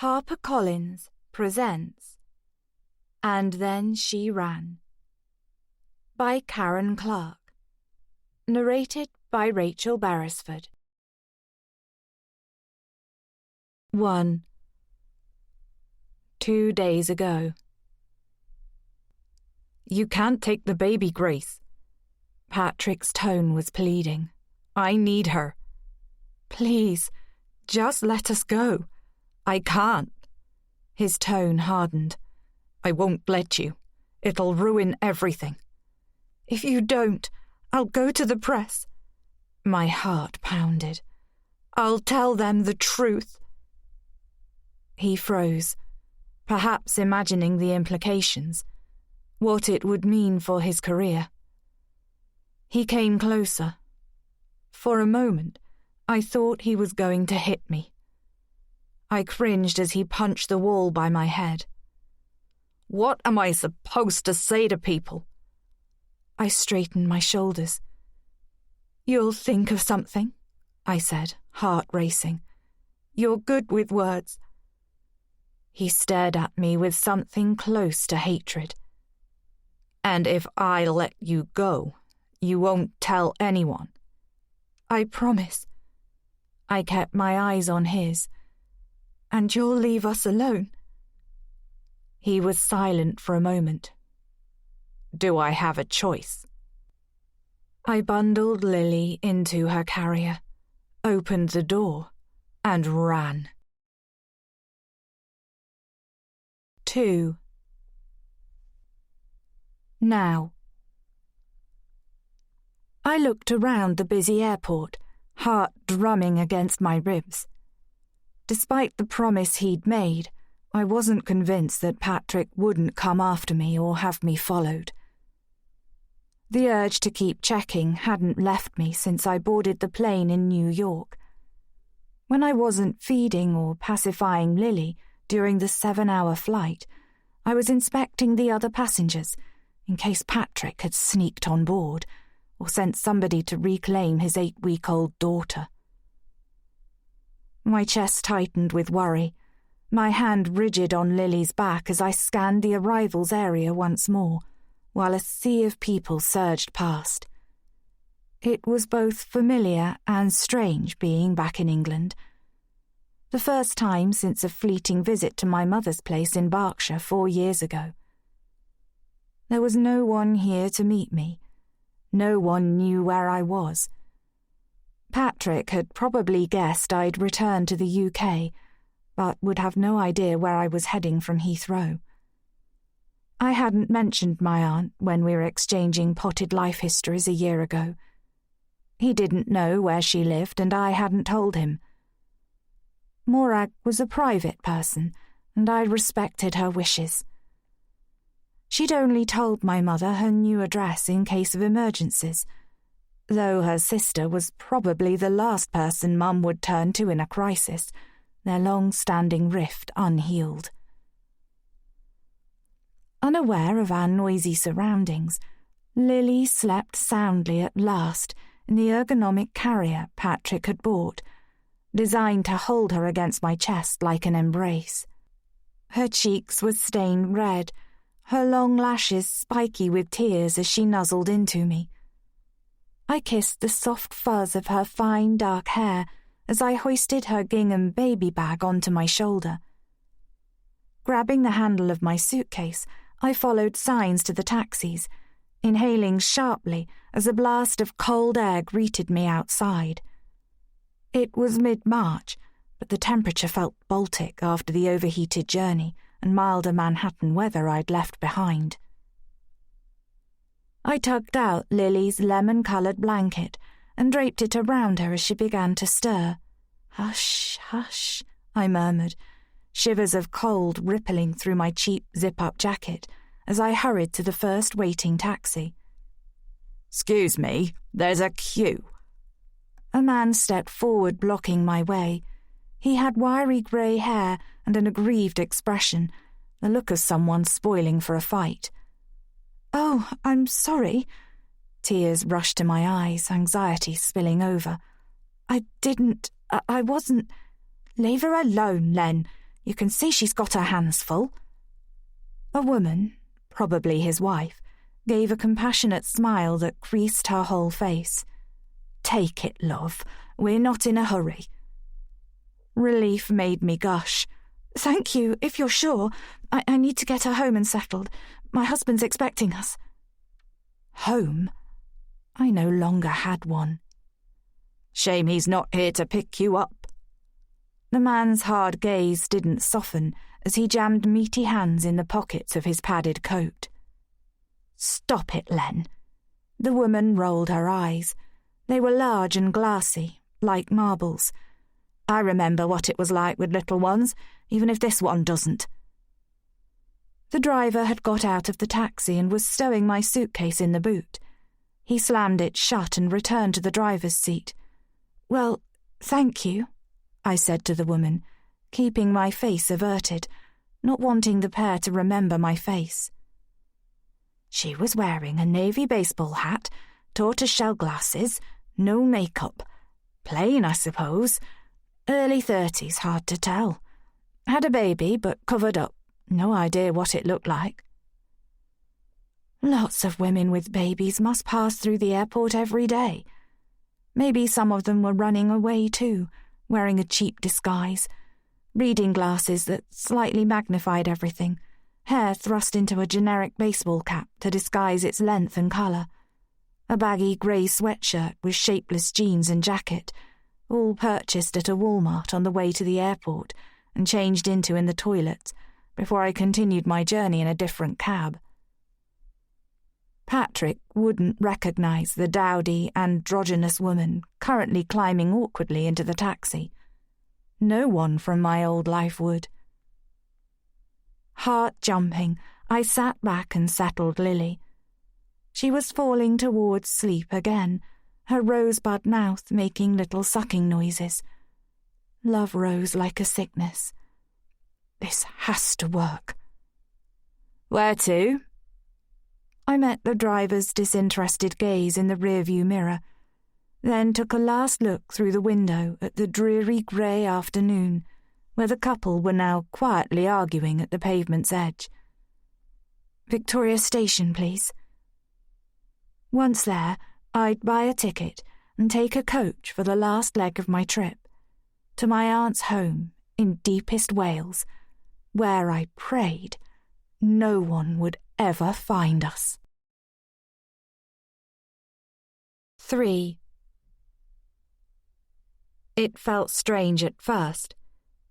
HarperCollins presents And Then She Ran by Karen Clarke. Narrated by Rachel Beresford. 1. 2 days ago. You can't take the baby, Grace. Patrick's tone was pleading. I need her. Please, just let us go. I can't. His tone hardened. I won't let you. It'll ruin everything. If you don't, I'll go to the press. My heart pounded. I'll tell them the truth. He froze, perhaps imagining the implications, what it would mean for his career. He came closer. For a moment, I thought he was going to hit me. I cringed as he punched the wall by my head. What am I supposed to say to people? I straightened my shoulders. You'll think of something, I said, heart racing. You're good with words. He stared at me with something close to hatred. And if I let you go, you won't tell anyone. I promise. I kept my eyes on his. And you'll leave us alone. He was silent for a moment. Do I have a choice? I bundled Lily into her carrier, opened the door, and ran. 2. Now. I looked around the busy airport, heart drumming against my ribs. Despite the promise he'd made, I wasn't convinced that Patrick wouldn't come after me or have me followed. The urge to keep checking hadn't left me since I boarded the plane in New York. When I wasn't feeding or pacifying Lily during the 7-hour flight, I was inspecting the other passengers in case Patrick had sneaked on board or sent somebody to reclaim his 8-week-old daughter. My chest tightened with worry, my hand rigid on Lily's back as I scanned the arrivals area once more, while a sea of people surged past. It was both familiar and strange being back in England. The first time since a fleeting visit to my mother's place in Berkshire 4 years ago. There was no one here to meet me. No one knew where I was. Patrick had probably guessed I'd returned to the UK, but would have no idea where I was heading from Heathrow. I hadn't mentioned my aunt when we were exchanging potted life histories a year ago. He didn't know where she lived, and I hadn't told him. Morag was a private person, and I respected her wishes. She'd only told my mother her new address in case of emergencies, though her sister was probably the last person Mum would turn to in a crisis, their long-standing rift unhealed. Unaware of our noisy surroundings, Lily slept soundly at last in the ergonomic carrier Patrick had bought, designed to hold her against my chest like an embrace. Her cheeks were stained red, her long lashes spiky with tears as she nuzzled into me. I kissed the soft fuzz of her fine dark hair as I hoisted her gingham baby bag onto my shoulder. Grabbing the handle of my suitcase, I followed signs to the taxis, inhaling sharply as a blast of cold air greeted me outside. It was mid-March, but the temperature felt Baltic after the overheated journey and milder Manhattan weather I'd left behind. I tugged out Lily's lemon-coloured blanket and draped it around her as she began to stir. Hush, hush, I murmured, shivers of cold rippling through my cheap zip-up jacket as I hurried to the first waiting taxi. "Excuse me, there's a queue." A man stepped forward, blocking my way. He had wiry grey hair and an aggrieved expression, the look of someone spoiling for a fight. "Oh, I'm sorry." Tears rushed to my eyes, anxiety spilling over. I wasn't... "Leave her alone, Len. You can see she's got her hands full." A woman, probably his wife, gave a compassionate smile that creased her whole face. "Take it, love. We're not in a hurry." Relief made me gush. "Thank you, if you're sure. I need to get her home and settled. My husband's expecting us." Home? I no longer had one. "Shame he's not here to pick you up." The man's hard gaze didn't soften as he jammed meaty hands in the pockets of his padded coat. "Stop it, Len." The woman rolled her eyes. They were large and glassy, like marbles. "I remember what it was like with little ones, even if this one doesn't." The driver had got out of the taxi and was stowing my suitcase in the boot. He slammed it shut and returned to the driver's seat. "Well, thank you," I said to the woman, keeping my face averted, not wanting the pair to remember my face. She was wearing a navy baseball hat, tortoiseshell glasses, no makeup. Plain, I suppose. Early 30s, hard to tell. Had a baby, but covered up. No idea what it looked like. Lots of women with babies must pass through the airport every day. Maybe some of them were running away too, wearing a cheap disguise. Reading glasses that slightly magnified everything. Hair thrust into a generic baseball cap to disguise its length and colour. A baggy grey sweatshirt with shapeless jeans and jacket, all purchased at a Walmart on the way to the airport and changed into in the toilets before I continued my journey in a different cab. Patrick wouldn't recognise the dowdy, androgynous woman currently climbing awkwardly into the taxi. No one from my old life would. Heart jumping, I sat back and settled Lily. She was falling towards sleep again, her rosebud mouth making little sucking noises. Love rose like a sickness. This has to work. "Where to?" I met the driver's disinterested gaze in the rearview mirror, then took a last look through the window at the dreary grey afternoon, where the couple were now quietly arguing at the pavement's edge. "Victoria Station, please." Once there, I'd buy a ticket and take a coach for the last leg of my trip, to my aunt's home in deepest Wales, where I prayed no one would ever find us. 3. It felt strange at first,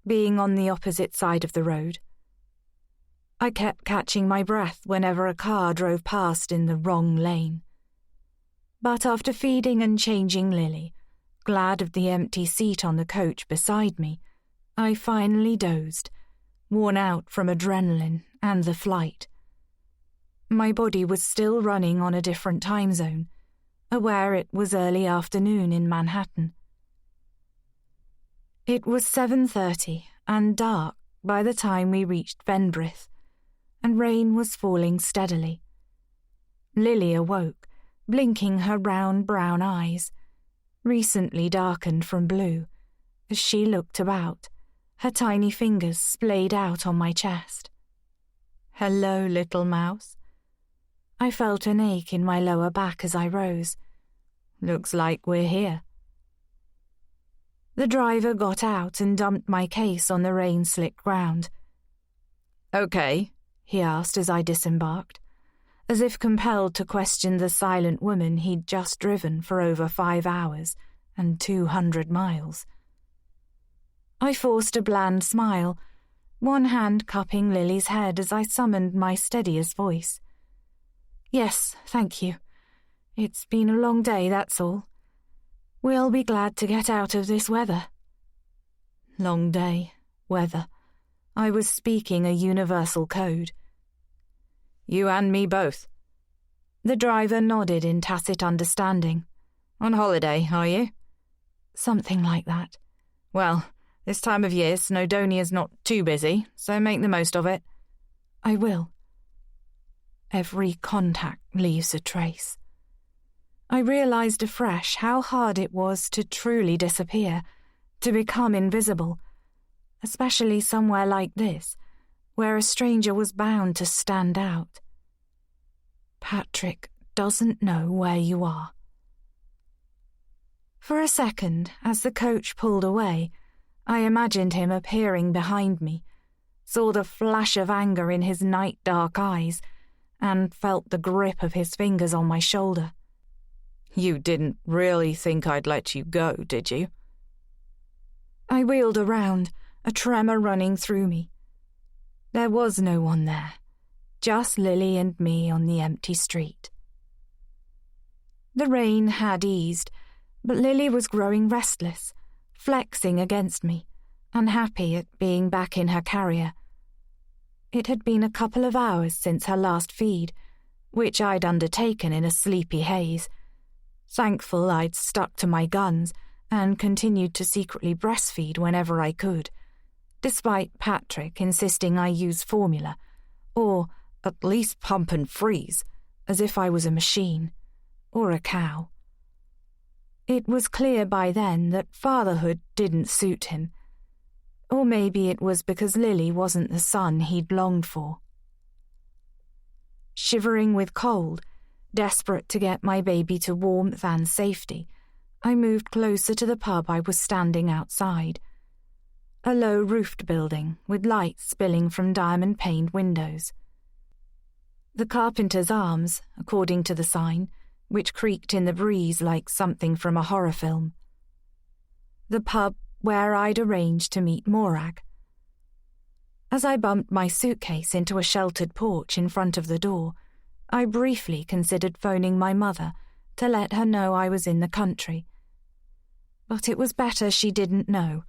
being on the opposite side of the road. I kept catching my breath whenever a car drove past in the wrong lane. But after feeding and changing Lily, glad of the empty seat on the coach beside me, I finally dozed, worn out from adrenaline and the flight. My body was still running on a different time zone, aware it was early afternoon in Manhattan. It was 7:30 and dark by the time we reached Fenbrith, and rain was falling steadily. Lily awoke, blinking her round brown eyes, recently darkened from blue, as she looked about, her tiny fingers splayed out on my chest. "Hello, little mouse." I felt an ache in my lower back as I rose. "Looks like we're here." The driver got out and dumped my case on the rain-slick ground. "Okay," he asked as I disembarked, as if compelled to question the silent woman he'd just driven for over 5 hours and 200 miles. I forced a bland smile, one hand cupping Lily's head as I summoned my steadiest voice. "Yes, thank you. It's been a long day, that's all. We'll be glad to get out of this weather." Long day, weather. I was speaking a universal code. "You and me both." The driver nodded in tacit understanding. "On holiday, are you?" "Something like that." "Well, this time of year Snowdonia's not too busy, so make the most of it." "I will." Every contact leaves a trace. I realised afresh how hard it was to truly disappear, to become invisible, especially somewhere like this, where a stranger was bound to stand out. Patrick doesn't know where you are. For a second, as the coach pulled away, I imagined him appearing behind me, saw the flash of anger in his night-dark eyes, and felt the grip of his fingers on my shoulder. You didn't really think I'd let you go, did you? I wheeled around, a tremor running through me. There was no one there, just Lily and me on the empty street. The rain had eased, but Lily was growing restless, flexing against me, unhappy at being back in her carrier. It had been a couple of hours since her last feed, which I'd undertaken in a sleepy haze. Thankful I'd stuck to my guns and continued to secretly breastfeed whenever I could, despite Patrick insisting I use formula, or at least pump and freeze, as if I was a machine, or a cow. It was clear by then that fatherhood didn't suit him, or maybe it was because Lily wasn't the son he'd longed for. Shivering with cold, desperate to get my baby to warmth and safety, I moved closer to the pub I was standing outside. A low-roofed building with light spilling from diamond-paned windows. The Carpenter's Arms, according to the sign, which creaked in the breeze like something from a horror film. The pub where I'd arranged to meet Morag. As I bumped my suitcase into a sheltered porch in front of the door, I briefly considered phoning my mother to let her know I was in the country. But it was better she didn't know,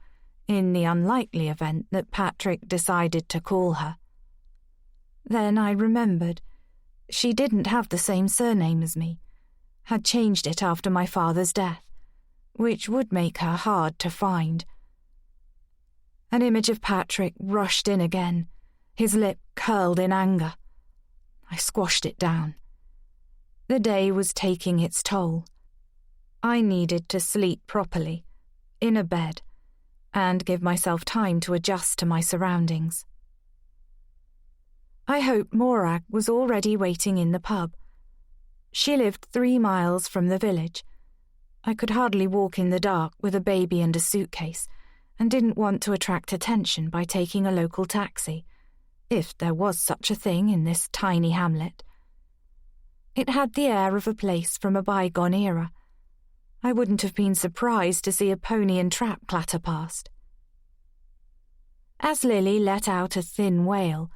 in the unlikely event that Patrick decided to call her. Then I remembered. She didn't have the same surname as me, had changed it after my father's death, which would make her hard to find. An image of Patrick rushed in again, his lip curled in anger. I squashed it down. The day was taking its toll. I needed to sleep properly, in a bed, and give myself time to adjust to my surroundings. I hoped Morag was already waiting in the pub. She lived 3 miles from the village. I could hardly walk in the dark with a baby and a suitcase, and didn't want to attract attention by taking a local taxi, if there was such a thing in this tiny hamlet. It had the air of a place from a bygone era. I wouldn't have been surprised to see a pony and trap clatter past. As Lily let out a thin wail,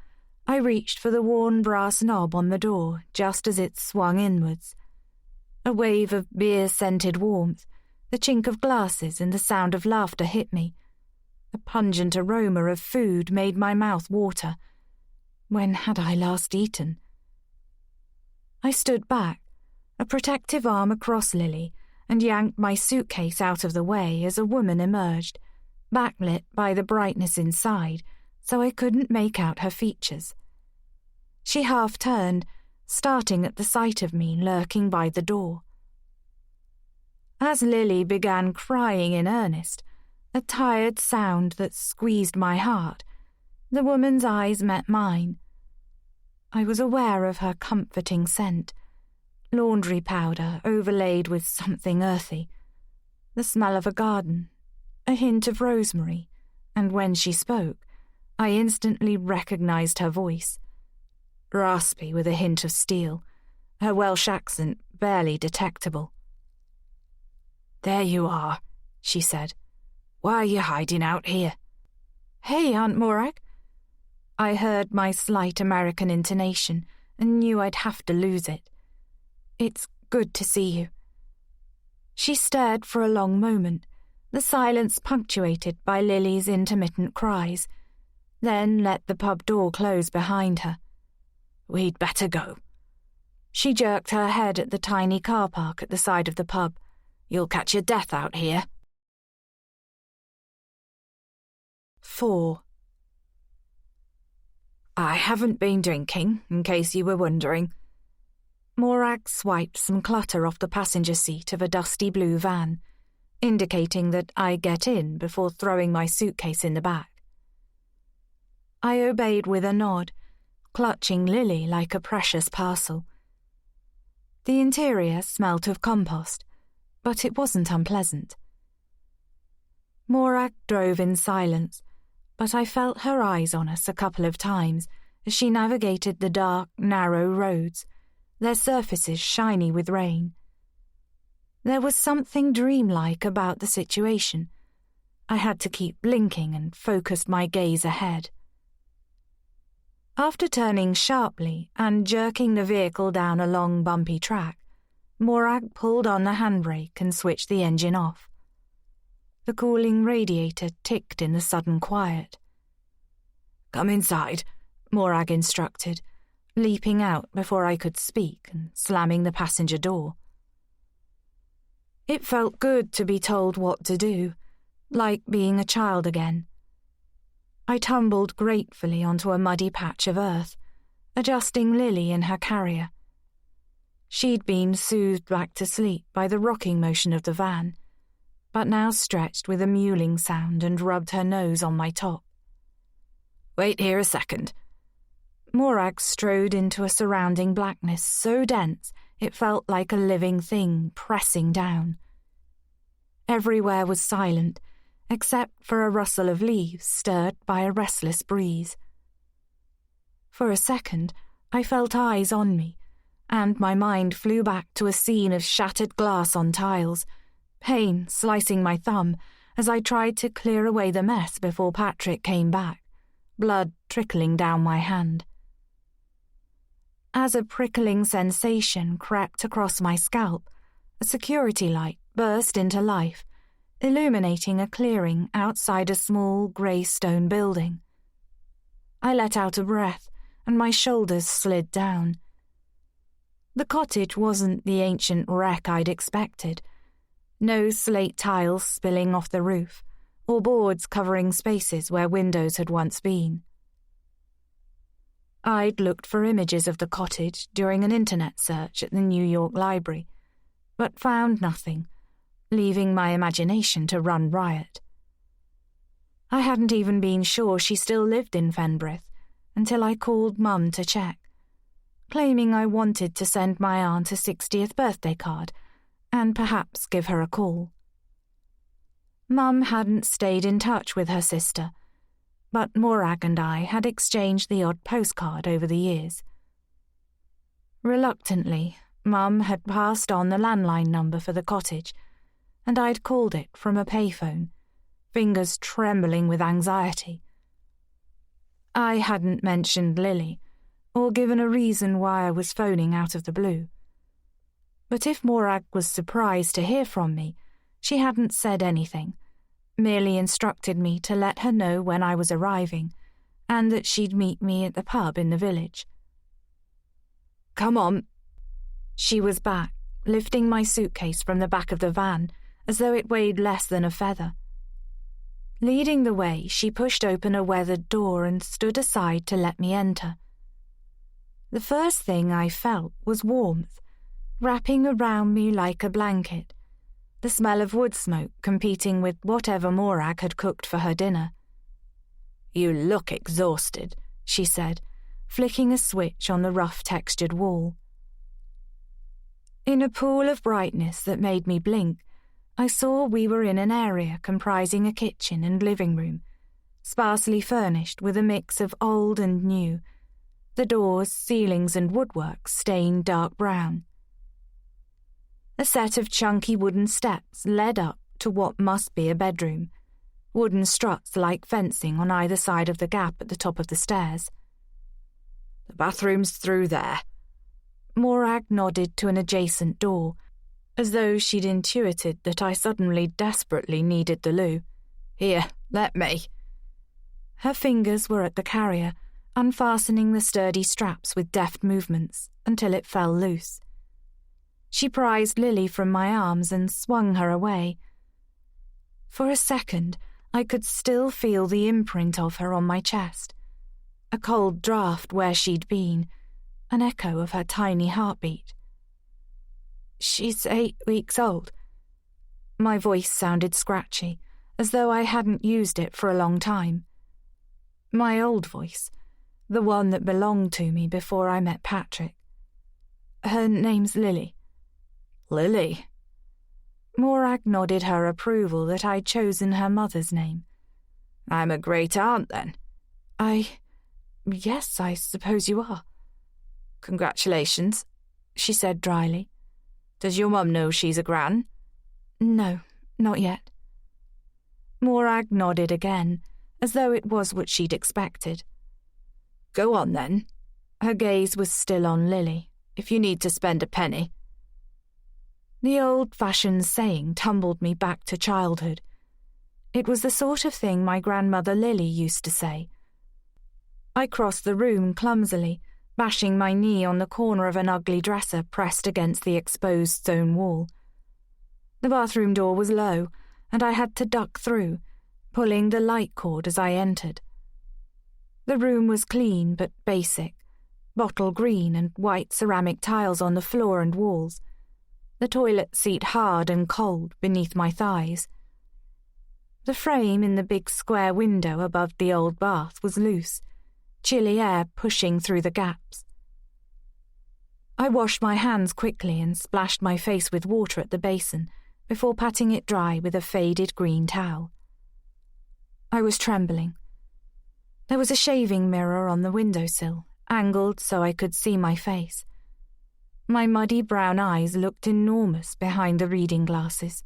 I reached for the worn brass knob on the door just as it swung inwards. A wave of beer-scented warmth, the chink of glasses and the sound of laughter hit me. The pungent aroma of food made my mouth water. When had I last eaten? I stood back, a protective arm across Lily, and yanked my suitcase out of the way as a woman emerged, backlit by the brightness inside, so I couldn't make out her features. She half-turned, starting at the sight of me lurking by the door. As Lily began crying in earnest, a tired sound that squeezed my heart, the woman's eyes met mine. I was aware of her comforting scent, laundry powder overlaid with something earthy, the smell of a garden, a hint of rosemary, and when she spoke, I instantly recognized her voice. Raspy with a hint of steel, her Welsh accent barely detectable. "There you are," she said. "Why are you hiding out here?" "Hey, Aunt Morag." I heard my slight American intonation and knew I'd have to lose it. "It's good to see you." She stared for a long moment, the silence punctuated by Lily's intermittent cries, then let the pub door close behind her. "We'd better go." She jerked her head at the tiny car park at the side of the pub. "You'll catch your death out here." 4. "I haven't been drinking, in case you were wondering." Morag swiped some clutter off the passenger seat of a dusty blue van, indicating that I get in before throwing my suitcase in the back. I obeyed with a nod, clutching Lily like a precious parcel. The interior smelt of compost, but it wasn't unpleasant. Morag drove in silence, but I felt her eyes on us a couple of times as she navigated the dark, narrow roads, their surfaces shiny with rain. There was something dreamlike about the situation. I had to keep blinking and focused my gaze ahead. After turning sharply and jerking the vehicle down a long, bumpy track, Morag pulled on the handbrake and switched the engine off. The cooling radiator ticked in the sudden quiet. "Come inside," Morag instructed, leaping out before I could speak and slamming the passenger door. It felt good to be told what to do, like being a child again. I tumbled gratefully onto a muddy patch of earth, adjusting Lily in her carrier. She'd been soothed back to sleep by the rocking motion of the van, but now stretched with a mewling sound and rubbed her nose on my top. "Wait here a second." Morag strode into a surrounding blackness so dense it felt like a living thing pressing down. Everywhere was silent, except for a rustle of leaves stirred by a restless breeze. For a second, I felt eyes on me, and my mind flew back to a scene of shattered glass on tiles, pain slicing my thumb as I tried to clear away the mess before Patrick came back, blood trickling down my hand. As a prickling sensation crept across my scalp, a security light burst into life, illuminating a clearing outside a small grey stone building. I let out a breath, and my shoulders slid down. The cottage wasn't the ancient wreck I'd expected. No slate tiles spilling off the roof, or boards covering spaces where windows had once been. I'd looked for images of the cottage during an internet search at the New York Library, but found nothing, leaving my imagination to run riot. I hadn't even been sure she still lived in Fenbrith until I called Mum to check, claiming I wanted to send my aunt a 60th birthday card and perhaps give her a call. Mum hadn't stayed in touch with her sister, but Morag and I had exchanged the odd postcard over the years. Reluctantly, Mum had passed on the landline number for the cottage, and I'd called it from a payphone, fingers trembling with anxiety. I hadn't mentioned Lily, or given a reason why I was phoning out of the blue. But if Morag was surprised to hear from me, she hadn't said anything, merely instructed me to let her know when I was arriving, and that she'd meet me at the pub in the village. "Come on." She was back, lifting my suitcase from the back of the van, as though it weighed less than a feather. Leading the way, she pushed open a weathered door and stood aside to let me enter. The first thing I felt was warmth, wrapping around me like a blanket, the smell of wood smoke competing with whatever Morag had cooked for her dinner. "You look exhausted," she said, flicking a switch on the rough-textured wall. In a pool of brightness that made me blink, I saw we were in an area comprising a kitchen and living room, sparsely furnished with a mix of old and new, the doors, ceilings and woodwork stained dark brown. A set of chunky wooden steps led up to what must be a bedroom, wooden struts like fencing on either side of the gap at the top of the stairs. "The bathroom's through there." Morag nodded to an adjacent door, as though she'd intuited that I suddenly desperately needed the loo. "Here, let me." Her fingers were at the carrier, unfastening the sturdy straps with deft movements until it fell loose. She prized Lily from my arms and swung her away. For a second, I could still feel the imprint of her on my chest, a cold draft where she'd been, an echo of her tiny heartbeat. "She's 8 weeks old." My voice sounded scratchy, as though I hadn't used it for a long time. My old voice, the one that belonged to me before I met Patrick. Her name's Lily. Lily? Morag nodded her approval that I'd chosen her mother's name. I'm a great aunt, then. Yes, I suppose you are. Congratulations, she said dryly. Does your mum know she's a gran? No, not yet. Morag nodded again, as though it was what she'd expected. Go on, then. Her gaze was still on Lily. If you need to spend a penny. The old-fashioned saying tumbled me back to childhood. It was the sort of thing my grandmother Lily used to say. I crossed the room clumsily, bashing my knee on the corner of an ugly dresser pressed against the exposed stone wall. The bathroom door was low, and I had to duck through, pulling the light cord as I entered. The room was clean but basic, bottle green and white ceramic tiles on the floor and walls, the toilet seat hard and cold beneath my thighs. The frame in the big square window above the old bath was loose, chilly air pushing through the gaps. I washed my hands quickly and splashed my face with water at the basin before patting it dry with a faded green towel. I was trembling. There was a shaving mirror on the windowsill, angled so I could see my face. My muddy brown eyes looked enormous behind the reading glasses.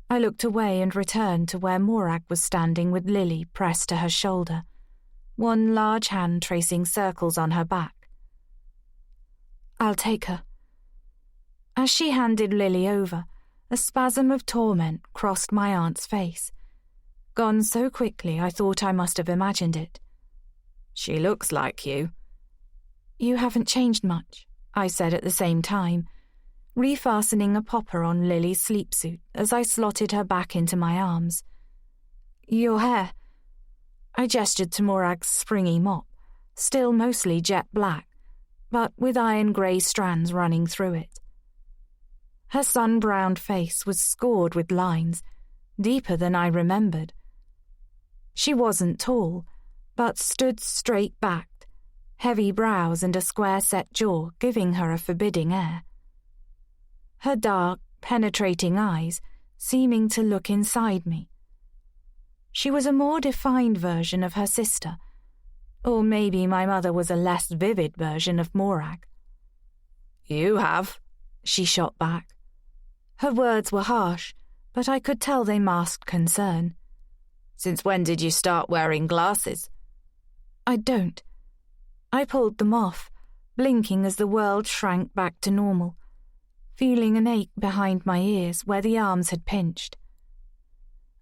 I looked away and returned to where Morag was standing with Lily pressed to her shoulder, one large hand tracing circles on her back. I'll take her. As she handed Lily over, a spasm of torment crossed my aunt's face, gone so quickly I thought I must have imagined it. She looks like you. You haven't changed much, I said at the same time, refastening a popper on Lily's sleep suit as I slotted her back into my arms. Your hair. I gestured to Morag's springy mop, still mostly jet black, but with iron-grey strands running through it. Her sun-browned face was scored with lines, deeper than I remembered. She wasn't tall, but stood straight-backed, heavy brows and a square-set jaw giving her a forbidding air. Her dark, penetrating eyes seeming to look inside me. She was a more defined version of her sister, or maybe my mother was a less vivid version of Morag. You have, she shot back. Her words were harsh, but I could tell they masked concern. Since when did you start wearing glasses? I don't. I pulled them off, blinking as the world shrank back to normal, feeling an ache behind my ears where the arms had pinched.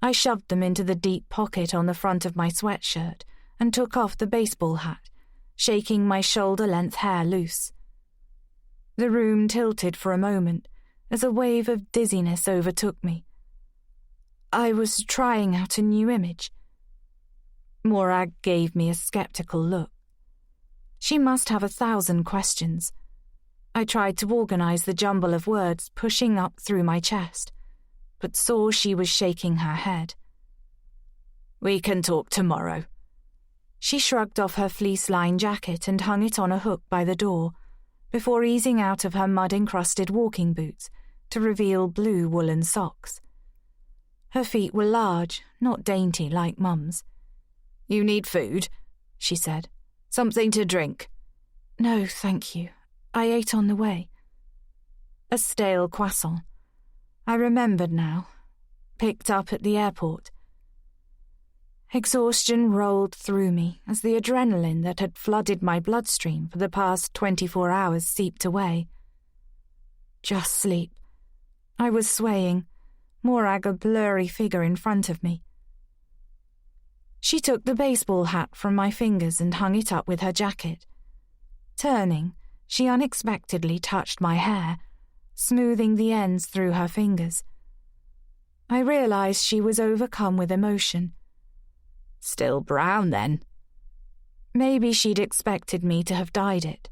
I shoved them into the deep pocket on the front of my sweatshirt and took off the baseball hat, shaking my shoulder-length hair loose. The room tilted for a moment as a wave of dizziness overtook me. I was trying out a new image. Morag gave me a skeptical look. She must have 1,000 questions. I tried to organize the jumble of words pushing up through my chest, but saw she was shaking her head. We can talk tomorrow. She shrugged off her fleece-lined jacket and hung it on a hook by the door, before easing out of her mud-encrusted walking boots to reveal blue woolen socks. Her feet were large, not dainty like Mum's. You need food, she said. Something to drink. No, thank you. I ate on the way. A stale croissant. I remembered now. Picked up at the airport. Exhaustion rolled through me as the adrenaline that had flooded my bloodstream for the past 24 hours seeped away. Just sleep. I was swaying, Morag a blurry figure in front of me. She took the baseball hat from my fingers and hung it up with her jacket. Turning, she unexpectedly touched my hair, smoothing the ends through her fingers. I realized she was overcome with emotion. Still brown, then? Maybe she'd expected me to have dyed it.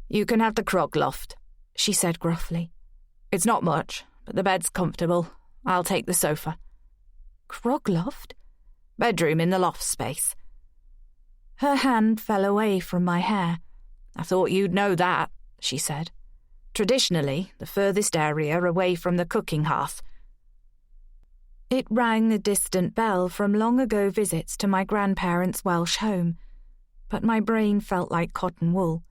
You can have the crock loft, she said gruffly. It's not much, but the bed's comfortable. I'll take the sofa. Crog loft? Bedroom in the loft space." Her hand fell away from my hair. "I thought you'd know that," she said. "Traditionally, the furthest area away from the cooking hearth." It rang a distant bell from long-ago visits to my grandparents' Welsh home, but my brain felt like cotton wool.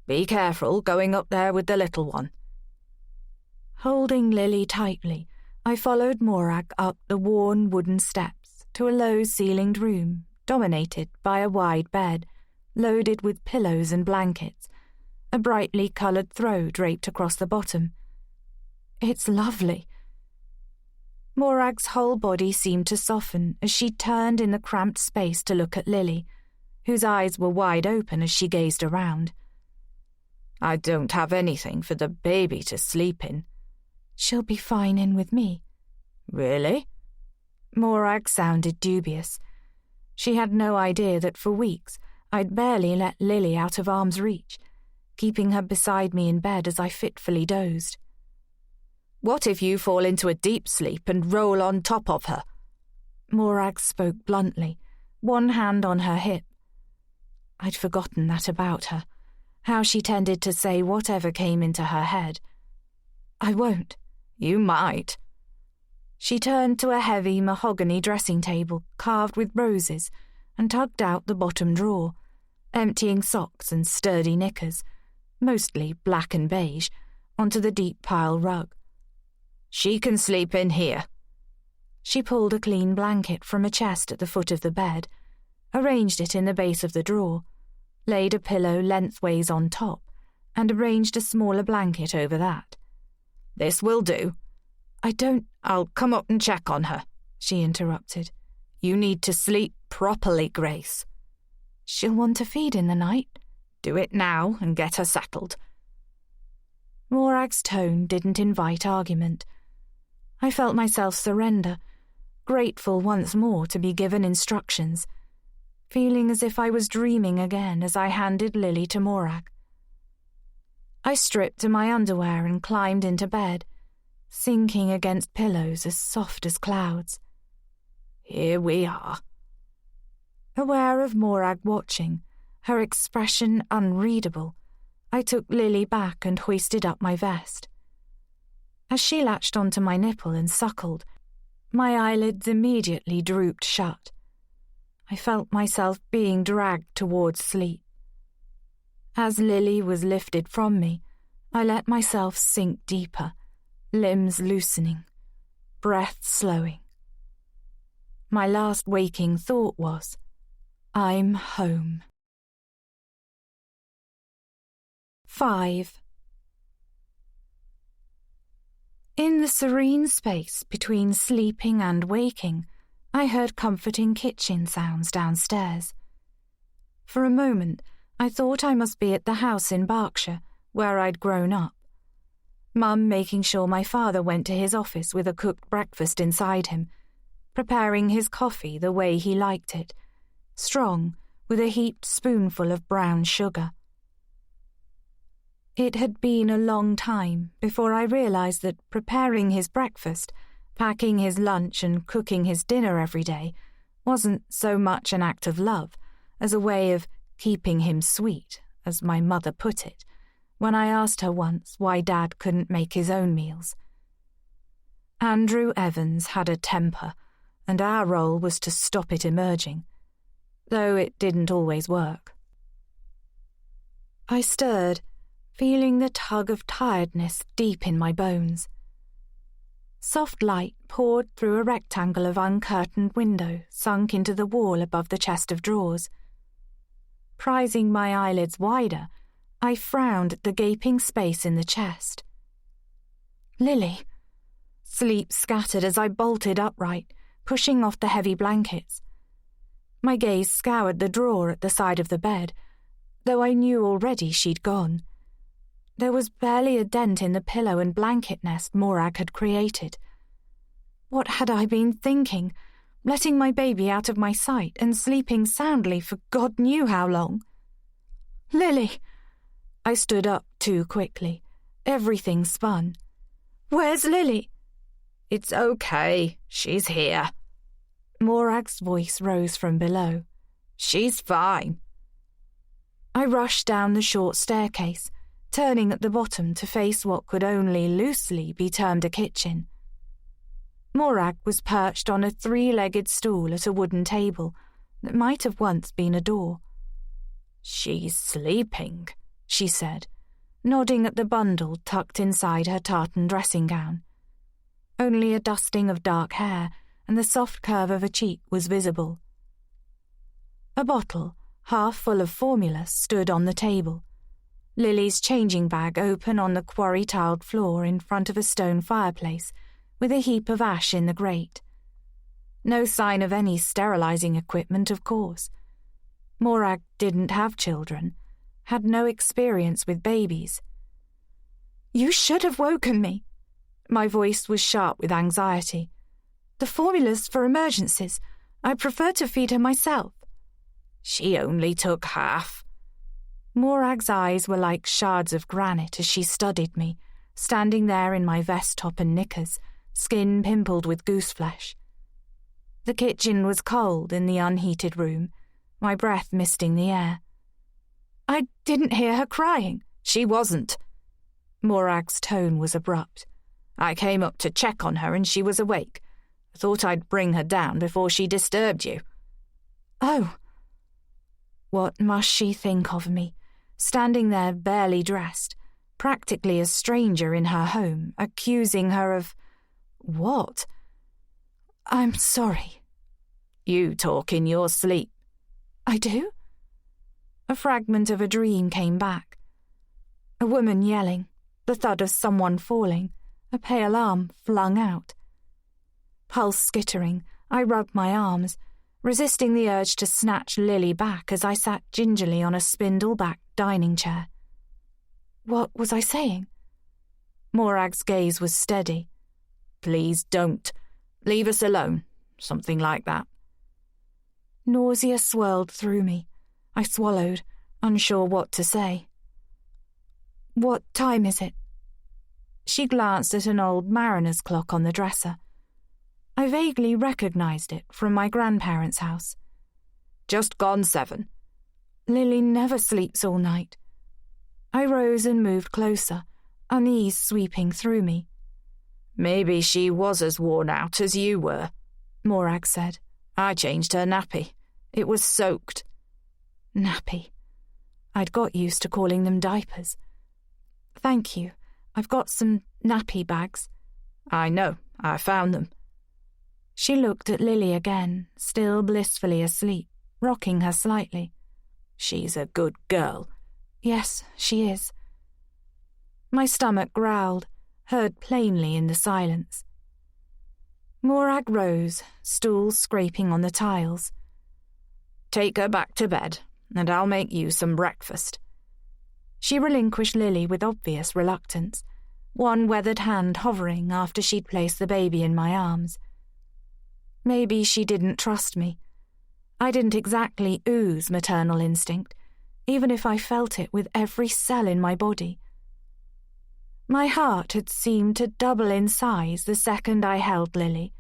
"Be careful going up there with the little one." Holding Lily tightly, I followed Morag up the worn wooden steps to a low-ceilinged room dominated by a wide bed, loaded with pillows and blankets, a brightly coloured throw draped across the bottom. It's lovely. Morag's whole body seemed to soften as she turned in the cramped space to look at Lily, whose eyes were wide open as she gazed around. "I don't have anything for the baby to sleep in." "She'll be fine in with me." "Really?" Morag sounded dubious. She had no idea that for weeks I'd barely let Lily out of arm's reach, keeping her beside me in bed as I fitfully dozed. "What if you fall into a deep sleep and roll on top of her?" Morag spoke bluntly, one hand on her hip. I'd forgotten that about her, how she tended to say whatever came into her head. "I won't." "You might." She turned to a heavy mahogany dressing table carved with roses and tugged out the bottom drawer, emptying socks and sturdy knickers, mostly black and beige, onto the deep pile rug. "She can sleep in here." She pulled a clean blanket from a chest at the foot of the bed, arranged it in the base of the drawer, laid a pillow lengthways on top, and arranged a smaller blanket over that. "This will do." "I'll come up and check on her," she interrupted. "You need to sleep properly, Grace." "She'll want to feed in the night." "Do it now and get her settled." Morag's tone didn't invite argument. I felt myself surrender, grateful once more to be given instructions, feeling as if I was dreaming again as I handed Lily to Morag. I stripped to my underwear and climbed into bed, sinking against pillows as soft as clouds. "Here we are." Aware of Morag watching, her expression unreadable, I took Lily back and hoisted up my vest. As she latched onto my nipple and suckled, my eyelids immediately drooped shut. I felt myself being dragged towards sleep. As Lily was lifted from me, I let myself sink deeper, limbs loosening, breath slowing. My last waking thought was, I'm home. 5. In the serene space between sleeping and waking, I heard comforting kitchen sounds downstairs. For a moment, I thought I must be at the house in Berkshire, where I'd grown up. Mum making sure my father went to his office with a cooked breakfast inside him, preparing his coffee the way he liked it, strong, with a heaped spoonful of brown sugar. It had been a long time before I realized that preparing his breakfast, packing his lunch and cooking his dinner every day wasn't so much an act of love as a way of keeping him sweet, as my mother put it, when I asked her once why Dad couldn't make his own meals. Andrew Evans had a temper, and our role was to stop it emerging, though it didn't always work. I stirred, feeling the tug of tiredness deep in my bones. Soft light poured through a rectangle of uncurtained window sunk into the wall above the chest of drawers. Prizing my eyelids wider, I frowned at the gaping space in the chest. Lily. Sleep scattered as I bolted upright, pushing off the heavy blankets. My gaze scoured the drawer at the side of the bed, though I knew already she'd gone. There was barely a dent in the pillow and blanket nest Morag had created. What had I been thinking, letting my baby out of my sight and sleeping soundly for God knew how long? Lily! I stood up too quickly. Everything spun. Where's Lily? It's okay, she's here. Morag's voice rose from below. She's fine. I rushed down the short staircase, turning at the bottom to face what could only loosely be termed a kitchen. Morag was perched on a three-legged stool at a wooden table that might have once been a door. She's sleeping, she said, nodding at the bundle tucked inside her tartan dressing gown. Only a dusting of dark hair and the soft curve of a cheek was visible. A bottle, half full of formula, stood on the table. Lily's changing bag open on the quarry-tiled floor in front of a stone fireplace, with a heap of ash in the grate. No sign of any sterilizing equipment, of course. Morag didn't have children, had no experience with babies. "You should have woken me." My voice was sharp with anxiety. "The formula's for emergencies. I prefer to feed her myself." She only took half. Morag's eyes were like shards of granite as she studied me, standing there in my vest top and knickers, skin pimpled with gooseflesh. The kitchen was cold in the unheated room, my breath misting the air. "I didn't hear her crying." "She wasn't." Morag's tone was abrupt. "I came up to check on her and she was awake. I thought I'd bring her down before she disturbed you." "Oh." What must she think of me, standing there barely dressed, practically a stranger in her home, accusing her of... what? "I'm sorry." "You talk in your sleep." "I do?" A fragment of a dream came back. A woman yelling, the thud of someone falling, a pale arm flung out. Pulse skittering, I rubbed my arms, resisting the urge to snatch Lily back as I sat gingerly on a spindle-backed dining chair. What was I saying? Morag's gaze was steady. "Please don't. Leave us alone." Something like that. Nausea swirled through me. I swallowed, unsure what to say. "What time is it?" She glanced at an old mariner's clock on the dresser. I vaguely recognized it from my grandparents' house. "Just gone 7. Lily never sleeps all night. I rose and moved closer, unease sweeping through me. "Maybe she was as worn out as you were," Morag said. "I changed her nappy. It was soaked." Nappy. I'd got used to calling them diapers. "Thank you. I've got some nappy bags." "I know. I found them." She looked at Lily again, still blissfully asleep, rocking her slightly. "She's a good girl." "Yes, she is." My stomach growled, heard plainly in the silence. Morag rose, stool scraping on the tiles. "Take her back to bed, and I'll make you some breakfast." She relinquished Lily with obvious reluctance, one weathered hand hovering after she'd placed the baby in my arms. Maybe she didn't trust me. I didn't exactly ooze maternal instinct, even if I felt it with every cell in my body. My heart had seemed to double in size the second I held Lily,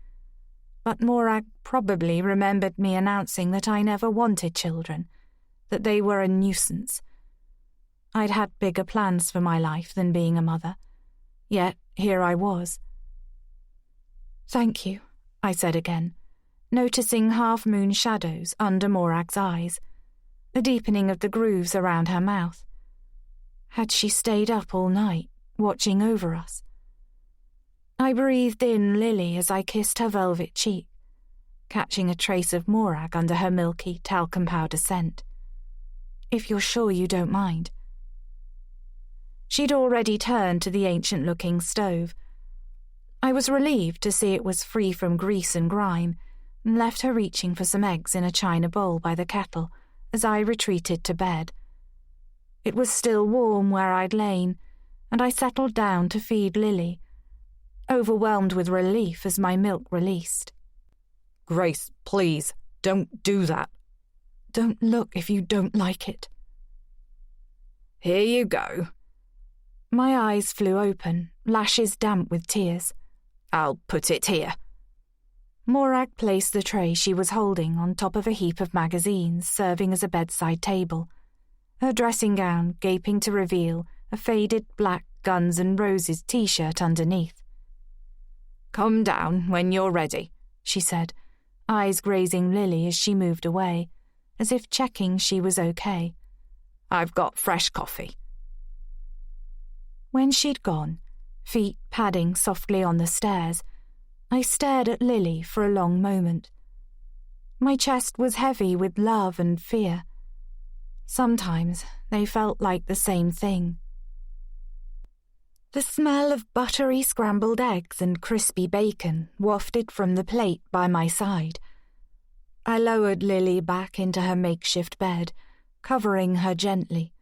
but Morag probably remembered me announcing that I never wanted children, that they were a nuisance. I'd had bigger plans for my life than being a mother, yet here I was. "Thank you," I said again, noticing half-moon shadows under Morag's eyes, a deepening of the grooves around her mouth. Had she stayed up all night, watching over us? I breathed in Lily as I kissed her velvet cheek, catching a trace of Morag under her milky talcum powder scent. "If you're sure you don't mind." She'd already turned to the ancient-looking stove. I was relieved to see it was free from grease and grime, and left her reaching for some eggs in a china bowl by the kettle as I retreated to bed. It was still warm where I'd lain, and I settled down to feed Lily, overwhelmed with relief as my milk released. "Grace, please, don't do that." "Don't look if you don't like it." "Here you go." My eyes flew open, lashes damp with tears. "I'll put it here." Morag placed the tray she was holding on top of a heap of magazines serving as a bedside table, her dressing gown gaping to reveal a faded black Guns N' Roses t-shirt underneath. "Come down when you're ready," she said, eyes grazing Lily as she moved away, as if checking she was okay. "I've got fresh coffee." When she'd gone, feet padding softly on the stairs, I stared at Lily for a long moment. My chest was heavy with love and fear. Sometimes they felt like the same thing. The smell of buttery scrambled eggs and crispy bacon wafted from the plate by my side. I lowered Lily back into her makeshift bed, covering her gently.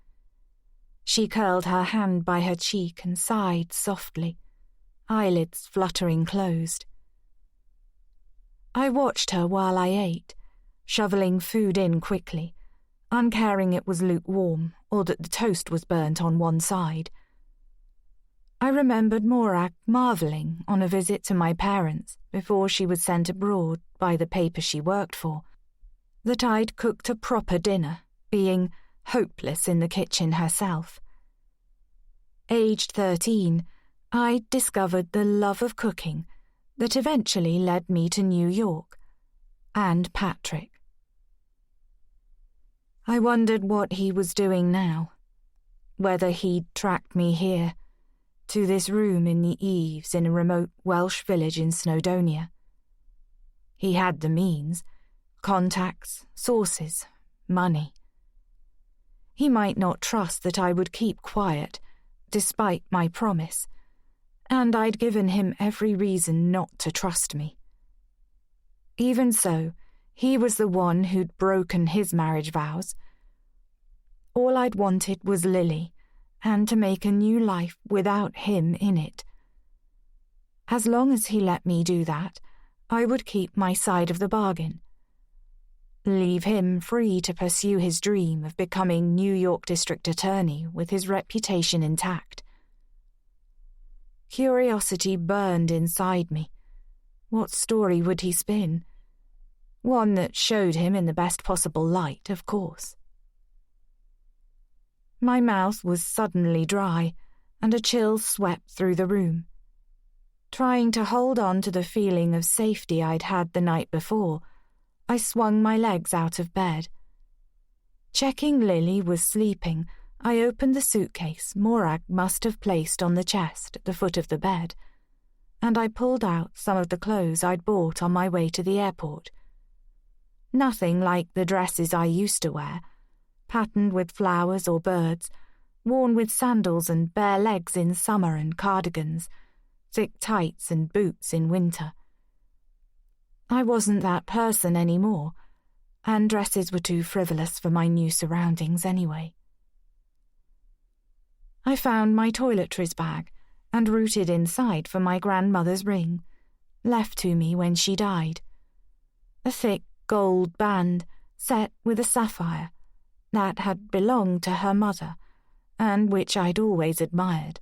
She curled her hand by her cheek and sighed softly, eyelids fluttering closed. I watched her while I ate, shoveling food in quickly, uncaring it was lukewarm or that the toast was burnt on one side. I remembered Morag marvelling on a visit to my parents before she was sent abroad by the paper she worked for, that I'd cooked a proper dinner, being hopeless in the kitchen herself. Aged 13, I'd discovered the love of cooking that eventually led me to New York, and Patrick. I wondered what he was doing now, whether he'd tracked me here, to this room in the eaves in a remote Welsh village in Snowdonia. He had the means, contacts, sources, money. He might not trust that I would keep quiet, despite my promise, and I'd given him every reason not to trust me. Even so, he was the one who'd broken his marriage vows. All I'd wanted was Lily, and to make a new life without him in it. As long as he let me do that, I would keep my side of the bargain. Leave him free to pursue his dream of becoming New York District Attorney with his reputation intact. Curiosity burned inside me. What story would he spin? One that showed him in the best possible light, of course. My mouth was suddenly dry, and a chill swept through the room. Trying to hold on to the feeling of safety I'd had the night before, I swung my legs out of bed. Checking Lily was sleeping, I opened the suitcase Morag must have placed on the chest at the foot of the bed, and I pulled out some of the clothes I'd bought on my way to the airport. Nothing like the dresses I used to wear, patterned with flowers or birds, worn with sandals and bare legs in summer and cardigans, thick tights and boots in winter. I wasn't that person anymore, and dresses were too frivolous for my new surroundings anyway. I found my toiletries bag and rooted inside for my grandmother's ring, left to me when she died. A thick gold band set with a sapphire that had belonged to her mother and which I'd always admired.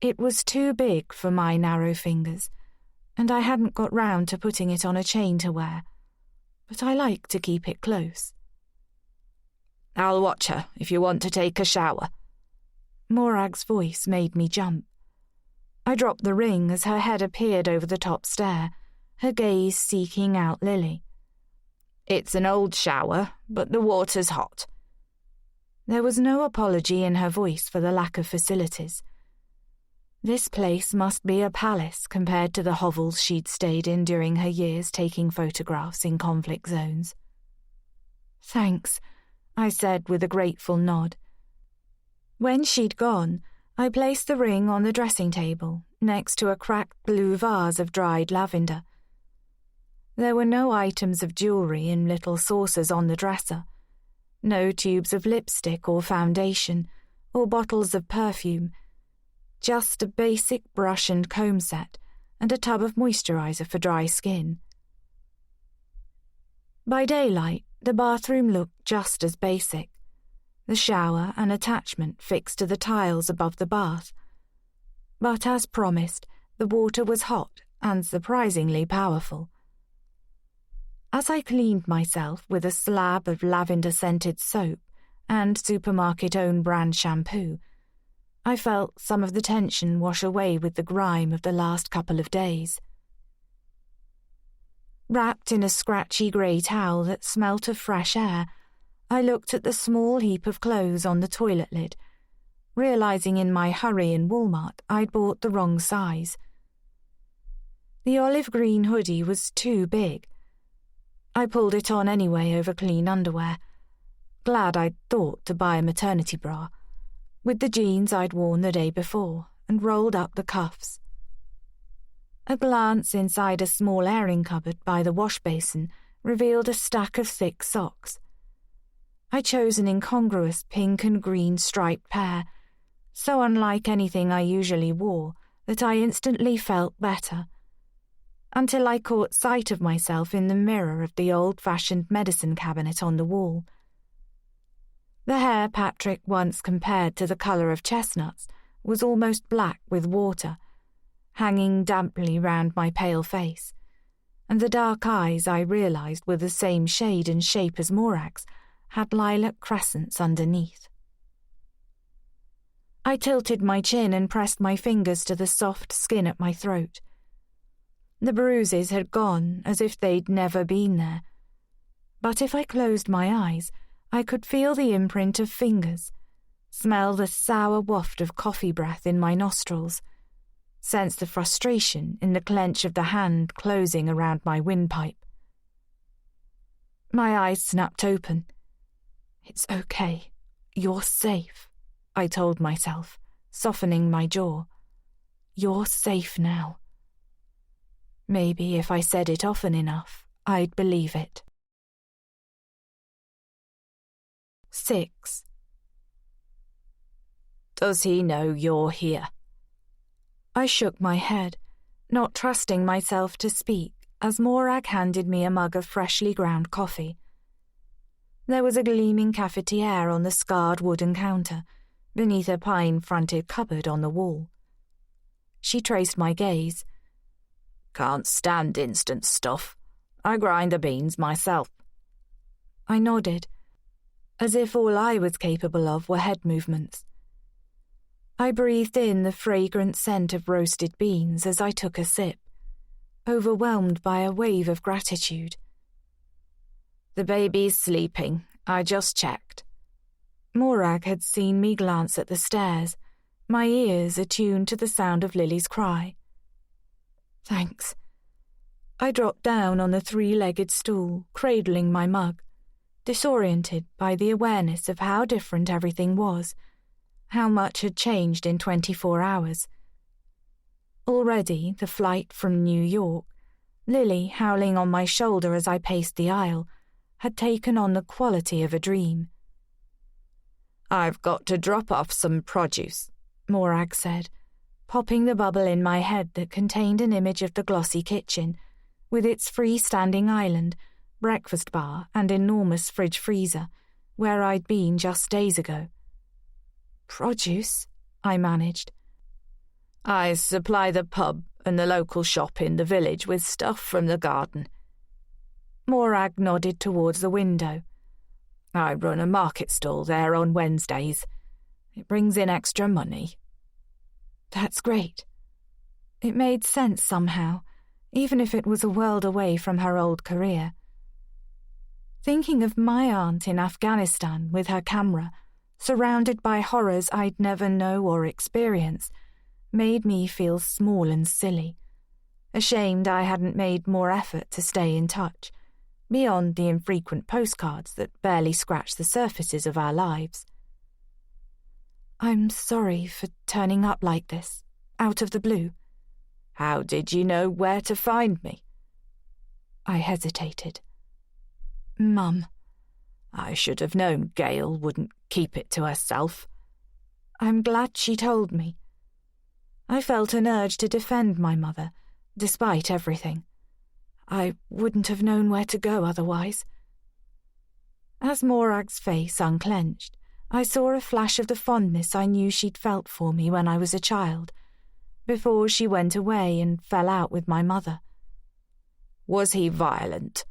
It was too big for my narrow fingers, and I hadn't got round to putting it on a chain to wear, but I like to keep it close. "I'll watch her if you want to take a shower." Morag's voice made me jump. I dropped the ring as her head appeared over the top stair, her gaze seeking out Lily. "It's an old shower, but the water's hot." There was no apology in her voice for the lack of facilities. This place must be a palace compared to the hovels she'd stayed in during her years taking photographs in conflict zones. "Thanks," I said with a grateful nod. When she'd gone, I placed the ring on the dressing table next to a cracked blue vase of dried lavender. There were no items of jewellery in little saucers on the dresser, no tubes of lipstick or foundation, or bottles of perfume, just a basic brush and comb set and a tub of moisturiser for dry skin. By daylight, the bathroom looked just as basic, the shower and attachment fixed to the tiles above the bath. But as promised, the water was hot and surprisingly powerful. As I cleaned myself with a slab of lavender-scented soap and supermarket-own brand shampoo, I felt some of the tension wash away with the grime of the last couple of days. Wrapped in a scratchy grey towel that smelt of fresh air, I looked at the small heap of clothes on the toilet lid, realising in my hurry in Walmart I'd bought the wrong size. The olive green hoodie was too big. I pulled it on anyway over clean underwear, glad I'd thought to buy a maternity bra, with the jeans I'd worn the day before, and rolled up the cuffs. A glance inside a small airing cupboard by the wash basin revealed a stack of thick socks. I chose an incongruous pink and green striped pair, so unlike anything I usually wore that I instantly felt better, until I caught sight of myself in the mirror of the old-fashioned medicine cabinet on the wall. The hair Patrick once compared to the colour of chestnuts was almost black with water, hanging damply round my pale face, and the dark eyes I realised were the same shade and shape as Morag's had lilac crescents underneath. I tilted my chin and pressed my fingers to the soft skin at my throat. The bruises had gone as if they'd never been there, but if I closed my eyes, I could feel the imprint of fingers, smell the sour waft of coffee breath in my nostrils, sense the frustration in the clench of the hand closing around my windpipe. My eyes snapped open. "It's okay. You're safe," I told myself, softening my jaw. "You're safe now." Maybe if I said it often enough, I'd believe it. 6. Does he know you're here? I shook my head, not trusting myself to speak, as Morag handed me a mug of freshly ground coffee. There was a gleaming cafetiere on the scarred wooden counter, beneath a pine-fronted cupboard on the wall. She traced my gaze. "Can't stand instant stuff. I grind the beans myself." I nodded, as if all I was capable of were head movements. I breathed in the fragrant scent of roasted beans as I took a sip, overwhelmed by a wave of gratitude. "The baby's sleeping. I just checked." Morag had seen me glance at the stairs, my ears attuned to the sound of Lily's cry. "Thanks." I dropped down on the three-legged stool, cradling my mug, disoriented by the awareness of how different everything was, how much had changed in 24 hours. Already the flight from New York, Lily howling on my shoulder as I paced the aisle, had taken on the quality of a dream. "I've got to drop off some produce," Morag said, popping the bubble in my head that contained an image of the glossy kitchen, with its freestanding island, breakfast bar and enormous fridge-freezer, where I'd been just days ago. "Produce?" I managed. "I supply the pub and the local shop in the village with stuff from the garden." Morag nodded towards the window. "I run a market stall there on Wednesdays. It brings in extra money." "That's great." It made sense somehow, even if it was a world away from her old career. Thinking of my aunt in Afghanistan with her camera, surrounded by horrors I'd never know or experience, made me feel small and silly, ashamed I hadn't made more effort to stay in touch, beyond the infrequent postcards that barely scratched the surfaces of our lives. "I'm sorry for turning up like this, out of the blue." "How did you know where to find me?" I hesitated. "Mum." "I should have known Gail wouldn't keep it to herself." I'm glad she told me. I felt an urge to defend my mother, despite everything. I wouldn't have known where to go otherwise. As Morag's face unclenched, I saw a flash of the fondness I knew she'd felt for me when I was a child, before she went away and fell out with my mother. Was he violent?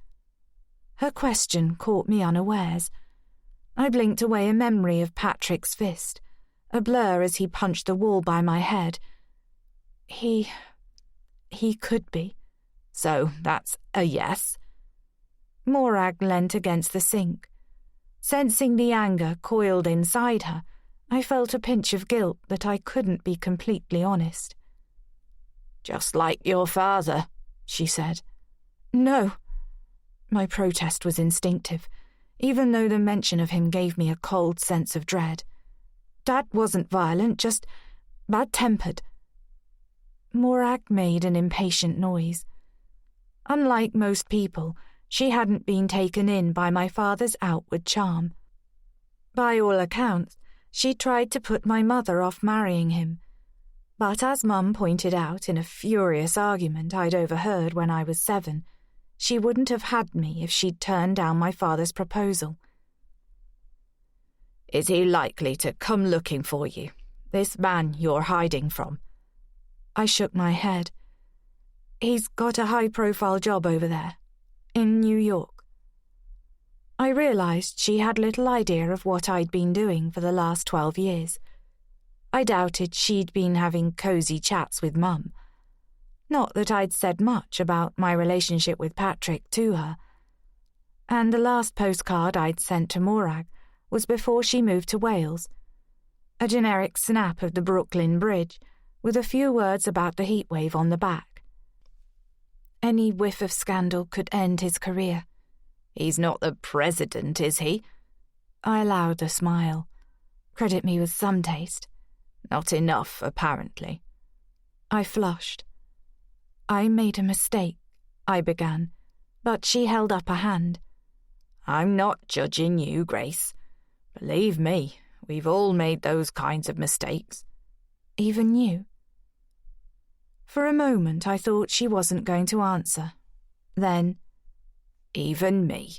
Her question caught me unawares. I blinked away a memory of Patrick's fist, a blur as he punched the wall by my head. He could be. So that's a yes? Morag leant against the sink. Sensing the anger coiled inside her, I felt a pinch of guilt that I couldn't be completely honest. Just like your father, she said. No. My protest was instinctive, even though the mention of him gave me a cold sense of dread. Dad wasn't violent, just bad-tempered. Morag made an impatient noise. Unlike most people, she hadn't been taken in by my father's outward charm. By all accounts, she tried to put my mother off marrying him. But as Mum pointed out in a furious argument I'd overheard when I was 7, she wouldn't have had me if she'd turned down my father's proposal. Is he likely to come looking for you, this man you're hiding from? I shook my head. He's got a high-profile job over there, in New York. I realized she had little idea of what I'd been doing for the last 12 years. I doubted she'd been having cozy chats with Mum. Not that I'd said much about my relationship with Patrick to her. And the last postcard I'd sent to Morag was before she moved to Wales. A generic snap of the Brooklyn Bridge, with a few words about the heatwave on the back. Any whiff of scandal could end his career. He's not the president, is he? I allowed a smile. Credit me with some taste. Not enough, apparently. I flushed. I made a mistake, I began, but she held up a hand. I'm not judging you, Grace. Believe me, we've all made those kinds of mistakes. Even you? For a moment I thought she wasn't going to answer. Then, even me.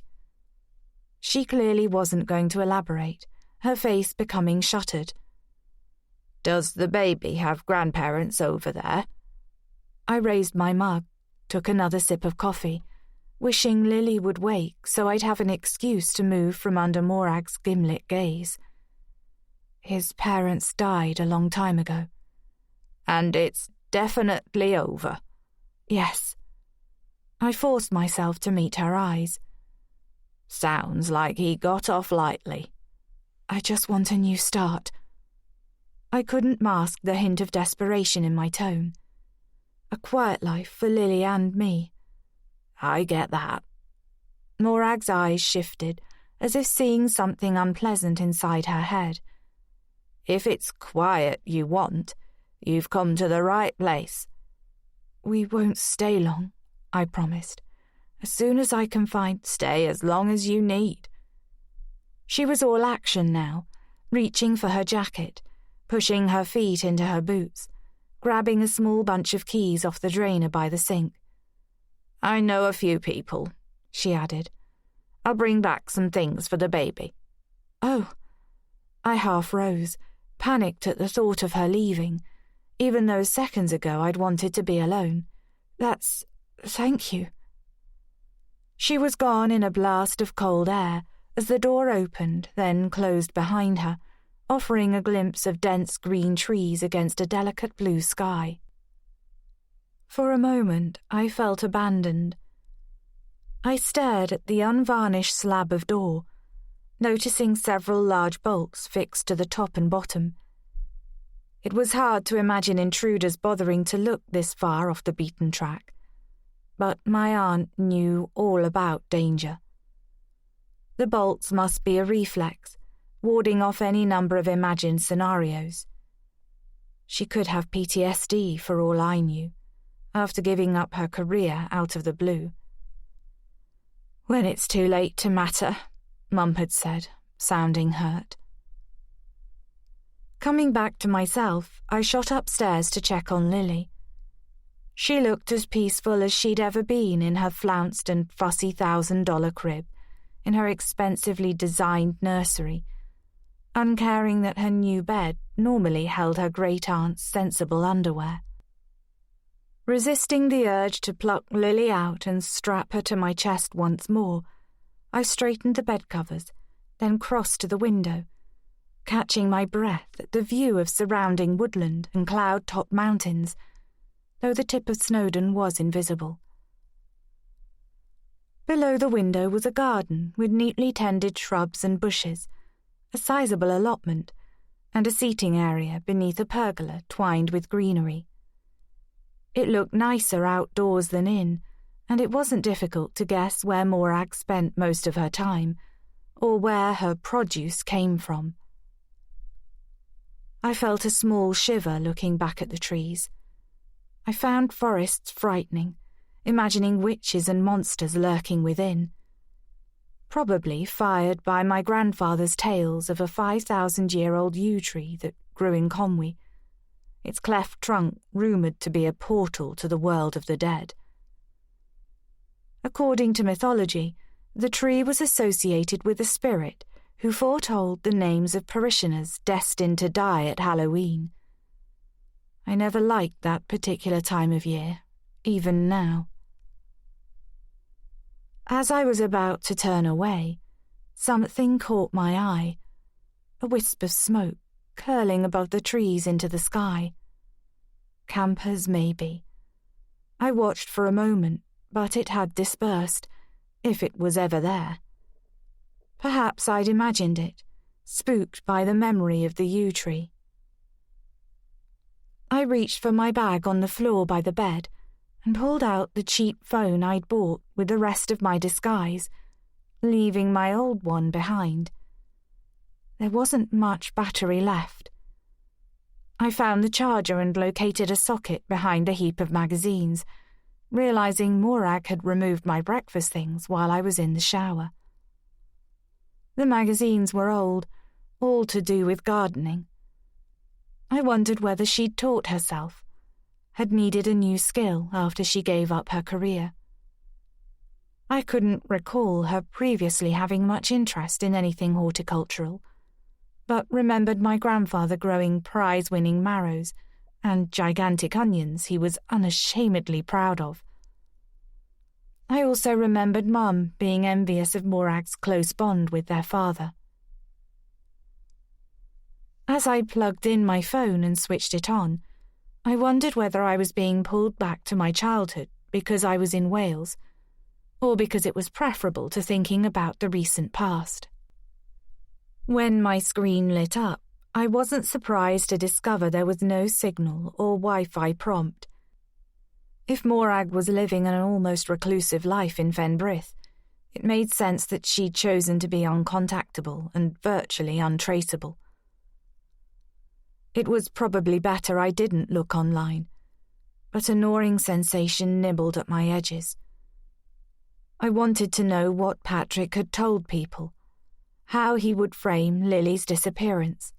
She clearly wasn't going to elaborate, her face becoming shuttered. Does the baby have grandparents over there? I raised my mug, took another sip of coffee, wishing Lily would wake so I'd have an excuse to move from under Morag's gimlet gaze. His parents died a long time ago. And it's definitely over. Yes. I forced myself to meet her eyes. Sounds like he got off lightly. I just want a new start. I couldn't mask the hint of desperation in my tone. A quiet life for Lily and me. I get that. Morag's eyes shifted, as if seeing something unpleasant inside her head. If it's quiet you want, you've come to the right place. We won't stay long, I promised. As soon as I can find... Stay as long as you need. She was all action now, reaching for her jacket, pushing her feet into her boots, grabbing a small bunch of keys off the drainer by the sink. I know a few people, she added. I'll bring back some things for the baby. Oh. I half rose, panicked at the thought of her leaving, even though seconds ago I'd wanted to be alone. Thank you. She was gone in a blast of cold air as the door opened, then closed behind her, offering a glimpse of dense green trees against a delicate blue sky. For a moment I felt abandoned. I stared at the unvarnished slab of door, noticing several large bolts fixed to the top and bottom. It was hard to imagine intruders bothering to look this far off the beaten track, but my aunt knew all about danger. The bolts must be a reflex, warding off any number of imagined scenarios. She could have PTSD for all I knew, after giving up her career out of the blue. When it's too late to matter, Mum had said, sounding hurt. Coming back to myself, I shot upstairs to check on Lily. She looked as peaceful as she'd ever been in her flounced and fussy $1,000 crib, in her expensively designed nursery, uncaring that her new bed normally held her great-aunt's sensible underwear. Resisting the urge to pluck Lily out and strap her to my chest once more, I straightened the bedcovers, then crossed to the window, catching my breath at the view of surrounding woodland and cloud-topped mountains, though the tip of Snowdon was invisible. Below the window was a garden with neatly tended shrubs and bushes, a sizable allotment, and a seating area beneath a pergola twined with greenery. It looked nicer outdoors than in, and it wasn't difficult to guess where Morag spent most of her time, or where her produce came from. I felt a small shiver looking back at the trees. I found forests frightening, imagining witches and monsters lurking within. Probably fired by my grandfather's tales of a 5,000-year-old yew tree that grew in Conwy, its cleft trunk rumoured to be a portal to the world of the dead. According to mythology, the tree was associated with a spirit who foretold the names of parishioners destined to die at Halloween. I never liked that particular time of year, even now. As I was about to turn away, something caught my eye, a wisp of smoke curling above the trees into the sky. Campers, maybe. I watched for a moment, but it had dispersed, if it was ever there. Perhaps I'd imagined it, spooked by the memory of the yew tree. I reached for my bag on the floor by the bed and pulled out the cheap phone I'd bought with the rest of my disguise, leaving my old one behind. There wasn't much battery left. I found the charger and located a socket behind a heap of magazines, realizing Morag had removed my breakfast things while I was in the shower. The magazines were old, all to do with gardening. I wondered whether she'd taught herself, had needed a new skill after she gave up her career. I couldn't recall her previously having much interest in anything horticultural, but remembered my grandfather growing prize-winning marrows and gigantic onions he was unashamedly proud of. I also remembered Mum being envious of Morag's close bond with their father. As I plugged in my phone and switched it on, I wondered whether I was being pulled back to my childhood because I was in Wales, or because it was preferable to thinking about the recent past. When my screen lit up, I wasn't surprised to discover there was no signal or Wi-Fi prompt. If Morag was living an almost reclusive life in Fenbrith, it made sense that she'd chosen to be uncontactable and virtually untraceable. It was probably better I didn't look online, but a gnawing sensation nibbled at my edges. I wanted to know what Patrick had told people, how he would frame Lily's disappearance.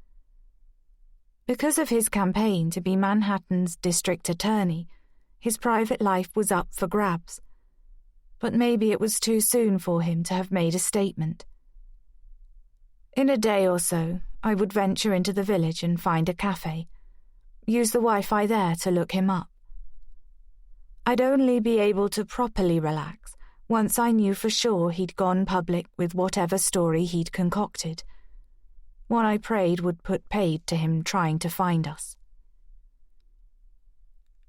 Because of his campaign to be Manhattan's district attorney, his private life was up for grabs, but maybe it was too soon for him to have made a statement. In a day or so, I would venture into the village and find a cafe, use the Wi-Fi there to look him up. I'd only be able to properly relax once I knew for sure he'd gone public with whatever story he'd concocted, one I prayed would put paid to him trying to find us.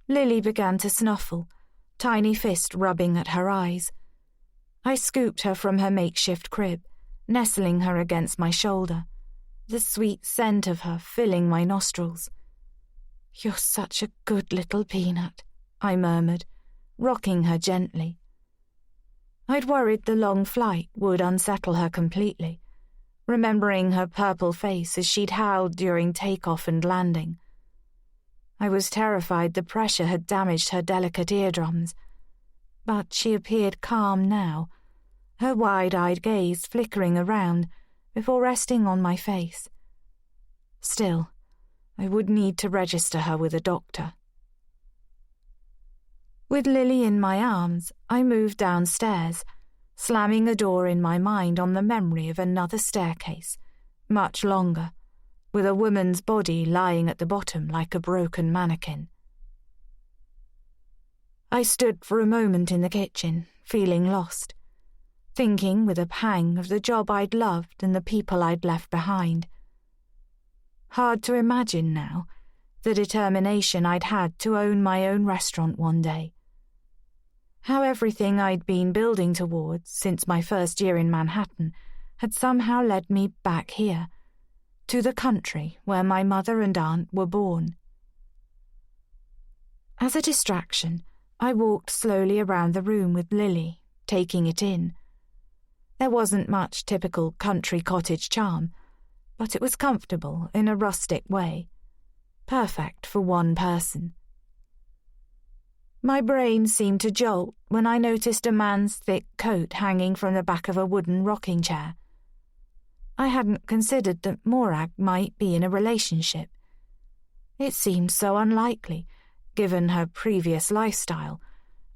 Lily began to snuffle, tiny fist rubbing at her eyes. I scooped her from her makeshift crib, nestling her against my shoulder, the sweet scent of her filling my nostrils. "You're such a good little peanut," I murmured, rocking her gently. I'd worried the long flight would unsettle her completely, remembering her purple face as she'd howled during takeoff and landing. I was terrified the pressure had damaged her delicate eardrums, but she appeared calm now, her wide-eyed gaze flickering around before resting on my face. Still, I would need to register her with a doctor. With Lily in my arms, I moved downstairs, slamming a door in my mind on the memory of another staircase, much longer, with a woman's body lying at the bottom like a broken mannequin. I stood for a moment in the kitchen, feeling lost, thinking with a pang of the job I'd loved and the people I'd left behind. Hard to imagine now the determination I'd had to own my own restaurant one day. How everything I'd been building towards since my first year in Manhattan had somehow led me back here, to the country where my mother and aunt were born. As a distraction, I walked slowly around the room with Lily, taking it in. There wasn't much typical country cottage charm, but it was comfortable in a rustic way, perfect for one person. My brain seemed to jolt when I noticed a man's thick coat hanging from the back of a wooden rocking chair. I hadn't considered that Morag might be in a relationship. It seemed so unlikely, given her previous lifestyle,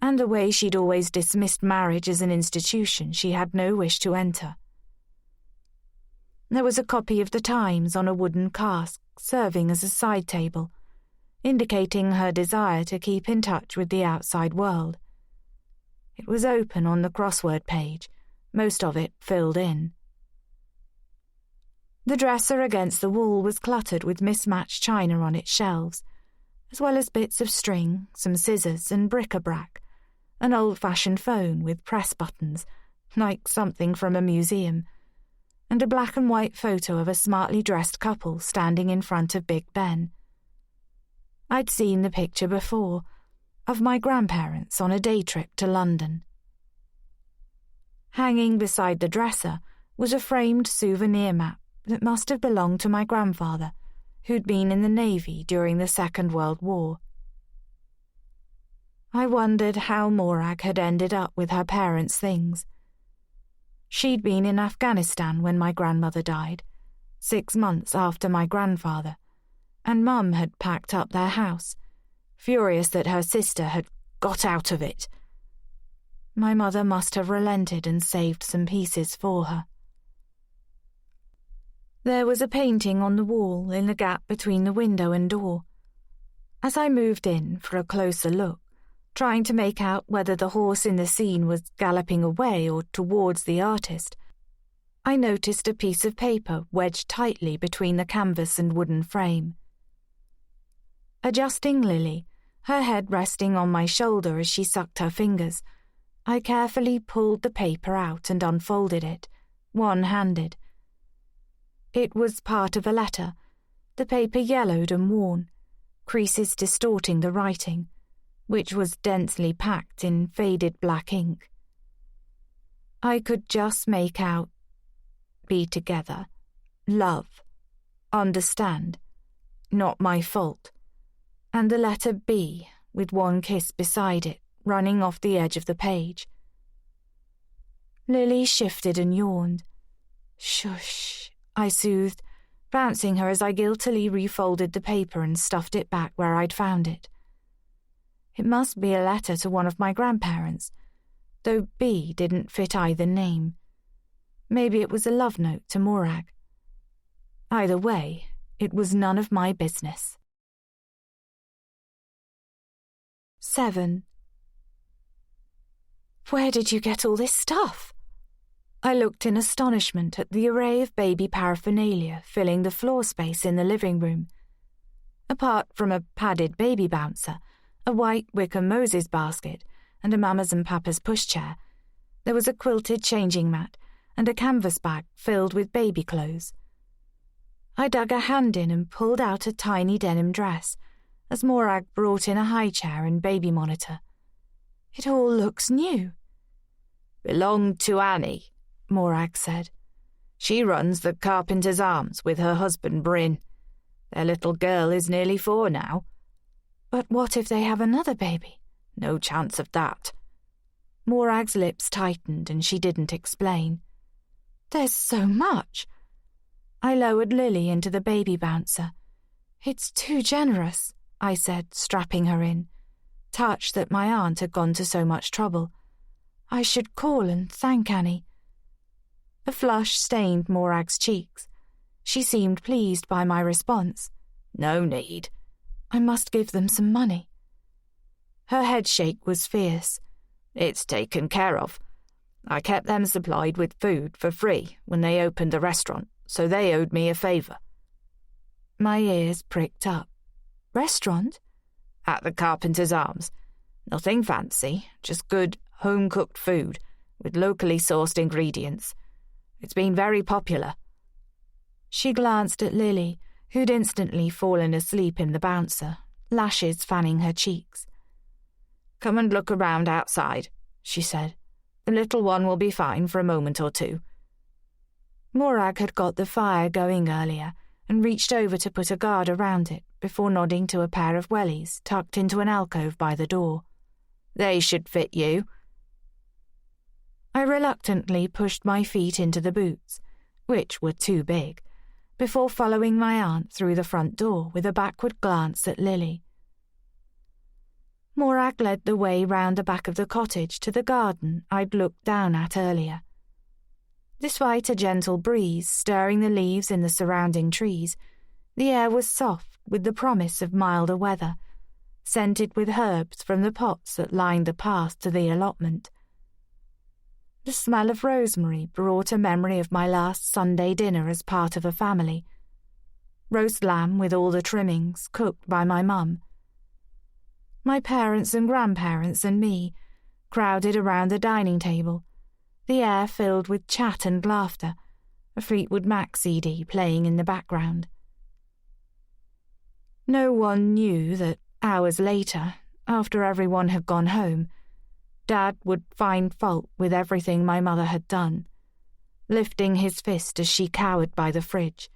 and the way she'd always dismissed marriage as an institution she had no wish to enter. There was a copy of the Times on a wooden cask serving as a side table, indicating her desire to keep in touch with the outside world. It was open on the crossword page, most of it filled in. The dresser against the wall was cluttered with mismatched china on its shelves, as well as bits of string, some scissors and bric-a-brac, an old-fashioned phone with press buttons, like something from a museum, and a black and white photo of a smartly dressed couple standing in front of Big Ben. I'd seen the picture before, of my grandparents on a day trip to London. Hanging beside the dresser was a framed souvenir map that must have belonged to my grandfather, who'd been in the Navy during the Second World War. I wondered how Morag had ended up with her parents' things. She'd been in Afghanistan when my grandmother died, 6 months after my grandfather, and Mum had packed up their house, furious that her sister had got out of it. My mother must have relented and saved some pieces for her. There was a painting on the wall in the gap between the window and door. As I moved in for a closer look, trying to make out whether the horse in the scene was galloping away or towards the artist, I noticed a piece of paper wedged tightly between the canvas and wooden frame. Adjusting Lily, her head resting on my shoulder as she sucked her fingers, I carefully pulled the paper out and unfolded it, one-handed. It was part of a letter, the paper yellowed and worn, creases distorting the writing, which was densely packed in faded black ink. I could just make out, be together, love, understand, not my fault, and the letter B with one kiss beside it running off the edge of the page. Lily shifted and yawned. Shush, I soothed, bouncing her as I guiltily refolded the paper and stuffed it back where I'd found it. It must be a letter to one of my grandparents, though B didn't fit either name. Maybe it was a love note to Morag. Either way, it was none of my business. 7. Where did you get all this stuff? I looked in astonishment at the array of baby paraphernalia filling the floor space in the living room. Apart from a padded baby bouncer, a white wicker Moses basket, and a Mama's and Papa's pushchair, there was a quilted changing mat and a canvas bag filled with baby clothes. I dug a hand in and pulled out a tiny denim dress, as Morag brought in a high chair and baby monitor. It all looks new. Belonged to Annie, Morag said. She runs the Carpenter's Arms with her husband Bryn. Their little girl is nearly 4 now. But what if they have another baby? No chance of that. Morag's lips tightened and she didn't explain. There's so much. I lowered Lily into the baby bouncer. It's too generous, I said, strapping her in, touched that my aunt had gone to so much trouble. I should call and thank Annie. A flush stained Morag's cheeks. She seemed pleased by my response. No need. I must give them some money. Her headshake was fierce. "It's taken care of. I kept them supplied with food for free when they opened the restaurant, so they owed me a favour." My ears pricked up. "Restaurant?" "At the Carpenter's Arms. Nothing fancy, just good, home-cooked food with locally sourced ingredients. It's been very popular." She glanced at Lily, who'd instantly fallen asleep in the bouncer, lashes fanning her cheeks. "Come and look around outside," she said. "The little one will be fine for a moment or two." Morag had got the fire going earlier and reached over to put a guard around it before nodding to a pair of wellies tucked into an alcove by the door. "They should fit you." I reluctantly pushed my feet into the boots, which were too big, before following my aunt through the front door with a backward glance at Lily. Morag led the way round the back of the cottage to the garden I'd looked down at earlier. Despite a gentle breeze stirring the leaves in the surrounding trees, the air was soft with the promise of milder weather, scented with herbs from the pots that lined the path to the allotment. The smell of rosemary brought a memory of my last Sunday dinner as part of a family. Roast lamb with all the trimmings, cooked by my mum. My parents and grandparents and me, crowded around the dining table, the air filled with chat and laughter, a Fleetwood Mac CD playing in the background. No one knew that, hours later, after everyone had gone home, Dad would find fault with everything my mother had done, lifting his fist as she cowered by the fridge,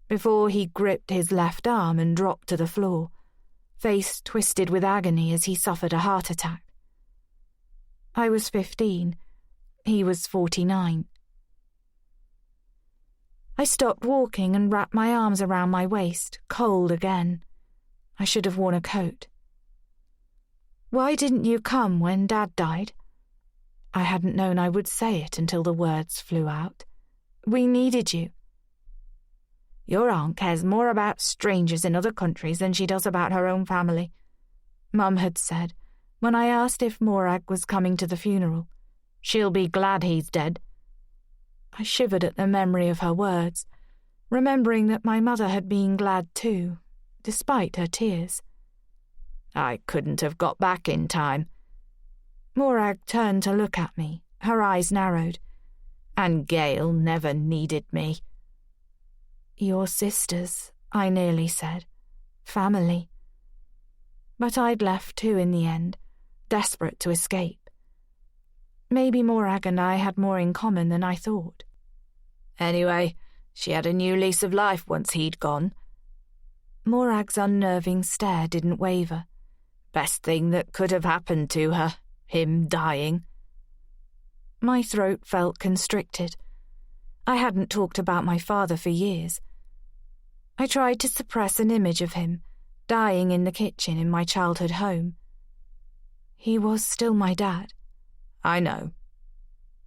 before he gripped his left arm and dropped to the floor, face twisted with agony as he suffered a heart attack. I was 15. He was 49. I stopped walking and wrapped my arms around my waist, cold again. I should have worn a coat. "Why didn't you come when Dad died?" I hadn't known I would say it until the words flew out. "We needed you." "Your aunt cares more about strangers in other countries than she does about her own family," Mum had said when I asked if Morag was coming to the funeral. "She'll be glad he's dead." I shivered at the memory of her words, remembering that my mother had been glad too, despite her tears. "I couldn't have got back in time." Morag turned to look at me, her eyes narrowed. "And Gail never needed me." "Your sisters," I nearly said. "Family." But I'd left too in the end, desperate to escape. Maybe Morag and I had more in common than I thought. Anyway, she had a new lease of life once he'd gone. Morag's unnerving stare didn't waver. Best thing that could have happened to her, him dying. My throat felt constricted. I hadn't talked about my father for years. I tried to suppress an image of him, dying in the kitchen in my childhood home. He was still my dad. "I know."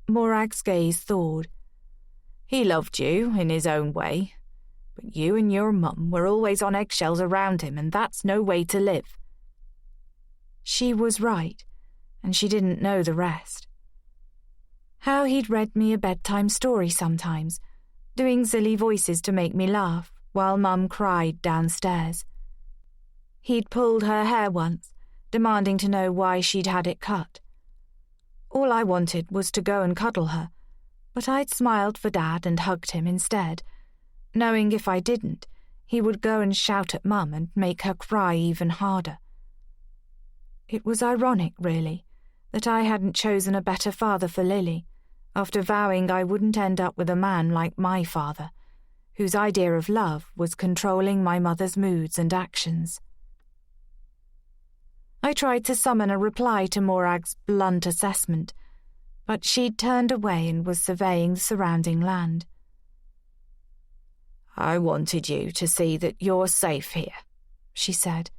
Morag's gaze thawed. "He loved you in his own way, but you and your mum were always on eggshells around him, and that's no way to live." She was right, and she didn't know the rest. How he'd read me a bedtime story sometimes, doing silly voices to make me laugh while Mum cried downstairs. He'd pulled her hair once, demanding to know why she'd had it cut. All I wanted was to go and cuddle her, but I'd smiled for Dad and hugged him instead, knowing if I didn't, he would go and shout at Mum and make her cry even harder. It was ironic, really, that I hadn't chosen a better father for Lily, after vowing I wouldn't end up with a man like my father, whose idea of love was controlling my mother's moods and actions. I tried to summon a reply to Morag's blunt assessment, but she'd turned away and was surveying the surrounding land. "I wanted you to see that you're safe here," she said,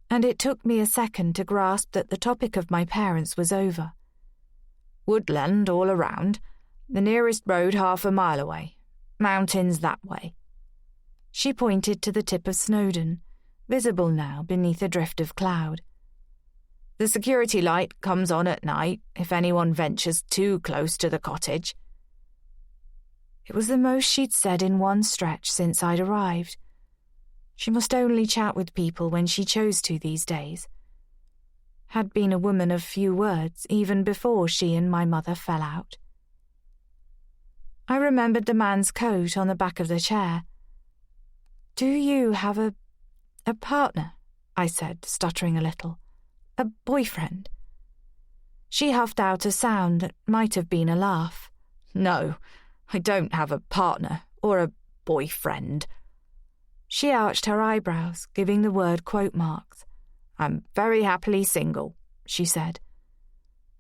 and it took me a second to grasp that the topic of my parents was over. "Woodland all around, the nearest road 1/2 mile away, mountains that way." She pointed to the tip of Snowdon, visible now beneath a drift of cloud. The security light comes on at night if anyone ventures too close to the cottage." It was the most she'd said in one stretch since I'd arrived. She must only chat with people when she chose to these days. Had been a woman of few words even before she and my mother fell out. I remembered the man's coat on the back of the chair. "Do you have a partner?" I said, stuttering a little. "A boyfriend?" She huffed out a sound that might have been a laugh. "No, I don't have a partner or a boyfriend." She arched her eyebrows, giving the word quote marks. "I'm very happily single," she said.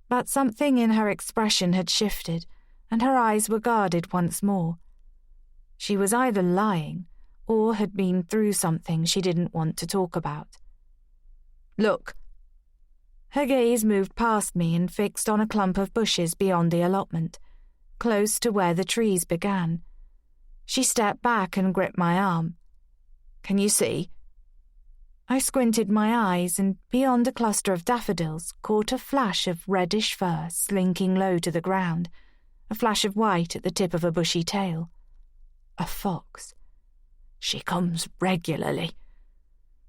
But something in her expression had shifted, and her eyes were guarded once more. She was either lying or had been through something she didn't want to talk about. "Look." Her gaze moved past me and fixed on a clump of bushes beyond the allotment, close to where the trees began. She stepped back and gripped my arm. "Can you see?" I squinted my eyes and, beyond a cluster of daffodils, caught a flash of reddish fur slinking low to the ground, a flash of white at the tip of a bushy tail. A fox. "She comes regularly."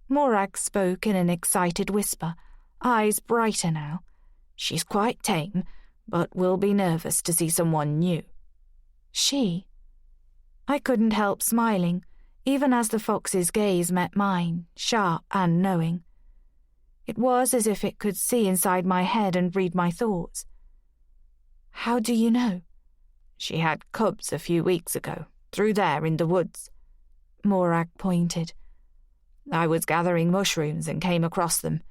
Morag spoke in an excited whisper, eyes brighter now. "She's quite tame, but will be nervous to see someone new." She? I couldn't help smiling, even as the fox's gaze met mine, sharp and knowing. It was as if it could see inside my head and read my thoughts. "How do you know?" "She had cubs a few weeks ago, through there in the woods." Morag pointed. "I was gathering mushrooms and came across them.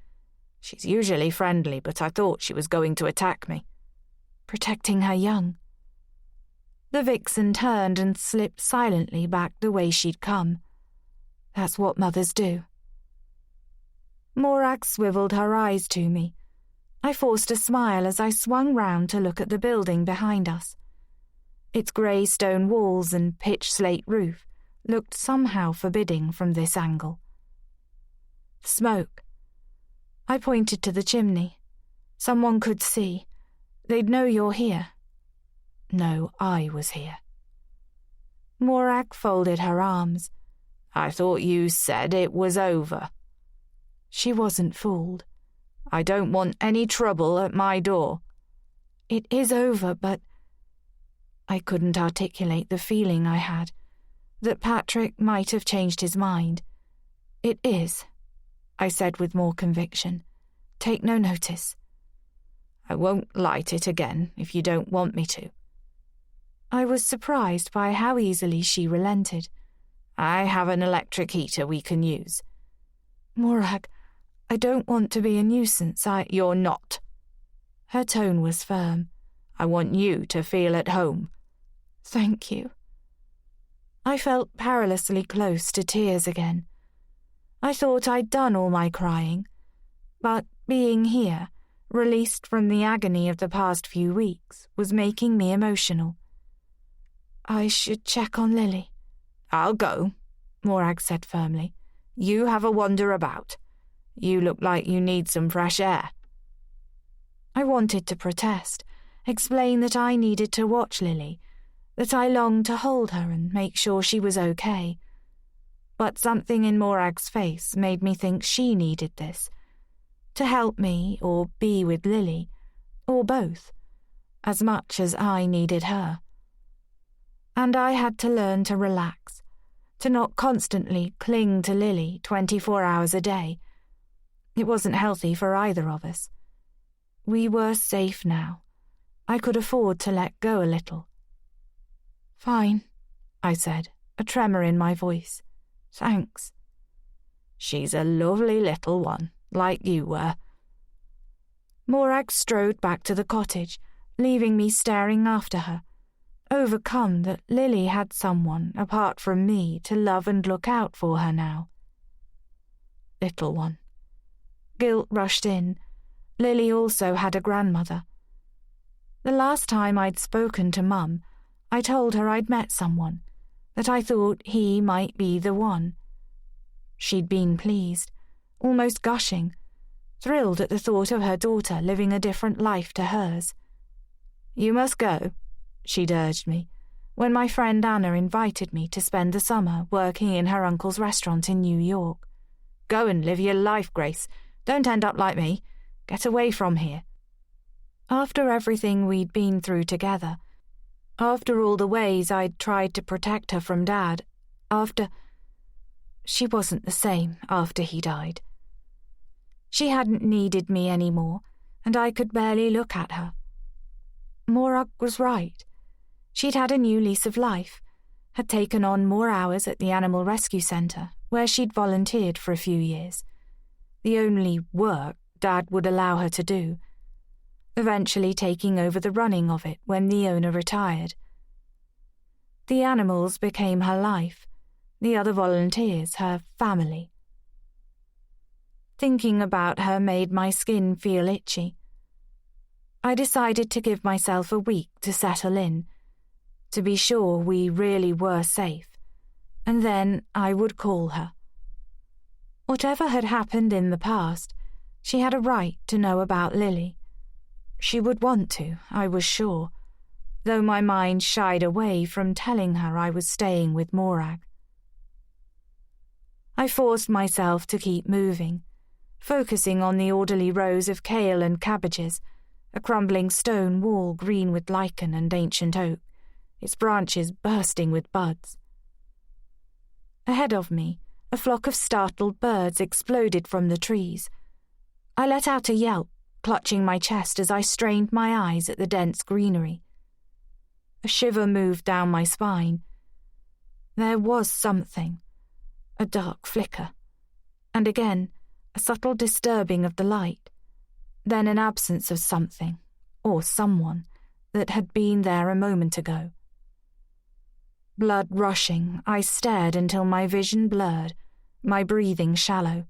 She's usually friendly, but I thought she was going to attack me." Protecting her young. The vixen turned and slipped silently back the way she'd come. That's what mothers do. Morag swiveled her eyes to me. I forced a smile as I swung round to look at the building behind us. Its grey stone walls and pitch slate roof looked somehow forbidding from this angle. "Smoke." I pointed to the chimney. "Someone could see. They'd know you're here." "No, I was here." Morag folded her arms. "I thought you said it was over." She wasn't fooled. "I don't want any trouble at my door." "It is over, but—" I couldn't articulate the feeling I had, that Patrick might have changed his mind. "It is," I said with more conviction. "Take no notice." "I won't light it again if you don't want me to." I was surprised by how easily she relented. "I have an electric heater we can use." "Morag, I don't want to be a nuisance. You're not." Her tone was firm. "I want you to feel at home." "Thank you." I felt perilously close to tears again. I thought I'd done all my crying, but being here, released from the agony of the past few weeks, was making me emotional. "I should check on Lily." "I'll go," Morag said firmly. "You have a wander about. You look like you need some fresh air." I wanted to protest, explain that I needed to watch Lily, that I longed to hold her and make sure she was okay. But something in Morag's face made me think she needed this, to help me or be with Lily, or both, as much as I needed her. And I had to learn to relax, to not constantly cling to Lily 24 hours a day. It wasn't healthy for either of us. We were safe now. I could afford to let go a little. "Fine," I said, a tremor in my voice. "Thanks." "She's a lovely little one, like you were." Morag strode back to the cottage, leaving me staring after her, overcome that Lily had someone apart from me to love and look out for her now. Little one. Guilt rushed in. Lily also had a grandmother. The last time I'd spoken to Mum, I told her I'd met someone, that I thought he might be the one. She'd been pleased, almost gushing, thrilled at the thought of her daughter living a different life to hers. "You must go," she'd urged me, when my friend Anna invited me to spend the summer working in her uncle's restaurant in New York. "Go and live your life, Grace. Don't end up like me. Get away from here." After everything we'd been through together, after all the ways I'd tried to protect her from Dad, she wasn't the same after he died. She hadn't needed me anymore, and I could barely look at her. Morag was right. She'd had a new lease of life, had taken on more hours at the Animal Rescue Centre, where she'd volunteered for a few years, the only work Dad would allow her to do, eventually taking over the running of it when the owner retired. The animals became her life, the other volunteers her family. Thinking about her made my skin feel itchy. I decided to give myself a week to settle in, to be sure we really were safe, and then I would call her. Whatever had happened in the past, she had a right to know about Lily. She would want to, I was sure, though my mind shied away from telling her I was staying with Morag. I forced myself to keep moving, focusing on the orderly rows of kale and cabbages, a crumbling stone wall green with lichen and ancient oak, its branches bursting with buds. Ahead of me, a flock of startled birds exploded from the trees. I let out a yelp, clutching my chest as I strained my eyes at the dense greenery. A shiver moved down my spine. There was something, a dark flicker, and again a subtle disturbing of the light, then an absence of something, or someone, that had been there a moment ago. Blood rushing, I stared until my vision blurred, my breathing shallow.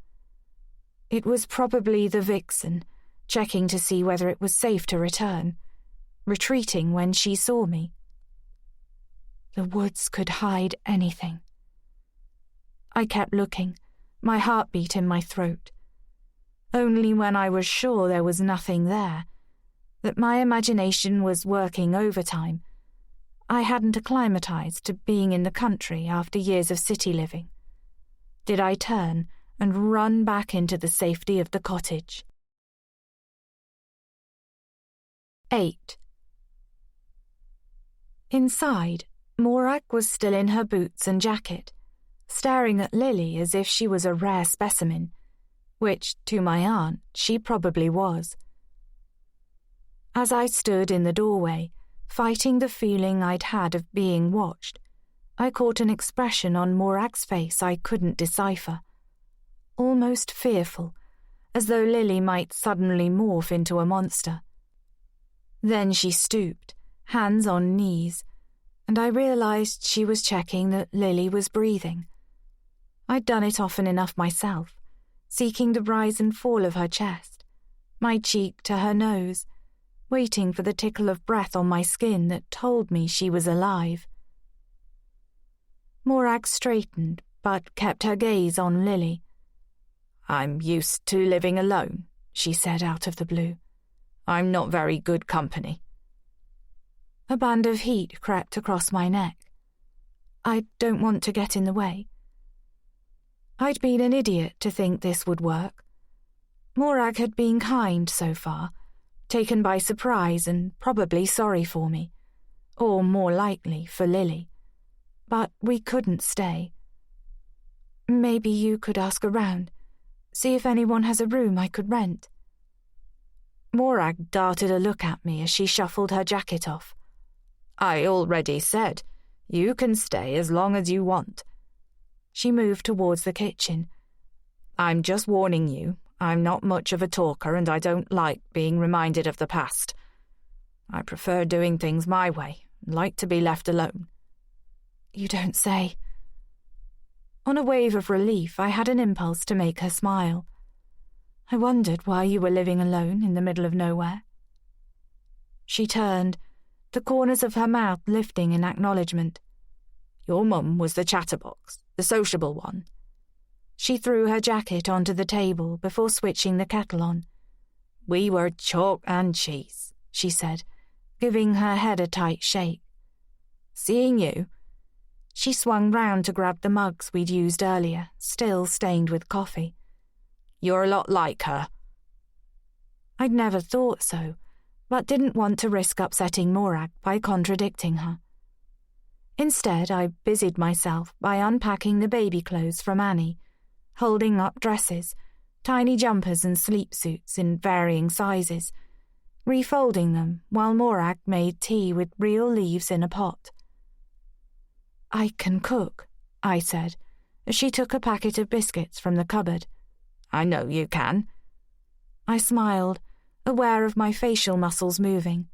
It was probably the vixen, checking to see whether it was safe to return, retreating when she saw me. The woods could hide anything. I kept looking, my heartbeat in my throat. Only when I was sure there was nothing there, that my imagination was working overtime, I hadn't acclimatized to being in the country after years of city living, did I turn and run back into the safety of the cottage. 8. Inside, Morag was still in her boots and jacket, staring at Lily as if she was a rare specimen, which, to my aunt, she probably was. As I stood in the doorway, fighting the feeling I'd had of being watched, I caught an expression on Morag's face I couldn't decipher, almost fearful, as though Lily might suddenly morph into a monster. Then she stooped, hands on knees, and I realized she was checking that Lily was breathing. I'd done it often enough myself, seeking the rise and fall of her chest, my cheek to her nose, waiting for the tickle of breath on my skin that told me she was alive. Morag straightened, but kept her gaze on Lily. "I'm used to living alone," she said out of the blue. "I'm not very good company." A band of heat crept across my neck. I don't want to get in the way. I'd been an idiot to think this would work. Morag had been kind so far, taken by surprise and probably sorry for me, or more likely for Lily. But we couldn't stay. "Maybe you could ask around, see if anyone has a room I could rent." Morag darted a look at me as she shuffled her jacket off. "I already said, you can stay as long as you want." She moved towards the kitchen. "I'm just warning you, I'm not much of a talker and I don't like being reminded of the past. I prefer doing things my way, and like to be left alone." "You don't say." On a wave of relief, I had an impulse to make her smile. "I wondered why you were living alone in the middle of nowhere." She turned, the corners of her mouth lifting in acknowledgement. "Your mum was the chatterbox, the sociable one." She threw her jacket onto the table before switching the kettle on. "We were chalk and cheese," she said, giving her head a tight shake. "Seeing you?" She swung round to grab the mugs we'd used earlier, still stained with coffee. "You're a lot like her." I'd never thought so, but didn't want to risk upsetting Morag by contradicting her. Instead, I busied myself by unpacking the baby clothes from Annie, holding up dresses, tiny jumpers and sleep suits in varying sizes, refolding them while Morag made tea with real leaves in a pot. "I can cook," I said, as she took a packet of biscuits from the cupboard. "I know you can." I smiled, aware of my facial muscles moving.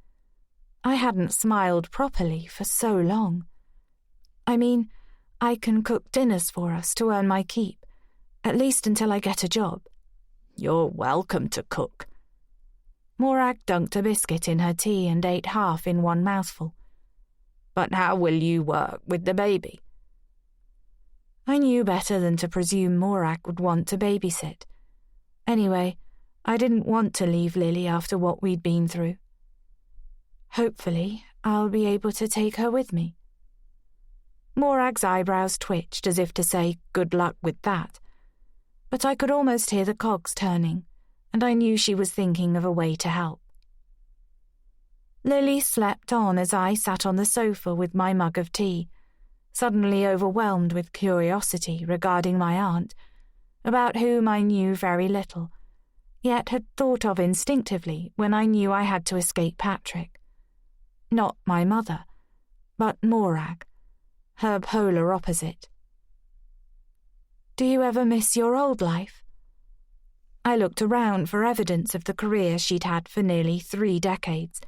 I hadn't smiled properly for so long. "I mean, I can cook dinners for us to earn my keep, at least until I get a job." "You're welcome to cook." Morag dunked a biscuit in her tea and ate half in one mouthful. "But how will you work with the baby?" I knew better than to presume Morag would want to babysit. Anyway, I didn't want to leave Lily after what we'd been through. "Hopefully, I'll be able to take her with me." Morag's eyebrows twitched as if to say, "Good luck with that." But I could almost hear the cogs turning, and I knew she was thinking of a way to help. Lily slept on as I sat on the sofa with my mug of tea, suddenly overwhelmed with curiosity regarding my aunt, about whom I knew very little, yet had thought of instinctively when I knew I had to escape Patrick. Not my mother, but Morag, her polar opposite. "Do you ever miss your old life?" I looked around for evidence of the career she'd had for nearly 3 decades,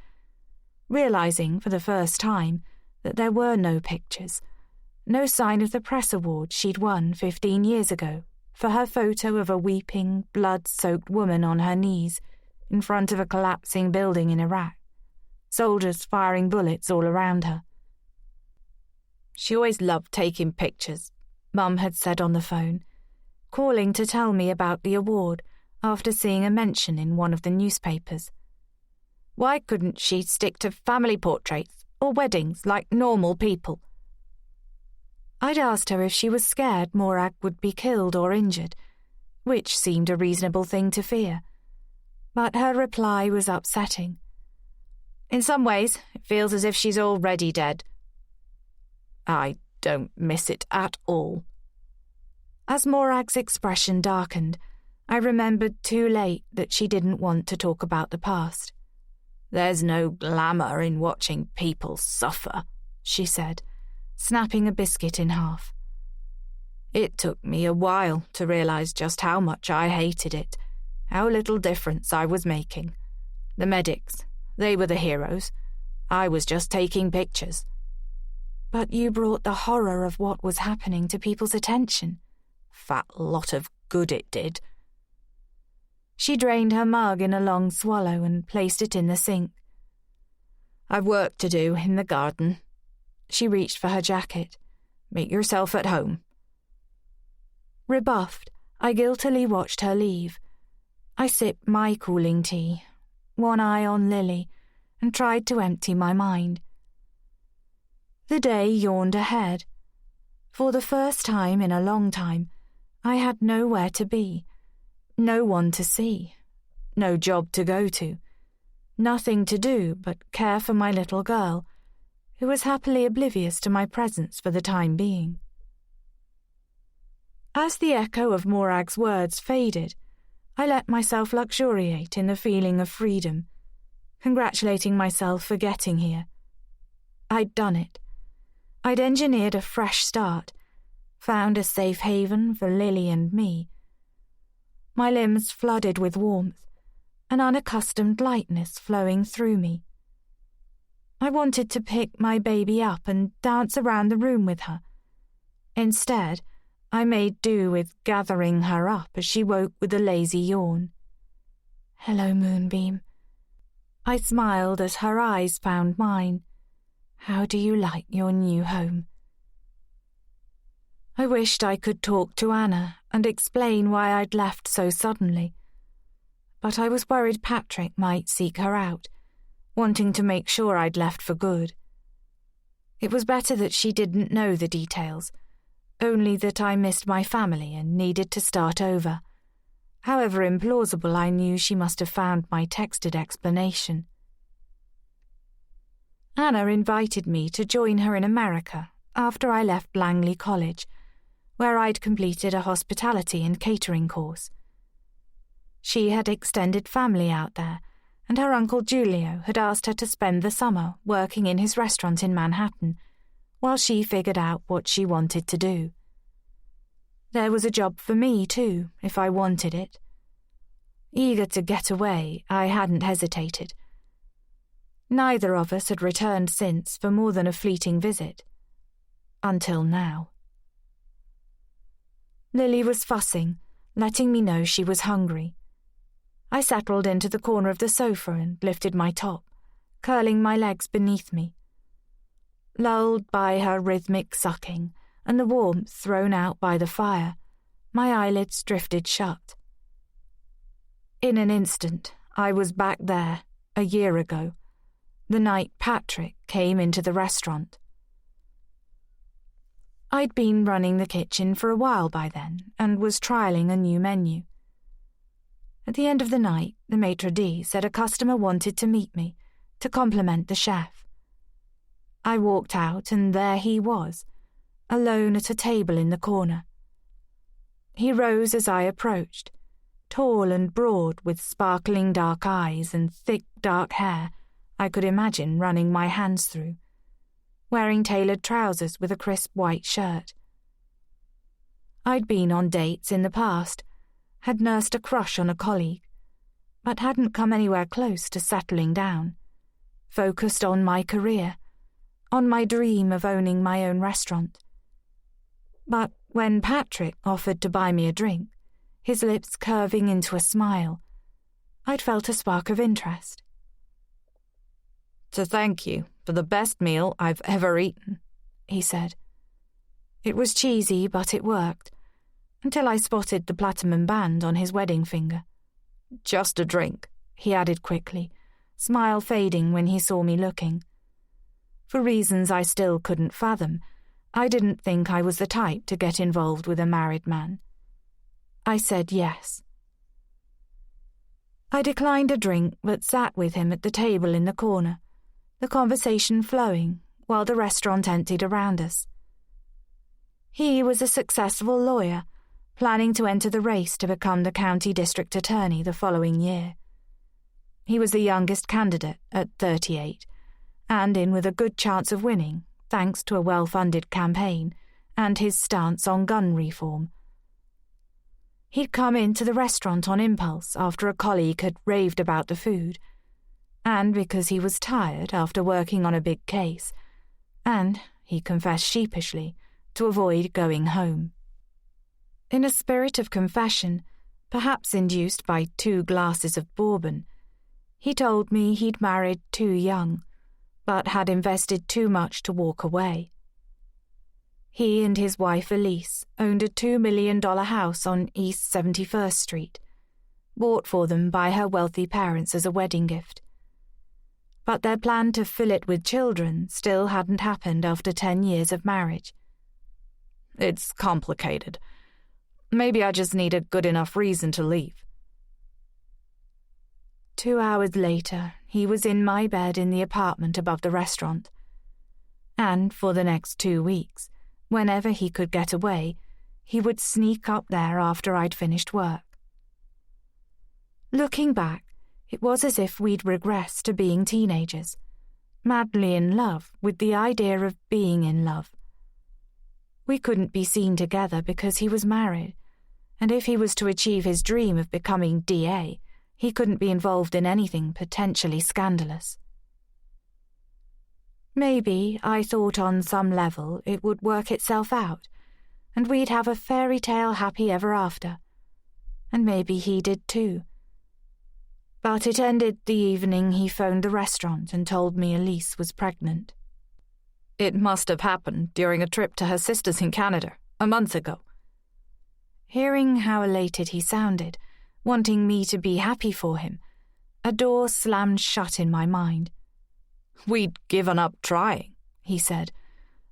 realizing for the first time that there were no pictures, no sign of the press award she'd won 15 years ago for her photo of a weeping, blood-soaked woman on her knees in front of a collapsing building in Iraq, soldiers firing bullets all around her. "She always loved taking pictures," Mum had said on the phone, calling to tell me about the award after seeing a mention in one of the newspapers. "Why couldn't she stick to family portraits or weddings like normal people?" I'd asked her if she was scared Morag would be killed or injured, which seemed a reasonable thing to fear. But her reply was upsetting. "In some ways, it feels as if she's already dead." "I don't miss it at all." As Morag's expression darkened, I remembered too late that she didn't want to talk about the past. "There's no glamour in watching people suffer," she said, snapping a biscuit in half. "It took me a while to realize just how much I hated it, how little difference I was making. The medics, they were the heroes. I was just taking pictures." "But you brought the horror of what was happening to people's attention." "Fat lot of good it did." She drained her mug in a long swallow and placed it in the sink. "I've work to do in the garden." She reached for her jacket. "Make yourself at home." Rebuffed, I guiltily watched her leave. I sipped my cooling tea, one eye on Lily, and tried to empty my mind. The day yawned ahead. For the first time in a long time, I had nowhere to be, no one to see, no job to go to, nothing to do but care for my little girl, who was happily oblivious to my presence for the time being. As the echo of Morag's words faded, I let myself luxuriate in the feeling of freedom, congratulating myself for getting here. I'd done it. I'd engineered a fresh start, found a safe haven for Lily and me. My limbs flooded with warmth, an unaccustomed lightness flowing through me. I wanted to pick my baby up and dance around the room with her. Instead, I made do with gathering her up as she woke with a lazy yawn. "Hello, Moonbeam." I smiled as her eyes found mine. "How do you like your new home?" I wished I could talk to Anna and explain why I'd left so suddenly. But I was worried Patrick might seek her out, wanting to make sure I'd left for good. It was better that she didn't know the details, only that I missed my family and needed to start over. However implausible, I knew she must have found my texted explanation. Anna invited me to join her in America after I left Langley College, where I'd completed a hospitality and catering course. She had extended family out there, and her uncle Giulio had asked her to spend the summer working in his restaurant in Manhattan, while she figured out what she wanted to do. There was a job for me, too, if I wanted it. Eager to get away, I hadn't hesitated. Neither of us had returned since for more than a fleeting visit. Until now. Lily was fussing, letting me know she was hungry. I settled into the corner of the sofa and lifted my top, curling my legs beneath me. Lulled by her rhythmic sucking and the warmth thrown out by the fire, my eyelids drifted shut. In an instant, I was back there, a year ago, the night Patrick came into the restaurant. I'd been running the kitchen for a while by then and was trialling a new menu. At the end of the night, the maitre d' said a customer wanted to meet me, to compliment the chef. I walked out and there he was, alone at a table in the corner. He rose as I approached, tall and broad with sparkling dark eyes and thick dark hair I could imagine running my hands through, wearing tailored trousers with a crisp white shirt. I'd been on dates in the past, had nursed a crush on a colleague, but hadn't come anywhere close to settling down, focused on my career, on my dream of owning my own restaurant. But when Patrick offered to buy me a drink, his lips curving into a smile, I'd felt a spark of interest. "To thank you for the best meal I've ever eaten," he said. It was cheesy, but it worked, until I spotted the platinum band on his wedding finger. "Just a drink," he added quickly, smile fading when he saw me looking. For reasons I still couldn't fathom, I didn't think I was the type to get involved with a married man. I said yes. I declined a drink but sat with him at the table in the corner, the conversation flowing while the restaurant emptied around us. He was a successful lawyer, planning to enter the race to become the county district attorney the following year. He was the youngest candidate at 38, and in with a good chance of winning, thanks to a well-funded campaign and his stance on gun reform. He'd come into the restaurant on impulse after a colleague had raved about the food, and because he was tired after working on a big case, and, he confessed sheepishly, to avoid going home. In a spirit of confession, perhaps induced by 2 glasses of bourbon, he told me he'd married too young, but had invested too much to walk away. He and his wife Elise owned a $2 million house on East 71st Street, bought for them by her wealthy parents as a wedding gift. But their plan to fill it with children still hadn't happened after 10 years of marriage. "It's complicated. Maybe I just need a good enough reason to leave." 2 hours later, he was in my bed in the apartment above the restaurant. And for the next 2 weeks, whenever he could get away, he would sneak up there after I'd finished work. Looking back, it was as if we'd regressed to being teenagers, madly in love with the idea of being in love. We couldn't be seen together because he was married, and if he was to achieve his dream of becoming DA, he couldn't be involved in anything potentially scandalous. Maybe, I thought on some level, it would work itself out, and we'd have a fairy tale happy ever after. And maybe he did too. But it ended the evening he phoned the restaurant and told me Elise was pregnant. "It must have happened during a trip to her sister's in Canada, a month ago." Hearing how elated he sounded, wanting me to be happy for him, a door slammed shut in my mind. "We'd given up trying," he said,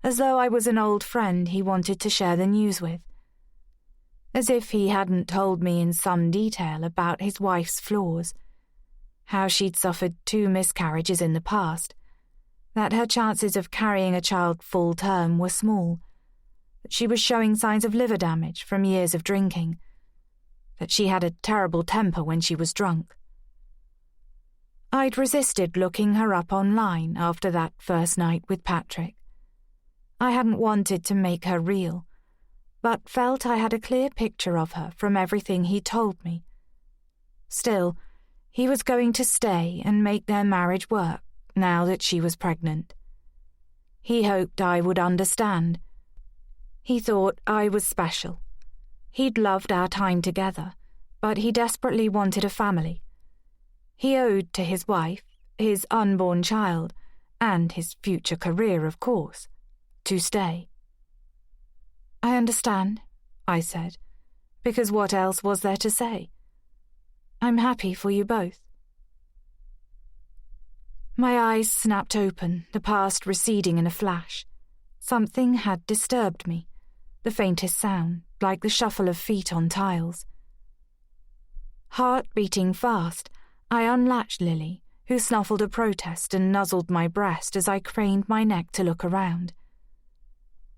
as though I was an old friend he wanted to share the news with. As if he hadn't told me in some detail about his wife's flaws, how she'd suffered 2 miscarriages in the past, that her chances of carrying a child full term were small, that she was showing signs of liver damage from years of drinking, that she had a terrible temper when she was drunk. I'd resisted looking her up online after that first night with Patrick. I hadn't wanted to make her real, but felt I had a clear picture of her from everything he told me. Still, he was going to stay and make their marriage work now that she was pregnant. He hoped I would understand. He thought I was special. He'd loved our time together, but he desperately wanted a family. He owed to his wife, his unborn child, and his future career, of course, to stay. "I understand," I said, because what else was there to say? "I'm happy for you both." My eyes snapped open, the past receding in a flash. Something had disturbed me, the faintest sound, like the shuffle of feet on tiles. Heart beating fast, I unlatched Lily, who snuffled a protest and nuzzled my breast as I craned my neck to look around.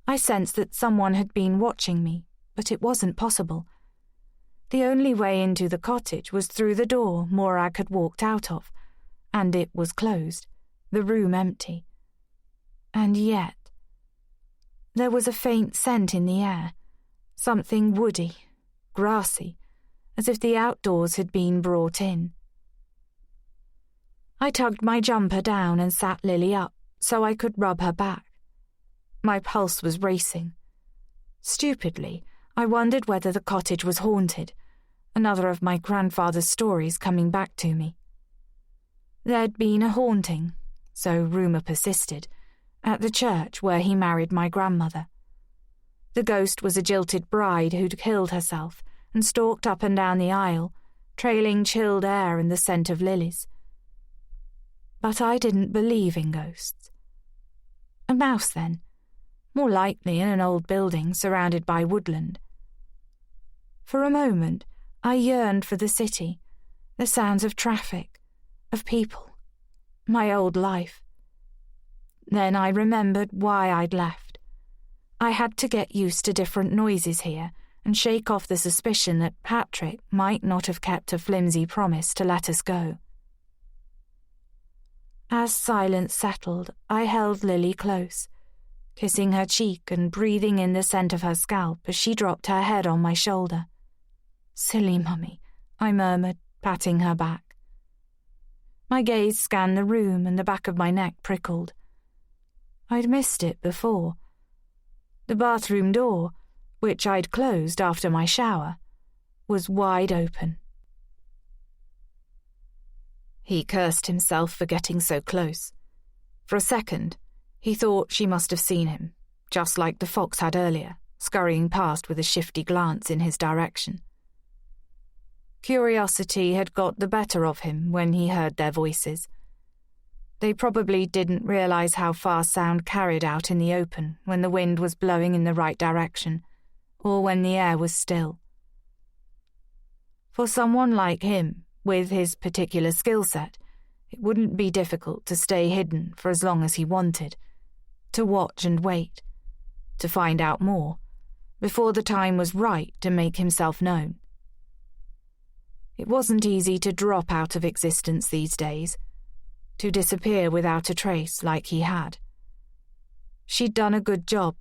I sensed that someone had been watching me, but it wasn't possible. The only way into the cottage was through the door Morag had walked out of, and it was closed, the room empty. And yet, there was a faint scent in the air, something woody, grassy, as if the outdoors had been brought in. I tugged my jumper down and sat Lily up so I could rub her back. My pulse was racing. Stupidly, I wondered whether the cottage was haunted, another of my grandfather's stories coming back to me. There'd been a haunting, so rumour persisted, at the church where he married my grandmother. The ghost was a jilted bride who'd killed herself and stalked up and down the aisle, trailing chilled air and the scent of lilies. But I didn't believe in ghosts. A mouse, then, more likely in an old building surrounded by woodland. For a moment, I yearned for the city, the sounds of traffic, of people, my old life. Then I remembered why I'd left. I had to get used to different noises here and shake off the suspicion that Patrick might not have kept a flimsy promise to let us go. As silence settled, I held Lily close, kissing her cheek and breathing in the scent of her scalp as she dropped her head on my shoulder. "Silly Mummy," I murmured, patting her back. My gaze scanned the room and the back of my neck prickled. I'd missed it before. The bathroom door, which I'd closed after my shower, was wide open. He cursed himself for getting so close. For a second, he thought she must have seen him, just like the fox had earlier, scurrying past with a shifty glance in his direction. Curiosity had got the better of him when he heard their voices. They probably didn't realize how far sound carried out in the open when the wind was blowing in the right direction, or when the air was still. For someone like him, with his particular skill set, it wouldn't be difficult to stay hidden for as long as he wanted, to watch and wait, to find out more, before the time was right to make himself known. It wasn't easy to drop out of existence these days, to disappear without a trace like he had. She'd done a good job.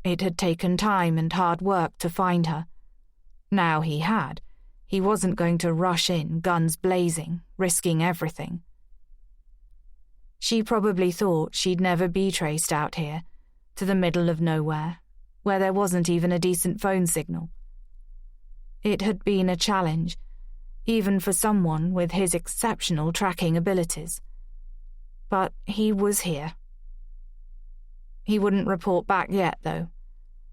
It had taken time and hard work to find her. Now he wasn't going to rush in, guns blazing, risking everything. She probably thought she'd never be traced out here, to the middle of nowhere, where there wasn't even a decent phone signal. It had been a challenge, even for someone with his exceptional tracking abilities. But he was here. He wouldn't report back yet, though.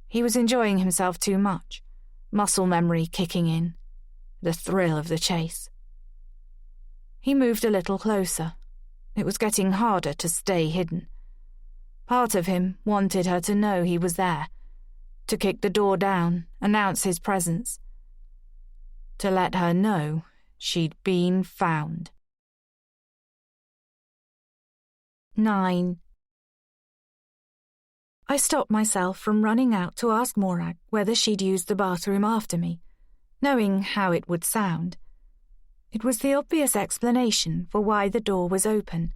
He was enjoying himself too much, muscle memory kicking in, the thrill of the chase. He moved a little closer. It was getting harder to stay hidden. Part of him wanted her to know he was there, to kick the door down, announce his presence, to let her know she'd been found. 9. I stopped myself from running out to ask Morag whether she'd used the bathroom after me, knowing how it would sound. It was the obvious explanation for why the door was open.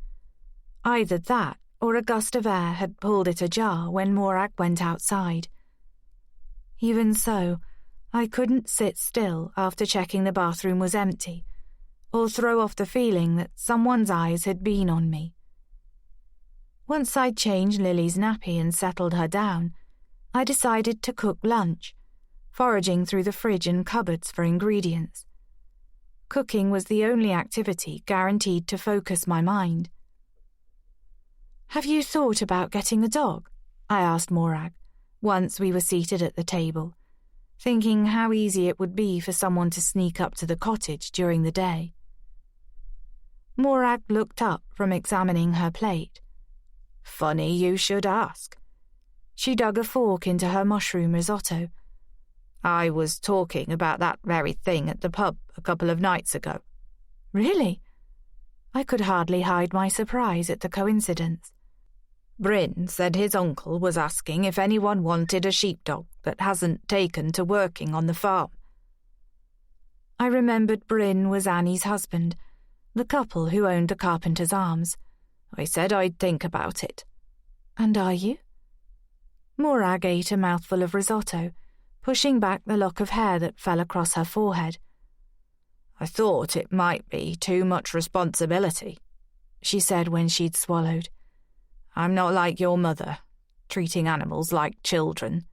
Either that or a gust of air had pulled it ajar when Morag went outside. Even so, I couldn't sit still after checking the bathroom was empty, or throw off the feeling that someone's eyes had been on me. Once I'd changed Lily's nappy and settled her down, I decided to cook lunch, foraging through the fridge and cupboards for ingredients. Cooking was the only activity guaranteed to focus my mind. "Have you thought about getting a dog?" I asked Morag, once we were seated at the table, thinking how easy it would be for someone to sneak up to the cottage during the day. Morag looked up from examining her plate. "Funny you should ask." She dug a fork into her mushroom risotto. "I was talking about that very thing at the pub a couple of nights ago." "Really?" I could hardly hide my surprise at the coincidence. "Bryn said his uncle was asking if anyone wanted a sheepdog that hasn't taken to working on the farm." I remembered Bryn was Annie's husband, the couple who owned the Carpenter's Arms. "I said I'd think about it." "And are you?" Morag ate a mouthful of risotto, pushing back the lock of hair that fell across her forehead. "I thought it might be too much responsibility," she said when she'd swallowed. "I'm not like your mother, treating animals like children."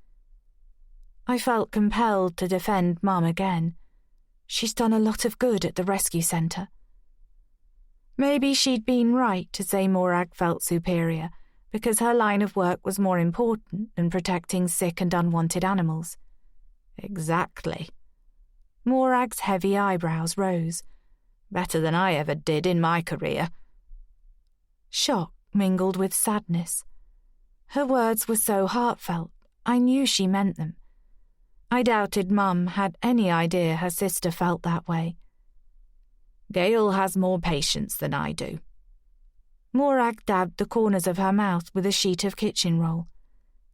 I felt compelled to defend Mum again. She's done a lot of good at the rescue centre. Maybe she'd been right to say Morag felt superior, because her line of work was more important than protecting sick and unwanted animals. "Exactly." Morag's heavy eyebrows rose. "Better than I ever did in my career." Shock mingled with sadness. Her words were so heartfelt, I knew she meant them. I doubted Mum had any idea her sister felt that way. "Gail has more patience than I do." Morag dabbed the corners of her mouth with a sheet of kitchen roll.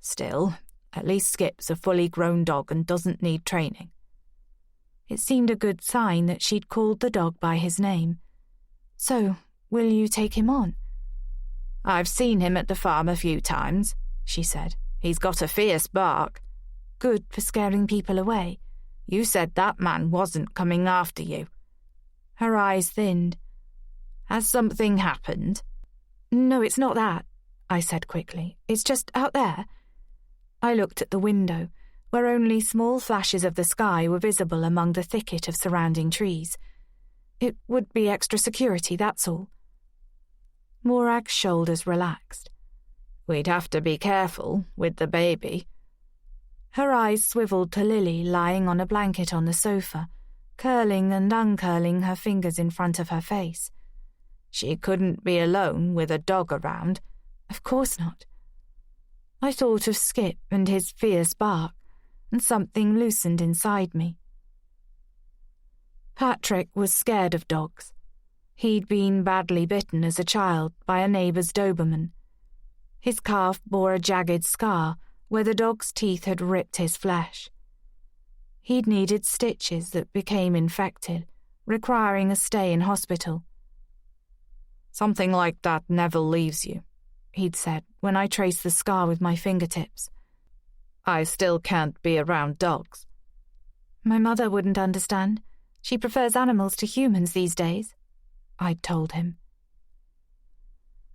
"Still, at least Skip's a fully grown dog and doesn't need training." It seemed a good sign that she'd called the dog by his name. "So, will you take him on?" "I've seen him at the farm a few times," she said. "He's got a fierce bark." "Good for scaring people away." "You said that man wasn't coming after you." Her eyes thinned. "Has something happened?" "No, it's not that," I said quickly. "It's just out there." I looked at the window, where only small flashes of the sky were visible among the thicket of surrounding trees. "It would be extra security, that's all." Morag's shoulders relaxed. "We'd have to be careful with the baby." Her eyes swiveled to Lily lying on a blanket on the sofa, curling and uncurling her fingers in front of her face. "She couldn't be alone with a dog around." "Of course not." I thought of Skip and his fierce bark, and something loosened inside me. Patrick was scared of dogs. He'd been badly bitten as a child by a neighbour's Doberman. His calf bore a jagged scar where the dog's teeth had ripped his flesh. He'd needed stitches that became infected, requiring a stay in hospital. "Something like that never leaves you," he'd said when I traced the scar with my fingertips. "I still can't be around dogs." "My mother wouldn't understand. She prefers animals to humans these days," I'd told him.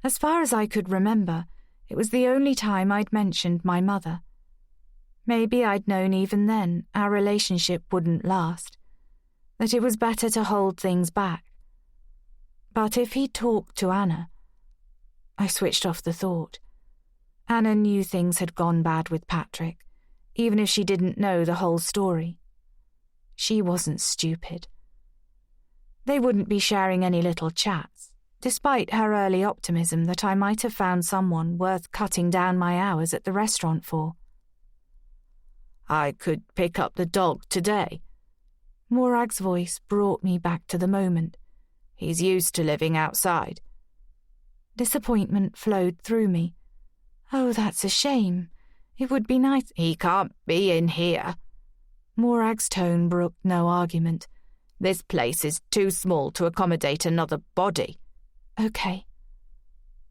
As far as I could remember, it was the only time I'd mentioned my mother. Maybe I'd known even then our relationship wouldn't last, that it was better to hold things back. But if he talked to Anna... I switched off the thought. Anna knew things had gone bad with Patrick, even if she didn't know the whole story. She wasn't stupid. They wouldn't be sharing any little chats, despite her early optimism that I might have found someone worth cutting down my hours at the restaurant for. I could pick up the dog today. Morag's voice brought me back to the moment. He's used to living outside. Disappointment flowed through me. Oh, that's a shame. It would be nice. He can't be in here. Morag's tone brooked no argument. This place is too small to accommodate another body. Okay.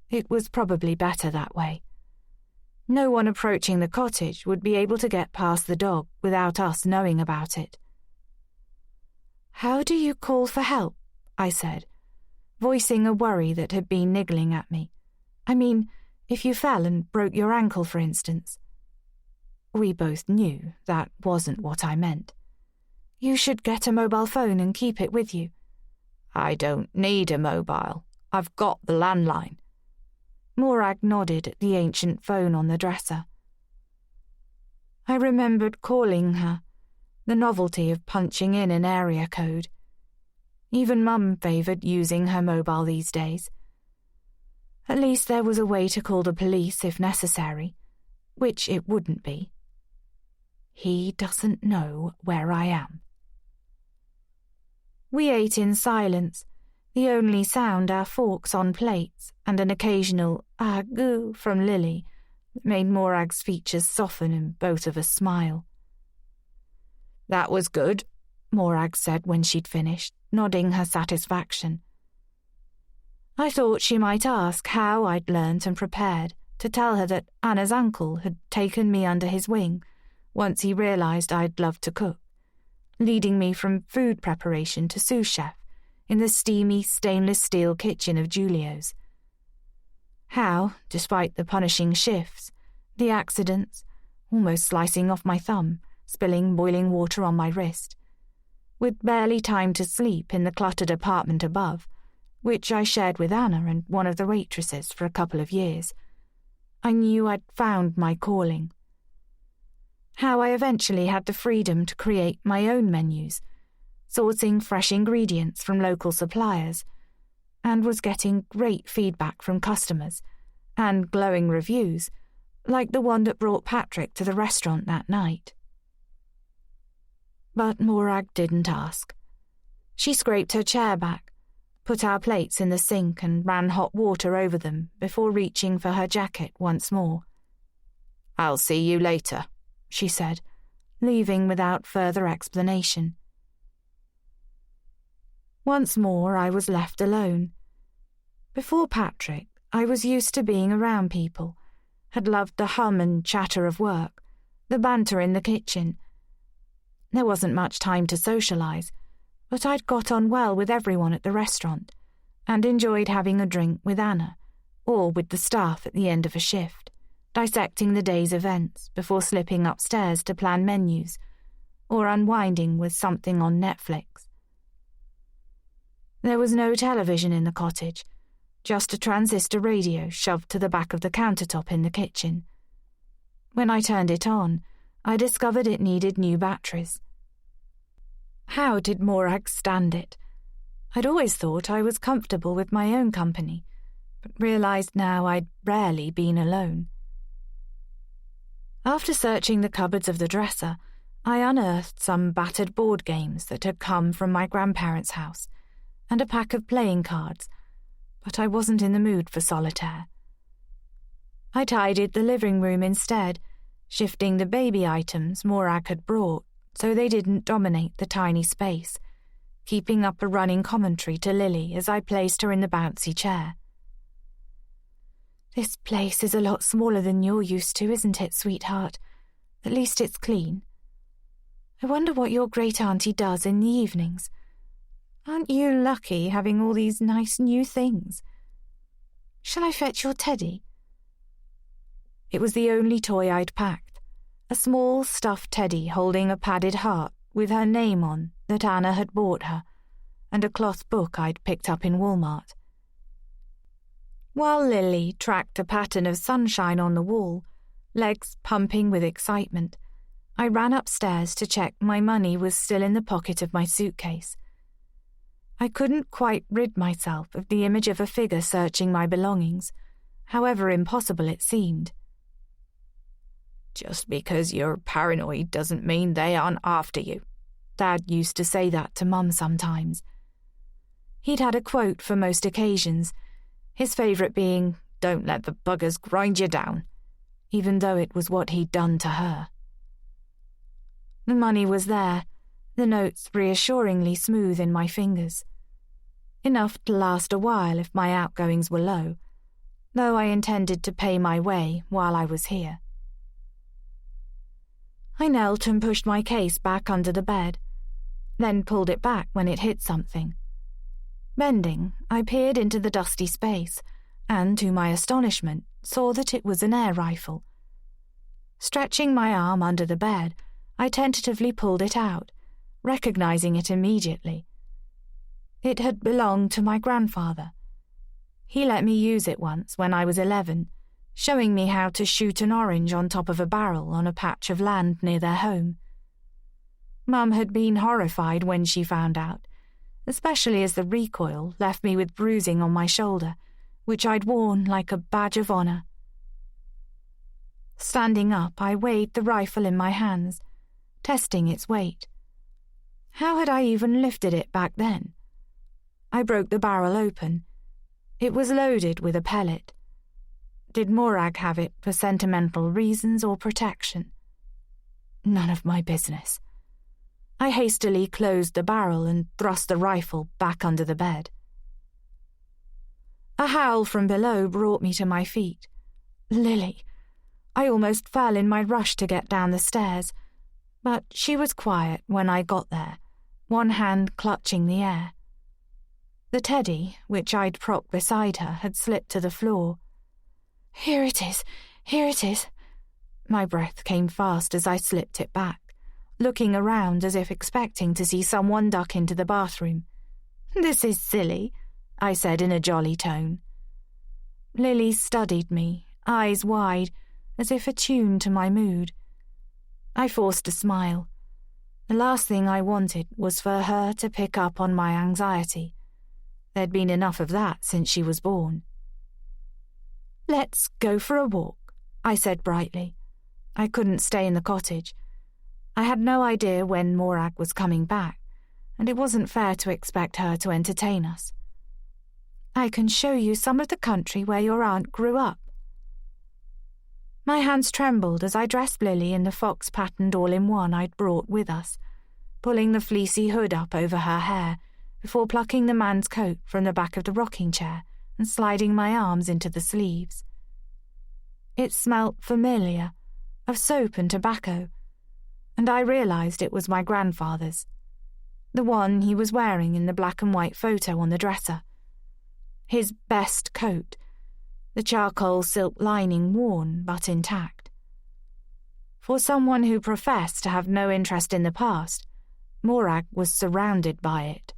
It was probably better that way. No one approaching the cottage would be able to get past the dog without us knowing about it. How do you call for help? I said, voicing a worry that had been niggling at me. I mean, if you fell and broke your ankle, for instance. We both knew that wasn't what I meant. You should get a mobile phone and keep it with you. I don't need a mobile. I've got the landline. Morag nodded at the ancient phone on the dresser. I remembered calling her, the novelty of punching in an area code. Even Mum favoured using her mobile these days. At least there was a way to call the police if necessary, which it wouldn't be. He doesn't know where I am. We ate in silence, the only sound our forks on plates and an occasional "ah-goo" from Lily that made Morag's features soften and both of us smile. That was good, Morag said when she'd finished, nodding her satisfaction. I thought she might ask how I'd learnt and prepared to tell her that Anna's uncle had taken me under his wing once he realised I'd love to cook, leading me from food preparation to sous chef in the steamy stainless steel kitchen of Giulio's. How, despite the punishing shifts, the accidents, almost slicing off my thumb, spilling boiling water on my wrist, with barely time to sleep in the cluttered apartment above, which I shared with Anna and one of the waitresses for a couple of years, I knew I'd found my calling. How I eventually had the freedom to create my own menus, sourcing fresh ingredients from local suppliers, and was getting great feedback from customers and glowing reviews, like the one that brought Patrick to the restaurant that night. But Morag didn't ask. She scraped her chair back, put our plates in the sink and ran hot water over them before reaching for her jacket once more. "I'll see you later," she said, leaving without further explanation. Once more I was left alone. Before Patrick, I was used to being around people, had loved the hum and chatter of work, the banter in the kitchen. There wasn't much time to socialise, but I'd got on well with everyone at the restaurant and enjoyed having a drink with Anna, or with the staff at the end of a shift, dissecting the day's events before slipping upstairs to plan menus, or unwinding with something on Netflix. There was no television in the cottage, just a transistor radio shoved to the back of the countertop in the kitchen. When I turned it on, I discovered it needed new batteries. How did Morag stand it? I'd always thought I was comfortable with my own company, but realised now I'd rarely been alone. After searching the cupboards of the dresser, I unearthed some battered board games that had come from my grandparents' house, and a pack of playing cards, but I wasn't in the mood for solitaire. I tidied the living room instead, shifting the baby items Morag had brought so they didn't dominate the tiny space, keeping up a running commentary to Lily as I placed her in the bouncy chair. "This place is a lot smaller than you're used to, isn't it, sweetheart? At least it's clean. I wonder what your great-auntie does in the evenings. Aren't you lucky having all these nice new things? Shall I fetch your teddy?" It was the only toy I'd packed, a small stuffed teddy holding a padded heart with her name on that Anna had bought her, and a cloth book I'd picked up in Walmart. While Lily tracked a pattern of sunshine on the wall, legs pumping with excitement, I ran upstairs to check my money was still in the pocket of my suitcase. I couldn't quite rid myself of the image of a figure searching my belongings, however impossible it seemed. Just because you're paranoid doesn't mean they aren't after you. Dad used to say that to Mum sometimes. He'd had a quote for most occasions, his favourite being, "Don't let the buggers grind you down," even though it was what he'd done to her. The money was there, the notes reassuringly smooth in my fingers. Enough to last a while if my outgoings were low, though I intended to pay my way while I was here. I knelt and pushed my case back under the bed, then pulled it back when it hit something. Bending, I peered into the dusty space and, to my astonishment, saw that it was an air rifle. Stretching my arm under the bed, I tentatively pulled it out, recognizing it immediately. It had belonged to my grandfather. He let me use it once when I was 11, showing me how to shoot an orange on top of a barrel on a patch of land near their home. Mum had been horrified when she found out, especially as the recoil left me with bruising on my shoulder, which I'd worn like a badge of honor. Standing up, I weighed the rifle in my hands, testing its weight. How had I even lifted it back then? I broke the barrel open. It was loaded with a pellet. Did Morag have it for sentimental reasons or protection? None of my business. I hastily closed the barrel and thrust the rifle back under the bed. A howl from below brought me to my feet. Lily. I almost fell in my rush to get down the stairs, but she was quiet when I got there, one hand clutching the air. The teddy, which I'd propped beside her, had slipped to the floor. Here it is, here it is. My breath came fast as I slipped it back, looking around as if expecting to see someone duck into the bathroom. This is silly, I said in a jolly tone. Lily studied me, eyes wide, as if attuned to my mood. I forced a smile. The last thing I wanted was for her to pick up on my anxiety. There'd been enough of that since she was born. Let's go for a walk, I said brightly. I couldn't stay in the cottage. I had no idea when Morag was coming back, and it wasn't fair to expect her to entertain us. I can show you some of the country where your aunt grew up. My hands trembled as I dressed Lily in the fox-patterned all-in-one I'd brought with us, pulling the fleecy hood up over her hair before plucking the man's coat from the back of the rocking chair and sliding my arms into the sleeves. It smelt familiar, of soap and tobacco, and I realized it was my grandfather's, the one he was wearing in the black and white photo on the dresser. His best coat, the charcoal silk lining worn but intact. For someone who professed to have no interest in the past, Morag was surrounded by it.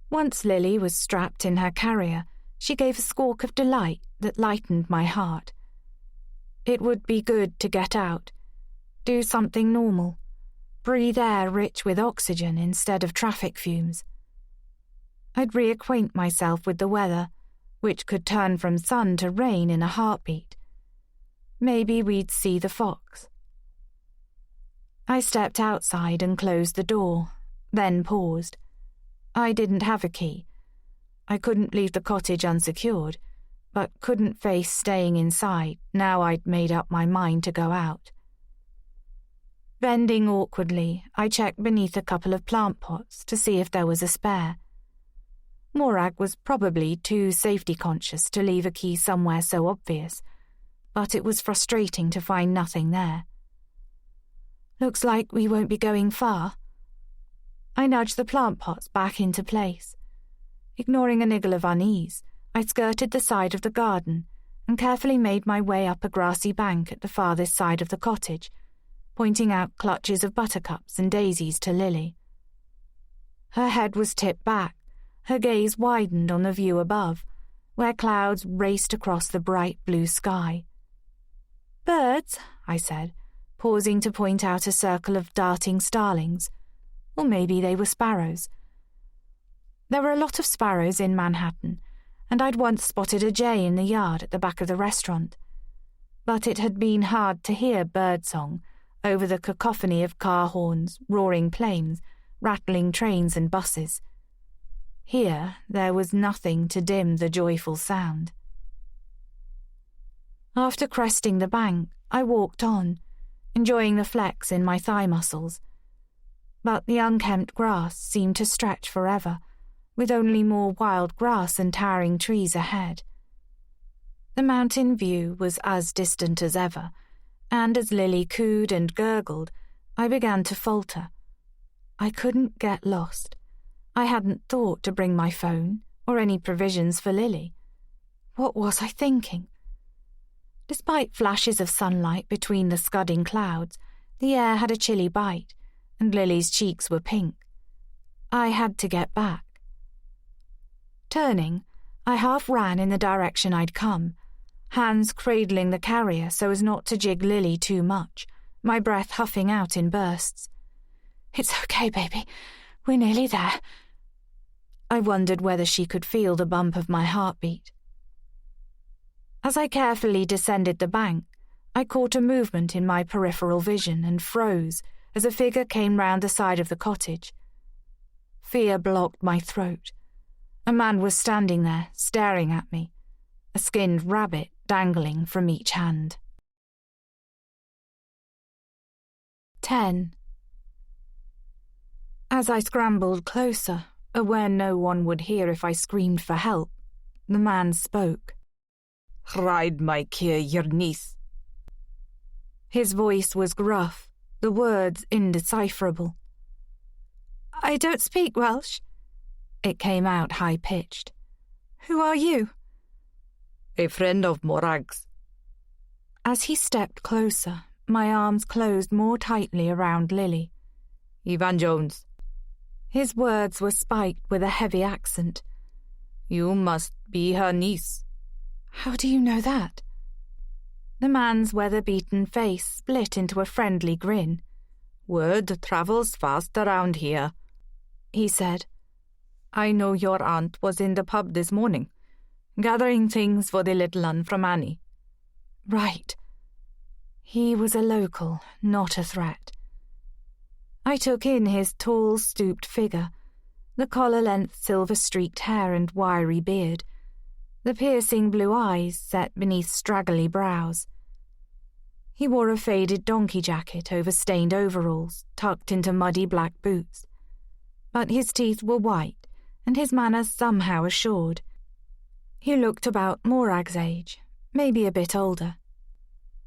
Once Lily was strapped in her carrier, she gave a squawk of delight that lightened my heart. It would be good to get out, do something normal, breathe air rich with oxygen instead of traffic fumes. I'd reacquaint myself with the weather, which could turn from sun to rain in a heartbeat. Maybe we'd see the fox. I stepped outside and closed the door, then paused. I didn't have a key. I couldn't leave the cottage unsecured, but couldn't face staying inside now I'd made up my mind to go out. Bending awkwardly, I checked beneath a couple of plant pots to see if there was a spare. Morag was probably too safety-conscious to leave a key somewhere so obvious, but it was frustrating to find nothing there. Looks like we won't be going far. I nudged the plant pots back into place. Ignoring a niggle of unease, I skirted the side of the garden and carefully made my way up a grassy bank at the farthest side of the cottage, pointing out clutches of buttercups and daisies to Lily. Her head was tipped back, her gaze widened on the view above, where clouds raced across the bright blue sky. "Birds," I said, pausing to point out a circle of darting starlings. Or maybe they were sparrows. There were a lot of sparrows in Manhattan, and I'd once spotted a jay in the yard at the back of the restaurant. But it had been hard to hear birdsong over the cacophony of car horns, roaring planes, rattling trains and buses. Here there was nothing to dim the joyful sound. After cresting the bank, I walked on, enjoying the flex in my thigh muscles. But the unkempt grass seemed to stretch forever, with only more wild grass and towering trees ahead. The mountain view was as distant as ever, and as Lily cooed and gurgled, I began to falter. I couldn't get lost. I hadn't thought to bring my phone or any provisions for Lily. What was I thinking? Despite flashes of sunlight between the scudding clouds, the air had a chilly bite, and Lily's cheeks were pink. I had to get back. Turning, I half ran in the direction I'd come, hands cradling the carrier so as not to jig Lily too much, my breath huffing out in bursts. "It's okay, baby. We're nearly there." I wondered whether she could feel the bump of my heartbeat. As I carefully descended the bank, I caught a movement in my peripheral vision and froze as a figure came round the side of the cottage. Fear blocked my throat. A man was standing there, staring at me, a skinned rabbit dangling from each hand. 10. As I scrambled closer, aware no one would hear if I screamed for help, the man spoke. "Ride my care, your niece." His voice was gruff, the words indecipherable. "I don't speak Welsh." It came out high-pitched. "Who are you?" "A friend of Morag's." As he stepped closer, my arms closed more tightly around Lily. "Ivan Jones." His words were spiked with a heavy accent. "You must be her niece." "How do you know that?" The man's weather-beaten face split into a friendly grin. "Word travels fast around here," he said. "I know your aunt was in the pub this morning, gathering things for the little un from Annie." Right. He was a local, not a threat. I took in his tall, stooped figure, the collar-length silver-streaked hair and wiry beard, the piercing blue eyes set beneath straggly brows. He wore a faded donkey jacket over stained overalls, tucked into muddy black boots. But his teeth were white, and his manners somehow assured. He looked about Morag's age, maybe a bit older.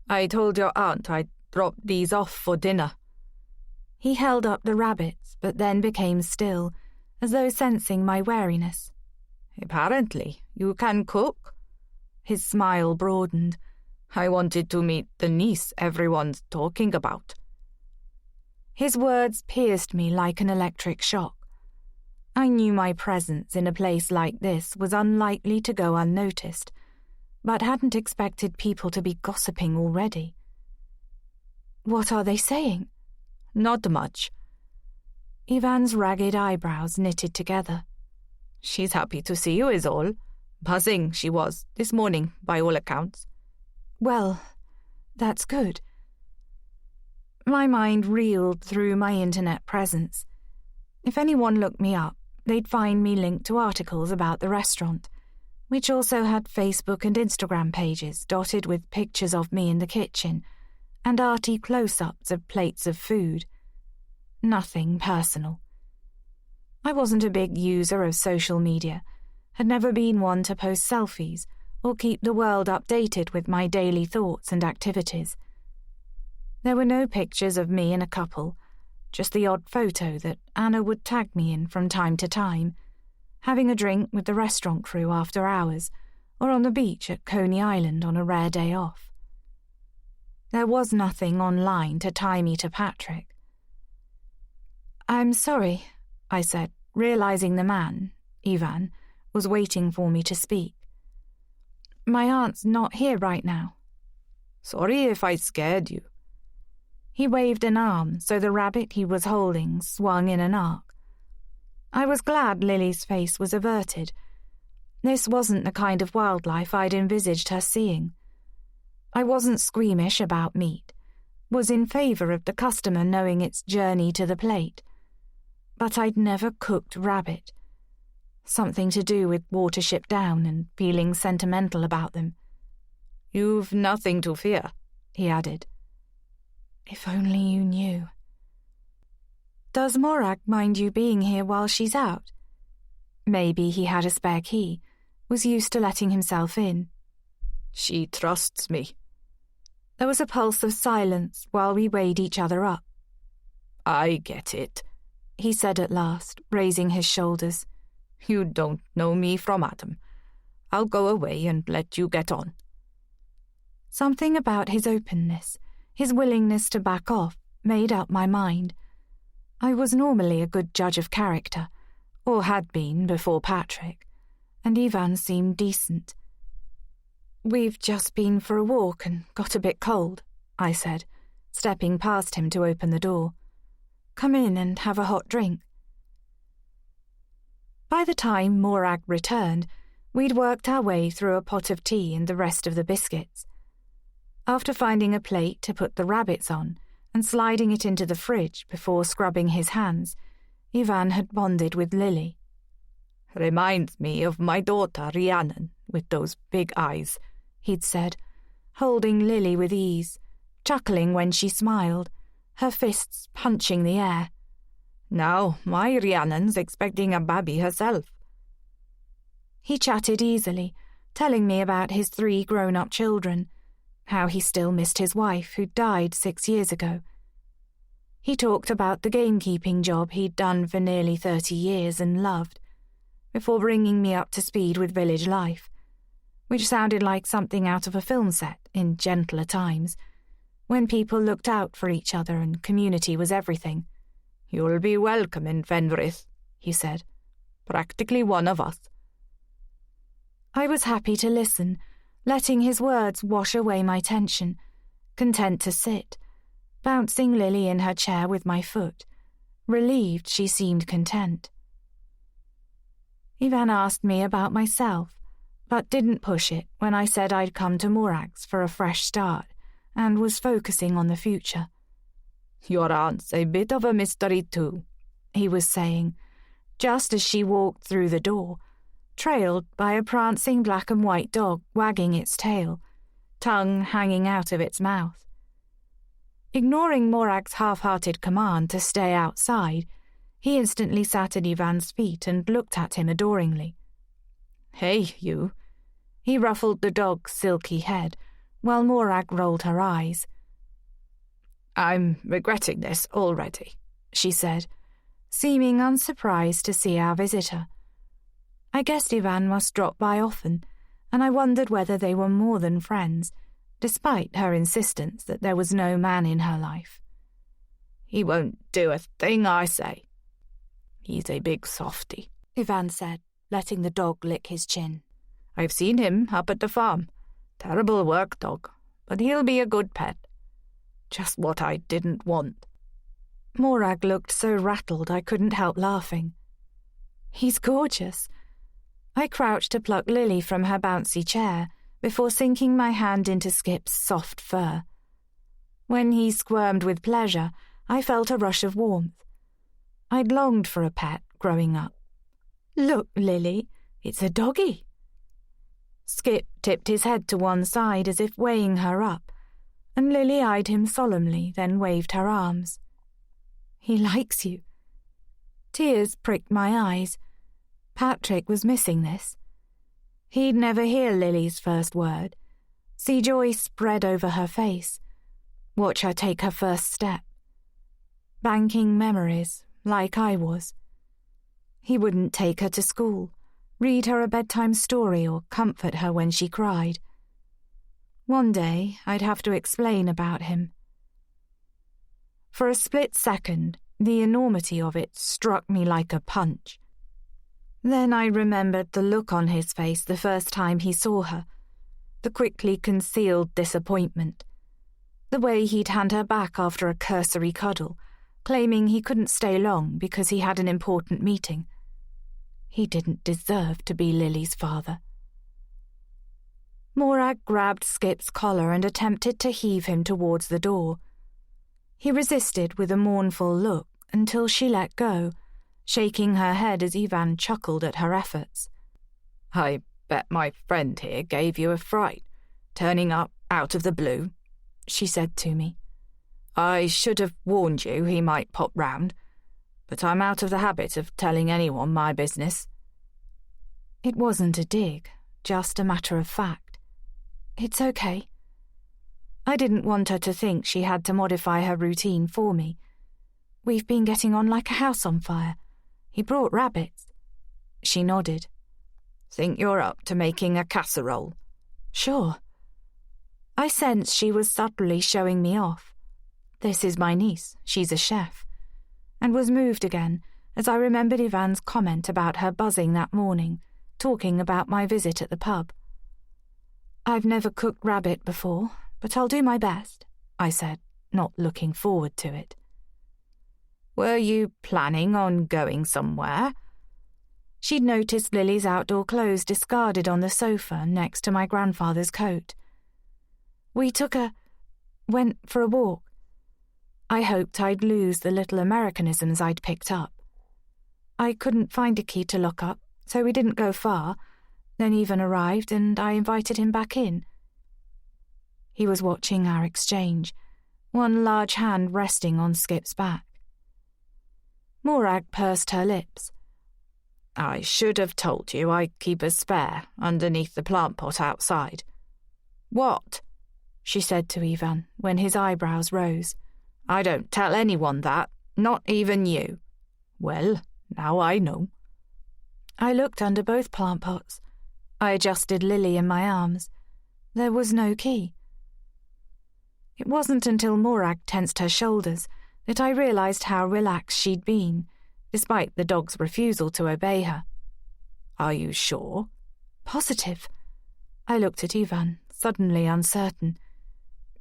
"I told your aunt I'd drop these off for dinner." He held up the rabbits, but then became still, as though sensing my wariness. "Apparently, you can cook." His smile broadened. "I wanted to meet the niece everyone's talking about." His words pierced me like an electric shock. I knew my presence in a place like this was unlikely to go unnoticed, but hadn't expected people to be gossiping already. "What are they saying?" "Not much." Ivan's ragged eyebrows knitted together. "She's happy to see you is all. Buzzing she was this morning, by all accounts." "Well, that's good." My mind reeled through my internet presence. If anyone looked me up, they'd find me linked to articles about the restaurant, which also had Facebook and Instagram pages dotted with pictures of me in the kitchen and arty close-ups of plates of food. Nothing personal. I wasn't a big user of social media, had never been one to post selfies or keep the world updated with my daily thoughts and activities. There were no pictures of me and a couple, just the odd photo that Anna would tag me in from time to time, having a drink with the restaurant crew after hours, or on the beach at Coney Island on a rare day off. There was nothing online to tie me to Patrick. "I'm sorry," I said, realizing the man, Ivan, was waiting for me to speak. "My aunt's not here right now." "Sorry if I scared you." He waved an arm so the rabbit he was holding swung in an arc. I was glad Lily's face was averted. This wasn't the kind of wildlife I'd envisaged her seeing. I wasn't squeamish about meat, was in favour of the customer knowing its journey to the plate. But I'd never cooked rabbit. Something to do with Watership Down and feeling sentimental about them. "You've nothing to fear," he added. If only you knew. Does Morag mind you being here while she's out? Maybe he had a spare key, was used to letting himself in. "She trusts me." There was a pulse of silence while we weighed each other up. "I get it," he said at last, raising his shoulders. "You don't know me from Adam. I'll go away and let you get on." Something about his openness, his willingness to back off, made up my mind. I was normally a good judge of character, or had been before Patrick, and Ivan seemed decent. "We've just been for a walk and got a bit cold," I said, stepping past him to open the door. "Come in and have a hot drink." By the time Morag returned, we'd worked our way through a pot of tea and the rest of the biscuits. After finding a plate to put the rabbits on and sliding it into the fridge before scrubbing his hands, Ivan had bonded with Lily. "Reminds me of my daughter Rhiannon with those big eyes," he'd said, holding Lily with ease, chuckling when she smiled, her fists punching the air. "Now my Rhiannon's expecting a baby herself." He chatted easily, telling me about his 3 grown-up children, how he still missed his wife who died 6 years ago. He talked about the gamekeeping job he'd done for nearly 30 years and loved, before bringing me up to speed with village life, which sounded like something out of a film set in gentler times, when people looked out for each other and community was everything. "You'll be welcome in Fenrith," he said. "Practically one of us." I was happy to listen, letting his words wash away my tension, content to sit, bouncing Lily in her chair with my foot, relieved she seemed content. Ivan asked me about myself, but didn't push it when I said I'd come to Morag's for a fresh start and was focusing on the future. "Your aunt's a bit of a mystery too," he was saying, just as she walked through the door, trailed by a prancing black and white dog wagging its tail, tongue hanging out of its mouth. Ignoring Morag's half-hearted command to stay outside, he instantly sat at Ivan's feet and looked at him adoringly. "Hey, you." He ruffled the dog's silky head, while Morag rolled her eyes. "I'm regretting this already," she said, seeming unsurprised to see our visitor. I guessed Ivan must drop by often, and I wondered whether they were more than friends, despite her insistence that there was no man in her life. "He won't do a thing I say. He's a big softy," Ivan said, letting the dog lick his chin. "I've seen him up at the farm. Terrible work dog, but he'll be a good pet. Just what I didn't want." Morag looked so rattled I couldn't help laughing. "He's gorgeous." I crouched to pluck Lily from her bouncy chair before sinking my hand into Skip's soft fur. When he squirmed with pleasure, I felt a rush of warmth. I'd longed for a pet growing up. "Look, Lily, it's a doggy." Skip tipped his head to one side as if weighing her up, and Lily eyed him solemnly, then waved her arms. "He likes you." Tears pricked my eyes. Patrick was missing this. He'd never hear Lily's first word, see joy spread over her face, watch her take her first step. Banking memories, like I was. He wouldn't take her to school, read her a bedtime story or comfort her when she cried. One day I'd have to explain about him. For a split second, the enormity of it struck me like a punch. Then I remembered the look on his face the first time he saw her, the quickly concealed disappointment. The way he'd hand her back after a cursory cuddle, claiming he couldn't stay long because he had an important meeting. He didn't deserve to be Lily's father. Morag grabbed Skip's collar and attempted to heave him towards the door. He resisted with a mournful look until she let go, shaking her head as Ivan chuckled at her efforts. "I bet my friend here gave you a fright, turning up out of the blue," she said to me. "I should have warned you he might pop round, but I'm out of the habit of telling anyone my business." It wasn't a dig, just a matter of fact. It's okay. I didn't want her to think she had to modify her routine for me. We've been getting on like a house on fire. He brought rabbits. She nodded. "Think you're up to making a casserole?" "Sure." I sensed she was subtly showing me off. This is my niece, she's a chef, and was moved again as I remembered Ivan's comment about her buzzing that morning, talking about my visit at the pub. "I've never cooked rabbit before, but I'll do my best," I said, not looking forward to it. "Were you planning on going somewhere?" She'd noticed Lily's outdoor clothes discarded on the sofa next to my grandfather's coat. Went for a walk. I hoped I'd lose the little Americanisms I'd picked up. I couldn't find a key to lock up, so we didn't go far. Then Ivan arrived and I invited him back in. He was watching our exchange, one large hand resting on Skip's back. Morag pursed her lips. "I should have told you I keep a spare underneath the plant pot outside." "What?" she said to Ivan when his eyebrows rose. "I don't tell anyone that, not even you." "Well, now I know." I looked under both plant pots. I adjusted Lily in my arms. There was no key. It wasn't until Morag tensed her shoulders that I realized how relaxed she'd been, despite the dog's refusal to obey her. "Are you sure?" "Positive." I looked at Ivan, suddenly uncertain.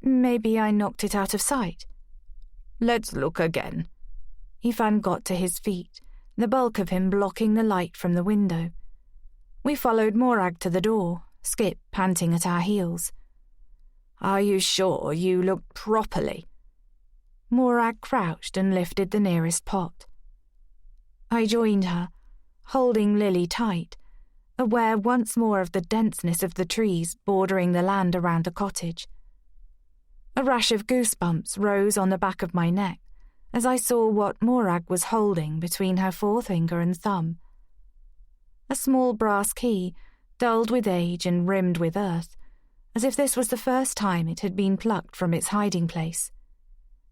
Maybe I knocked it out of sight. "Let's look again." Ivan got to his feet, the bulk of him blocking the light from the window. We followed Morag to the door, Skip panting at our heels. "Are you sure you looked properly?" Morag crouched and lifted the nearest pot. I joined her, holding Lily tight, aware once more of the denseness of the trees bordering the land around the cottage. A rash of goosebumps rose on the back of my neck as I saw what Morag was holding between her forefinger and thumb. A small brass key, dulled with age and rimmed with earth, as if this was the first time it had been plucked from its hiding place.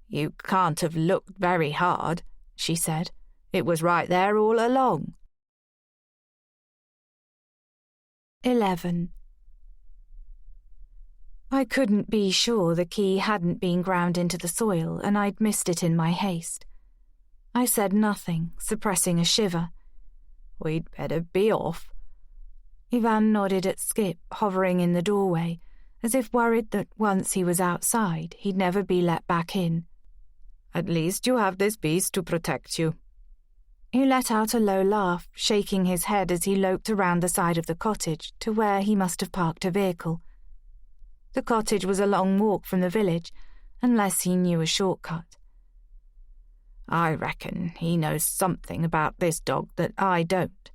"You can't have looked very hard," she said. "It was right there all along." 11. I couldn't be sure the key hadn't been ground into the soil and I'd missed it in my haste. I said nothing, suppressing a shiver. "We'd better be off." Ivan nodded at Skip, hovering in the doorway, as if worried that once he was outside, he'd never be let back in. "At least you have this beast to protect you." He let out a low laugh, shaking his head as he loped around the side of the cottage to where he must have parked a vehicle. The cottage was a long walk from the village, unless he knew a shortcut. "I reckon he knows something about this dog that I don't."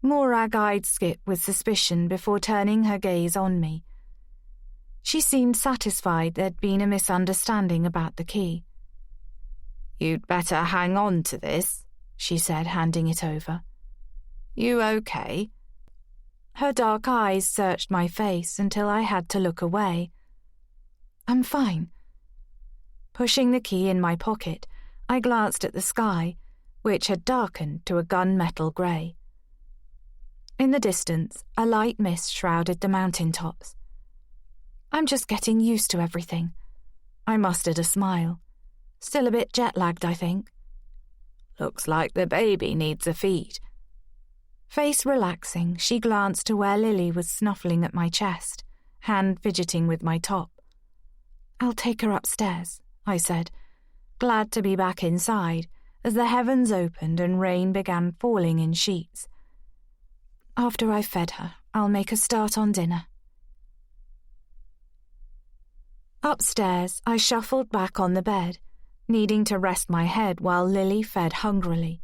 Morag eyed Skip with suspicion before turning her gaze on me. She seemed satisfied there'd been a misunderstanding about the key. "You'd better hang on to this," she said, handing it over. "You okay?" Her dark eyes searched my face until I had to look away. "I'm fine." Pushing the key in my pocket, I glanced at the sky, which had darkened to a gunmetal grey. In the distance, a light mist shrouded the mountain tops. "I'm just getting used to everything." I mustered a smile. Still a bit jet-lagged, I think. "Looks like the baby needs a feed." Face relaxing, she glanced to where Lily was snuffling at my chest, hand fidgeting with my top. "I'll take her upstairs," I said, glad to be back inside as the heavens opened and rain began falling in sheets. "After I've fed her, I'll make a start on dinner." Upstairs, I shuffled back on the bed, needing to rest my head while Lily fed hungrily.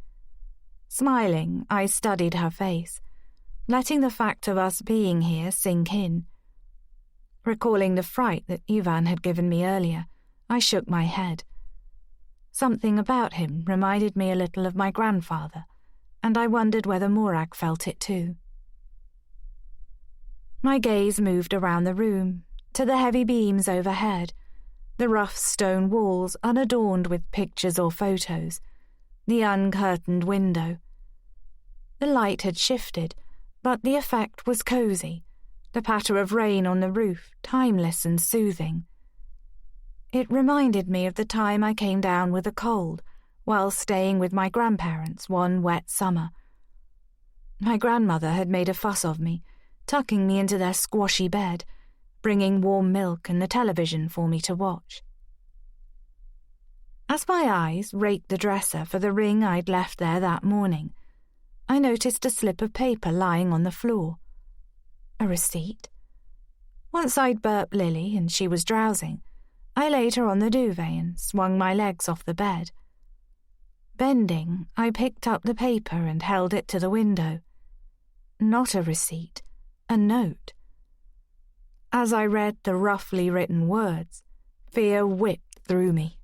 Smiling, I studied her face, letting the fact of us being here sink in. Recalling the fright that Ivan had given me earlier, I shook my head. Something about him reminded me a little of my grandfather, and I wondered whether Morag felt it too. My gaze moved around the room, to the heavy beams overhead, the rough stone walls unadorned with pictures or photos, the uncurtained window. The light had shifted, but the effect was cosy, the patter of rain on the roof timeless and soothing. It reminded me of the time I came down with a cold while staying with my grandparents one wet summer. My grandmother had made a fuss of me, tucking me into their squashy bed, bringing warm milk and the television for me to watch. As my eyes raked the dresser for the ring I'd left there that morning, I noticed a slip of paper lying on the floor. A receipt. Once I'd burped Lily and she was drowsing, I laid her on the duvet and swung my legs off the bed. Bending, I picked up the paper and held it to the window. Not a receipt, a note. As I read the roughly written words, fear whipped through me.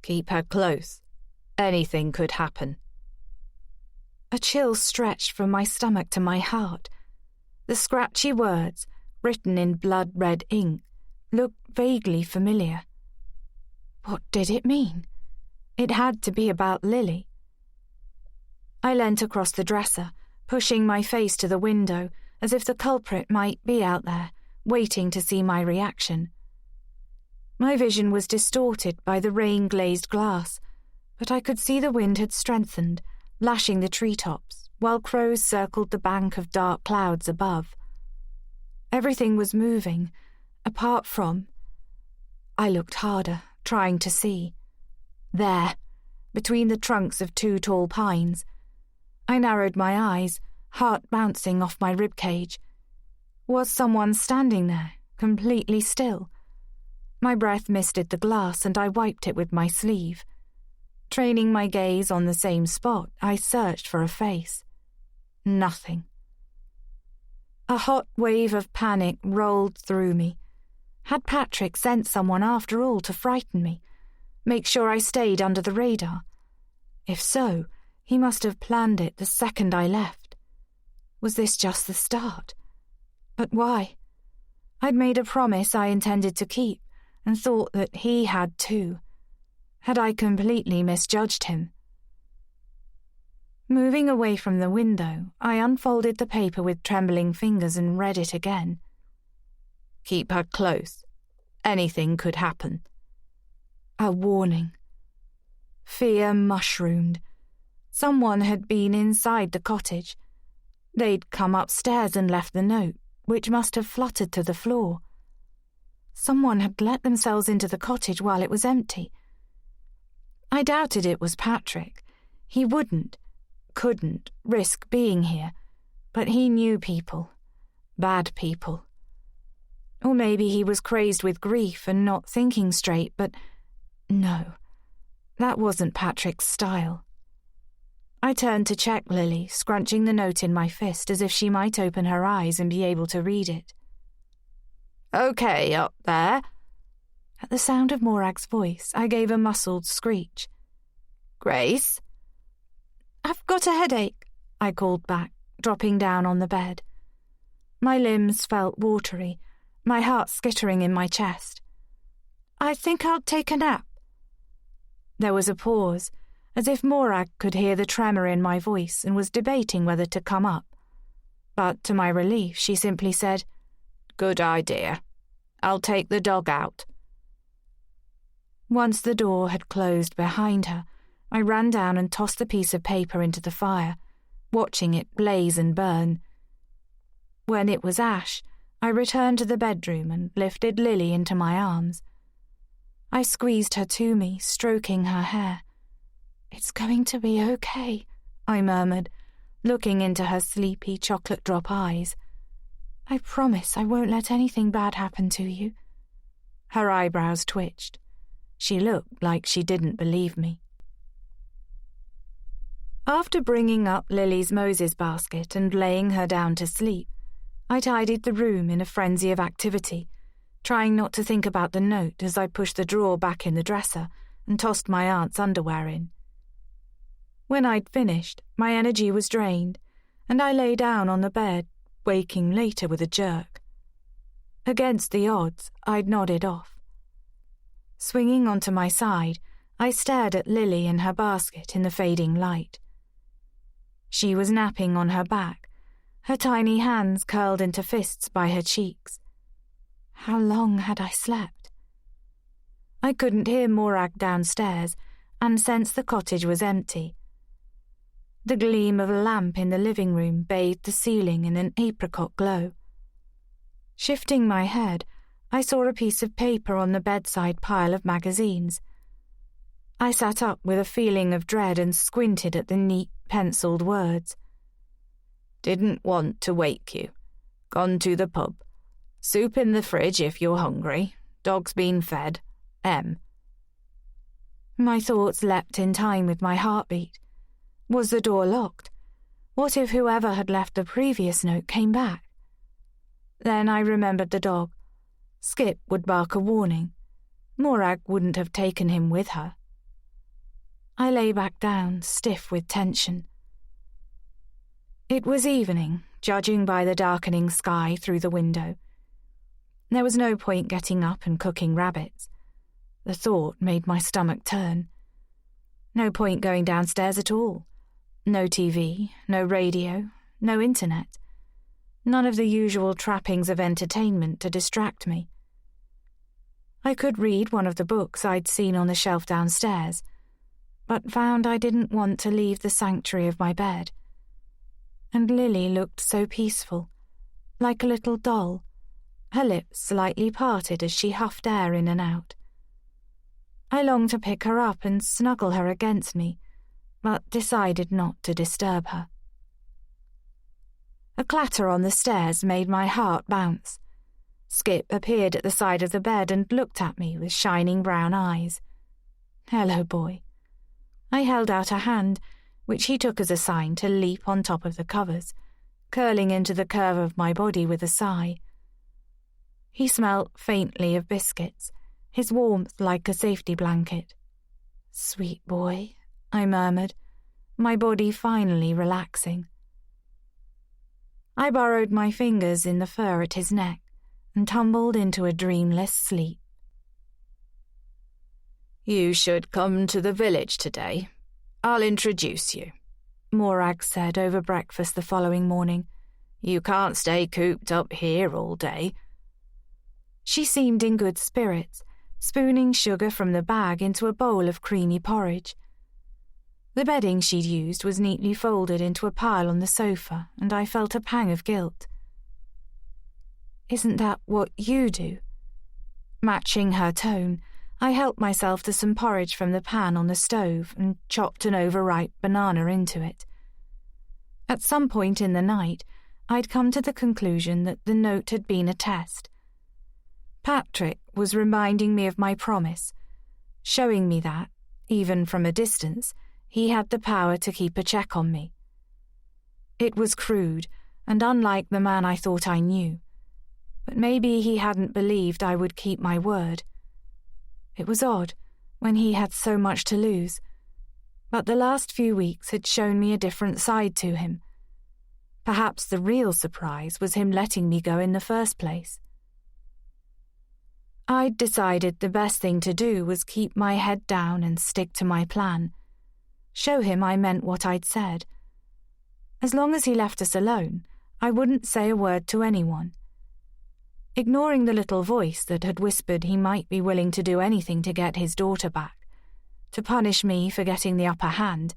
"Keep her close. Anything could happen." A chill stretched from my stomach to my heart. The scratchy words, written in blood-red ink, looked vaguely familiar. What did it mean? It had to be about Lily. I leant across the dresser, pushing my face to the window, as if the culprit might be out there, waiting to see my reaction. My vision was distorted by the rain-glazed glass, but I could see the wind had strengthened, lashing the treetops, while crows circled the bank of dark clouds above. Everything was moving, apart from... I looked harder, trying to see. There, between the trunks of 2 tall pines. I narrowed my eyes, heart bouncing off my ribcage. Was someone standing there, completely still? My breath misted the glass and I wiped it with my sleeve. Training my gaze on the same spot, I searched for a face. Nothing. A hot wave of panic rolled through me. Had Patrick sent someone after all to frighten me, make sure I stayed under the radar? If so, he must have planned it the second I left. Was this just the start? But why? I'd made a promise I intended to keep, and thought that he had too. Had I completely misjudged him? Moving away from the window, I unfolded the paper with trembling fingers and read it again. Keep her close. Anything could happen. A warning. Fear mushroomed. Someone had been inside the cottage. They'd come upstairs and left the note, which must have fluttered to the floor. Someone had let themselves into the cottage while it was empty. I doubted it was Patrick. He couldn't risk being here, but he knew people. Bad people. Or maybe he was crazed with grief and not thinking straight, but no, that wasn't Patrick's style. I turned to check Lily, scrunching the note in my fist as if she might open her eyes and be able to read it. "Okay, up there." At the sound of Morag's voice, I gave a muffled screech. "Grace?" "I've got a headache," I called back, dropping down on the bed. My limbs felt watery, my heart skittering in my chest. "I think I'll take a nap." There was a pause, as if Morag could hear the tremor in my voice and was debating whether to come up. But to my relief, she simply said, "Good idea. I'll take the dog out." Once the door had closed behind her, I ran down and tossed the piece of paper into the fire, watching it blaze and burn. When it was ash, I returned to the bedroom and lifted Lily into my arms, I squeezed her to me, stroking her hair. "It's going to be okay," I murmured, looking into her sleepy chocolate drop eyes. "I promise I won't let anything bad happen to you." Her eyebrows twitched. She looked like she didn't believe me. After bringing up Lily's Moses basket and laying her down to sleep, I tidied the room in a frenzy of activity, trying not to think about the note as I pushed the drawer back in the dresser and tossed my aunt's underwear in. When I'd finished, my energy was drained, and I lay down on the bed, waking later with a jerk. Against the odds, I'd nodded off. Swinging onto my side, I stared at Lily and her basket in the fading light. She was napping on her back, her tiny hands curled into fists by her cheeks. How long had I slept? I couldn't hear Morag downstairs and sensed the cottage was empty. The gleam of a lamp in the living room bathed the ceiling in an apricot glow. Shifting my head, I saw a piece of paper on the bedside pile of magazines. I sat up with a feeling of dread and squinted at the neat, penciled words. "Didn't want to wake you. Gone to the pub. Soup in the fridge if you're hungry. Dog's been fed. M." My thoughts leapt in time with my heartbeat. Was the door locked? What if whoever had left the previous note came back? Then I remembered the dog. Skip would bark a warning. Morag wouldn't have taken him with her. I lay back down, stiff with tension. It was evening, judging by the darkening sky through the window. There was no point getting up and cooking rabbits. The thought made my stomach turn. No point going downstairs at all. No TV, no radio, no internet. None of the usual trappings of entertainment to distract me. I could read one of the books I'd seen on the shelf downstairs, but found I didn't want to leave the sanctuary of my bed. And Lily looked so peaceful, like a little doll, her lips slightly parted as she huffed air in and out. I longed to pick her up and snuggle her against me, but decided not to disturb her. A clatter on the stairs made my heart bounce. Skip appeared at the side of the bed and looked at me with shining brown eyes. "Hello, boy." I held out a hand, which he took as a sign to leap on top of the covers, curling into the curve of my body with a sigh. He smelt faintly of biscuits, his warmth like a safety blanket. "Sweet boy," I murmured, my body finally relaxing. I burrowed my fingers in the fur at his neck and tumbled into a dreamless sleep. "You should come to the village today. I'll introduce you," Morag said over breakfast the following morning. "You can't stay cooped up here all day." She seemed in good spirits, spooning sugar from the bag into a bowl of creamy porridge. The bedding she'd used was neatly folded into a pile on the sofa, and I felt a pang of guilt. "Isn't that what you do?" Matching her tone, I helped myself to some porridge from the pan on the stove and chopped an overripe banana into it. At some point in the night, I'd come to the conclusion that the note had been a test. Patrick was reminding me of my promise, showing me that, even from a distance, he had the power to keep a check on me. It was crude and unlike the man I thought I knew, but maybe he hadn't believed I would keep my word. It was odd, when he had so much to lose, but the last few weeks had shown me a different side to him. Perhaps the real surprise was him letting me go in the first place. I'd decided the best thing to do was keep my head down and stick to my plan. Show him I meant what I'd said. As long as he left us alone, I wouldn't say a word to anyone. Ignoring the little voice that had whispered he might be willing to do anything to get his daughter back, to punish me for getting the upper hand,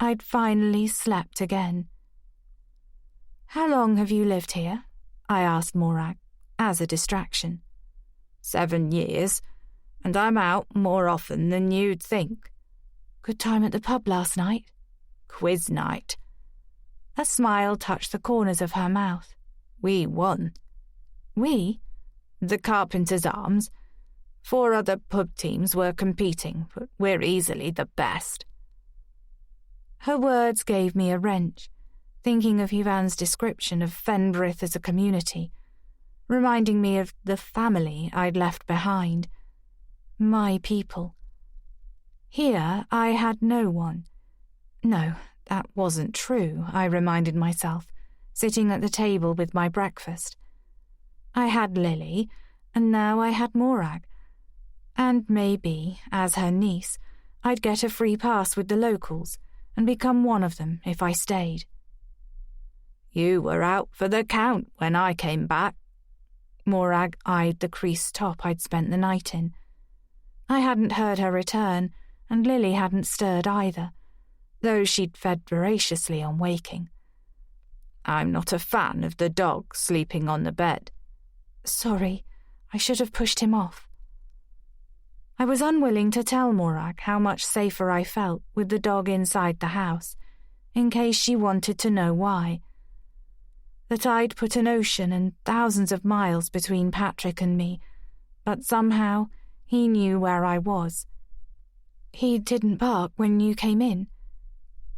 I'd finally slept again. "How long have you lived here?" I asked Morag, as a distraction. 7 years. and I'm out more often than you'd think. Good time at the pub last night? Quiz night. A smile touched the corners of her mouth. We won. We? The Carpenters' Arms. 4 other pub teams were competing, but we're easily the best. Her words gave me a wrench, thinking of Yvan's description of Fenbrith as a community, reminding me of the family I'd left behind. My people. Here I had no one. No, that wasn't true, I reminded myself, sitting at the table with my breakfast. I had Lily, and now I had Morag. And maybe, as her niece, I'd get a free pass with the locals and become one of them if I stayed. You were out for the count when I came back. Morag eyed the creased top I'd spent the night in. I hadn't heard her return, and Lily hadn't stirred either, though she'd fed voraciously on waking. I'm not a fan of the dog sleeping on the bed. Sorry, I should have pushed him off. I was unwilling to tell Morag how much safer I felt with the dog inside the house, in case she wanted to know why. That I'd put an ocean and thousands of miles between Patrick and me, but somehow he knew where I was. He didn't bark when you came in.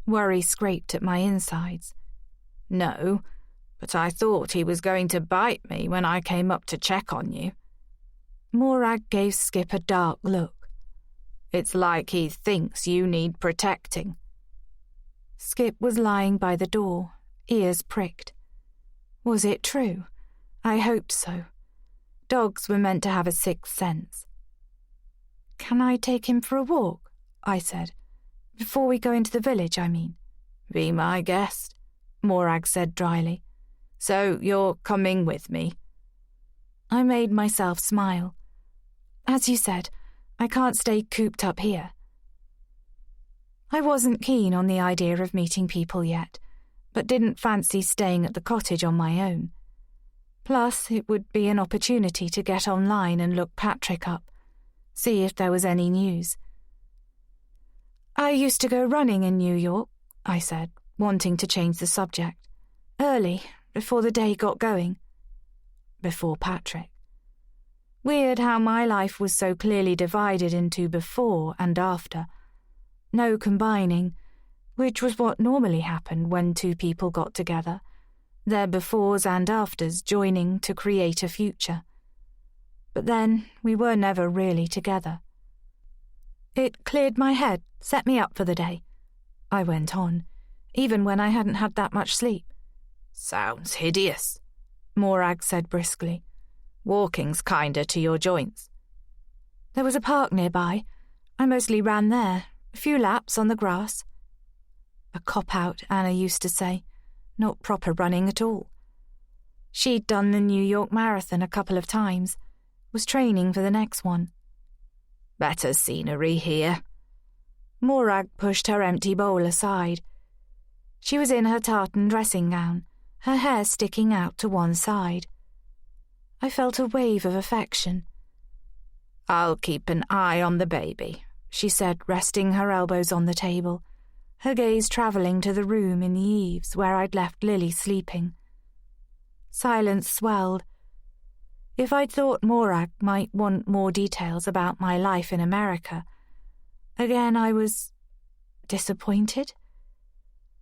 Worry scraped at my insides. No, but I thought he was going to bite me when I came up to check on you. Morag gave Skip a dark look. It's like he thinks you need protecting. Skip was lying by the door, ears pricked. Was it true? I hoped so. Dogs were meant to have a sixth sense. Can I take him for a walk? I said. Before we go into the village, I mean. Be my guest, Morag said dryly. So you're coming with me? I made myself smile. As you said, I can't stay cooped up here. I wasn't keen on the idea of meeting people yet, but didn't fancy staying at the cottage on my own. Plus, it would be an opportunity to get online and look Patrick up, see if there was any news. I used to go running in New York, I said, wanting to change the subject. Early, before the day got going. Before Patrick. Weird how my life was so clearly divided into before and after. No combining, which was what normally happened when two people got together, their befores and afters joining to create a future. But then we were never really together. It cleared my head, set me up for the day. I went on, even when I hadn't had that much sleep. Sounds hideous, Morag said briskly. Walking's kinder to your joints. There was a park nearby. I mostly ran there, a few laps on the grass. A cop-out, Anna used to say. Not proper running at all. She'd done the New York Marathon a couple of times, was training for the next one. Better scenery here. Morag pushed her empty bowl aside. She was in her tartan dressing gown, her hair sticking out to one side. I felt a wave of affection. I'll keep an eye on the baby, she said, resting her elbows on the table, her gaze travelling to the room in the eaves where I'd left Lily sleeping. Silence swelled. If I'd thought Morag might want more details about my life in America, again I was disappointed.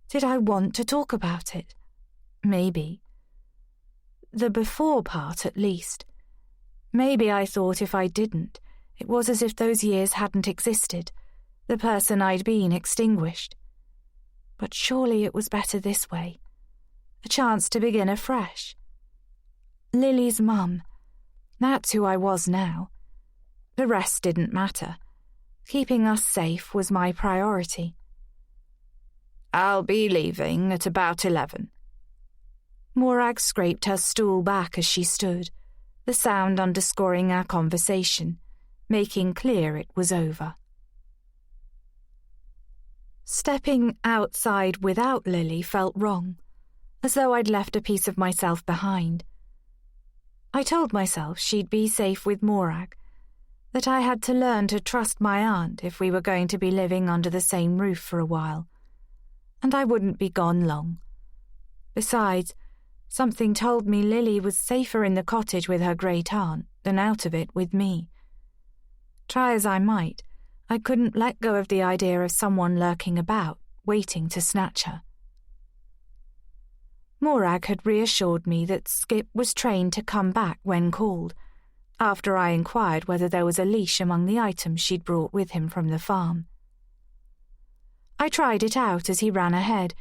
Did I want to talk about it? Maybe. The before part, at least. Maybe I thought if I didn't, it was as if those years hadn't existed, the person I'd been extinguished. But surely it was better this way. A chance to begin afresh. Lily's mum. That's who I was now. The rest didn't matter. Keeping us safe was my priority. I'll be leaving at about 11. Morag scraped her stool back as she stood, the sound underscoring our conversation, making clear it was over. Stepping outside without Lily felt wrong, as though I'd left a piece of myself behind. I told myself she'd be safe with Morag, that I had to learn to trust my aunt if we were going to be living under the same roof for a while, and I wouldn't be gone long. Besides, something told me Lily was safer in the cottage with her great aunt than out of it with me. Try as I might, I couldn't let go of the idea of someone lurking about, waiting to snatch her. Morag had reassured me that Skip was trained to come back when called, after I inquired whether there was a leash among the items she'd brought with him from the farm. I tried it out as he ran ahead,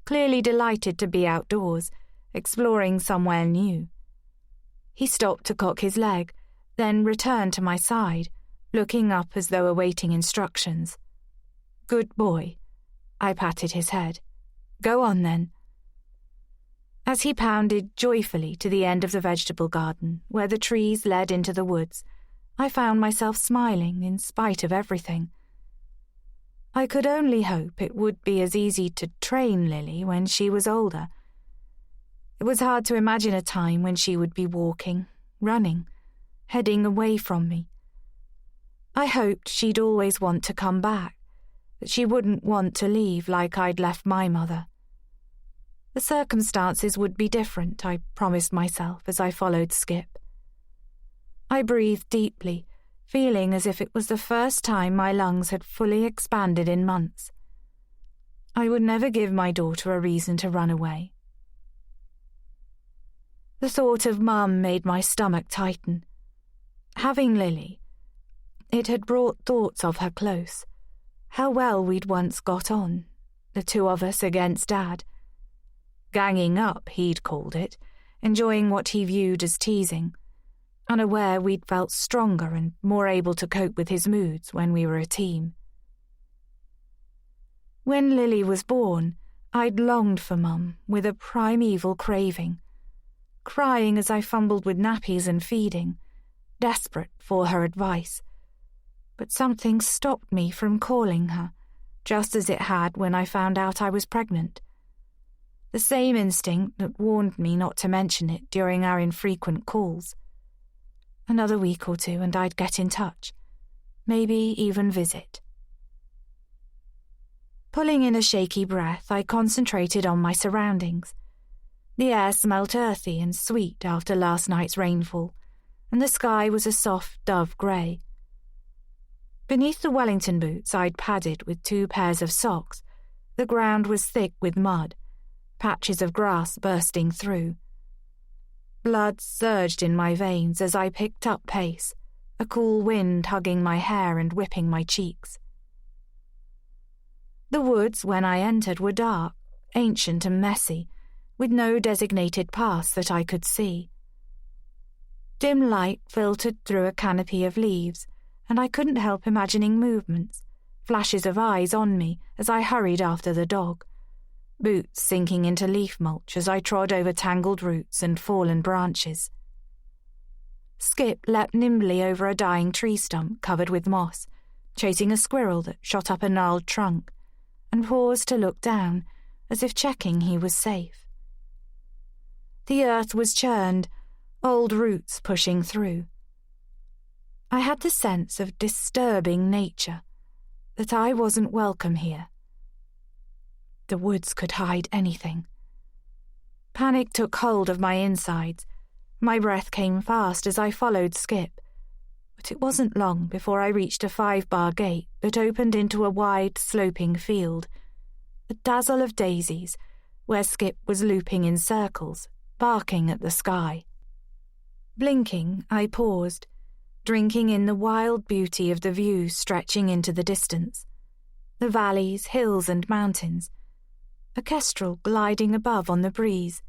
clearly delighted to be outdoors, exploring somewhere new. He stopped to cock his leg, then returned to my side, looking up as though awaiting instructions. "Good boy," I patted his head. "Go on then." As he pounded joyfully to the end of the vegetable garden, where the trees led into the woods, I found myself smiling in spite of everything. I could only hope it would be as easy to train Lily when she was older. It was hard to imagine a time when she would be walking, running, heading away from me. I hoped she'd always want to come back, that she wouldn't want to leave like I'd left my mother. The circumstances would be different, I promised myself as I followed Skip. I breathed deeply, feeling as if it was the first time my lungs had fully expanded in months. I would never give my daughter a reason to run away. The thought of Mum made my stomach tighten. Having Lily, it had brought thoughts of her close. How well we'd once got on, the two of us against Dad. Ganging up, he'd called it, enjoying what he viewed as teasing, unaware we'd felt stronger and more able to cope with his moods when we were a team. When Lily was born, I'd longed for Mum with a primeval craving, crying as I fumbled with nappies and feeding, desperate for her advice. But something stopped me from calling her, just as it had when I found out I was pregnant. The same instinct that warned me not to mention it during our infrequent calls. Another week or two and I'd get in touch, maybe even visit. Pulling in a shaky breath, I concentrated on my surroundings. The air smelt earthy and sweet after last night's rainfall, and the sky was a soft dove grey. Beneath the Wellington boots I'd padded with 2 pairs of socks, the ground was thick with mud, patches of grass bursting through. Blood surged in my veins as I picked up pace, a cool wind hugging my hair and whipping my cheeks. The woods, when I entered, were dark, ancient and messy, with no designated paths that I could see. Dim light filtered through a canopy of leaves, and I couldn't help imagining movements, flashes of eyes on me as I hurried after the dog. Boots sinking into leaf mulch as I trod over tangled roots and fallen branches. Skip leapt nimbly over a dying tree stump covered with moss, chasing a squirrel that shot up a gnarled trunk, and paused to look down, as if checking he was safe. The earth was churned, old roots pushing through. I had the sense of disturbing nature, that I wasn't welcome here. The woods could hide anything. Panic took hold of my insides. My breath came fast as I followed Skip, but it wasn't long before I reached a 5-bar gate that opened into a wide, sloping field, a dazzle of daisies, where Skip was looping in circles, barking at the sky. Blinking, I paused, drinking in the wild beauty of the view stretching into the distance, the valleys, hills and mountains, a kestrel gliding above on the breeze,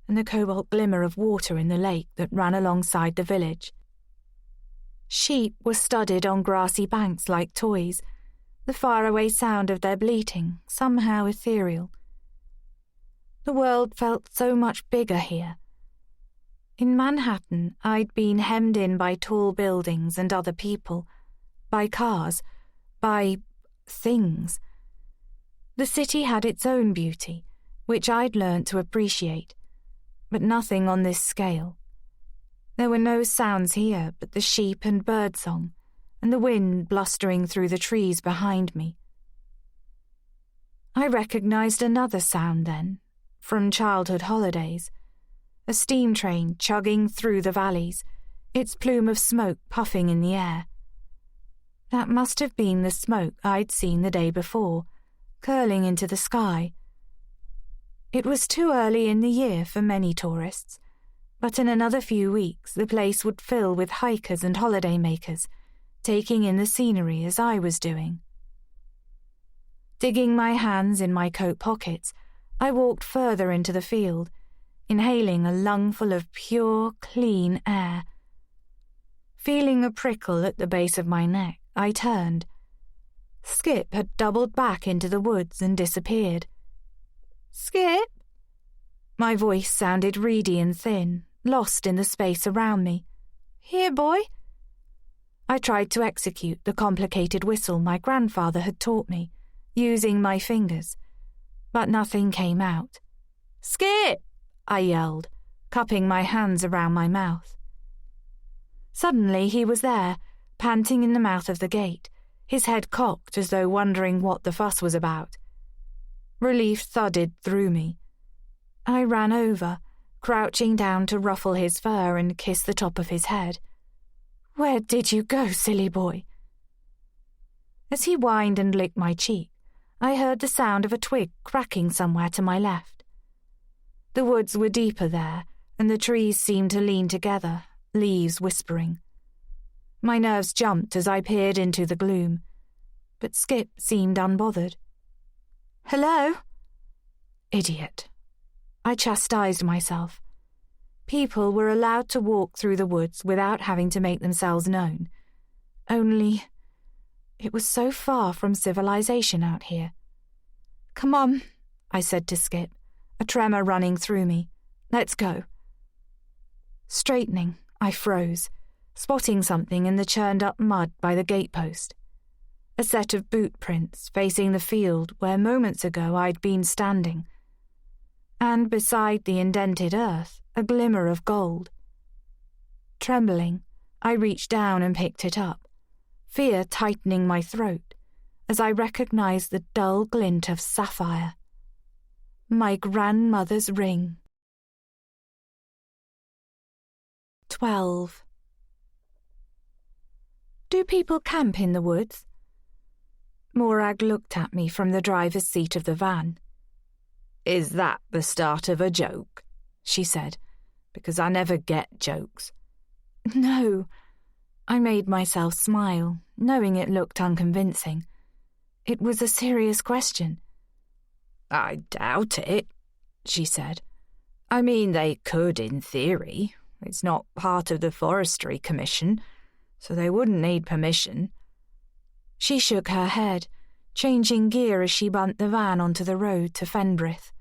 and the cobalt glimmer of water in the lake that ran alongside the village. Sheep were studded on grassy banks like toys, the faraway sound of their bleating somehow ethereal. The world felt so much bigger here. In Manhattan, I'd been hemmed in by tall buildings and other people, by cars, by things. The city had its own beauty, which I'd learnt to appreciate, but nothing on this scale. There were no sounds here but the sheep and birdsong, and the wind blustering through the trees behind me. I recognized another sound then, from childhood holidays. A steam train chugging through the valleys, its plume of smoke puffing in the air. That must have been the smoke I'd seen the day before, curling into the sky. It was too early in the year for many tourists, but in another few weeks the place would fill with hikers and holidaymakers, taking in the scenery as I was doing. Digging my hands in my coat pockets, I walked further into the field, inhaling a lungful of pure, clean air. Feeling a prickle at the base of my neck, I turned. Skip had doubled back into the woods and disappeared. "Skip?" My voice sounded reedy and thin, lost in the space around me. "Here, boy." I tried to execute the complicated whistle my grandfather had taught me, using my fingers, but nothing came out. "Skip!" I yelled, cupping my hands around my mouth. Suddenly he was there, panting in the mouth of the gate, his head cocked as though wondering what the fuss was about. Relief thudded through me. I ran over, crouching down to ruffle his fur and kiss the top of his head. "Where did you go, silly boy?" As he whined and licked my cheek, I heard the sound of a twig cracking somewhere to my left. The woods were deeper there, and the trees seemed to lean together, leaves whispering. My nerves jumped as I peered into the gloom, but Skip seemed unbothered. "Hello?" Idiot. I chastised myself. People were allowed to walk through the woods without having to make themselves known. Only, it was so far from civilization out here. "Come on," I said to Skip, a tremor running through me. "Let's go." Straightening, I froze, spotting something in the churned-up mud by the gatepost. A set of boot prints facing the field where moments ago I'd been standing. And beside the indented earth, a glimmer of gold. Trembling, I reached down and picked it up, fear tightening my throat as I recognized the dull glint of sapphire. My grandmother's ring. 12. Do people camp in the woods? Morag looked at me from the driver's seat of the van. "Is that the start of a joke?" she said, "because I never get jokes." "No." I made myself smile, knowing it looked unconvincing. It was a serious question. "I doubt it," she said. "I mean, they could in theory. It's not part of the Forestry Commission, so they wouldn't need permission." She shook her head, changing gear as she bumped the van onto the road to Fenbrith.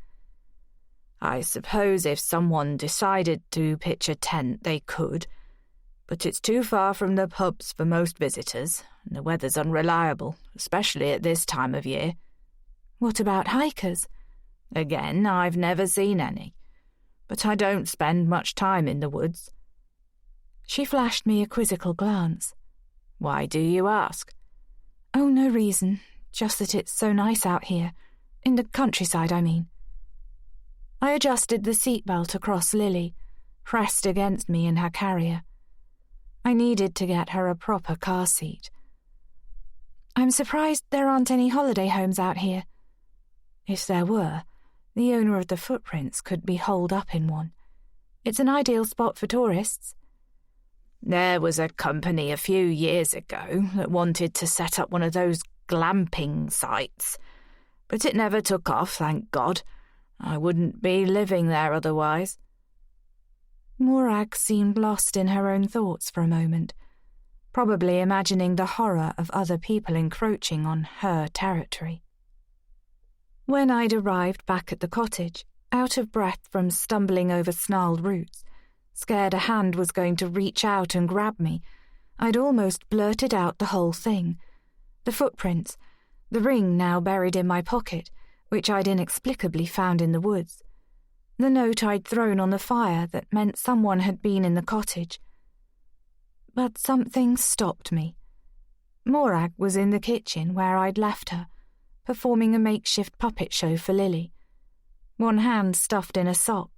"I suppose if someone decided to pitch a tent, they could, but it's too far from the pubs for most visitors, and the weather's unreliable, especially at this time of year." "What about hikers?" "Again, I've never seen any, but I don't spend much time in the woods." She flashed me a quizzical glance. "Why do you ask?" "Oh, no reason, just that it's so nice out here. In the countryside, I mean." I adjusted the seatbelt across Lily, pressed against me in her carrier. I needed to get her a proper car seat. "I'm surprised there aren't any holiday homes out here." If there were, the owner of the footprints could be holed up in one. It's an ideal spot for tourists. "There was a company a few years ago that wanted to set up one of those glamping sites, but it never took off, thank God. I wouldn't be living there otherwise." Morag seemed lost in her own thoughts for a moment, probably imagining the horror of other people encroaching on her territory. When I'd arrived back at the cottage, out of breath from stumbling over snarled roots, scared a hand was going to reach out and grab me, I'd almost blurted out the whole thing. The footprints, the ring now buried in my pocket, which I'd inexplicably found in the woods, the note I'd thrown on the fire that meant someone had been in the cottage. But something stopped me. Morag was in the kitchen where I'd left her, performing a makeshift puppet show for Lily, one hand stuffed in a sock,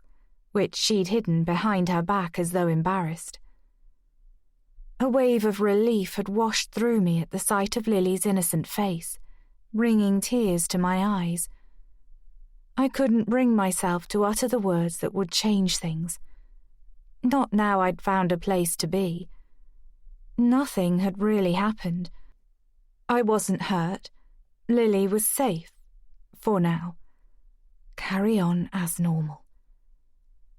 which she'd hidden behind her back as though embarrassed. A wave of relief had washed through me at the sight of Lily's innocent face, bringing tears to my eyes. I couldn't bring myself to utter the words that would change things. Not now I'd found a place to be. Nothing had really happened. I wasn't hurt. Lily was safe, for now. Carry on as normal.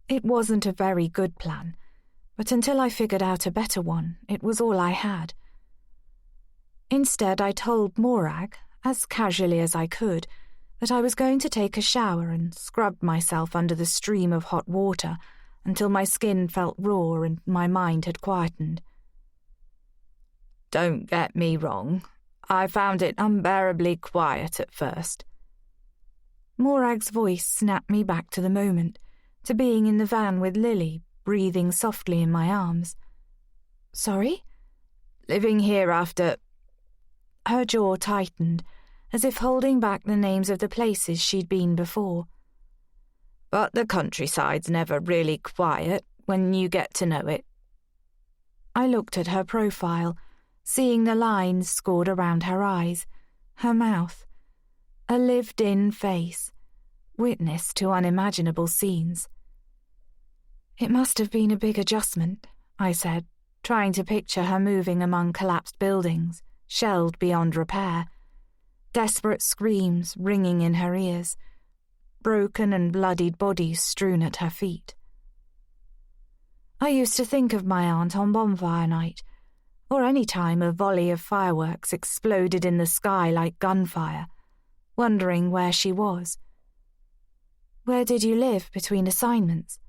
It wasn't a very good plan, but until I figured out a better one, it was all I had. Instead, I told Morag, as casually as I could, that I was going to take a shower and scrubbed myself under the stream of hot water until my skin felt raw and my mind had quietened. Don't get me wrong, I found it unbearably quiet at first. Morag's voice snapped me back to the moment, to being in the van with Lily, breathing softly in my arms. Sorry? Living here after... Her jaw tightened, as if holding back the names of the places she'd been before. But the countryside's never really quiet when you get to know it. I looked at her profile, seeing the lines scored around her eyes, her mouth, a lived-in face, witness to unimaginable scenes. It must have been a big adjustment, I said, trying to picture her moving among collapsed buildings, shelled beyond repair, desperate screams ringing in her ears, broken and bloodied bodies strewn at her feet. I used to think of my aunt on bonfire night, or any time a volley of fireworks exploded in the sky like gunfire, wondering where she was. Where did you live between assignments?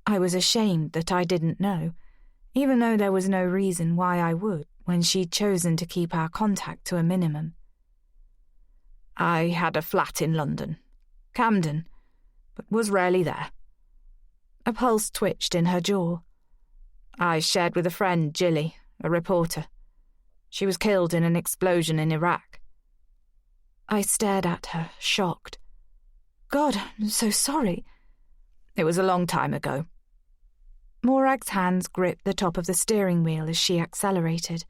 I was ashamed that I didn't know, even though there was no reason why I would when she'd chosen to keep our contact to a minimum. I had a flat in London, Camden, but was rarely there. A pulse twitched in her jaw. I shared with a friend, Jilly, a reporter. She was killed in an explosion in Iraq. I stared at her, shocked. God, I'm so sorry. It was a long time ago. Morag's hands gripped the top of the steering wheel as she accelerated.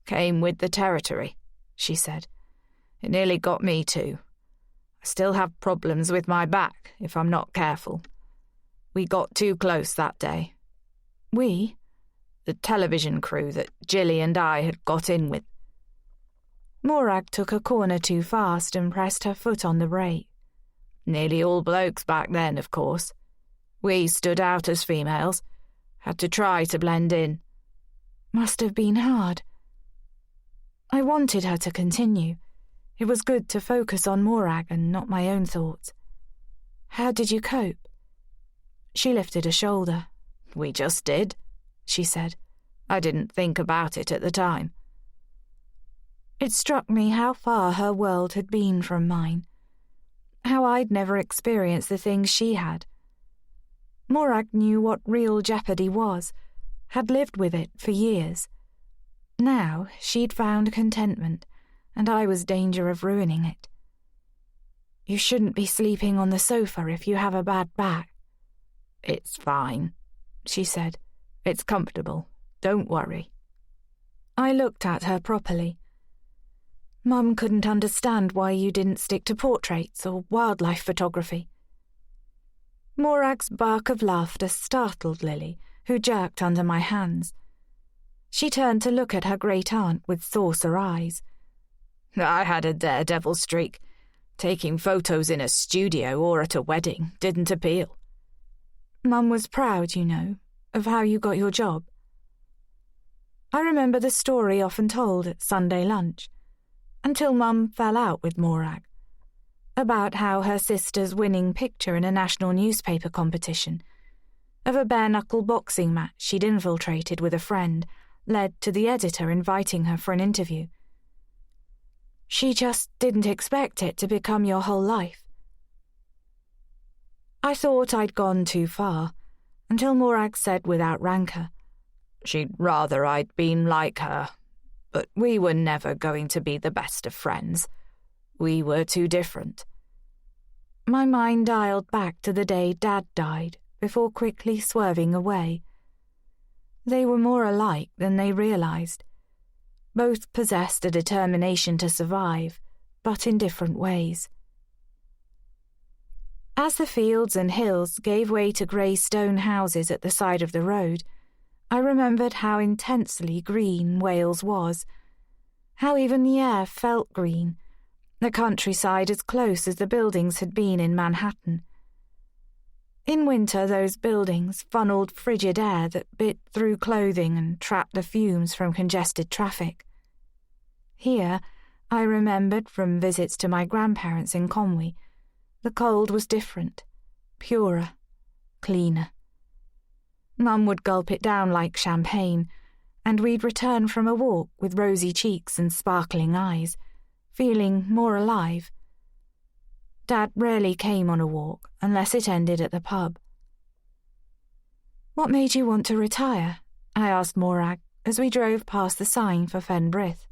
Came with the territory, she said. It nearly got me too. I still have problems with my back if I'm not careful. We got too close that day. We? The television crew that Jilly and I had got in with. Morag took a corner too fast and pressed her foot on the brake. Nearly all blokes back then, of course. We stood out as females, had to try to blend in. Must have been hard. I wanted her to continue. It was good to focus on Morag and not my own thoughts. How did you cope? She lifted a shoulder. We just did, she said. I didn't think about it at the time. It struck me how far her world had been from mine, how I'd never experienced the things she had. Morag knew what real jeopardy was, had lived with it for years. Now she'd found contentment, and I was danger of ruining it. You shouldn't be sleeping on the sofa if you have a bad back. It's fine, she said. It's comfortable. Don't worry. I looked at her properly. Mum couldn't understand why you didn't stick to portraits or wildlife photography. Morag's bark of laughter startled Lily, who jerked under my hands. She turned to look at her great-aunt with saucer eyes. I had a daredevil streak. Taking photos in a studio or at a wedding didn't appeal. Mum was proud, you know, of how you got your job. I remember the story often told at Sunday lunch, until Mum fell out with Morag, about how her sister's winning picture in a national newspaper competition, of a bare-knuckle boxing match she'd infiltrated with a friend, led to the editor inviting her for an interview. She just didn't expect it to become your whole life. I thought I'd gone too far, until Morag said without rancour, She'd rather I'd been like her. but we were never going to be the best of friends. We were too different. My mind dialed back to the day Dad died, before quickly swerving away. They were more alike than they realized. Both possessed a determination to survive, but in different ways. As the fields and hills gave way to grey stone houses at the side of the road, I remembered how intensely green Wales was, how even the air felt green, the countryside as close as the buildings had been in Manhattan. In winter, those buildings funneled frigid air that bit through clothing and trapped the fumes from congested traffic. Here, I remembered from visits to my grandparents in Conwy, the cold was different, purer, cleaner. Mum would gulp it down like champagne, and we'd return from a walk with rosy cheeks and sparkling eyes, feeling more alive. Dad rarely came on a walk unless it ended at the pub. "What made you want to retire?" I asked Morag as we drove past the sign for Fenbrith.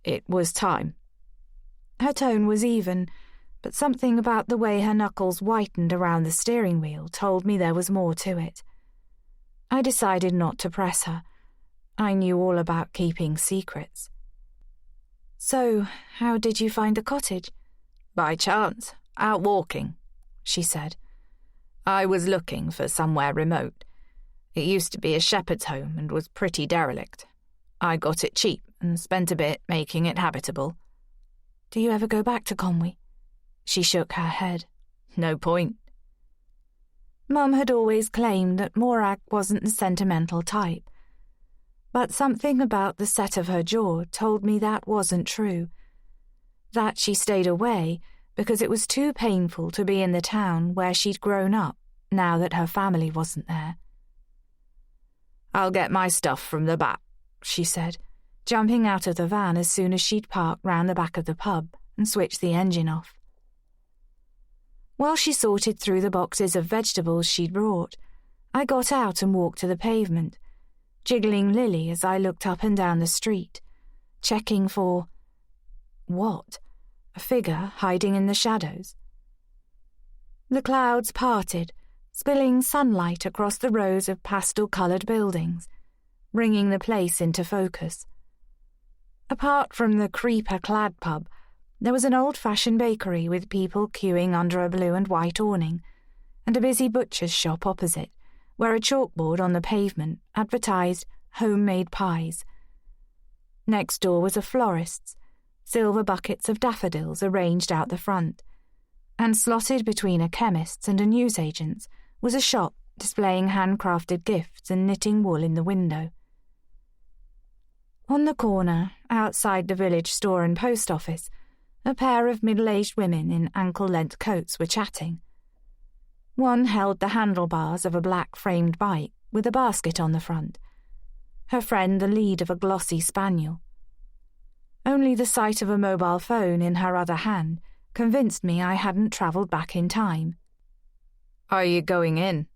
"It was time." Her tone was even, but something about the way her knuckles whitened around the steering wheel told me there was more to it. I decided not to press her. I knew all about keeping secrets. "So, how did you find the cottage?" "By chance, out walking," she said. "I was looking for somewhere remote. It used to be a shepherd's home and was pretty derelict. I got it cheap and spent a bit making it habitable." "Do you ever go back to Conwy?" She shook her head. "No point." Mum had always claimed that Morag wasn't the sentimental type, but something about the set of her jaw told me that wasn't true. That she stayed away because it was too painful to be in the town where she'd grown up now that her family wasn't there. "I'll get my stuff from the back," she said, jumping out of the van as soon as she'd parked round the back of the pub and switched the engine off. While she sorted through the boxes of vegetables she'd brought, I got out and walked to the pavement, jiggling Lily as I looked up and down the street, checking for... what? A figure hiding in the shadows. The clouds parted, spilling sunlight across the rows of pastel-coloured buildings, bringing the place into focus. Apart from the creeper-clad pub, there was an old-fashioned bakery with people queuing under a blue and white awning, and a busy butcher's shop opposite, where a chalkboard on the pavement advertised homemade pies. Next door was a florist's, silver buckets of daffodils arranged out the front, and slotted between a chemist's and a newsagent's was a shop displaying handcrafted gifts and knitting wool in the window. On the corner, outside the village store and post office, a pair of middle-aged women in ankle-length coats were chatting. One held the handlebars of a black-framed bike with a basket on the front, her friend the lead of a glossy spaniel. Only the sight of a mobile phone in her other hand convinced me I hadn't travelled back in time. "Are you going in?"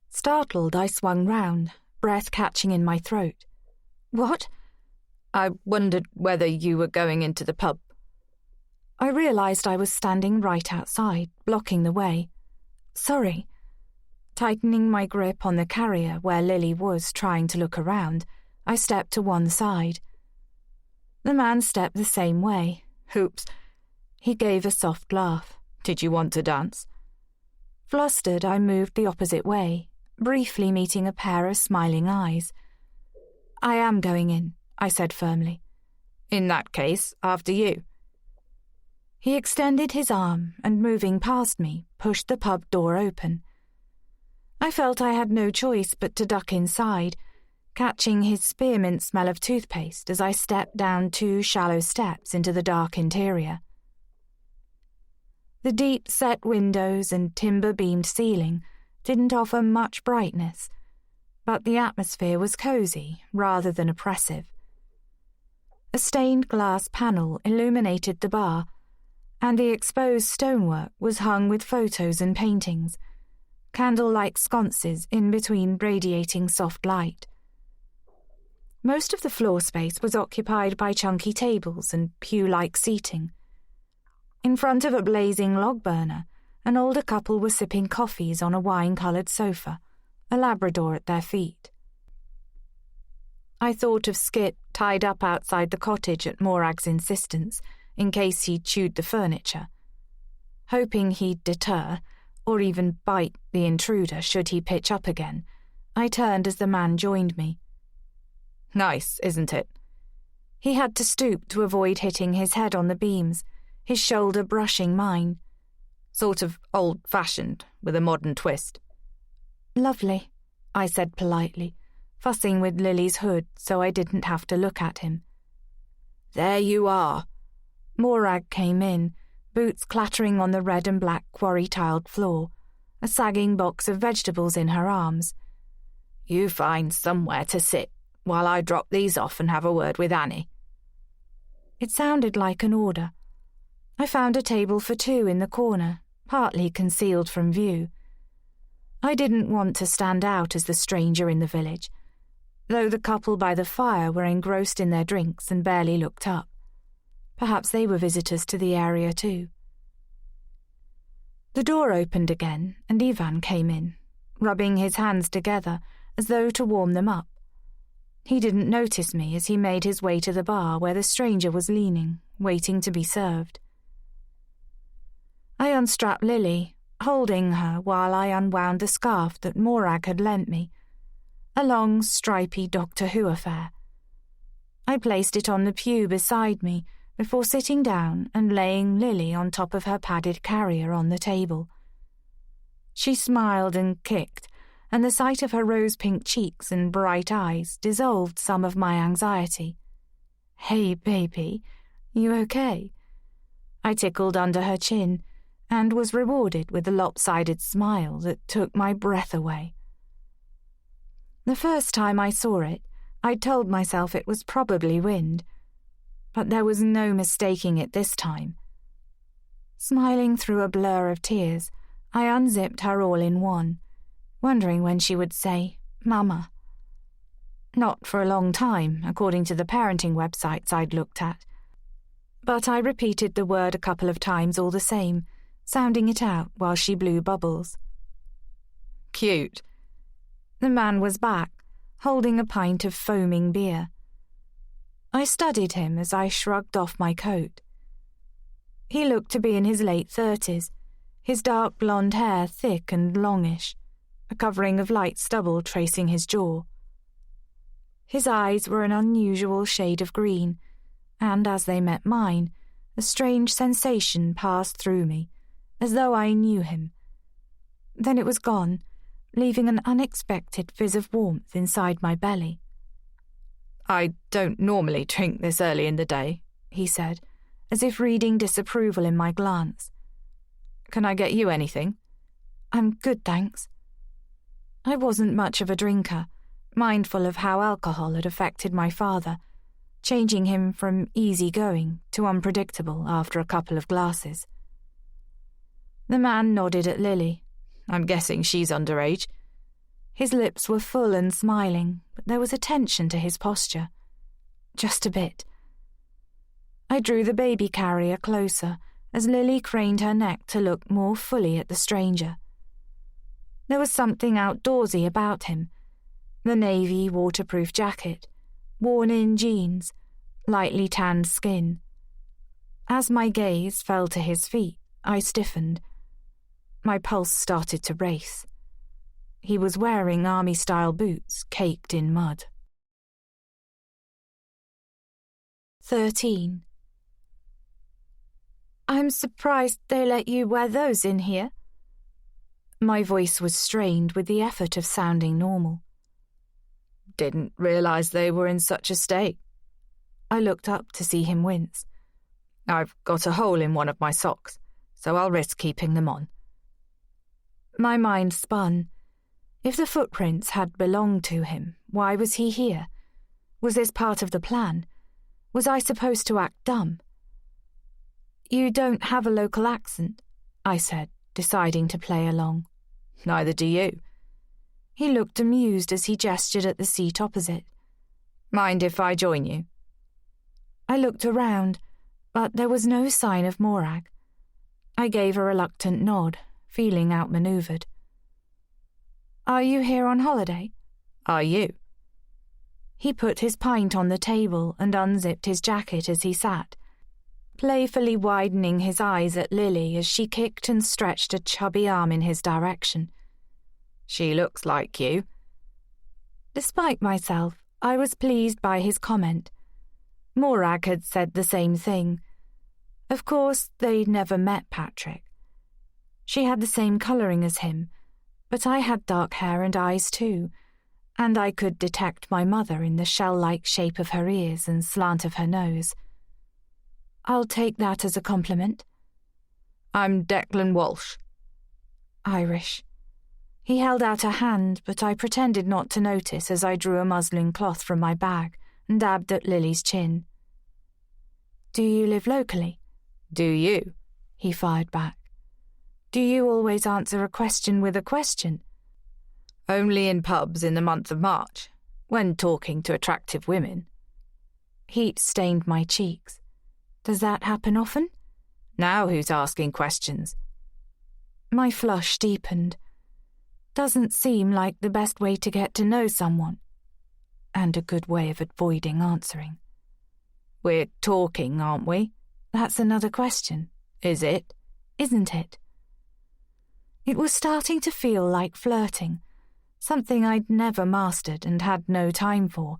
Startled, I swung round, breath catching in my throat. "What?" "I wondered whether you were going into the pub." I realised I was standing right outside, blocking the way. "Sorry." Tightening my grip on the carrier where Lily was trying to look around, I stepped to one side. The man stepped the same way. "Oops." He gave a soft laugh. "Did you want to dance?" Flustered, I moved the opposite way, briefly meeting a pair of smiling eyes. "I am going in," I said firmly. "In that case, after you." He extended his arm and, moving past me, pushed the pub door open. I felt I had no choice but to duck inside, catching his spearmint smell of toothpaste as I stepped down 2 shallow steps into the dark interior. The deep-set windows and timber-beamed ceiling didn't offer much brightness, but the atmosphere was cosy rather than oppressive. A stained glass panel illuminated the bar, and the exposed stonework was hung with photos and paintings, candle-like sconces in between radiating soft light. Most of the floor space was occupied by chunky tables and pew-like seating. In front of a blazing log burner, an older couple were sipping coffees on a wine-coloured sofa, a Labrador at their feet. I thought of Skip tied up outside the cottage at Morag's insistence, in case he chewed the furniture. Hoping he'd deter, or even bite the intruder should he pitch up again, I turned as the man joined me. Nice, isn't it? He had to stoop to avoid hitting his head on the beams, his shoulder brushing mine. Sort of old-fashioned, with a modern twist. Lovely, I said politely, fussing with Lily's hood so I didn't have to look at him. There you are. Morag came in, boots clattering on the red and black quarry-tiled floor, a sagging box of vegetables in her arms. You find somewhere to sit while I drop these off and have a word with Annie. It sounded like an order. I found a table for two in the corner, partly concealed from view. I didn't want to stand out as the stranger in the village, though the couple by the fire were engrossed in their drinks and barely looked up. Perhaps they were visitors to the area too. The door opened again, and Ivan came in, rubbing his hands together as though to warm them up. He didn't notice me as he made his way to the bar where the stranger was leaning, waiting to be served. I unstrapped Lily, holding her while I unwound the scarf that Morag had lent me, a long, stripy Doctor Who affair. I placed it on the pew beside me before sitting down and laying Lily on top of her padded carrier on the table. She smiled and kicked, and the sight of her rose-pink cheeks and bright eyes dissolved some of my anxiety. "Hey, baby, you okay?" I tickled under her chin, and was rewarded with a lopsided smile that took my breath away. The first time I saw it, I told myself it was probably wind, but there was no mistaking it this time. Smiling through a blur of tears, I unzipped her all-in-one, wondering when she would say, "Mama." Not for a long time, according to the parenting websites I'd looked at, but I repeated the word a couple of times all the same, sounding it out while she blew bubbles. Cute. The man was back, holding a pint of foaming beer. I studied him as I shrugged off my coat. He looked to be in his late 30s, his dark blonde hair thick and longish, a covering of light stubble tracing his jaw. His eyes were an unusual shade of green, and as they met mine, a strange sensation passed through me, as though I knew him. Then it was gone, leaving an unexpected fizz of warmth inside my belly. "I don't normally drink this early in the day," he said, as if reading disapproval in my glance. "Can I get you anything?" "I'm good, thanks." I wasn't much of a drinker, mindful of how alcohol had affected my father, changing him from easy-going to unpredictable after a couple of glasses. The man nodded at Lily. "I'm guessing she's underage." His lips were full and smiling, but there was a tension to his posture. Just a bit. I drew the baby carrier closer as Lily craned her neck to look more fully at the stranger. There was something outdoorsy about him. The navy waterproof jacket, worn-in jeans, lightly tanned skin. As my gaze fell to his feet, I stiffened. My pulse started to race. He was wearing army-style boots caked in mud. 13. "I'm surprised they let you wear those in here." My voice was strained with the effort of sounding normal. "Didn't realize they were in such a state." I looked up to see him wince. "I've got a hole in one of my socks, so I'll risk keeping them on." My mind spun. If the footprints had belonged to him, why was he here? Was this part of the plan? Was I supposed to act dumb? "You don't have a local accent," I said, deciding to play along. "Neither do you." He looked amused as he gestured at the seat opposite. Mind if I join you? I looked around, but there was no sign of Morag. I gave a reluctant nod, feeling outmanoeuvred. Are you here on holiday? Are you? He put his pint on the table and unzipped his jacket as he sat, playfully widening his eyes at Lily as she kicked and stretched a chubby arm in his direction. She looks like you. Despite myself, I was pleased by his comment. Morag had said the same thing. Of course, they'd never met Patrick. She had the same colouring as him, but I had dark hair and eyes too, and I could detect my mother in the shell-like shape of her ears and slant of her nose. I'll take that as a compliment. I'm Declan Walsh. Irish. He held out a hand, but I pretended not to notice as I drew a muslin cloth from my bag and dabbed at Lily's chin. Do you live locally? Do you? He fired back. Do you always answer a question with a question? Only in pubs in the month of March, when talking to attractive women. Heat stained my cheeks. Does that happen often? Now who's asking questions? My flush deepened. Doesn't seem like the best way to get to know someone. And a good way of avoiding answering. We're talking, aren't we? That's another question. Is it? Isn't it? It was starting to feel like flirting, something I'd never mastered and had no time for.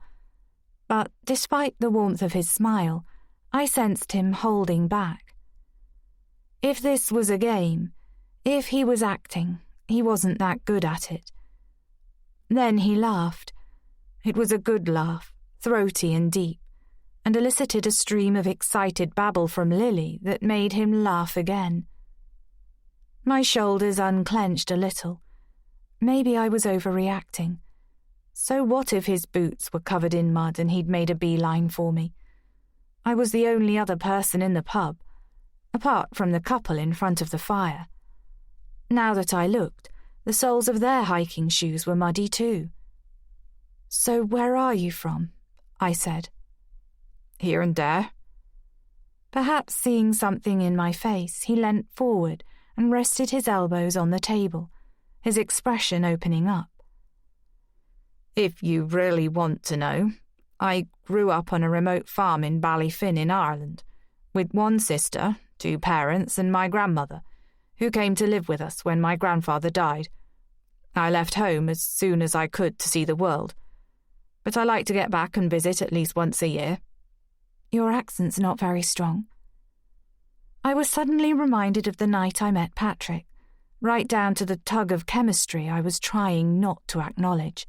But despite the warmth of his smile, I sensed him holding back. If this was a game, if he was acting, he wasn't that good at it. Then he laughed. It was a good laugh, throaty and deep, and elicited a stream of excited babble from Lily that made him laugh again. My shoulders unclenched a little. Maybe I was overreacting. So what if his boots were covered in mud and he'd made a beeline for me? I was the only other person in the pub, apart from the couple in front of the fire. Now that I looked, the soles of their hiking shoes were muddy too. So where are you from? I said. Here and there. Perhaps seeing something in my face, he leant forward and rested his elbows on the table, his expression opening up. If you really want to know, I grew up on a remote farm in Ballyfin in Ireland, with one sister, 2 parents, and my grandmother, who came to live with us when my grandfather died. I left home as soon as I could to see the world, but I like to get back and visit at least once a year. Your accent's not very strong. I was suddenly reminded of the night I met Patrick, right down to the tug of chemistry I was trying not to acknowledge.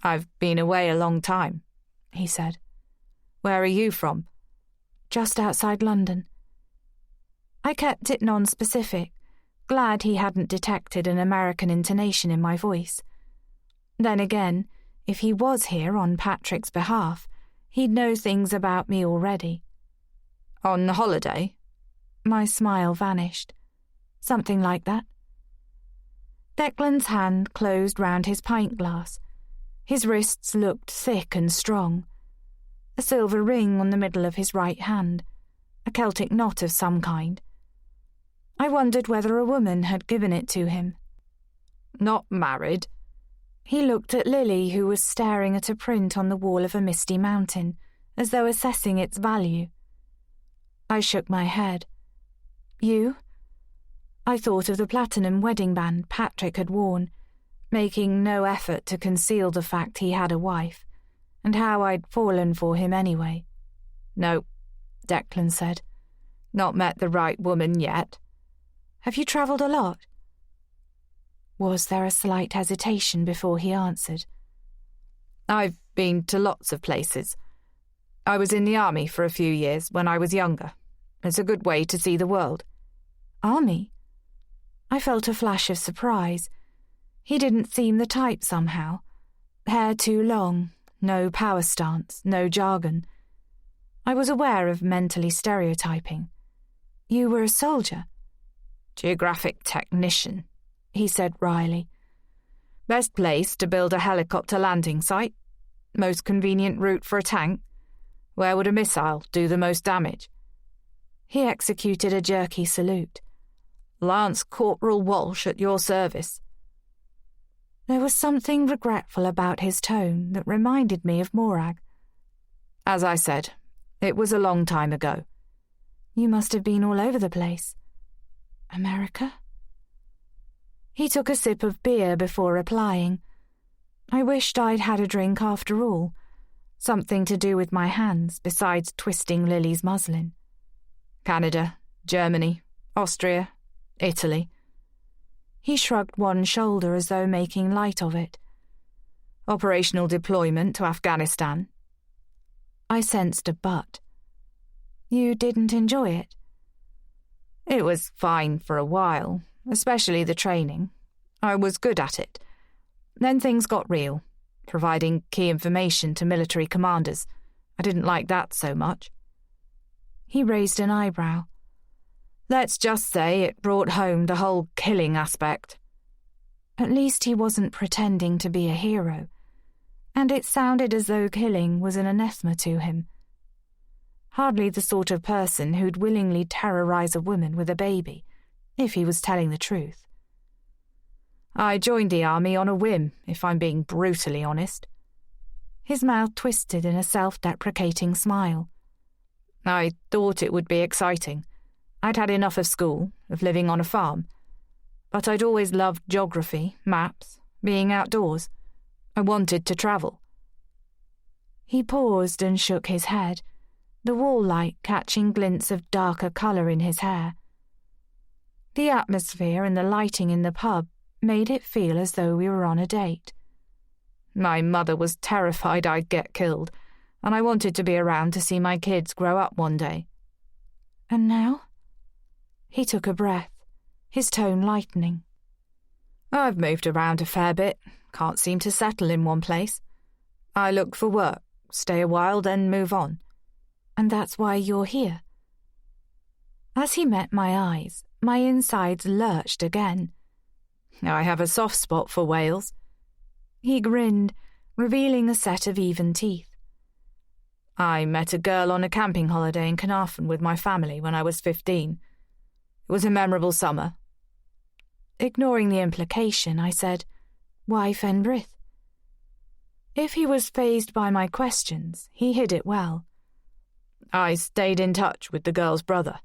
I've been away a long time, he said. Where are you from? Just outside London. I kept it non-specific, glad he hadn't detected an American intonation in my voice. Then again, if he was here on Patrick's behalf, he'd know things about me already. On holiday? My smile vanished. Something like that. Declan's hand closed round his pint glass. His wrists looked thick and strong. A silver ring on the middle of his right hand, a Celtic knot of some kind. I wondered whether a woman had given it to him. Not married. He looked at Lily, who was staring at a print on the wall of a misty mountain, as though assessing its value. I shook my head. You? I thought of the platinum wedding band Patrick had worn, making no effort to conceal the fact he had a wife, and how I'd fallen for him anyway. No, Declan said. Not met the right woman yet. Have you travelled a lot? Was there a slight hesitation before he answered? I've been to lots of places. I was in the army for a few years when I was younger. It's a good way to see the world. Army? I felt a flash of surprise. He didn't seem the type somehow. Hair too long, no power stance, no jargon. I was aware of mentally stereotyping. You were a soldier? Geographic technician, he said wryly. Best place to build a helicopter landing site? Most convenient route for a tank? Where would a missile do the most damage? He executed a jerky salute. Lance Corporal Walsh at your service. There was something regretful about his tone that reminded me of Morag. As I said, it was a long time ago. You must have been all over the place. America? He took a sip of beer before replying. I wished I'd had a drink after all. Something to do with my hands besides twisting Lily's muslin. Canada, Germany, Austria, Italy. He shrugged one shoulder as though making light of it. Operational deployment to Afghanistan. I sensed a but. You didn't enjoy it? It was fine for a while, especially the training. I was good at it. Then things got real, providing key information to military commanders. I didn't like that so much. He raised an eyebrow. Let's just say it brought home the whole killing aspect. At least he wasn't pretending to be a hero, and it sounded as though killing was an anathema to him. Hardly the sort of person who'd willingly terrorize a woman with a baby, if he was telling the truth. I joined the army on a whim, if I'm being brutally honest. His mouth twisted in a self-deprecating smile. I thought it would be exciting. I'd had enough of school, of living on a farm. But I'd always loved geography, maps, being outdoors. I wanted to travel. He paused and shook his head, the wall light catching glints of darker colour in his hair. The atmosphere and the lighting in the pub made it feel as though we were on a date. My mother was terrified I'd get killed, and I wanted to be around to see my kids grow up one day. And now? He took a breath, his tone lightening. I've moved around a fair bit, can't seem to settle in one place. I look for work, stay a while, then move on. And that's why you're here? As he met my eyes, my insides lurched again. I have a soft spot for Wales. He grinned, revealing a set of even teeth. I met a girl on a camping holiday in Carnarvon with my family when I was 15. It was a memorable summer. Ignoring the implication, I said, "Why Fenbrith?" If he was fazed by my questions, he hid it well. I stayed in touch with the girl's brother.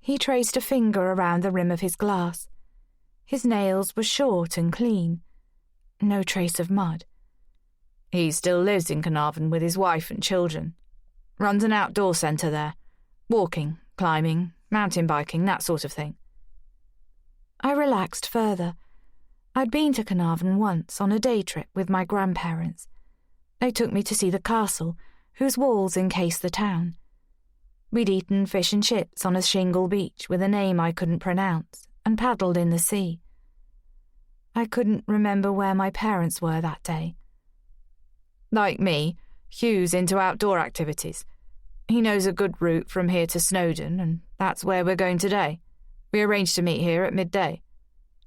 He traced a finger around the rim of his glass. His nails were short and clean. No trace of mud. He still lives in Carnarvon with his wife and children. Runs an outdoor centre there. Walking, climbing, mountain biking, that sort of thing. I relaxed further. I'd been to Carnarvon once on a day trip with my grandparents. They took me to see the castle, whose walls encased the town. We'd eaten fish and chips on a shingle beach with a name I couldn't pronounce and paddled in the sea. I couldn't remember where my parents were that day. Like me, Hugh's into outdoor activities. He knows a good route from here to Snowdon, and that's where we're going today. We arranged to meet here at midday.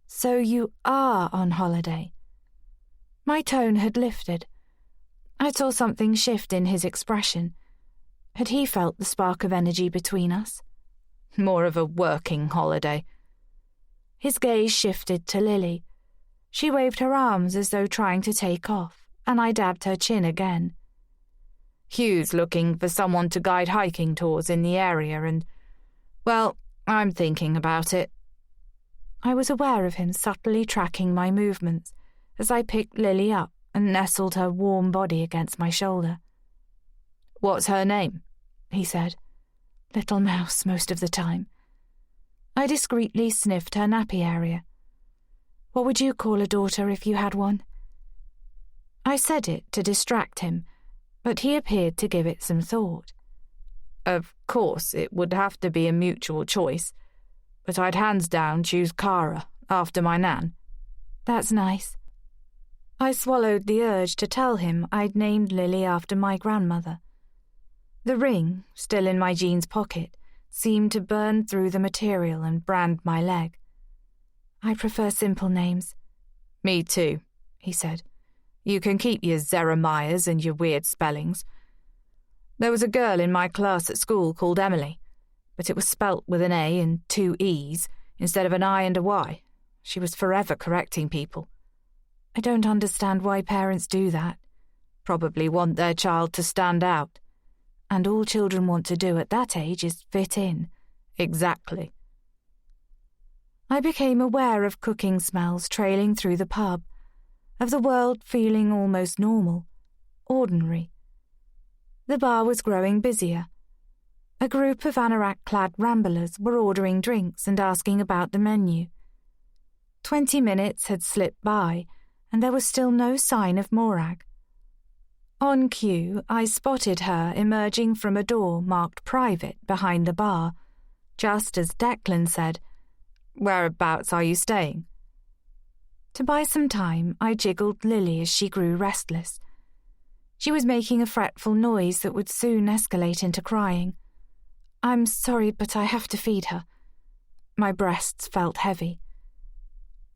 So you are on holiday? My tone had lifted. I saw something shift in his expression. Had he felt the spark of energy between us? More of a working holiday. His gaze shifted to Lily. She waved her arms as though trying to take off, and I dabbed her chin again. Hugh's looking for someone to guide hiking tours in the area and, well, I'm thinking about it. I was aware of him subtly tracking my movements as I picked Lily up and nestled her warm body against my shoulder. "What's her name?" he said. "Little Mouse most of the time." I discreetly sniffed her nappy area. "What would you call a daughter if you had one?" I said it to distract him, but he appeared to give it some thought. Of course, it would have to be a mutual choice, but I'd hands down choose Cara, after my nan. That's nice. I swallowed the urge to tell him I'd named Lily after my grandmother. The ring, still in my jeans pocket, seemed to burn through the material and brand my leg. "I prefer simple names." "Me too," he said. You can keep your Jeremiahs and your weird spellings. There was a girl in my class at school called Emily, but it was spelt with an A and 2 E's instead of an I and a Y. She was forever correcting people. I don't understand why parents do that. Probably want their child to stand out. And all children want to do at that age is fit in. Exactly. I became aware of cooking smells trailing through the pub, of the world feeling almost normal, ordinary. The bar was growing busier. A group of anorak-clad ramblers were ordering drinks and asking about the menu. 20 minutes had slipped by, and there was still no sign of Morag. On cue, I spotted her emerging from a door marked private behind the bar, just as Declan said, "Whereabouts are you staying?" To buy some time, I jiggled Lily as she grew restless. She was making a fretful noise that would soon escalate into crying. "I'm sorry, but I have to feed her." My breasts felt heavy.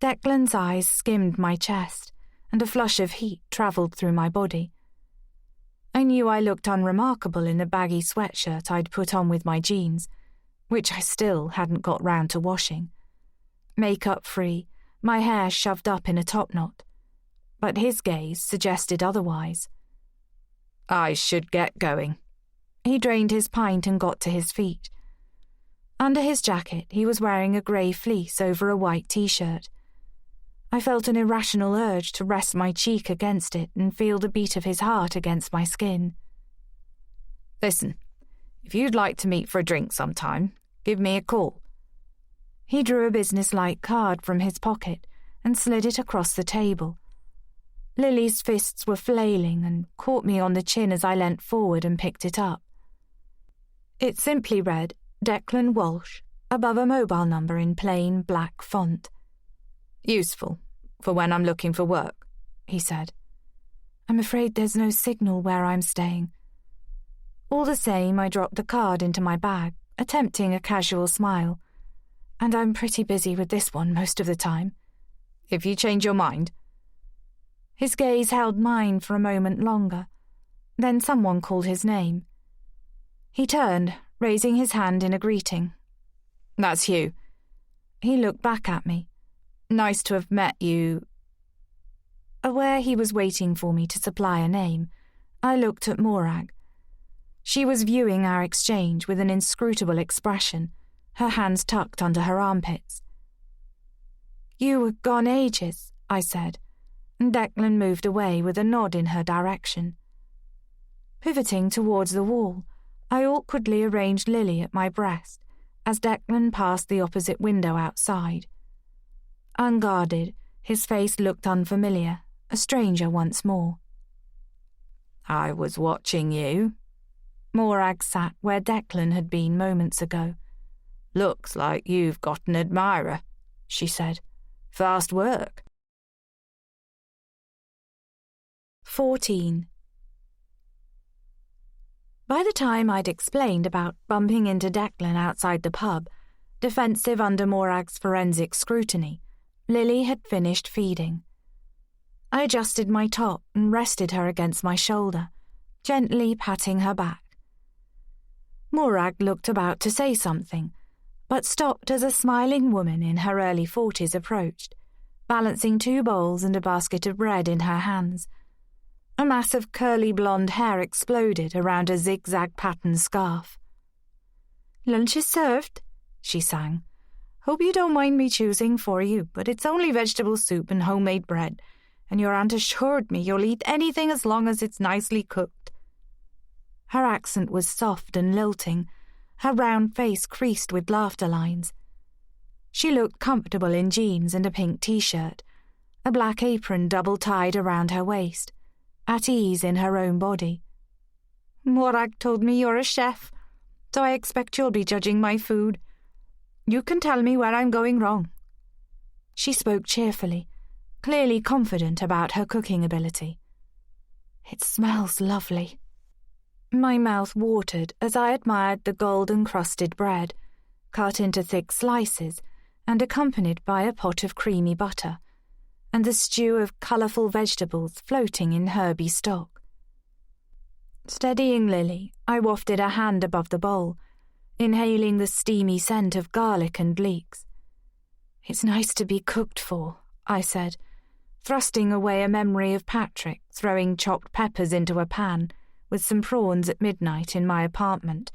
Declan's eyes skimmed my chest, and a flush of heat travelled through my body. I knew I looked unremarkable in the baggy sweatshirt I'd put on with my jeans, which I still hadn't got round to washing. Makeup-free, my hair shoved up in a topknot, but his gaze suggested otherwise. "I should get going." He drained his pint and got to his feet. Under his jacket, he was wearing a grey fleece over a white t-shirt. I felt an irrational urge to rest my cheek against it and feel the beat of his heart against my skin. "Listen, if you'd like to meet for a drink sometime, give me a call." He drew a business-like card from his pocket and slid it across the table. Lily's fists were flailing and caught me on the chin as I leant forward and picked it up. It simply read, Declan Walsh, above a mobile number in plain black font. "Useful, for when I'm looking for work," he said. "I'm afraid there's no signal where I'm staying." All the same, I dropped the card into my bag, attempting a casual smile. "And I'm pretty busy with this one most of the time." "If you change your mind." His gaze held mine for a moment longer. Then someone called his name. He turned, raising his hand in a greeting. "That's Hugh." He looked back at me. "Nice to have met you." Aware he was waiting for me to supply a name, I looked at Morag. She was viewing our exchange with an inscrutable expression, her hands tucked under her armpits. "You were gone ages," I said, and Declan moved away with a nod in her direction. Pivoting towards the wall, I awkwardly arranged Lily at my breast as Declan passed the opposite window outside. Unguarded, his face looked unfamiliar, a stranger once more. "I was watching you." Morag sat where Declan had been moments ago. "Looks like you've got an admirer," she said. "Fast work." 14. By the time I'd explained about bumping into Declan outside the pub, defensive under Morag's forensic scrutiny, Lily had finished feeding. I adjusted my top and rested her against my shoulder, gently patting her back. Morag looked about to say something, but stopped as a smiling woman in her early 40s approached, balancing 2 bowls and a basket of bread in her hands. A mass of curly blonde hair exploded around a zigzag-patterned scarf. "Lunch is served," she sang. "Hope you don't mind me choosing for you, but it's only vegetable soup and homemade bread, and your aunt assured me you'll eat anything as long as it's nicely cooked." Her accent was soft and lilting, her round face creased with laughter lines. She looked comfortable in jeans and a pink t-shirt, a black apron double-tied around her waist, at ease in her own body. "Morag told me you're a chef, so I expect you'll be judging my food. You can tell me where I'm going wrong." She spoke cheerfully, clearly confident about her cooking ability. "It smells lovely." My mouth watered as I admired the golden-crusted bread, cut into thick slices and accompanied by a pot of creamy butter, and the stew of colourful vegetables floating in herby stock. Steadying Lily, I wafted a hand above the bowl, inhaling the steamy scent of garlic and leeks. "It's nice to be cooked for," I said, thrusting away a memory of Patrick throwing chopped peppers into a pan with some prawns at midnight in my apartment,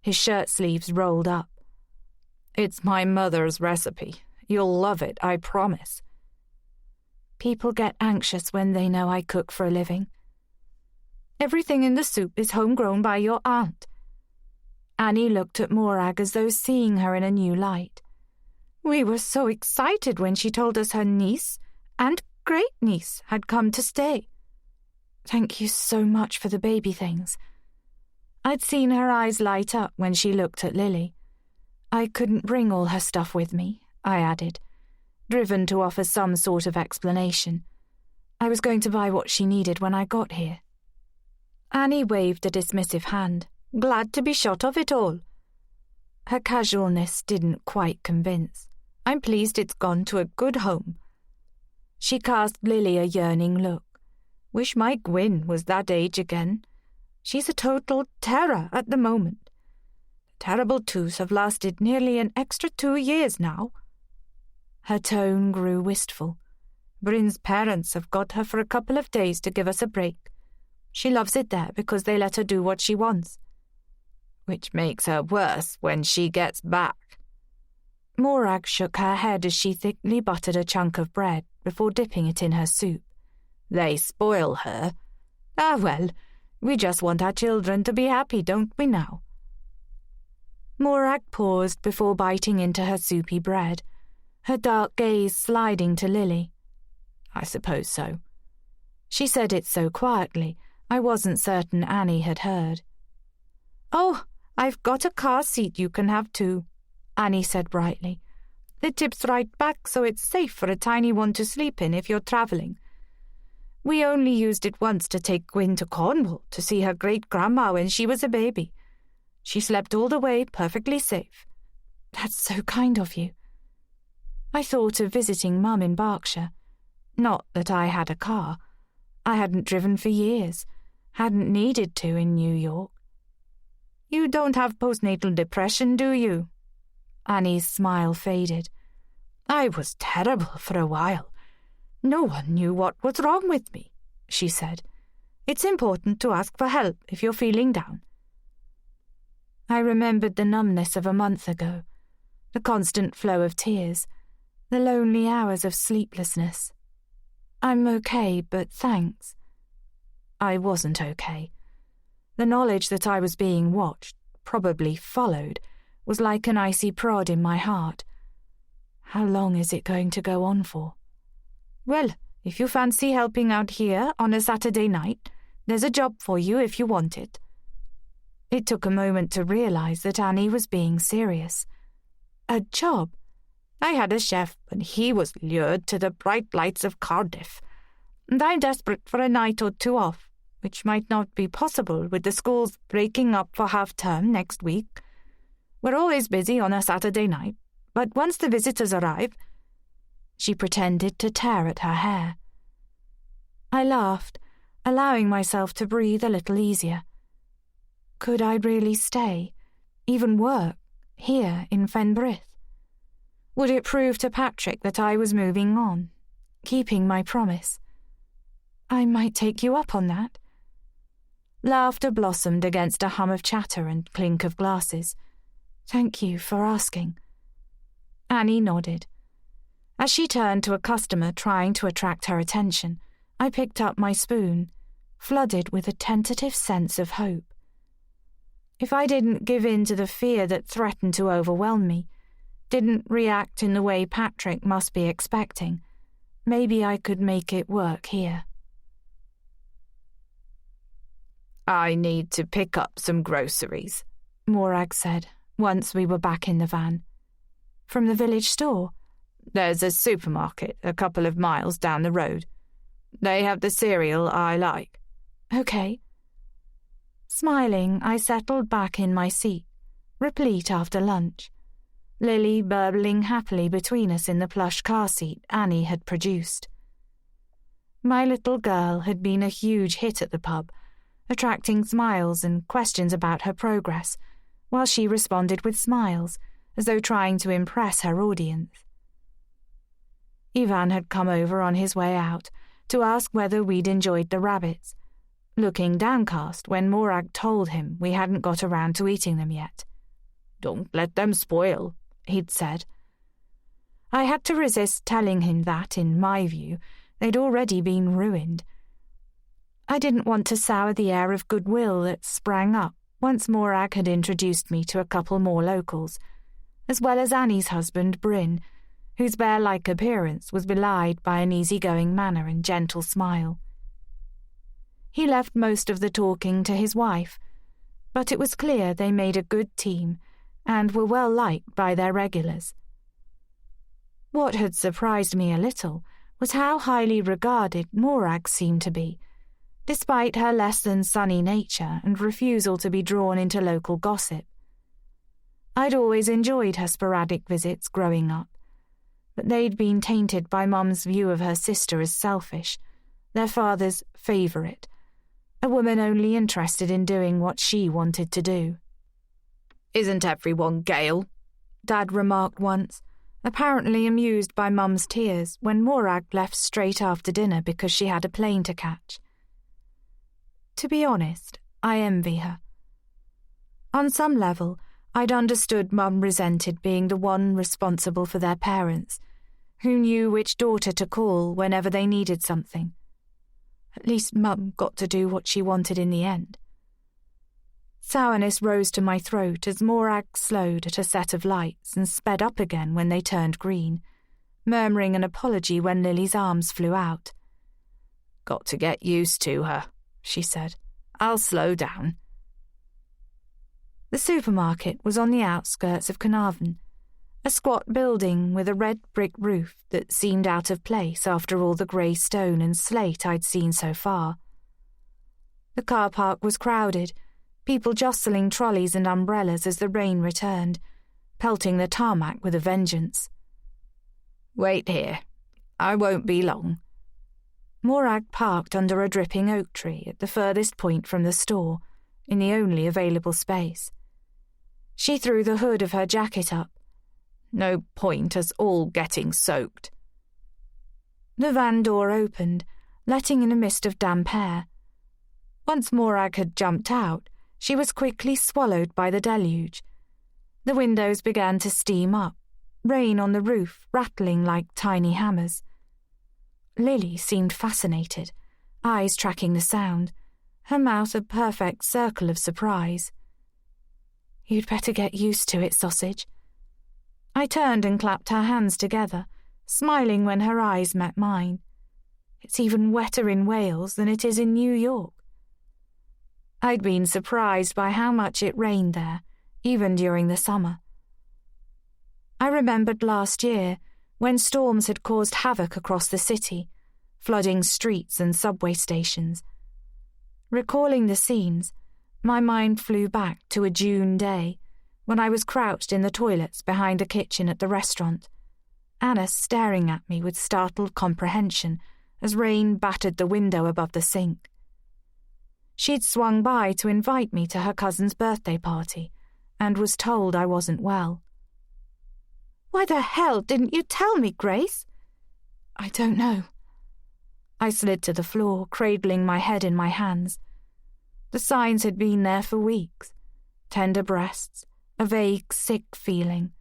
his shirt sleeves rolled up. "It's my mother's recipe. You'll love it, I promise." People get anxious when they know I cook for a living. "Everything in the soup is homegrown by your aunt." Annie looked at Morag as though seeing her in a new light. "We were so excited when she told us her niece and great-niece had come to stay." "Thank you so much for the baby things." I'd seen her eyes light up when she looked at Lily. "I couldn't bring all her stuff with me," I added, driven to offer some sort of explanation. "I was going to buy what she needed when I got here." Annie waved a dismissive hand. "Glad to be shut of it all." Her casualness didn't quite convince. "I'm pleased it's gone to a good home." She cast Lily a yearning look. "Wish my Gwyn was that age again. She's a total terror at the moment. The terrible twos have lasted nearly an extra 2 years now." Her tone grew wistful. "Bryn's parents have got her for a couple of days to give us a break. She loves it there because they let her do what she wants." "Which makes her worse when she gets back." Morag shook her head as she thickly buttered a chunk of bread before dipping it in her soup. "They spoil her. Ah, well, we just want our children to be happy, don't we now?" Morag paused before biting into her soupy bread, her dark gaze sliding to Lily. "I suppose so." She said it so quietly, I wasn't certain Annie had heard. "Oh, I've got a car seat you can have too," Annie said brightly. "It tips right back so it's safe for a tiny one to sleep in if you're travelling. We only used it once to take Gwyn to Cornwall to see her great-grandma when she was a baby. She slept all the way perfectly safe." "That's so kind of you." I thought of visiting Mum in Berkshire. Not that I had a car. I hadn't driven for years, hadn't needed to in New York. "You don't have postnatal depression, do you?" Annie's smile faded. "I was terrible for a while. No one knew what was wrong with me," she said. "It's important to ask for help if you're feeling down." I remembered the numbness of a month ago, the constant flow of tears, the lonely hours of sleeplessness. "I'm okay, but thanks." I wasn't okay. The knowledge that I was being watched, probably followed, was like an icy prod in my heart. How long is it going to go on for? "Well, if you fancy helping out here on a Saturday night, there's a job for you if you want it." It took a moment to realize that Annie was being serious. A job? I had a chef, but he was lured to the bright lights of Cardiff, and I'm desperate for a night or two off, which might not be possible with the schools breaking up for half-term next week. We're always busy on a Saturday night, but once the visitors arrive— She pretended to tear at her hair. I laughed, allowing myself to breathe a little easier. Could I really stay, even work, here in Fenbrith? Would it prove to Patrick that I was moving on, keeping my promise? I might take you up on that. Laughter blossomed against a hum of chatter and clink of glasses. Thank you for asking. Annie nodded. As she turned to a customer trying to attract her attention, I picked up my spoon, flooded with a tentative sense of hope. If I didn't give in to the fear that threatened to overwhelm me, didn't react in the way Patrick must be expecting, maybe I could make it work here. I need to pick up some groceries, Morag said, once we were back in the van. From the village store? There's a supermarket a couple of miles down the road. They have the cereal I like. Okay. Smiling, I settled back in my seat, replete after lunch, Lily burbling happily between us in the plush car seat Annie had produced. My little girl had been a huge hit at the pub, attracting smiles and questions about her progress, while she responded with smiles, as though trying to impress her audience. Ivan had come over on his way out to ask whether we'd enjoyed the rabbits, looking downcast when Morag told him we hadn't got around to eating them yet. "Don't let them spoil," he'd said. I had to resist telling him that, in my view, they'd already been ruined. I didn't want to sour the air of goodwill that sprang up once Morag had introduced me to a couple more locals, as well as Annie's husband, Bryn, whose bear-like appearance was belied by an easygoing manner and gentle smile. He left most of the talking to his wife, but it was clear they made a good team and were well liked by their regulars. What had surprised me a little was how highly regarded Morag seemed to be, despite her less than sunny nature and refusal to be drawn into local gossip. I'd always enjoyed her sporadic visits growing up, but they'd been tainted by Mum's view of her sister as selfish, their father's favourite, a woman only interested in doing what she wanted to do. "Isn't everyone Gale?" Dad remarked once, apparently amused by Mum's tears when Morag left straight after dinner because she had a plane to catch. To be honest, I envy her. On some level, I'd understood Mum resented being the one responsible for their parents, who knew which daughter to call whenever they needed something. At least Mum got to do what she wanted in the end. Sourness rose to my throat as Morag slowed at a set of lights and sped up again when they turned green, murmuring an apology when Lily's arms flew out. "Got to get used to her," she said. "I'll slow down." The supermarket was on the outskirts of Carnarvon, a squat building with a red brick roof that seemed out of place after all the grey stone and slate I'd seen so far. The car park was crowded, people jostling trolleys and umbrellas as the rain returned, pelting the tarmac with a vengeance. "Wait here. I won't be long." Morag parked under a dripping oak tree at the furthest point from the store, in the only available space. She threw the hood of her jacket up. "No point us all getting soaked." The van door opened, letting in a mist of damp air. Once Morag had jumped out, she was quickly swallowed by the deluge. The windows began to steam up, rain on the roof rattling like tiny hammers. Lily seemed fascinated, eyes tracking the sound, her mouth a perfect circle of surprise. "You'd better get used to it, sausage." I turned and clapped her hands together, smiling when her eyes met mine. "It's even wetter in Wales than it is in New York." I'd been surprised by how much it rained there, even during the summer. I remembered last year, when storms had caused havoc across the city, flooding streets and subway stations. Recalling the scenes, my mind flew back to a June day, when I was crouched in the toilets behind the kitchen at the restaurant, Anna staring at me with startled comprehension as rain battered the window above the sink. She'd swung by to invite me to her cousin's birthday party, and was told I wasn't well. "Why the hell didn't you tell me, Grace?" "I don't know." I slid to the floor, cradling my head in my hands. The signs had been there for weeks. Tender breasts, a vague, sick feeling,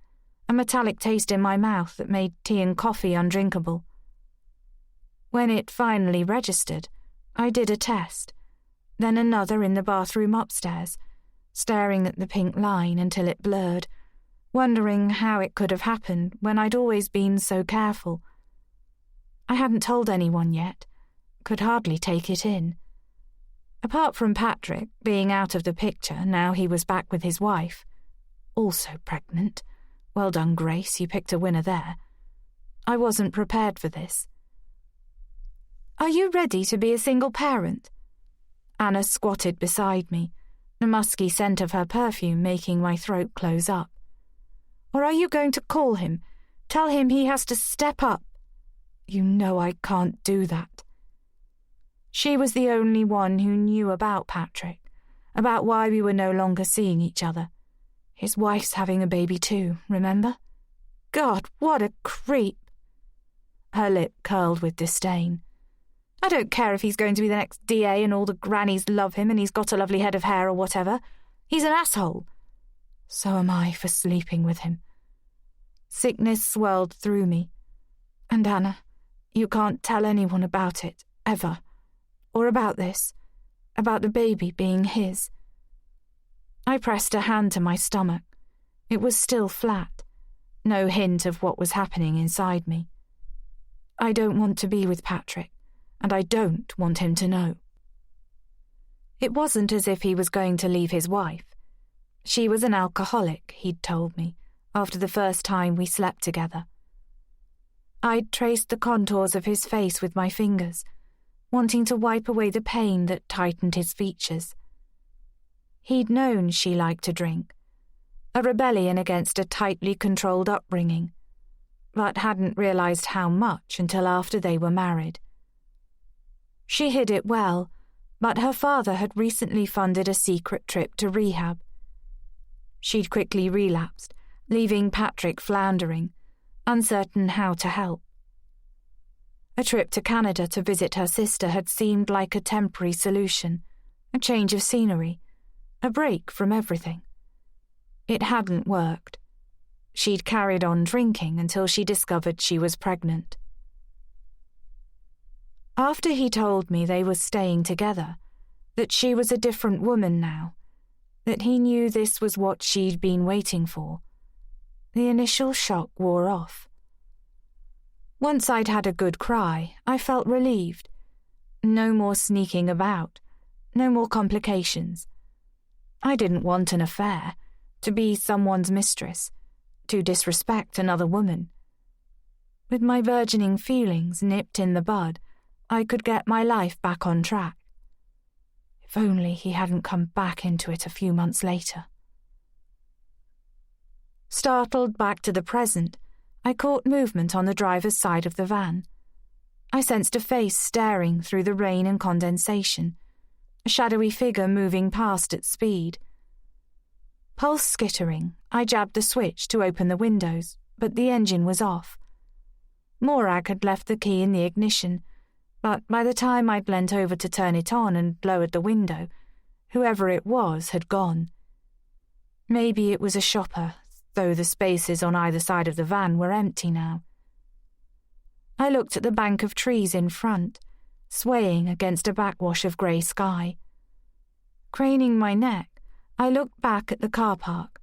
a metallic taste in my mouth that made tea and coffee undrinkable. When it finally registered, I did a test, then another in the bathroom upstairs, staring at the pink line until it blurred, wondering how it could have happened when I'd always been so careful. I hadn't told anyone yet, could hardly take it in. Apart from Patrick being out of the picture now he was back with his wife, also pregnant. Well done, Grace, you picked a winner there. I wasn't prepared for this. "Are you ready to be a single parent?" Anna squatted beside me, the musky scent of her perfume making my throat close up. "Or are you going to call him, tell him he has to step up?" "You know I can't do that." She was the only one who knew about Patrick, about why we were no longer seeing each other. His wife's having a baby too, remember? God, what a creep! Her lip curled with disdain. I don't care if he's going to be the next DA and all the grannies love him and he's got a lovely head of hair or whatever. He's an asshole. So am I for sleeping with him. Sickness swelled through me. And Anna, you can't tell anyone about it, ever. Or about this. About the baby being his. I pressed a hand to my stomach. It was still flat. No hint of what was happening inside me. I don't want to be with Patrick. And I don't want him to know. It wasn't as if he was going to leave his wife. She was an alcoholic, he'd told me, after the first time we slept together. I'd traced the contours of his face with my fingers, wanting to wipe away the pain that tightened his features. He'd known she liked to drink, a rebellion against a tightly controlled upbringing, but hadn't realized how much until after they were married. She hid it well, but her father had recently funded a secret trip to rehab. She'd quickly relapsed, leaving Patrick floundering, uncertain how to help. A trip to Canada to visit her sister had seemed like a temporary solution, a change of scenery, a break from everything. It hadn't worked. She'd carried on drinking until she discovered she was pregnant. After he told me they were staying together, that she was a different woman now, that he knew this was what she'd been waiting for, the initial shock wore off. Once I'd had a good cry, I felt relieved. No more sneaking about, no more complications. I didn't want an affair, to be someone's mistress, to disrespect another woman. With my burgeoning feelings nipped in the bud, I could get my life back on track. If only he hadn't come back into it a few months later. Startled back to the present, I caught movement on the driver's side of the van. I sensed a face staring through the rain and condensation, a shadowy figure moving past at speed. Pulse skittering, I jabbed the switch to open the windows, but the engine was off. Morag had left the key in the ignition, but by the time I'd leant over to turn it on and lowered the window, whoever it was had gone. Maybe it was a shopper, though the spaces on either side of the van were empty now. I looked at the bank of trees in front, swaying against a backwash of grey sky. Craning my neck, I looked back at the car park,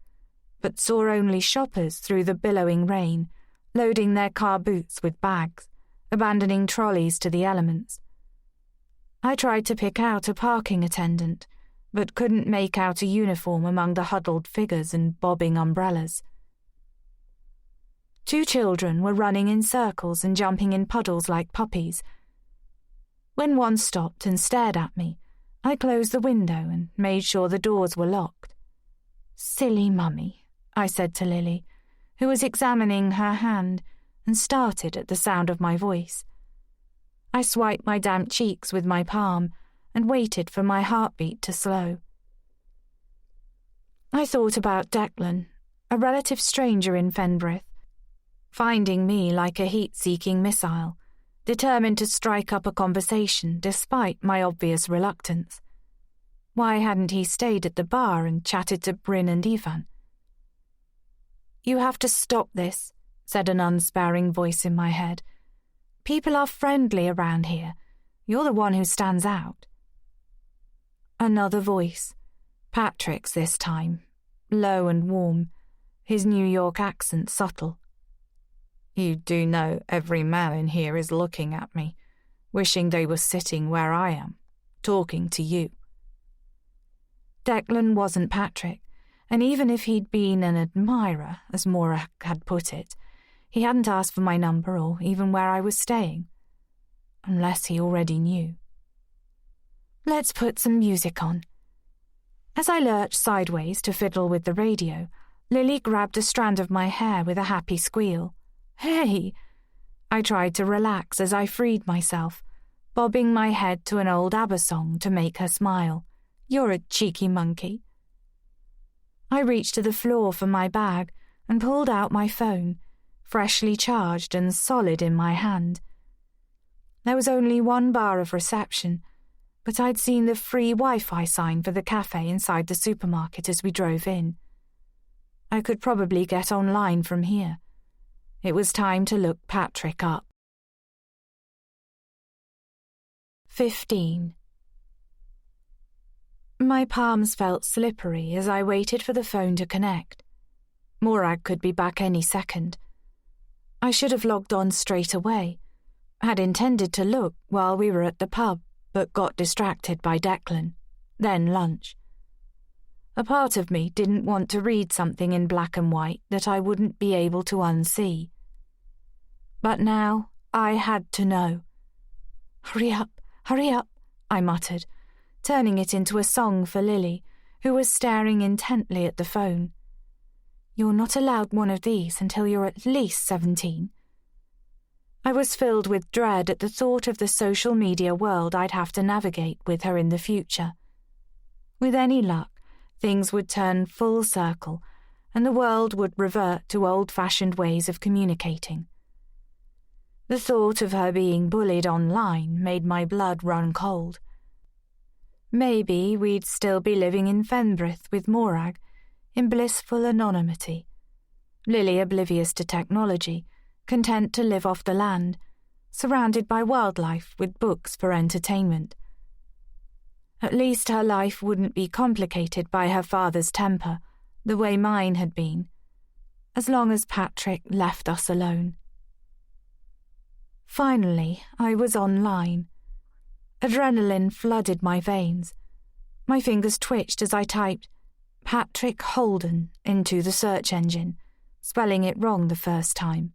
but saw only shoppers through the billowing rain, loading their car boots with bags, abandoning trolleys to the elements. I tried to pick out a parking attendant, but couldn't make out a uniform among the huddled figures and bobbing umbrellas. 2 children were running in circles and jumping in puddles like puppies. When one stopped and stared at me, I closed the window and made sure the doors were locked. "Silly mummy," I said to Lily, who was examining her hand, and started at the sound of my voice. I swiped my damp cheeks with my palm and waited for my heartbeat to slow. I thought about Declan, a relative stranger in Fenbrith, finding me like a heat-seeking missile, determined to strike up a conversation despite my obvious reluctance. Why hadn't he stayed at the bar and chatted to Bryn and Ivan? "You have to stop this," said an unsparing voice in my head. "People are friendly around here. You're the one who stands out." Another voice, Patrick's this time, low and warm, his New York accent subtle. "You do know every man in here is looking at me, wishing they were sitting where I am, talking to you." Declan wasn't Patrick, and even if he'd been an admirer, as Morag had put it, he hadn't asked for my number or even where I was staying. Unless he already knew. "Let's put some music on." As I lurched sideways to fiddle with the radio, Lily grabbed a strand of my hair with a happy squeal. "Hey!" I tried to relax as I freed myself, bobbing my head to an old ABBA song to make her smile. You're a cheeky monkey. I reached to the floor for my bag and pulled out my phone, freshly charged and solid in my hand. There was only one bar of reception, but I'd seen the free Wi-Fi sign for the cafe inside the supermarket as we drove in. I could probably get online from here. It was time to look Patrick up. 15. My palms felt slippery as I waited for the phone to connect. Morag could be back any second. I should have logged on straight away. Had intended to look while we were at the pub, but got distracted by Declan, then lunch. A part of me didn't want to read something in black and white that I wouldn't be able to unsee. But now I had to know. Hurry up, I muttered, turning it into a song for Lily, who was staring intently at the phone. You're not allowed one of these until you're at least 17. I was filled with dread at the thought of the social media world I'd have to navigate with her in the future. With any luck, things would turn full circle, and the world would revert to old-fashioned ways of communicating. The thought of her being bullied online made my blood run cold. Maybe we'd still be living in Fenbrith with Morag, in blissful anonymity. Lily oblivious to technology, content to live off the land, surrounded by wildlife with books for entertainment. At least her life wouldn't be complicated by her father's temper, the way mine had been, as long as Patrick left us alone. Finally, I was online. Adrenaline flooded my veins. My fingers twitched as I typed Patrick Holden into the search engine, spelling it wrong the first time.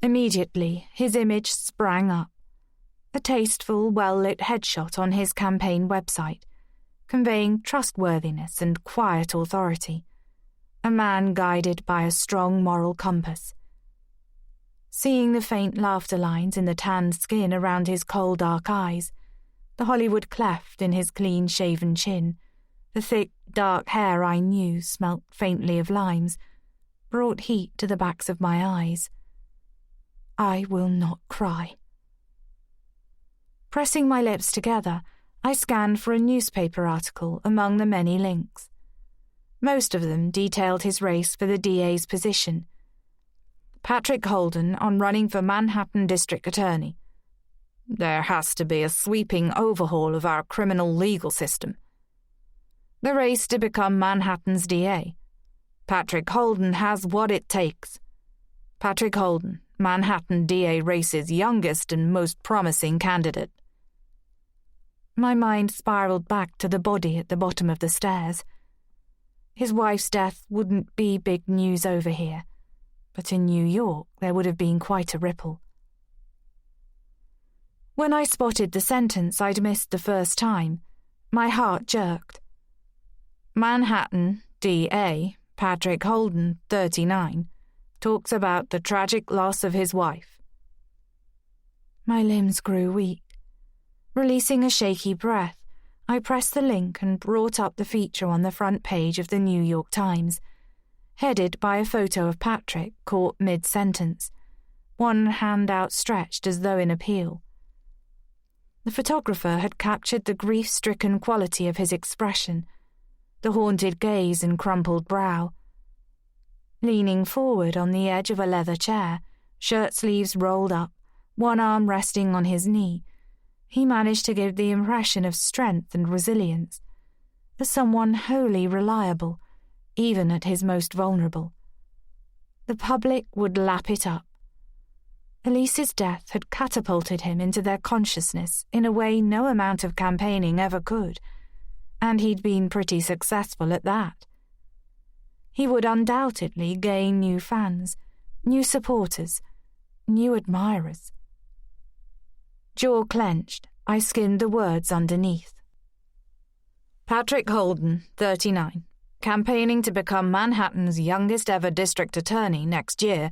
Immediately, his image sprang up, a tasteful, well-lit headshot on his campaign website, conveying trustworthiness and quiet authority, a man guided by a strong moral compass. Seeing the faint laughter lines in the tanned skin around his coal dark eyes, the Hollywood cleft in his clean-shaven chin, the thick, dark hair I knew smelt faintly of limes, brought heat to the backs of my eyes. I will not cry. Pressing my lips together, I scanned for a newspaper article among the many links. Most of them detailed his race for the DA's position. Patrick Holden on running for Manhattan District Attorney. There has to be a sweeping overhaul of our criminal legal system. The race to become Manhattan's DA. Patrick Holden has what it takes. Patrick Holden, Manhattan DA race's youngest and most promising candidate. My mind spiraled back to the body at the bottom of the stairs. His wife's death wouldn't be big news over here, but in New York there would have been quite a ripple. When I spotted the sentence I'd missed the first time, my heart jerked. Manhattan DA Patrick Holden, 39, talks about the tragic loss of his wife. My limbs grew weak. Releasing a shaky breath, I pressed the link and brought up the feature on the front page of the New York Times, headed by a photo of Patrick caught mid-sentence, one hand outstretched as though in appeal. The photographer had captured the grief-stricken quality of his expression, the haunted gaze and crumpled brow. Leaning forward on the edge of a leather chair, shirt sleeves rolled up, one arm resting on his knee, he managed to give the impression of strength and resilience, as someone wholly reliable, even at his most vulnerable. The public would lap it up. Elise's death had catapulted him into their consciousness in a way no amount of campaigning ever could, and he'd been pretty successful at that. He would undoubtedly gain new fans, new supporters, new admirers. Jaw clenched, I skimmed the words underneath. Patrick Holden, 39, campaigning to become Manhattan's youngest ever district attorney next year,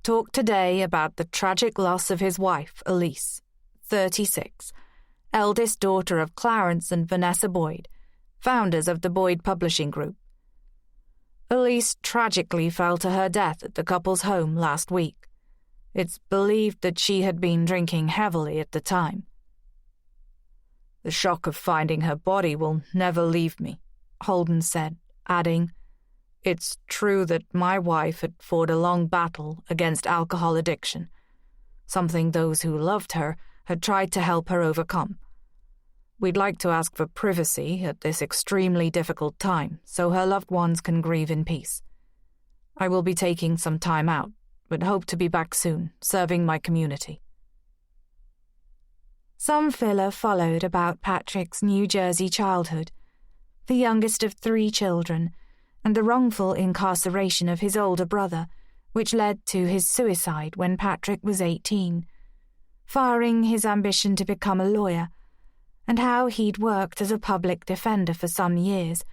talked today about the tragic loss of his wife, Elise, 36, eldest daughter of Clarence and Vanessa Boyd, founders of the Boyd Publishing Group. Elise tragically fell to her death at the couple's home last week. It's believed that she had been drinking heavily at the time. The shock of finding her body will never leave me, Holden said, adding, "It's true that my wife had fought a long battle against alcohol addiction, something those who loved her had tried to help her overcome. We'd like to ask for privacy at this extremely difficult time so her loved ones can grieve in peace. I will be taking some time out, but hope to be back soon, serving my community." Some filler followed about Patrick's New Jersey childhood, the youngest of 3 children, and the wrongful incarceration of his older brother, which led to his suicide when Patrick was 18, firing his ambition to become a lawyer, and how he'd worked as a public defender for some years,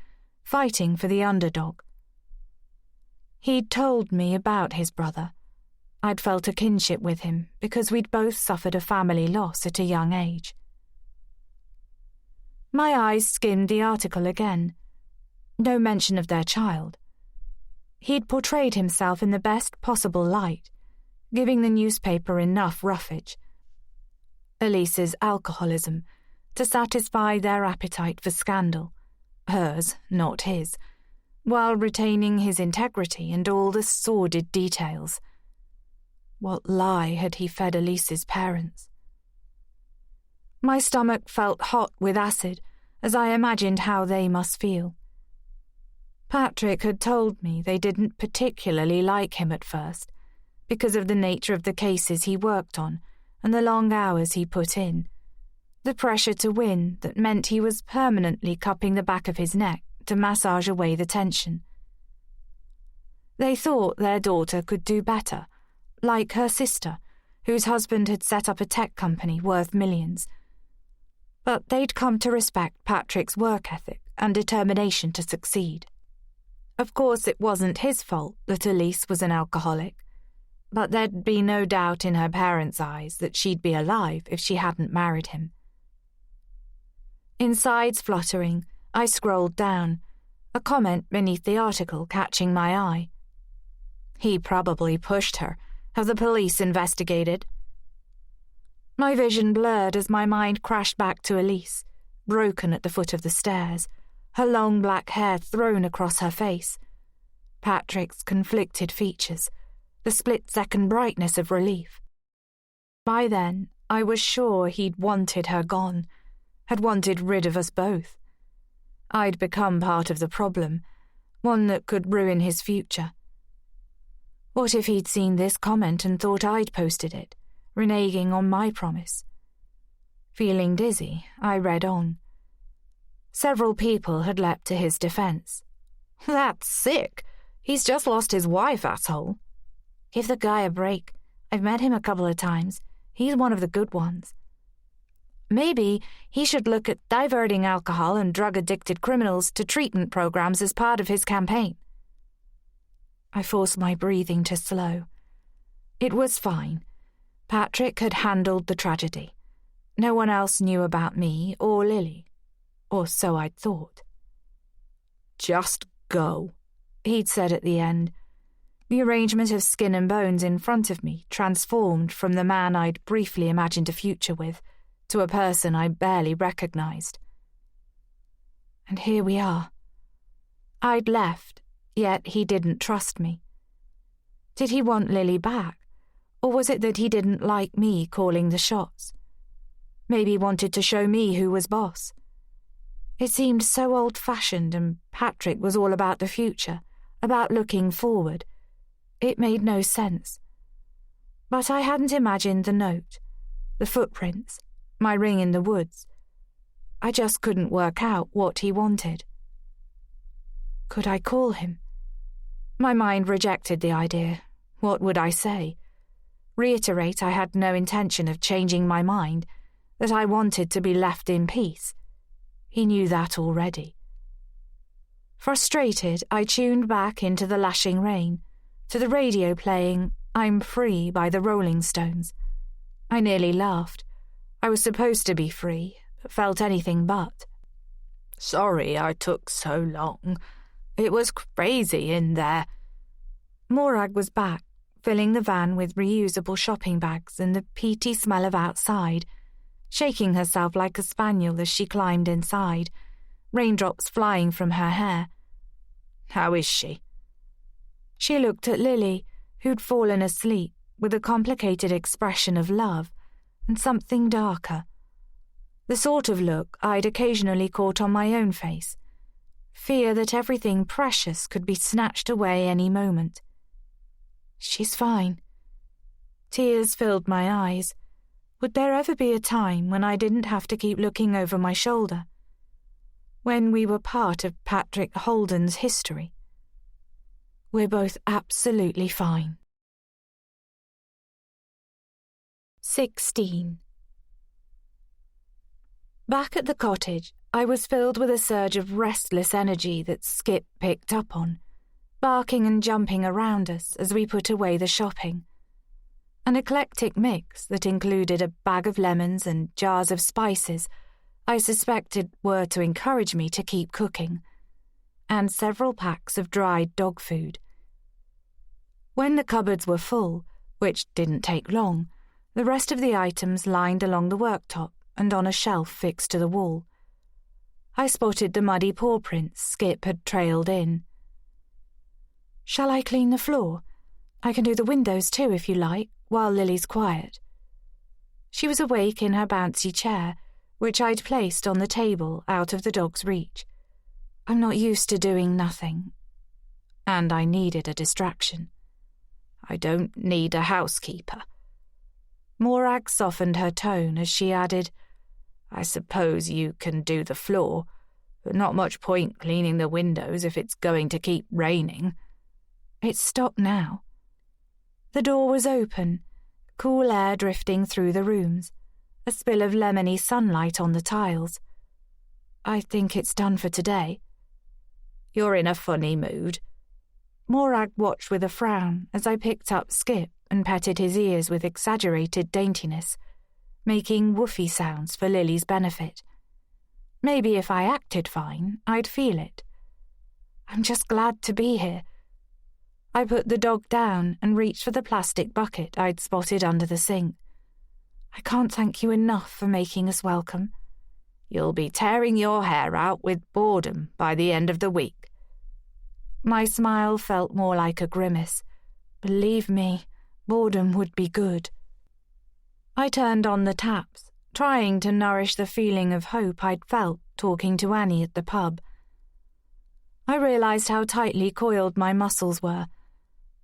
fighting for the underdog. He'd told me about his brother. I'd felt a kinship with him because we'd both suffered a family loss at a young age. My eyes skimmed the article again. No mention of their child. He'd portrayed himself in the best possible light, giving the newspaper enough roughage. Elise's alcoholism, to satisfy their appetite for scandal, hers, not his, while retaining his integrity and all the sordid details. What lie had he fed Elise's parents? My stomach felt hot with acid as I imagined how they must feel. Patrick had told me they didn't particularly like him at first, because of the nature of the cases he worked on and the long hours he put in, the pressure to win that meant he was permanently cupping the back of his neck to massage away the tension. They thought their daughter could do better, like her sister, whose husband had set up a tech company worth millions. But they'd come to respect Patrick's work ethic and determination to succeed. Of course, it wasn't his fault that Elise was an alcoholic, but there'd be no doubt in her parents' eyes that she'd be alive if she hadn't married him. Insides fluttering, I scrolled down, a comment beneath the article catching my eye. "He probably pushed her. Have the police investigated?" My vision blurred as my mind crashed back to Elise, broken at the foot of the stairs, her long black hair thrown across her face. Patrick's conflicted features, the split-second brightness of relief. By then, I was sure he'd wanted her gone, had wanted rid of us both. I'd become part of the problem, one that could ruin his future. What if he'd seen this comment and thought I'd posted it, reneging on my promise? Feeling dizzy, I read on. Several people had leapt to his defense. "That's sick. He's just lost his wife, asshole." "Give the guy a break. I've met him a couple of times. He's one of the good ones." "Maybe he should look at diverting alcohol and drug-addicted criminals to treatment programs as part of his campaign." I forced my breathing to slow. It was fine. Patrick had handled the tragedy. No one else knew about me or Lily. Or so I'd thought. "Just go," he'd said at the end. The arrangement of skin and bones in front of me transformed from the man I'd briefly imagined a future with to a person I barely recognized. And here we are. I'd left, yet he didn't trust me. Did he want Lily back, or was it that he didn't like me calling the shots? Maybe wanted to show me who was boss. It seemed so old-fashioned, and Patrick was all about the future, about looking forward. It made no sense. But I hadn't imagined the note, the footprints, my ring in the woods. I just couldn't work out what he wanted. Could I call him? My mind rejected the idea. What would I say? Reiterate I had no intention of changing my mind, that I wanted to be left in peace. He knew that already. Frustrated, I tuned back into the lashing rain, to the radio playing "I'm Free" by the Rolling Stones. I nearly laughed. I was supposed to be free, but felt anything but. Sorry I took so long. It was crazy in there. Morag was back, filling the van with reusable shopping bags and the peaty smell of outside, shaking herself like a spaniel as she climbed inside, raindrops flying from her hair. How is she? She looked at Lily, who'd fallen asleep, with a complicated expression of love and something darker. The sort of look I'd occasionally caught on my own face, fear that everything precious could be snatched away any moment. She's fine. Tears filled my eyes. Would there ever be a time when I didn't have to keep looking over my shoulder? When we were part of Patrick Holden's history? We're both absolutely fine. 16. Back at the cottage, I was filled with a surge of restless energy that Skip picked up on, barking and jumping around us as we put away the shopping. An eclectic mix that included a bag of lemons and jars of spices I suspected were to encourage me to keep cooking, and several packs of dried dog food. When the cupboards were full, which didn't take long, the rest of the items lined along the worktop and on a shelf fixed to the wall. I spotted the muddy paw prints Skip had trailed in. Shall I clean the floor? I can do the windows too if you like, while Lily's quiet. She was awake in her bouncy chair, which I'd placed on the table out of the dog's reach. I'm not used to doing nothing, and I needed a distraction. I don't need a housekeeper. Morag softened her tone as she added, I suppose you can do the floor, but not much point cleaning the windows if it's going to keep raining. It's stopped now. The door was open, cool air drifting through the rooms, a spill of lemony sunlight on the tiles. I think it's done for today. You're in a funny mood. Morag watched with a frown as I picked up Skip and petted his ears with exaggerated daintiness, making woofy sounds for Lily's benefit. Maybe if I acted fine, I'd feel it. I'm just glad to be here. I put the dog down and reached for the plastic bucket I'd spotted under the sink. I can't thank you enough for making us welcome. You'll be tearing your hair out with boredom by the end of the week. My smile felt more like a grimace. Believe me, boredom would be good. I turned on the taps, trying to nourish the feeling of hope I'd felt talking to Annie at the pub. I realized how tightly coiled my muscles were.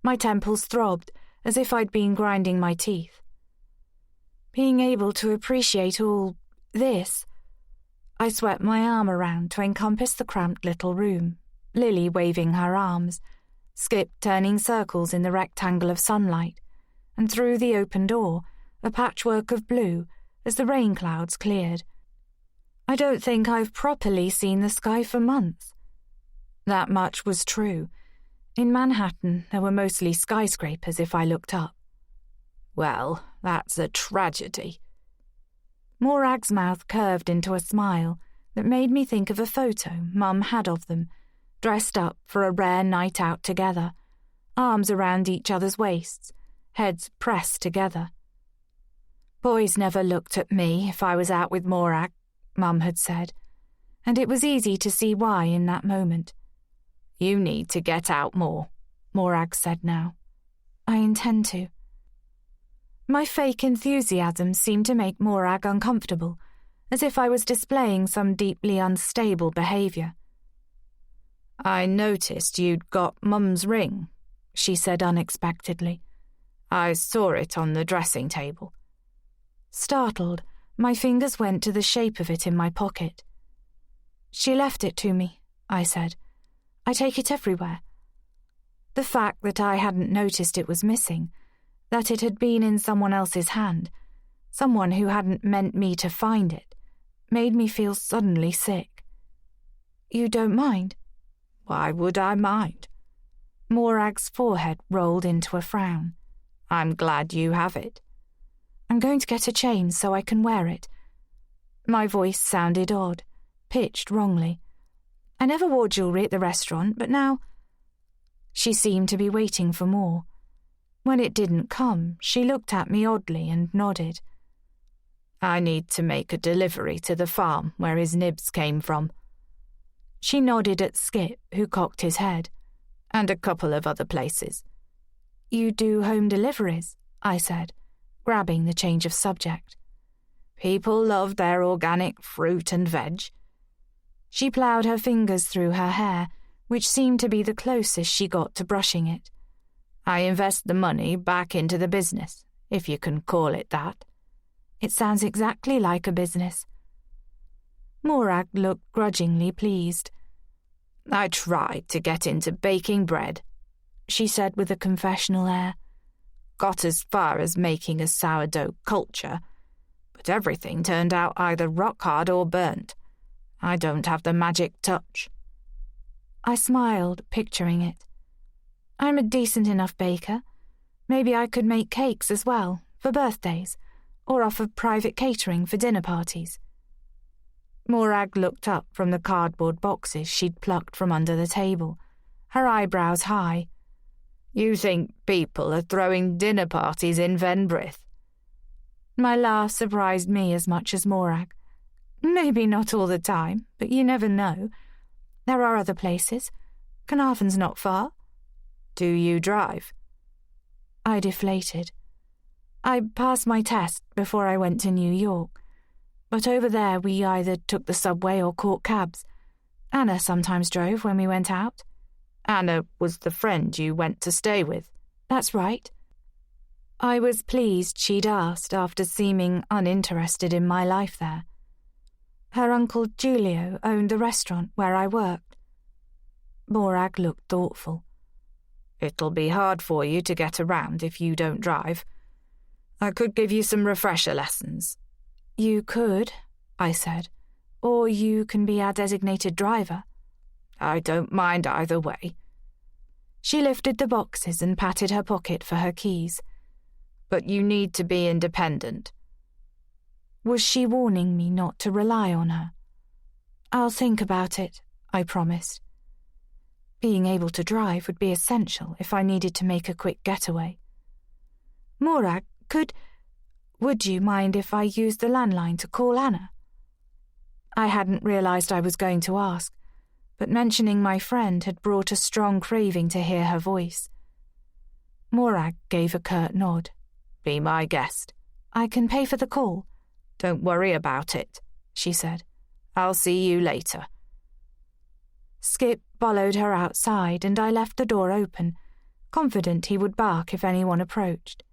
My temples throbbed as if I'd been grinding my teeth. Being able to appreciate all this, I swept my arm around to encompass the cramped little room, Lily waving her arms, Skip turning circles in the rectangle of sunlight, and through the open door, a patchwork of blue as the rain clouds cleared. I don't think I've properly seen the sky for months. That much was true. In Manhattan, there were mostly skyscrapers if I looked up. Well, that's a tragedy. Morag's mouth curved into a smile that made me think of a photo Mum had of them, dressed up for a rare night out together, arms around each other's waists, heads pressed together. Boys never looked at me if I was out with Morag, Mum had said, and it was easy to see why in that moment. You need to get out more, Morag said now. I intend to. My fake enthusiasm seemed to make Morag uncomfortable, as if I was displaying some deeply unstable behaviour. I noticed you'd got Mum's ring, she said unexpectedly. I saw it on the dressing table. Startled, my fingers went to the shape of it in my pocket. She left it to me, I said. I take it everywhere. The fact that I hadn't noticed it was missing, that it had been in someone else's hand, someone who hadn't meant me to find it, made me feel suddenly sick. You don't mind? Why would I mind? Morag's forehead rolled into a frown. I'm glad you have it. I'm going to get a chain so I can wear it. My voice sounded odd, pitched wrongly. I never wore jewellery at the restaurant, but now... She seemed to be waiting for more. When it didn't come, she looked at me oddly and nodded. I need to make a delivery to the farm where his nibs came from. She nodded at Skip, who cocked his head, and a couple of other places. You do home deliveries, I said, grabbing the change of subject. People love their organic fruit and veg. She ploughed her fingers through her hair, which seemed to be the closest she got to brushing it. I invest the money back into the business, if you can call it that. It sounds exactly like a business. Morag looked grudgingly pleased. I tried to get into baking bread, she said with a confessional air. Got as far as making a sourdough culture, but everything turned out either rock hard or burnt. I don't have the magic touch. I smiled, picturing it. I'm a decent enough baker. Maybe I could make cakes as well, for birthdays, or offer private catering for dinner parties. Morag looked up from the cardboard boxes she'd plucked from under the table, her eyebrows high. You think people are throwing dinner parties in Venbrith? My laugh surprised me as much as Morag. Maybe not all the time, but you never know. There are other places. Carnarvon's not far. Do you drive? I deflated. I passed my test before I went to New York, but over there we either took the subway or caught cabs. Anna sometimes drove when we went out. Anna was the friend you went to stay with. That's right. I was pleased she'd asked after seeming uninterested in my life there. Her uncle Giulio owned the restaurant where I worked. Morag looked thoughtful. It'll be hard for you to get around if you don't drive. I could give you some refresher lessons. You could, I said, or you can be our designated driver. I don't mind either way. She lifted the boxes and patted her pocket for her keys. But you need to be independent. Was she warning me not to rely on her? I'll think about it, I promised. Being able to drive would be essential if I needed to make a quick getaway. Morag, would you mind if I used the landline to call Anna? I hadn't realized I was going to ask, but mentioning my friend had brought a strong craving to hear her voice. Morag gave a curt nod. Be my guest. I can pay for the call. Don't worry about it, she said. I'll see you later. Skip followed her outside and I left the door open, confident he would bark if anyone approached.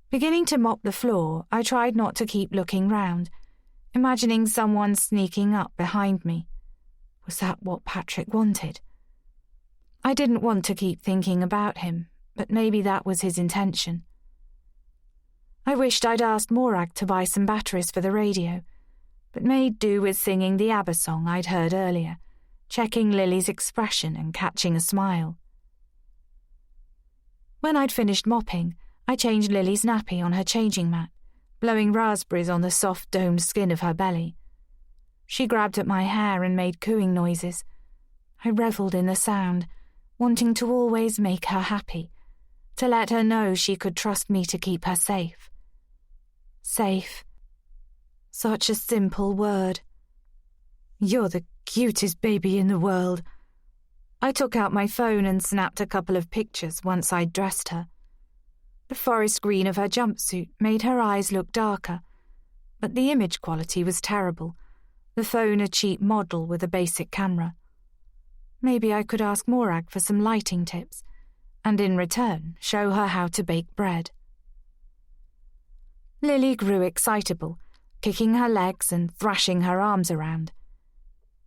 Beginning to mop the floor, I tried not to keep looking round, imagining someone sneaking up behind me. Was that what Patrick wanted? I didn't want to keep thinking about him, but maybe that was his intention. I wished I'd asked Morag to buy some batteries for the radio, but made do with singing the ABBA song I'd heard earlier, checking Lily's expression and catching a smile. When I'd finished mopping, I changed Lily's nappy on her changing mat, blowing raspberries on the soft domed skin of her belly. She grabbed at my hair and made cooing noises. I revelled in the sound, wanting to always make her happy, to let her know she could trust me to keep her safe. Safe. Such a simple word. You're the cutest baby in the world. I took out my phone and snapped a couple of pictures once I'd dressed her. The forest green of her jumpsuit made her eyes look darker, but the image quality was terrible, the phone a cheap model with a basic camera. Maybe I could ask Morag for some lighting tips, and in return show her how to bake bread. Lily grew excitable, kicking her legs and thrashing her arms around.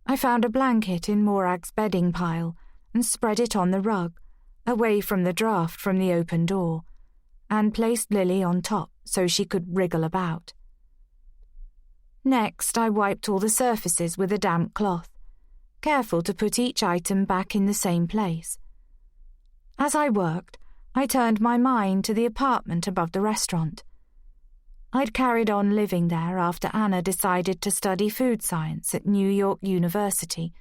I found a blanket in Morag's bedding pile and spread it on the rug, away from the draught from the open door, and placed Lily on top so she could wriggle about. Next, I wiped all the surfaces with a damp cloth, careful to put each item back in the same place. As I worked, I turned my mind to the apartment above the restaurant. I'd carried on living there after Anna decided to study food science at New York University,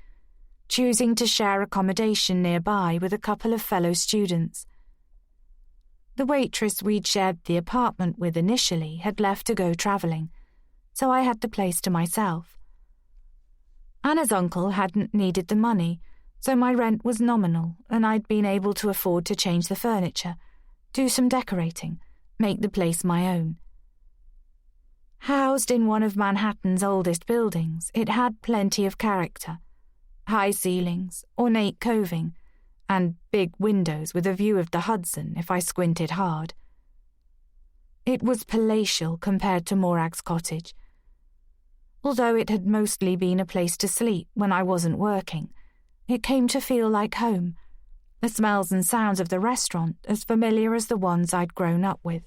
choosing to share accommodation nearby with a couple of fellow students. The waitress we'd shared the apartment with initially had left to go travelling, so I had the place to myself. Anna's uncle hadn't needed the money, so my rent was nominal and I'd been able to afford to change the furniture, do some decorating, make the place my own. Housed in one of Manhattan's oldest buildings, it had plenty of character. High ceilings, ornate coving, and big windows with a view of the Hudson if I squinted hard. It was palatial compared to Morag's cottage. Although it had mostly been a place to sleep when I wasn't working, it came to feel like home, the smells and sounds of the restaurant as familiar as the ones I'd grown up with.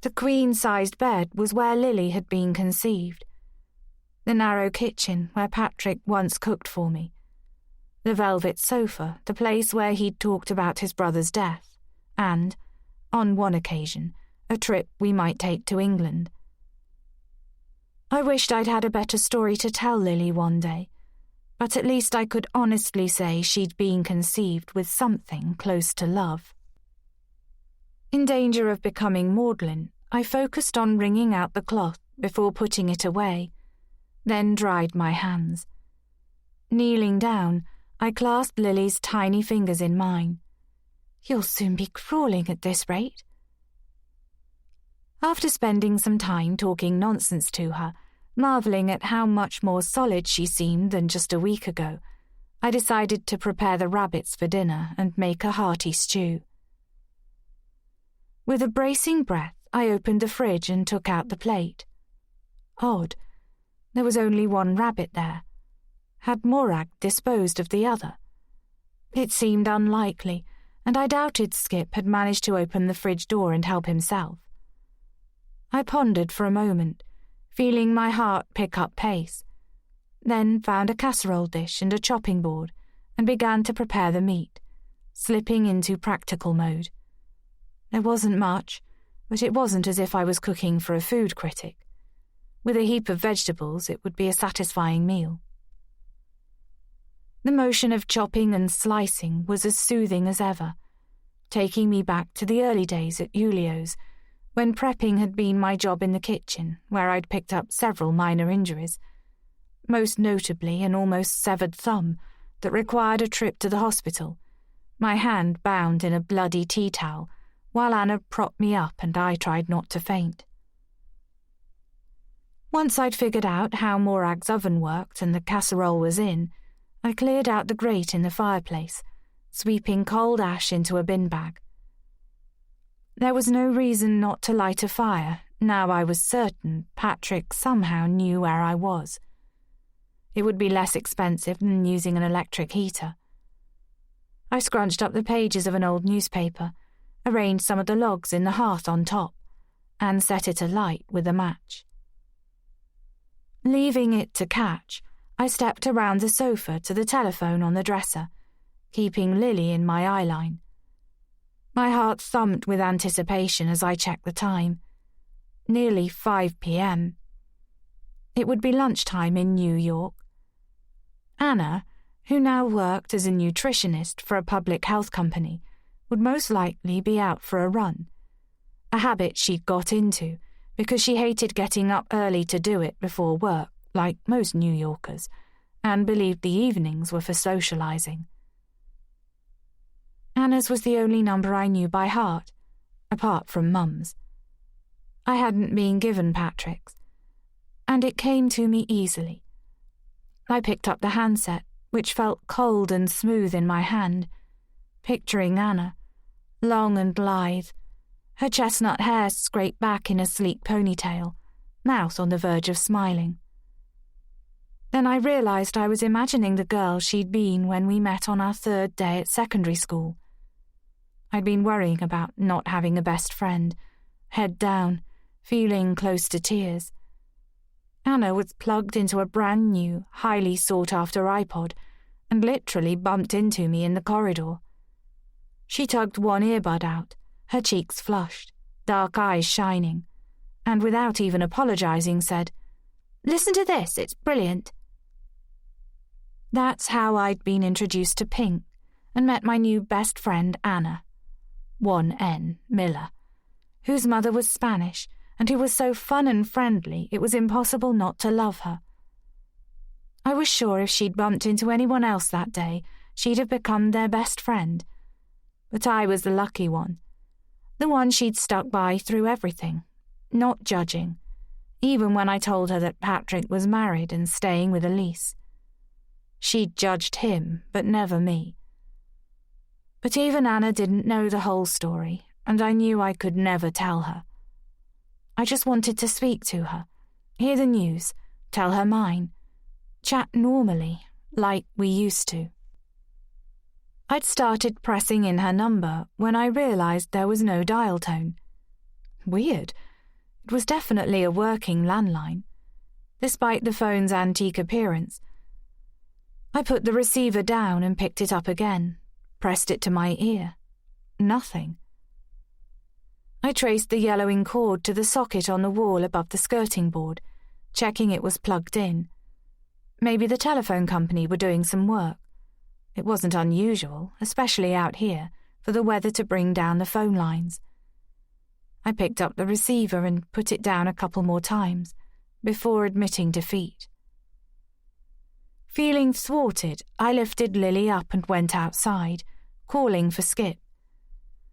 The queen-sized bed was where Lily had been conceived. The narrow kitchen where Patrick once cooked for me. The velvet sofa, the place where he'd talked about his brother's death, and, on one occasion, a trip we might take to England. I wished I'd had a better story to tell Lily one day, but at least I could honestly say she'd been conceived with something close to love. In danger of becoming maudlin, I focused on wringing out the cloth before putting it away, then dried my hands. Kneeling down, I clasped Lily's tiny fingers in mine. "You'll soon be crawling at this rate." After spending some time talking nonsense to her, marvelling at how much more solid she seemed than just a week ago, I decided to prepare the rabbits for dinner and make a hearty stew. With a bracing breath, I opened the fridge and took out the plate. Odd. There was only one rabbit there. Had Morag disposed of the other? It seemed unlikely, and I doubted Skip had managed to open the fridge door and help himself. I pondered for a moment, feeling my heart pick up pace, then found a casserole dish and a chopping board and began to prepare the meat, slipping into practical mode. There wasn't much, but it wasn't as if I was cooking for a food critic. With a heap of vegetables, it would be a satisfying meal. The motion of chopping and slicing was as soothing as ever, taking me back to the early days at Julio's, when prepping had been my job in the kitchen, where I'd picked up several minor injuries, most notably an almost severed thumb that required a trip to the hospital, my hand bound in a bloody tea towel, while Anna propped me up and I tried not to faint. Once I'd figured out how Morag's oven worked and the casserole was in, I cleared out the grate in the fireplace, sweeping cold ash into a bin bag. There was no reason not to light a fire, now I was certain Patrick somehow knew where I was. It would be less expensive than using an electric heater. I scrunched up the pages of an old newspaper, arranged some of the logs in the hearth on top, and set it alight with a match. Leaving it to catch, I stepped around the sofa to the telephone on the dresser, keeping Lily in my eyeline. My heart thumped with anticipation as I checked the time. Nearly 5 p.m. It would be lunchtime in New York. Anna, who now worked as a nutritionist for a public health company, would most likely be out for a run, a habit she'd got into because she hated getting up early to do it before work, like most New Yorkers, and believed the evenings were for socializing. Anna's was the only number I knew by heart, apart from Mum's. I hadn't been given Patrick's, and it came to me easily. I picked up the handset, which felt cold and smooth in my hand, picturing Anna, long and lithe, her chestnut hair scraped back in a sleek ponytail, mouth on the verge of smiling. Then I realized I was imagining the girl she'd been when we met on our 3rd day at secondary school. I'd been worrying about not having a best friend, head down, feeling close to tears. Anna was plugged into a brand new, highly sought-after iPod and literally bumped into me in the corridor. She tugged one earbud out, her cheeks flushed, dark eyes shining, and without even apologising said, "Listen to this, it's brilliant." That's how I'd been introduced to Pink and met my new best friend Anna, 1N Miller, whose mother was Spanish and who was so fun and friendly it was impossible not to love her. I was sure if she'd bumped into anyone else that day, she'd have become their best friend. But I was the lucky one, the one she'd stuck by through everything, not judging, even when I told her that Patrick was married and staying with Elise. She'd judged him, but never me. But even Anna didn't know the whole story, and I knew I could never tell her. I just wanted to speak to her, hear the news, tell her mine, chat normally, like we used to. I'd started pressing in her number when I realised there was no dial tone. Weird. It was definitely a working landline, despite the phone's antique appearance. I put the receiver down and picked it up again, pressed it to my ear. Nothing. I traced the yellowing cord to the socket on the wall above the skirting board, checking it was plugged in. Maybe the telephone company were doing some work. It wasn't unusual, especially out here, for the weather to bring down the phone lines. I picked up the receiver and put it down a couple more times, before admitting defeat. Feeling thwarted, I lifted Lily up and went outside, calling for Skip.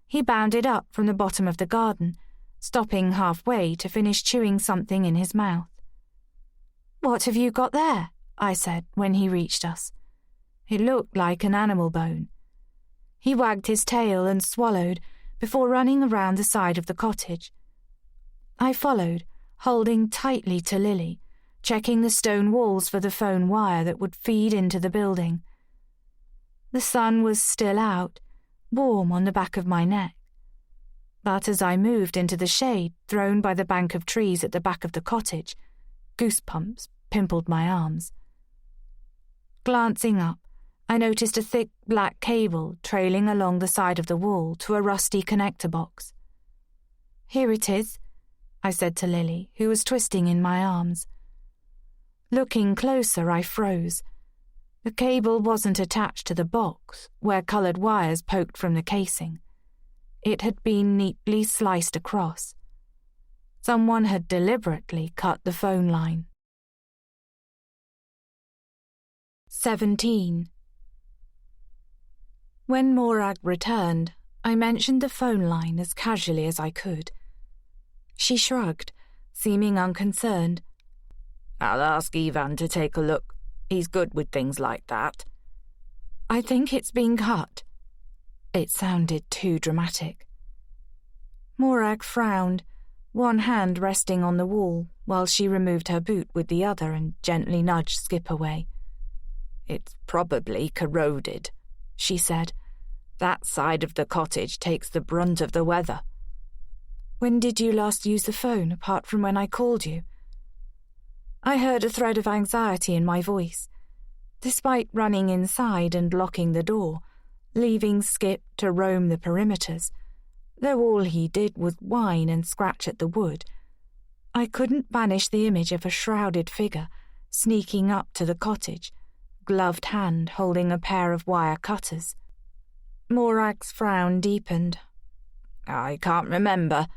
He bounded up from the bottom of the garden, stopping halfway to finish chewing something in his mouth. "What have you got there?" I said when he reached us. It looked like an animal bone. He wagged his tail and swallowed before running around the side of the cottage. I followed, holding tightly to Lily, checking the stone walls for the phone wire that would feed into the building. The sun was still out, warm on the back of my neck. But as I moved into the shade thrown by the bank of trees at the back of the cottage, goosebumps pimpled my arms. Glancing up, I noticed a thick black cable trailing along the side of the wall to a rusty connector box. "Here it is," I said to Lily, who was twisting in my arms. Looking closer, I froze. The cable wasn't attached to the box, where coloured wires poked from the casing. It had been neatly sliced across. Someone had deliberately cut the phone line. 17. When Morag returned, I mentioned the phone line as casually as I could. She shrugged, seeming unconcerned. "I'll ask Ivan to take a look. He's good with things like that." "I think it's been cut." It sounded too dramatic. Morag frowned, one hand resting on the wall while she removed her boot with the other and gently nudged Skip away. "It's probably corroded," she said. "That side of the cottage takes the brunt of the weather." "When did you last use the phone, apart from when I called you?" I heard a thread of anxiety in my voice. Despite running inside and locking the door, leaving Skip to roam the perimeters, though all he did was whine and scratch at the wood, I couldn't banish the image of a shrouded figure sneaking up to the cottage, gloved hand holding a pair of wire cutters. Morag's frown deepened. "I can't remember.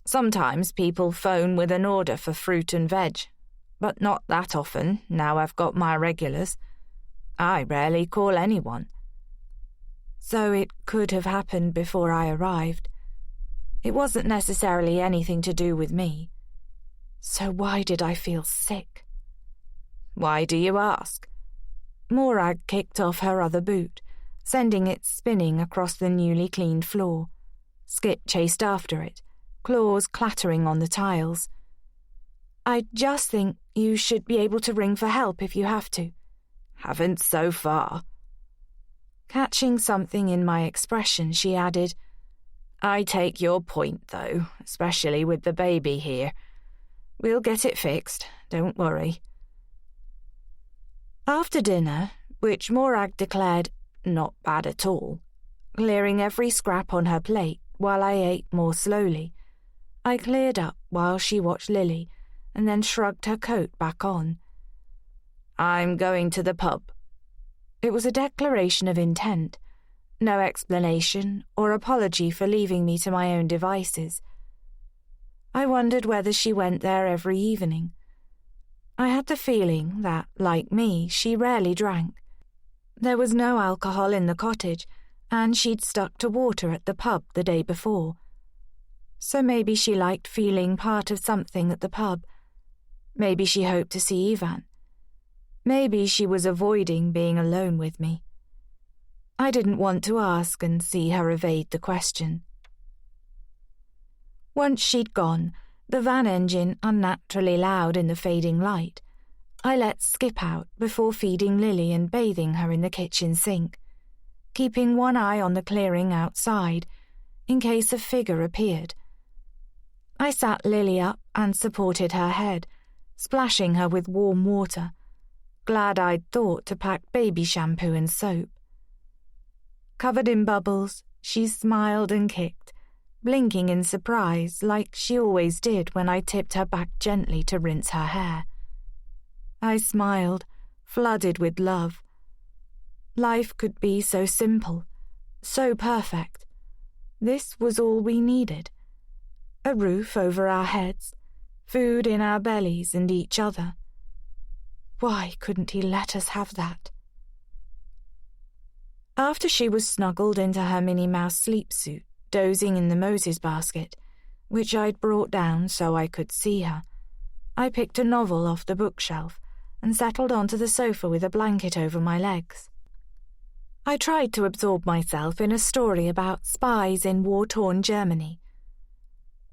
Sometimes people phone with an order for fruit and veg, but not that often now I've got my regulars. I rarely call anyone." So it could have happened before I arrived. It wasn't necessarily anything to do with me. So why did I feel sick? "Why do you ask?" Morag kicked off her other boot, sending it spinning across the newly cleaned floor. Skip chased after it, claws clattering on the tiles. "I just think you should be able to ring for help if you have to." "Haven't so far." Catching something in my expression, she added, "I take your point, though, especially with the baby here. We'll get it fixed, don't worry." After dinner, which Morag declared not bad at all, clearing every scrap on her plate while I ate more slowly, I cleared up while she watched Lily and then shrugged her coat back on. "I'm going to the pub." It was a declaration of intent, no explanation or apology for leaving me to my own devices. I wondered whether she went there every evening. I had the feeling that, like me, she rarely drank. There was no alcohol in the cottage, and she'd stuck to water at the pub the day before. So maybe she liked feeling part of something at the pub. Maybe she hoped to see Ivan. Maybe she was avoiding being alone with me. I didn't want to ask and see her evade the question. Once she'd gone, the van engine unnaturally loud in the fading light, I let Skip out before feeding Lily and bathing her in the kitchen sink, keeping one eye on the clearing outside in case a figure appeared. I sat Lily up and supported her head, splashing her with warm water, glad I'd thought to pack baby shampoo and soap. Covered in bubbles, she smiled and kicked, blinking in surprise like she always did when I tipped her back gently to rinse her hair. I smiled, flooded with love. Life could be so simple, so perfect. This was all we needed. A roof over our heads, food in our bellies and each other. Why couldn't he let us have that? After she was snuggled into her Minnie Mouse sleep suit, dozing in the Moses basket, which I'd brought down so I could see her, I picked a novel off the bookshelf and settled onto the sofa with a blanket over my legs. I tried to absorb myself in a story about spies in war-torn Germany.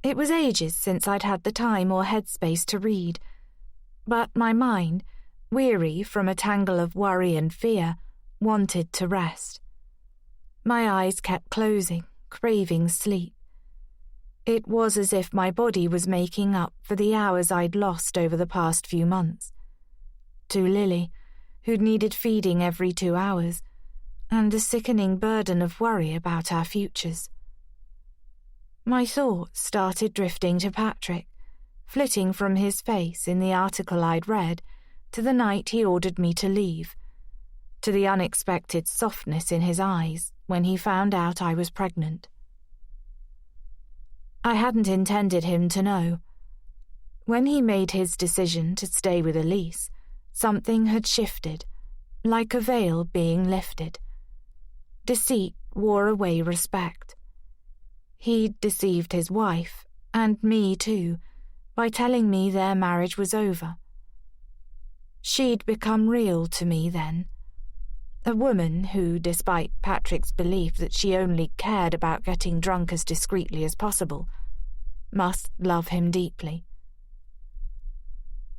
It was ages since I'd had the time or headspace to read, but my mind, weary from a tangle of worry and fear, wanted to rest. My eyes kept closing, craving sleep. It was as if my body was making up for the hours I'd lost over the past few months. To Lily, who'd needed feeding every 2 hours, and a sickening burden of worry about our futures. My thoughts started drifting to Patrick, flitting from his face in the article I'd read to the night he ordered me to leave, to the unexpected softness in his eyes when he found out I was pregnant. I hadn't intended him to know. When he made his decision to stay with Elise, something had shifted, like a veil being lifted. Deceit wore away respect. He'd deceived his wife, and me too, by telling me their marriage was over. She'd become real to me then. A woman who, despite Patrick's belief that she only cared about getting drunk as discreetly as possible, must love him deeply.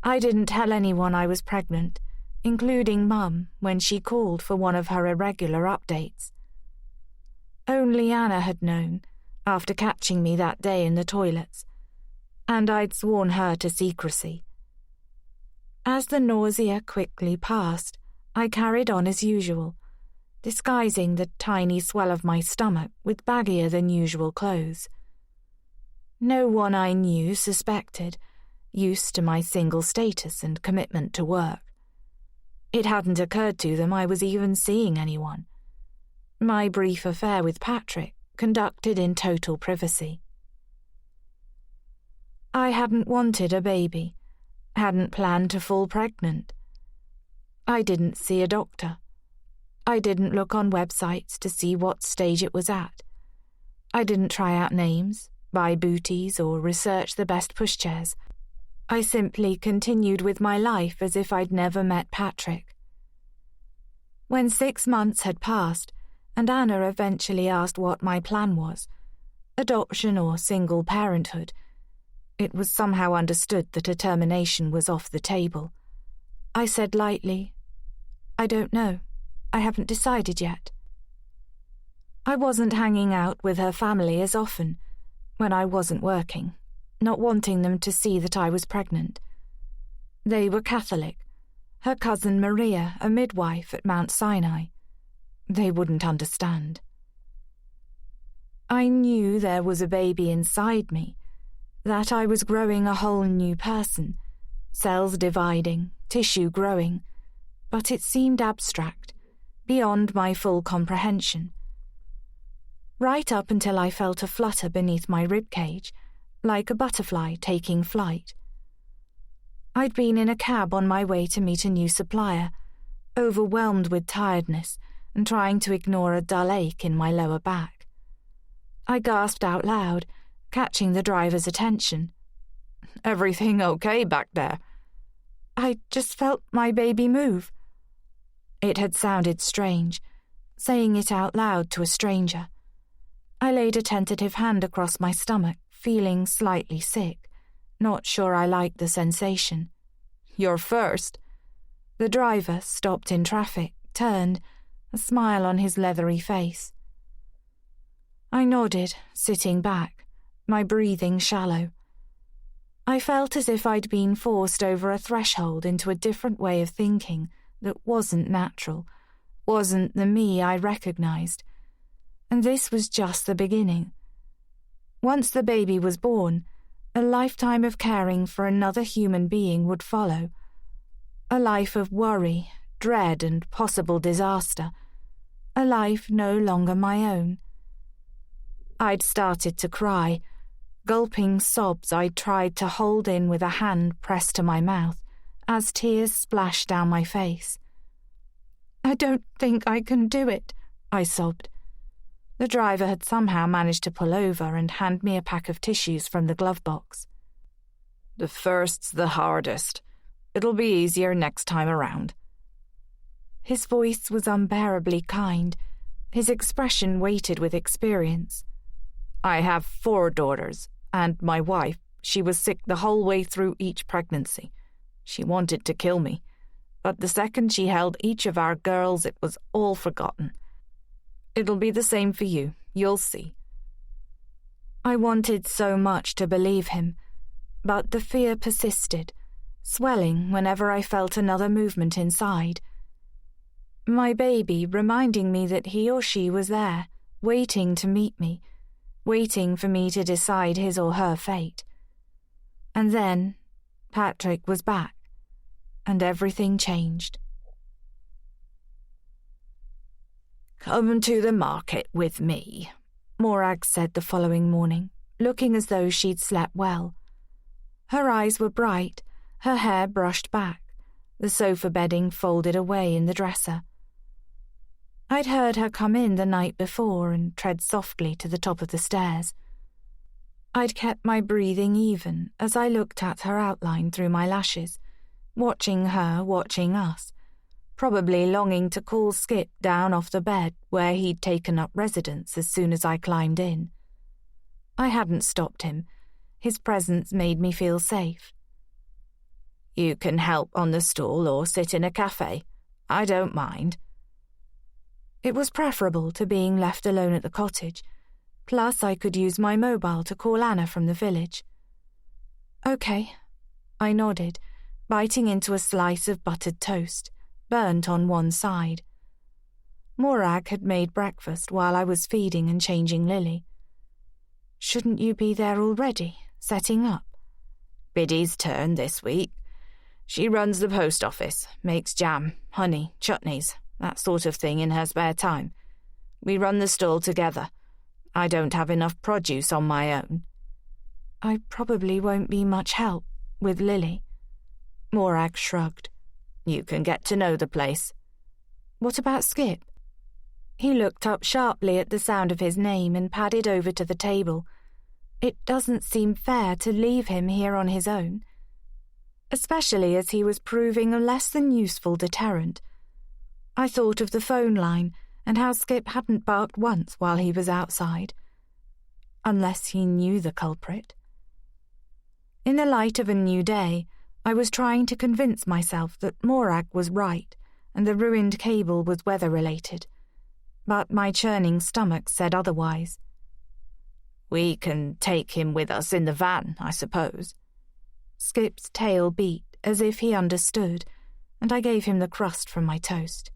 I didn't tell anyone I was pregnant, including Mum, when she called for one of her irregular updates. Only Anna had known, after catching me that day in the toilets, and I'd sworn her to secrecy. As the nausea quickly passed, I carried on as usual, disguising the tiny swell of my stomach with baggier-than-usual clothes. No one I knew suspected, used to my single status and commitment to work. It hadn't occurred to them I was even seeing anyone. My brief affair with Patrick, conducted in total privacy. I hadn't wanted a baby, hadn't planned to fall pregnant. I didn't see a doctor. I didn't look on websites to see what stage it was at. I didn't try out names, buy booties, or research the best pushchairs. I simply continued with my life as if I'd never met Patrick. When 6 months had passed, and Anna eventually asked what my plan was, adoption or single parenthood, it was somehow understood that a termination was off the table. I said lightly, "I don't know. I haven't decided yet." I wasn't hanging out with her family as often, when I wasn't working, not wanting them to see that I was pregnant. They were Catholic, her cousin Maria a midwife at Mount Sinai. They wouldn't understand. I knew there was a baby inside me, that I was growing a whole new person, cells dividing, tissue growing, but it seemed abstract, beyond my full comprehension. Right up until I felt a flutter beneath my ribcage, like a butterfly taking flight. I'd been in a cab on my way to meet a new supplier, overwhelmed with tiredness and trying to ignore a dull ache in my lower back. I gasped out loud, catching the driver's attention. "Everything okay back there?" "I just felt my baby move." It had sounded strange, saying it out loud to a stranger. I laid a tentative hand across my stomach, feeling slightly sick, not sure I liked the sensation. "You're first." The driver stopped in traffic, turned, a smile on his leathery face. I nodded, sitting back, my breathing shallow. I felt as if I'd been forced over a threshold into a different way of thinking that wasn't natural, wasn't the me I recognized. And this was just the beginning. Once the baby was born, a lifetime of caring for another human being would follow. A life of worry, dread, and possible disaster. A life no longer my own. I'd started to cry, gulping sobs I tried to hold in with a hand pressed to my mouth as tears splashed down my face. "I don't think I can do it," I sobbed. The driver had somehow managed to pull over and hand me a pack of tissues from the glove box. "The first's the hardest. It'll be easier next time around." His voice was unbearably kind, his expression weighted with experience. "I have 4 daughters, and my wife, she was sick the whole way through each pregnancy. She wanted to kill me, but the second she held each of our girls, it was all forgotten. It'll be the same for you, you'll see." I wanted so much to believe him, but the fear persisted, swelling whenever I felt another movement inside. My baby reminding me that he or she was there, waiting to meet me, waiting for me to decide his or her fate. And then Patrick was back, and everything changed. "Come to the market with me," Morag said the following morning, looking as though she'd slept well. Her eyes were bright, her hair brushed back, the sofa bedding folded away in the dresser. I'd heard her come in the night before and tread softly to the top of the stairs. I'd kept my breathing even as I looked at her outline through my lashes, watching her, watching us, probably longing to call Skip down off the bed where he'd taken up residence as soon as I climbed in. I hadn't stopped him. His presence made me feel safe. "You can help on the stool or sit in a cafe. I don't mind." It was preferable to being left alone at the cottage, plus I could use my mobile to call Anna from the village. "Okay," I nodded, biting into a slice of buttered toast, burnt on one side. Morag had made breakfast while I was feeding and changing Lily. "Shouldn't you be there already, setting up?" "Biddy's turn this week. She runs the post office, makes jam, honey, chutneys, that sort of thing in her spare time. We run the stall together. I don't have enough produce on my own." "I probably won't be much help with Lily." Morag shrugged. "You can get to know the place." "What about Skip?" He looked up sharply at the sound of his name and padded over to the table. It doesn't seem fair to leave him here on his own, especially as he was proving a less than useful deterrent. I thought of the phone line and how Skip hadn't barked once while he was outside. Unless he knew the culprit. In the light of a new day, I was trying to convince myself that Morag was right and the ruined cable was weather-related, but my churning stomach said otherwise. "We can take him with us in the van, I suppose." Skip's tail beat as if he understood, and I gave him the crust from my toast.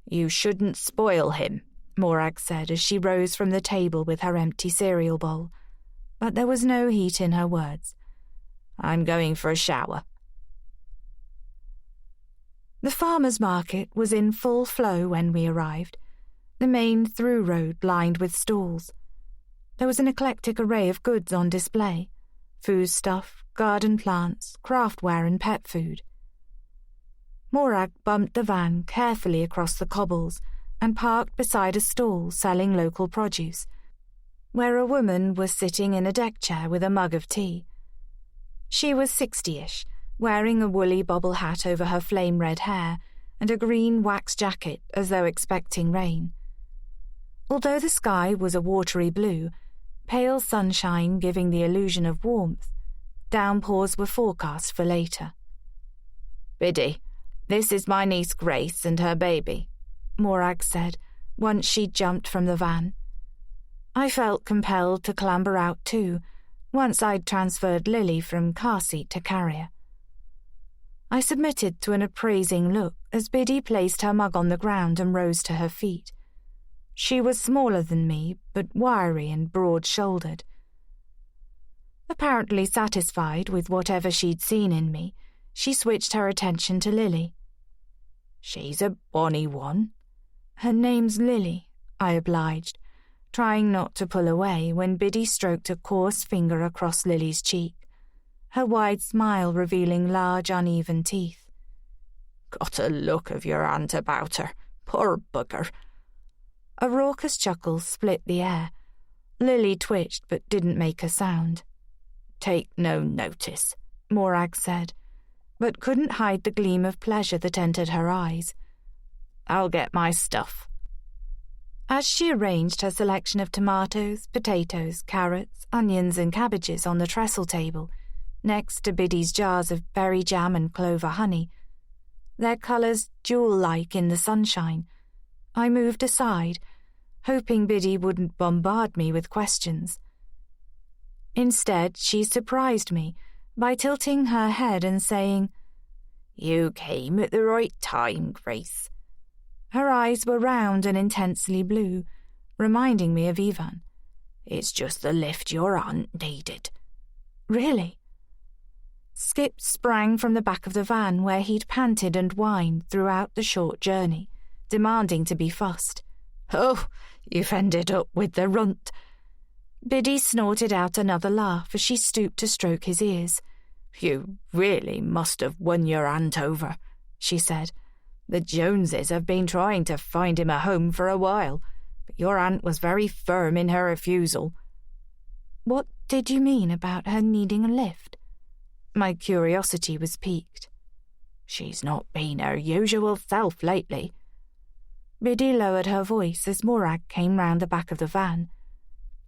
"You shouldn't spoil him," Morag said as she rose from the table with her empty cereal bowl. but there was no heat in her words. "I'm going for a shower." The farmer's market was in full flow when we arrived, the main through road lined with stalls. There was an eclectic array of goods on display: foodstuff, garden plants, craftware and pet food. Morag bumped the van carefully across the cobbles and parked beside a stall selling local produce, where a woman was sitting in a deck chair with a mug of tea. She was 60-ish, wearing a woolly bobble hat over her flame-red hair and a green wax jacket as though expecting rain. Although the sky was a watery blue, pale sunshine giving the illusion of warmth, downpours were forecast for later. "Biddy, this is my niece Grace and her baby," Morag said, once she'd jumped from the van. I felt compelled to clamber out too, once I'd transferred Lily from car seat to carrier. I submitted to an appraising look as Biddy placed her mug on the ground and rose to her feet. She was smaller than me, but wiry and broad-shouldered. Apparently satisfied with whatever she'd seen in me, she switched her attention to Lily. "She's a bonny one." "Her name's Lily," I obliged, trying not to pull away when Biddy stroked a coarse finger across Lily's cheek, her wide smile revealing large uneven teeth. "Got a look of your aunt about her, poor bugger." A raucous chuckle split the air. Lily twitched but didn't make a sound. "Take no notice," Morag said, but couldn't hide the gleam of pleasure that entered her eyes. "I'll get my stuff." As she arranged her selection of tomatoes, potatoes, carrots, onions and cabbages on the trestle table, next to Biddy's jars of berry jam and clover honey, their colours jewel-like in the sunshine, I moved aside, hoping Biddy wouldn't bombard me with questions. Instead, she surprised me by tilting her head and saying, "You came at the right time, Grace." Her eyes were round and intensely blue, reminding me of Ivan. "It's just the lift your aunt needed." "Really?" Skip sprang from the back of the van where he'd panted and whined throughout the short journey, demanding to be fussed. "Oh, you've ended up with the runt." Biddy snorted out another laugh as she stooped to stroke his ears. "You really must have won your aunt over," she said. "The Joneses have been trying to find him a home for a while, but your aunt was very firm in her refusal." "What did you mean about her needing a lift?" My curiosity was piqued. "She's not been her usual self lately." Biddy lowered her voice as Morag came round the back of the van.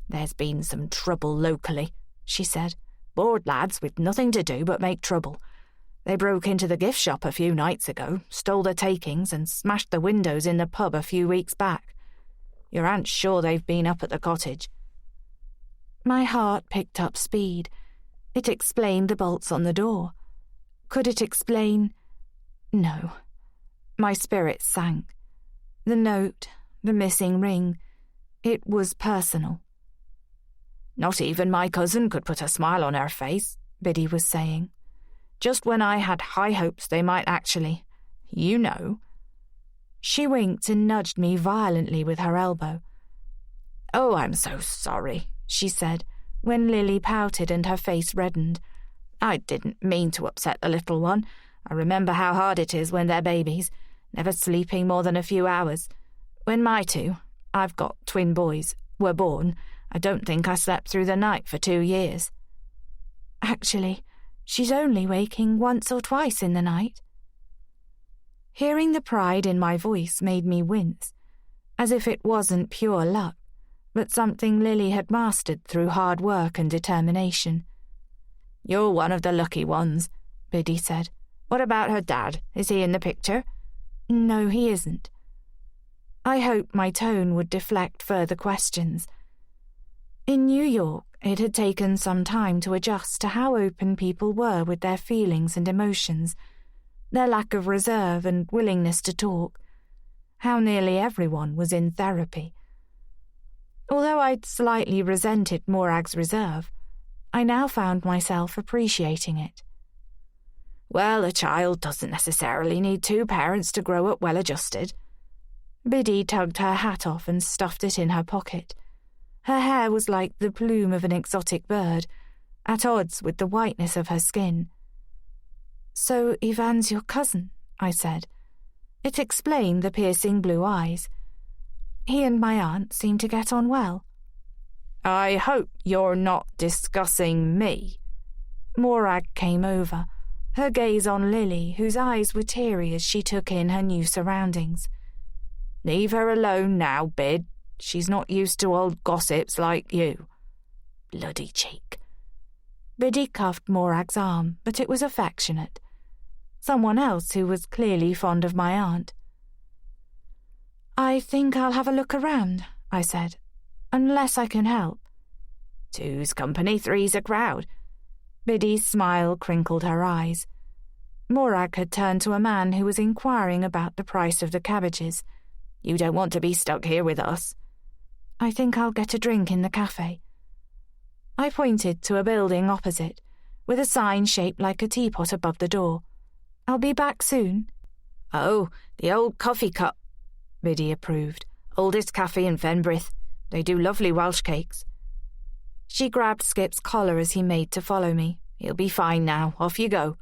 "There's been some trouble locally," she said. "Bored lads with nothing to do but make trouble. They broke into the gift shop a few nights ago, stole the takings and smashed the windows in the pub a few weeks back. Your aunt's sure they've been up at the cottage." My heart picked up speed. It explained the bolts on the door. Could it explain? No. My spirits sank. The note, the missing ring, it was personal. "Not even my cousin could put a smile on her face," Biddy was saying. "Just when I had high hopes they might actually, you know." She winked and nudged me violently with her elbow. "Oh, I'm so sorry," she said, when Lily pouted and her face reddened. "I didn't mean to upset the little one. I remember how hard it is when they're babies, never sleeping more than a few hours. When my two, I've got twin boys, were born, I don't think I slept through the night for 2 years." "Actually, she's only waking once or twice in the night." Hearing the pride in my voice made me wince, as if it wasn't pure luck, but something Lily had mastered through hard work and determination. "You're one of the lucky ones," Biddy said. "What about her dad? Is he in the picture?" "No, he isn't." I hoped my tone would deflect further questions. In New York, it had taken some time to adjust to how open people were with their feelings and emotions, their lack of reserve and willingness to talk, how nearly everyone was in therapy. Although I'd slightly resented Morag's reserve, I now found myself appreciating it. Well, a child doesn't necessarily need two parents to grow up well-adjusted. Biddy tugged her hat off and stuffed it in her pocket. Her hair was like the plume of an exotic bird, at odds with the whiteness of her skin. So Ivan's your cousin, I said. It explained the piercing blue eyes. He and my aunt seem to get on well. I hope you're not discussing me. Morag came over, her gaze on Lily, whose eyes were teary as she took in her new surroundings. Leave her alone now, Bid. She's not used to old gossips like you. Bloody cheek. Biddy cuffed Morag's arm, but it was affectionate. Someone else who was clearly fond of my aunt. I think I'll have a look around, I said, unless I can help. Two's company, three's a crowd. Biddy's smile crinkled her eyes. Morag had turned to a man who was inquiring about the price of the cabbages. You don't want to be stuck here with us. I think I'll get a drink in the cafe. I pointed to a building opposite, with a sign shaped like a teapot above the door. I'll be back soon. Oh, the old coffee cup, Biddy approved. Oldest cafe in Fenbrith. They do lovely Welsh cakes. She grabbed Skip's collar as he made to follow me. He'll be fine now. Off you go.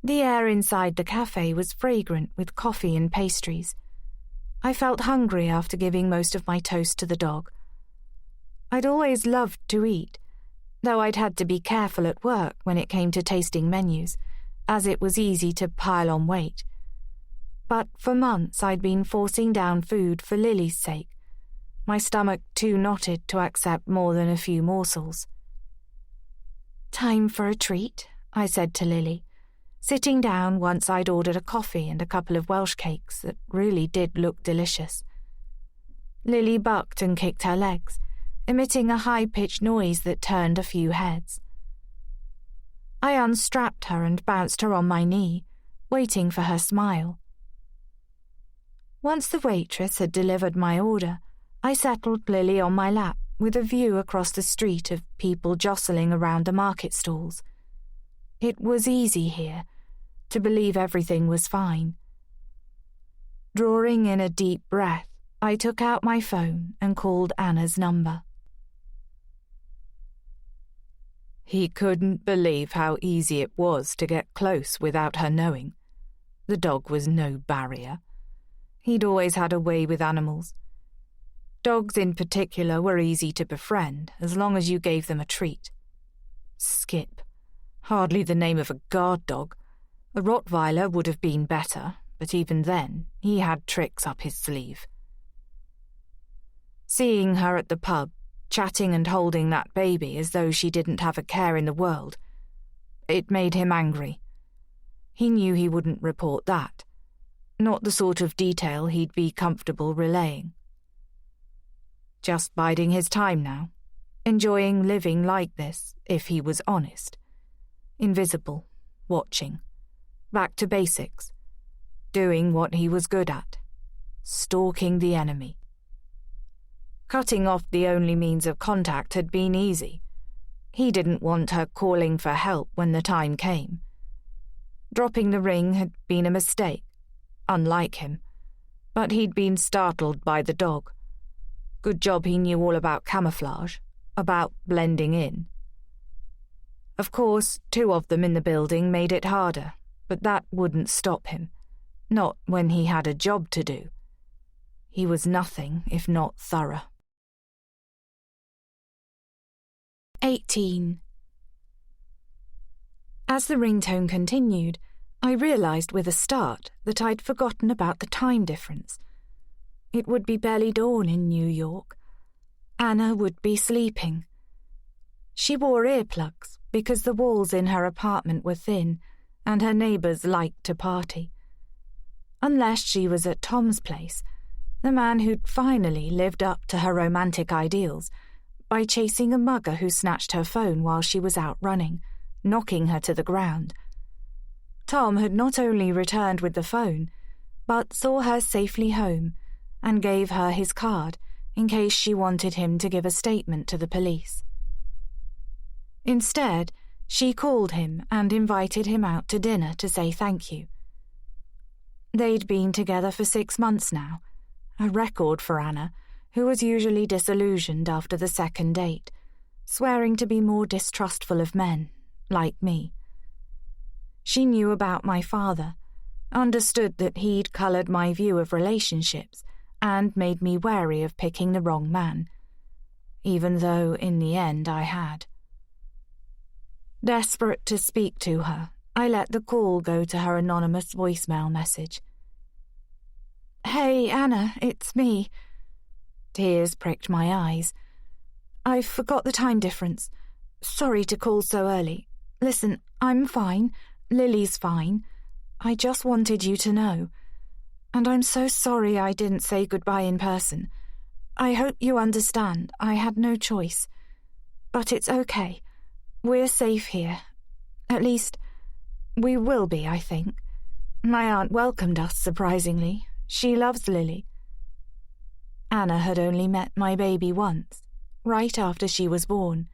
The air inside the cafe was fragrant with coffee and pastries. I felt hungry after giving most of my toast to the dog. I'd always loved to eat, though I'd had to be careful at work when it came to tasting menus, as it was easy to pile on weight. But for months I'd been forcing down food for Lily's sake, my stomach too knotted to accept more than a few morsels. Time for a treat, I said to Lily, sitting down once I'd ordered a coffee and a couple of Welsh cakes that really did look delicious. Lily bucked and kicked her legs, emitting a high-pitched noise that turned a few heads. I unstrapped her and bounced her on my knee, waiting for her smile. Once the waitress had delivered my order, I settled Lily on my lap with a view across the street of people jostling around the market stalls. It was easy here to believe everything was fine. Drawing in a deep breath, I took out my phone and called Anna's number. He couldn't believe how easy it was to get close without her knowing. The dog was no barrier. He'd always had a way with animals. Dogs in particular were easy to befriend as long as you gave them a treat. Skip. Hardly the name of a guard dog. A Rottweiler would have been better, but even then, he had tricks up his sleeve. Seeing her at the pub, chatting and holding that baby as though she didn't have a care in the world, it made him angry. He knew he wouldn't report that. Not the sort of detail he'd be comfortable relaying. Just biding his time now, enjoying living like this, if he was honest. Invisible, watching, back to basics, doing what he was good at, stalking the enemy. Cutting off the only means of contact had been easy. He didn't want her calling for help when the time came. Dropping the ring had been a mistake, unlike him, but he'd been startled by the dog. Good job he knew all about camouflage, about blending in. Of course, 2 of them in the building made it harder, but that wouldn't stop him, not when he had a job to do. He was nothing if not thorough. 18. As the ringtone continued, I realized with a start that I'd forgotten about the time difference. It would be barely dawn in New York. Anna would be sleeping. She wore earplugs because the walls in her apartment were thin and her neighbors liked to party. Unless she was at Tom's place, the man who'd finally lived up to her romantic ideals by chasing a mugger who snatched her phone while she was out running, knocking her to the ground. Tom had not only returned with the phone, but saw her safely home and gave her his card in case she wanted him to give a statement to the police. Instead, she called him and invited him out to dinner to say thank you. They'd been together for 6 months now, a record for Anna, who was usually disillusioned after the second date, swearing to be more distrustful of men, like me. She knew about my father, understood that he'd coloured my view of relationships, and made me wary of picking the wrong man, even though in the end I had. Desperate to speak to her, I let the call go to her anonymous voicemail message. "Hey, Anna, it's me." Tears pricked my eyes. "I forgot the time difference. Sorry to call so early. Listen, I'm fine. Lily's fine. I just wanted you to know. And I'm so sorry I didn't say goodbye in person. I hope you understand. I had no choice. But it's okay. We're safe here. At least, we will be, I think. My aunt welcomed us, surprisingly. She loves Lily." Anna had only met my baby once, right after she was born,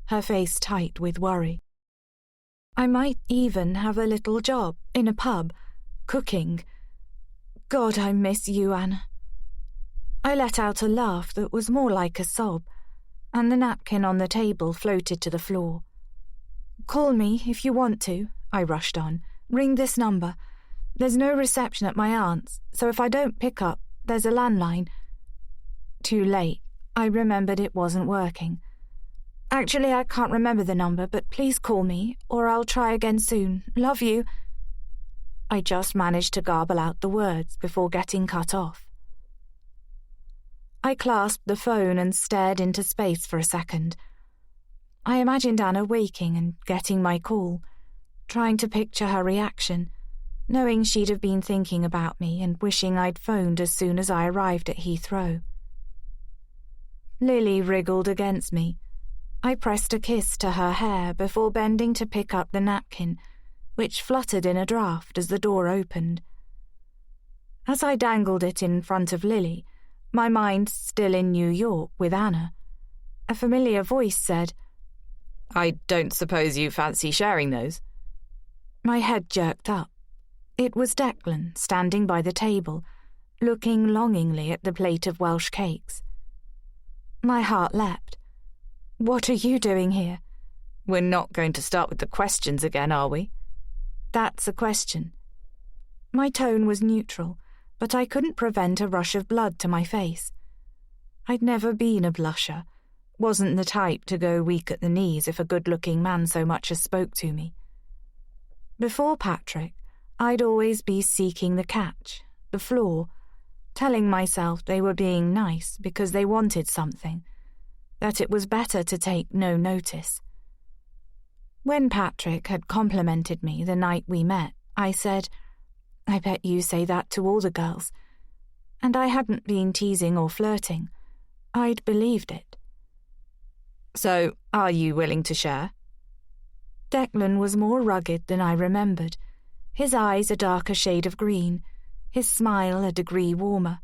her face tight with worry. "I might even have a little job in a pub, cooking. God, I miss you, Anna." I let out a laugh that was more like a sob, and the napkin on the table floated to the floor. "Call me if you want to," I rushed on. "Ring this number. There's no reception at my aunt's, so if I don't pick up, there's a landline." Too late, I remembered it wasn't working. "Actually, I can't remember the number, but please call me, or I'll try again soon. Love you." I just managed to garble out the words before getting cut off. I clasped the phone and stared into space for a second. I imagined Anna waking and getting my call, trying to picture her reaction, knowing she'd have been thinking about me and wishing I'd phoned as soon as I arrived at Heathrow. Lily wriggled against me. I pressed a kiss to her hair before bending to pick up the napkin, which fluttered in a draught as the door opened. As I dangled it in front of Lily, my mind still in New York with Anna, a familiar voice said, "I don't suppose you fancy sharing those?" My head jerked up. It was Declan, standing by the table, looking longingly at the plate of Welsh cakes. My heart leapt. "What are you doing here?" "We're not going to start with the questions again, are we?" "That's a question." My tone was neutral, but I couldn't prevent a rush of blood to my face. I'd never been a blusher, wasn't the type to go weak at the knees if a good-looking man so much as spoke to me. Before Patrick, I'd always be seeking the catch, the flaw, telling myself they were being nice because they wanted something, that it was better to take no notice. When Patrick had complimented me the night we met, I said, "I bet you say that to all the girls." And I hadn't been teasing or flirting. I'd believed it. "So, are you willing to share?" Declan was more rugged than I remembered, his eyes a darker shade of green, his smile a degree warmer.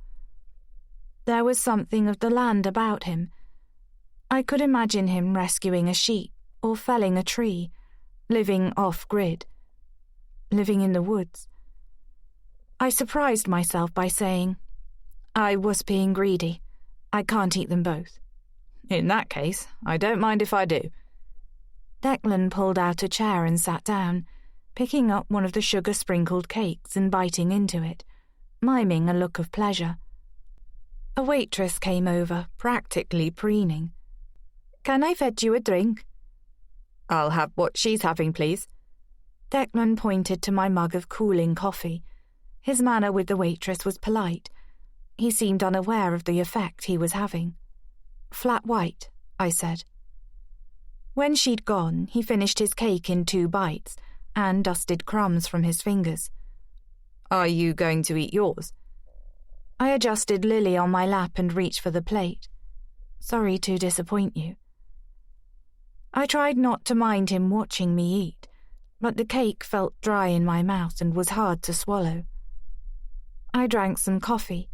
There was something of the land about him. I could imagine him rescuing a sheep or felling a tree, living off-grid, living in the woods. I surprised myself by saying, "I was being greedy. I can't eat them both." "In that case, I don't mind if I do." Declan pulled out a chair and sat down, picking up one of the sugar-sprinkled cakes and biting into it, miming a look of pleasure. A waitress came over, practically preening. "Can I fetch you a drink?" "I'll have what she's having, please." Declan pointed to my mug of cooling coffee. His manner with the waitress was polite. He seemed unaware of the effect he was having. "Flat white," I said. When she'd gone, he finished his cake in 2 bites and dusted crumbs from his fingers. "Are you going to eat yours?" I adjusted Lily on my lap and reached for the plate. "Sorry to disappoint you." I tried not to mind him watching me eat, but the cake felt dry in my mouth and was hard to swallow. I drank some coffee,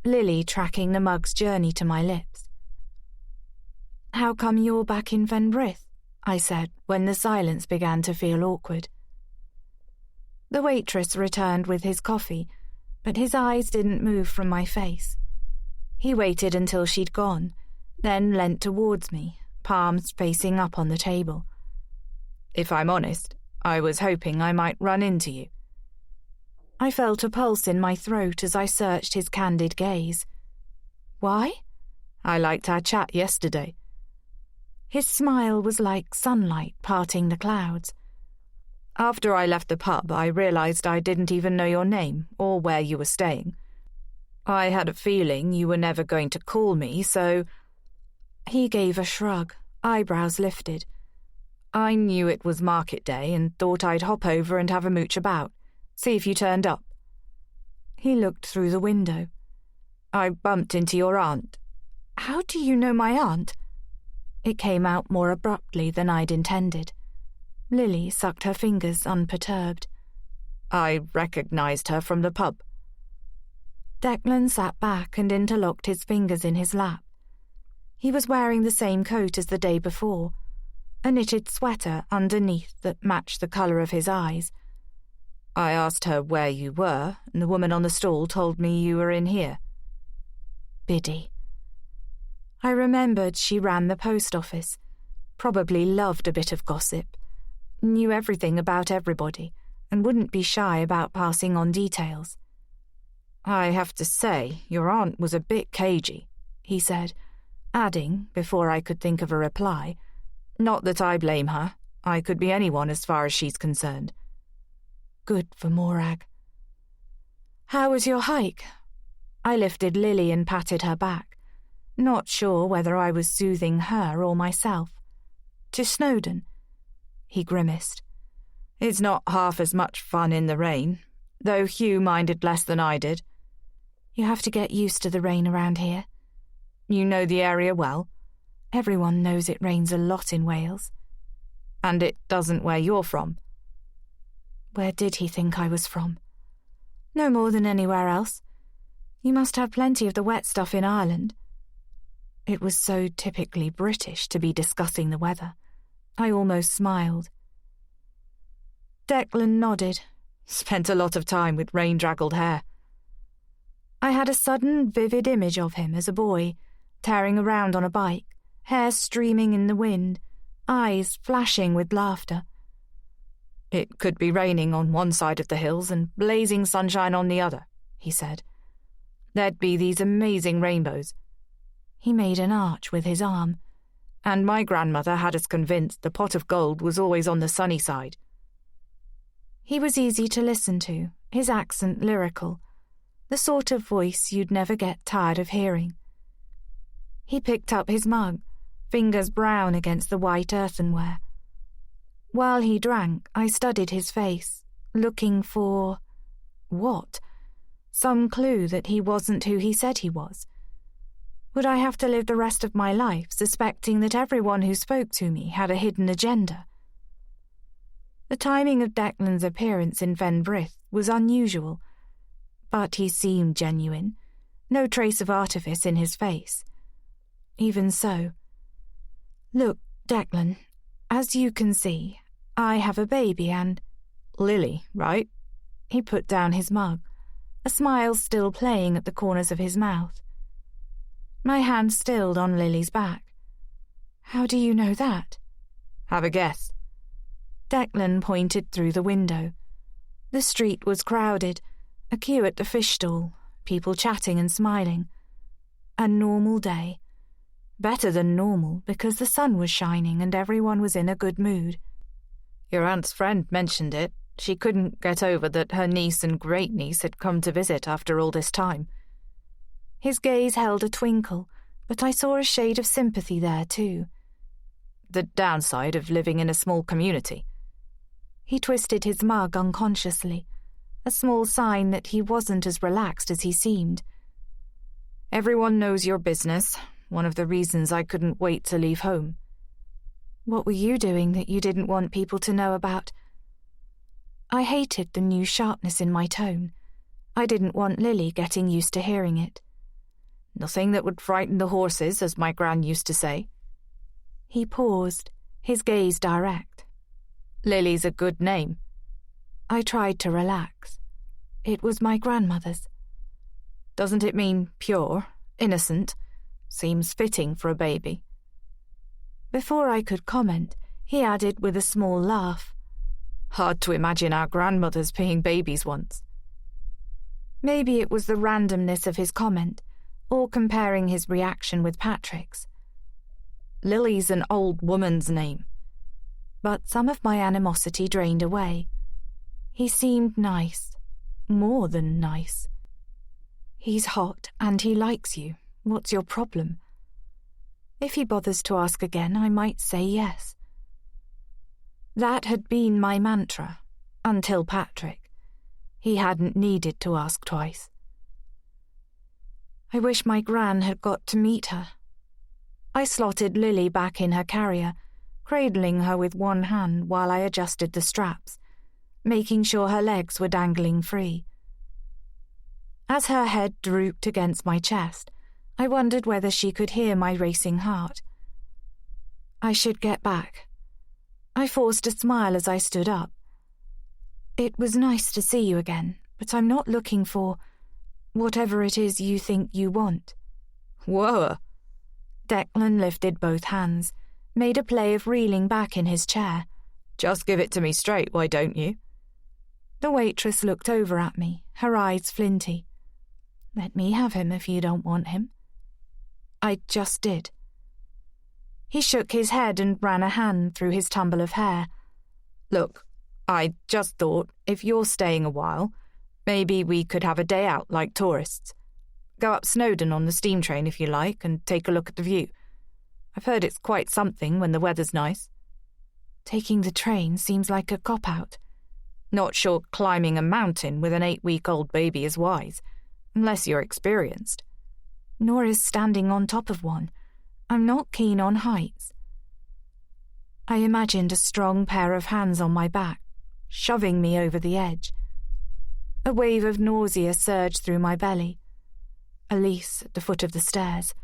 Lily tracking the mug's journey to my lips. "How come you're back in Fenbrith?" I said when the silence began to feel awkward. The waitress returned with his coffee, but his eyes didn't move from my face. He waited until she'd gone, then leant towards me, palms facing up on the table. If I'm honest, I was hoping I might run into you. I felt a pulse in my throat as I searched his candid gaze. Why? I liked our chat yesterday. His smile was like sunlight parting the clouds. After I left the pub, I realized I didn't even know your name or where you were staying. I had a feeling you were never going to call me, so... He gave a shrug, eyebrows lifted. I knew it was market day and thought I'd hop over and have a mooch about, see if you turned up. He looked through the window. I bumped into your aunt. How do you know my aunt? It came out more abruptly than I'd intended. Lily sucked her fingers unperturbed. I recognized her from the pub. Declan sat back and interlocked his fingers in his lap. He was wearing the same coat as the day before, a knitted sweater underneath that matched the colour of his eyes. I asked her where you were, and the woman on the stall told me you were in here. Biddy. I remembered she ran the post office, probably loved a bit of gossip, knew everything about everybody, and wouldn't be shy about passing on details. I have to say, your aunt was a bit cagey, he said, adding, before I could think of a reply, not that I blame her. I could be anyone as far as she's concerned. Good for Morag. How was your hike? I lifted Lily and patted her back, not sure whether I was soothing her or myself. To Snowdon? He grimaced. It's not half as much fun in the rain, though Hugh minded less than I did. You have to get used to the rain around here. You know the area well. Everyone knows it rains a lot in Wales. And it doesn't where you're from. Where did he think I was from? No more than anywhere else. You must have plenty of the wet stuff in Ireland. It was so typically British to be discussing the weather. I almost smiled. Declan nodded. Spent a lot of time with rain-draggled hair. I had a sudden, vivid image of him as a boy, tearing around on a bike, hair streaming in the wind, eyes flashing with laughter. It could be raining on one side of the hills and blazing sunshine on the other, he said. There'd be these amazing rainbows. He made an arch with his arm, and my grandmother had us convinced the pot of gold was always on the sunny side. He was easy to listen to, his accent lyrical, the sort of voice you'd never get tired of hearing. He picked up his mug, fingers brown against the white earthenware. While he drank, I studied his face, looking for... what? Some clue that he wasn't who he said he was. Would I have to live the rest of my life suspecting that everyone who spoke to me had a hidden agenda? The timing of Declan's appearance in Fenbrith was unusual, but he seemed genuine, no trace of artifice in his face. Even so. Look, Declan, as you can see, I have a baby and... Lily, right? He put down his mug, a smile still playing at the corners of his mouth. My hand stilled on Lily's back. How do you know that? Have a guess. Declan pointed through the window. The street was crowded, a queue at the fish stall, people chatting and smiling. A normal day. Better than normal because the sun was shining and everyone was in a good mood. Your aunt's friend mentioned it. She couldn't get over that her niece and great-niece had come to visit after all this time. His gaze held a twinkle, but I saw a shade of sympathy there too. The downside of living in a small community. He twisted his mug unconsciously, a small sign that he wasn't as relaxed as he seemed. Everyone knows your business, one of the reasons I couldn't wait to leave home. What were you doing that you didn't want people to know about? I hated the new sharpness in my tone. I didn't want Lily getting used to hearing it. Nothing that would frighten the horses, as my gran used to say. He paused, his gaze direct. Lily's a good name. I tried to relax. It was my grandmother's. Doesn't it mean pure, innocent? Seems fitting for a baby. Before I could comment, he added with a small laugh. Hard to imagine our grandmothers being babies once. Maybe it was the randomness of his comment, or comparing his reaction with Patrick's. Lily's an old woman's name. But some of my animosity drained away. He seemed nice. More than nice. He's hot and he likes you. What's your problem? If he bothers to ask again, I might say yes. That had been my mantra, until Patrick. He hadn't needed to ask twice. I wish my gran had got to meet her. I slotted Lily back in her carrier, cradling her with one hand while I adjusted the straps, making sure her legs were dangling free. As her head drooped against my chest, I wondered whether she could hear my racing heart. I should get back. I forced a smile as I stood up. It was nice to see you again, but I'm not looking for whatever it is you think you want. Whoa! Declan lifted both hands, made a play of reeling back in his chair. Just give it to me straight, why don't you? The waitress looked over at me, her eyes flinty. Let me have him if you don't want him. I just did. He shook his head and ran a hand through his tumble of hair. Look, I just thought, if you're staying a while, maybe we could have a day out like tourists. Go up Snowdon on the steam train if you like and take a look at the view. I've heard it's quite something when the weather's nice. Taking the train seems like a cop-out. Not sure climbing a mountain with an 8-week-old baby is wise, unless you're experienced. Nor is standing on top of one. I'm not keen on heights. I imagined a strong pair of hands on my back, shoving me over the edge. A wave of nausea surged through my belly. Elise at the foot of the stairs,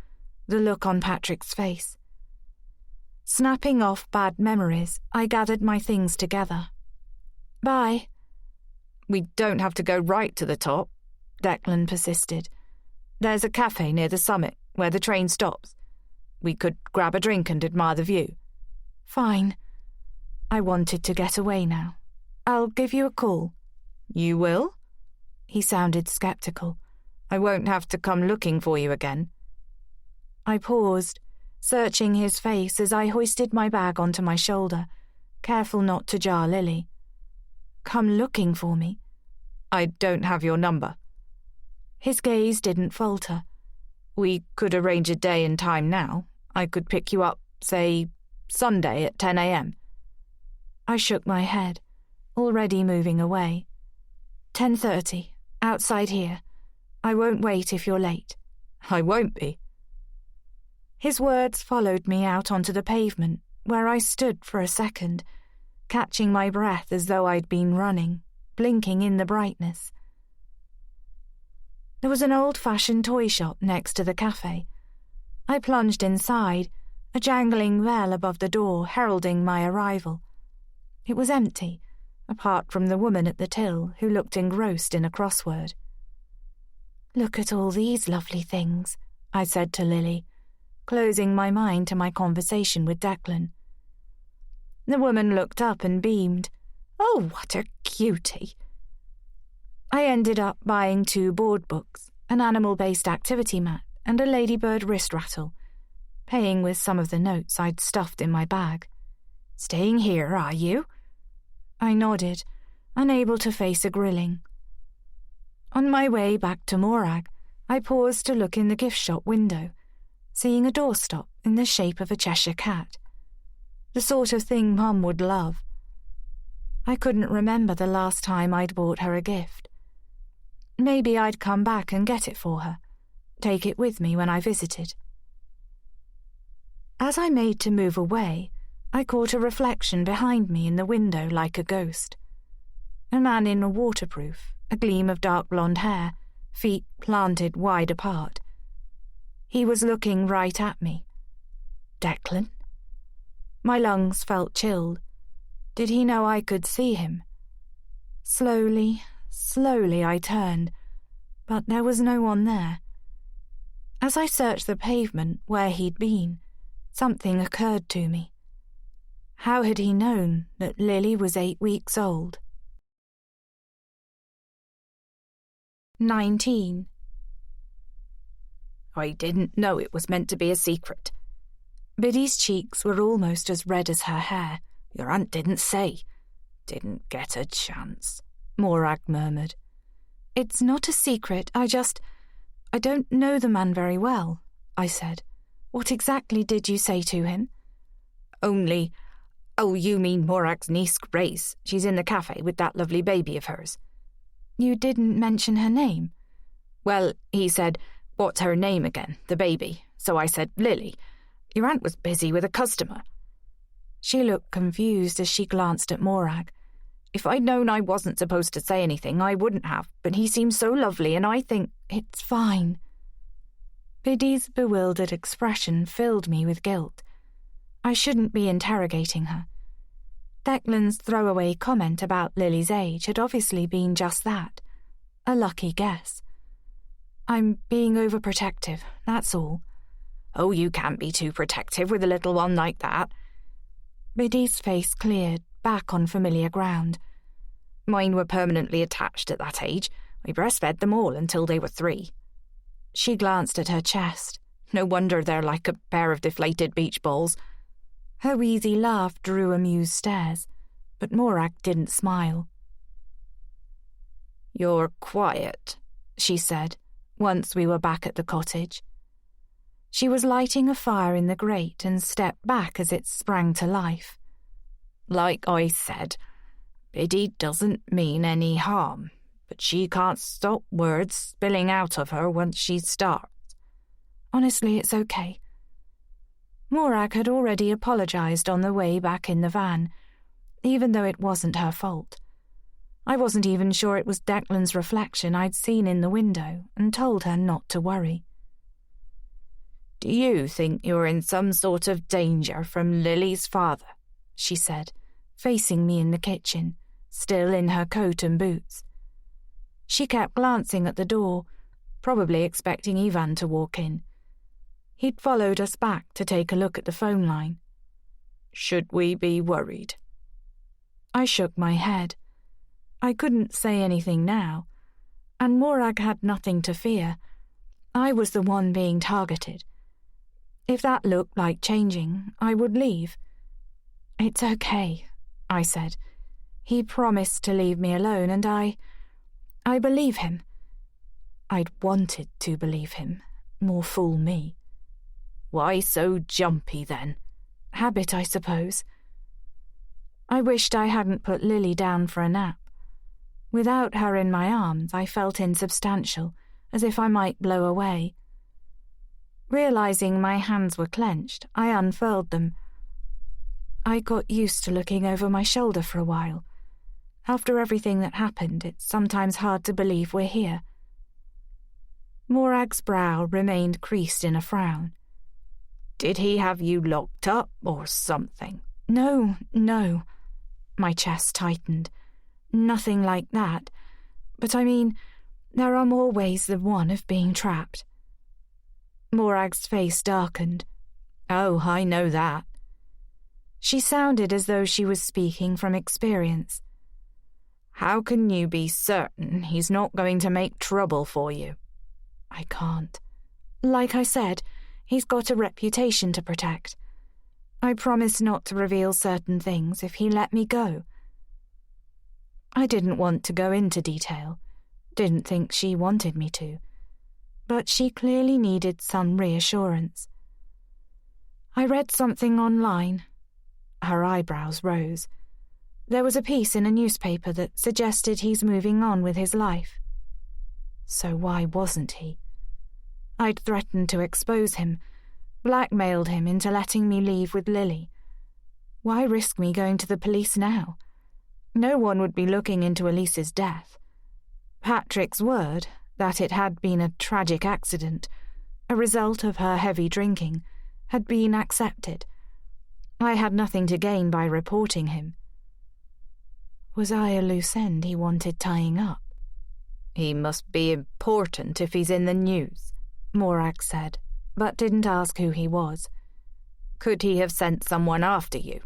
the look on Patrick's face. Snapping off bad memories, I gathered my things together. Bye. We don't have to go right to the top, Declan persisted. There's a cafe near the summit where the train stops. We could grab a drink and admire the view. Fine. I wanted to get away now. I'll give you a call. You will? He sounded skeptical. I won't have to come looking for you again. I paused, searching his face as I hoisted my bag onto my shoulder, careful not to jar Lily. Come looking for me? I don't have your number. His gaze didn't falter. We could arrange a day and time now. I could pick you up, say, Sunday at 10 a.m. I shook my head, already moving away. 10:30, outside here. I won't wait if you're late. I won't be. His words followed me out onto the pavement, where I stood for a second, catching my breath as though I'd been running, blinking in the brightness. There was an old-fashioned toy shop next to the cafe. I plunged inside, a jangling bell above the door heralding my arrival. It was empty, apart from the woman at the till who looked engrossed in a crossword. Look at all these lovely things, I said to Lily, closing my mind to my conversation with Declan. The woman looked up and beamed. Oh, what a cutie! I ended up buying 2 board books, an animal-based activity mat, and a ladybird wrist rattle, paying with some of the notes I'd stuffed in my bag. Staying here, are you? I nodded, unable to face a grilling. On my way back to Morag, I paused to look in the gift shop window, seeing a doorstop in the shape of a Cheshire cat. The sort of thing Mum would love. I couldn't remember the last time I'd bought her a gift. Maybe I'd come back and get it for her, take it with me when I visited. As I made to move away, I caught a reflection behind me in the window like a ghost. A man in a waterproof, a gleam of dark blonde hair, feet planted wide apart. He was looking right at me. Declan? My lungs felt chilled. Did he know I could see him? Slowly I turned, but there was no one there. As I searched the pavement where he'd been, something occurred to me. How had he known that Lily was 8 weeks old? 19. I didn't know it was meant to be a secret. Biddy's cheeks were almost as red as her hair. Your aunt didn't say. Didn't get a chance, Morag murmured. It's not a secret, I don't know the man very well, I said. What exactly did you say to him? Oh, you mean Morag's niece, Grace. She's in the cafe with that lovely baby of hers. You didn't mention her name? Well, he said, what's her name again, the baby? So I said, Lily. Your aunt was busy with a customer. She looked confused as she glanced at Morag. If I'd known I wasn't supposed to say anything, I wouldn't have, but he seems so lovely and I think... It's fine. Biddy's bewildered expression filled me with guilt. I shouldn't be interrogating her. Declan's throwaway comment about Lily's age had obviously been just that, a lucky guess. I'm being overprotective, that's all. Oh, you can't be too protective with a little one like that. Biddy's face cleared, back on familiar ground. Mine were permanently attached at that age. We breastfed them all until they were 3. She glanced at her chest. No wonder they're like a pair of deflated beach balls. Her wheezy laugh drew amused stares, but Morag didn't smile. You're quiet, she said, once we were back at the cottage. She was lighting a fire in the grate and stepped back as it sprang to life. Like I said, Biddy doesn't mean any harm, but she can't stop words spilling out of her once she starts. Honestly, it's okay. Morag had already apologized on the way back in the van, even though it wasn't her fault. I wasn't even sure it was Declan's reflection I'd seen in the window and told her not to worry. Do you think you're in some sort of danger from Lily's father? She said, facing me in the kitchen, still in her coat and boots. She kept glancing at the door, probably expecting Ivan to walk in. He'd followed us back to take a look at the phone line. Should we be worried? I shook my head. I couldn't say anything now, and Morag had nothing to fear. I was the one being targeted. If that looked like changing, I would leave. It's okay, I said. He promised to leave me alone, and I believe him. I'd wanted to believe him, more fool me. Why so jumpy, then? Habit, I suppose. I wished I hadn't put Lily down for a nap. Without her in my arms, I felt insubstantial, as if I might blow away. Realizing my hands were clenched, I unfurled them. I got used to looking over my shoulder for a while. After everything that happened, it's sometimes hard to believe we're here. Morag's brow remained creased in a frown. Did he have you locked up or something? No. My chest tightened. Nothing like that. But I mean, there are more ways than one of being trapped. Morag's face darkened. Oh, I know that. She sounded as though she was speaking from experience. How can you be certain he's not going to make trouble for you? I can't. Like I said, he's got a reputation to protect. I promised not to reveal certain things if he let me go. I didn't want to go into detail, didn't think she wanted me to, but she clearly needed some reassurance. I read something online. Her eyebrows rose. There was a piece in a newspaper that suggested he's moving on with his life. So why wasn't he? I'd threatened to expose him, blackmailed him into letting me leave with Lily. Why risk me going to the police now? No one would be looking into Elise's death. Patrick's word that it had been a tragic accident, a result of her heavy drinking, had been accepted. I had nothing to gain by reporting him. Was I a loose end he wanted tying up? He must be important if he's in the news, Morag said, but didn't ask who he was. Could he have sent someone after you?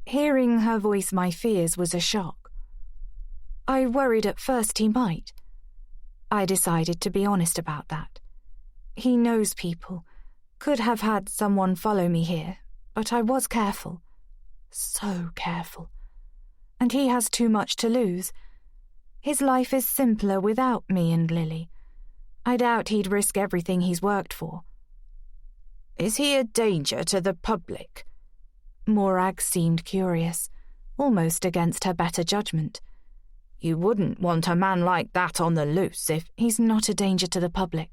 Hearing her voice my fears was a shock. I worried at first he might. I decided to be honest about that. He knows people, could have had someone follow me here, but I was careful. So careful. And he has too much to lose. His life is simpler without me and Lily. I doubt he'd risk everything he's worked for. Is he a danger to the public? Morag seemed curious, almost against her better judgment. You wouldn't want a man like that on the loose if... He's not a danger to the public.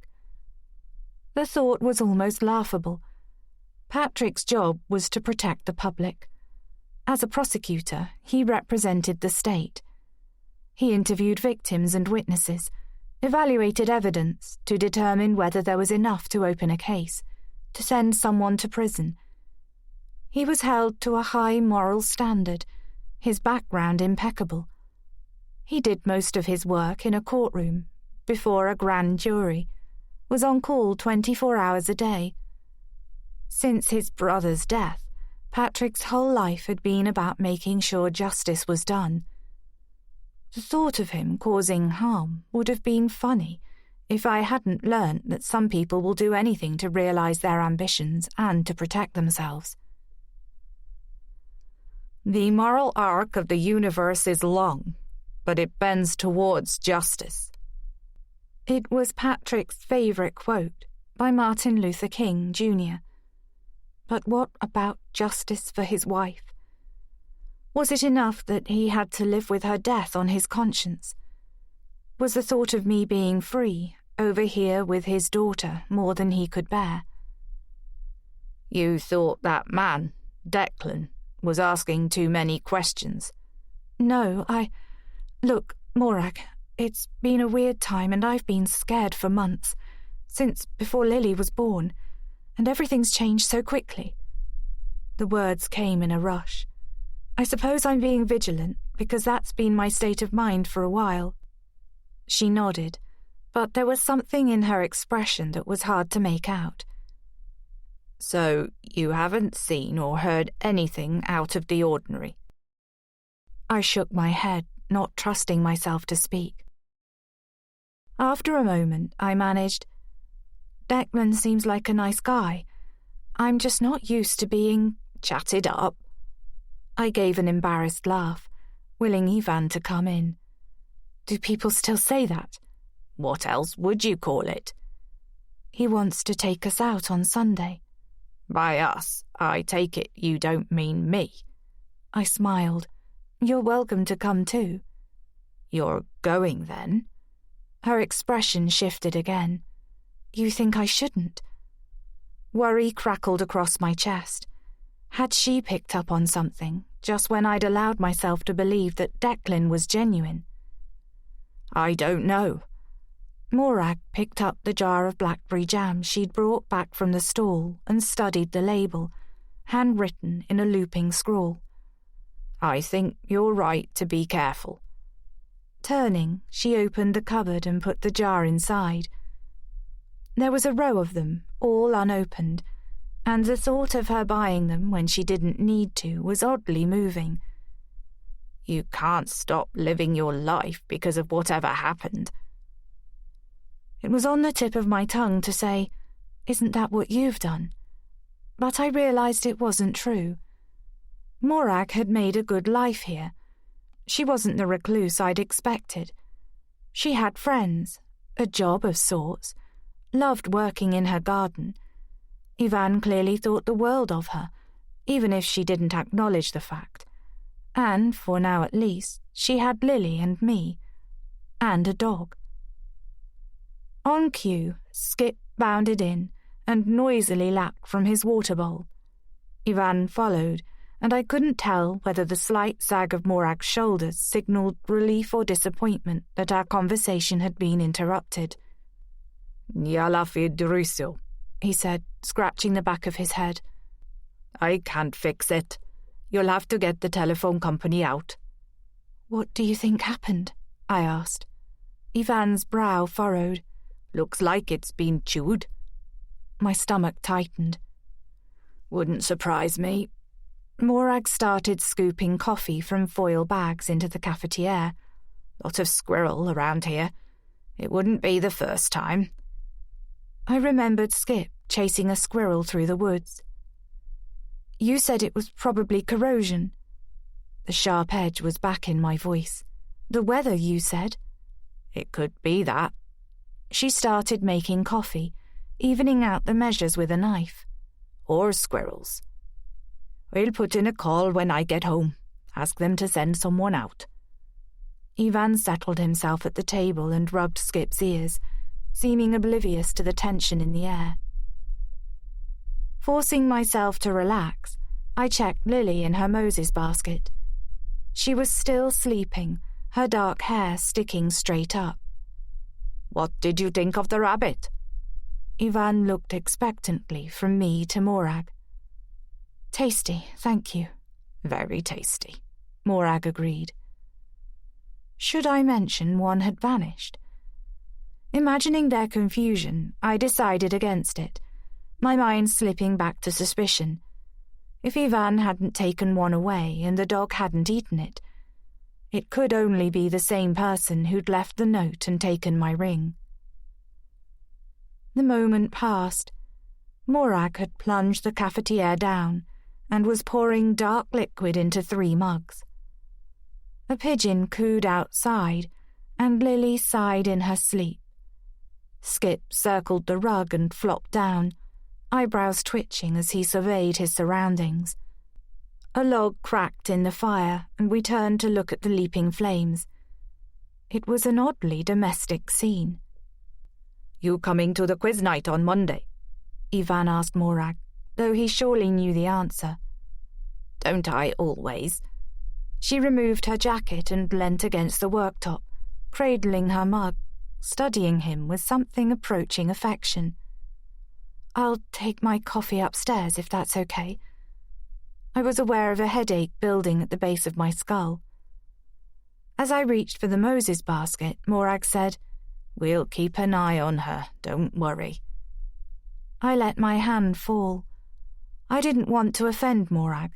The thought was almost laughable. Patrick's job was to protect the public. As a prosecutor, he represented the state. He interviewed victims and witnesses, evaluated evidence to determine whether there was enough to open a case, to send someone to prison. He was held to a high moral standard, his background impeccable. He did most of his work in a courtroom, before a grand jury, was on call 24 hours a day. Since his brother's death, Patrick's whole life had been about making sure justice was done. The thought of him causing harm would have been funny if I hadn't learnt that some people will do anything to realize their ambitions and to protect themselves. The moral arc of the universe is long, but it bends towards justice. It was Patrick's favourite quote by Martin Luther King, Jr. But what about justice for his wife? Was it enough that he had to live with her death on his conscience? Was the thought of me being free, over here with his daughter, more than he could bear? You thought that man, Declan, was asking too many questions? No, Look, Morag, it's been a weird time and I've been scared for months, since before Lily was born, and everything's changed so quickly. The words came in a rush. I suppose I'm being vigilant, because that's been my state of mind for a while. She nodded, but there was something in her expression that was hard to make out. So you haven't seen or heard anything out of the ordinary? I shook my head, not trusting myself to speak. After a moment, I managed, Declan seems like a nice guy. I'm just not used to being chatted up. I gave an embarrassed laugh, willing Ivan to come in. Do people still say that? What else would you call it? He wants to take us out on Sunday. By us, I take it you don't mean me. I smiled. You're welcome to come too. You're going then? Her expression shifted again. You think I shouldn't? Worry crackled across my chest. Had she picked up on something, just when I'd allowed myself to believe that Declan was genuine? I don't know. Morag picked up the jar of blackberry jam she'd brought back from the stall and studied the label, handwritten in a looping scrawl. I think you're right to be careful. Turning, she opened the cupboard and put the jar inside. There was a row of them, all unopened, and the thought of her buying them when she didn't need to was oddly moving. You can't stop living your life because of whatever happened. It was on the tip of my tongue to say, "Isn't that what you've done?" But I realized it wasn't true. Morag had made a good life here. She wasn't the recluse I'd expected. She had friends, a job of sorts, loved working in her garden. Ivan clearly thought the world of her, even if she didn't acknowledge the fact. And, for now at least, she had Lily and me, and a dog. On cue, Skip bounded in and noisily lapped from his water bowl. Ivan followed, and I couldn't tell whether the slight sag of Morag's shoulders signalled relief or disappointment that our conversation had been interrupted. "Yalla fi druso," he said, scratching the back of his head. I can't fix it. You'll have to get the telephone company out. What do you think happened? I asked. Ivan's brow furrowed. Looks like it's been chewed. My stomach tightened. Wouldn't surprise me. Morag started scooping coffee from foil bags into the cafetiere. Lot of squirrel around here. It wouldn't be the first time. I remembered Skip chasing a squirrel through the woods. You said it was probably corrosion. The sharp edge was back in my voice. The weather, you said. It could be that. She started making coffee, evening out the measures with a knife. Or squirrels. I'll put in a call when I get home. Ask them to send someone out. Ivan settled himself at the table and rubbed Skip's ears, seeming oblivious to the tension in the air. Forcing myself to relax, I checked Lily in her Moses basket. She was still sleeping, her dark hair sticking straight up. What did you think of the rabbit? Ivan looked expectantly from me to Morag. Tasty, thank you. Very tasty, Morag agreed. Should I mention one had vanished? Imagining their confusion, I decided against it, my mind slipping back to suspicion. If Ivan hadn't taken one away and the dog hadn't eaten it, it could only be the same person who'd left the note and taken my ring. The moment passed. Morag had plunged the cafetiere down and was pouring dark liquid into 3 mugs. A pigeon cooed outside, and Lily sighed in her sleep. Skip circled the rug and flopped down, eyebrows twitching as he surveyed his surroundings. A log cracked in the fire, and we turned to look at the leaping flames. It was an oddly domestic scene. You coming to the quiz night on Monday? Ivan asked Morag, though he surely knew the answer. Don't I always? She removed her jacket and leant against the worktop, cradling her mug, studying him with something approaching affection. I'll take my coffee upstairs if that's okay. I was aware of a headache building at the base of my skull. As I reached for the Moses basket, Morag said, We'll keep an eye on her, don't worry. I let my hand fall. I didn't want to offend Morag,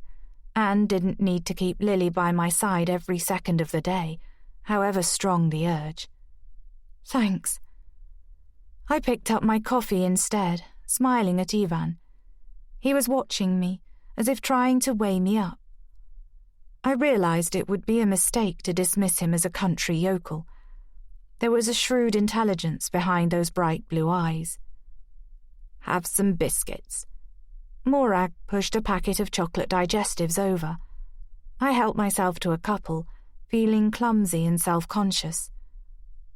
and didn't need to keep Lily by my side every second of the day, however strong the urge. Thanks. I picked up my coffee instead, smiling at Ivan. He was watching me, as if trying to weigh me up. I realized it would be a mistake to dismiss him as a country yokel. There was a shrewd intelligence behind those bright blue eyes. Have some biscuits. Morag pushed a packet of chocolate digestives over. I helped myself to a couple, feeling clumsy and self-conscious.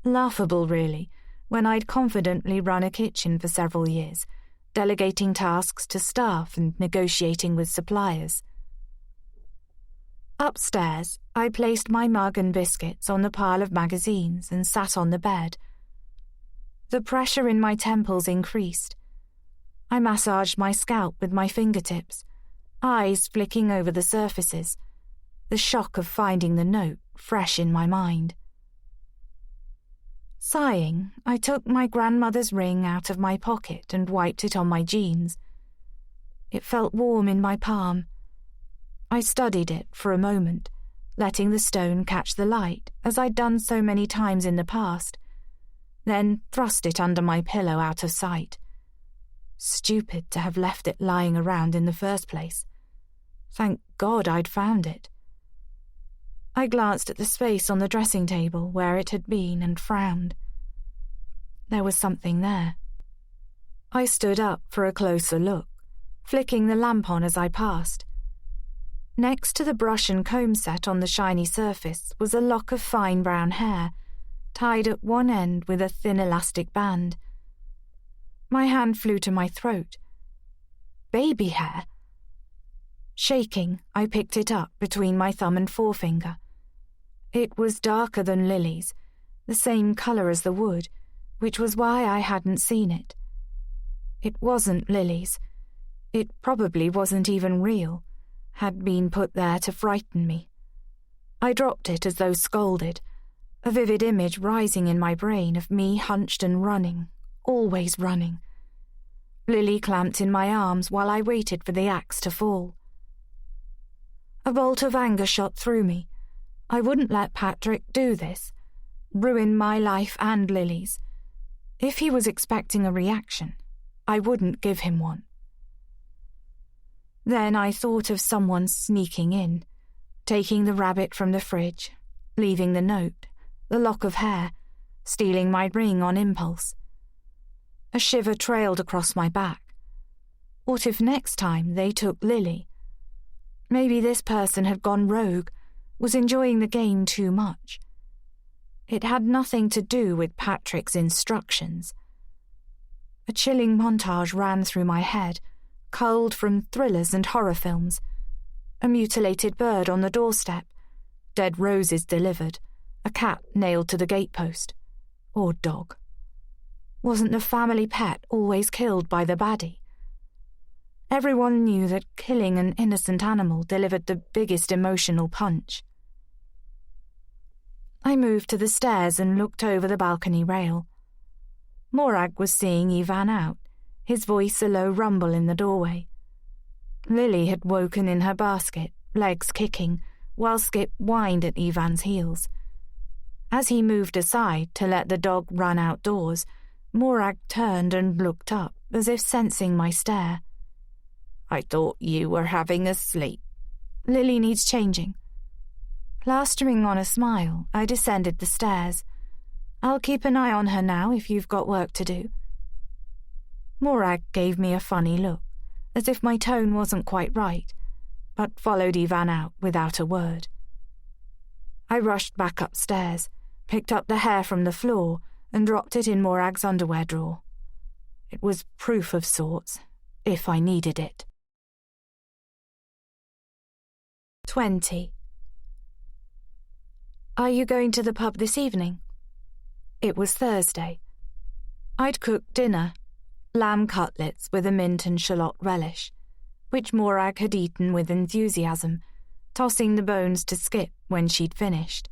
Laughable, really, when I'd confidently run a kitchen for several years, delegating tasks to staff and negotiating with suppliers. Upstairs, I placed my mug and biscuits on the pile of magazines and sat on the bed. The pressure in my temples increased. I massaged my scalp with my fingertips, eyes flicking over the surfaces, the shock of finding the note fresh in my mind. Sighing, I took my grandmother's ring out of my pocket and wiped it on my jeans. It felt warm in my palm. I studied it for a moment, letting the stone catch the light, as I'd done so many times in the past, then thrust it under my pillow out of sight. Stupid to have left it lying around in the first place. Thank God I'd found it. I glanced at the space on the dressing table where it had been and frowned. There was something there. I stood up for a closer look, flicking the lamp on as I passed. Next to the brush and comb set on the shiny surface was a lock of fine brown hair, tied at one end with a thin elastic band. My hand flew to my throat. Baby hair. Shaking, I picked it up between my thumb and forefinger. It was darker than Lily's, the same colour as the wood, which was why I hadn't seen it. It wasn't Lily's. It probably wasn't even real, had been put there to frighten me. I dropped it as though scolded, a vivid image rising in my brain of me hunched and running, always running. Lily clamped in my arms while I waited for the axe to fall. A bolt of anger shot through me. I wouldn't let Patrick do this, ruin my life and Lily's. If he was expecting a reaction, I wouldn't give him one. Then I thought of someone sneaking in, taking the rabbit from the fridge, leaving the note, the lock of hair, stealing my ring on impulse. A shiver trailed across my back. What if next time they took Lily? Maybe this person had gone rogue, was enjoying the game too much. It had nothing to do with Patrick's instructions. A chilling montage ran through my head, culled from thrillers and horror films. A mutilated bird on the doorstep, dead roses delivered, a cat nailed to the gatepost. Or dog. Wasn't the family pet always killed by the baddie? Everyone knew that killing an innocent animal delivered the biggest emotional punch. I moved to the stairs and looked over the balcony rail. Morag was seeing Ivan out, his voice a low rumble in the doorway. Lily had woken in her basket, legs kicking, while Skip whined at Ivan's heels. As he moved aside to let the dog run outdoors, Morag turned and looked up, as if sensing my stare. "I thought you were having a sleep." "Lily needs changing." Plastering on a smile, I descended the stairs. "I'll keep an eye on her now if you've got work to do." Morag gave me a funny look, as if my tone wasn't quite right, but followed Ivan out without a word. I rushed back upstairs, picked up the hair from the floor, and dropped it in Morag's underwear drawer. It was proof of sorts, if I needed it. 20. "Are you going to the pub this evening?" It was Thursday. I'd cooked dinner, lamb cutlets with a mint and shallot relish, which Morag had eaten with enthusiasm, tossing the bones to Skip when she'd finished.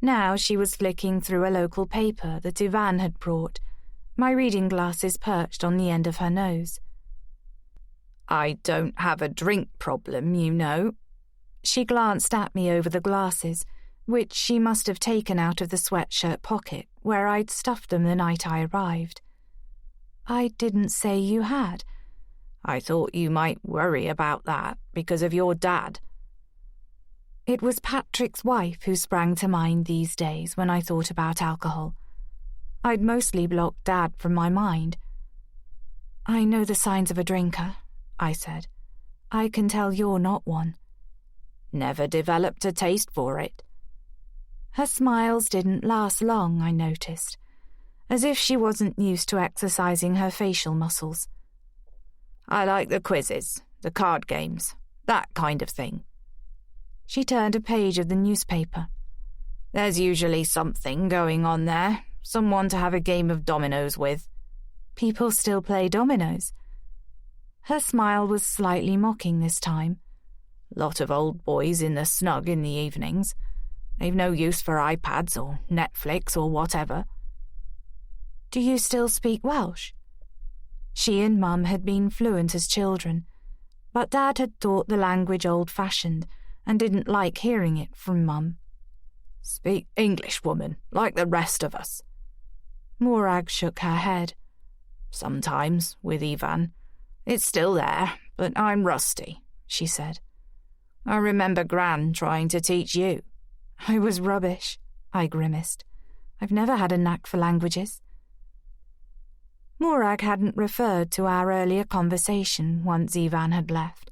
Now she was flicking through a local paper that Ivan had brought, my reading glasses perched on the end of her nose. "I don't have a drink problem, you know." She glanced at me over the glasses, which she must have taken out of the sweatshirt pocket where I'd stuffed them the night I arrived. "I didn't say you had." "I thought you might worry about that because of your dad." It was Patrick's wife who sprang to mind these days when I thought about alcohol. I'd mostly blocked Dad from my mind. "I know the signs of a drinker," I said. "I can tell you're not one." "Never developed a taste for it." Her smiles didn't last long, I noticed, as if she wasn't used to exercising her facial muscles. "I like the quizzes, the card games, that kind of thing." She turned a page of the newspaper. "There's usually something going on there, someone to have a game of dominoes with." "People still play dominoes?" Her smile was slightly mocking this time. "Lot of old boys in the snug in the evenings. They've no use for iPads or Netflix or whatever." "Do you still speak Welsh?" She and Mum had been fluent as children, but Dad had thought the language old-fashioned and didn't like hearing it from Mum. "Speak English, woman, like the rest of us." Morag shook her head. "Sometimes, with Ivan. It's still there, but I'm rusty," she said. "I remember Gran trying to teach you." "I was rubbish," I grimaced. "I've never had a knack for languages." Morag hadn't referred to our earlier conversation once Ivan had left,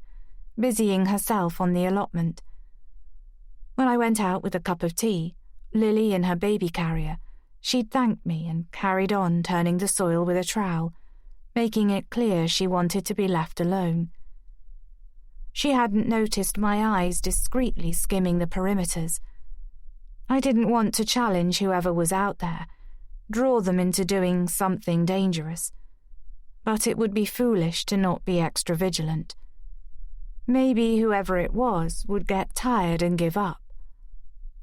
busying herself on the allotment. When I went out with a cup of tea, Lily in her baby carrier, she'd thanked me and carried on turning the soil with a trowel, making it clear she wanted to be left alone. She hadn't noticed my eyes discreetly skimming the perimeters. I didn't want to challenge whoever was out there, draw them into doing something dangerous. but it would be foolish to not be extra vigilant. Maybe whoever it was would get tired and give up,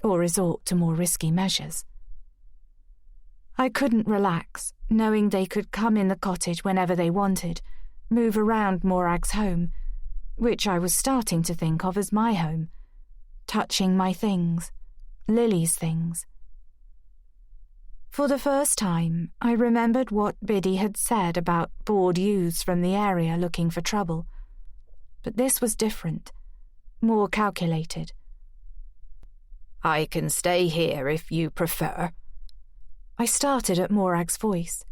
or resort to more risky measures. I couldn't relax, knowing they could come in the cottage whenever they wanted, move around Morag's home, which I was starting to think of as my home, touching my things, Lily's things. For the first time, I remembered what Biddy had said about bored youths from the area looking for trouble. But this was different, more calculated. "I can stay here if you prefer." I started at Morag's voice.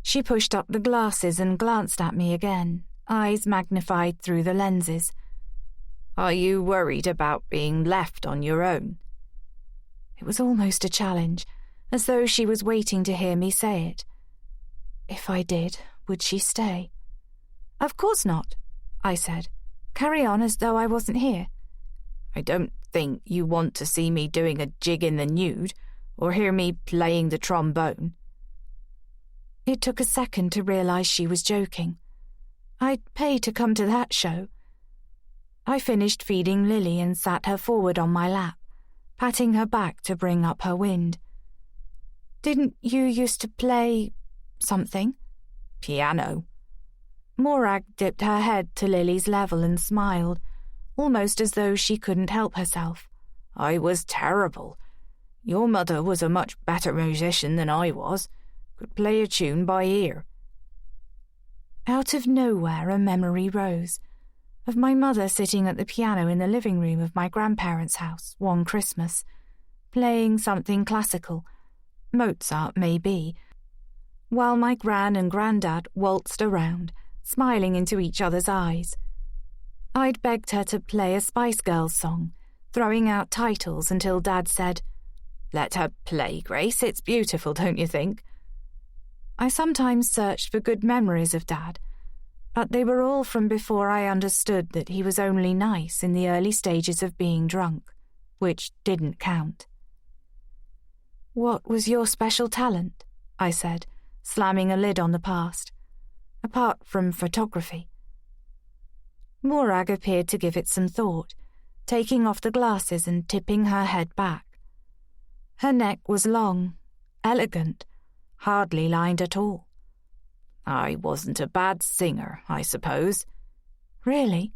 She pushed up the glasses and glanced at me again, eyes magnified through the lenses. "Are you worried about being left on your own?" It was almost a challenge, as though she was waiting to hear me say it. If I did, would she stay? "Of course not," I said. "Carry on as though I wasn't here." "I don't think you want to see me doing a jig in the nude, or hear me playing the trombone." It took a second to realize she was joking. I'd pay to come to that show. I finished feeding Lily and sat her forward on my lap, patting her back to bring up her wind. "Didn't you used to play something?" "Piano." Morag dipped her head to Lily's level and smiled, almost as though she couldn't help herself. "I was terrible. Your mother was a much better musician than I was, could play a tune by ear." Out of nowhere a memory rose, of my mother sitting at the piano in the living room of my grandparents' house one Christmas, playing something classical, Mozart maybe, while my gran and granddad waltzed around, smiling into each other's eyes. I'd begged her to play a Spice Girls song, throwing out titles until Dad said, "Let her play, Grace, it's beautiful, don't you think?" I sometimes searched for good memories of Dad, but they were all from before I understood that he was only nice in the early stages of being drunk, which didn't count. "What was your special talent?" I said, slamming a lid on the past. "Apart from photography." Morag appeared to give it some thought, taking off the glasses and tipping her head back. Her neck was long, elegant, hardly lined at all. "I wasn't a bad singer, I suppose." "Really?"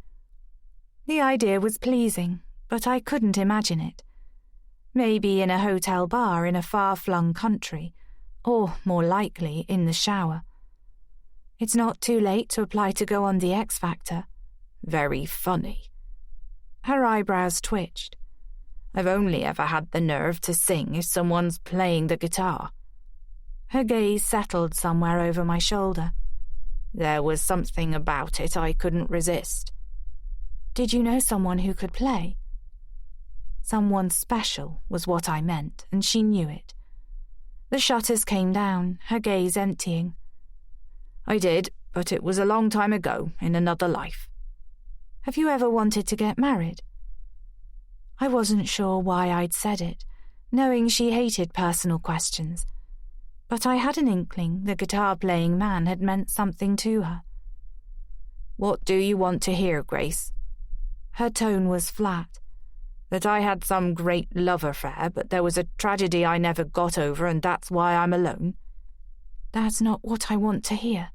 The idea was pleasing, but I couldn't imagine it. Maybe in a hotel bar in a far-flung country, or, more likely, in the shower. It's not too late to apply to go on the X Factor. "Very funny." Her eyebrows twitched. "I've only ever had the nerve to sing if someone's playing the guitar." Her gaze settled somewhere over my shoulder. "There was something about it I couldn't resist." "Did you know someone who could play?" Someone special was what I meant, and she knew it. The shutters came down, her gaze emptying. "I did, but it was a long time ago, in another life." "Have you ever wanted to get married?" I wasn't sure why I'd said it, knowing she hated personal questions, but I had an inkling the guitar-playing man had meant something to her. "What do you want to hear, Grace?" Her tone was flat. "That I had some great love affair, but there was a tragedy I never got over, and that's why I'm alone?" "That's not what I want to hear."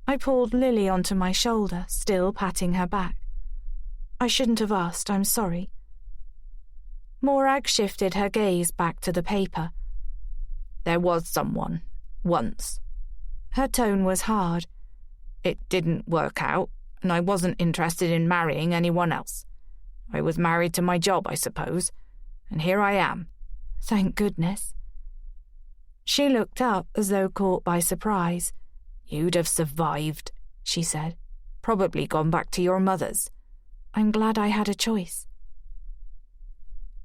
I pulled Lily onto my shoulder, still patting her back. "I shouldn't have asked, I'm sorry." Morag shifted her gaze back to the paper. "There was someone, once." Her tone was hard. "It didn't work out, and I wasn't interested in marrying anyone else. I was married to my job, I suppose, and here I am." "Thank goodness." She looked up as though caught by surprise. "You'd have survived," she said. "Probably gone back to your mother's." "I'm glad I had a choice."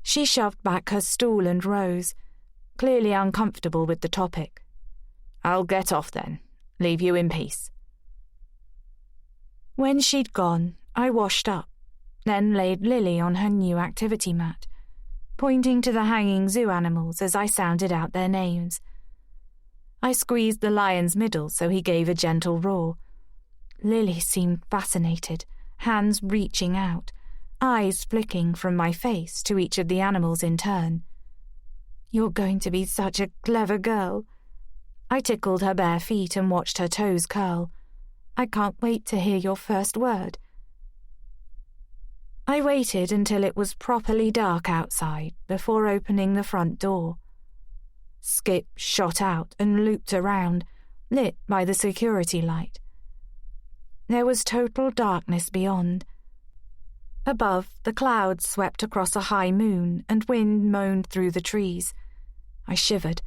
She shoved back her stool and rose, clearly uncomfortable with the topic. "I'll get off then. Leave you in peace." When she'd gone, I washed up, then laid Lily on her new activity mat, pointing to the hanging zoo animals as I sounded out their names. I squeezed the lion's middle so he gave a gentle roar. Lily seemed fascinated, hands reaching out, eyes flicking from my face to each of the animals in turn. "You're going to be such a clever girl." I tickled her bare feet and watched her toes curl. "I can't wait to hear your first word." I waited until it was properly dark outside before opening the front door. Skip shot out and looped around, lit by the security light. There was total darkness beyond. Above, the clouds swept across a high moon and wind moaned through the trees. I shivered,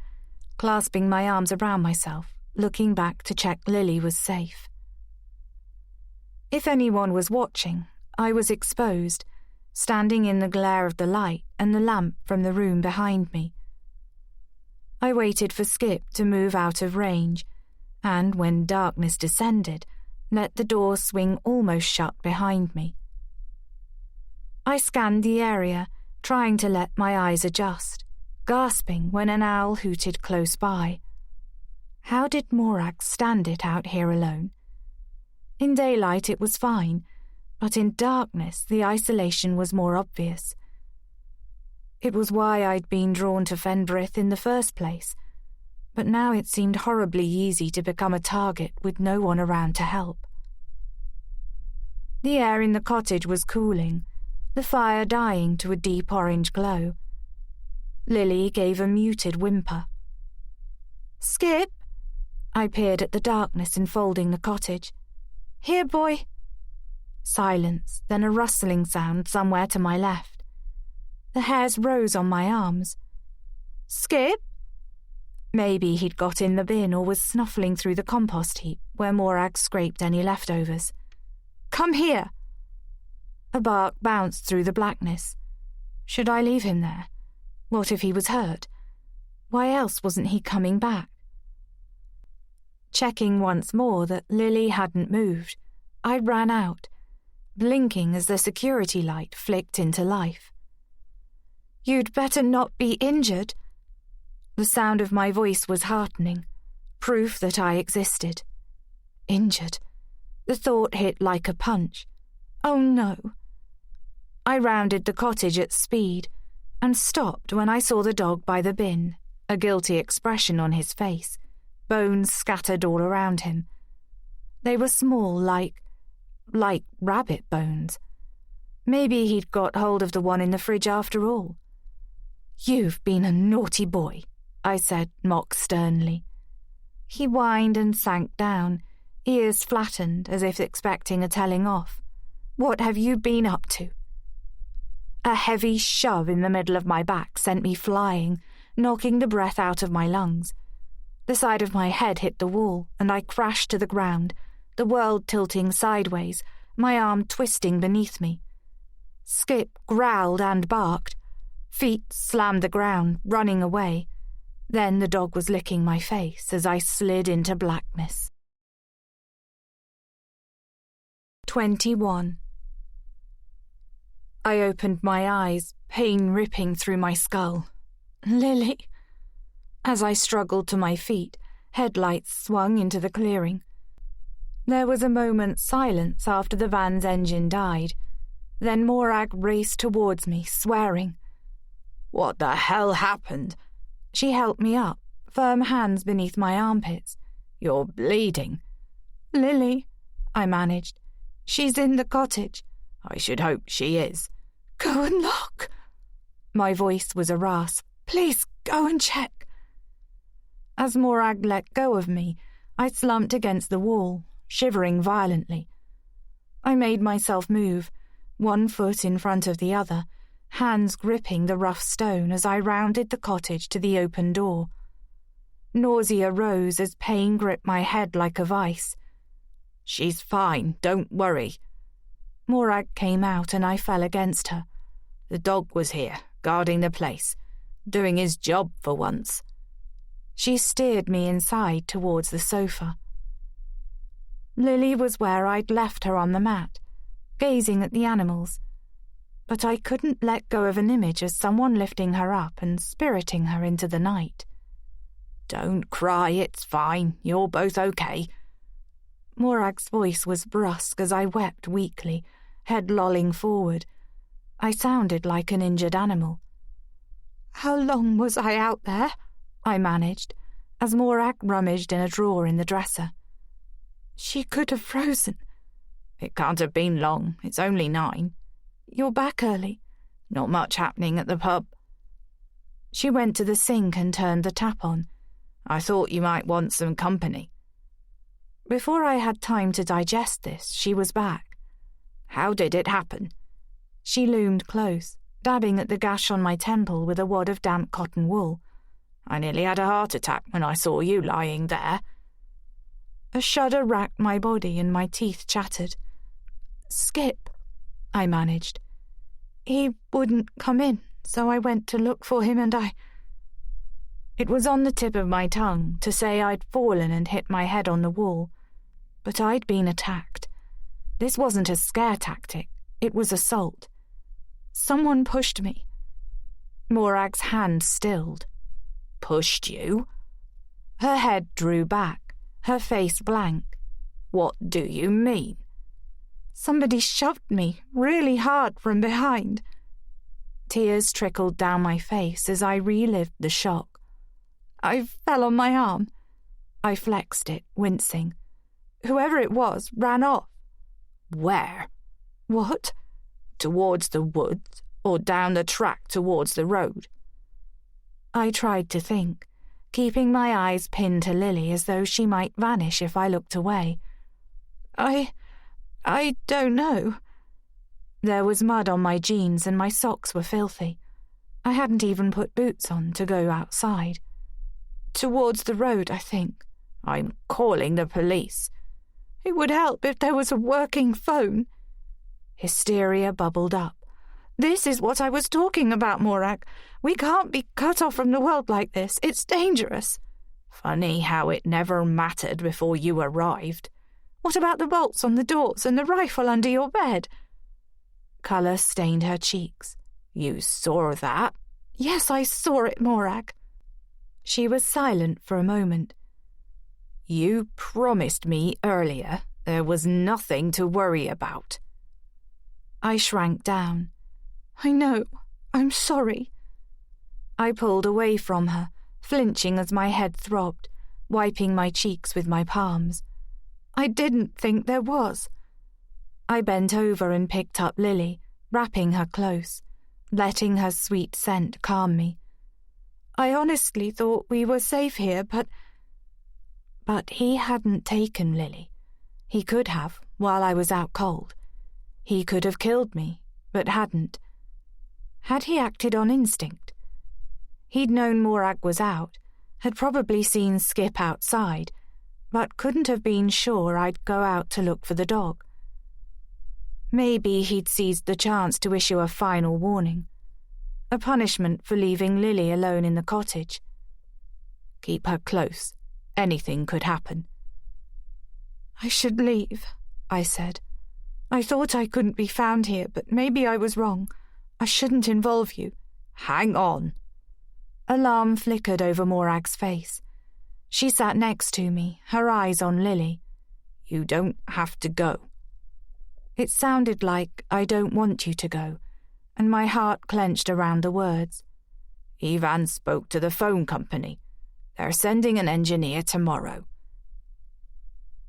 clasping my arms around myself, looking back to check Lily was safe. If anyone was watching, I was exposed, standing in the glare of the light and the lamp from the room behind me. I waited for Skip to move out of range, and when darkness descended, let the door swing almost shut behind me. I scanned the area, trying to let my eyes adjust, gasping when an owl hooted close by. How did Morag stand it out here alone? In daylight it was fine, but in darkness the isolation was more obvious. It was why I'd been drawn to Fenbrith in the first place, but now it seemed horribly easy to become a target with no one around to help. The air in the cottage was cooling, the fire dying to a deep orange glow. Lily gave a muted whimper. "Skip!" I peered at the darkness enfolding the cottage. "Here, boy!" Silence, then a rustling sound somewhere to my left. The hairs rose on my arms. "Skip?" Maybe he'd got in the bin or was snuffling through the compost heap where Morag scraped any leftovers. "Come here!" A bark bounced through the blackness. Should I leave him there? What if he was hurt? Why else wasn't he coming back? Checking once more that Lily hadn't moved, I ran out, blinking as the security light flicked into life. "You'd better not be injured." The sound of my voice was heartening, proof that I existed. Injured. The thought hit like a punch. Oh no. I rounded the cottage at speed and stopped when I saw the dog by the bin, a guilty expression on his face, bones scattered all around him. They were small, like rabbit bones. Maybe he'd got hold of the one in the fridge after all. "You've been a naughty boy," I said, mock sternly. He whined and sank down, ears flattened as if expecting a telling off. "What have you been up to?" A heavy shove in the middle of my back sent me flying, knocking the breath out of my lungs. The side of my head hit the wall, and I crashed to the ground, the world tilting sideways, my arm twisting beneath me. Skip growled and barked. Feet slammed the ground, running away. Then the dog was licking my face as I slid into blackness. 21. I opened my eyes, pain ripping through my skull. "Lily!" As I struggled to my feet, headlights swung into the clearing. There was a moment's silence after the van's engine died. Then Morag raced towards me, swearing. "What the hell happened?" She helped me up, firm hands beneath my armpits. "You're bleeding." "Lily," I managed. "She's in the cottage." "I should hope she is." "Go and look." My voice was a rasp. "Please, go and check." As Morag let go of me, I slumped against the wall, shivering violently. I made myself move, one foot in front of the other, hands gripping the rough stone as I rounded the cottage to the open door. Nausea rose as pain gripped my head like a vice. "She's fine, don't worry." Morag came out and I fell against her. The dog was here, guarding the place, doing his job for once. She steered me inside towards the sofa. Lily was where I'd left her on the mat, gazing at the animals, but I couldn't let go of an image of someone lifting her up and spiriting her into the night. Don't cry, it's fine. You're both okay. Morag's voice was brusque as I wept weakly, head lolling forward. I sounded like an injured animal. "How long was I out there?" I managed, as Morag rummaged in a drawer in the dresser. "She could have frozen." "It can't have been long. It's only 9. "You're back early." "Not much happening at the pub." She went to the sink and turned the tap on. "I thought you might want some company." Before I had time to digest this, she was back. "How did it happen?" She loomed close, dabbing at the gash on my temple with a wad of damp cotton wool. "I nearly had a heart attack when I saw you lying there." A shudder racked my body and my teeth chattered. "Skip," I managed. "He wouldn't come in, so I went to look for him and I—" It was on the tip of my tongue to say I'd fallen and hit my head on the wall, but I'd been attacked. This wasn't a scare tactic, it was assault. Someone pushed me. Morag's hand stilled. "Pushed you?" Her head drew back, her face blank. "What do you mean?" "Somebody shoved me really hard from behind." Tears trickled down my face as I relived the shock. "I fell on my arm." I flexed it, wincing. "Whoever it was ran off." "Where?" "What?" "Towards the woods, or down the track towards the road?" I tried to think, keeping my eyes pinned to Lily as though she might vanish if I looked away. I don't know." There was mud on my jeans and my socks were filthy. I hadn't even put boots on to go outside. "Towards the road, I think." "I'm calling the police." "It would help if there was a working phone." Hysteria bubbled up. "This is what I was talking about, Morag. We can't be cut off from the world like this. It's dangerous." "Funny how it never mattered before you arrived." "What about the bolts on the doors and the rifle under your bed?" Colour stained her cheeks. "You saw that?" "Yes, I saw it, Morag." She was silent for a moment. "You promised me earlier there was nothing to worry about." I shrank down. "I know. I'm sorry." I pulled away from her, flinching as my head throbbed, wiping my cheeks with my palms. "I didn't think there was." I bent over and picked up Lily, wrapping her close, letting her sweet scent calm me. "I honestly thought we were safe here, but—" But he hadn't taken Lily. He could have, while I was out cold. He could have killed me, but hadn't. Had he acted on instinct? He'd known Morag was out, had probably seen Skip outside, but couldn't have been sure I'd go out to look for the dog. Maybe he'd seized the chance to issue a final warning, a punishment for leaving Lily alone in the cottage. "Keep her close. Anything could happen." "I should leave," I said. "I thought I couldn't be found here, but maybe I was wrong. I shouldn't involve you." "Hang on." Alarm flickered over Morag's face. She sat next to me, her eyes on Lily. "You don't have to go." It sounded like "I don't want you to go," and my heart clenched around the words. "Ivan spoke to the phone company. They're sending an engineer tomorrow."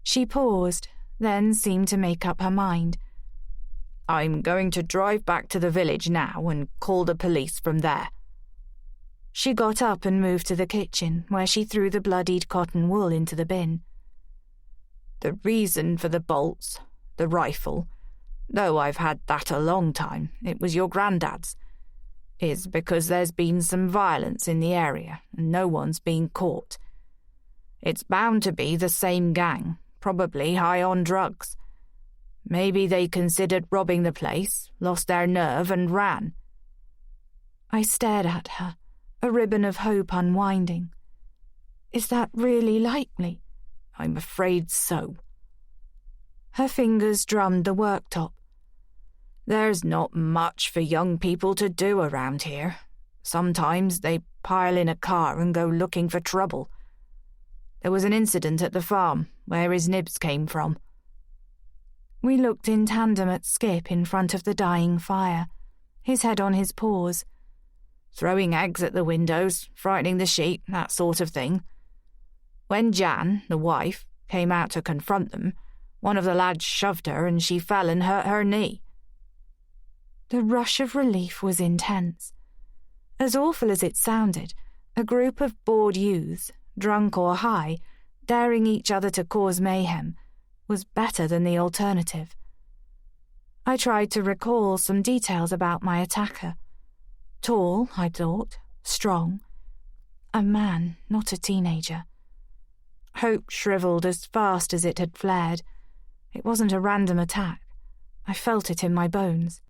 She paused, then seemed to make up her mind. "I'm going to drive back to the village now and call the police from there." She got up and moved to the kitchen, where she threw the bloodied cotton wool into the bin. "The reason for the bolts, the rifle, though I've had that a long time, it was your granddad's, is because there's been some violence in the area and no one's been caught. It's bound to be the same gang, probably high on drugs. Maybe they considered robbing the place, lost their nerve and ran." I stared at her, a ribbon of hope unwinding. "Is that really likely?" "I'm afraid so." Her fingers drummed the worktop. "There's not much for young people to do around here. Sometimes they pile in a car and go looking for trouble. There was an incident at the farm where his nibs came from." We looked in tandem at Skip in front of the dying fire, his head on his paws. "Throwing eggs at the windows, frightening the sheep, that sort of thing. When Jan, the wife, came out to confront them, one of the lads shoved her and she fell and hurt her knee." The rush of relief was intense. As awful as it sounded, a group of bored youths, drunk or high, daring each other to cause mayhem, was better than the alternative. I tried to recall some details about my attacker. Tall, I thought, strong. A man, not a teenager. Hope shriveled as fast as it had flared. It wasn't a random attack. I felt it in my bones.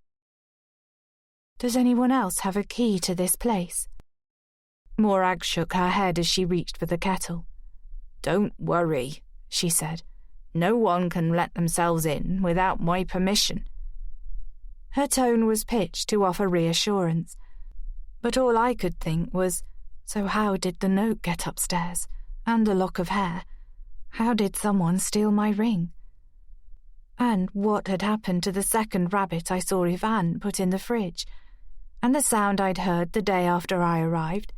"Does anyone else have a key to this place?" Morag shook her head as she reached for the kettle. "Don't worry," she said. "No one can let themselves in without my permission." Her tone was pitched to offer reassurance, but all I could think was, so how did the note get upstairs? And a lock of hair? How did someone steal my ring? And what had happened to the second rabbit I saw Ivan put in the fridge? And the sound I'd heard the day after I arrived?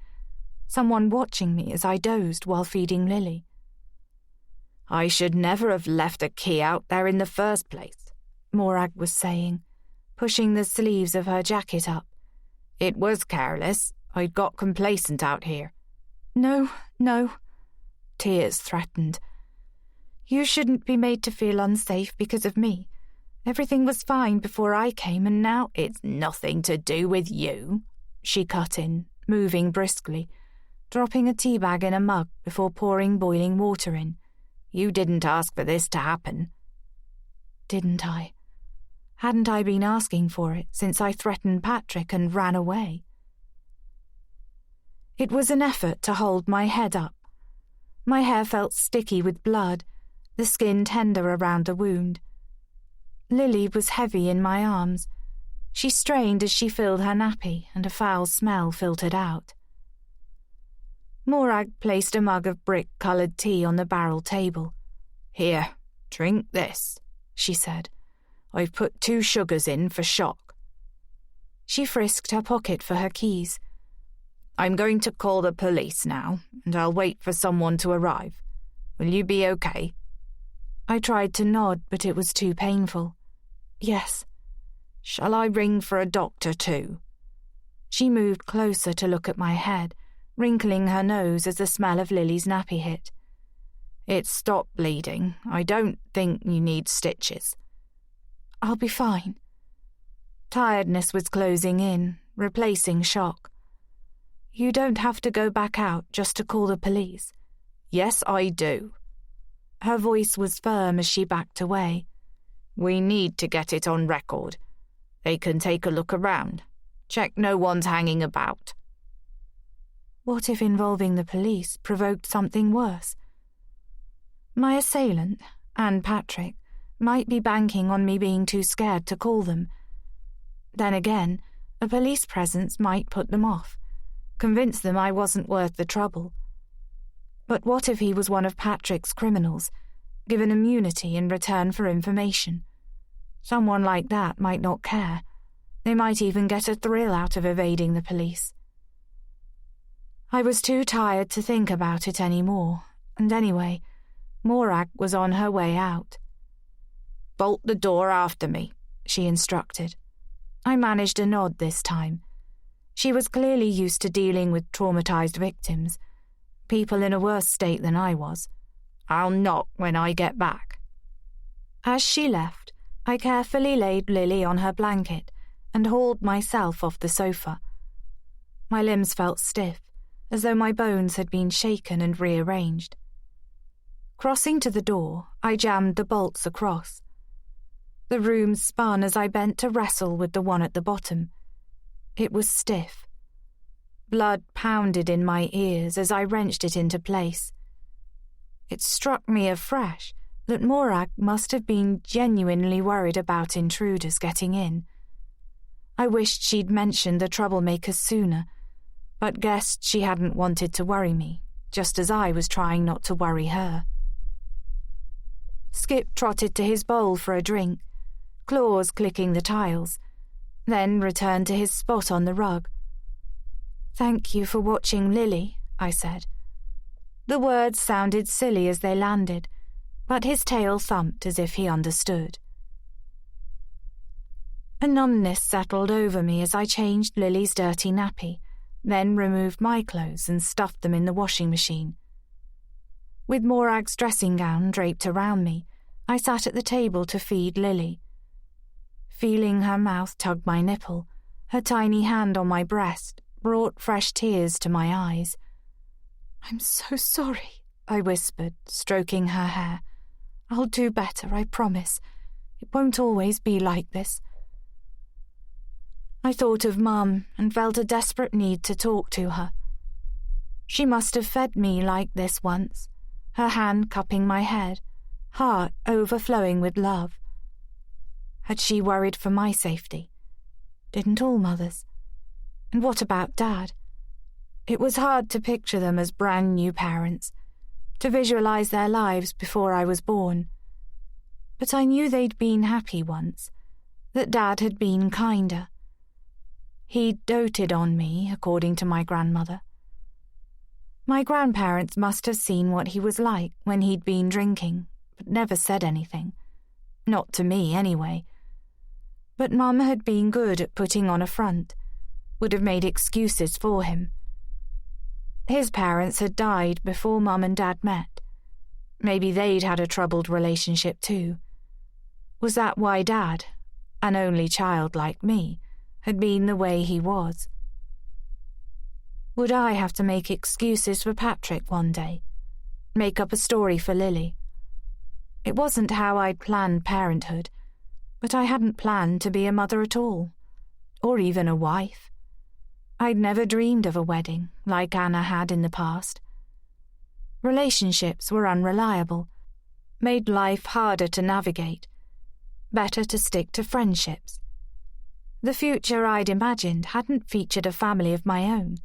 Someone watching me as I dozed while feeding Lily. "I should never have left a key out there in the first place," Morag was saying, pushing the sleeves of her jacket up. "It was careless. I'd got complacent out here." No. Tears threatened. "You shouldn't be made to feel unsafe because of me. Everything was fine before I came, and now—" "It's nothing to do with you," she cut in, moving briskly, dropping a tea bag in a mug before pouring boiling water in. "You didn't ask for this to happen." Didn't I? Hadn't I been asking for it since I threatened Patrick and ran away? It was an effort to hold my head up. My hair felt sticky with blood, the skin tender around the wound. Lily was heavy in my arms. She strained as she filled her nappy, and a foul smell filtered out. Morag placed a mug of brick-coloured tea on the barrel table. "Here, drink this," she said. "I've put 2 sugars in for shock." She frisked her pocket for her keys. "I'm going to call the police now, and I'll wait for someone to arrive. Will you be okay?" I tried to nod, but it was too painful. "Yes." "Shall I ring for a doctor too?" She moved closer to look at my head, wrinkling her nose as the smell of Lily's nappy hit. "It's stopped bleeding. I don't think you need stitches." "I'll be fine." Tiredness was closing in, replacing shock. "You don't have to go back out just to call the police." "Yes, I do." Her voice was firm as she backed away. "We need to get it on record. They can take a look around. Check no one's hanging about." What if involving the police provoked something worse? My assailant, and Patrick, might be banking on me being too scared to call them. Then again, a police presence might put them off, convince them I wasn't worth the trouble. But what if he was one of Patrick's criminals, given immunity in return for information? Someone like that might not care. They might even get a thrill out of evading the police. I was too tired to think about it anymore, and anyway, Morag was on her way out. "Bolt the door after me," she instructed. I managed a nod this time. She was clearly used to dealing with traumatized victims, people in a worse state than I was. "I'll knock when I get back." As she left, I carefully laid Lily on her blanket and hauled myself off the sofa. My limbs felt stiff, as though my bones had been shaken and rearranged. Crossing to the door, I jammed the bolts across. The room spun as I bent to wrestle with the one at the bottom. It was stiff. Blood pounded in my ears as I wrenched it into place. It struck me afresh that Morag must have been genuinely worried about intruders getting in. I wished she'd mentioned the troublemakers sooner, but guessed she hadn't wanted to worry me, just as I was trying not to worry her. Skip trotted to his bowl for a drink, claws clicking the tiles, then returned to his spot on the rug. "Thank you for watching Lily," I said. The words sounded silly as they landed, but his tail thumped as if he understood. A numbness settled over me as I changed Lily's dirty nappy, then removed my clothes and stuffed them in the washing machine. With Morag's dressing gown draped around me, I sat at the table to feed Lily. Feeling her mouth tug my nipple, her tiny hand on my breast brought fresh tears to my eyes. "I'm so sorry," I whispered, stroking her hair. "I'll do better, I promise. It won't always be like this." I thought of Mum and felt a desperate need to talk to her. She must have fed me like this once, her hand cupping my head, heart overflowing with love. Had she worried for my safety? Didn't all mothers? And what about Dad? It was hard to picture them as brand new parents, to visualize their lives before I was born. But I knew they'd been happy once, that Dad had been kinder. He doted on me, according to my grandmother. My grandparents must have seen what he was like when he'd been drinking, but never said anything. Not to me, anyway. But Mum had been good at putting on a front, would have made excuses for him. His parents had died before Mum and Dad met. Maybe they'd had a troubled relationship too. Was that why Dad, an only child like me, had been the way he was? Would I have to make excuses for Patrick one day? Make up a story for Lily? It wasn't how I'd planned parenthood, but I hadn't planned to be a mother at all, or even a wife. I'd never dreamed of a wedding like Anna had in the past. Relationships were unreliable, made life harder to navigate. Better to stick to friendships. The future I'd imagined hadn't featured a family of my own,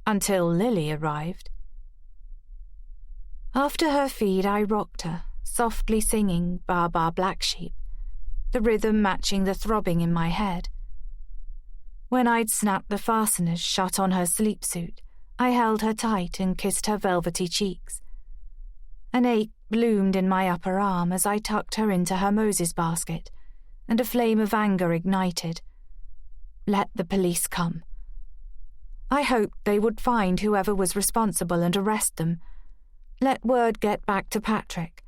until Lily arrived. After her feed, I rocked her, softly singing Bar Bar Black Sheep, the rhythm matching the throbbing in my head. When I'd snapped the fasteners shut on her sleep suit, I held her tight and kissed her velvety cheeks. An ache bloomed in my upper arm as I tucked her into her Moses basket, and a flame of anger ignited. Let the police come. I hoped they would find whoever was responsible and arrest them. Let word get back to Patrick.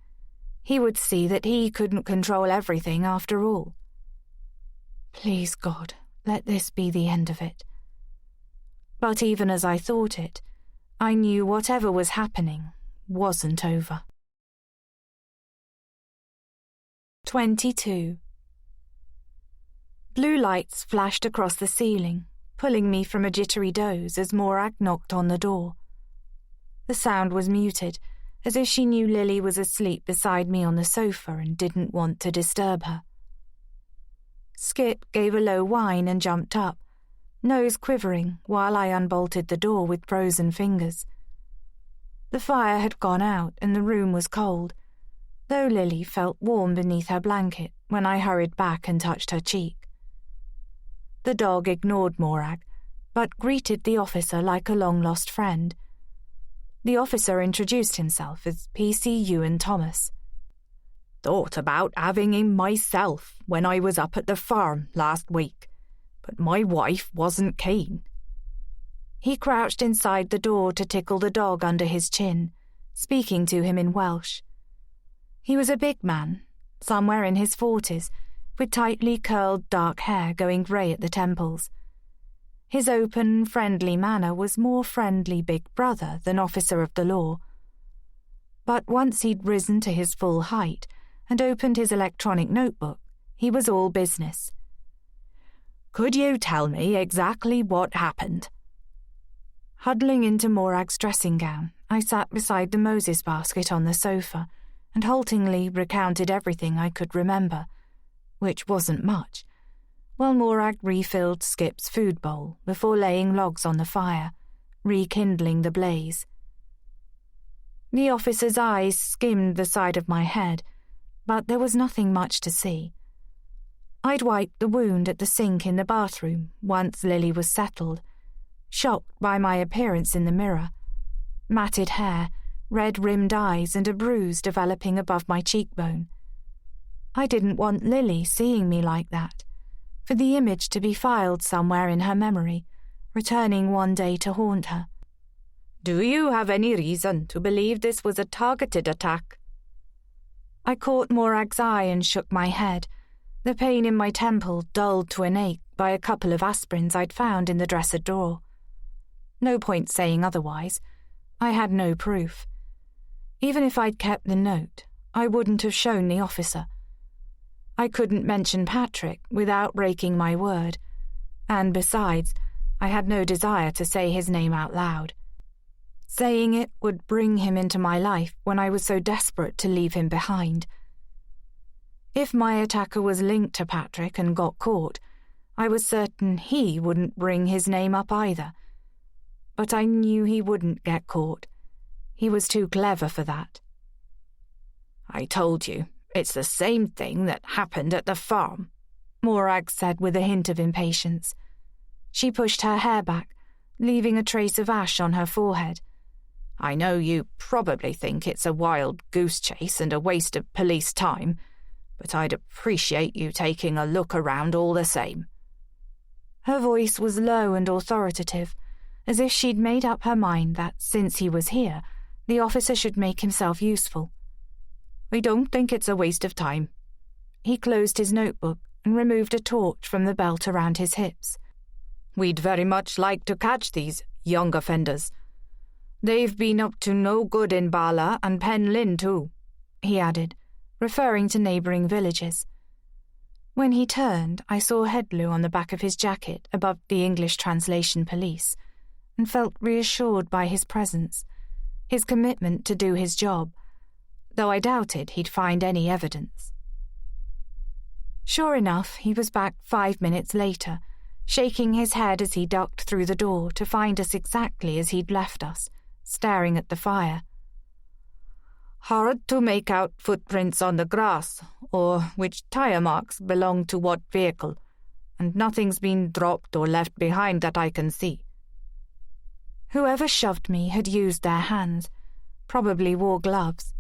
He would see that he couldn't control everything after all. Please, God, let this be the end of it. But even as I thought it, I knew whatever was happening wasn't over. 22. Blue lights flashed across the ceiling, pulling me from a jittery doze as Morag knocked on the door. The sound was muted, as if she knew Lily was asleep beside me on the sofa and didn't want to disturb her. Skip gave a low whine and jumped up, nose quivering while I unbolted the door with frozen fingers. The fire had gone out and the room was cold, though Lily felt warm beneath her blanket when I hurried back and touched her cheek. The dog ignored Morag, but greeted the officer like a long-lost friend. The officer introduced himself as P.C. Ewan Thomas. Thought about having him myself when I was up at the farm last week, but my wife wasn't keen. He crouched inside the door to tickle the dog under his chin, speaking to him in Welsh. He was a big man, somewhere in his 40s, with tightly curled dark hair going grey at the temples. His open, friendly manner was more friendly big brother than officer of the law. But once he'd risen to his full height and opened his electronic notebook, he was all business. Could you tell me exactly what happened? Huddling into Morag's dressing gown, I sat beside the Moses basket on the sofa and haltingly recounted everything I could remember, which wasn't much, while Morag refilled Skip's food bowl before laying logs on the fire, rekindling the blaze. The officer's eyes skimmed the side of my head, but there was nothing much to see. I'd wiped the wound at the sink in the bathroom once Lily was settled, shocked by my appearance in the mirror. Matted hair, red-rimmed eyes, and a bruise developing above my cheekbone. I didn't want Lily seeing me like that, for the image to be filed somewhere in her memory, returning one day to haunt her. Do you have any reason to believe this was a targeted attack? I caught Morag's eye and shook my head, the pain in my temple dulled to an ache by a couple of aspirins I'd found in the dresser drawer. No point saying otherwise. I had no proof. Even if I'd kept the note, I wouldn't have shown the officer. I couldn't mention Patrick without breaking my word, and besides, I had no desire to say his name out loud. Saying it would bring him into my life when I was so desperate to leave him behind. If my attacker was linked to Patrick and got caught, I was certain he wouldn't bring his name up either. But I knew he wouldn't get caught. He was too clever for that. I told you, it's the same thing that happened at the farm, Morag said with a hint of impatience. She pushed her hair back, leaving a trace of ash on her forehead. I know you probably think it's a wild goose chase and a waste of police time, but I'd appreciate you taking a look around all the same. Her voice was low and authoritative, as if she'd made up her mind that, since he was here, the officer should make himself useful. I don't think it's a waste of time. He closed his notebook and removed a torch from the belt around his hips. We'd very much like to catch these young offenders. They've been up to no good in Bala and Pen Lin too, he added, referring to neighbouring villages. When he turned, I saw Headloo on the back of his jacket above the English translation police, and felt reassured by his presence, his commitment to do his job, though I doubted he'd find any evidence. Sure enough, he was back 5 minutes later, shaking his head as he ducked through the door to find us exactly as he'd left us, staring at the fire. Hard to make out footprints on the grass, or which tire marks belong to what vehicle, and nothing's been dropped or left behind that I can see. Whoever shoved me had used their hands, probably wore gloves.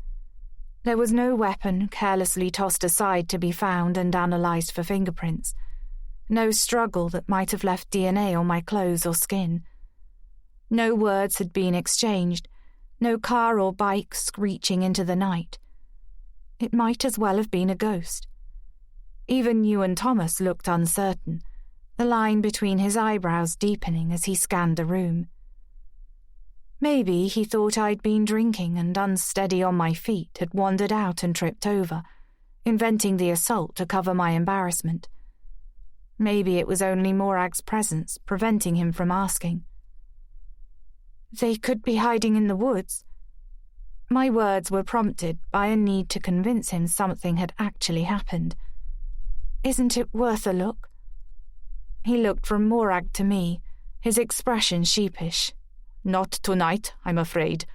There was no weapon carelessly tossed aside to be found and analysed for fingerprints, no struggle that might have left DNA on my clothes or skin. No words had been exchanged, no car or bike screeching into the night. It might as well have been a ghost. Even Ewan Thomas looked uncertain, the line between his eyebrows deepening as he scanned the room. Maybe he thought I'd been drinking and, unsteady on my feet, had wandered out and tripped over, inventing the assault to cover my embarrassment. Maybe it was only Morag's presence preventing him from asking. They could be hiding in the woods. My words were prompted by a need to convince him something had actually happened. Isn't it worth a look? He looked from Morag to me, his expression sheepish. Not tonight, I'm afraid.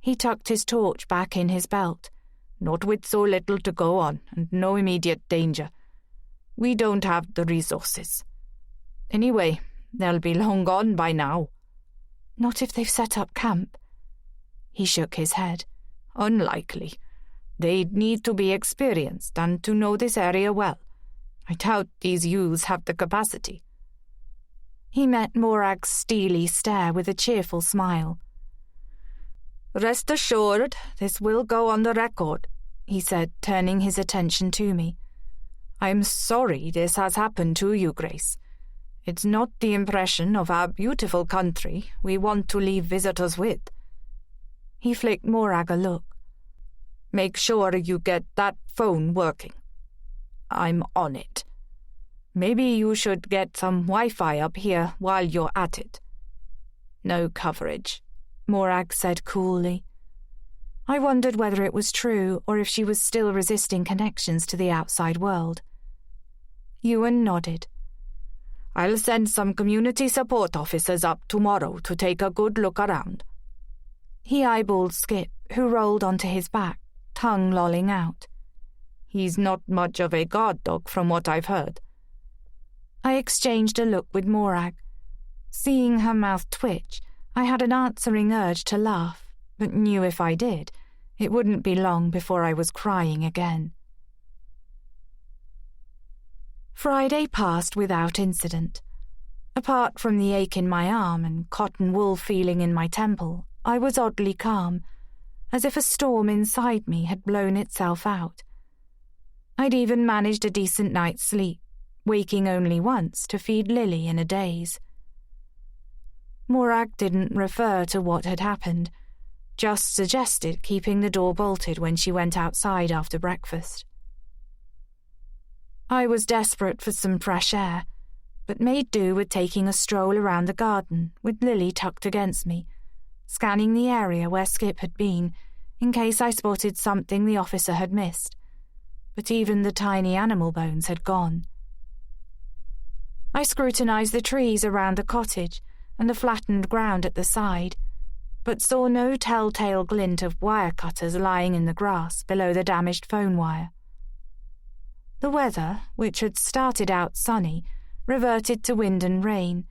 He tucked his torch back in his belt. Not with so little to go on and no immediate danger. We don't have the resources. Anyway, they'll be long gone by now. Not if they've set up camp. He shook his head. Unlikely. They'd need to be experienced and to know this area well. I doubt these youths have the capacity. He met Morag's steely stare with a cheerful smile. Rest assured, this will go on the record, he said, turning his attention to me. I'm sorry this has happened to you, Grace. It's not the impression of our beautiful country we want to leave visitors with. He flicked Morag a look. Make sure you get that phone working. I'm on it. Maybe you should get some Wi-Fi up here while you're at it. No coverage, Morag said coolly. I wondered whether it was true or if she was still resisting connections to the outside world. Ewan nodded. I'll send some community support officers up tomorrow to take a good look around. He eyeballed Skip, who rolled onto his back, tongue lolling out. "He's not much of a guard dog from what I've heard." I exchanged a look with Morag. Seeing her mouth twitch, I had an answering urge to laugh, but knew if I did, it wouldn't be long before I was crying again. Friday passed without incident. Apart from the ache in my arm and cotton wool feeling in my temple, I was oddly calm, as if a storm inside me had blown itself out. I'd even managed a decent night's sleep, waking only once to feed Lily in a daze. Morag didn't refer to what had happened, just suggested keeping the door bolted when she went outside after breakfast. I was desperate for some fresh air, but made do with taking a stroll around the garden with Lily tucked against me, scanning the area where Skip had been in case I spotted something the officer had missed, but even the tiny animal bones had gone. I scrutinized the trees around the cottage and the flattened ground at the side, but saw no telltale glint of wire cutters lying in the grass below the damaged phone wire. The weather, which had started out sunny, reverted to wind and rain,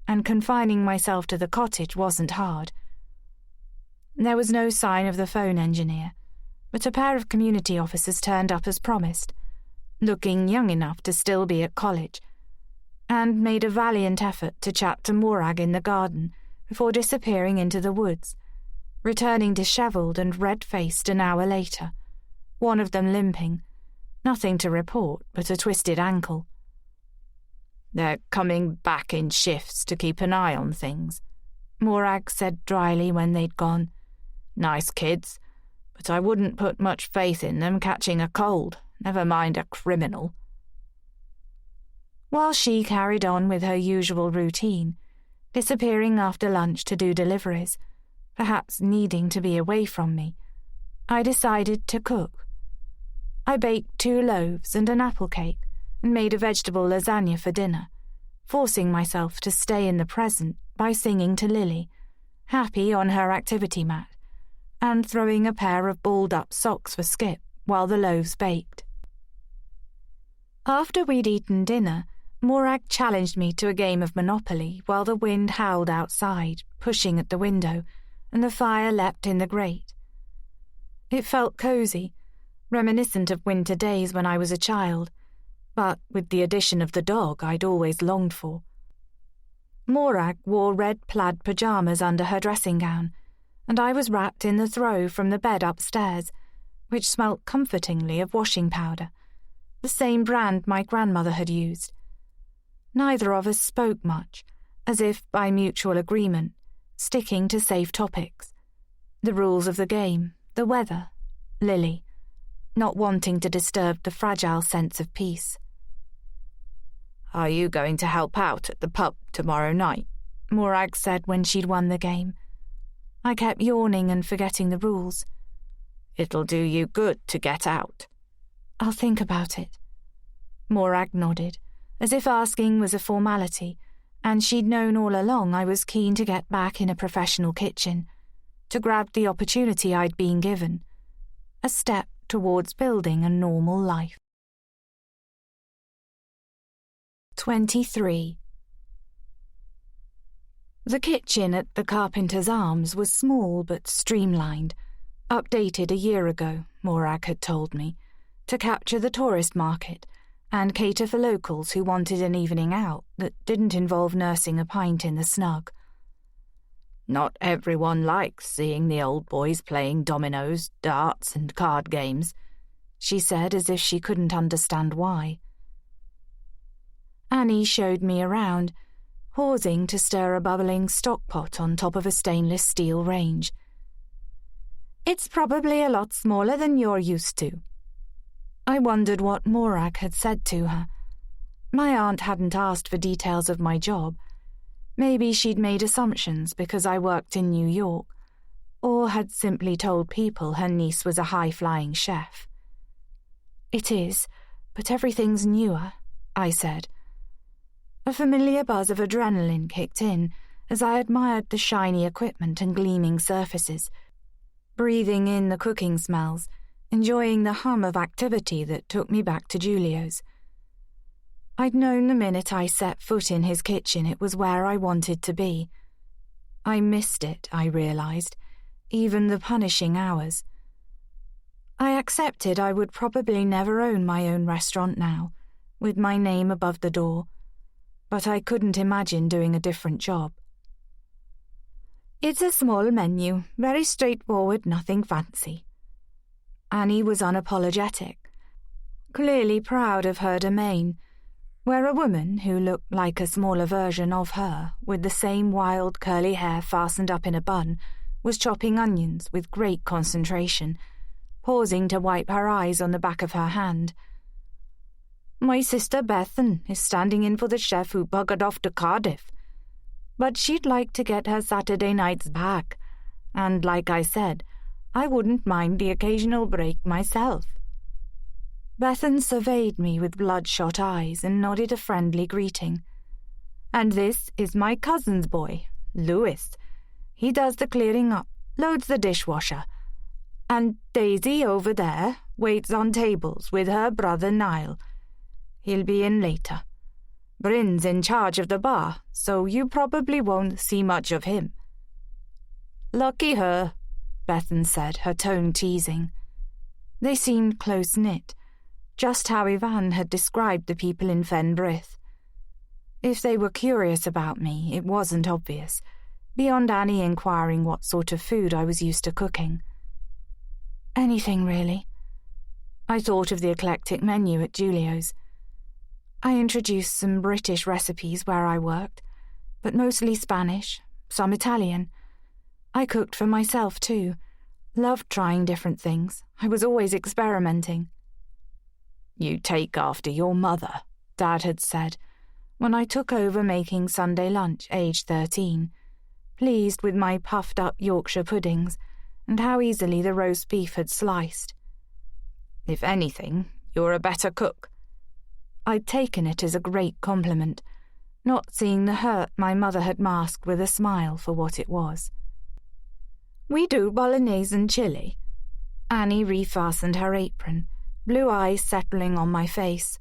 and confining myself to the cottage wasn't hard. There was no sign of the phone engineer, but a pair of community officers turned up as promised, looking young enough to still be at college, and made a valiant effort to chat to Morag in the garden before disappearing into the woods, returning dishevelled and red-faced an hour later, one of them limping, nothing to report but a twisted ankle. "They're coming back in shifts to keep an eye on things," Morag said dryly when they'd gone. "Nice kids, but I wouldn't put much faith in them catching a cold, never mind a criminal." While she carried on with her usual routine, disappearing after lunch to do deliveries, perhaps needing to be away from me, I decided to cook. I baked 2 loaves and an apple cake and made a vegetable lasagna for dinner, forcing myself to stay in the present by singing to Lily, happy on her activity mat, and throwing a pair of balled-up socks for Skip while the loaves baked. After we'd eaten dinner, Morag challenged me to a game of Monopoly while the wind howled outside, pushing at the window, and the fire leapt in the grate. It felt cosy, reminiscent of winter days when I was a child, but with the addition of the dog I'd always longed for. Morag wore red plaid pyjamas under her dressing gown, and I was wrapped in the throw from the bed upstairs, which smelt comfortingly of washing powder, the same brand my grandmother had used. Neither of us spoke much, as if by mutual agreement, sticking to safe topics. The rules of the game, the weather, Lily, not wanting to disturb the fragile sense of peace. "Are you going to help out at the pub tomorrow night?" Morag said when she'd won the game. I kept yawning and forgetting the rules. "It'll do you good to get out." "I'll think about it." Morag nodded, as if asking was a formality, and she'd known all along I was keen to get back in a professional kitchen, to grab the opportunity I'd been given, a step towards building a normal life. 23. The kitchen at the Carpenter's Arms was small but streamlined, updated a year ago, Morag had told me, to capture the tourist market and cater for locals who wanted an evening out that didn't involve nursing a pint in the snug. "Not everyone likes seeing the old boys playing dominoes, darts, and card games," she said as if she couldn't understand why. Annie showed me around, pausing to stir a bubbling stock pot on top of a stainless steel range. "It's probably a lot smaller than you're used to." I wondered what Morag had said to her. My aunt hadn't asked for details of my job. Maybe she'd made assumptions because I worked in New York, or had simply told people her niece was a high-flying chef. "It is, but everything's newer," I said. A familiar buzz of adrenaline kicked in as I admired the shiny equipment and gleaming surfaces, breathing in the cooking smells, enjoying the hum of activity that took me back to Julio's. I'd known the minute I set foot in his kitchen it was where I wanted to be. I missed it, I realized, even the punishing hours. I accepted I would probably never own my own restaurant now, with my name above the door, but I couldn't imagine doing a different job. It's a small menu, very straightforward, nothing fancy. Annie was unapologetic, clearly proud of her domain, where a woman who looked like a smaller version of her, with the same wild curly hair fastened up in a bun, was chopping onions with great concentration, pausing to wipe her eyes on the back of her hand. My sister Bethan is standing in for the chef who buggered off to Cardiff, but she'd like to get her Saturday nights back, and like I said, I wouldn't mind the occasional break myself. Bethan surveyed me with bloodshot eyes and nodded a friendly greeting. And this is my cousin's boy, Louis. He does the clearing up, loads the dishwasher. And Daisy over there waits on tables with her brother Niall. He'll be in later. Bryn's in charge of the bar, so you probably won't see much of him. Lucky her, Bethan said, her tone teasing. They seemed close-knit, just how Ivan had described the people in Fenbrith. If they were curious about me, it wasn't obvious, beyond Annie inquiring what sort of food I was used to cooking. Anything, really. I thought of the eclectic menu at Julio's. I introduced some British recipes where I worked, but mostly Spanish, some Italian. I cooked for myself, too. Loved trying different things. I was always experimenting. You take after your mother, Dad had said, when I took over making Sunday lunch, aged 13, pleased with my puffed-up Yorkshire puddings and how easily the roast beef had sliced. If anything, you're a better cook. I'd taken it as a great compliment, not seeing the hurt my mother had masked with a smile for what it was. We do bolognese and chili. Annie refastened her apron, blue eyes settling on my face.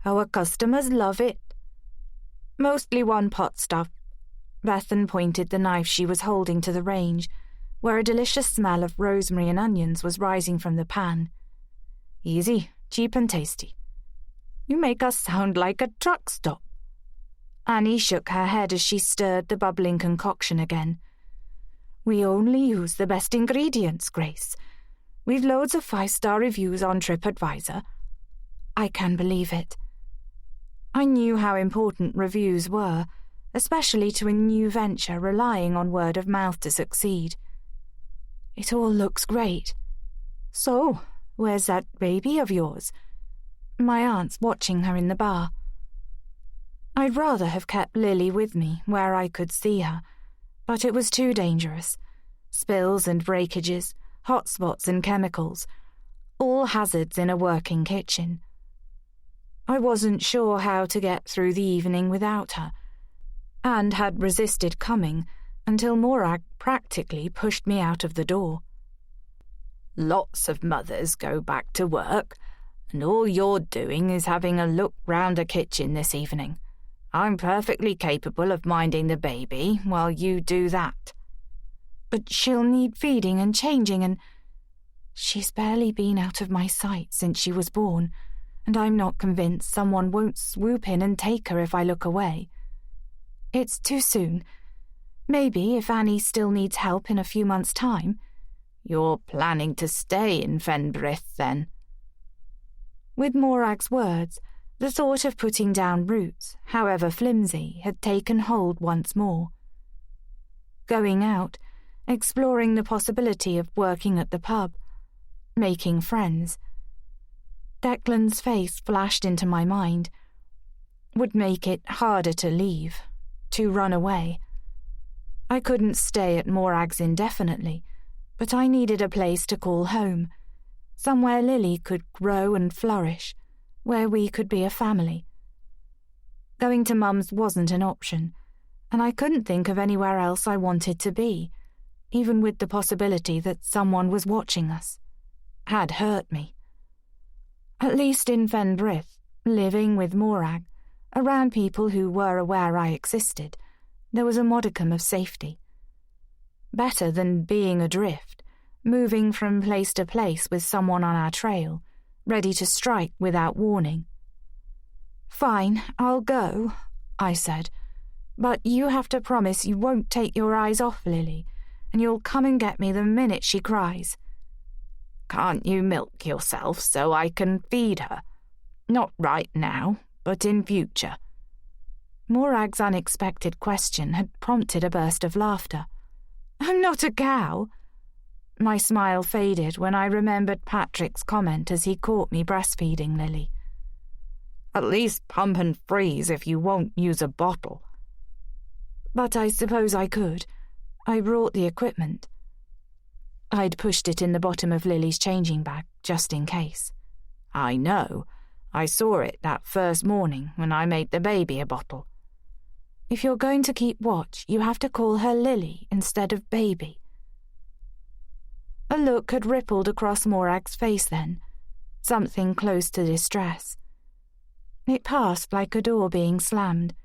Our customers love it. Mostly one-pot stuff. Bethan pointed the knife she was holding to the range, where a delicious smell of rosemary and onions was rising from the pan. Easy, cheap and tasty. You make us sound like a truck stop. Annie shook her head as she stirred the bubbling concoction again. We only use the best ingredients, Grace. We've loads of 5-star reviews on TripAdvisor. I can believe it. I knew how important reviews were, especially to a new venture relying on word of mouth to succeed. It all looks great. So, where's that baby of yours? My aunt's watching her in the bar. I'd rather have kept Lily with me, where I could see her, but it was too dangerous. Spills and breakages, hot spots and chemicals, all hazards in a working kitchen. I wasn't sure how to get through the evening without her, and had resisted coming until Morag practically pushed me out of the door. Lots of mothers go back to work, and all you're doing is having a look round the kitchen this evening. I'm perfectly capable of minding the baby while you do that. But she'll need feeding and changing and... She's barely been out of my sight since she was born, and I'm not convinced someone won't swoop in and take her if I look away. It's too soon. Maybe if Annie still needs help in a few months' time. You're planning to stay in Fenbrith, then? With Morag's words, the thought of putting down roots, however flimsy, had taken hold once more. Going out, exploring the possibility of working at the pub, making friends. Declan's face flashed into my mind. Would make it harder to leave, to run away. I couldn't stay at Morag's indefinitely, but I needed a place to call home, somewhere Lily could grow and flourish, where we could be a family. Going to Mum's wasn't an option, and I couldn't think of anywhere else I wanted to be, even with the possibility that someone was watching us, had hurt me. At least in Fenbrith, living with Morag, around people who were aware I existed, there was a modicum of safety. Better than being adrift, moving from place to place with someone on our trail, ready to strike without warning. "Fine, I'll go," I said, "but you have to promise you won't take your eyes off Lily, and you'll come and get me the minute she cries." "Can't you milk yourself so I can feed her? Not right now, but in future." Morag's unexpected question had prompted a burst of laughter. "I'm not a cow." My smile faded when I remembered Patrick's comment as he caught me breastfeeding Lily. "At least pump and freeze if you won't use a bottle." But I suppose I could. I brought the equipment. I'd pushed it in the bottom of Lily's changing bag, just in case. "I know. I saw it that first morning when I made the baby a bottle." "If you're going to keep watch, you have to call her Lily instead of baby." A look had rippled across Morag's face then, something close to distress. It passed like a door being slammed.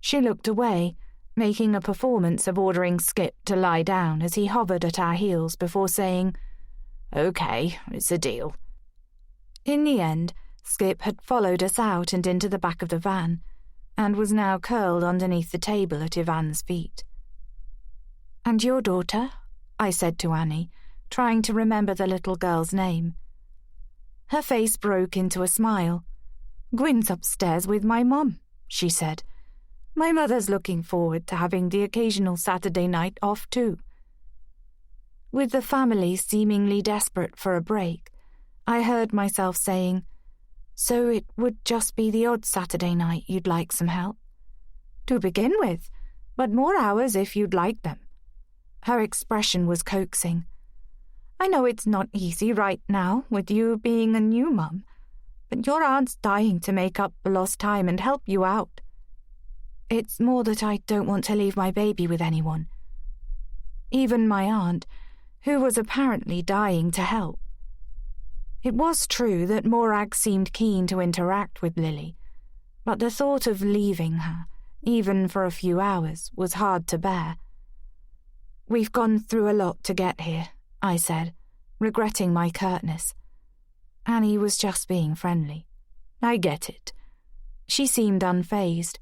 She looked away, making a performance of ordering Skip to lie down as he hovered at our heels before saying, "Okay, it's a deal." In the end, Skip had followed us out and into the back of the van, and was now curled underneath the table at Ivan's feet. "And your daughter?" I said to Annie, trying to remember the little girl's name. Her face broke into a smile. "Gwyn's upstairs with my mum," she said. "My mother's looking forward to having the occasional Saturday night off too." With the family seemingly desperate for a break, I heard myself saying, "So it would just be the odd Saturday night you'd like some help?" "To begin with, but more hours if you'd like them." Her expression was coaxing. "I know it's not easy right now with you being a new mum, but your aunt's dying to make up for lost time and help you out." "It's more that I don't want to leave my baby with anyone." Even my aunt, who was apparently dying to help. It was true that Morag seemed keen to interact with Lily, but the thought of leaving her, even for a few hours, was hard to bear. "We've gone through a lot to get here," I said, regretting my curtness. Annie was just being friendly. "I get it." She seemed unfazed.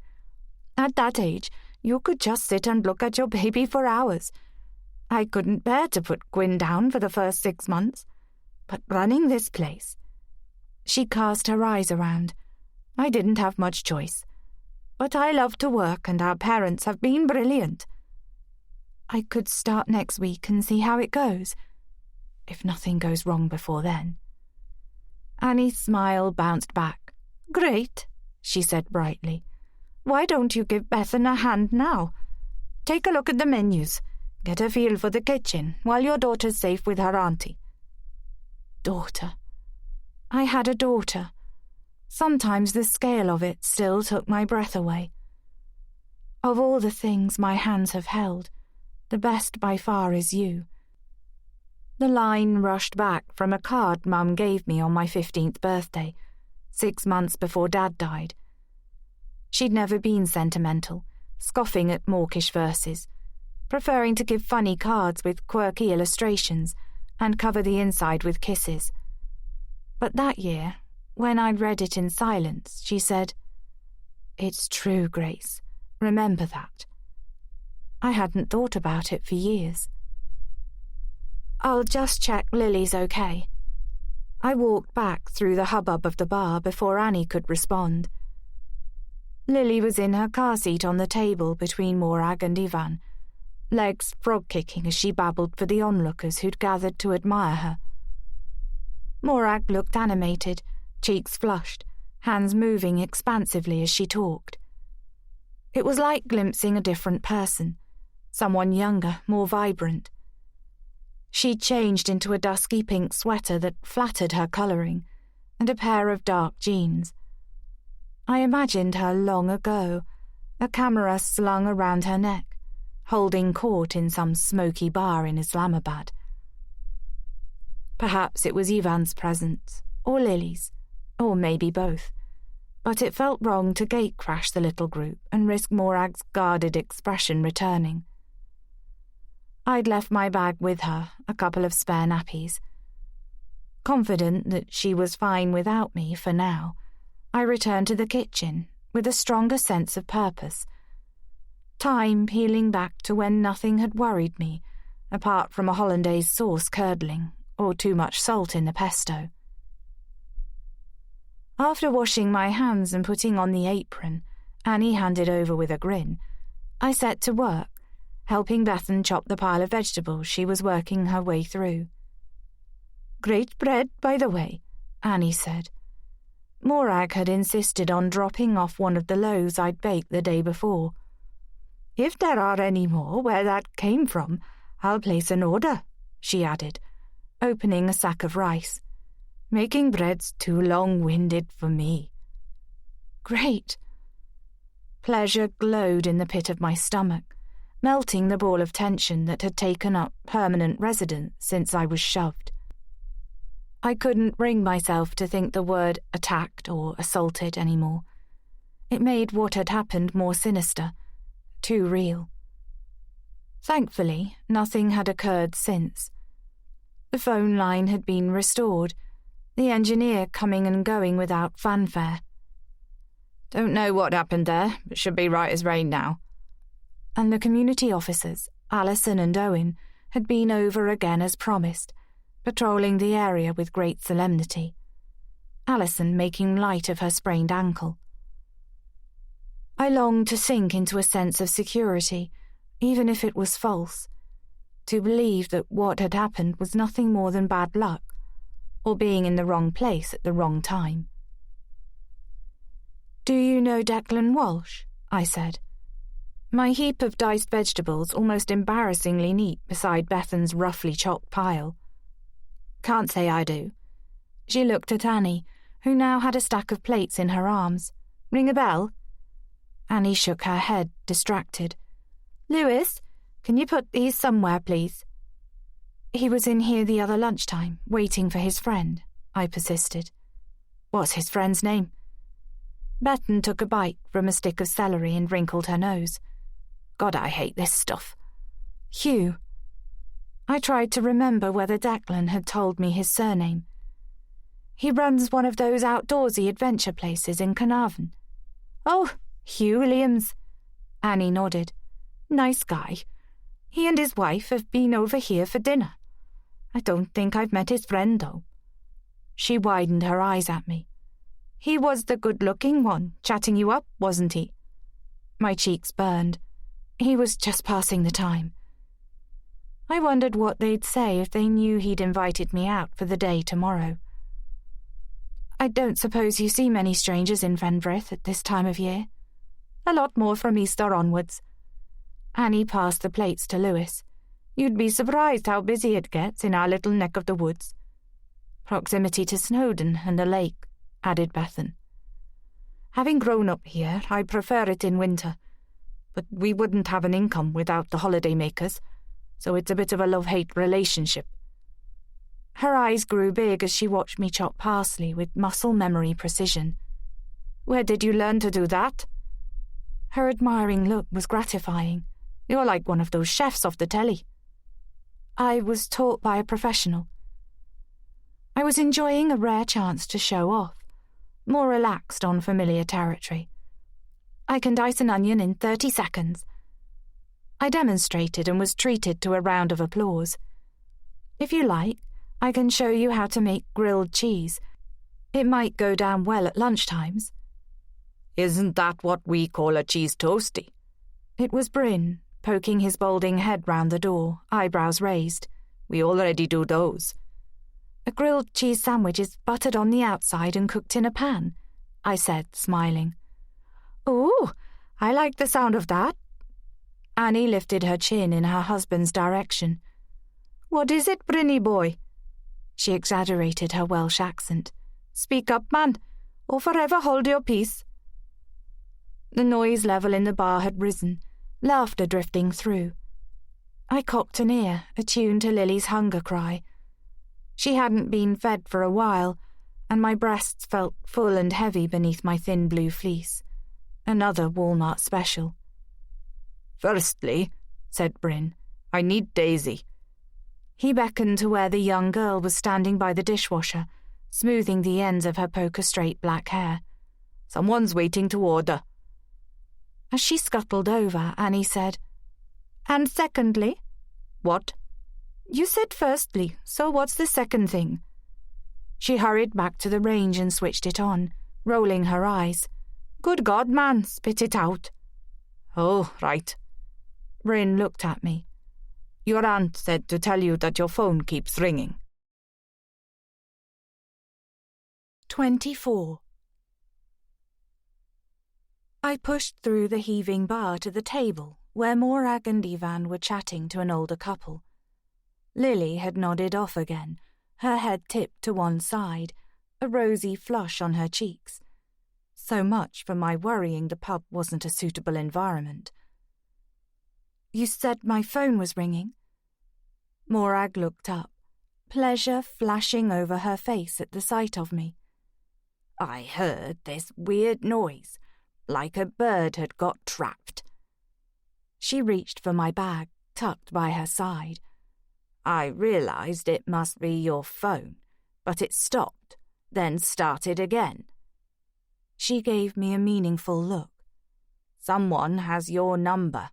"At that age, you could just sit and look at your baby for hours. I couldn't bear to put Gwyn down for the first 6 months. But running this place..." She cast her eyes around. "I didn't have much choice. But I love to work and our parents have been brilliant. I could start next week and see how it goes, if nothing goes wrong before then." Annie's smile bounced back. "Great," she said brightly. "Why don't you give Bethan a hand now? Take a look at the menus. Get a feel for the kitchen while your daughter's safe with her auntie." Daughter. I had a daughter. Sometimes the scale of it still took my breath away. Of all the things my hands have held, the best by far is you. The line rushed back from a card Mum gave me on my 15th birthday, 6 months before Dad died. She'd never been sentimental, scoffing at mawkish verses, preferring to give funny cards with quirky illustrations and cover the inside with kisses. But that year, when I'd read it in silence, she said, "It's true, Grace. Remember that." I hadn't thought about it for years. "I'll just check Lily's okay." I walked back through the hubbub of the bar before Annie could respond. Lily was in her car seat on the table between Morag and Ivan, legs frog-kicking as she babbled for the onlookers who'd gathered to admire her. Morag looked animated, cheeks flushed, hands moving expansively as she talked. It was like glimpsing a different person, someone younger, more vibrant. She'd changed into a dusky pink sweater that flattered her colouring, and a pair of dark jeans. I imagined her long ago, a camera slung around her neck, holding court in some smoky bar in Islamabad. Perhaps it was Ivan's presence, or Lily's, or maybe both, but it felt wrong to gate-crash the little group and risk Morag's guarded expression returning. I'd left my bag with her, a couple of spare nappies. Confident that she was fine without me for now, I returned to the kitchen with a stronger sense of purpose. Time peeling back to when nothing had worried me, apart from a hollandaise sauce curdling or too much salt in the pesto. After washing my hands and putting on the apron, Annie handed over with a grin, I set to work, helping Bethan chop the pile of vegetables she was working her way through. "Great bread, by the way," Annie said. Morag had insisted on dropping off one of the loaves I'd baked the day before. "If there are any more where that came from, I'll place an order," she added, opening a sack of rice. "Making bread's too long-winded for me." "Great." Pleasure glowed in the pit of my stomach, melting the ball of tension that had taken up permanent residence since I was shoved. I couldn't bring myself to think the word attacked or assaulted anymore. It made what had happened more sinister, too real. Thankfully, nothing had occurred since. The phone line had been restored, the engineer coming and going without fanfare. "Don't know what happened there, but should be right as rain now." And the community officers, Alison and Owen, had been over again as promised, patrolling the area with great solemnity. Alison making light of her sprained ankle. I longed to sink into a sense of security, even if it was false, to believe that what had happened was nothing more than bad luck, or being in the wrong place at the wrong time. "Do you know Declan Walsh?" I said. My heap of diced vegetables almost embarrassingly neat beside Bethan's roughly chopped pile. "Can't say I do." She looked at Annie, who now had a stack of plates in her arms. "Ring a bell?" Annie shook her head, distracted. "Lewis, can you put these somewhere, please?" "He was in here the other lunchtime, waiting for his friend," I persisted. "What's his friend's name?" Bethan took a bite from a stick of celery and wrinkled her nose. "God, I hate this stuff." "Hugh." I tried to remember whether Declan had told me his surname. "He runs one of those outdoorsy adventure places in Carnarvon." "Oh, Hugh Williams." Annie nodded. "Nice guy. He and his wife have been over here for dinner. I don't think I've met his friend, though." She widened her eyes at me. "He was the good-looking one, chatting you up, wasn't he?" My cheeks burned. He was just passing the time. I wondered what they'd say if they knew he'd invited me out for the day tomorrow. "I don't suppose you see many strangers in Fenfrith at this time of year?" "A lot more from Easter onwards." Annie passed the plates to Lewis. "You'd be surprised how busy it gets in our little neck of the woods." "Proximity to Snowdon and the lake," added Bethan. "Having grown up here, I prefer it in winter. But we wouldn't have an income without the holiday makers, so it's a bit of a love-hate relationship." Her eyes grew big as she watched me chop parsley with muscle memory precision. "Where did you learn to do that?" Her admiring look was gratifying. "You're like one of those chefs off the telly." "I was taught by a professional." I was enjoying a rare chance to show off, more relaxed on familiar territory. "I can dice an onion in 30 seconds. I demonstrated and was treated to a round of applause. "If you like, I can show you how to make grilled cheese. It might go down well at lunchtimes." "Isn't that what we call a cheese toasty?" It was Bryn, poking his balding head round the door, eyebrows raised. "We already do those." "A grilled cheese sandwich is buttered on the outside and cooked in a pan," I said, smiling. "Ooh, I like the sound of that." Annie lifted her chin in her husband's direction. "What is it, Brinny boy?" She exaggerated her Welsh accent. "Speak up, man, or forever hold your peace." The noise level in the bar had risen, laughter drifting through. I cocked an ear, attuned to Lily's hunger cry. She hadn't been fed for a while, and my breasts felt full and heavy beneath my thin blue fleece. Another Walmart special. "Firstly," said Bryn, "I need Daisy." He beckoned to where the young girl was standing by the dishwasher, smoothing the ends of her poker-straight black hair. "Someone's waiting to order." As she scuttled over, Annie said, "And secondly?" "What?" "You said firstly, so what's the second thing?" She hurried back to the range and switched it on, rolling her eyes. "Good God, man, spit it out." "Oh, right." Bryn looked at me. "Your aunt said to tell you that your phone keeps ringing." 24. I pushed through the heaving bar to the table where Morag and Ivan were chatting to an older couple. Lily had nodded off again, her head tipped to one side, a rosy flush on her cheeks. So much for my worrying the pub wasn't a suitable environment. "You said my phone was ringing?" Morag looked up, pleasure flashing over her face at the sight of me. "I heard this weird noise, like a bird had got trapped." She reached for my bag, tucked by her side. "I realized it must be your phone, but it stopped, then started again." She gave me a meaningful look. "Someone has your number."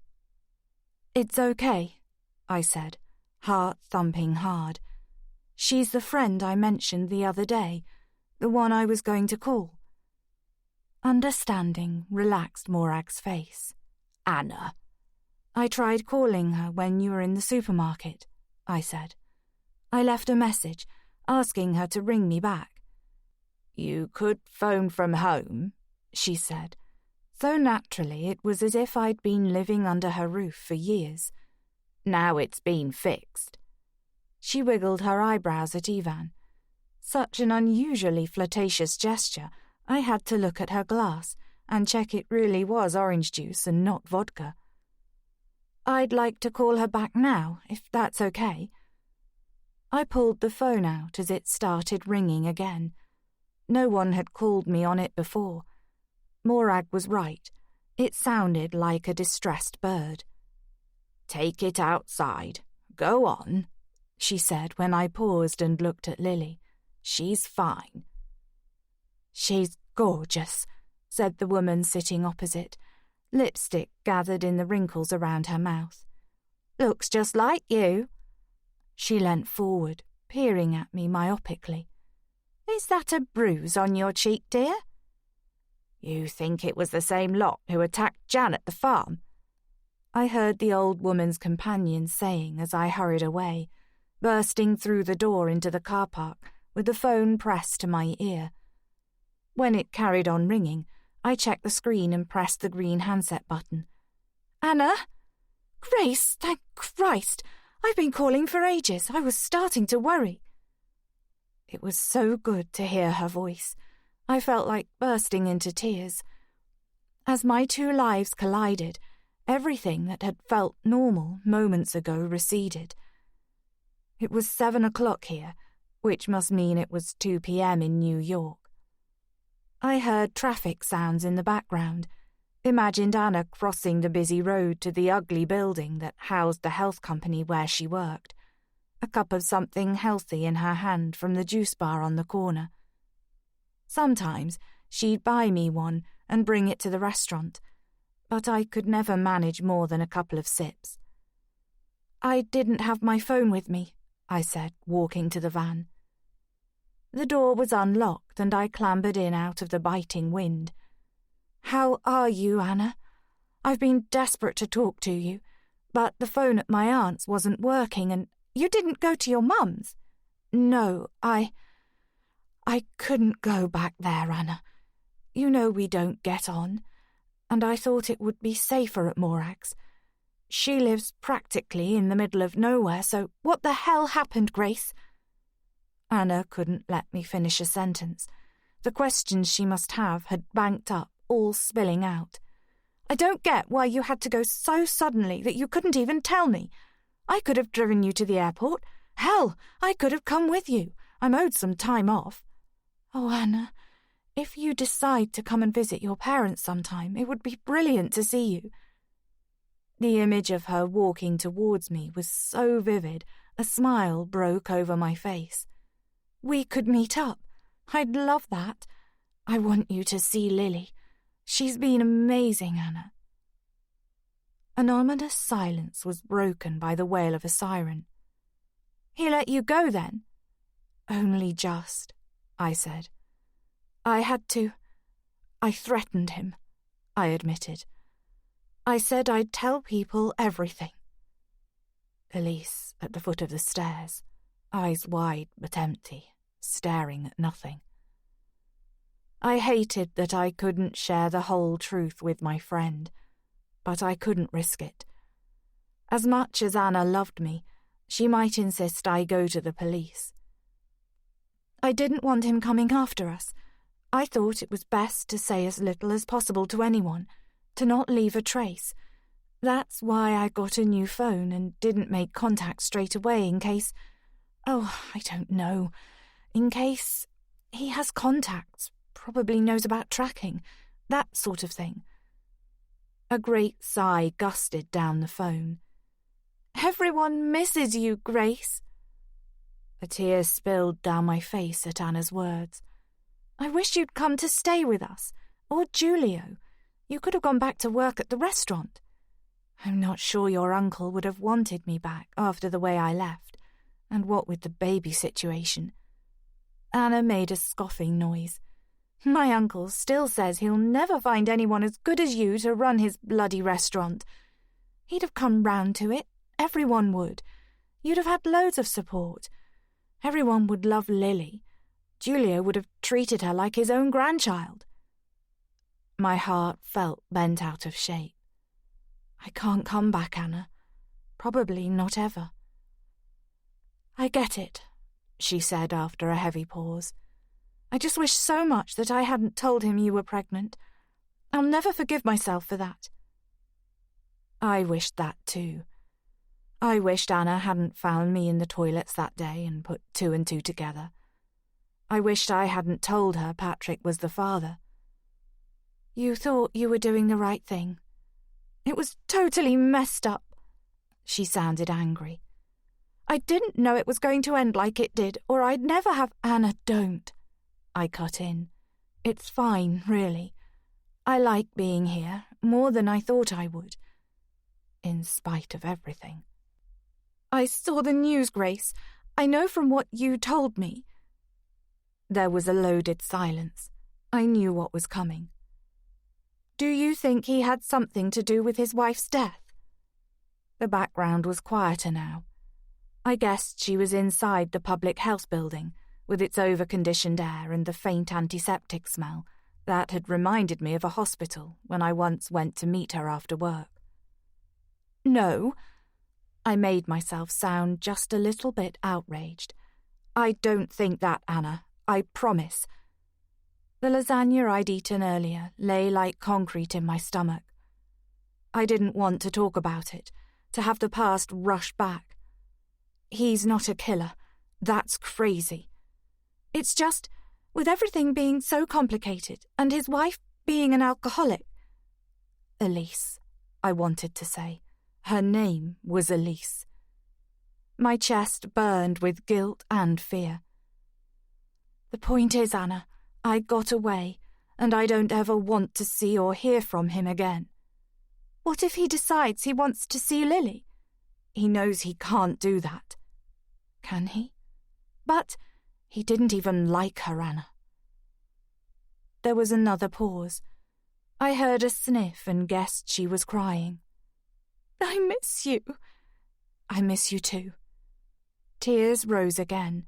"It's okay," I said, heart thumping hard. "She's the friend I mentioned the other day, the one I was going to call." Understanding relaxed Morag's face. "Anna." "I tried calling her when you were in the supermarket," I said. "I left a message, asking her to ring me back." "You could phone from home," she said, so naturally it was as if I'd been living under her roof for years. "Now it's been fixed." She wiggled her eyebrows at Ivan. Such an unusually flirtatious gesture, I had to look at her glass and check it really was orange juice and not vodka. "I'd like to call her back now, if that's okay." I pulled the phone out as it started ringing again. No one had called me on it before. Morag was right. It sounded like a distressed bird. "Take it outside. Go on," she said when I paused and looked at Lily. "She's fine." "She's gorgeous," said the woman sitting opposite. Lipstick gathered in the wrinkles around her mouth. "Looks just like you." She leant forward, peering at me myopically. "Is that a bruise on your cheek, dear?" "You think it was the same lot who attacked Jan at the farm?" I heard the old woman's companion saying as I hurried away, bursting through the door into the car park with the phone pressed to my ear. When it carried on ringing, I checked the screen and pressed the green handset button. "Anna? Grace, thank Christ! I've been calling for ages. I was starting to worry." It was so good to hear her voice. I felt like bursting into tears. As my two lives collided, everything that had felt normal moments ago receded. It was 7 o'clock here, which must mean it was 2 p.m. in New York. I heard traffic sounds in the background, imagined Anna crossing the busy road to the ugly building that housed the health company where she worked, a cup of something healthy in her hand from the juice bar on the corner. Sometimes she'd buy me one and bring it to the restaurant, but I could never manage more than a couple of sips. "I didn't have my phone with me," I said, walking to the van. The door was unlocked and I clambered in out of the biting wind. "How are you, Anna? I've been desperate to talk to you, but the phone at my aunt's wasn't working and—" "You didn't go to your mum's?" "No, I couldn't go back there, Anna. You know we don't get on, and I thought it would be safer at Morag's. She lives practically in the middle of nowhere, so—" "What the hell happened, Grace?" Anna couldn't let me finish a sentence. The questions she must have had banked up, all spilling out. I don't get why you had to go so suddenly that you couldn't even tell me. I could have driven you to the airport. Hell, I could have come with you. I'm owed some time off. Oh, Anna, if you decide to come and visit your parents sometime, it would be brilliant to see you. The image of her walking towards me was so vivid, a smile broke over my face. We could meet up. I'd love that. I want you to see Lily. She's been amazing, Anna. An ominous silence was broken by the wail of a siren. He let you go, then? Only just, I said. I threatened him, I admitted. I said I'd tell people everything. Elise, at the foot of the stairs, eyes wide but empty, staring at nothing. I hated that I couldn't share the whole truth with my friend, but I couldn't risk it. As much as Anna loved me, she might insist I go to the police. I didn't want him coming after us. I thought it was best to say as little as possible to anyone, to not leave a trace. That's why I got a new phone and didn't make contact straight away in case... I don't know. In case he has contacts, probably knows about tracking, that sort of thing. A great sigh gusted down the phone. Everyone misses you, Grace. A tear spilled down my face at Anna's words. I wish you'd come to stay with us, or Julio. You could have gone back to work at the restaurant. I'm not sure your uncle would have wanted me back after the way I left, and what with the baby situation. Anna made a scoffing noise. My uncle still says he'll never find anyone as good as you to run his bloody restaurant. He'd have come round to it. Everyone would. You'd have had loads of support. Everyone would love Lily. Julio would have treated her like his own grandchild. My heart felt bent out of shape. I can't come back, Anna. Probably not ever. I get it, she said after a heavy pause. I just wish so much that I hadn't told him you were pregnant. I'll never forgive myself for that. I wished that too. I wished Anna hadn't found me in the toilets that day and put two and two together. I wished I hadn't told her Patrick was the father. You thought you were doing the right thing. It was totally messed up. She sounded angry. I didn't know it was going to end like it did, or I'd never have... Anna, don't. I cut in. It's fine, really. I like being here, more than I thought I would. In spite of everything. I saw the news, Grace. I know from what you told me. There was a loaded silence. I knew what was coming. Do you think he had something to do with his wife's death? The background was quieter now. I guessed she was inside the public health building, with its over-conditioned air and the faint antiseptic smell that had reminded me of a hospital when I once went to meet her after work. No. I made myself sound just a little bit outraged. I don't think that, Anna. I promise. The lasagna I'd eaten earlier lay like concrete in my stomach. I didn't want to talk about it, to have the past rush back. He's not a killer. That's crazy. It's just, with everything being so complicated, and his wife being an alcoholic... Elise, I wanted to say. Her name was Elise. My chest burned with guilt and fear. The point is, Anna, I got away, and I don't ever want to see or hear from him again. What if he decides he wants to see Lily? He knows he can't do that. Can he? But he didn't even like her, Anna. There was another pause. I heard a sniff and guessed she was crying. I miss you. I miss you too. Tears rose again.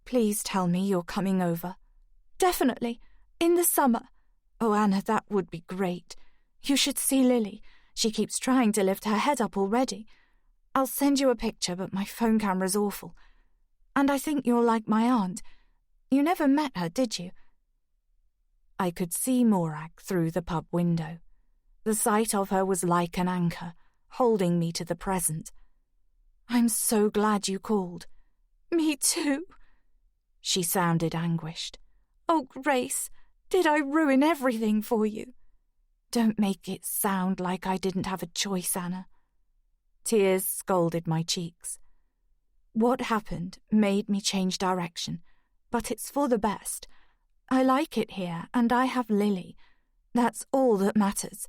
Please tell me you're coming over. Definitely. In the summer. Oh, Anna, that would be great. You should see Lily. She keeps trying to lift her head up already. I'll send you a picture, but my phone camera's awful. And I think you'll like my aunt. You never met her, did you? I could see Morag through the pub window. The sight of her was like an anchor, holding me to the present. "I'm so glad you called." "Me too." She sounded anguished. "Oh, Grace, did I ruin everything for you?" "Don't make it sound like I didn't have a choice, Anna." Tears scalded my cheeks. What happened made me change direction, but it's for the best. I like it here, and I have Lily. That's all that matters.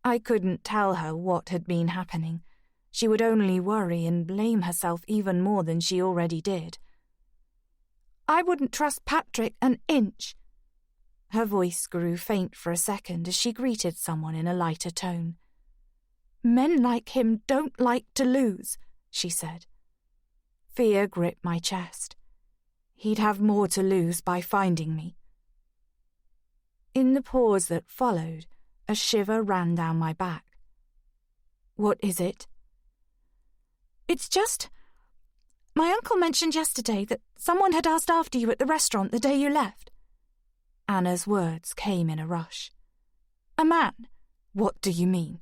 I couldn't tell her what had been happening. She would only worry and blame herself even more than she already did. "I wouldn't trust Patrick an inch." Her voice grew faint for a second as she greeted someone in a lighter tone. "Men like him don't like to lose," she said. Fear gripped my chest. He'd have more to lose by finding me. In the pause that followed, a shiver ran down my back. "What is it?" "It's just... My uncle mentioned yesterday that someone had asked after you at the restaurant the day you left." Anna's words came in a rush. "A man." "What do you mean?"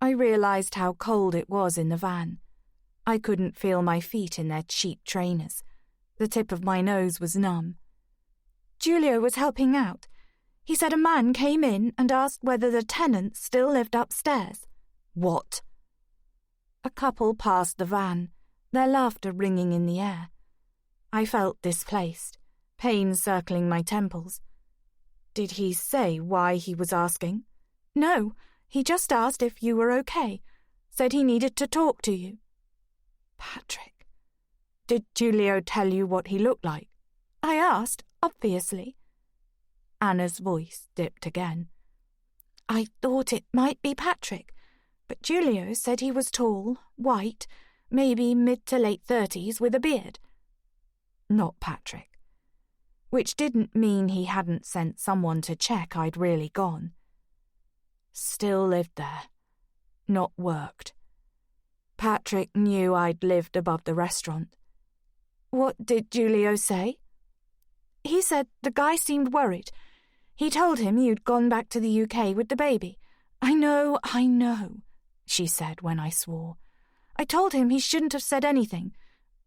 I realized how cold it was in the van. I couldn't feel my feet in their cheap trainers. The tip of my nose was numb. "Julio was helping out. He said a man came in and asked whether the tenants still lived upstairs." "What?" A couple passed the van, their laughter ringing in the air. I felt displaced, pain circling my temples. "Did he say why he was asking?" "No, he just asked if you were okay. Said he needed to talk to you." "Patrick. Did Julio tell you what he looked like?" "I asked, obviously." Anna's voice dipped again. "I thought it might be Patrick, but Julio said he was tall, white, maybe mid to late 30s with a beard." "Not Patrick." Which didn't mean he hadn't sent someone to check I'd really gone. Still lived there. Not worked. Patrick knew I'd lived above the restaurant. "What did Julio say?" "He said the guy seemed worried. He told him you'd gone back to the UK with the baby." I know, she said when I swore. "I told him he shouldn't have said anything.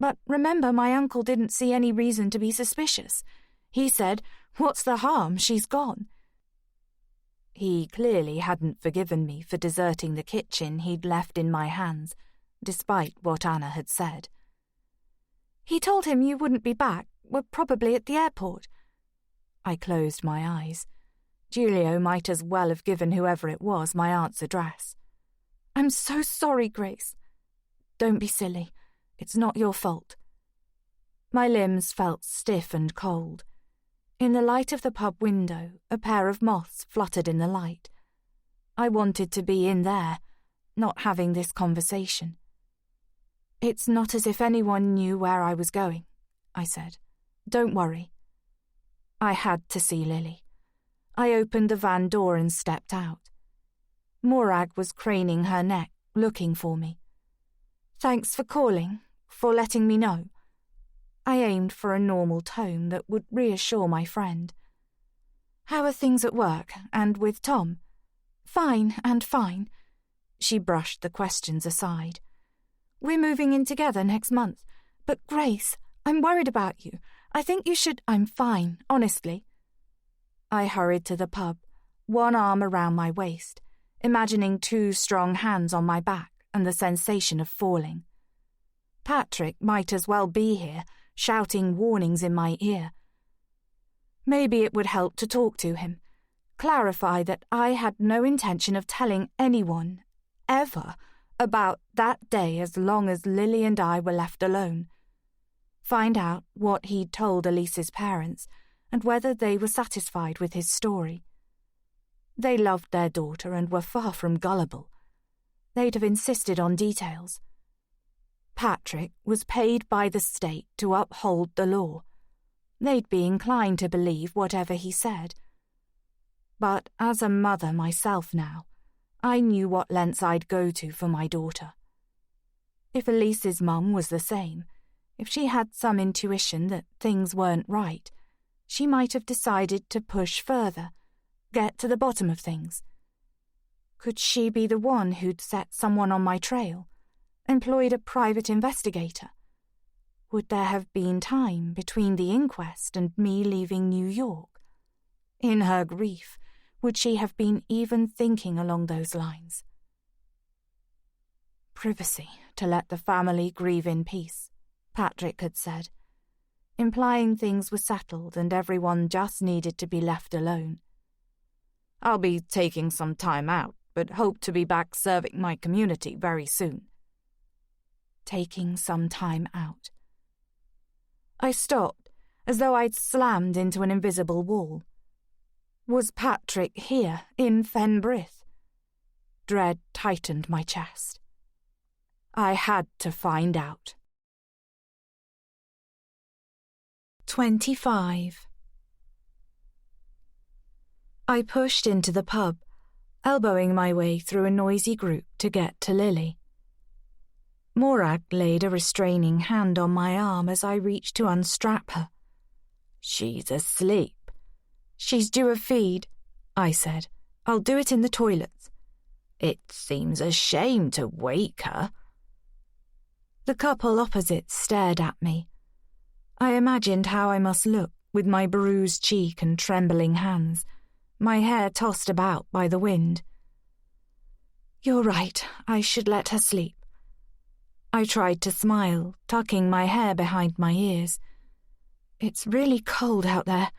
But remember, my uncle didn't see any reason to be suspicious. He said, 'What's the harm? She's gone.'" He clearly hadn't forgiven me for deserting the kitchen he'd left in my hands, despite what Anna had said. "He told him you wouldn't be back, were probably at the airport." I closed my eyes. Julio might as well have given whoever it was my aunt's address. "I'm so sorry, Grace." "Don't be silly. It's not your fault." My limbs felt stiff and cold. In the light of the pub window, a pair of moths fluttered in the light. I wanted to be in there, not having this conversation. "It's not as if anyone knew where I was going," I said. "Don't worry." I had to see Lily. I opened the van door and stepped out. Morag was craning her neck, looking for me. "Thanks for calling, for letting me know." I aimed for a normal tone that would reassure my friend. "How are things at work, and with Tom?" "Fine. She brushed the questions aside. "We're moving in together next month. But Grace, I'm worried about you. I think you should—" "I'm fine, honestly." I hurried to the pub, one arm around my waist, imagining 2 strong hands on my back and the sensation of falling. Patrick might as well be here, shouting warnings in my ear. Maybe it would help to talk to him, clarify that I had no intention of telling anyone, ever, about that day as long as Lily and I were left alone. Find out what he'd told Elise's parents and whether they were satisfied with his story. They loved their daughter and were far from gullible. They'd have insisted on details. Patrick was paid by the state to uphold the law. They'd be inclined to believe whatever he said. But as a mother myself now, I knew what lengths I'd go to for my daughter. If Elise's mum was the same, if she had some intuition that things weren't right, she might have decided to push further, get to the bottom of things. Could she be the one who'd set someone on my trail, employed a private investigator? Would there have been time between the inquest and me leaving New York? In her grief, would she have been even thinking along those lines? Privacy, to let the family grieve in peace, Patrick had said, implying things were settled and everyone just needed to be left alone. I'll be taking some time out, but hope to be back serving my community very soon. Taking some time out. I stopped, as though I'd slammed into an invisible wall. Was Patrick here, in Fenbrith? Dread tightened my chest. I had to find out. 25. I pushed into the pub, elbowing my way through a noisy group to get to Lily. Morag laid a restraining hand on my arm as I reached to unstrap her. She's asleep. She's due a feed, I said. I'll do it in the toilets. It seems a shame to wake her. The couple opposite stared at me. I imagined how I must look with my bruised cheek and trembling hands, my hair tossed about by the wind. You're right, I should let her sleep. I tried to smile, tucking my hair behind my ears. It's really cold out there.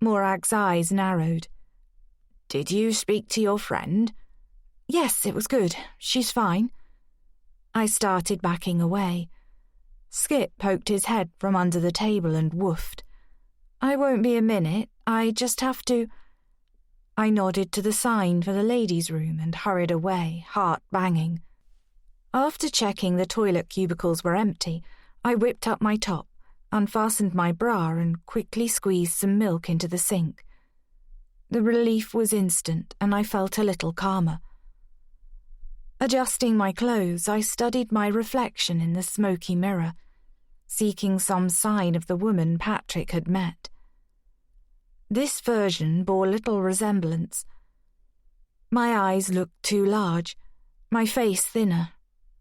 Morag's eyes narrowed. Did you speak to your friend? Yes, it was good. She's fine. I started backing away. Skip poked his head from under the table and woofed. I won't be a minute. I just have to... I nodded to the sign for the ladies' room and hurried away, heart banging. After checking the toilet cubicles were empty, I whipped up my top, unfastened my bra and quickly squeezed some milk into the sink. The relief was instant and I felt a little calmer. Adjusting my clothes, I studied my reflection in the smoky mirror, seeking some sign of the woman Patrick had met. This version bore little resemblance. My eyes looked too large, my face thinner,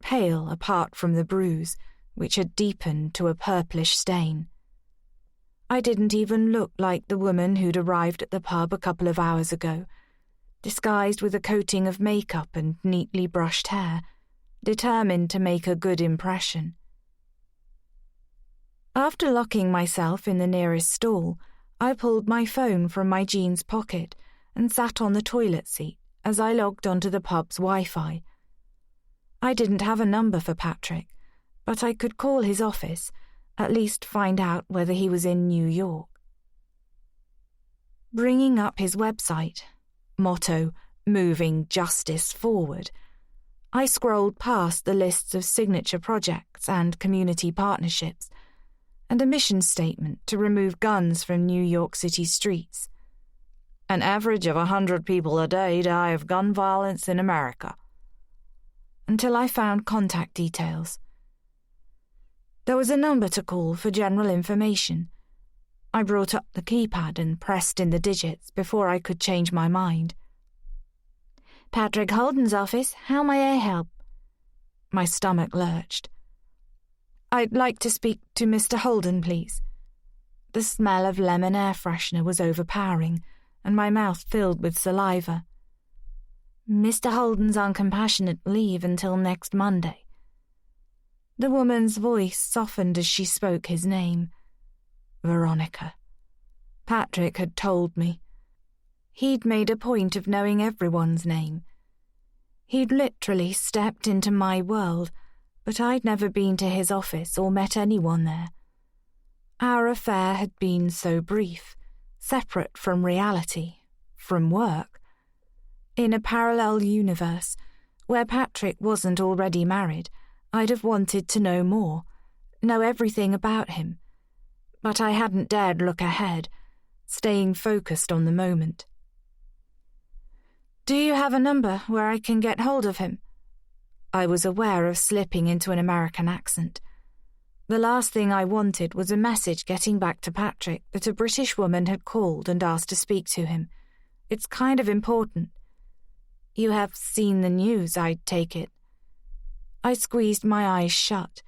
pale apart from the bruise, which had deepened to a purplish stain. I didn't even look like the woman who'd arrived at the pub a couple of hours ago, disguised with a coating of makeup and neatly brushed hair, determined to make a good impression. After locking myself in the nearest stall, I pulled my phone from my jeans pocket and sat on the toilet seat as I logged onto the pub's Wi-Fi. I didn't have a number for Patrick, but I could call his office, at least find out whether he was in New York. Bringing up his website, motto, Moving Justice Forward, I scrolled past the lists of signature projects and community partnerships, and a mission statement to remove guns from New York City streets. An average of 100 people a day die of gun violence in America. Until I found contact details. There was a number to call for general information. I brought up the keypad and pressed in the digits before I could change my mind. Patrick Holden's office, how may I help? My stomach lurched. I'd like to speak to Mr. Holden, please. The smell of lemon air freshener was overpowering, and my mouth filled with saliva. Mr. Holden's on compassionate leave until next Monday. The woman's voice softened as she spoke his name. Veronica. Patrick had told me. He'd made a point of knowing everyone's name. He'd literally stepped into my world, but I'd never been to his office or met anyone there. Our affair had been so brief, separate from reality, from work. In a parallel universe, where Patrick wasn't already married, I'd have wanted to know more, know everything about him. But I hadn't dared look ahead, staying focused on the moment. Do you have a number where I can get hold of him? I was aware of slipping into an American accent. The last thing I wanted was a message getting back to Patrick that a British woman had called and asked to speak to him. It's kind of important. You have seen the news, I take it. I squeezed my eyes shut,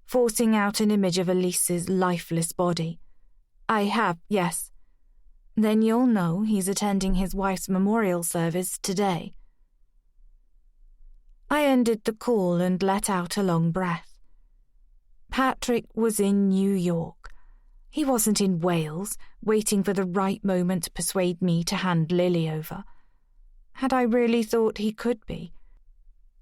forcing out an image of Elise's lifeless body. I have, yes. Then you'll know he's attending his wife's memorial service today. I ended the call and let out a long breath. Patrick was in New York. He wasn't in Wales, waiting for the right moment to persuade me to hand Lily over. Had I really thought he could be?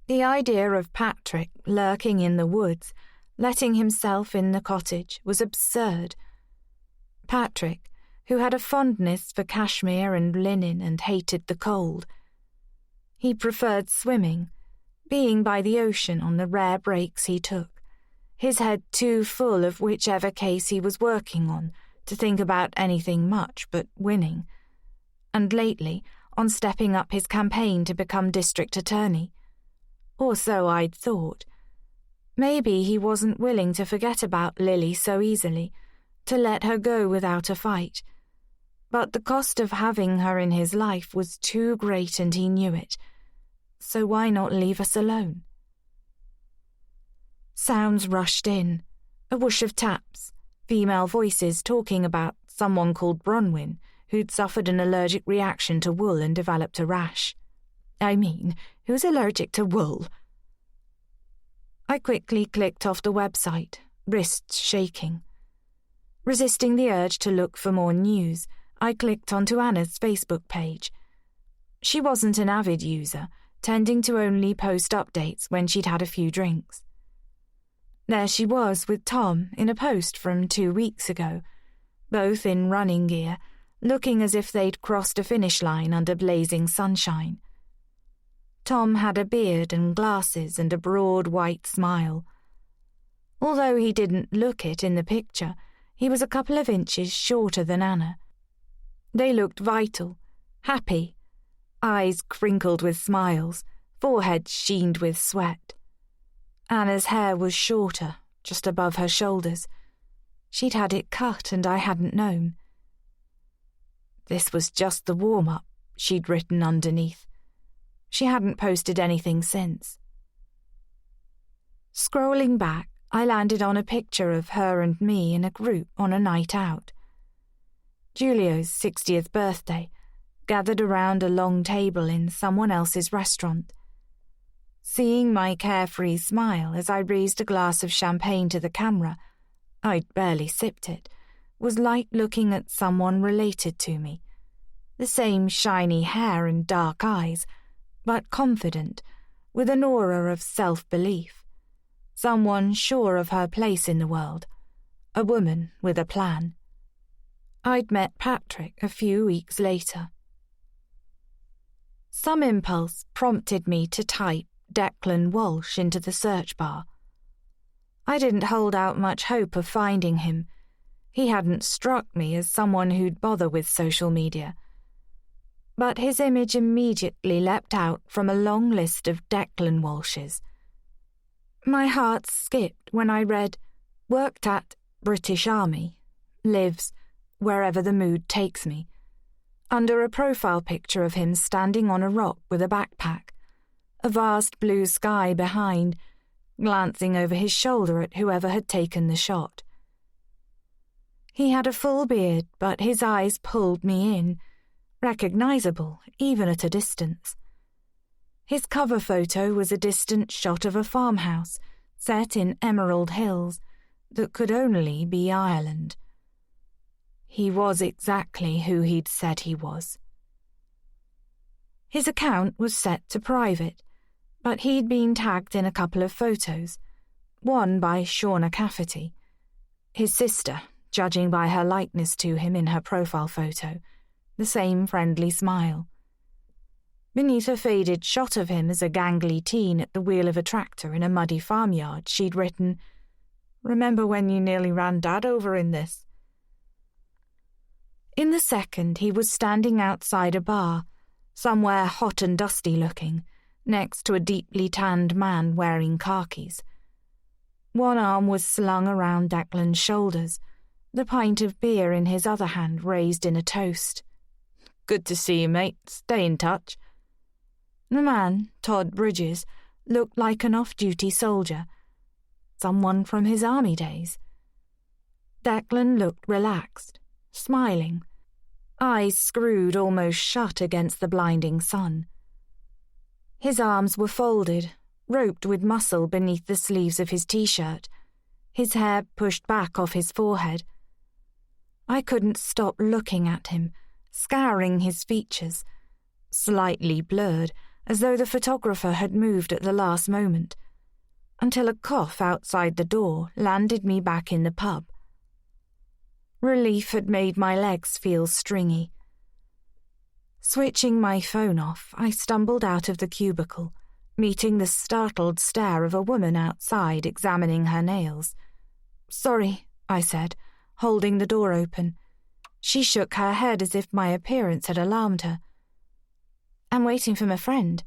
The idea of Patrick lurking in the woods, letting himself in the cottage, was absurd. Patrick, who had a fondness for cashmere and linen and hated the cold. He preferred swimming, being by the ocean on the rare breaks he took, his head too full of whichever case he was working on to think about anything much but winning, and lately on stepping up his campaign to become district attorney. Or so I'd thought. Maybe he wasn't willing to forget about Lily so easily, to let her go without a fight. But the cost of having her in his life was too great and he knew it. So why not leave us alone? Sounds rushed in. A whoosh of taps, female voices talking about someone called Bronwyn, who'd suffered an allergic reaction to wool and developed a rash. I mean, who's allergic to wool? I quickly clicked off the website, wrists shaking. Resisting the urge to look for more news, I clicked onto Anna's Facebook page. She wasn't an avid user, tending to only post updates when she'd had a few drinks. There she was with Tom in a post from 2 weeks ago, both in running gear, looking as if they'd crossed a finish line under blazing sunshine. Tom had a beard and glasses and a broad white smile. Although he didn't look it in the picture, he was a couple of inches shorter than Anna. They looked vital, happy, eyes crinkled with smiles, forehead sheened with sweat. Anna's hair was shorter, just above her shoulders. She'd had it cut and I hadn't known. This was just the warm-up, she'd written underneath. She hadn't posted anything since. Scrolling back, I landed on a picture of her and me in a group on a night out. Julio's 60th birthday, gathered around a long table in someone else's restaurant. Seeing my carefree smile as I raised a glass of champagne to the camera, I'd barely sipped it, was like looking at someone related to me. The same shiny hair and dark eyes, but confident, with an aura of self-belief. Someone sure of her place in the world. A woman with a plan. I'd met Patrick a few weeks later. Some impulse prompted me to type Declan Walsh into the search bar. I didn't hold out much hope of finding him. He hadn't struck me as someone who'd bother with social media. But his image immediately leapt out from a long list of Declan Walshes. My heart skipped when I read, worked at British Army, lives wherever the mood takes me, under a profile picture of him standing on a rock with a backpack, a vast blue sky behind, glancing over his shoulder at whoever had taken the shot. He had a full beard, but his eyes pulled me in, recognizable even at a distance. His cover photo was a distant shot of a farmhouse set in emerald hills that could only be Ireland. He was exactly who he'd said he was. His account was set to private, but he'd been tagged in a couple of photos, one by Shauna Cafferty, his sister, judging by her likeness to him in her profile photo, the same friendly smile. Beneath a faded shot of him as a gangly teen at the wheel of a tractor in a muddy farmyard, she'd written, "Remember when you nearly ran Dad over in this?" In the second, he was standing outside a bar, somewhere hot and dusty looking, next to a deeply tanned man wearing khakis. One arm was slung around Declan's shoulders, the pint of beer in his other hand raised in a toast. "Good to see you, mate. Stay in touch." The man, Todd Bridges, looked like an off-duty soldier, someone from his army days. Declan looked relaxed, smiling, eyes screwed almost shut against the blinding sun. His arms were folded, roped with muscle beneath the sleeves of his t-shirt, his hair pushed back off his forehead. I couldn't stop looking at him, scouring his features, slightly blurred, as though the photographer had moved at the last moment, until a cough outside the door landed me back in the pub. Relief had made my legs feel stringy. Switching my phone off, I stumbled out of the cubicle, meeting the startled stare of a woman outside examining her nails. "Sorry," I said, holding the door open. She shook her head as if my appearance had alarmed her. "I'm waiting for my friend."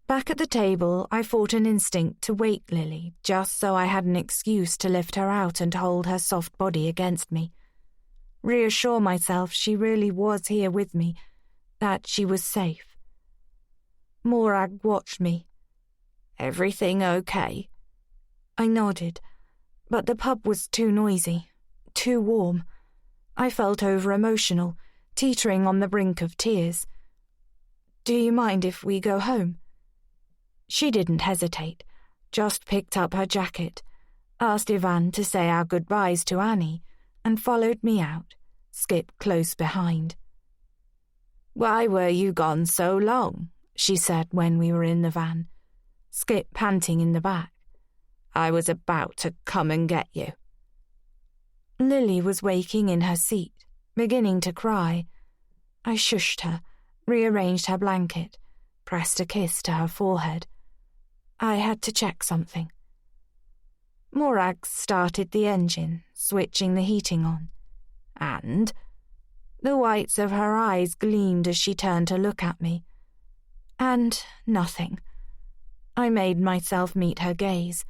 Back at the table, I fought an instinct to wake Lily, just so I had an excuse to lift her out and hold her soft body against me. Reassure myself she really was here with me, that she was safe. Morag watched me. "Everything okay?" I nodded, but the pub was too noisy, too warm. I felt over-emotional, teetering on the brink of tears. "Do you mind if we go home?" She didn't hesitate, just picked up her jacket, asked Ivan to say our goodbyes to Annie, and followed me out, Skip close behind. "Why were you gone so long?" she said when we were in the van, Skip panting in the back. "I was about to come and get you." Lily was waking in her seat, beginning to cry. I shushed her, rearranged her blanket, pressed a kiss to her forehead. I had to check something. Morag started the engine, switching the heating on. "And?" The whites of her eyes gleamed as she turned to look at me. "And nothing." I made myself meet her gaze.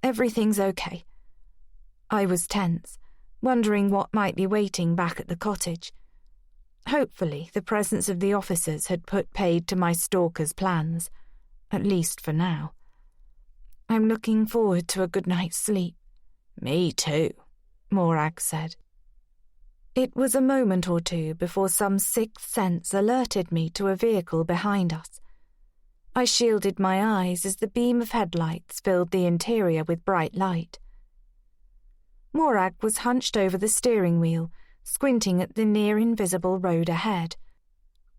"Everything's okay." I was tense, wondering what might be waiting back at the cottage. Hopefully, the presence of the officers had put paid to my stalker's plans, at least for now. "I'm looking forward to a good night's sleep." "Me too," Morag said. It was a moment or two before some sixth sense alerted me to a vehicle behind us. I shielded my eyes as the beam of headlights filled the interior with bright light. Morag was hunched over the steering wheel, squinting at the near-invisible road ahead.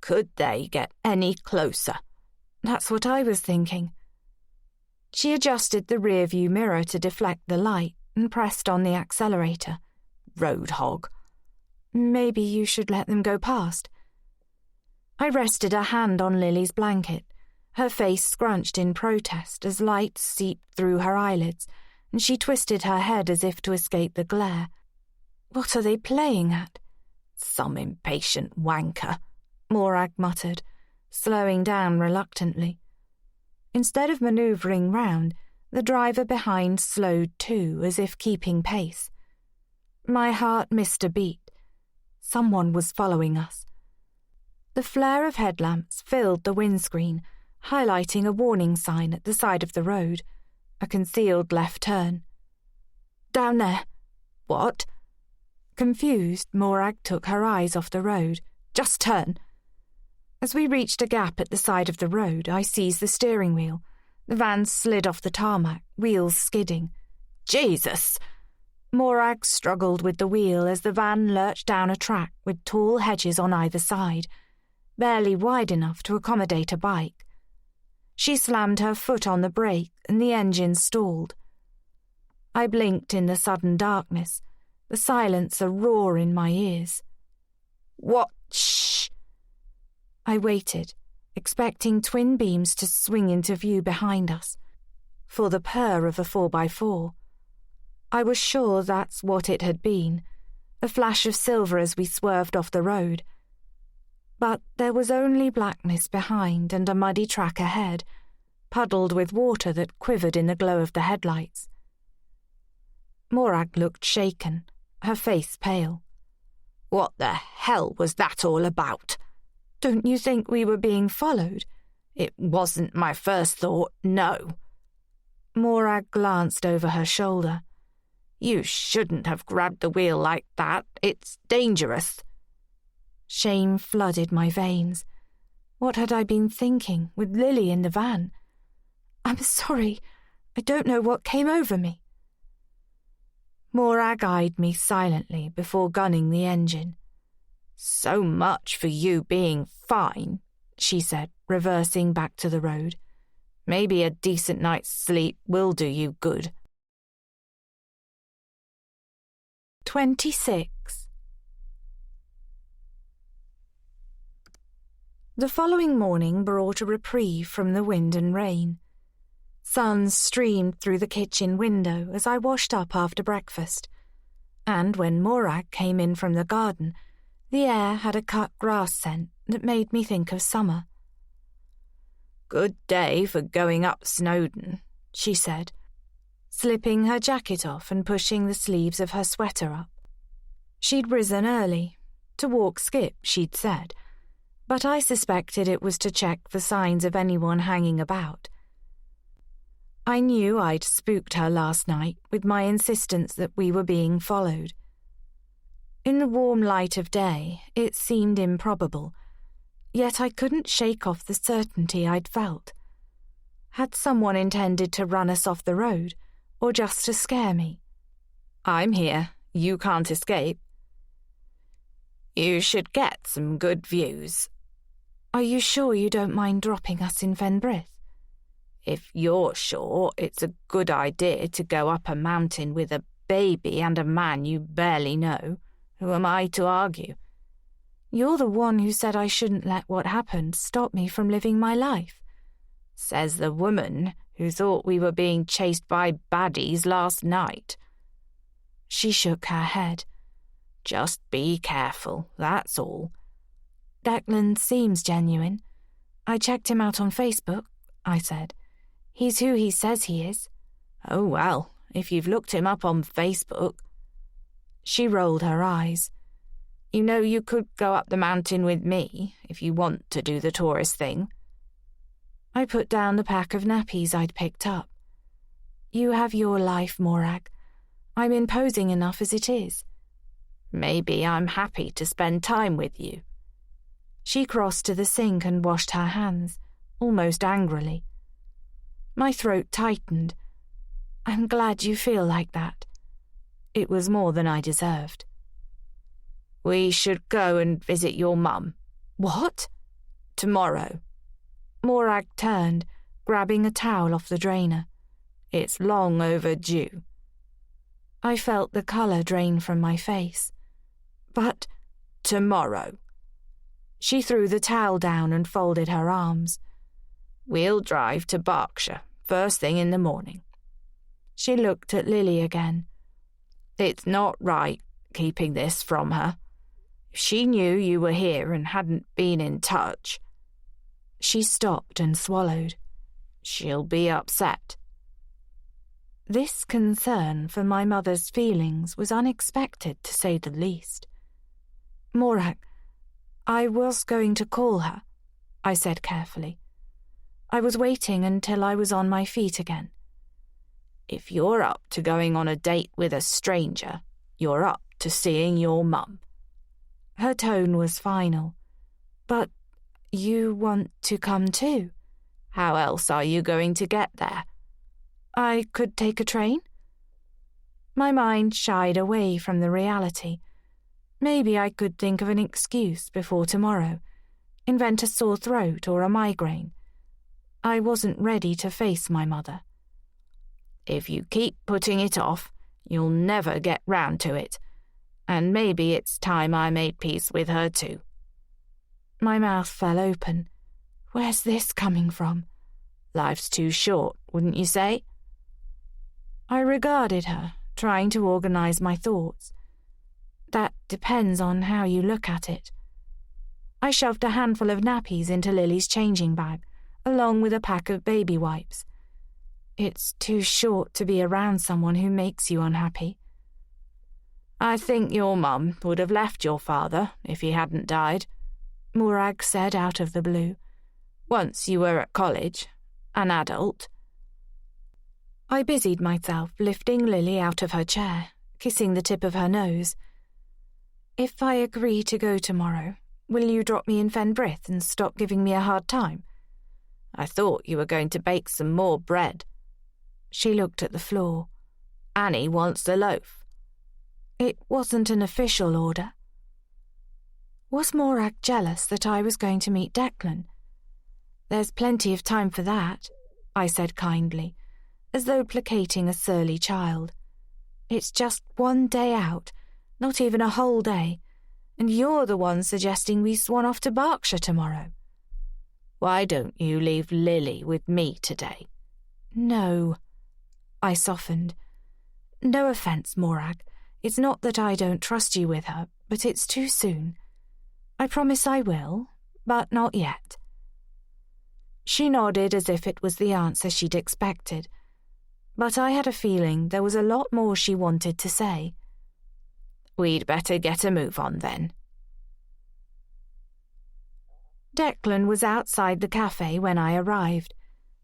"Could they get any closer?" That's what I was thinking. She adjusted the rear-view mirror to deflect the light and pressed on the accelerator. "Road hog." "Maybe you should let them go past." I rested a hand on Lily's blanket, her face scrunched in protest as light seeped through her eyelids, and she twisted her head as if to escape the glare. "What are they playing at?" "Some impatient wanker," Morag muttered, slowing down reluctantly. Instead of manoeuvring round, the driver behind slowed too, as if keeping pace. My heart missed a beat. Someone was following us. The flare of headlamps filled the windscreen, highlighting a warning sign at the side of the road, a concealed left turn. "Down there." "What?" Confused, Morag took her eyes off the road. "Just turn." As we reached a gap at the side of the road, I seized the steering wheel. The van slid off the tarmac, wheels skidding. "Jesus!" Morag struggled with the wheel as the van lurched down a track with tall hedges on either side, barely wide enough to accommodate a bike. She slammed her foot on the brake and the engine stalled. I blinked in the sudden darkness, the silence a roar in my ears. "What? Shh!" I waited, expecting twin beams to swing into view behind us, for the purr of a 4x4. I was sure that's what it had been, a flash of silver as we swerved off the road. But there was only blackness behind and a muddy track ahead, puddled with water that quivered in the glow of the headlights. Morag looked shaken, her face pale. "What the hell was that all about?" Don't you think we were being followed? It wasn't my first thought, no. Morag glanced over her shoulder. You shouldn't have grabbed the wheel like that. It's dangerous. Shame flooded my veins. What had I been thinking with Lily in the van? I'm sorry. I don't know what came over me. Morag eyed me silently before gunning the engine. So much for you being fine, she said, reversing back to the road. Maybe a decent night's sleep will do you good. 26. The following morning brought a reprieve from the wind and rain. Sun streamed through the kitchen window as I washed up after breakfast, and when Morag came in from the garden, the air had a cut grass scent that made me think of summer. Good day for going up Snowdon, she said, slipping her jacket off and pushing the sleeves of her sweater up. She'd risen early. To walk skip, she'd said, but I suspected it was to check for signs of anyone hanging about. I knew I'd spooked her last night with my insistence that we were being followed. In the warm light of day, it seemed improbable, yet I couldn't shake off the certainty I'd felt. Had someone intended to run us off the road, or just to scare me? I'm here. You can't escape. You should get some good views. Are you sure you don't mind dropping us in Fenbrith? If you're sure, it's a good idea to go up a mountain with a baby and a man you barely know. Who am I to argue? You're the one who said I shouldn't let what happened stop me from living my life. Says the woman who thought we were being chased by baddies last night. She shook her head. Just be careful, that's all. Declan seems genuine. I checked him out on Facebook, I said. He's who he says he is. Oh well, if you've looked him up on Facebook. She rolled her eyes. You know you could go up the mountain with me if you want to do the tourist thing. I put down the pack of nappies I'd picked up. You have your life, Morag. I'm imposing enough as it is. Maybe I'm happy to spend time with you. She crossed to the sink and washed her hands, almost angrily. My throat tightened. I'm glad you feel like that. It was more than I deserved. We should go and visit your mum. What? Tomorrow. Morag turned, grabbing a towel off the drainer. It's long overdue. I felt the colour drain from my face. But tomorrow. She threw the towel down and folded her arms. We'll drive to Berkshire, first thing in the morning. She looked at Lily again. It's not right, keeping this from her. If she knew you were here and hadn't been in touch... She stopped and swallowed. She'll be upset. This concern for my mother's feelings was unexpected, to say the least. Morag, I was going to call her, I said carefully. I was waiting until I was on my feet again. If you're up to going on a date with a stranger, you're up to seeing your mum. Her tone was final. But you want to come too? How else are you going to get there? I could take a train? My mind shied away from the reality. Maybe I could think of an excuse before tomorrow, invent a sore throat or a migraine. I wasn't ready to face my mother. If you keep putting it off, you'll never get round to it. And maybe it's time I made peace with her too. My mouth fell open. Where's this coming from? Life's too short, wouldn't you say? I regarded her, trying to organize my thoughts. That depends on how you look at it. I shoved a handful of nappies into Lily's changing bag, along with a pack of baby wipes. It's too short to be around someone who makes you unhappy. I think your mum would have left your father if he hadn't died. Morag said out of the blue. "Once you were at college, an adult." I busied myself lifting Lily out of her chair, kissing the tip of her nose. "If I agree to go tomorrow, will you drop me in Fenbrith and stop giving me a hard time?" "I thought you were going to bake some more bread." She looked at the floor. "Annie wants a loaf." It wasn't an official order. Was Morag jealous that I was going to meet Declan? "There's plenty of time for that," I said kindly, as though placating a surly child. "It's just one day out, not even a whole day, and you're the one suggesting we swan off to Berkshire tomorrow." "Why don't you leave Lily with me today?" "No." I softened. "No offence, Morag. It's not that I don't trust you with her, but it's too soon. I promise I will, but not yet." She nodded as if it was the answer she'd expected, but I had a feeling there was a lot more she wanted to say. "We'd better get a move on then." Declan was outside the cafe when I arrived,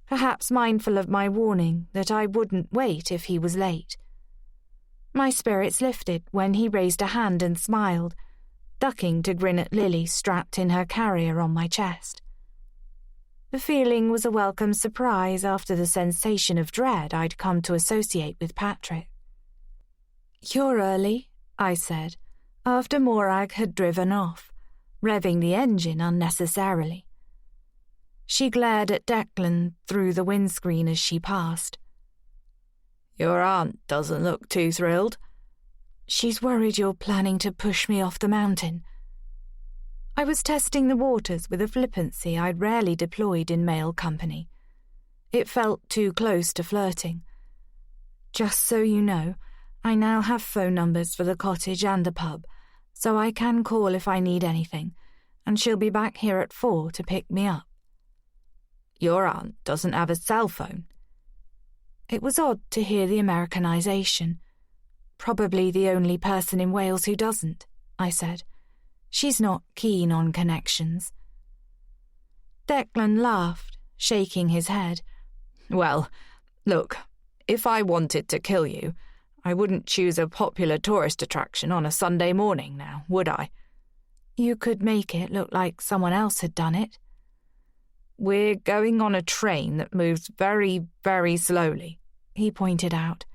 perhaps mindful of my warning that I wouldn't wait if he was late. My spirits lifted when he raised a hand and smiled, ducking to grin at Lily strapped in her carrier on my chest. The feeling was a welcome surprise after the sensation of dread I'd come to associate with Patrick. "You're early," I said, after Morag had driven off, revving the engine unnecessarily. She glared at Declan through the windscreen as she passed. "Your aunt doesn't look too thrilled." "She's worried you're planning to push me off the mountain." I was testing the waters with a flippancy I'd rarely deployed in male company. It felt too close to flirting. "Just so you know, I now have phone numbers for the cottage and the pub, so I can call if I need anything, and she'll be back here at 4 to pick me up." "Your aunt doesn't have a cell phone." It was odd to hear the Americanization. "Probably the only person in Wales who doesn't," I said. "She's not keen on connections." Declan laughed, shaking his head. "Well, look, if I wanted to kill you, I wouldn't choose a popular tourist attraction on a Sunday morning now, would I?" "You could make it look like someone else had done it." "We're going on a train that moves very, very slowly," he pointed out.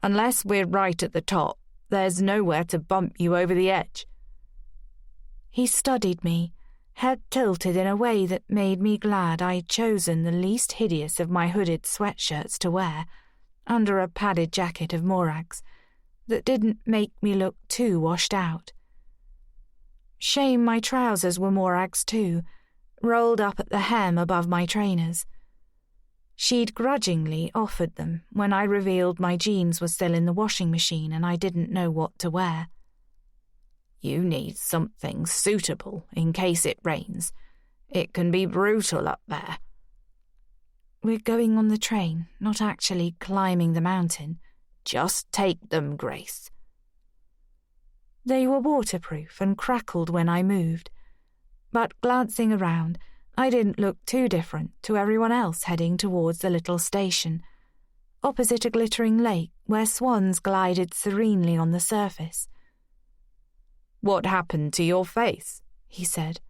"Unless we're right at the top, there's nowhere to bump you over the edge." He studied me, head tilted in a way that made me glad I'd chosen the least hideous of my hooded sweatshirts to wear, under a padded jacket of Morag's, that didn't make me look too washed out. Shame my trousers were Morag's too, rolled up at the hem above my trainers. She'd grudgingly offered them when I revealed my jeans were still in the washing machine and I didn't know what to wear. "You need something suitable in case it rains. It can be brutal up there." "We're going on the train, not actually climbing the mountain." "Just take them, Grace." They were waterproof and crackled when I moved, but glancing around, I didn't look too different to everyone else heading towards the little station, opposite a glittering lake where swans glided serenely on the surface. "What happened to your face?" he said.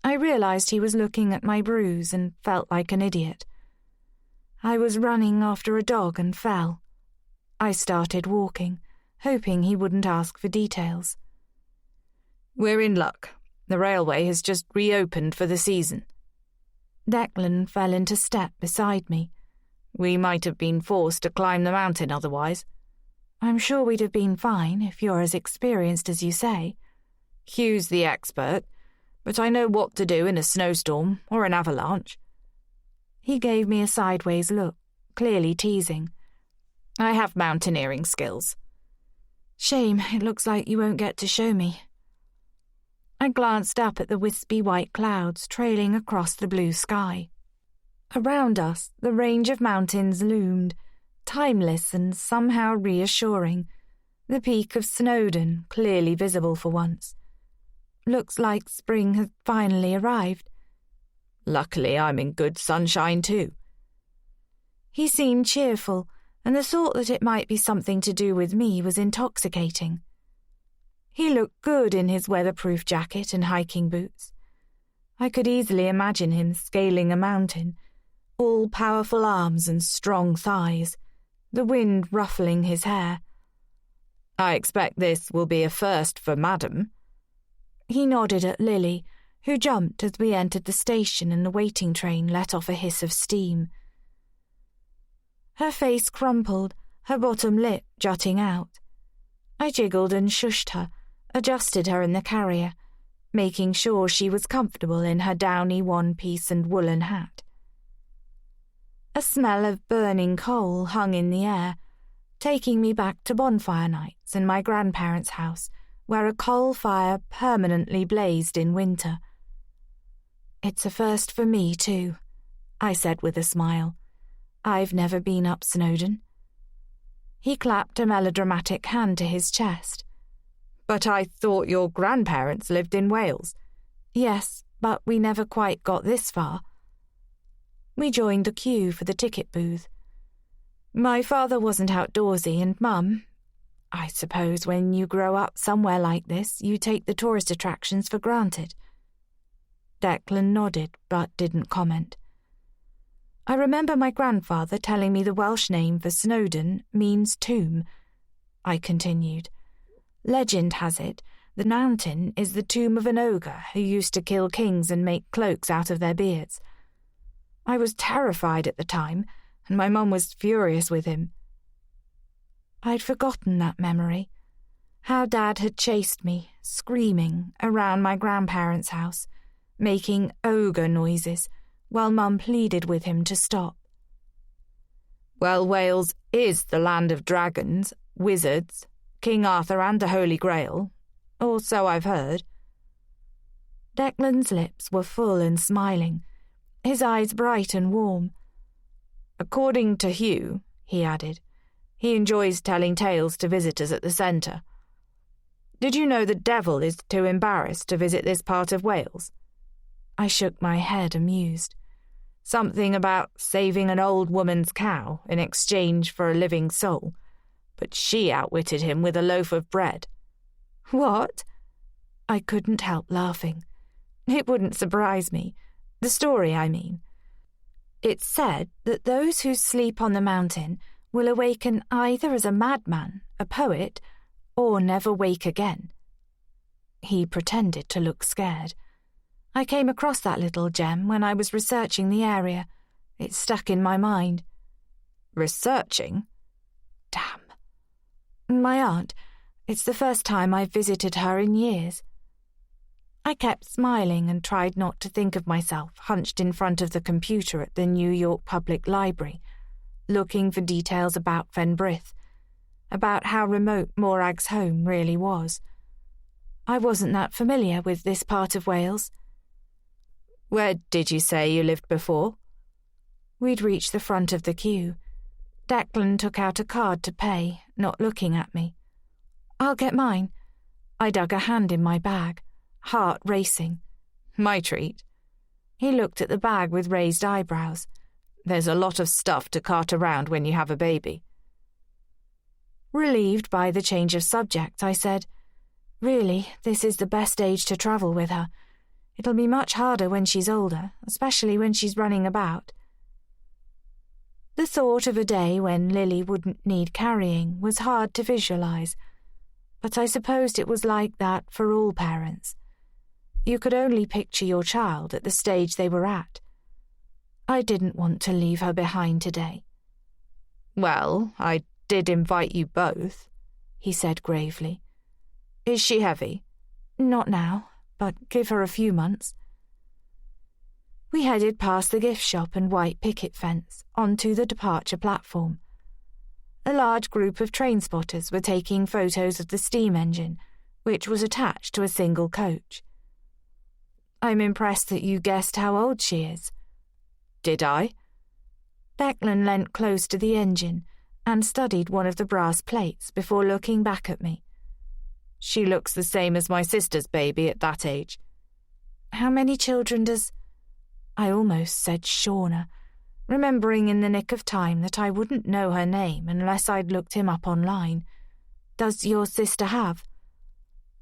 I realized he was looking at my bruise and felt like an idiot. I was running after a dog and fell. I started walking, hoping he wouldn't ask for details. "We're in luck. The railway has just reopened for the season." Declan fell into step beside me. "We might have been forced to climb the mountain otherwise." "I'm sure we'd have been fine if you're as experienced as you say." "Hugh's the expert, but I know what to do in a snowstorm or an avalanche." He gave me a sideways look, clearly teasing. "I have mountaineering skills." "Shame, it looks like you won't get to show me." I glanced up at the wispy white clouds trailing across the blue sky. Around us, the range of mountains loomed, timeless and somehow reassuring, the peak of Snowdon clearly visible for once. Looks like spring has finally arrived. Luckily, I'm in good sunshine too. He seemed cheerful, and the thought that it might be something to do with me was intoxicating. He looked good in his weatherproof jacket and hiking boots. I could easily imagine him scaling a mountain, all powerful arms and strong thighs, the wind ruffling his hair. I expect this will be a first for Madam. He nodded at Lily, who jumped as we entered the station and the waiting train let off a hiss of steam. Her face crumpled, her bottom lip jutting out. I jiggled and shushed her, adjusted her in the carrier, making sure she was comfortable in her downy one-piece and woolen hat. A smell of burning coal hung in the air, taking me back to bonfire nights in my grandparents' house, where a coal fire permanently blazed in winter. It's a first for me, too, I said with a smile. I've never been up Snowdon. He clapped a melodramatic hand to his chest. But I thought your grandparents lived in Wales. Yes, but we never quite got this far. We joined the queue for the ticket booth. My father wasn't outdoorsy, and Mum, I suppose when you grow up somewhere like this, you take the tourist attractions for granted. Declan nodded, but didn't comment. I remember my grandfather telling me the Welsh name for Snowdon means tomb. I continued. Legend has it the mountain is the tomb of an ogre who used to kill kings and make cloaks out of their beards. I was terrified at the time, and my mum was furious with him. I'd forgotten that memory, how Dad had chased me, screaming, around my grandparents' house, making ogre noises, while Mum pleaded with him to stop. Well, Wales is the land of dragons, wizards, King Arthur and the Holy Grail, or so I've heard. Declan's lips were full and smiling, his eyes bright and warm. According to Hugh, he added, he enjoys telling tales to visitors at the centre. Did you know the devil is too embarrassed to visit this part of Wales? I shook my head, amused. Something about saving an old woman's cow in exchange for a living soul, but she outwitted him with a loaf of bread. What? I couldn't help laughing. It wouldn't surprise me. The story, I mean. It's said that those who sleep on the mountain will awaken either as a madman, a poet, or never wake again. He pretended to look scared. I came across that little gem when I was researching the area. It stuck in my mind. Researching? Damn. My aunt. It's the first time I've visited her in years. I kept smiling and tried not to think of myself hunched in front of the computer at the New York Public Library, looking for details about Fenbrith, about how remote Morag's home really was. I wasn't that familiar with this part of Wales. Where did you say you lived before? We'd reached the front of the queue. Declan took out a card to pay, not looking at me. I'll get mine. I dug a hand in my bag, heart racing. My treat. He looked at the bag with raised eyebrows. There's a lot of stuff to cart around when you have a baby. Relieved by the change of subject, I said, Really, this is the best age to travel with her. It'll be much harder when she's older, especially when she's running about. The thought of a day when Lily wouldn't need carrying was hard to visualize, but I supposed it was like that for all parents. You could only picture your child at the stage they were at. I didn't want to leave her behind today. Well, I did invite you both, he said gravely. Is she heavy? Not now, but give her a few months. We headed past the gift shop and white picket fence onto the departure platform. A large group of train spotters were taking photos of the steam engine, which was attached to a single coach. I'm impressed that you guessed how old she is. Did I? Declan leant close to the engine and studied one of the brass plates before looking back at me. She looks the same as my sister's baby at that age. How many children does... I almost said Shauna, remembering in the nick of time that I wouldn't know her name unless I'd looked him up online. Does your sister have?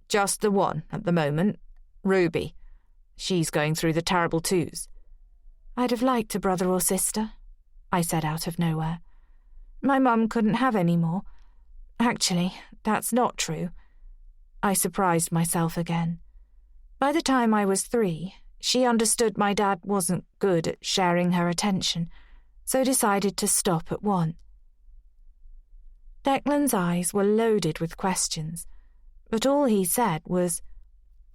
Just the one at the moment, Ruby. She's going through the terrible twos. I'd have liked a brother or sister, I said out of nowhere. My mum couldn't have any more. Actually, that's not true. I surprised myself again. By the time I was 3, she understood my dad wasn't good at sharing her attention, so decided to stop at 1. Declan's eyes were loaded with questions, but all he said was,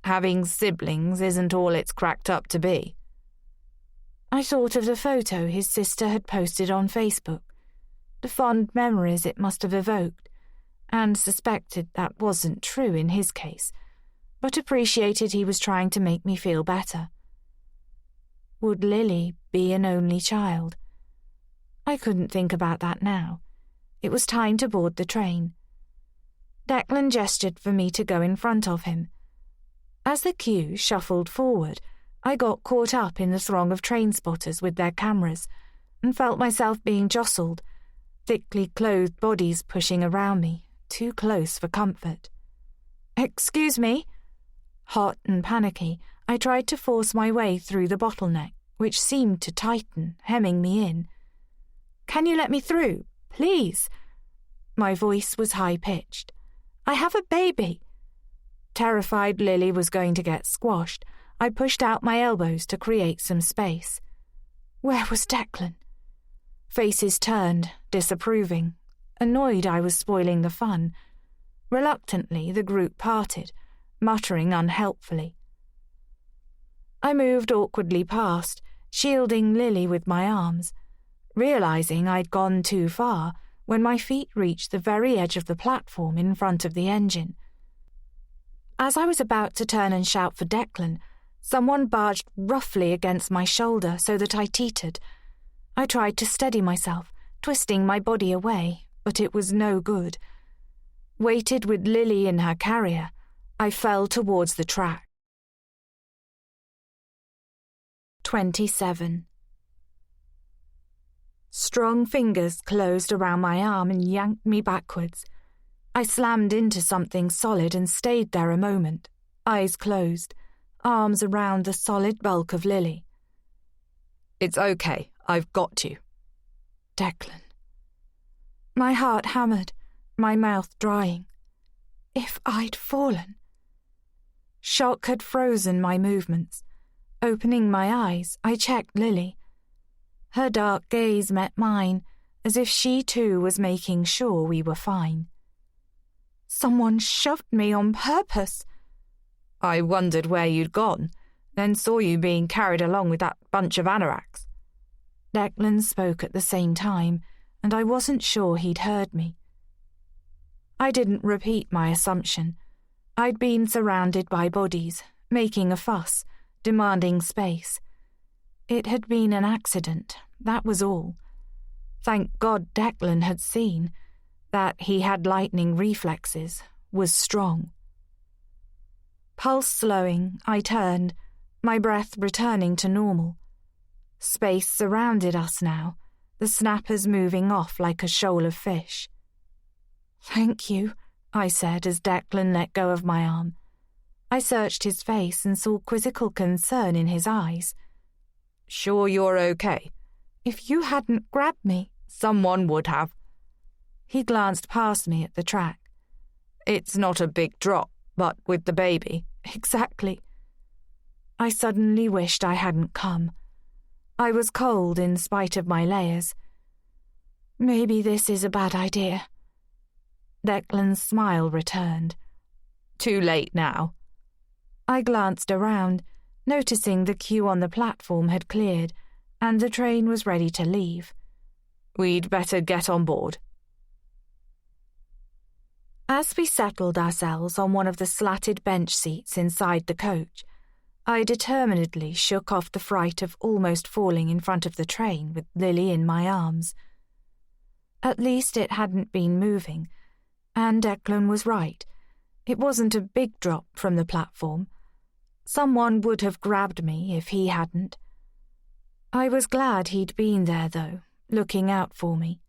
"Having siblings isn't all it's cracked up to be." I thought of the photo his sister had posted on Facebook, the fond memories it must have evoked, and suspected that wasn't true in his case, but appreciated he was trying to make me feel better. Would Lily be an only child? I couldn't think about that now. It was time to board the train. Declan gestured for me to go in front of him. As the queue shuffled forward, I got caught up in the throng of train spotters with their cameras and felt myself being jostled, thickly clothed bodies pushing around me, too close for comfort. "Excuse me?" Hot and panicky, I tried to force my way through the bottleneck, which seemed to tighten, hemming me in. "Can you let me through, please?" My voice was high-pitched. "I have a baby." Terrified Lily was going to get squashed, I pushed out my elbows to create some space. Where was Declan? Faces turned, disapproving, annoyed I was spoiling the fun. Reluctantly, the group parted, muttering unhelpfully. I moved awkwardly past, shielding Lily with my arms, realizing I'd gone too far when my feet reached the very edge of the platform in front of the engine. As I was about to turn and shout for Declan, someone barged roughly against my shoulder so that I teetered. I tried to steady myself, twisting my body away, but it was no good. Weighted with Lily in her carrier, I fell towards the track. 27. Strong fingers closed around my arm and yanked me backwards. I slammed into something solid and stayed there a moment, eyes closed, arms around the solid bulk of Lily. "It's okay, I've got you." Declan. My heart hammered, my mouth drying. If I'd fallen. Shock had frozen my movements. Opening my eyes, I checked Lily. Her dark gaze met mine, as if she too was making sure we were fine. Someone shoved me on purpose. "I wondered where you'd gone, then saw you being carried along with that bunch of anoraks." Declan spoke at the same time, and I wasn't sure he'd heard me. I didn't repeat my assumption. I'd been surrounded by bodies, making a fuss, demanding space. It had been an accident, that was all. Thank God Declan had seen. That he had lightning reflexes, was strong. Pulse slowing, I turned, my breath returning to normal. Space surrounded us now, the snappers moving off like a shoal of fish. "Thank you," I said as Declan let go of my arm. I searched his face and saw quizzical concern in his eyes. "Sure you're okay?" "If you hadn't grabbed me..." "Someone would have." He glanced past me at the track. "It's not a big drop, but with the baby..." "Exactly." I suddenly wished I hadn't come. I was cold in spite of my layers. Maybe this is a bad idea. Declan's smile returned. "Too late now." I glanced around, noticing the queue on the platform had cleared, and the train was ready to leave. "We'd better get on board." As we settled ourselves on one of the slatted bench seats inside the coach, I determinedly shook off the fright of almost falling in front of the train with Lily in my arms. At least it hadn't been moving, and Declan was right. It wasn't a big drop from the platform. Someone would have grabbed me if he hadn't. I was glad he'd been there, though, looking out for me.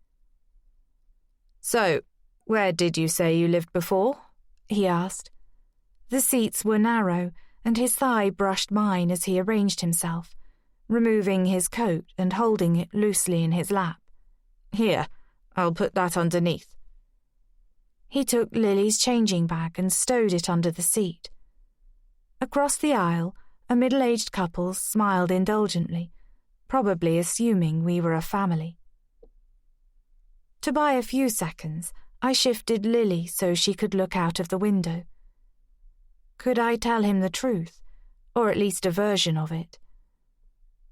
"So, where did you say you lived before?" he asked. The seats were narrow, and his thigh brushed mine as he arranged himself, removing his coat and holding it loosely in his lap. "Here, I'll put that underneath." He took Lily's changing bag and stowed it under the seat. Across the aisle, a middle-aged couple smiled indulgently, probably assuming we were a family. To buy a few seconds, I shifted Lily so she could look out of the window. Could I tell him the truth, or at least a version of it?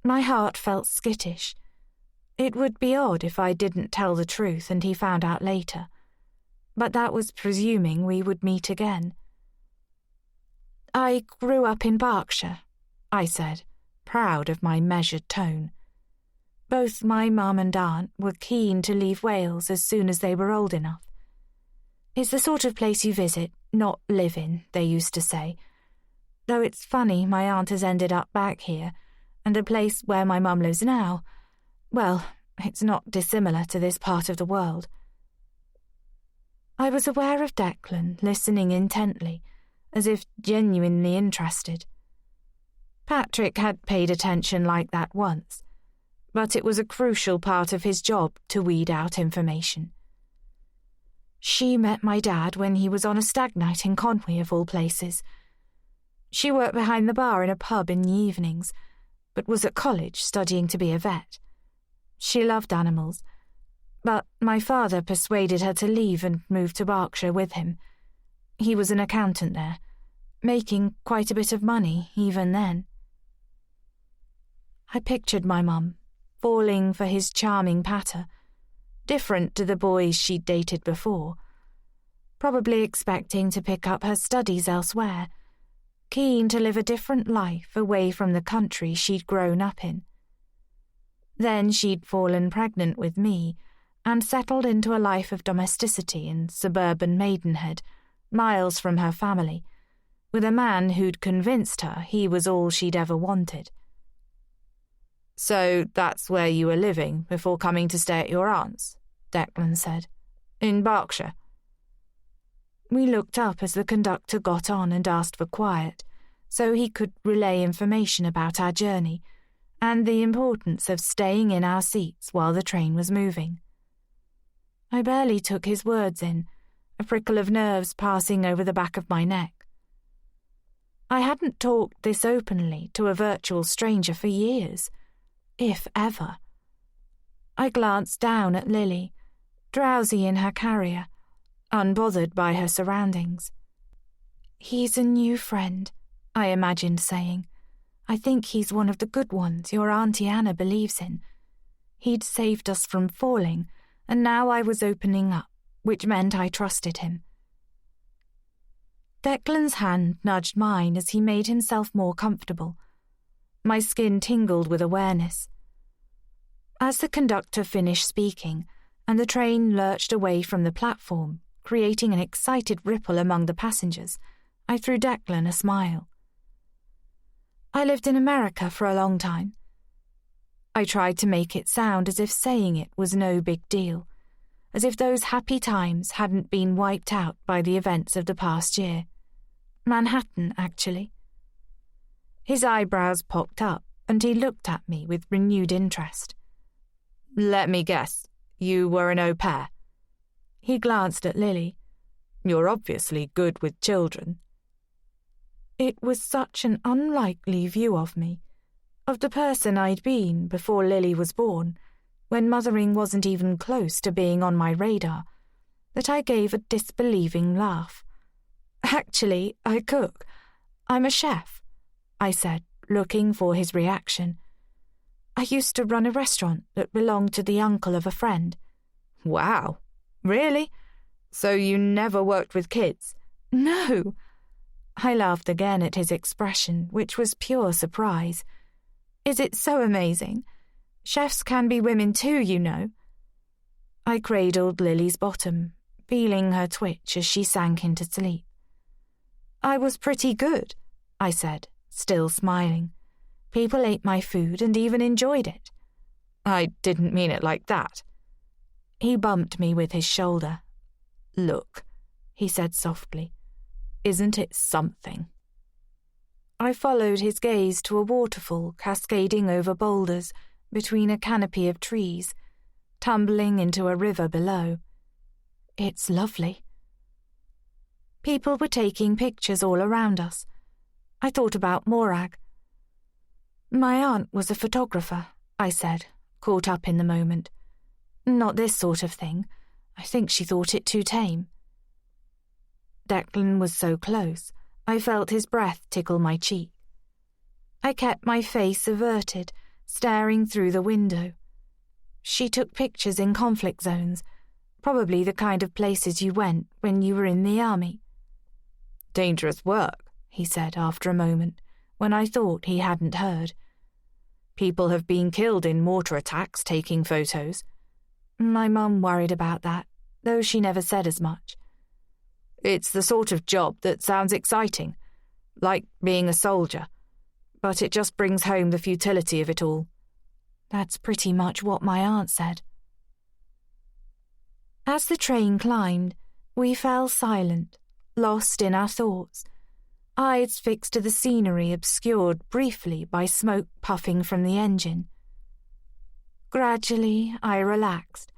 My heart felt skittish. It would be odd if I didn't tell the truth and he found out later, but that was presuming we would meet again. "I grew up in Berkshire," I said, proud of my measured tone. Both my mum and aunt were keen to leave Wales as soon as they were old enough. It's the sort of place you visit, not live in, they used to say. Though it's funny my aunt has ended up back here, and the place where my mum lives now, well, it's not dissimilar to this part of the world. I was aware of Declan listening intently, as if genuinely interested. Patrick had paid attention like that once, but it was a crucial part of his job to weed out information. She met my dad when he was on a stag night in Conway, of all places. She worked behind the bar in a pub in the evenings, but was at college studying to be a vet. She loved animals, but my father persuaded her to leave and move to Berkshire with him. He was an accountant there, making quite a bit of money even then. I pictured my mum, falling for his charming patter, different to the boys she'd dated before, probably expecting to pick up her studies elsewhere, keen to live a different life away from the country she'd grown up in. Then she'd fallen pregnant with me and settled into a life of domesticity and suburban maidenhead, miles from her family, with a man who'd convinced her he was all she'd ever wanted. "So that's where you were living before coming to stay at your aunt's," Declan said. "In Berkshire?" We looked up as the conductor got on and asked for quiet, so he could relay information about our journey and the importance of staying in our seats while the train was moving. I barely took his words in, a prickle of nerves passing over the back of my neck. I hadn't talked this openly to a virtual stranger for years, if ever. I glanced down at Lily, drowsy in her carrier, unbothered by her surroundings. "He's a new friend," I imagined saying. "I think he's one of the good ones your Auntie Anna believes in. He'd saved us from falling, and now I was opening up, which meant I trusted him." Declan's hand nudged mine as he made himself more comfortable. My skin tingled with awareness. As the conductor finished speaking, and the train lurched away from the platform, creating an excited ripple among the passengers, I threw Declan a smile. "I lived in America for a long time." I tried to make it sound as if saying it was no big deal, as if those happy times hadn't been wiped out by the events of the past year. Manhattan, actually. His eyebrows popped up, and he looked at me with renewed interest. "Let me guess, you were an au pair?" He glanced at Lily. "You're obviously good with children." It was such an unlikely view of me, of the person I'd been before Lily was born, when mothering wasn't even close to being on my radar, that I gave a disbelieving laugh. "Actually, I cook. I'm a chef," I said, looking for his reaction. "I used to run a restaurant that belonged to the uncle of a friend." "Wow, really? So you never worked with kids?" "No." I laughed again at his expression, which was pure surprise. "Is it so amazing? Chefs can be women too, you know." I cradled Lily's bottom, feeling her twitch as she sank into sleep. I was pretty good, I said, still smiling. People ate my food and even enjoyed it. I didn't mean it like that. He bumped me with his shoulder. Look, he said softly, isn't it something? I followed his gaze to a waterfall cascading over boulders between a canopy of trees, tumbling into a river below. It's lovely. People were taking pictures all around us. I thought about Morag. My aunt was a photographer, I said, caught up in the moment. Not this sort of thing. I think she thought it too tame. Declan was so close, I felt his breath tickle my cheek. I kept my face averted, staring through the window. She took pictures in conflict zones, probably the kind of places you went when you were in the army. Dangerous work, he said after a moment, when I thought he hadn't heard. People have been killed in mortar attacks taking photos. My mum worried about that, though she never said as much. It's the sort of job that sounds exciting, like being a soldier, but it just brings home the futility of it all. That's pretty much what my aunt said. As the train climbed, we fell silent, lost in our thoughts, eyes fixed to the scenery obscured briefly by smoke puffing from the engine. Gradually, I relaxed,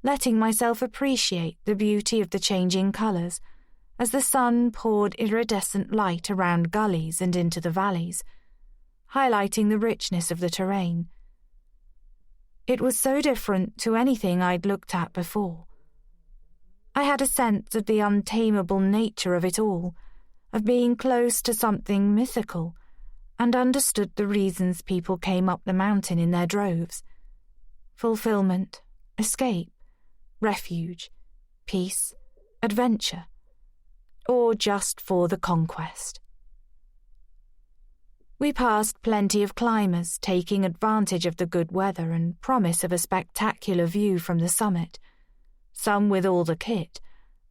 letting myself appreciate the beauty of the changing colours as the sun poured iridescent light around gullies and into the valleys, highlighting the richness of the terrain. It was so different to anything I'd looked at before. I had a sense of the untamable nature of it all, of being close to something mythical, and understood the reasons people came up the mountain in their droves. Fulfillment, escape, refuge, peace, adventure, or just for the conquest. We passed plenty of climbers taking advantage of the good weather and promise of a spectacular view from the summit, some with all the kit,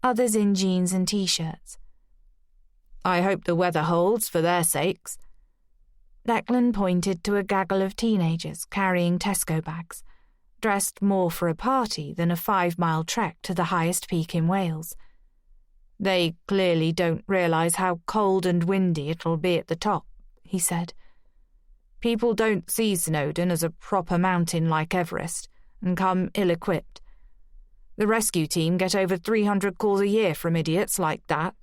others in jeans and t-shirts. I hope the weather holds for their sakes. Declan pointed to a gaggle of teenagers carrying Tesco bags, dressed more for a party than a 5-mile trek to the highest peak in Wales. They clearly don't realise how cold and windy it'll be at the top, he said. People don't see Snowdon as a proper mountain like Everest and come ill-equipped. The rescue team get over 300 calls a year from idiots like that.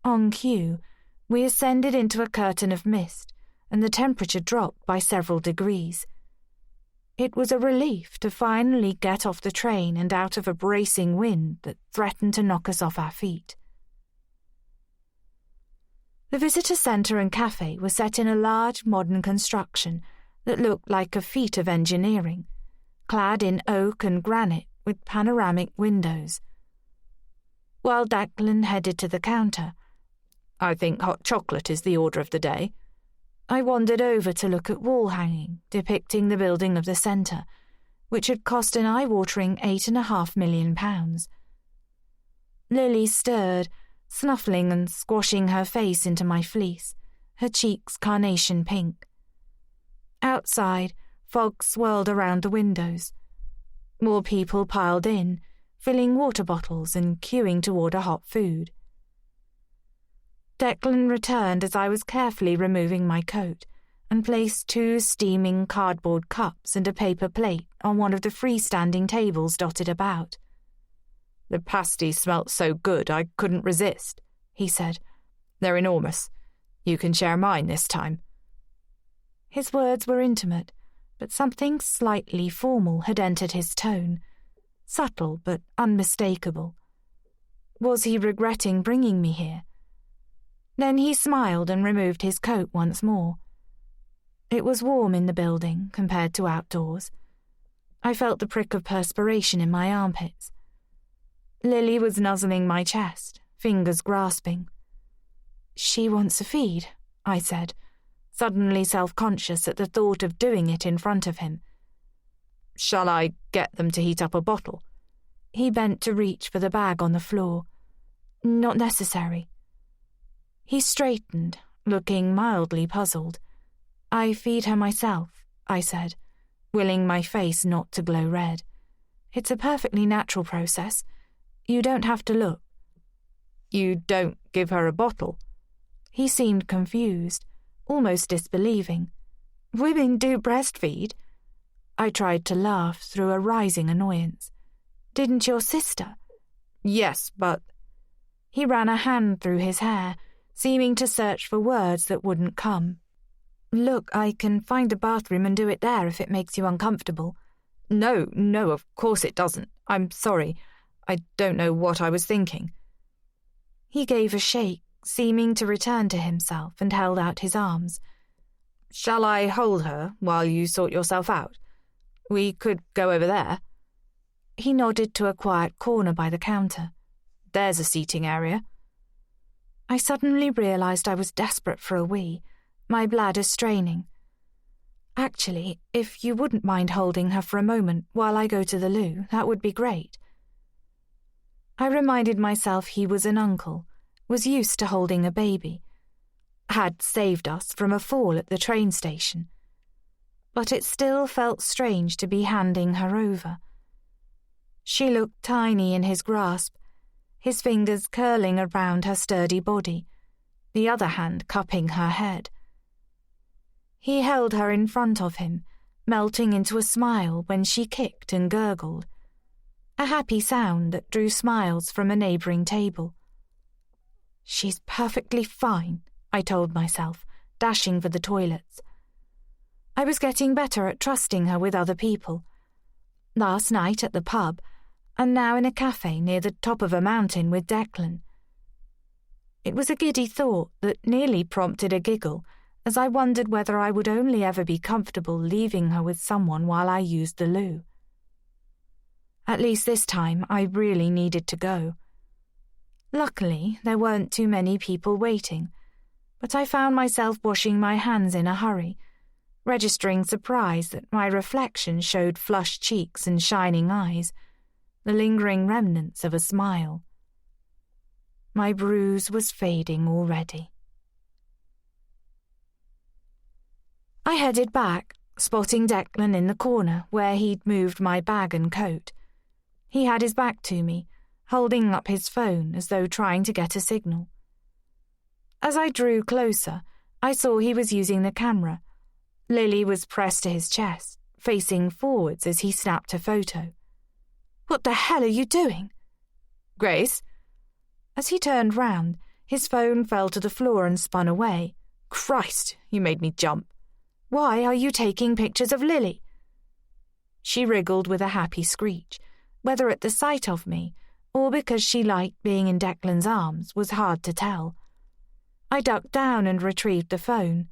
On cue, we ascended into a curtain of mist, and the temperature dropped by several degrees. It was a relief to finally get off the train and out of a bracing wind that threatened to knock us off our feet. The visitor centre and cafe were set in a large modern construction that looked like a feat of engineering, clad in oak and granite with panoramic windows. While Declan headed to the counter, I think hot chocolate is the order of the day, I wandered over to look at wall hanging depicting the building of the centre, which had cost an eye-watering £8.5 million. Lily stirred, snuffling and squashing her face into my fleece, her cheeks carnation pink. Outside, fog swirled around the windows. More people piled in, filling water bottles and queuing to order hot food. Declan returned as I was carefully removing my coat and placed 2 steaming cardboard cups and a paper plate on one of the freestanding tables dotted about. The pasties smelt so good I couldn't resist, he said. They're enormous. You can share mine this time. His words were intimate, but something slightly formal had entered his tone, subtle but unmistakable. Was he regretting bringing me here? Then he smiled and removed his coat once more. It was warm in the building compared to outdoors. I felt the prick of perspiration in my armpits. Lily was nuzzling my chest, fingers grasping. "She wants a feed," I said, suddenly self-conscious at the thought of doing it in front of him. "Shall I get them to heat up a bottle?" He bent to reach for the bag on the floor. "Not necessary." He straightened, looking mildly puzzled. "I feed her myself," I said, willing my face not to glow red. "It's a perfectly natural process. You don't have to look." "You don't give her a bottle?" He seemed confused, almost disbelieving. "Women do breastfeed." I tried to laugh through a rising annoyance. "Didn't your sister?" "Yes, but—" He ran a hand through his hair, seeming to search for words that wouldn't come. "Look, I can find a bathroom and do it there if it makes you uncomfortable." No, of course it doesn't. I'm sorry. I don't know what I was thinking." He gave a shake, seeming to return to himself, and held out his arms. "Shall I hold her while you sort yourself out? We could go over there." He nodded to a quiet corner by the counter. "There's a seating area." I suddenly realized I was desperate for a wee, my bladder straining. "Actually, if you wouldn't mind holding her for a moment while I go to the loo, that would be great." I reminded myself he was an uncle, was used to holding a baby, had saved us from a fall at the train station. But it still felt strange to be handing her over. She looked tiny in his grasp, his fingers curling around her sturdy body, the other hand cupping her head. He held her in front of him, melting into a smile when she kicked and gurgled, a happy sound that drew smiles from a neighbouring table. "She's perfectly fine," I told myself, dashing for the toilets. I was getting better at trusting her with other people. Last night at the pub, and now in a cafe near the top of a mountain with Declan. It was a giddy thought that nearly prompted a giggle as I wondered whether I would only ever be comfortable leaving her with someone while I used the loo. At least this time I really needed to go. Luckily, there weren't too many people waiting, but I found myself washing my hands in a hurry, registering surprise that my reflection showed flushed cheeks and shining eyes, the lingering remnants of a smile. My bruise was fading already. I headed back, spotting Declan in the corner where he'd moved my bag and coat. He had his back to me, holding up his phone as though trying to get a signal. As I drew closer, I saw he was using the camera. Lily was pressed to his chest, facing forwards as he snapped a photo. "What the hell are you doing?" "Grace?" As he turned round, his phone fell to the floor and spun away. "Christ, you made me jump." "Why are you taking pictures of Lily?" She wriggled with a happy screech, whether at the sight of me or because she liked being in Declan's arms was hard to tell. I ducked down and retrieved the phone.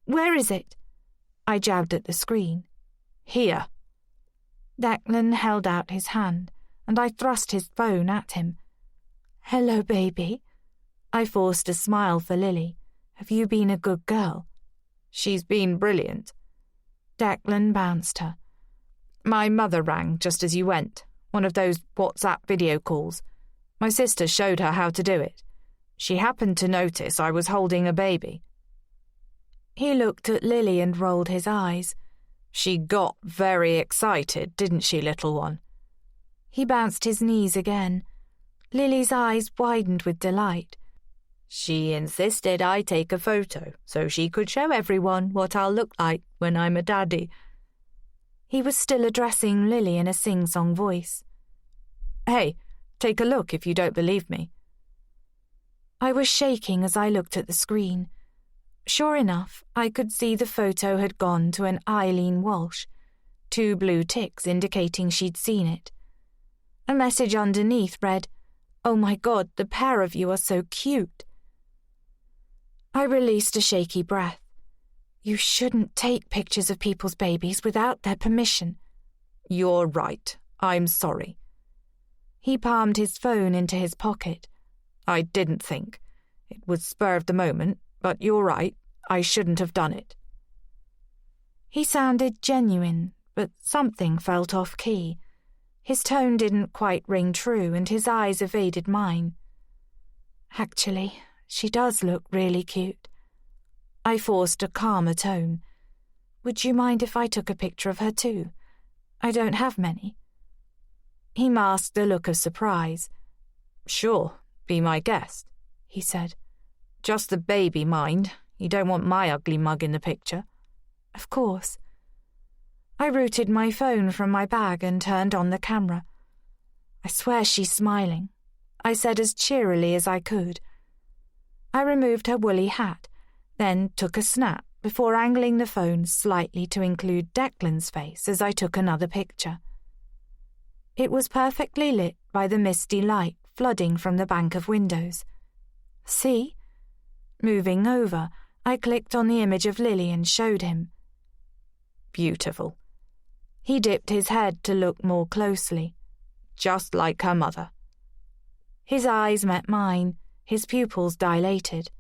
"Where is it?" I jabbed at the screen. "Here." Declan held out his hand, and I thrust his phone at him. "Hello, baby." I forced a smile for Lily. "Have you been a good girl?" "She's been brilliant." Declan bounced her. "My mother rang just as you went, one of those WhatsApp video calls. My sister showed her how to do it. She happened to notice I was holding a baby." He looked at Lily and rolled his eyes. "She got very excited, didn't she, little one?" He bounced his knees again. Lily's eyes widened with delight. "She insisted I take a photo so she could show everyone what I'll look like when I'm a daddy." He was still addressing Lily in a sing-song voice. "Hey, take a look if you don't believe me." I was shaking as I looked at the screen. Sure enough, I could see the photo had gone to an Eileen Walsh, 2 blue ticks indicating she'd seen it. A message underneath read, "Oh my God, the pair of you are so cute." I released a shaky breath. You shouldn't take pictures of people's babies without their permission. "You're right. I'm sorry." He palmed his phone into his pocket. "I didn't think. It was spur of the moment, but you're right. I shouldn't have done it." He sounded genuine, but something felt off-key. His tone didn't quite ring true, and his eyes evaded mine. "Actually, She does look really cute. I forced a calmer tone. Would you mind if I took a picture of her too? I don't have many. He masked a look of surprise. Sure, be my guest, he said. Just the baby, mind. You don't want my ugly mug in the picture. Of course. I rooted my phone from my bag and turned on the camera. I swear she's smiling, I said as cheerily as I could. I removed her woolly hat, then took a snap before angling the phone slightly to include Declan's face as I took another picture. It was perfectly lit by the misty light flooding from the bank of windows. See? Moving over, I clicked on the image of Lily and showed him. Beautiful. He dipped his head to look more closely. Just like her mother. His eyes met mine, his pupils dilated.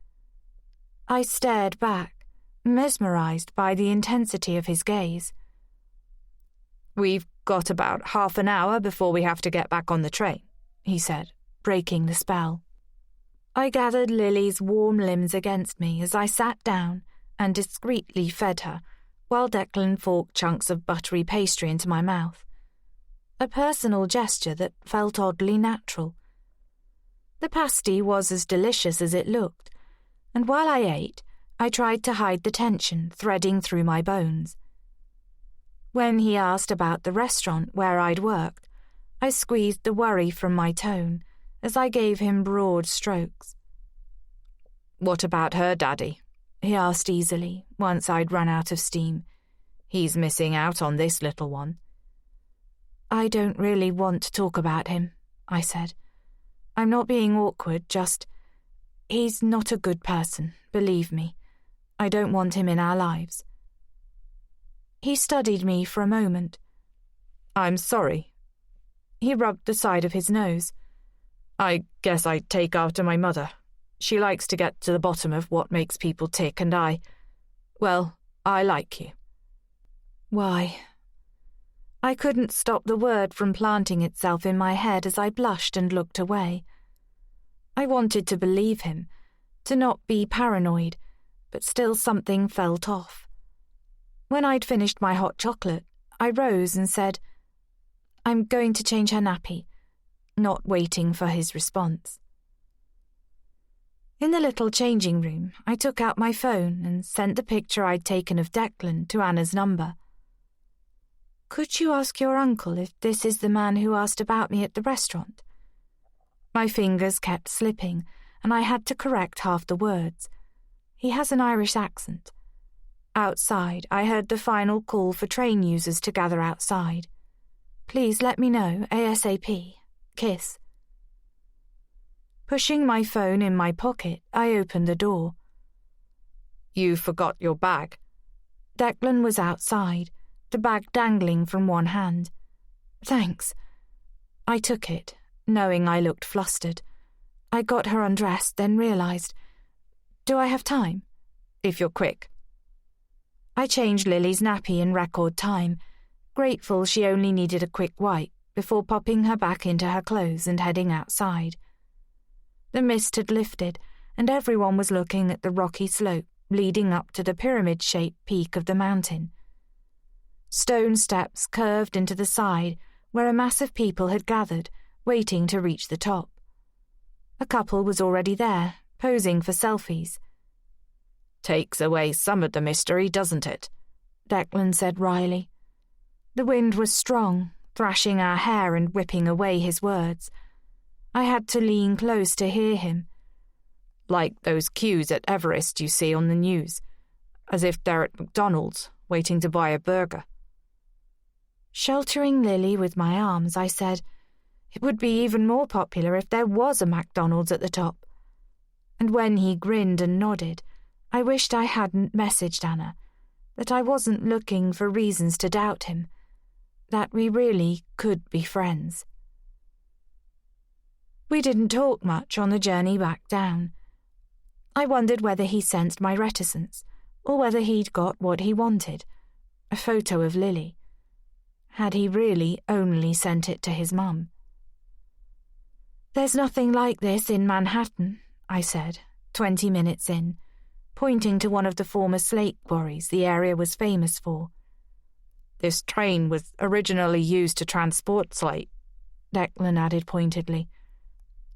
I stared back, mesmerized by the intensity of his gaze. We've got about half an hour before we have to get back on the train, he said, breaking the spell. I gathered Lily's warm limbs against me as I sat down and discreetly fed her, while Declan forked chunks of buttery pastry into my mouth. A personal gesture that felt oddly natural. The pasty was as delicious as it looked, and while I ate, I tried to hide the tension threading through my bones. When he asked about the restaurant where I'd worked, I squeezed the worry from my tone as I gave him broad strokes. What about her daddy? He asked easily, once I'd run out of steam. He's missing out on this little one. I don't really want to talk about him, I said. I'm not being awkward, just... He's not a good person, believe me. I don't want him in our lives. He studied me for a moment. I'm sorry. He rubbed the side of his nose. I guess I take after my mother. She likes to get to the bottom of what makes people tick, and I like you. Why? I couldn't stop the word from planting itself in my head as I blushed and looked away. I wanted to believe him, to not be paranoid, but still something felt off. When I'd finished my hot chocolate, I rose and said, I'm going to change her nappy, not waiting for his response. In the little changing room, I took out my phone and sent the picture I'd taken of Declan to Anna's number. Could you ask your uncle if this is the man who asked about me at the restaurant? My fingers kept slipping, and I had to correct half the words. He has an Irish accent. Outside, I heard the final call for train users to gather outside. Please let me know, ASAP. Kiss. Pushing my phone in my pocket, I opened the door. You forgot your bag. Declan was outside, the bag dangling from one hand. Thanks. I took it, knowing I looked flustered. I got her undressed, then realized. Do I have time? If you're quick. I changed Lily's nappy in record time, grateful she only needed a quick wipe before popping her back into her clothes and heading outside. The mist had lifted, and everyone was looking at the rocky slope leading up to the pyramid-shaped peak of the mountain. Stone steps curved into the side where a mass of people had gathered, waiting to reach the top. A couple was already there, posing for selfies. Takes away some of the mystery, doesn't it? Declan said wryly. The wind was strong, thrashing our hair and whipping away his words. I had to lean close to hear him. Like those queues at Everest you see on the news, as if they're at McDonald's, waiting to buy a burger. Sheltering Lily with my arms, I said, it would be even more popular if there was a McDonald's at the top. And when he grinned and nodded, I wished I hadn't messaged Anna, that I wasn't looking for reasons to doubt him, that we really could be friends. We didn't talk much on the journey back down. I wondered whether he sensed my reticence, or whether he'd got what he wanted, a photo of Lily. Had he really only sent it to his mum? There's nothing like this in Manhattan, I said, 20 minutes in, pointing to one of the former slate quarries the area was famous for. This train was originally used to transport slate, Declan added pointedly.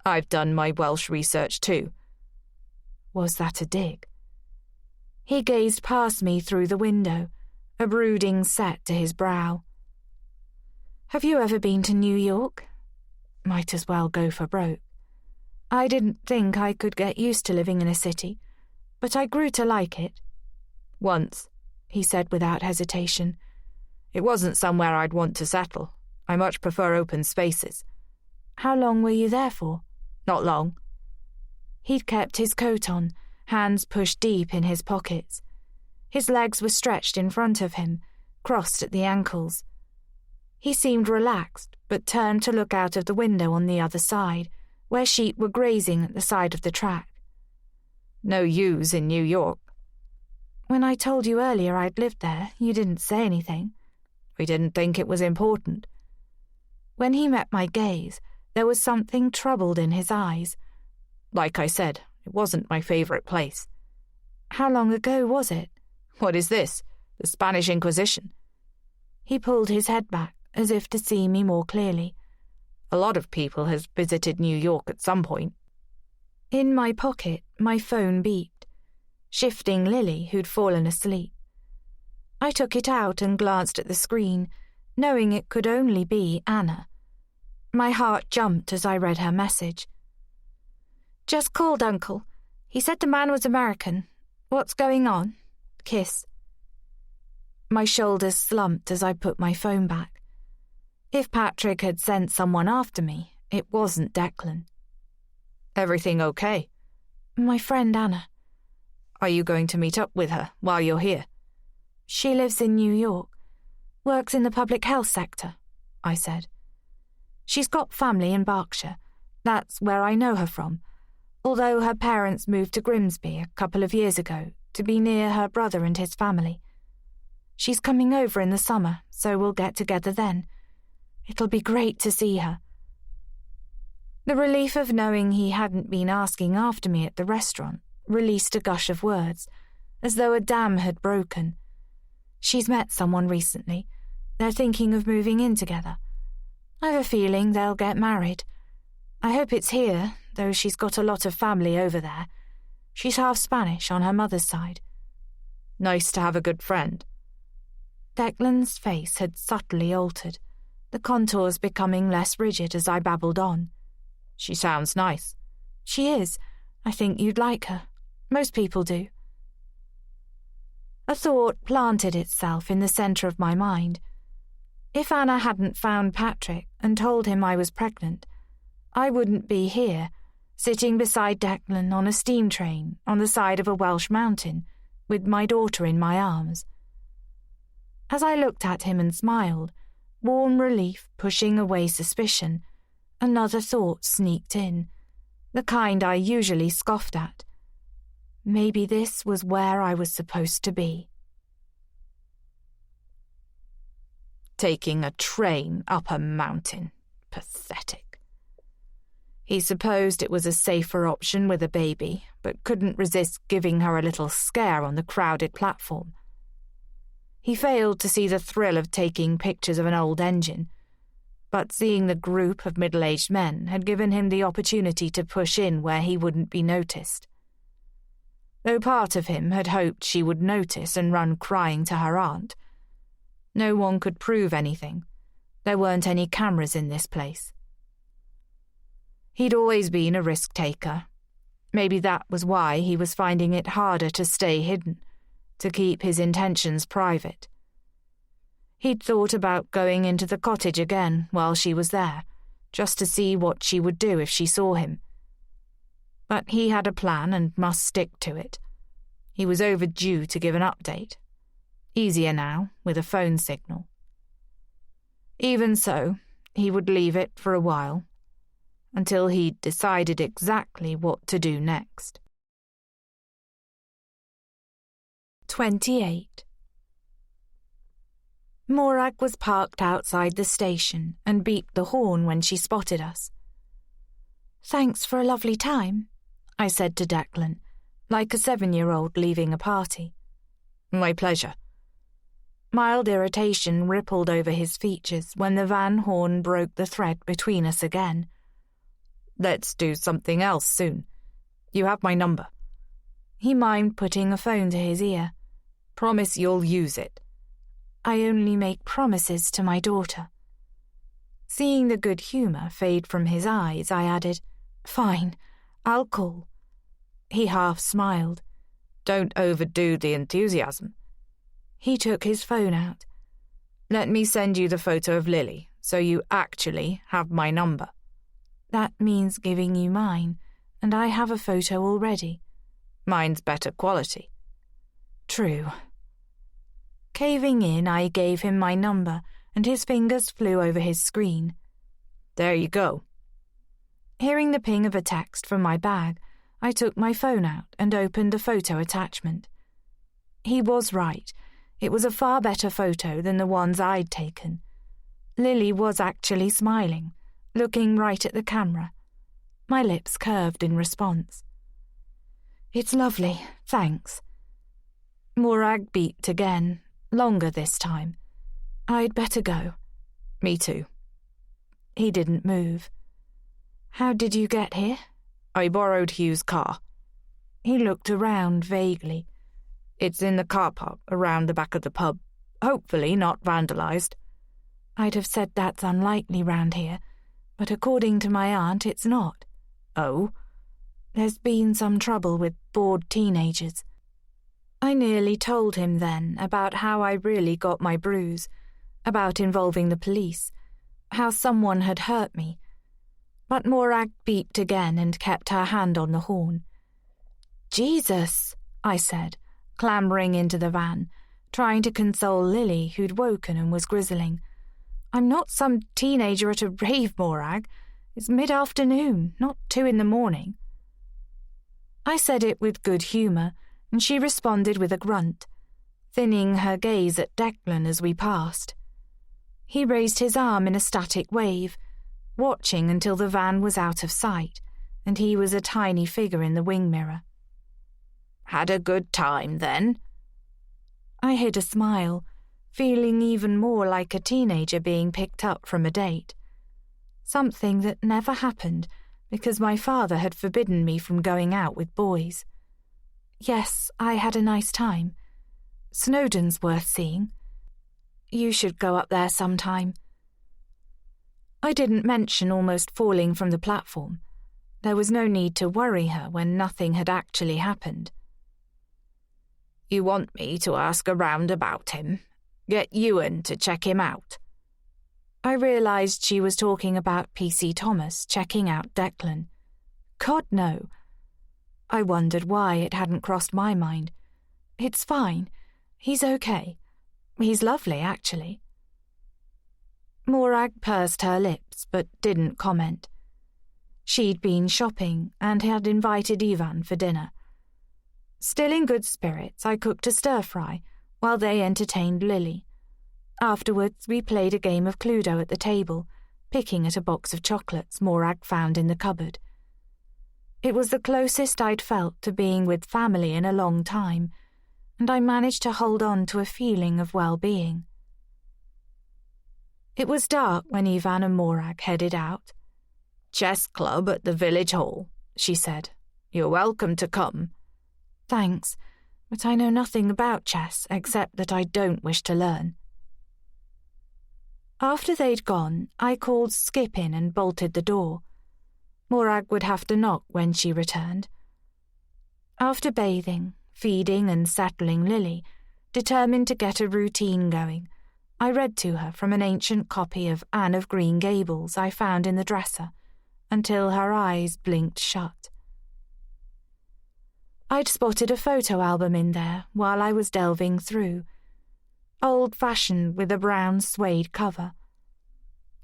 I've done my Welsh research too. Was that a dig? He gazed past me through the window, a brooding set to his brow. Have you ever been to New York? Might as well go for broke. I didn't think I could get used to living in a city, but I grew to like it. Once, he said without hesitation. It wasn't somewhere I'd want to settle. I much prefer open spaces. How long were you there for? Not long. He'd kept his coat on, hands pushed deep in his pockets. His legs were stretched in front of him, crossed at the ankles. He seemed relaxed, but turned to look out of the window on the other side, where sheep were grazing at the side of the track. No ewes in New York. When I told you earlier I'd lived there, you didn't say anything. We didn't think it was important. When he met my gaze, there was something troubled in his eyes. Like I said, it wasn't my favourite place. How long ago was it? What is this? The Spanish Inquisition? He pulled his head back, as if to see me more clearly. A lot of people has visited New York at some point. In my pocket, my phone beeped, shifting Lily, who'd fallen asleep. I took it out and glanced at the screen, knowing it could only be Anna. My heart jumped as I read her message. Just called Uncle. He said the man was American. What's going on? Kiss. My shoulders slumped as I put my phone back. If Patrick had sent someone after me, it wasn't Declan. Everything okay? My friend Anna. Are you going to meet up with her while you're here? She lives in New York. Works in the public health sector, I said. She's got family in Berkshire. That's where I know her from, although her parents moved to Grimsby a couple of years ago to be near her brother and his family. She's coming over in the summer, so we'll get together then. It'll be great to see her. The relief of knowing he hadn't been asking after me at the restaurant released a gush of words, as though a dam had broken. She's met someone recently. They're thinking of moving in together. I've a feeling they'll get married. I hope it's here, though she's got a lot of family over there. She's half Spanish on her mother's side. Nice to have a good friend. Declan's face had subtly altered, the contours becoming less rigid as I babbled on. She sounds nice. She is. I think you'd like her. Most people do. A thought planted itself in the centre of my mind. If Anna hadn't found Patrick and told him I was pregnant, I wouldn't be here, sitting beside Declan on a steam train on the side of a Welsh mountain, with my daughter in my arms. As I looked at him and smiled, warm relief pushing away suspicion, another thought sneaked in, the kind I usually scoffed at. Maybe this was where I was supposed to be. Taking a train up a mountain. Pathetic. He supposed it was a safer option with a baby, but couldn't resist giving her a little scare on the crowded platform. He failed to see the thrill of taking pictures of an old engine, but seeing the group of middle-aged men had given him the opportunity to push in where he wouldn't be noticed. Though part of him had hoped she would notice and run crying to her aunt. No one could prove anything. There weren't any cameras in this place. He'd always been a risk-taker. Maybe that was why he was finding it harder to stay hidden, to keep his intentions private. He'd thought about going into the cottage again while she was there, just to see what she would do if she saw him. But he had a plan and must stick to it. He was overdue to give an update. Easier now, with a phone signal. Even so, he would leave it for a while, until he'd decided exactly what to do next. 28. Morag was parked outside the station and beeped the horn when she spotted us. "Thanks for a lovely time," I said to Declan, like a 7-year-old leaving a party. My pleasure. Mild irritation rippled over his features when the van horn broke the thread between us again. Let's do something else soon. You have my number. He mimed putting a phone to his ear. Promise you'll use it. I only make promises to my daughter. Seeing the good humour fade from his eyes, I added, Fine, I'll call. He half smiled. Don't overdo the enthusiasm. He took his phone out. Let me send you the photo of Lily, so you actually have my number. That means giving you mine, and I have a photo already. Mine's better quality. True. Caving in, I gave him my number, and his fingers flew over his screen. There you go. Hearing the ping of a text from my bag, I took my phone out and opened the photo attachment. He was right. It was a far better photo than the ones I'd taken. Lily was actually smiling, looking right at the camera. My lips curved in response. It's lovely, thanks. Morag beeped again, longer this time. I'd better go. Me too. He didn't move. How did you get here? I borrowed Hugh's car. He looked around vaguely. It's in the car park around the back of the pub. Hopefully not vandalised. I'd have said that's unlikely round here, but according to my aunt, it's not. Oh? There's been some trouble with bored teenagers. I nearly told him then about how I really got my bruise, about involving the police, how someone had hurt me. But Morag beeped again and kept her hand on the horn. Jesus, I said, clambering into the van, trying to console Lily, who'd woken and was grizzling. I'm not some teenager at a rave, Morag. It's mid-afternoon, not 2 a.m. I said it with good humour, and she responded with a grunt, thinning her gaze at Declan as we passed. He raised his arm in a static wave, watching until the van was out of sight, and he was a tiny figure in the wing mirror. Had a good time, then? I hid a smile, feeling even more like a teenager being picked up from a date. Something that never happened because my father had forbidden me from going out with boys. Yes, I had a nice time. Snowdon's worth seeing. You should go up there sometime. I didn't mention almost falling from the platform. There was no need to worry her when nothing had actually happened. You want me to ask around about him? Get Ewan to check him out? I realised she was talking about PC Thomas checking out Declan. God, no. I wondered why it hadn't crossed my mind. It's fine. He's okay. He's lovely, actually. Morag pursed her lips, but didn't comment. She'd been shopping and had invited Ivan for dinner. Still in good spirits, I cooked a stir-fry while they entertained Lily. Afterwards, we played a game of Cluedo at the table, picking at a box of chocolates Morag found in the cupboard. It was the closest I'd felt to being with family in a long time, and I managed to hold on to a feeling of well-being. It was dark when Ivan and Morag headed out. Chess club at the village hall, she said. You're welcome to come. Thanks, but I know nothing about chess except that I don't wish to learn. After they'd gone, I called Skip in and bolted the door. Morag would have to knock when she returned. After bathing, feeding and settling Lily, determined to get a routine going, I read to her from an ancient copy of Anne of Green Gables I found in the dresser, until her eyes blinked shut. I'd spotted a photo album in there while I was delving through, old-fashioned with a brown suede cover.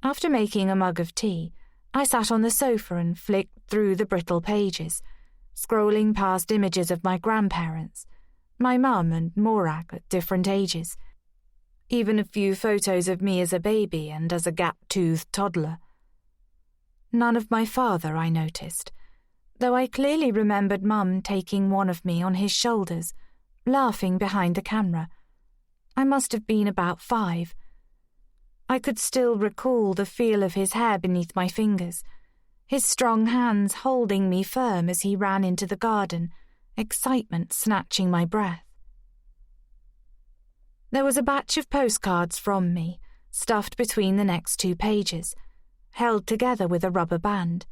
After making a mug of tea, I sat on the sofa and flicked through the brittle pages, scrolling past images of my grandparents, my mum and Morag at different ages, even a few photos of me as a baby and as a gap-toothed toddler. None of my father, I noticed. though I clearly remembered Mum taking one of me on his shoulders, laughing behind the camera. I must have been about 5. I could still recall the feel of his hair beneath my fingers, his strong hands holding me firm as he ran into the garden, excitement snatching my breath. There was a batch of postcards from me, stuffed between the next 2 pages, held together with a rubber band.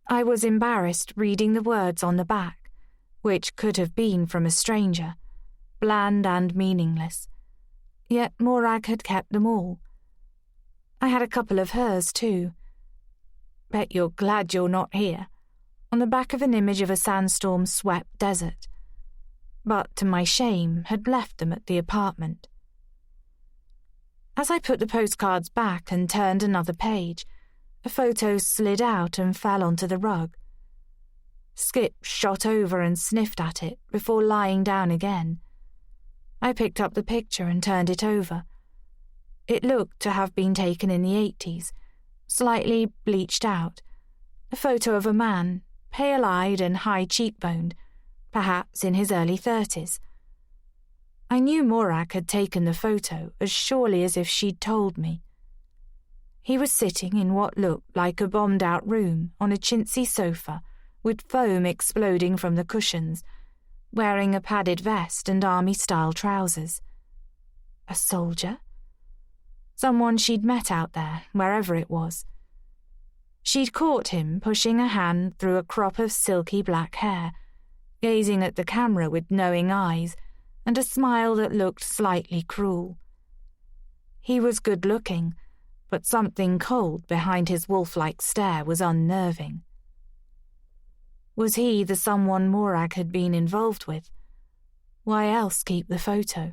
I was embarrassed reading the words on the back, which could have been from a stranger, bland and meaningless. Yet Morag had kept them all. I had a couple of hers, too. Bet you're glad you're not here, on the back of an image of a sandstorm-swept desert. But, to my shame, had left them at the apartment. As I put the postcards back and turned another page, a photo slid out and fell onto the rug. Skip shot over and sniffed at it before lying down again. I picked up the picture and turned it over. It looked to have been taken in the 80s, slightly bleached out. A photo of a man, pale-eyed and high-cheekboned, perhaps in his early 30s. I knew Morag had taken the photo as surely as if she'd told me. He was sitting in what looked like a bombed-out room on a chintzy sofa with foam exploding from the cushions, wearing a padded vest and army-style trousers. A soldier? Someone she'd met out there, wherever it was. She'd caught him pushing a hand through a crop of silky black hair, gazing at the camera with knowing eyes and a smile that looked slightly cruel. He was good-looking, but something cold behind his wolf-like stare was unnerving. Was he the someone Morag had been involved with? Why else keep the photo?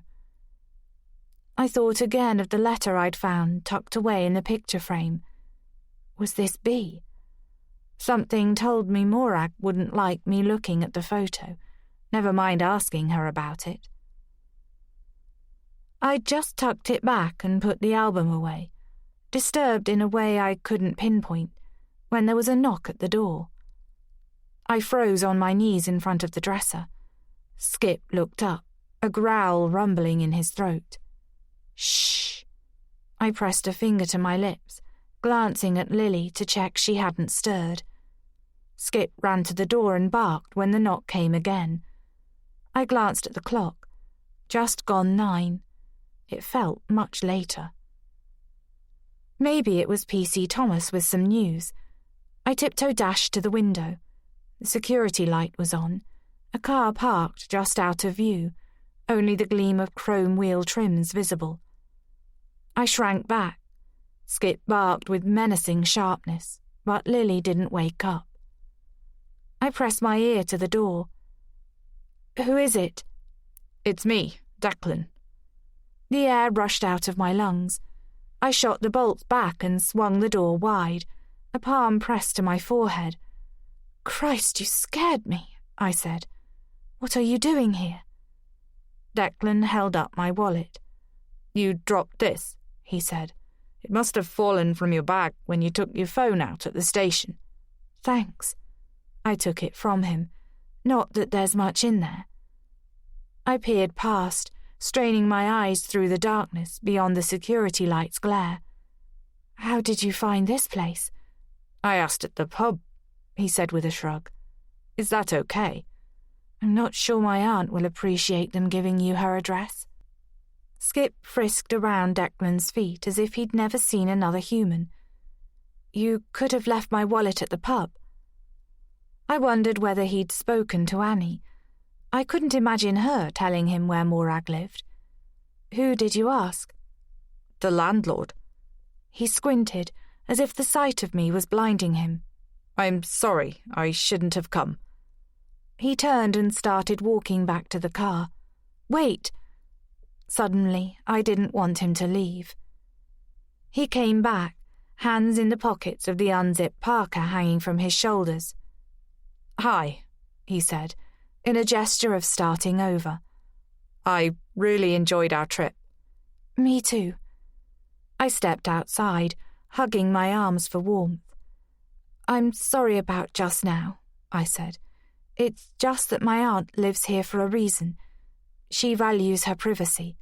I thought again of the letter I'd found tucked away in the picture frame. Was this B? Something told me Morag wouldn't like me looking at the photo, never mind asking her about it. I'd just tucked it back and put the album away, disturbed in a way I couldn't pinpoint, when there was a knock at the door. I froze on my knees in front of the dresser. Skip looked up, a growl rumbling in his throat. Shh! I pressed a finger to my lips, glancing at Lily to check she hadn't stirred. Skip ran to the door and barked when the knock came again. I glanced at the clock. Just gone 9. It felt much later. Maybe it was P.C. Thomas with some news. I tiptoe-dashed to the window. The security light was on, a car parked just out of view, only the gleam of chrome wheel trims visible. I shrank back. Skip barked with menacing sharpness, but Lily didn't wake up. I pressed my ear to the door. "Who is it?" "It's me, Declan." The air rushed out of my lungs. I shot the bolts back and swung the door wide, a palm pressed to my forehead. "Christ, you scared me," I said. "What are you doing here?" Declan held up my wallet. "You dropped this," he said. "It must have fallen from your bag when you took your phone out at the station." "Thanks." I took it from him. Not that there's much in there. I peered past, straining my eyes through the darkness beyond the security light's glare. "How did you find this place?" "I asked at the pub," he said with a shrug. "Is that okay?" "I'm not sure my aunt will appreciate them giving you her address." Skip frisked around Declan's feet as if he'd never seen another human. "You could have left my wallet at the pub." I wondered whether he'd spoken to Annie. I couldn't imagine her telling him where Morag lived. "Who did you ask?" "The landlord." He squinted, as if the sight of me was blinding him. "I'm sorry, I shouldn't have come." He turned and started walking back to the car. "Wait!" Suddenly, I didn't want him to leave. He came back, hands in the pockets of the unzipped parka hanging from his shoulders. "Hi," he said, in a gesture of starting over. "I really enjoyed our trip." "Me too." I stepped outside, hugging my arms for warmth. I'm sorry about just now, I said. It's just that my aunt lives here for a reason. She values her privacy.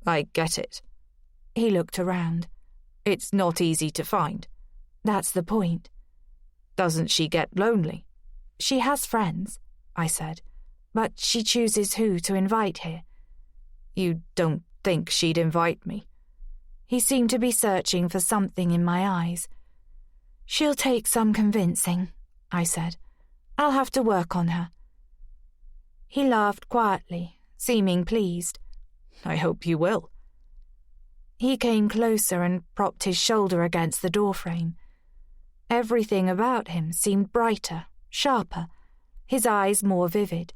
I get it. He looked around. It's not easy to find. That's the point. Doesn't she get lonely? She has friends, I said, but she chooses who to invite here. You don't think she'd invite me? He seemed to be searching for something in my eyes. She'll take some convincing, I said. I'll have to work on her. He laughed quietly, seeming pleased. I hope you will. He came closer and propped his shoulder against the doorframe. Everything about him seemed brighter, sharper, his eyes more vivid.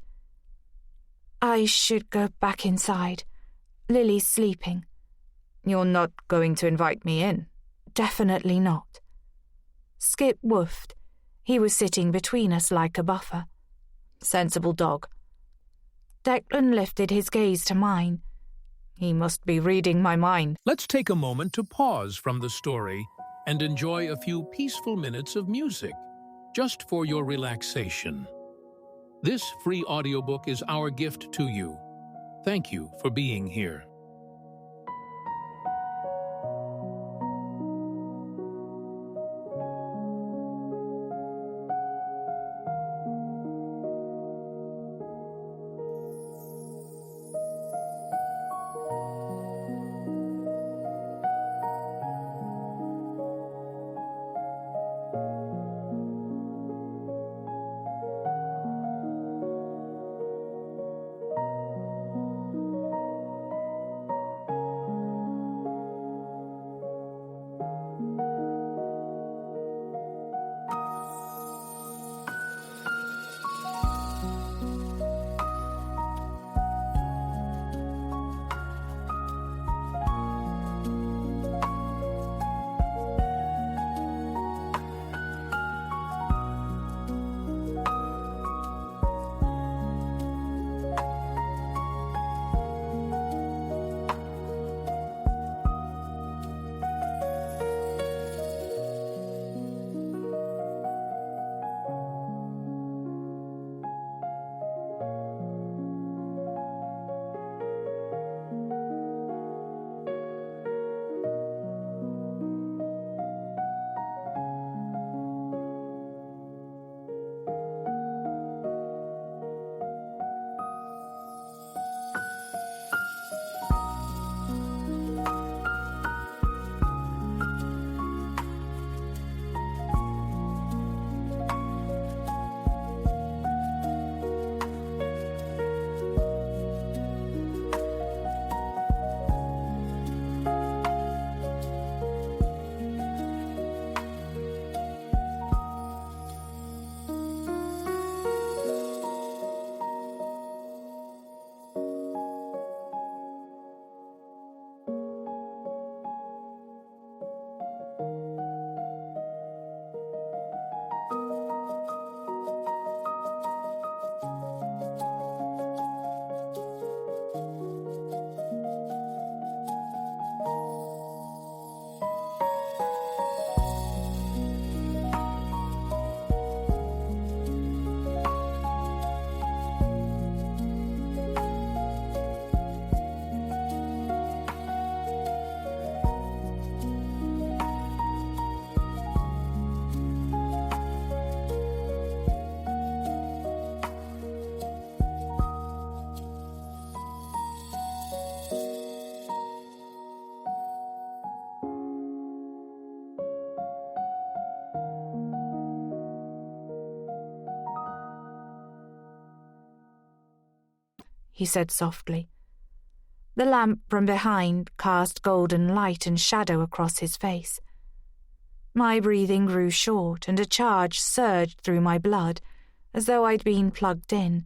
I should go back inside. Lily's sleeping. You're not going to invite me in? Definitely not. Skip woofed. He was sitting between us like a buffer. Sensible dog. Declan lifted his gaze to mine. He must be reading my mind. Let's take a moment to pause from the story and enjoy a few peaceful minutes of music, just for your relaxation. This free audiobook is our gift to you. Thank you for being here. He said softly. The lamp from behind cast golden light and shadow across his face. My breathing grew short and a charge surged through my blood, as though I'd been plugged in.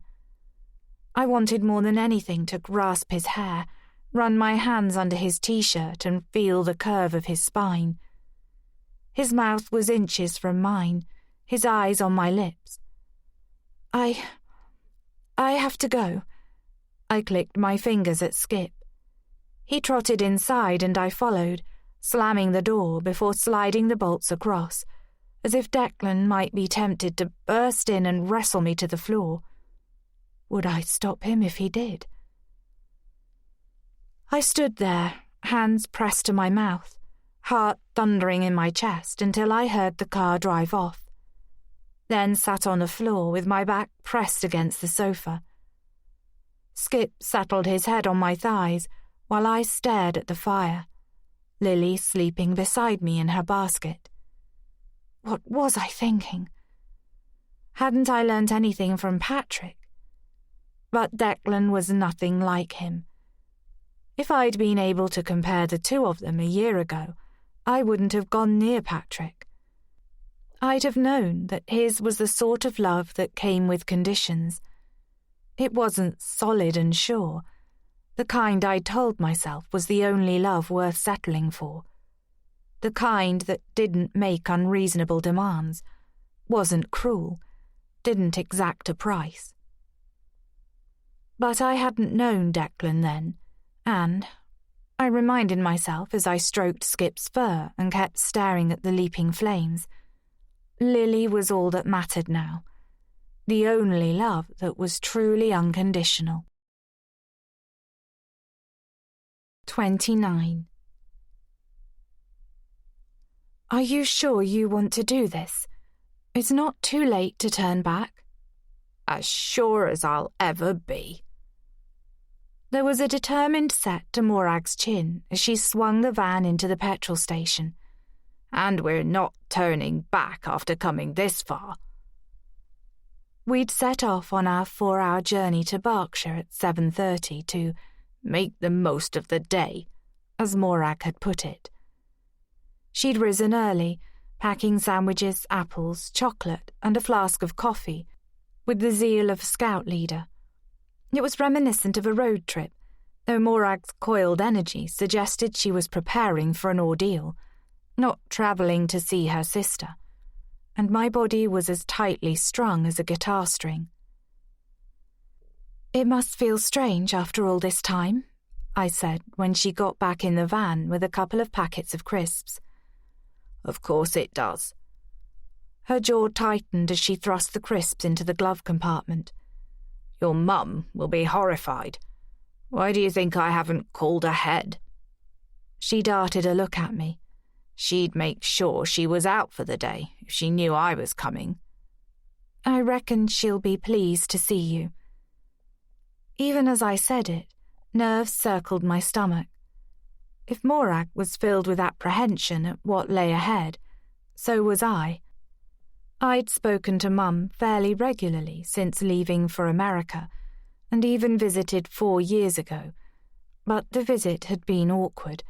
I wanted more than anything to grasp his hair, run my hands under his t-shirt and feel the curve of his spine. His mouth was inches from mine, his eyes on my lips. I have to go. I clicked my fingers at Skip. He trotted inside and I followed, slamming the door before sliding the bolts across, as if Declan might be tempted to burst in and wrestle me to the floor. Would I stop him if he did? I stood there, hands pressed to my mouth, heart thundering in my chest until I heard the car drive off. Then sat on the floor with my back pressed against the sofa. Skip settled his head on my thighs while I stared at the fire, Lily sleeping beside me in her basket. What was I thinking? Hadn't I learnt anything from Patrick? But Declan was nothing like him. If I'd been able to compare the two of them a year ago, I wouldn't have gone near Patrick. I'd have known that his was the sort of love that came with conditions. It wasn't solid and sure, the kind I'd told myself was the only love worth settling for. The kind that didn't make unreasonable demands, wasn't cruel, didn't exact a price. But I hadn't known Declan then, and I reminded myself as I stroked Skip's fur and kept staring at the leaping flames. Lily was all that mattered now, the only love that was truly unconditional. 29. Are you sure you want to do this? It's not too late to turn back. As sure as I'll ever be. There was a determined set to Morag's chin as she swung the van into the petrol station. And we're not turning back after coming this far. We'd set off on our 4-hour journey to Berkshire at 7:30 to make the most of the day, as Morag had put it. She'd risen early, packing sandwiches, apples, chocolate, and a flask of coffee, with the zeal of a scout leader. It was reminiscent of a road trip, though Morag's coiled energy suggested she was preparing for an ordeal, not travelling to see her sister, and my body was as tightly strung as a guitar string. It must feel strange after all this time, I said when she got back in the van with a couple of packets of crisps. Of course it does. Her jaw tightened as she thrust the crisps into the glove compartment. Your mum will be horrified. Why do you think I haven't called ahead? She darted a look at me. She'd make sure she was out for the day if she knew I was coming. I reckon she'll be pleased to see you. Even as I said it, nerves circled my stomach. If Morag was filled with apprehension at what lay ahead, so was I. I'd spoken to Mum fairly regularly since leaving for America, and even visited 4 years ago, but the visit had been awkward,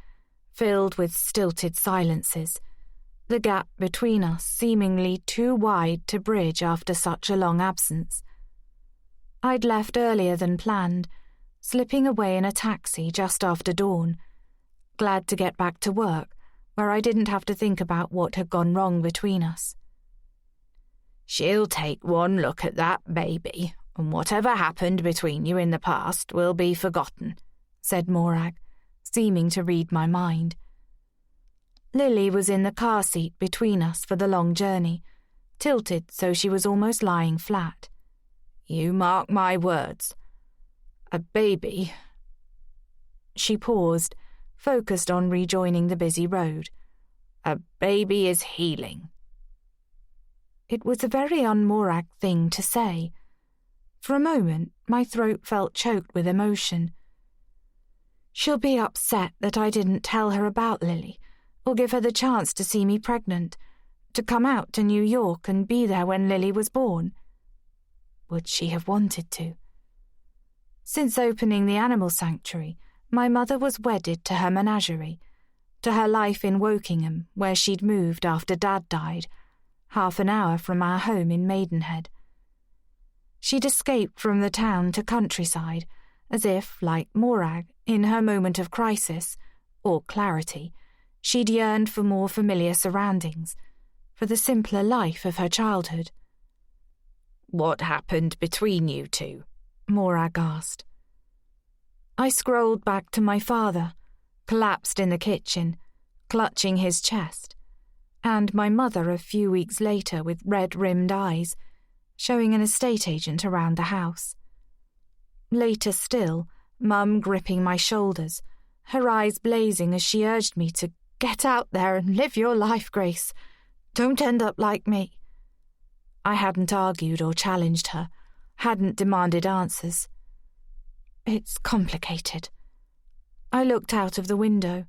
filled with stilted silences, the gap between us seemingly too wide to bridge after such a long absence. I'd left earlier than planned, slipping away in a taxi just after dawn, glad to get back to work, where I didn't have to think about what had gone wrong between us. She'll take one look at that baby, and whatever happened between you in the past will be forgotten, said Morag, seeming to read my mind. Lily was in the car seat between us for the long journey, tilted so she was almost lying flat. You mark my words. A baby. She paused, focused on rejoining the busy road. A baby is healing. It was a very un-Morag thing to say. For a moment, my throat felt choked with emotion. She'll be upset that I didn't tell her about Lily, or give her the chance to see me pregnant, to come out to New York and be there when Lily was born. Would she have wanted to? Since opening the animal sanctuary, my mother was wedded to her menagerie, to her life in Wokingham, where she'd moved after Dad died, half an hour from our home in Maidenhead. She'd escaped from the town to countryside, as if, like Morag, in her moment of crisis, or clarity, she'd yearned for more familiar surroundings, for the simpler life of her childhood. What happened between you two? Morag asked. I scrolled back to my father, collapsed in the kitchen, clutching his chest, and my mother a few weeks later with red-rimmed eyes, showing an estate agent around the house. Later still, Mum gripping my shoulders, her eyes blazing as she urged me to get out there and live your life, Grace. Don't end up like me. I hadn't argued or challenged her, hadn't demanded answers. It's complicated. I looked out of the window.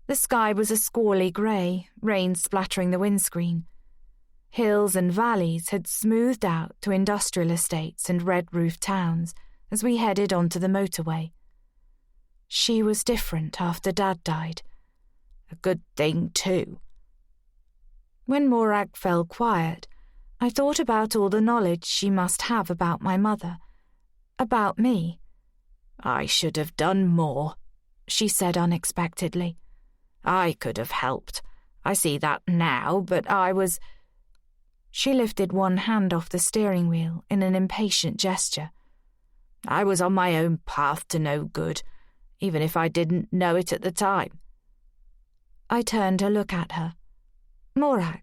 The sky was a squally grey, rain splattering the windscreen. Hills and valleys had smoothed out to industrial estates and red-roofed towns as we headed onto the motorway. She was different after Dad died. A good thing, too. When Morag fell quiet, I thought about all the knowledge she must have about my mother, about me. I should have done more, she said unexpectedly. I could have helped. I see that now, but I was... She lifted one hand off the steering wheel in an impatient gesture. I was on my own path to no good, even if I didn't know it at the time. I turned to look at her. Morag,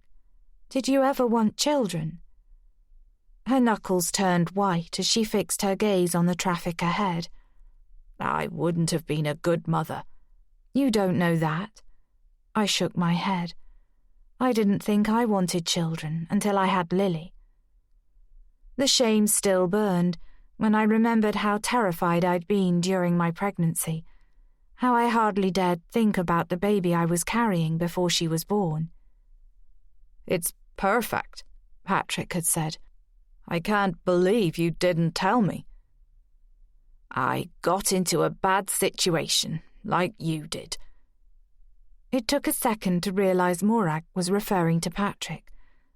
did you ever want children? Her knuckles turned white as she fixed her gaze on the traffic ahead. I wouldn't have been a good mother. You don't know that. I shook my head. I didn't think I wanted children until I had Lily. The shame still burned when I remembered how terrified I'd been during my pregnancy, how I hardly dared think about the baby I was carrying before she was born. It's perfect, Patrick had said. I can't believe you didn't tell me. I got into a bad situation, like you did. It took a second to realise Morag was referring to Patrick,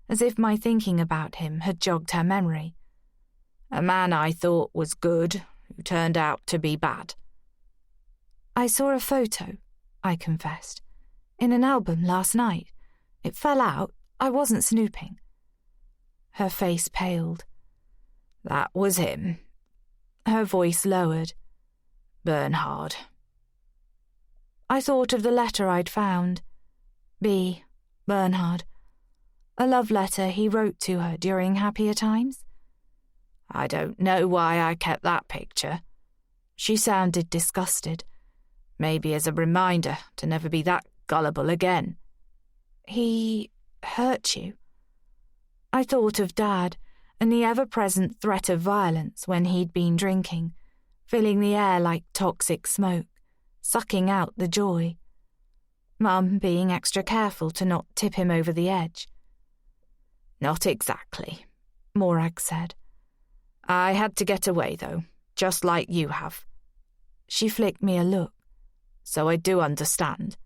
as if my thinking about him had jogged her memory. A man I thought was good, who turned out to be bad. I saw a photo, I confessed, in an album last night. It fell out. I wasn't snooping. Her face paled. That was him. Her voice lowered. Bernhard. I thought of the letter I'd found. B. Bernhard. A love letter he wrote to her during happier times? I don't know why I kept that picture. She sounded disgusted. Maybe as a reminder to never be that gullible again. He hurt you? I thought of Dad and the ever-present threat of violence when he'd been drinking, filling the air like toxic smoke, sucking out the joy. Mum being extra careful to not tip him over the edge. Not exactly, Morag said. I had to get away, though, just like you have. She flicked me a look. So I do understand.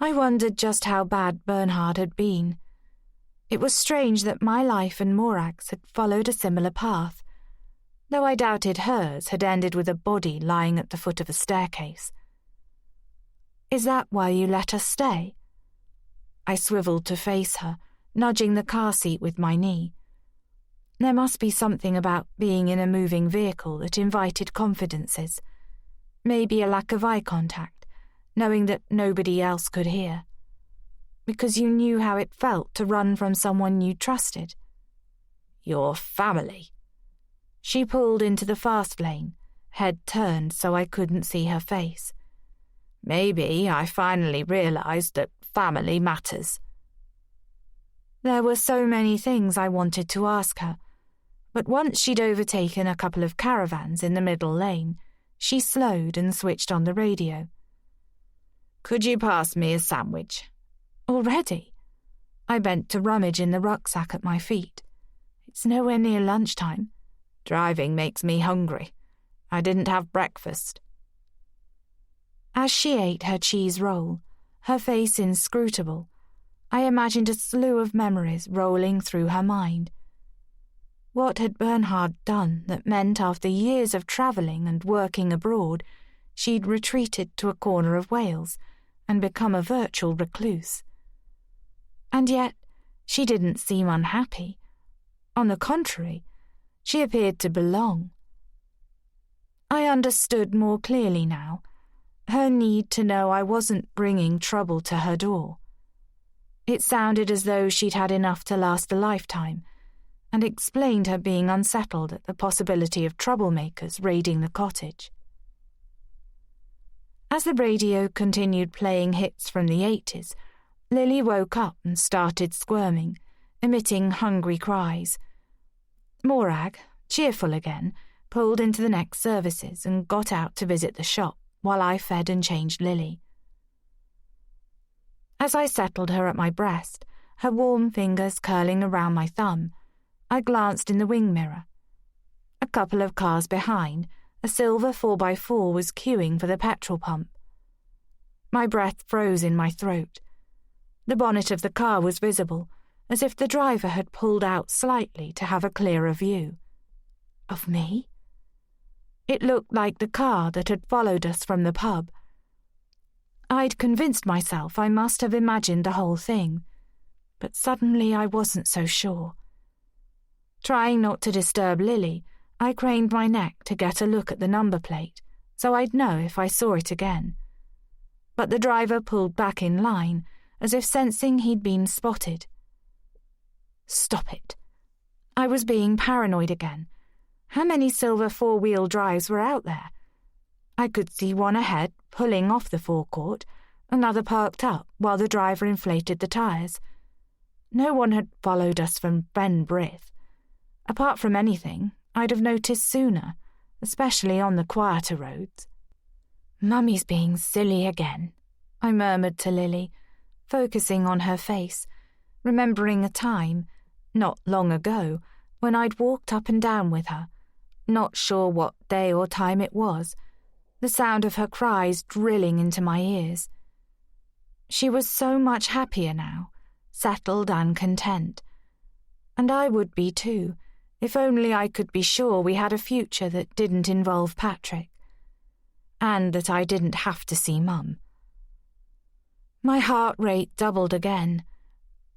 I wondered just how bad Bernhard had been. It was strange that my life and Morag's had followed a similar path, though I doubted hers had ended with a body lying at the foot of a staircase. Is that why you let us stay? I swiveled to face her, nudging the car seat with my knee. There must be something about being in a moving vehicle that invited confidences. Maybe a lack of eye contact, knowing that nobody else could hear. Because you knew how it felt to run from someone you trusted. Your family. She pulled into the fast lane, head turned so I couldn't see her face. Maybe I finally realised that family matters. There were so many things I wanted to ask her, but once she'd overtaken a couple of caravans in the middle lane, she slowed and switched on the radio. Could you pass me a sandwich? Already? I bent to rummage in the rucksack at my feet. It's nowhere near lunchtime. Driving makes me hungry. I didn't have breakfast. As she ate her cheese roll, her face inscrutable, I imagined a slew of memories rolling through her mind. What had Bernhard done that meant after years of travelling and working abroad, she'd retreated to a corner of Wales and become a virtual recluse? And yet, she didn't seem unhappy. On the contrary, she appeared to belong. I understood more clearly now, her need to know I wasn't bringing trouble to her door. It sounded as though she'd had enough to last a lifetime, and explained her being unsettled at the possibility of troublemakers raiding the cottage. As the radio continued playing hits from the 80s, Lily woke up and started squirming, emitting hungry cries. Morag, cheerful again, pulled into the next services and got out to visit the shop while I fed and changed Lily. As I settled her at my breast, her warm fingers curling around my thumb, I glanced in the wing mirror. A couple of cars behind, a silver 4x4 was queuing for the petrol pump. My breath froze in my throat. The bonnet of the car was visible, as if the driver had pulled out slightly to have a clearer view. Of me? It looked like the car that had followed us from the pub. I'd convinced myself I must have imagined the whole thing, but suddenly I wasn't so sure. Trying not to disturb Lily, I craned my neck to get a look at the number plate, so I'd know if I saw it again. But the driver pulled back in line, as if sensing he'd been spotted. Stop it. I was being paranoid again. How many silver 4-wheel drives were out there? I could see one ahead, pulling off the forecourt, another parked up while the driver inflated the tyres. No one had followed us from Ben Brith. Apart from anything, I'd have noticed sooner, especially on the quieter roads. Mummy's being silly again, I murmured to Lily, focusing on her face, remembering a time, not long ago, when I'd walked up and down with her, not sure what day or time it was, the sound of her cries drilling into my ears. She was so much happier now, settled and content. And I would be too, if only I could be sure we had a future that didn't involve Patrick, and that I didn't have to see Mum. My heart rate doubled again.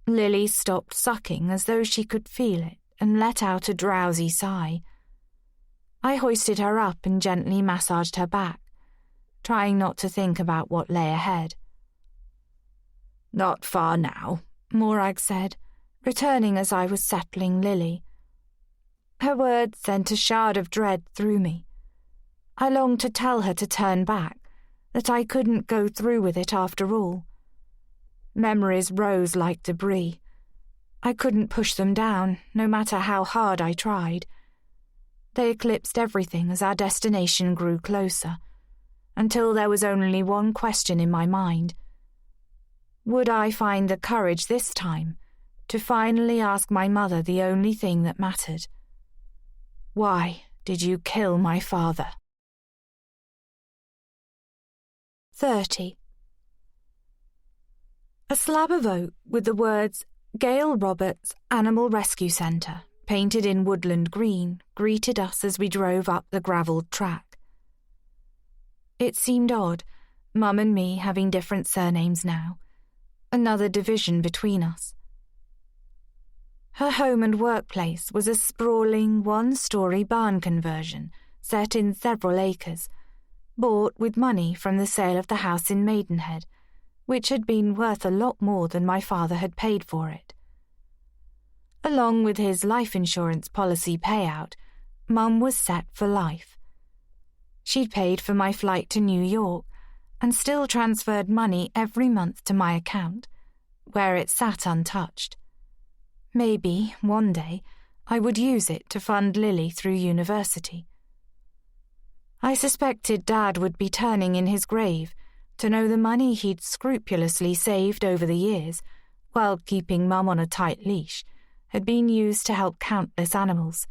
Lily stopped sucking as though she could feel it and let out a drowsy sigh. I hoisted her up and gently massaged her back, trying not to think about what lay ahead. Not far now, Morag said, returning as I was settling Lily. Her words sent a shard of dread through me. I longed to tell her to turn back, that I couldn't go through with it after all. Memories rose like debris. I couldn't push them down, no matter how hard I tried. They eclipsed everything as our destination grew closer, until there was only one question in my mind. Would I find the courage this time to finally ask my mother the only thing that mattered? Why did you kill my father? 30. A slab of oak with the words Gail Roberts Animal Rescue Centre painted in woodland green greeted us as we drove up the gravelled track. It seemed odd, Mum and me having different surnames now, another division between us. Her home and workplace was a sprawling one-storey barn conversion set in several acres, bought with money from the sale of the house in Maidenhead, which had been worth a lot more than my father had paid for it. Along with his life insurance policy payout, Mum was set for life. She'd paid for my flight to New York and still transferred money every month to my account, where it sat untouched. Maybe, one day, I would use it to fund Lily through university. I suspected Dad would be turning in his grave to know the money he'd scrupulously saved over the years, while keeping Mum on a tight leash, had been used to help countless animals.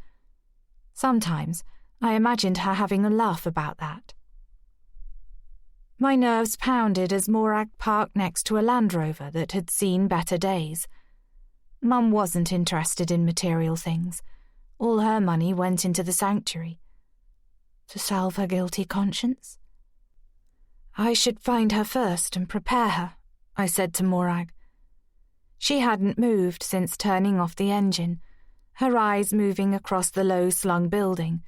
Sometimes I imagined her having a laugh about that. My nerves pounded as Morag parked next to a Land Rover that had seen better days. Mum wasn't interested in material things. All her money went into the sanctuary. To salve her guilty conscience? I should find her first and prepare her, I said to Morag. She hadn't moved since turning off the engine, her eyes moving across the low-slung building,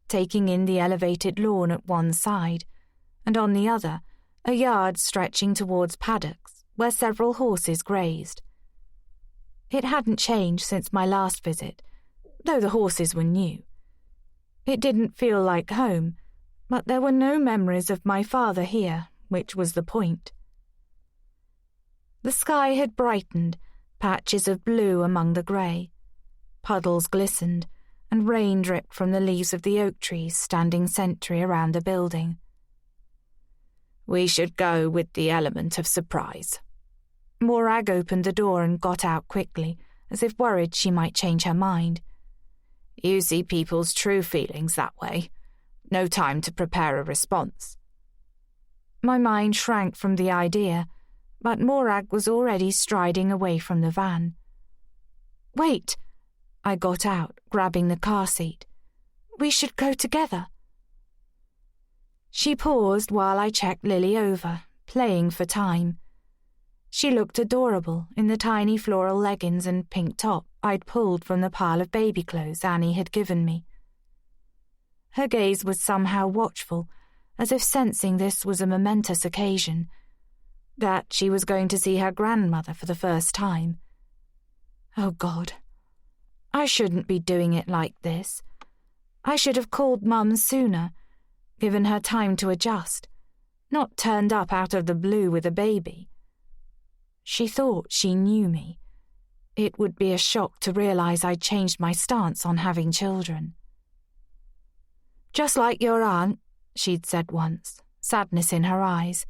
taking in the elevated lawn at one side, and on the other, a yard stretching towards paddocks where several horses grazed. It hadn't changed since my last visit, though the horses were new. It didn't feel like home, but there were no memories of my father here, which was the point. The sky had brightened, patches of blue among the grey. Puddles glistened, and rain dripped from the leaves of the oak trees standing sentry around the building. We should go with the element of surprise. Morag opened the door and got out quickly, as if worried she might change her mind. You see people's true feelings that way. No time to prepare a response. My mind shrank from the idea, but Morag was already striding away from the van. Wait! I got out, grabbing the car seat. We should go together. She paused while I checked Lily over, playing for time. She looked adorable in the tiny floral leggings and pink top I'd pulled from the pile of baby clothes Annie had given me. Her gaze was somehow watchful, as if sensing this was a momentous occasion, that she was going to see her grandmother for the first time. Oh God, I shouldn't be doing it like this. I should have called Mum sooner, given her time to adjust, not turned up out of the blue with a baby. She thought she knew me. It would be a shock to realize I'd changed my stance on having children. Just like your aunt, she'd said once, sadness in her eyes.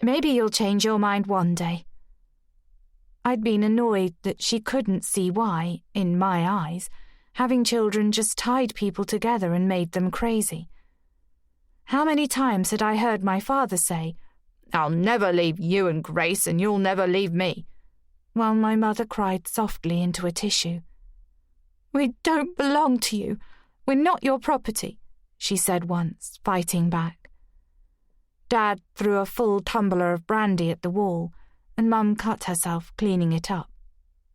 Maybe you'll change your mind one day. I'd been annoyed that she couldn't see why, in my eyes, having children just tied people together and made them crazy. How many times had I heard my father say, "I'll never leave you and Grace, and you'll never leave me," while my mother cried softly into a tissue. "We don't belong to you. We're not your property," she said once, fighting back. Dad threw a full tumbler of brandy at the wall, and Mum cut herself cleaning it up,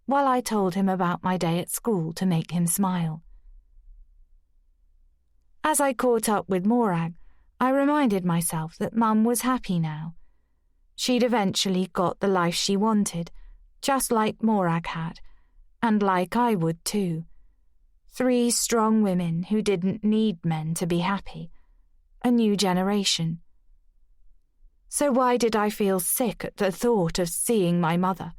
while I told him about my day at school to make him smile. As I caught up with Morag, I reminded myself that Mum was happy now. She'd eventually got the life she wanted, just like Morag had, and like I would too. 3 strong women who didn't need men to be happy. A new generation. So why did I feel sick at the thought of seeing my mother?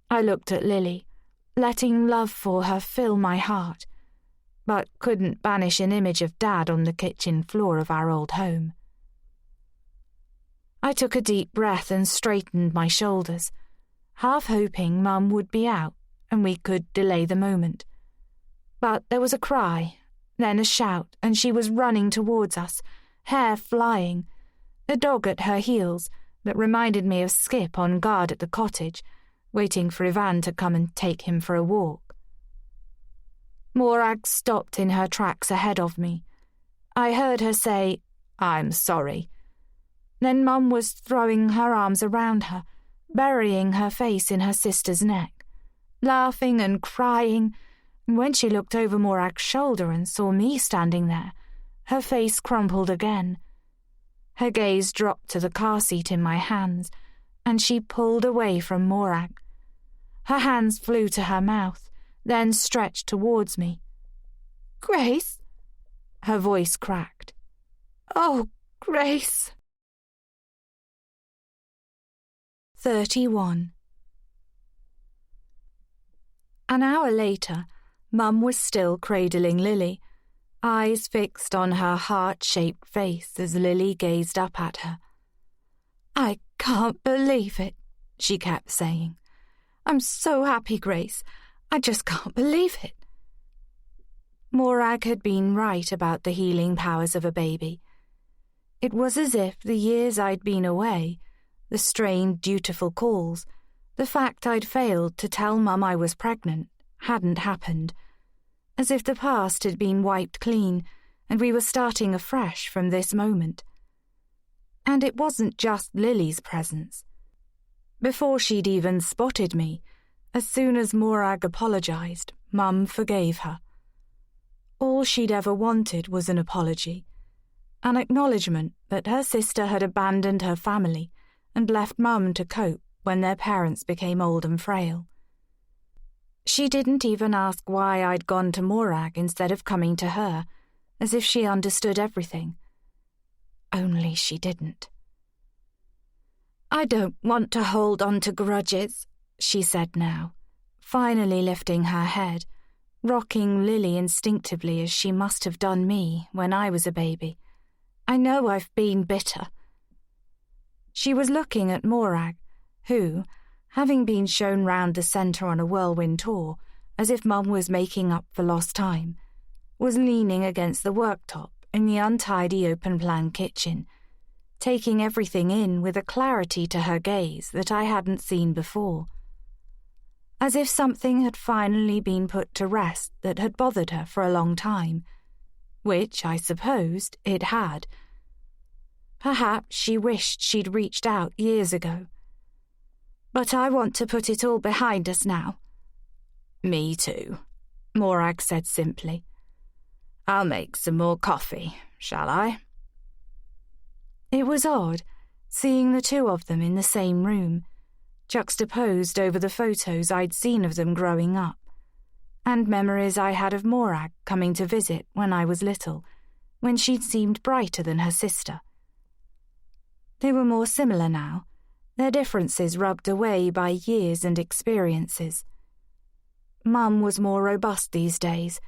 I looked at Lily, letting love for her fill my heart, but couldn't banish an image of Dad on the kitchen floor of our old home. I took a deep breath and straightened my shoulders, half hoping Mum would be out and we could delay the moment. But there was a cry, then a shout, and she was running towards us, hair flying, a dog at her heels that reminded me of Skip on guard at the cottage, waiting for Ivan to come and take him for a walk. Morag stopped in her tracks ahead of me. I heard her say, "I'm sorry." Then Mum was throwing her arms around her, burying her face in her sister's neck, laughing and crying, and when she looked over Morag's shoulder and saw me standing there, her face crumpled again. Her gaze dropped to the car seat in my hands, and she pulled away from Morag. Her hands flew to her mouth, then stretched towards me. "Grace?" Her voice cracked. "Oh, Grace." 31. An hour later, Mum was still cradling Lily, eyes fixed on her heart-shaped face as Lily gazed up at her. "I can't believe it," she kept saying. "I'm so happy, Grace. I just can't believe it." Morag had been right about the healing powers of a baby. It was as if the years I'd been away, the strained, dutiful calls, the fact I'd failed to tell Mum I was pregnant, hadn't happened, as if the past had been wiped clean and we were starting afresh from this moment. And it wasn't just Lily's presence. Before she'd even spotted me, as soon as Morag apologized, Mum forgave her. All she'd ever wanted was an apology, an acknowledgement that her sister had abandoned her family and left Mum to cope when their parents became old and frail. She didn't even ask why I'd gone to Morag instead of coming to her, as if she understood everything. Only she didn't. "I don't want to hold on to grudges," she said now, finally lifting her head, rocking Lily instinctively as she must have done me when I was a baby. "I know I've been bitter." She was looking at Morag, who, having been shown round the centre on a whirlwind tour, as if Mum was making up for lost time, was leaning against the worktop in the untidy open-plan kitchen, taking everything in with a clarity to her gaze that I hadn't seen before, as if something had finally been put to rest that had bothered her for a long time, which I supposed it had. Perhaps she wished she'd reached out years ago. "But I want to put it all behind us now." "Me too," Morag said simply. "I'll make some more coffee, shall I?" It was odd, seeing the two of them in the same room, juxtaposed over the photos I'd seen of them growing up, and memories I had of Morag coming to visit when I was little, when she'd seemed brighter than her sister. They were more similar now, their differences rubbed away by years and experiences. Mum was more robust these days,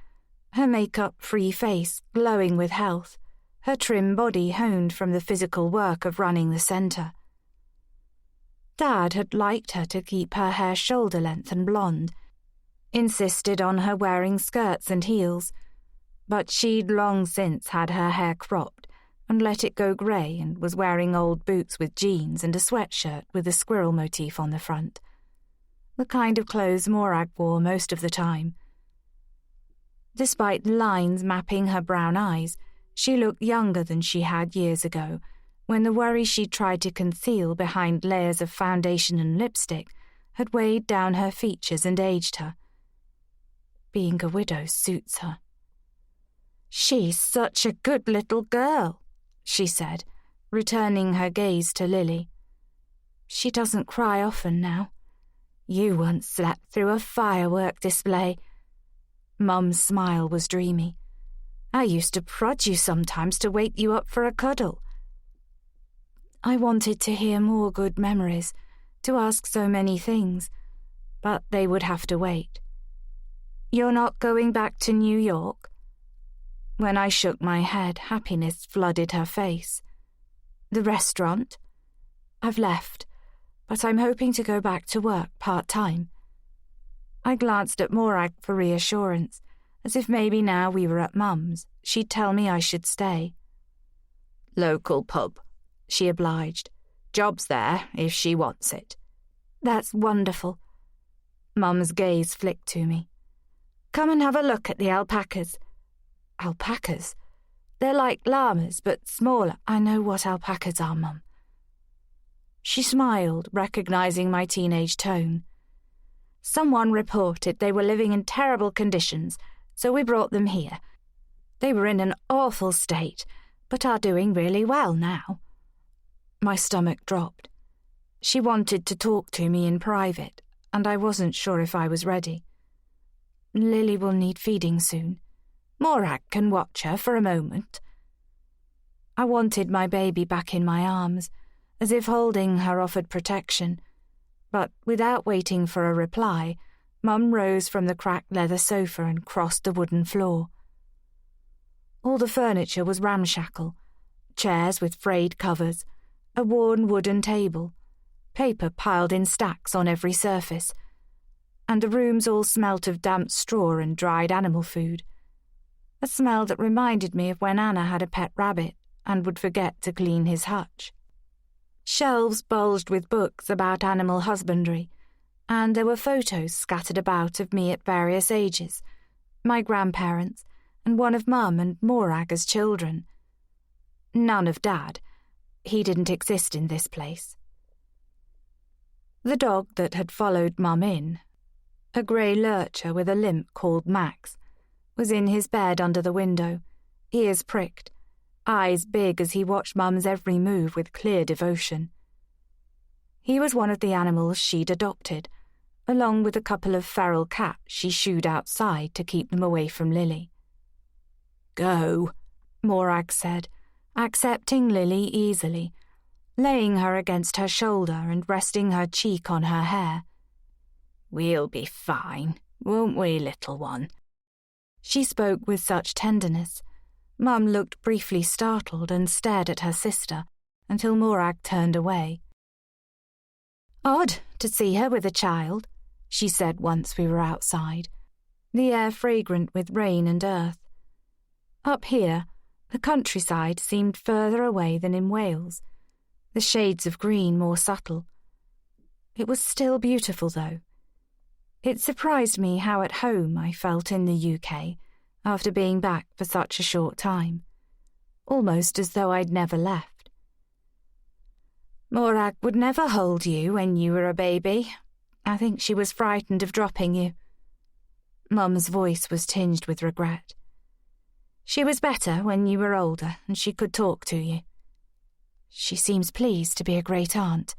her makeup-free face glowing with health, her trim body honed from the physical work of running the centre. Dad had liked her to keep her hair shoulder-length and blonde, insisted on her wearing skirts and heels, but she'd long since had her hair cropped and let it go grey and was wearing old boots with jeans and a sweatshirt with a squirrel motif on the front, the kind of clothes Morag wore most of the time. Despite the lines mapping her brown eyes, she looked younger than she had years ago, when the worry she'd tried to conceal behind layers of foundation and lipstick had weighed down her features and aged her. Being a widow suits her. "She's such a good little girl," she said, returning her gaze to Lily. "She doesn't cry often now. You once slept through a firework display." Mum's smile was dreamy. "I used to prod you sometimes to wake you up for a cuddle." I wanted to hear more good memories, to ask so many things, but they would have to wait. "You're not going back to New York?" When I shook my head, happiness flooded her face. "The restaurant? I've left, but I'm hoping to go back to work part-time." I glanced at Morag for reassurance, as if maybe now we were at Mum's, she'd tell me I should stay. "Local pub," she obliged. "Job's there if she wants it." "That's wonderful." Mum's gaze flicked to me. "Come and have a look at the alpacas." "Alpacas? They're like llamas, but smaller." "I know what alpacas are, Mum." She smiled, recognizing my teenage tone. "Someone reported they were living in terrible conditions, so we brought them here. They were in an awful state, but are doing really well now." My stomach dropped. She wanted to talk to me in private, and I wasn't sure if I was ready. "Lily will need feeding soon. Morag can watch her for a moment." I wanted my baby back in my arms, as if holding her offered protection, but without waiting for a reply, Mum rose from the cracked leather sofa and crossed the wooden floor. All the furniture was ramshackle, chairs with frayed covers, a worn wooden table, paper piled in stacks on every surface, and the rooms all smelt of damp straw and dried animal food, a smell that reminded me of when Anna had a pet rabbit and would forget to clean his hutch. Shelves bulged with books about animal husbandry, and there were photos scattered about of me at various ages, my grandparents, and one of Mum and Morag as children. None of Dad. He didn't exist in this place. The dog that had followed Mum in, a grey lurcher with a limp called Max, was in his bed under the window, ears pricked, eyes big as he watched Mum's every move with clear devotion. He was one of the animals she'd adopted, along with a couple of feral cats she shooed outside to keep them away from Lily. "Go," Morag said, accepting Lily easily, laying her against her shoulder and resting her cheek on her hair. "We'll be fine, won't we, little one?" She spoke with such tenderness. Mum looked briefly startled and stared at her sister until Morag turned away. "Odd to see her with a child," she said once we were outside, the air fragrant with rain and earth. Up here, the countryside seemed further away than in Wales, the shades of green more subtle. It was still beautiful, though. It surprised me how at home I felt in the UK after being back for such a short time, almost as though I'd never left. "Morag would never hold you when you were a baby. I think she was frightened of dropping you." Mum's voice was tinged with regret. "She was better when you were older and she could talk to you. She seems pleased to be a great aunt.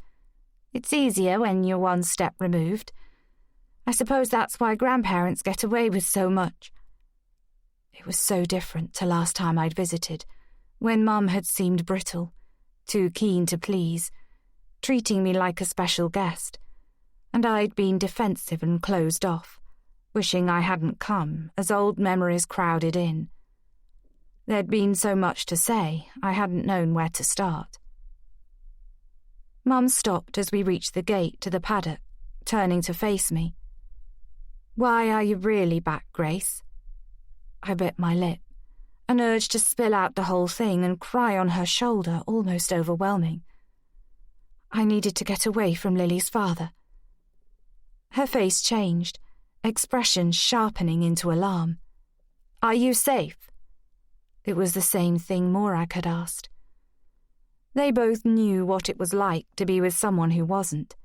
It's easier when you're one step removed. I suppose that's why grandparents get away with so much." It was so different to last time I'd visited, when Mum had seemed brittle, too keen to please, treating me like a special guest, and I'd been defensive and closed off, wishing I hadn't come as old memories crowded in. There'd been so much to say, I hadn't known where to start. Mum stopped as we reached the gate to the paddock, turning to face me. "Why are you really back, Grace?" I bit my lip, an urge to spill out the whole thing and cry on her shoulder almost overwhelming. I needed to get away from Lily's father. Her face changed, expression sharpening into alarm. "Are you safe?" It was the same thing Morag had asked. They both knew what it was like to be with someone who wasn't.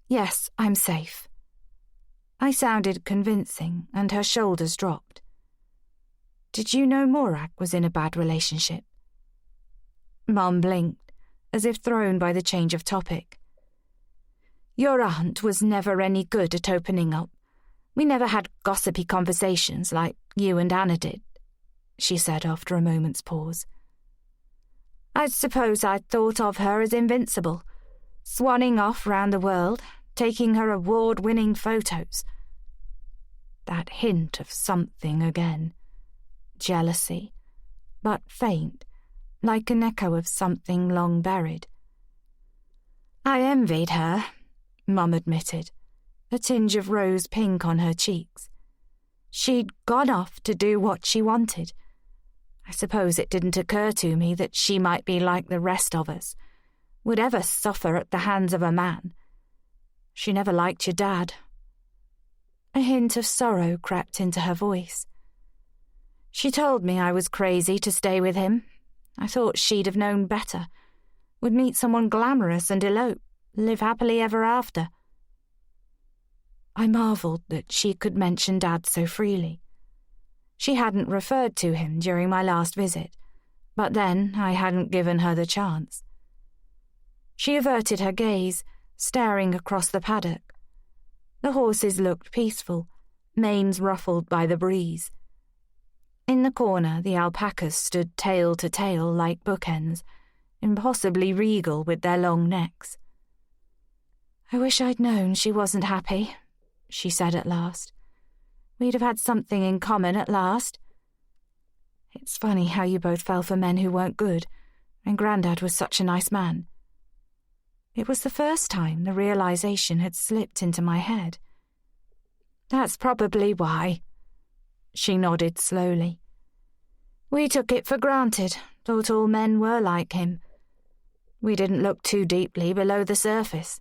"Yes, I'm safe." I sounded convincing, and her shoulders dropped. "Did you know Morag was in a bad relationship?" Mum blinked, as if thrown by the change of topic. "Your aunt was never any good at opening up. We never had gossipy conversations like you and Anna did," she said after a moment's pause. "I suppose I'd thought of her as invincible, swanning off round the world, taking her award-winning photos." That hint of something again. Jealousy, but faint, like an echo of something long buried. "I envied her," Mum admitted, a tinge of rose pink on her cheeks. "She'd gone off to do what she wanted. I suppose it didn't occur to me that she might be like the rest of us, would ever suffer at the hands of a man. She never liked your dad." A hint of sorrow crept into her voice. "She told me I was crazy to stay with him. I thought she'd have known better, would meet someone glamorous and elope, live happily ever after." I marvelled that she could mention Dad so freely. She hadn't referred to him during my last visit, but then I hadn't given her the chance. She averted her gaze, staring across the paddock. The horses looked peaceful, manes ruffled by the breeze. In the corner, the alpacas stood tail to tail like bookends, impossibly regal with their long necks. "I wish I'd known she wasn't happy," she said at last. "We'd have had something in common at last. It's funny how you both fell for men who weren't good, and Grandad was such a nice man." It was the first time the realization had slipped into my head. "That's probably why." She nodded slowly. "We took it for granted, thought all men were like him. We didn't look too deeply below the surface."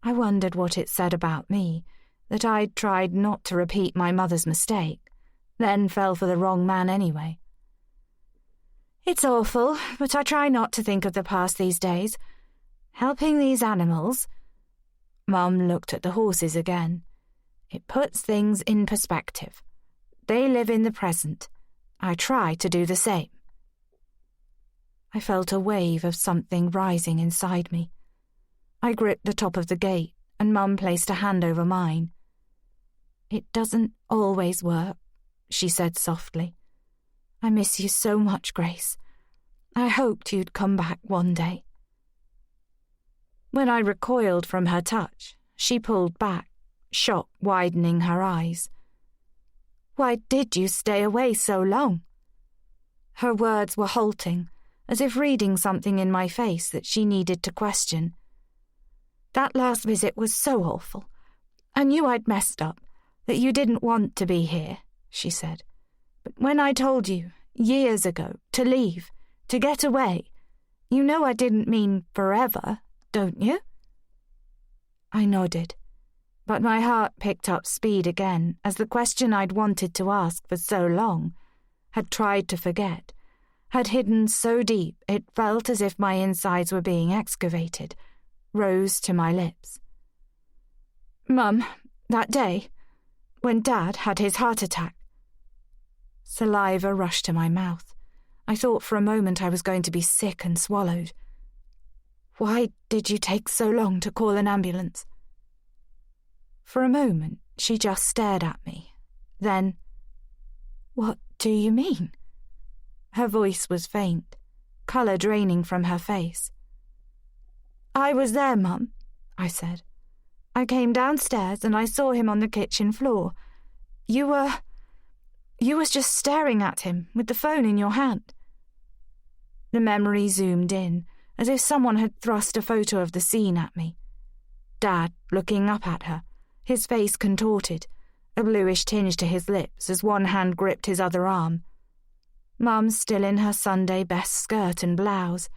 I wondered what it said about me, that I'd tried not to repeat my mother's mistake, then fell for the wrong man anyway. "It's awful, but I try not to think of the past these days. Helping these animals—" Mum looked at the horses again. "It puts things in perspective. They live in the present. I try to do the same." I felt a wave of something rising inside me. I gripped the top of the gate, and Mum placed a hand over mine. "It doesn't always work," she said softly. "I miss you so much, Grace. I hoped you'd come back one day." When I recoiled from her touch, she pulled back, shock widening her eyes. "Why did you stay away so long?" Her words were halting, as if reading something in my face that she needed to question. "That last visit was so awful. I knew I'd messed up, that you didn't want to be here," she said. "But when I told you, years ago, to leave, to get away, you know I didn't mean forever, don't you?" I nodded, but my heart picked up speed again as the question I'd wanted to ask for so long, had tried to forget, had hidden so deep it felt as if my insides were being excavated, rose to my lips. "Mum, that day, when Dad had his heart attack." Saliva rushed to my mouth. I thought for a moment I was going to be sick and swallowed. "Why did you take so long to call an ambulance?" For a moment, she just stared at me. Then, "What do you mean?" Her voice was faint, colour draining from her face. "I was there, Mum," I said. "I came downstairs and I saw him on the kitchen floor. You was just staring at him with the phone in your hand." The memory zoomed in, as if someone had thrust a photo of the scene at me. Dad looking up at her, his face contorted, a bluish tinge to his lips as one hand gripped his other arm. Mum still in her Sunday best skirt and blouse,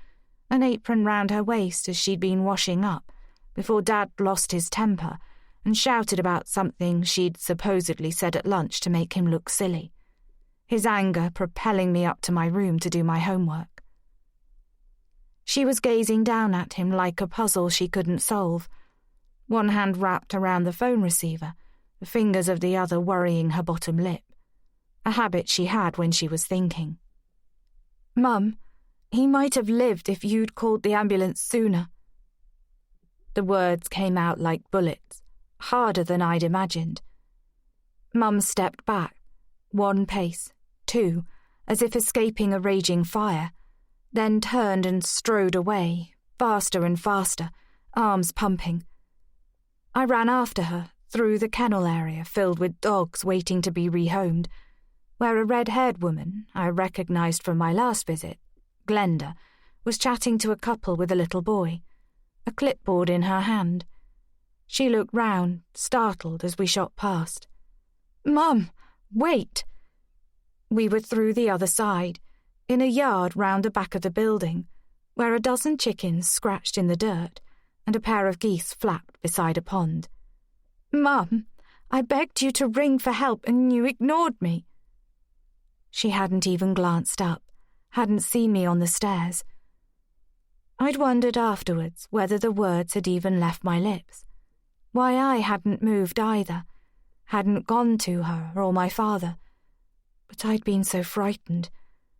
an apron round her waist as she'd been washing up, before Dad lost his temper and shouted about something she'd supposedly said at lunch to make him look silly, his anger propelling me up to my room to do my homework. She was gazing down at him like a puzzle she couldn't solve, one hand wrapped around the phone receiver, the fingers of the other worrying her bottom lip, a habit she had when she was thinking. "Mum, he might have lived if you'd called the ambulance sooner." The words came out like bullets, harder than I'd imagined. Mum stepped back, one pace, two, as if escaping a raging fire, then turned and strode away, faster and faster, arms pumping. I ran after her, through the kennel area filled with dogs waiting to be rehomed, where a red-haired woman, I recognised from my last visit, Glenda, was chatting to a couple with a little boy, a clipboard in her hand. She looked round, startled as we shot past. "Mum, wait!" We were through the other side, in a yard round the back of the building, where a dozen chickens scratched in the dirt and a pair of geese flapped beside a pond. "Mum, I begged you to ring for help and you ignored me." She hadn't even glanced up, hadn't seen me on the stairs. I'd wondered afterwards whether the words had even left my lips, why I hadn't moved either, hadn't gone to her or my father. But I'd been so frightened,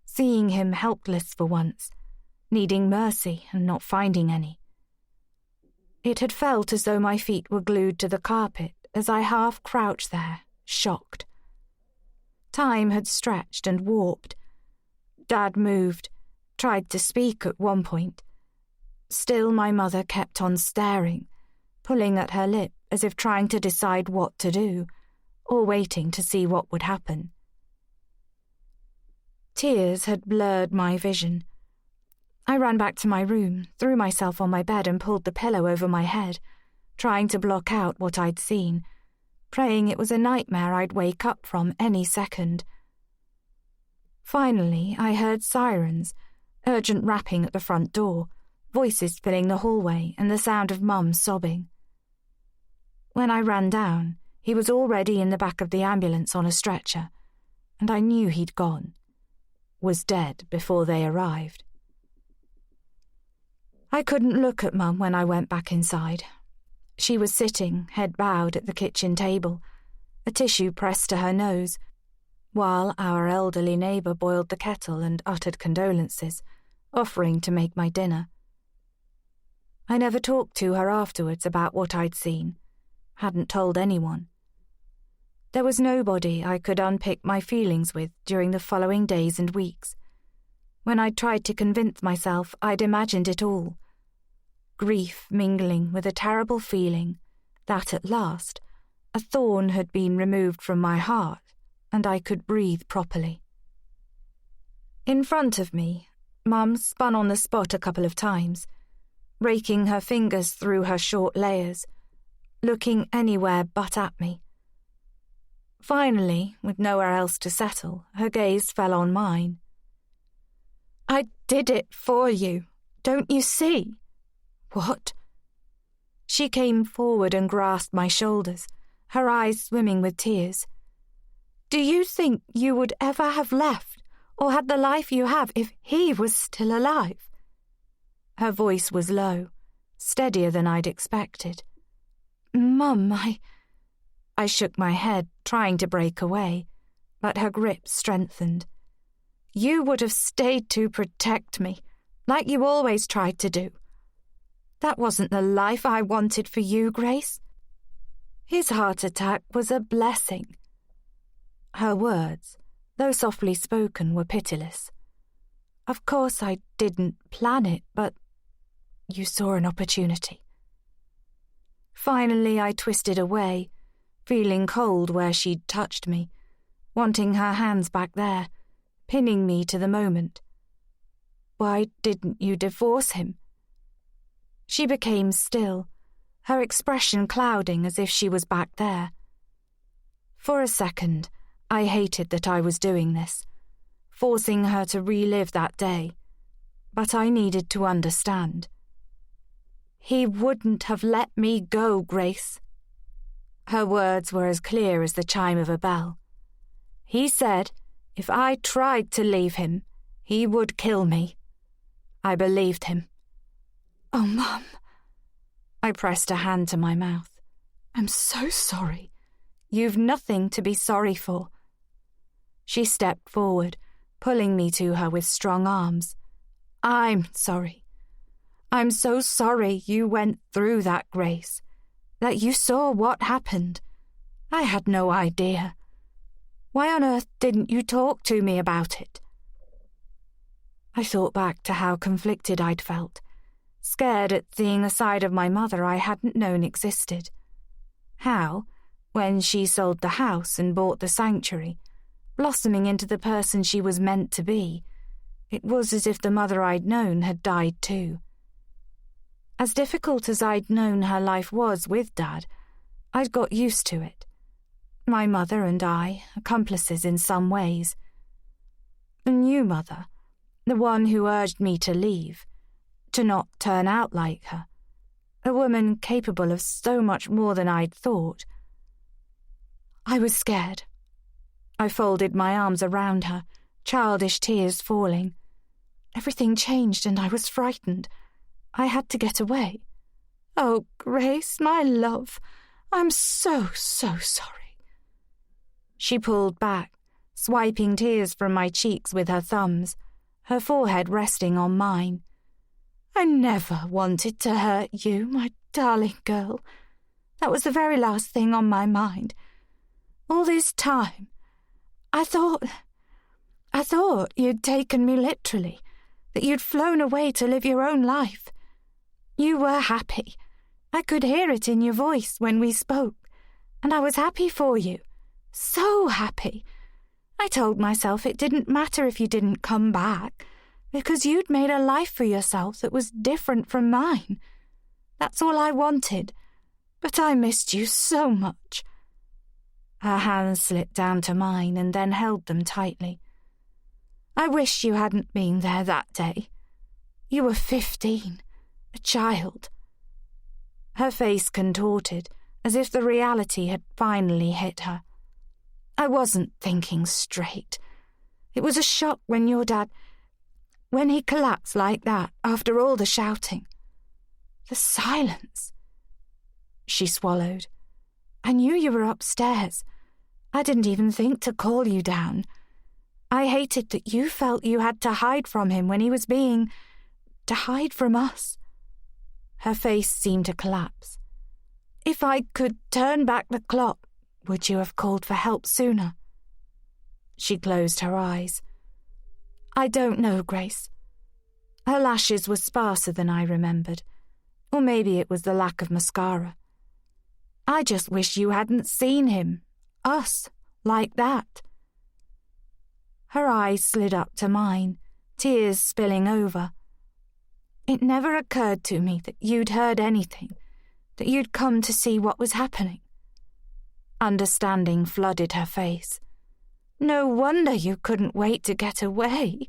seeing him helpless for once, needing mercy and not finding any. It had felt as though my feet were glued to the carpet as I half crouched there, shocked. Time had stretched and warped. Dad moved, tried to speak at one point. Still my mother kept on staring, pulling at her lip as if trying to decide what to do, or waiting to see what would happen. Tears had blurred my vision. I ran back to my room, threw myself on my bed and pulled the pillow over my head, trying to block out what I'd seen, praying it was a nightmare I'd wake up from any second. Finally, I heard sirens, urgent rapping at the front door, voices filling the hallway and the sound of Mum sobbing. When I ran down, he was already in the back of the ambulance on a stretcher, and I knew he'd gone, was dead before they arrived. I couldn't look at Mum when I went back inside. She was sitting, head bowed, at the kitchen table, a tissue pressed to her nose, while our elderly neighbour boiled the kettle and uttered condolences, offering to make my dinner. I never talked to her afterwards about what I'd seen. Hadn't told anyone. There was nobody I could unpick my feelings with during the following days and weeks. When I'd tried to convince myself I'd imagined it all. Grief mingling with a terrible feeling that, at last, a thorn had been removed from my heart and I could breathe properly. In front of me, Mum spun on the spot a couple of times, raking her fingers through her short layers, looking anywhere but at me. Finally, with nowhere else to settle, her gaze fell on mine. "I did it for you, don't you see?" "What?" She came forward and grasped my shoulders, her eyes swimming with tears. "Do you think you would ever have left or had the life you have if he was still alive?" Her voice was low, steadier than I'd expected. "Mum, I shook my head, trying to break away, but her grip strengthened. "You would have stayed to protect me, like you always tried to do. That wasn't the life I wanted for you, Grace. His heart attack was a blessing." Her words, though softly spoken, were pitiless. "Of course I didn't plan it, but you saw an opportunity." Finally I twisted away, feeling cold where she'd touched me, wanting her hands back there, pinning me to the moment. "Why didn't you divorce him?" She became still, her expression clouding as if she was back there. For a second, I hated that I was doing this, forcing her to relive that day, but I needed to understand. "He wouldn't have let me go, Grace." Her words were as clear as the chime of a bell. "He said if I tried to leave him, he would kill me. I believed him." "Oh, Mum." I pressed a hand to my mouth. "I'm so sorry." "You've nothing to be sorry for." She stepped forward, pulling me to her with strong arms. "I'm sorry. I'm so sorry you went through that, Grace, that you saw what happened. I had no idea. Why on earth didn't you talk to me about it?" I thought back to how conflicted I'd felt, scared at seeing a side of my mother I hadn't known existed. How, when she sold the house and bought the sanctuary, blossoming into the person she was meant to be, it was as if the mother I'd known had died too. As difficult as I'd known her life was with Dad, I'd got used to it. My mother and I, accomplices in some ways. The new mother, the one who urged me to leave, to not turn out like her, a woman capable of so much more than I'd thought. I was scared. I folded my arms around her, childish tears falling. Everything changed and I was frightened. I had to get away. "Oh, Grace, my love, I'm so sorry." She pulled back, swiping tears from my cheeks with her thumbs, her forehead resting on mine. "I never wanted to hurt you, my darling girl. That was the very last thing on my mind. All this time, I thought you'd taken me literally, that you'd flown away to live your own life. You were happy. I could hear it in your voice when we spoke, and I was happy for you. So happy. I told myself it didn't matter if you didn't come back, because you'd made a life for yourself that was different from mine. That's all I wanted, but I missed you so much." Her hands slipped down to mine and then held them tightly. "I wish you hadn't been there that day. You were 15, a child." Her face contorted, as if the reality had finally hit her. "I wasn't thinking straight. It was a shock when your dad... when he collapsed like that after all the shouting. The silence." She swallowed. "I knew you were upstairs. I didn't even think to call you down. I hated that you felt you had to hide from him when he was to hide from us." Her face seemed to collapse. "If I could turn back the clock, would you have called for help sooner?" She closed her eyes. "I don't know, Grace." Her lashes were sparser than I remembered, or maybe it was the lack of mascara. "I just wish you hadn't seen him, us, like that." Her eyes slid up to mine, tears spilling over. "It never occurred to me that you'd heard anything, that you'd come to see what was happening." Understanding flooded her face. "No wonder you couldn't wait to get away."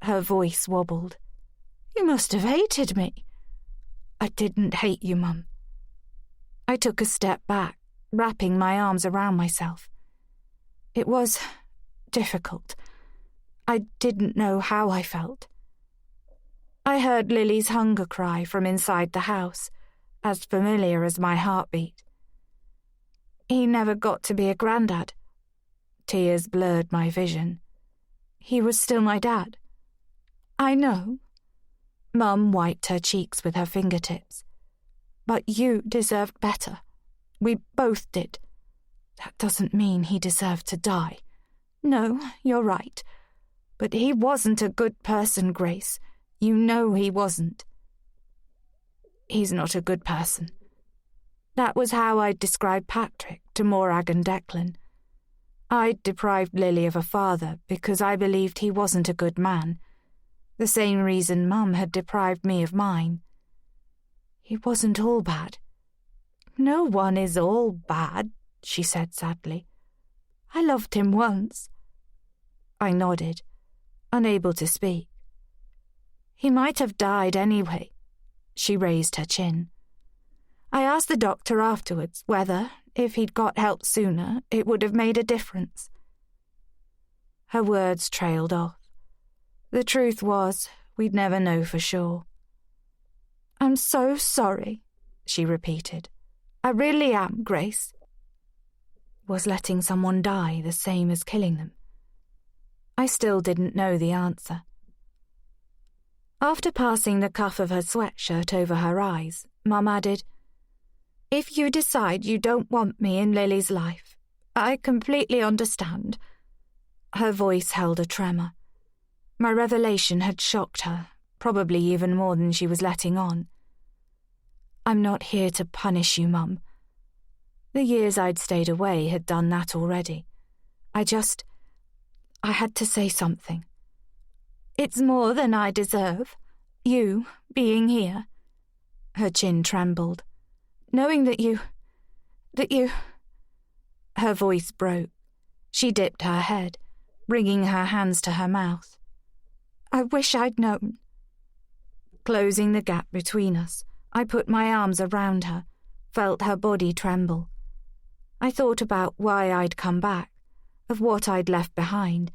Her voice wobbled. "You must have hated me." "I didn't hate you, Mum." I took a step back, wrapping my arms around myself. It was difficult. I didn't know how I felt. I heard Lily's hunger cry from inside the house, as familiar as my heartbeat. "He never got to be a granddad." Tears blurred my vision. "He was still my dad." "I know." Mum wiped her cheeks with her fingertips. "But you deserved better. We both did. That doesn't mean he deserved to die. No, you're right. But he wasn't a good person, Grace. You know he wasn't." "He's not a good person." That was how I'd described Patrick to Morag and Declan. I'd deprived Lily of a father because I believed he wasn't a good man, the same reason Mum had deprived me of mine. He wasn't all bad. "No one is all bad," she said sadly. "I loved him once." I nodded, unable to speak. "He might have died anyway." She raised her chin. "I asked the doctor afterwards whether, if he'd got help sooner, it would have made a difference." Her words trailed off. The truth was, we'd never know for sure. "I'm so sorry," she repeated. "I really am, Grace." Was letting someone die the same as killing them? I still didn't know the answer. After passing the cuff of her sweatshirt over her eyes, Mum added, "If you decide you don't want me in Lily's life, I completely understand." Her voice held a tremor. My revelation had shocked her, probably even more than she was letting on. "I'm not here to punish you, Mum." The years I'd stayed away had done that already. I had to say something. "It's more than I deserve. You being here." Her chin trembled. "Knowing that you... Her voice broke. She dipped her head, bringing her hands to her mouth. "I wish I'd known." Closing the gap between us, I put my arms around her, felt her body tremble. I thought about why I'd come back, of what I'd left behind,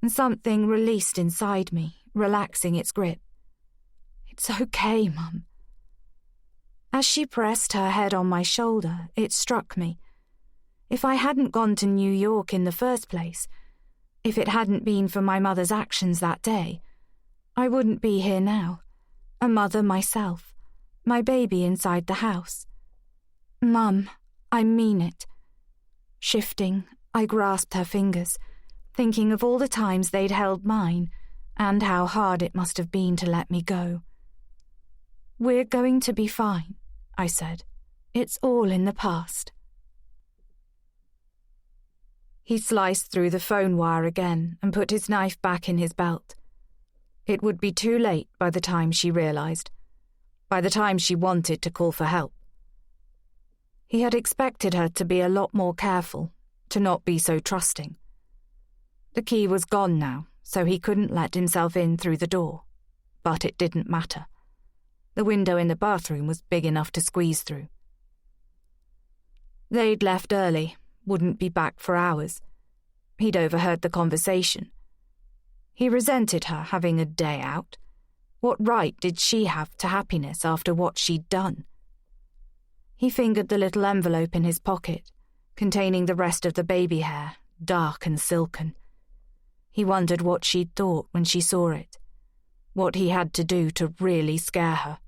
and something released inside me, relaxing its grip. "It's okay, Mum." As she pressed her head on my shoulder, it struck me. If I hadn't gone to New York in the first place, if it hadn't been for my mother's actions that day, I wouldn't be here now, a mother myself, my baby inside the house. "Mum, I mean it." Shifting, I grasped her fingers, thinking of all the times they'd held mine, and how hard it must have been to let me go. "We're going to be fine," I said. "It's all in the past." He sliced through the phone wire again and put his knife back in his belt. It would be too late by the time she realized, by the time she wanted to call for help. He had expected her to be a lot more careful, to not be so trusting. The key was gone now, so he couldn't let himself in through the door. But it didn't matter. The window in the bathroom was big enough to squeeze through. They'd left early, wouldn't be back for hours. He'd overheard the conversation. He resented her having a day out. What right did she have to happiness after what she'd done? He fingered the little envelope in his pocket, containing the rest of the baby hair, dark and silken. He wondered what she'd thought when she saw it, what he had to do to really scare her.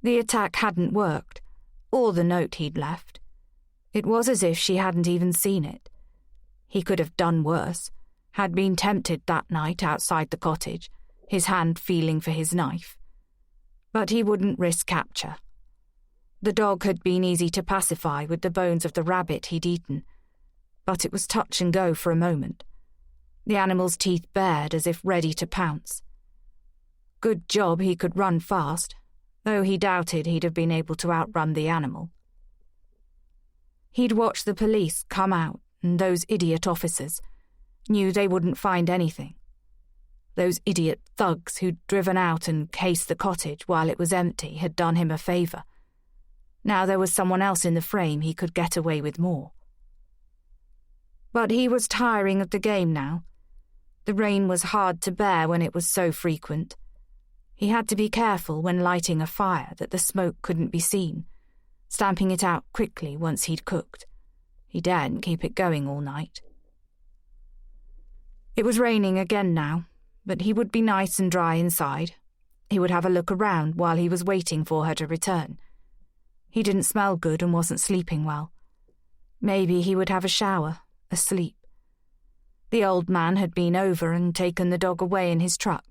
The attack hadn't worked, or the note he'd left. It was as if she hadn't even seen it. He could have done worse, had been tempted that night outside the cottage, his hand feeling for his knife. But he wouldn't risk capture. The dog had been easy to pacify with the bones of the rabbit he'd eaten, but it was touch and go for a moment. The animal's teeth bared as if ready to pounce. Good job he could run fast, though he doubted he'd have been able to outrun the animal. He'd watched the police come out, and those idiot officers knew they wouldn't find anything. Those idiot thugs who'd driven out and cased the cottage while it was empty had done him a favour. Now there was someone else in the frame he could get away with more. But he was tiring of the game now. The rain was hard to bear when it was so frequent. He had to be careful when lighting a fire that the smoke couldn't be seen, stamping it out quickly once he'd cooked. He daren't keep it going all night. It was raining again now, but he would be nice and dry inside. He would have a look around while he was waiting for her to return. He didn't smell good and wasn't sleeping well. Maybe he would have a shower, asleep. The old man had been over and taken the dog away in his truck.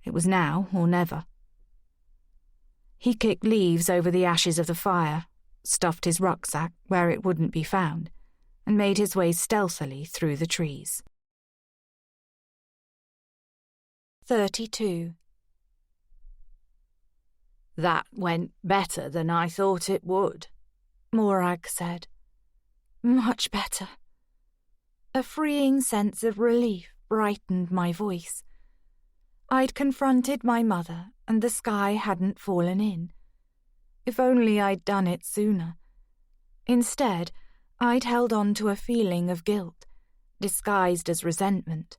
It was now or never. He kicked leaves over the ashes of the fire, stuffed his rucksack where it wouldn't be found, and made his way stealthily through the trees. 32. That went better than I thought it would, Morag said. Much better. A freeing sense of relief brightened my voice. I'd confronted my mother, and the sky hadn't fallen in. If only I'd done it sooner. Instead, I'd held on to a feeling of guilt, disguised as resentment.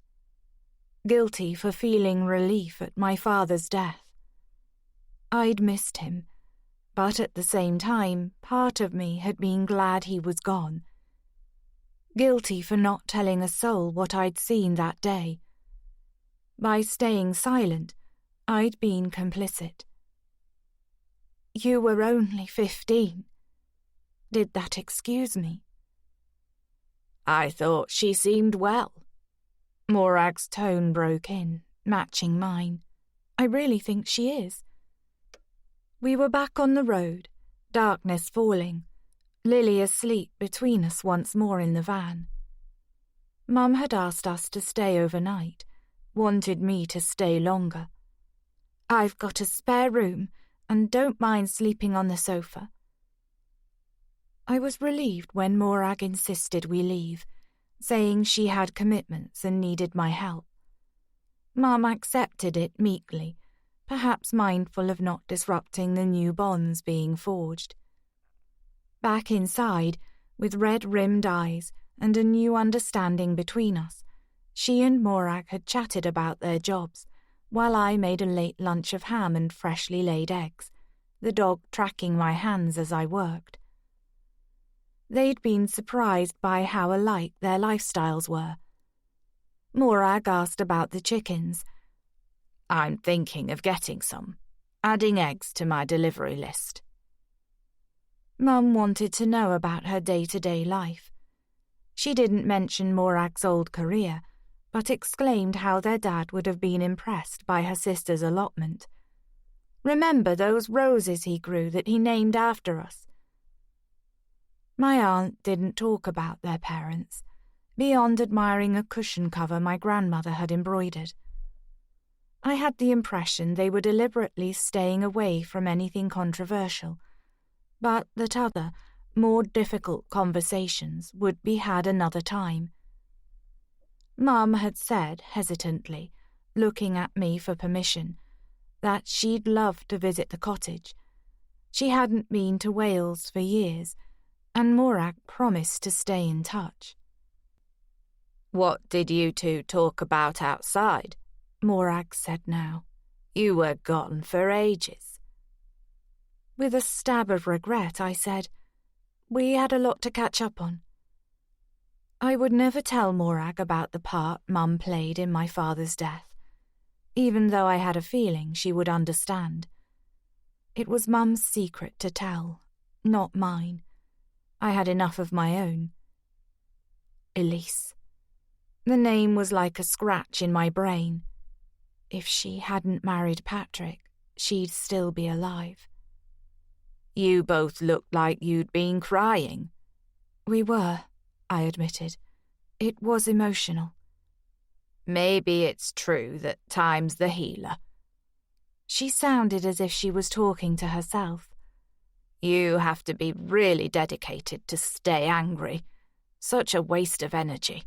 Guilty for feeling relief at my father's death. I'd missed him, but at the same time, part of me had been glad he was gone. Guilty for not telling a soul what I'd seen that day. By staying silent, I'd been complicit. You were only 15. Did that excuse me? I thought she seemed well. Morag's tone broke in, matching mine. I really think she is. We were back on the road, darkness falling, Lily asleep between us once more in the van. Mum had asked us to stay overnight, wanted me to stay longer. I've got a spare room and don't mind sleeping on the sofa. I was relieved when Morag insisted we leave, saying she had commitments and needed my help. Mum accepted it meekly, perhaps mindful of not disrupting the new bonds being forged. Back inside, with red-rimmed eyes and a new understanding between us, she and Morag had chatted about their jobs, while I made a late lunch of ham and freshly laid eggs, the dog tracking my hands as I worked. They'd been surprised by how alike their lifestyles were. Morag asked about the chickens. I'm thinking of getting some, adding eggs to my delivery list. Mum wanted to know about her day-to-day life. She didn't mention Morag's old career, but exclaimed how their dad would have been impressed by her sister's allotment. Remember those roses he grew that he named after us? My aunt didn't talk about their parents, beyond admiring a cushion cover my grandmother had embroidered. I had the impression they were deliberately staying away from anything controversial, but that other, more difficult conversations would be had another time. Mum had said, hesitantly, looking at me for permission, that she'd love to visit the cottage. She hadn't been to Wales for years, and Morag promised to stay in touch. What did you two talk about outside? Morag said now. You were gone for ages. With a stab of regret, I said, we had a lot to catch up on. I would never tell Morag about the part Mum played in my father's death, even though I had a feeling she would understand. It was Mum's secret to tell, not mine. I had enough of my own. Elise. The name was like a scratch in my brain. If she hadn't married Patrick, she'd still be alive. You both looked like you'd been crying. We were, I admitted. It was emotional. Maybe it's true that time's the healer. She sounded as if she was talking to herself. You have to be really dedicated to stay angry. Such a waste of energy.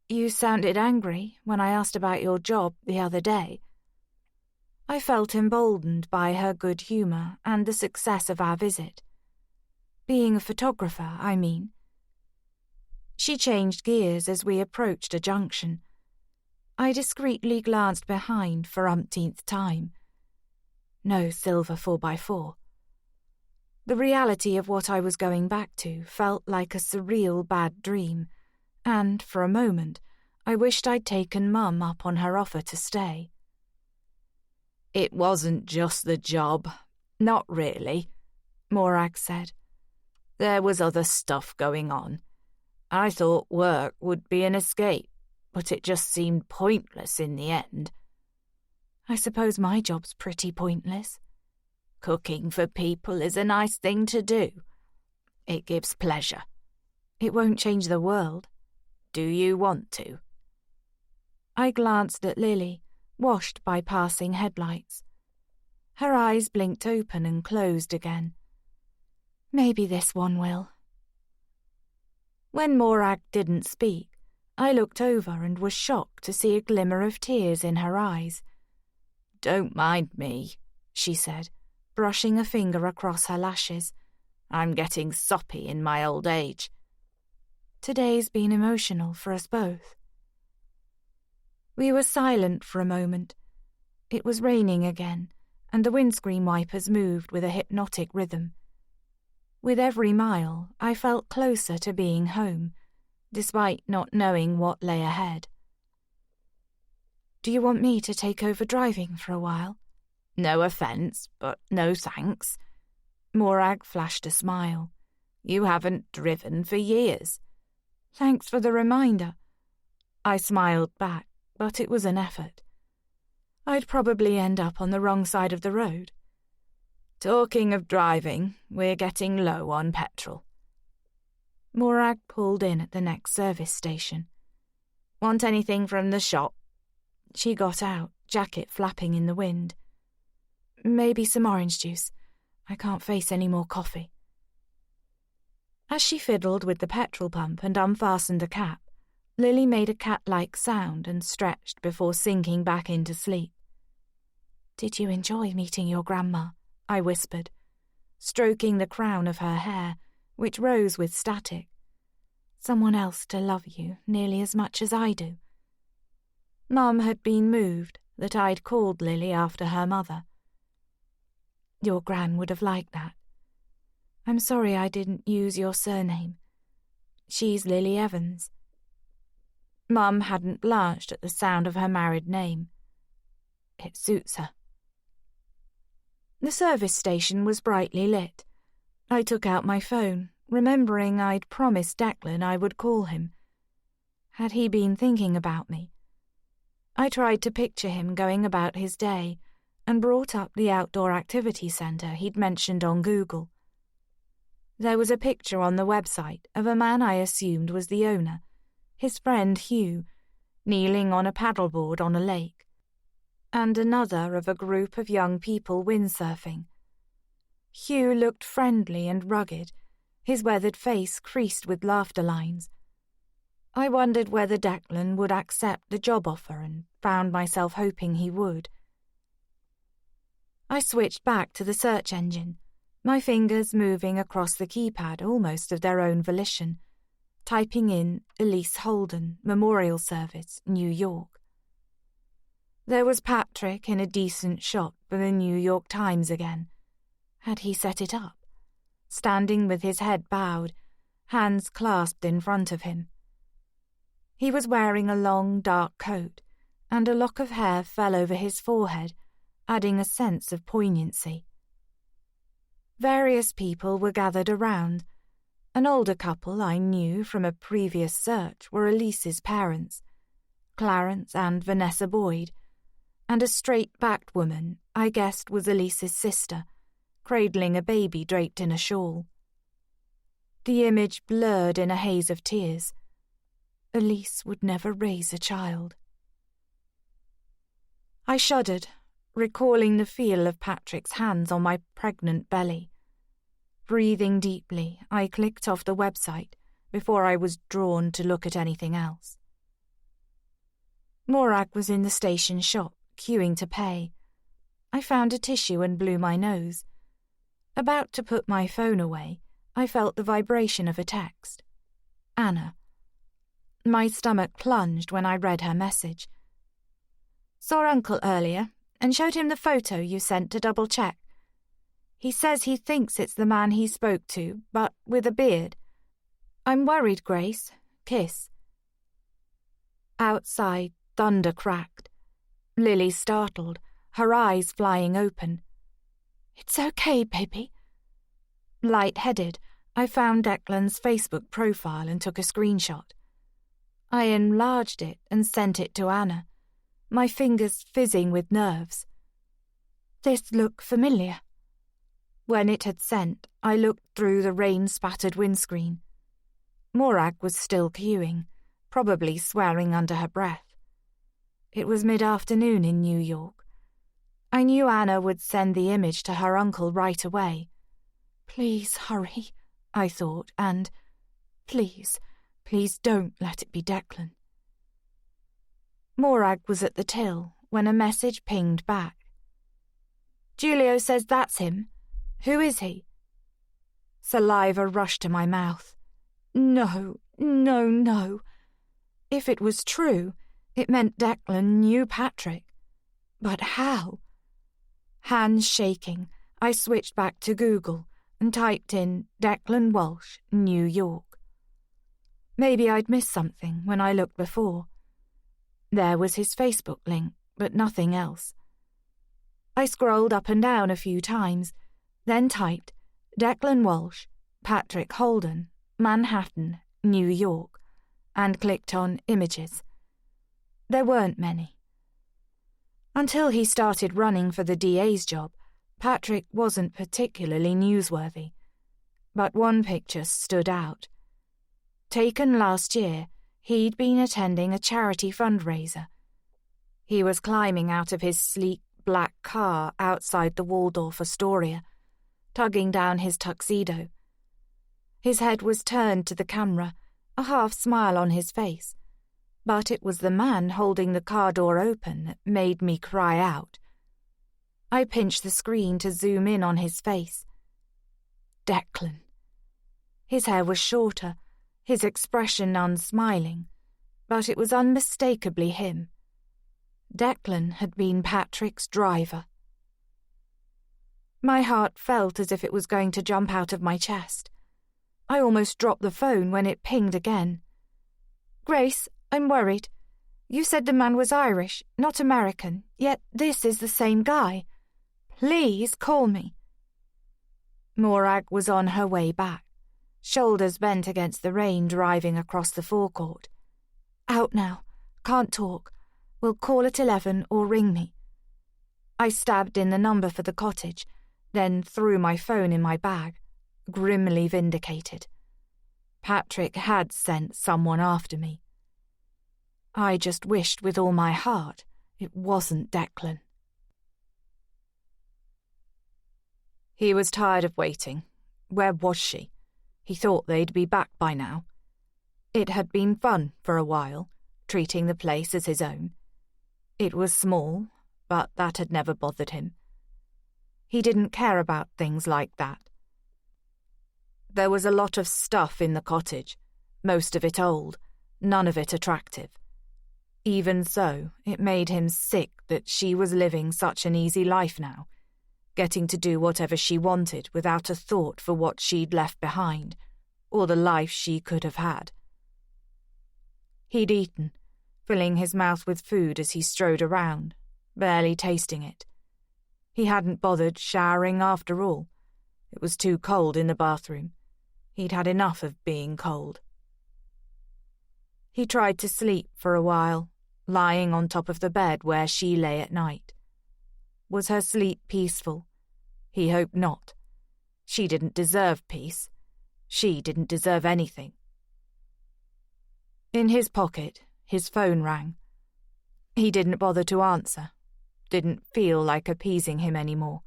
You sounded angry when I asked about your job the other day. I felt emboldened by her good humour and the success of our visit. Being a photographer, I mean. She changed gears as we approached a junction. I discreetly glanced behind for umpteenth time. No silver 4x4. The reality of what I was going back to felt like a surreal bad dream, and, for a moment, I wished I'd taken Mum up on her offer to stay. It wasn't just the job. Not really, Morag said. There was other stuff going on. I thought work would be an escape, but it just seemed pointless in the end. I suppose my job's pretty pointless. Cooking for people is a nice thing to do. It gives pleasure. It won't change the world. Do you want to? I glanced at Lily, washed by passing headlights. Her eyes blinked open and closed again. Maybe this one will. When Morag didn't speak, I looked over and was shocked to see a glimmer of tears in her eyes. Don't mind me, she said, brushing a finger across her lashes. I'm getting soppy in my old age. Today's been emotional for us both. We were silent for a moment. It was raining again, and the windscreen wipers moved with a hypnotic rhythm. With every mile, I felt closer to being home, despite not knowing what lay ahead. Do you want me to take over driving for a while? No offence, but no thanks. Morag flashed a smile. You haven't driven for years. Thanks for the reminder. I smiled back, but it was an effort. I'd probably end up on the wrong side of the road. Talking of driving, we're getting low on petrol. Morag pulled in at the next service station. Want anything from the shop? She got out, jacket flapping in the wind. Maybe some orange juice. I can't face any more coffee. As she fiddled with the petrol pump and unfastened the cap, Lily made a cat-like sound and stretched before sinking back into sleep. Did you enjoy meeting your grandma? I whispered, stroking the crown of her hair, which rose with static. Someone else to love you nearly as much as I do. Mum had been moved that I'd called Lily after her mother. Your gran would have liked that. I'm sorry I didn't use your surname. She's Lily Evans. Mum hadn't blanched at the sound of her married name. It suits her. The service station was brightly lit. I took out my phone, remembering I'd promised Declan I would call him. Had he been thinking about me? I tried to picture him going about his day and brought up the outdoor activity centre he'd mentioned on Google. There was a picture on the website of a man I assumed was the owner, his friend Hugh, kneeling on a paddleboard on a lake, and another of a group of young people windsurfing. Hugh looked friendly and rugged, his weathered face creased with laughter lines. I wondered whether Declan would accept the job offer and found myself hoping he would. I switched back to the search engine, my fingers moving across the keypad almost of their own volition, typing in Elise Holden, Memorial Service, New York. There was Patrick in a decent shot for the New York Times again. Had he set it up? Standing with his head bowed, hands clasped in front of him. He was wearing a long, dark coat, and a lock of hair fell over his forehead, adding a sense of poignancy. Various people were gathered around. An older couple I knew from a previous search were Elise's parents, Clarence and Vanessa Boyd, and a straight-backed woman I guessed was Elise's sister, cradling a baby draped in a shawl. The image blurred in a haze of tears. Elise would never raise a child. I shuddered, recalling the feel of Patrick's hands on my pregnant belly. Breathing deeply, I clicked off the website before I was drawn to look at anything else. Morag was in the station shop, queuing to pay. I found a tissue and blew my nose. About to put my phone away, I felt the vibration of a text. Anna. My stomach plunged when I read her message. Saw Uncle earlier and showed him the photo you sent to double-check. He says he thinks it's the man he spoke to, but with a beard. I'm worried, Grace. Kiss. Outside, thunder cracked. Lily startled, her eyes flying open. It's okay, baby. Light-headed, I found Declan's Facebook profile and took a screenshot. I enlarged it and sent it to Anna, my fingers fizzing with nerves. This looked familiar. When it had sent, I looked through the rain-spattered windscreen. Morag was still queuing, probably swearing under her breath. It was mid-afternoon in New York. I knew Anna would send the image to her uncle right away. Please hurry, I thought, and please don't let it be Declan. Morag was at the till when a message pinged back. Julio says that's him. Who is he? Saliva rushed to my mouth. No. If it was true, it meant Declan knew Patrick. But how? Hands shaking, I switched back to Google and typed in Declan Walsh, New York. Maybe I'd missed something when I looked before. There was his Facebook link, but nothing else. I scrolled up and down a few times, then typed Declan Walsh, Patrick Holden, Manhattan, New York, and clicked on Images. There weren't many. Until he started running for the DA's job, Patrick wasn't particularly newsworthy. But one picture stood out. Taken last year, he'd been attending a charity fundraiser. He was climbing out of his sleek black car outside the Waldorf Astoria, tugging down his tuxedo. His head was turned to the camera, a half smile on his face, but it was the man holding the car door open that made me cry out. I pinched the screen to zoom in on his face. Declan. His hair was shorter, his expression unsmiling, but it was unmistakably him. Declan had been Patrick's driver. My heart felt as if it was going to jump out of my chest. I almost dropped the phone when it pinged again. Grace, I'm worried. You said the man was Irish, not American, yet this is the same guy. Please call me. Morag was on her way back, shoulders bent against the rain driving across the forecourt. Out now. Can't talk. We'll call at 11 or ring me. I stabbed in the number for the cottage, then threw my phone in my bag, grimly vindicated. Patrick had sent someone after me. I just wished with all my heart it wasn't Declan. He was tired of waiting. Where was she? He thought they'd be back by now. It had been fun for a while, treating the place as his own. It was small, but that had never bothered him. He didn't care about things like that. There was a lot of stuff in the cottage, most of it old, none of it attractive. Even so, it made him sick that she was living such an easy life now, getting to do whatever she wanted without a thought for what she'd left behind, or the life she could have had. He'd eaten, filling his mouth with food as he strode around, barely tasting it. He hadn't bothered showering after all. It was too cold in the bathroom. He'd had enough of being cold. He tried to sleep for a while, lying on top of the bed where she lay at night. Was her sleep peaceful? He hoped not. She didn't deserve peace. She didn't deserve anything. In his pocket, his phone rang. He didn't bother to answer. Didn't feel like appeasing him anymore.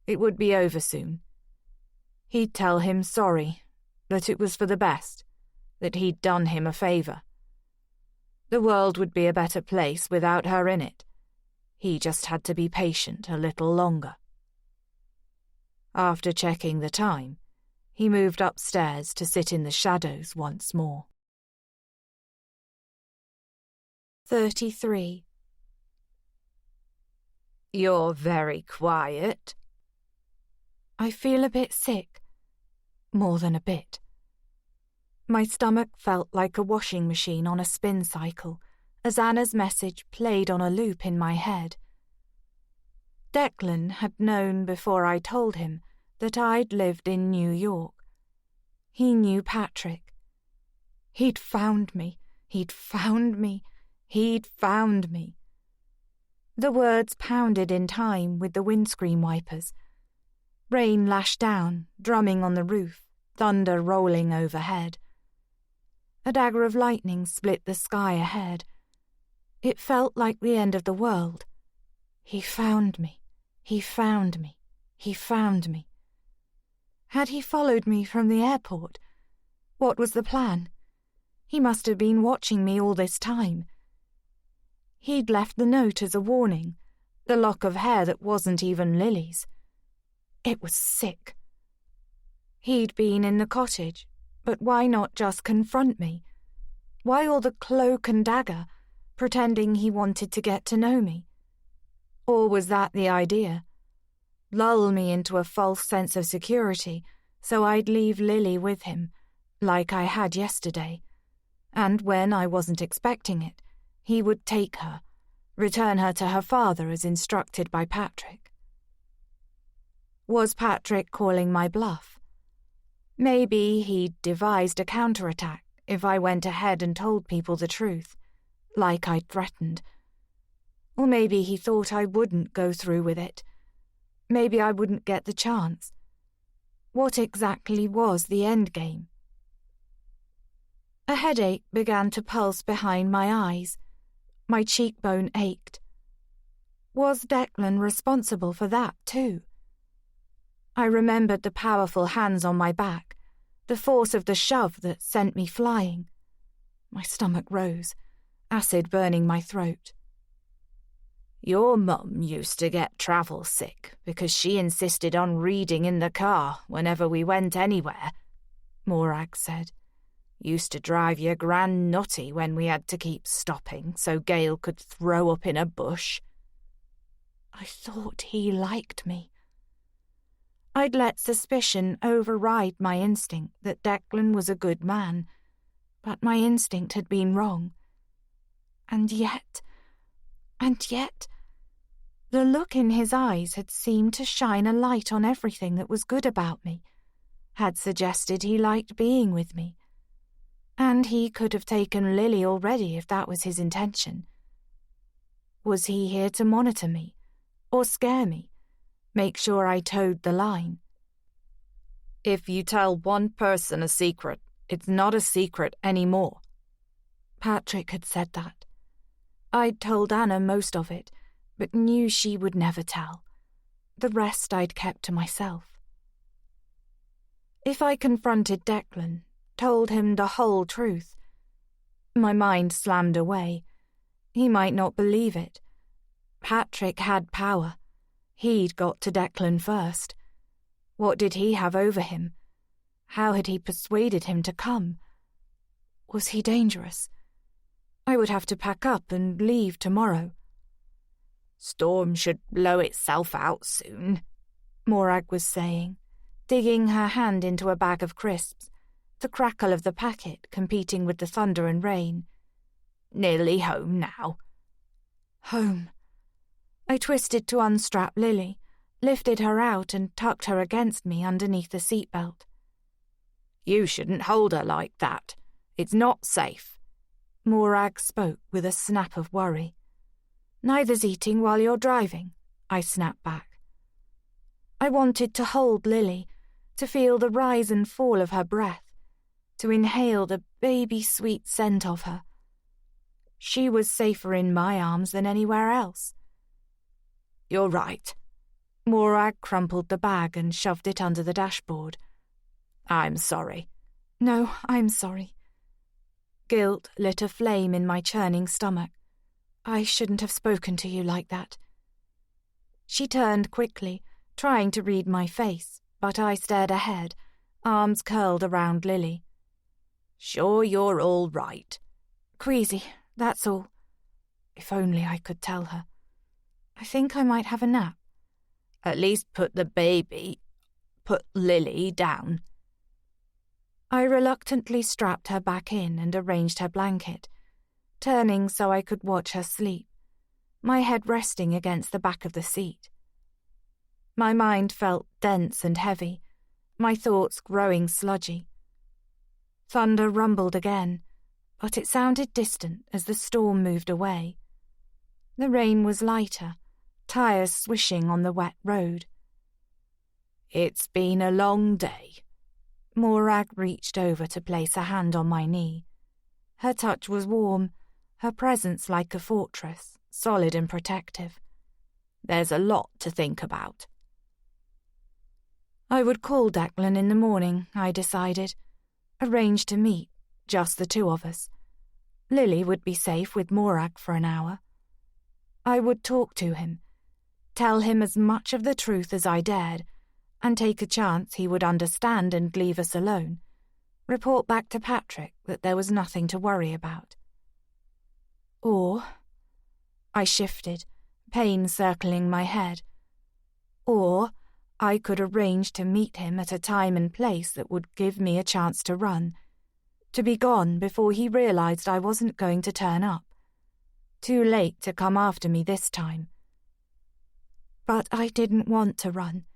It would be over soon. He'd tell him sorry, that it was for the best, that he'd done him a favour. The world would be a better place without her in it. He just had to be patient a little longer. After checking the time, he moved upstairs to sit in the shadows once more. 33. You're very quiet. I feel a bit sick. More than a bit. My stomach felt like a washing machine on a spin cycle as Anna's message played on a loop in my head. Declan had known before I told him that I'd lived in New York. He knew Patrick. He'd found me. He'd found me. He'd found me. The words pounded in time with the windscreen wipers. Rain lashed down, drumming on the roof, thunder rolling overhead. A dagger of lightning split the sky ahead. It felt like the end of the world. He found me. He found me. He found me. Had he followed me from the airport? What was the plan? He must have been watching me all this time. He'd left the note as a warning, the lock of hair that wasn't even Lily's. It was sick. He'd been in the cottage, but why not just confront me? Why all the cloak and dagger, pretending he wanted to get to know me? Or was that the idea? Lull me into a false sense of security so I'd leave Lily with him, like I had yesterday, and when I wasn't expecting it, he would take her, return her to her father as instructed by Patrick. Was Patrick calling my bluff? Maybe he'd devised a counterattack if I went ahead and told people the truth, like I'd threatened. Or maybe he thought I wouldn't go through with it. Maybe I wouldn't get the chance. What exactly was the endgame? A headache began to pulse behind my eyes. My cheekbone ached. Was Declan responsible for that too? I remembered the powerful hands on my back, the force of the shove that sent me flying. My stomach rose, acid burning my throat. Your mum used to get travel sick because she insisted on reading in the car whenever we went anywhere, Morag said. Used to drive your gran nutty when we had to keep stopping so Gail could throw up in a bush. I thought he liked me. I'd let suspicion override my instinct that Declan was a good man, but my instinct had been wrong. And yet, the look in his eyes had seemed to shine a light on everything that was good about me, had suggested he liked being with me. And he could have taken Lily already if that was his intention. Was he here to monitor me, or scare me, make sure I towed the line? If you tell one person a secret, it's not a secret anymore. Patrick had said that. I'd told Anna most of it, but knew she would never tell. The rest I'd kept to myself. If I confronted Declan, told him the whole truth, my mind slammed away. He might not believe it. Patrick had power. He'd got to Declan first. What did he have over him? How had he persuaded him to come? Was he dangerous? I would have to pack up and leave tomorrow. Storm should blow itself out soon, Morag was saying, digging her hand into a bag of crisps, the crackle of the packet competing with the thunder and rain. Nearly home now. Home. I twisted to unstrap Lily, lifted her out and tucked her against me underneath the seatbelt. "You shouldn't hold her like that. It's not safe." Morag spoke with a snap of worry. "Neither's eating while you're driving," I snapped back. I wanted to hold Lily, to feel the rise and fall of her breath, to inhale the baby-sweet scent of her. She was safer in my arms than anywhere else. "You're right." Morag crumpled the bag and shoved it under the dashboard. "I'm sorry." "No, I'm sorry." Guilt lit a flame in my churning stomach. I shouldn't have spoken to you like that. She turned quickly, trying to read my face, but I stared ahead, arms curled around Lily. "Sure you're all right?" "Queasy, that's all." If only I could tell her. I think I might have a nap. "At least put Lily down." I reluctantly strapped her back in and arranged her blanket, turning so I could watch her sleep, my head resting against the back of the seat. My mind felt dense and heavy, my thoughts growing sludgy. Thunder rumbled again, but it sounded distant as the storm moved away. The rain was lighter, tires swishing on the wet road. "It's been a long day." Morag reached over to place a hand on my knee. Her touch was warm, her presence like a fortress, solid and protective. "There's a lot to think about." I would call Declan in the morning, I decided. Arrange to meet, just the two of us. Lily would be safe with Morag for an hour. I would talk to him, tell him as much of the truth as I dared, and take a chance he would understand and leave us alone. Report back to Patrick that there was nothing to worry about. Or, I shifted, pain circling my head. Or, I could arrange to meet him at a time and place that would give me a chance to run, to be gone before he realized I wasn't going to turn up. Too late to come after me this time. But I didn't want to run.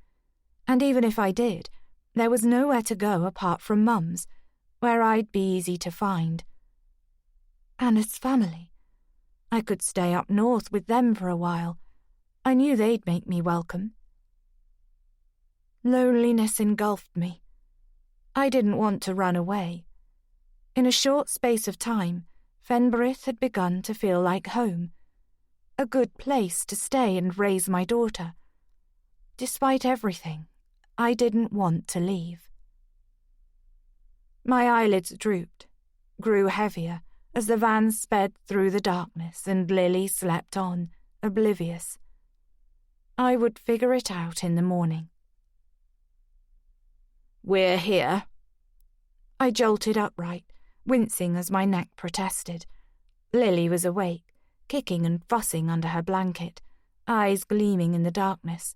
And even if I did, there was nowhere to go apart from Mum's, where I'd be easy to find. Anna's family. I could stay up north with them for a while. I knew they'd make me welcome. Loneliness engulfed me. I didn't want to run away. In a short space of time, Fenbrith had begun to feel like home, a good place to stay and raise my daughter. Despite everything, I didn't want to leave. My eyelids drooped, grew heavier as the van sped through the darkness and Lily slept on, oblivious. I would figure it out in the morning. "We're here." I jolted upright, wincing as my neck protested. Lily was awake, kicking and fussing under her blanket, eyes gleaming in the darkness.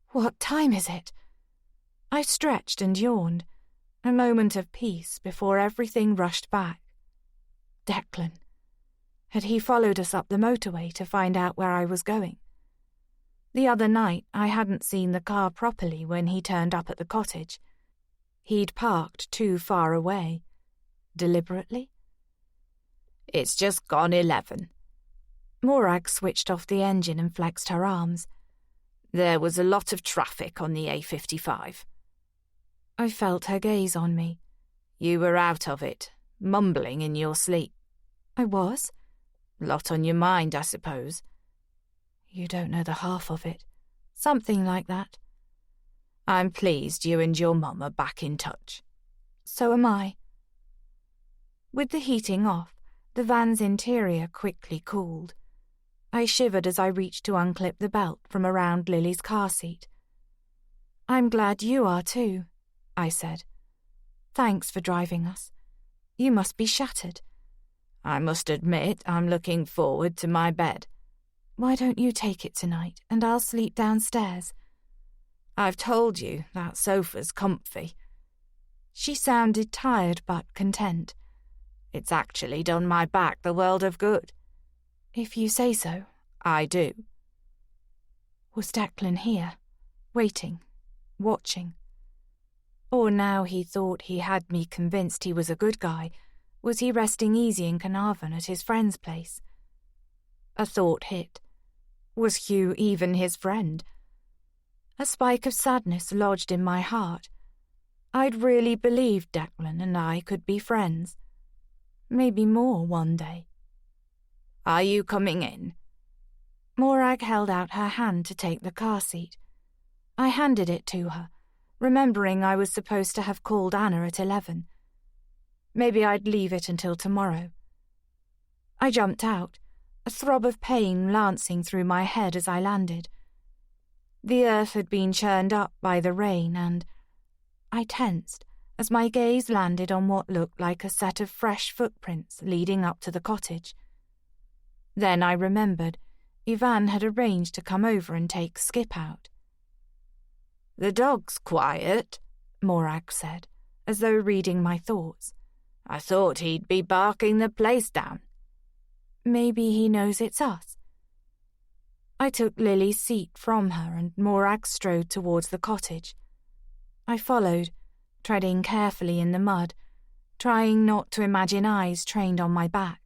What time is it? I stretched and yawned, a moment of peace before everything rushed back. Declan. Had he followed us up the motorway to find out where I was going? The other night I hadn't seen the car properly when he turned up at the cottage. He'd parked too far away. Deliberately? "It's just gone 11. Morag switched off the engine and flexed her arms. "There was a lot of traffic on the A55. I felt her gaze on me. "You were out of it, mumbling in your sleep." I was? "Lot on your mind, I suppose." "You don't know the half of it. Something like that." "I'm pleased you and your mum are back in touch." "So am I." With the heating off, the van's interior quickly cooled. I shivered as I reached to unclip the belt from around Lily's car seat. "I'm glad you are too," I said. "Thanks for driving us. You must be shattered." "I must admit I'm looking forward to my bed." "Why don't you take it tonight, and I'll sleep downstairs?" "I've told you that sofa's comfy." She sounded tired but content. "It's actually done my back the world of good." "If you say so." "I do." Was Declan here, waiting, watching? Or now he thought he had me convinced he was a good guy, was he resting easy in Carnarvon at his friend's place? A thought hit. Was Hugh even his friend? A spike of sadness lodged in my heart. I'd really believed Declan and I could be friends. Maybe more one day. "Are you coming in?" Morag held out her hand to take the car seat. I handed it to her, remembering I was supposed to have called Anna at 11. Maybe I'd leave it until tomorrow. I jumped out, a throb of pain lancing through my head as I landed. The earth had been churned up by the rain, and I tensed as my gaze landed on what looked like a set of fresh footprints leading up to the cottage. Then I remembered Ivan had arranged to come over and take Skip out. "The dog's quiet," Morag said, as though reading my thoughts. "I thought he'd be barking the place down." Maybe he knows it's us. I took Lily's seat from her and Morag strode towards the cottage. I followed, treading carefully in the mud, trying not to imagine eyes trained on my back.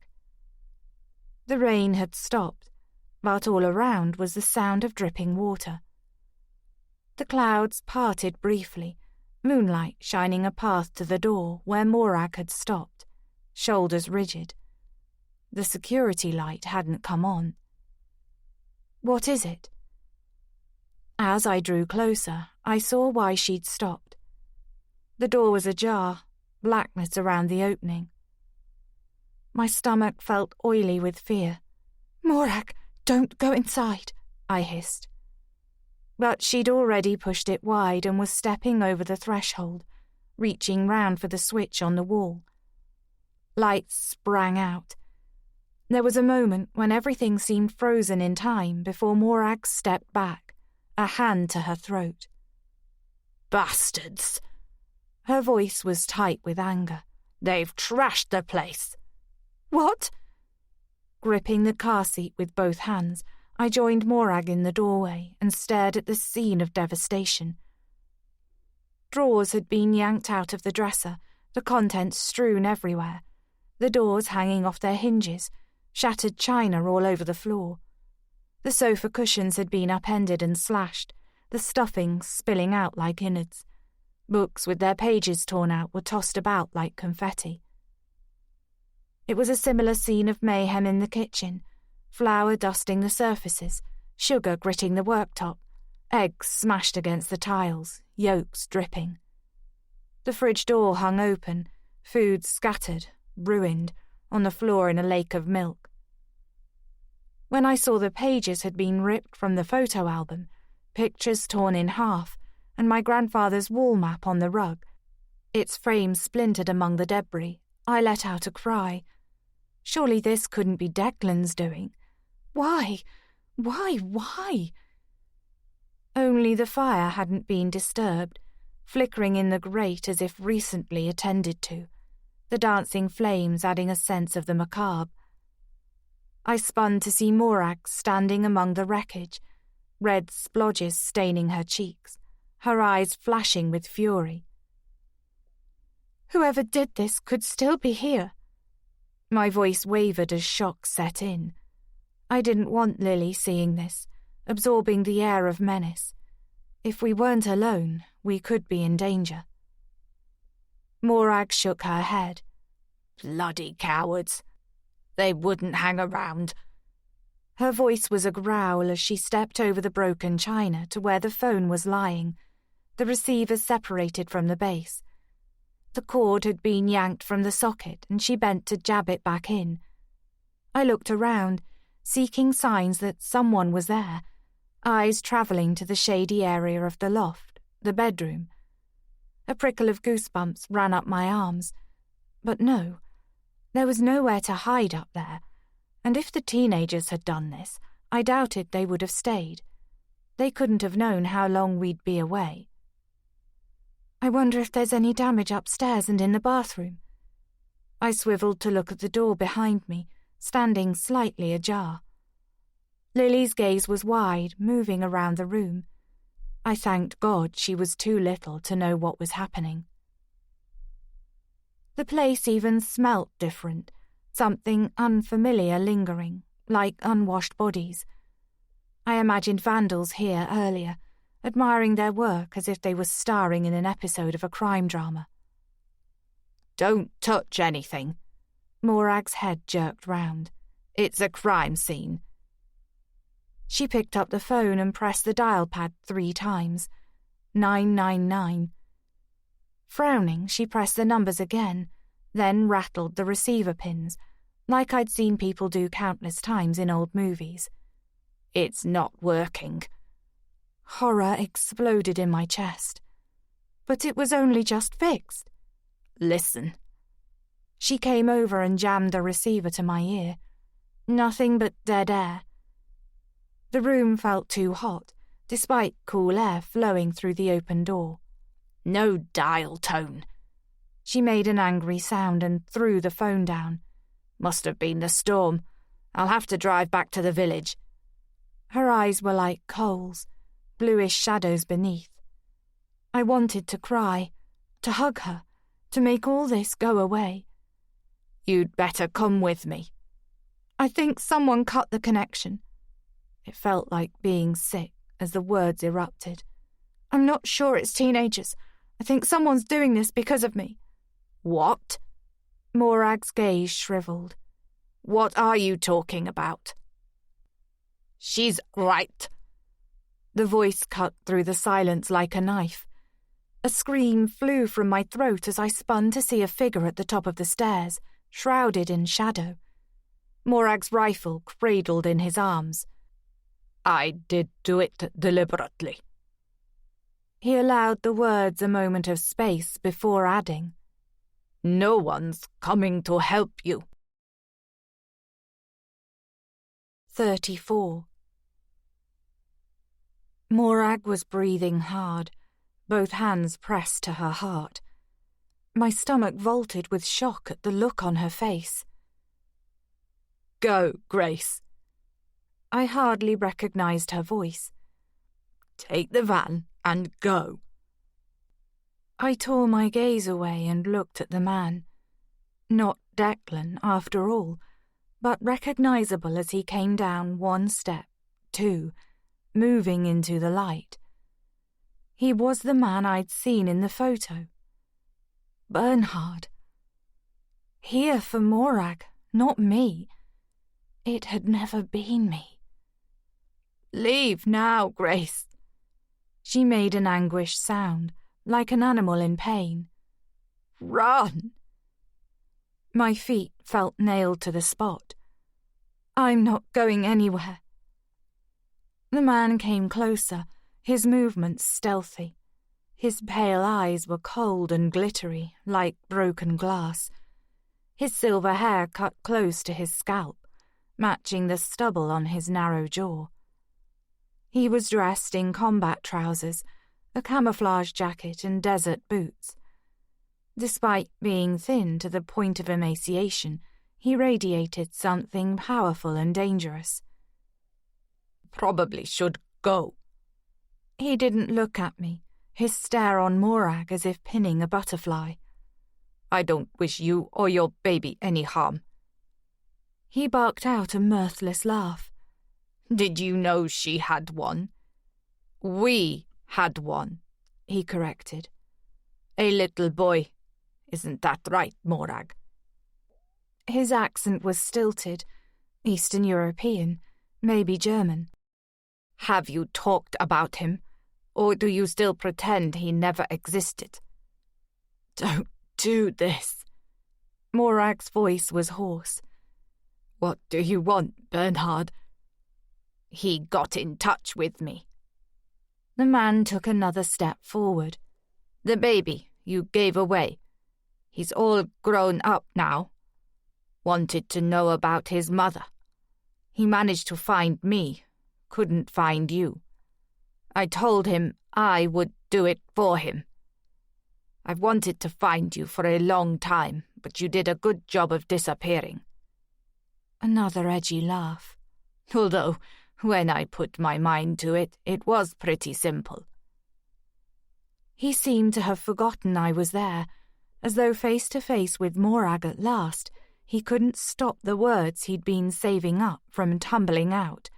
The rain had stopped, but all around was the sound of dripping water. The clouds parted briefly, moonlight shining a path to the door where Morag had stopped, shoulders rigid. The security light hadn't come on. "What is it?" As I drew closer, I saw why she'd stopped. The door was ajar, blackness around the opening. My stomach felt oily with fear. "Morag, don't go inside," I hissed. But she'd already pushed it wide and was stepping over the threshold, reaching round for the switch on the wall. Lights sprang out. There was a moment when everything seemed frozen in time before Morag stepped back, a hand to her throat. "Bastards!" Her voice was tight with anger. "They've trashed the place." "What?" Gripping the car seat with both hands, I joined Morag in the doorway and stared at the scene of devastation. Drawers had been yanked out of the dresser, the contents strewn everywhere, the doors hanging off their hinges, shattered china all over the floor. The sofa cushions had been upended and slashed, the stuffing spilling out like innards. Books with their pages torn out were tossed about like confetti. It was a similar scene of mayhem in the kitchen, flour dusting the surfaces, sugar gritting the worktop, eggs smashed against the tiles, yolks dripping. The fridge door hung open, food scattered, ruined, on the floor in a lake of milk. When I saw the pages had been ripped from the photo album, pictures torn in half, and my grandfather's wall map on the rug, its frame splintered among the debris, I let out a cry. Surely this couldn't be Declan's doing. Why? Why? Only the fire hadn't been disturbed, flickering in the grate as if recently attended to, the dancing flames adding a sense of the macabre. I spun to see Morag standing among the wreckage, red splodges staining her cheeks, her eyes flashing with fury. Whoever did this could still be here. My voice wavered as shock set in. I didn't want Lily seeing this, absorbing the air of menace. If we weren't alone, we could be in danger. Morag shook her head. "Bloody cowards. They wouldn't hang around." Her voice was a growl as she stepped over the broken china to where the phone was lying, the receiver separated from the base. The cord had been yanked from the socket and she bent to jab it back in. I looked around, seeking signs that someone was there, eyes travelling to the shady area of the loft, the bedroom. A prickle of goosebumps ran up my arms. But no, there was nowhere to hide up there, and if the teenagers had done this, I doubted they would have stayed. They couldn't have known how long we'd be away. I wonder if there's any damage upstairs and in the bathroom. I swiveled to look at the door behind me, standing slightly ajar. Lily's gaze was wide, moving around the room. I thanked God she was too little to know what was happening. The place even smelt different, something unfamiliar lingering, like unwashed bodies. I imagined vandals here earlier, admiring their work as if they were starring in an episode of a crime drama. "Don't touch anything." Morag's head jerked round. "It's a crime scene." She picked up the phone and pressed the dial pad 3 times. 999. Frowning, she pressed the numbers again, then rattled the receiver pins, like I'd seen people do countless times in old movies. "It's not working." Horror exploded in my chest. But it was only just fixed. "Listen." She came over and jammed the receiver to my ear. Nothing but dead air. The room felt too hot, despite cool air flowing through the open door. "No dial tone." She made an angry sound and threw the phone down. "Must have been the storm. I'll have to drive back to the village." Her eyes were like coals, bluish shadows beneath. I wanted to cry, to hug her, to make all this go away. "You'd better come with me." "I think someone cut the connection." It felt like being sick as the words erupted. "I'm not sure it's teenagers. I think someone's doing this because of me." "What?" Morag's gaze shriveled. "What are you talking about?" "She's right." The voice cut through the silence like a knife. A scream flew from my throat as I spun to see a figure at the top of the stairs, shrouded in shadow. Morag's rifle cradled in his arms. "I did do it deliberately." He allowed the words a moment of space before adding, "No one's coming to help you." 34. Morag was breathing hard, both hands pressed to her heart. My stomach vaulted with shock at the look on her face. "Go, Grace." I hardly recognized her voice. "Take the van and go." I tore my gaze away and looked at the man. Not Declan, after all, but recognizable as he came down 1 step, 2, moving into the light. He was the man I'd seen in the photo. Bernhard. Here for Morag, not me. It had never been me. "Leave now, Grace." She made an anguished sound, like an animal in pain. "Run." My feet felt nailed to the spot. "I'm not going anywhere." The man came closer, his movements stealthy. His pale eyes were cold and glittery, like broken glass. His silver hair cut close to his scalp, matching the stubble on his narrow jaw. He was dressed in combat trousers, a camouflage jacket and desert boots. Despite being thin to the point of emaciation, he radiated something powerful and dangerous. "Probably should go." He didn't look at me, his stare on Morag as if pinning a butterfly. "I don't wish you or your baby any harm." He barked out a mirthless laugh. "Did you know she had one?" "We had one," he corrected. "A little boy. Isn't that right, Morag?" His accent was stilted, Eastern European, maybe German. "Have you talked about him, or do you still pretend he never existed?" "Don't do this." Morag's voice was hoarse. "What do you want, Bernhard?" "He got in touch with me." The man took another step forward. "The baby you gave away. He's all grown up now. Wanted to know about his mother. He managed to find me, couldn't find you. I told him I would do it for him. I've wanted to find you for a long time, but you did a good job of disappearing." Another edgy laugh. "Although, When I put my mind to it, it was pretty simple. He seemed to have forgotten I was there, as though face to face with Morag at last, he couldn't stop the words he'd been saving up from tumbling out.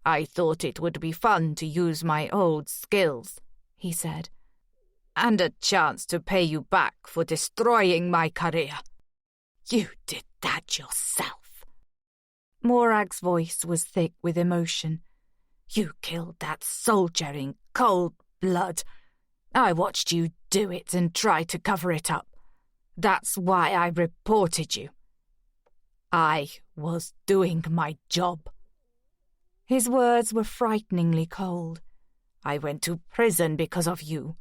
I thought it would be fun to use my old skills, he said, and a chance to pay you back for destroying my career. You did that yourself. Morag's voice was thick with emotion. You killed that soldier in cold blood. I watched you do it and try to cover it up. That's why I reported you. I was doing my job. His words were frighteningly cold. I went to prison because of you.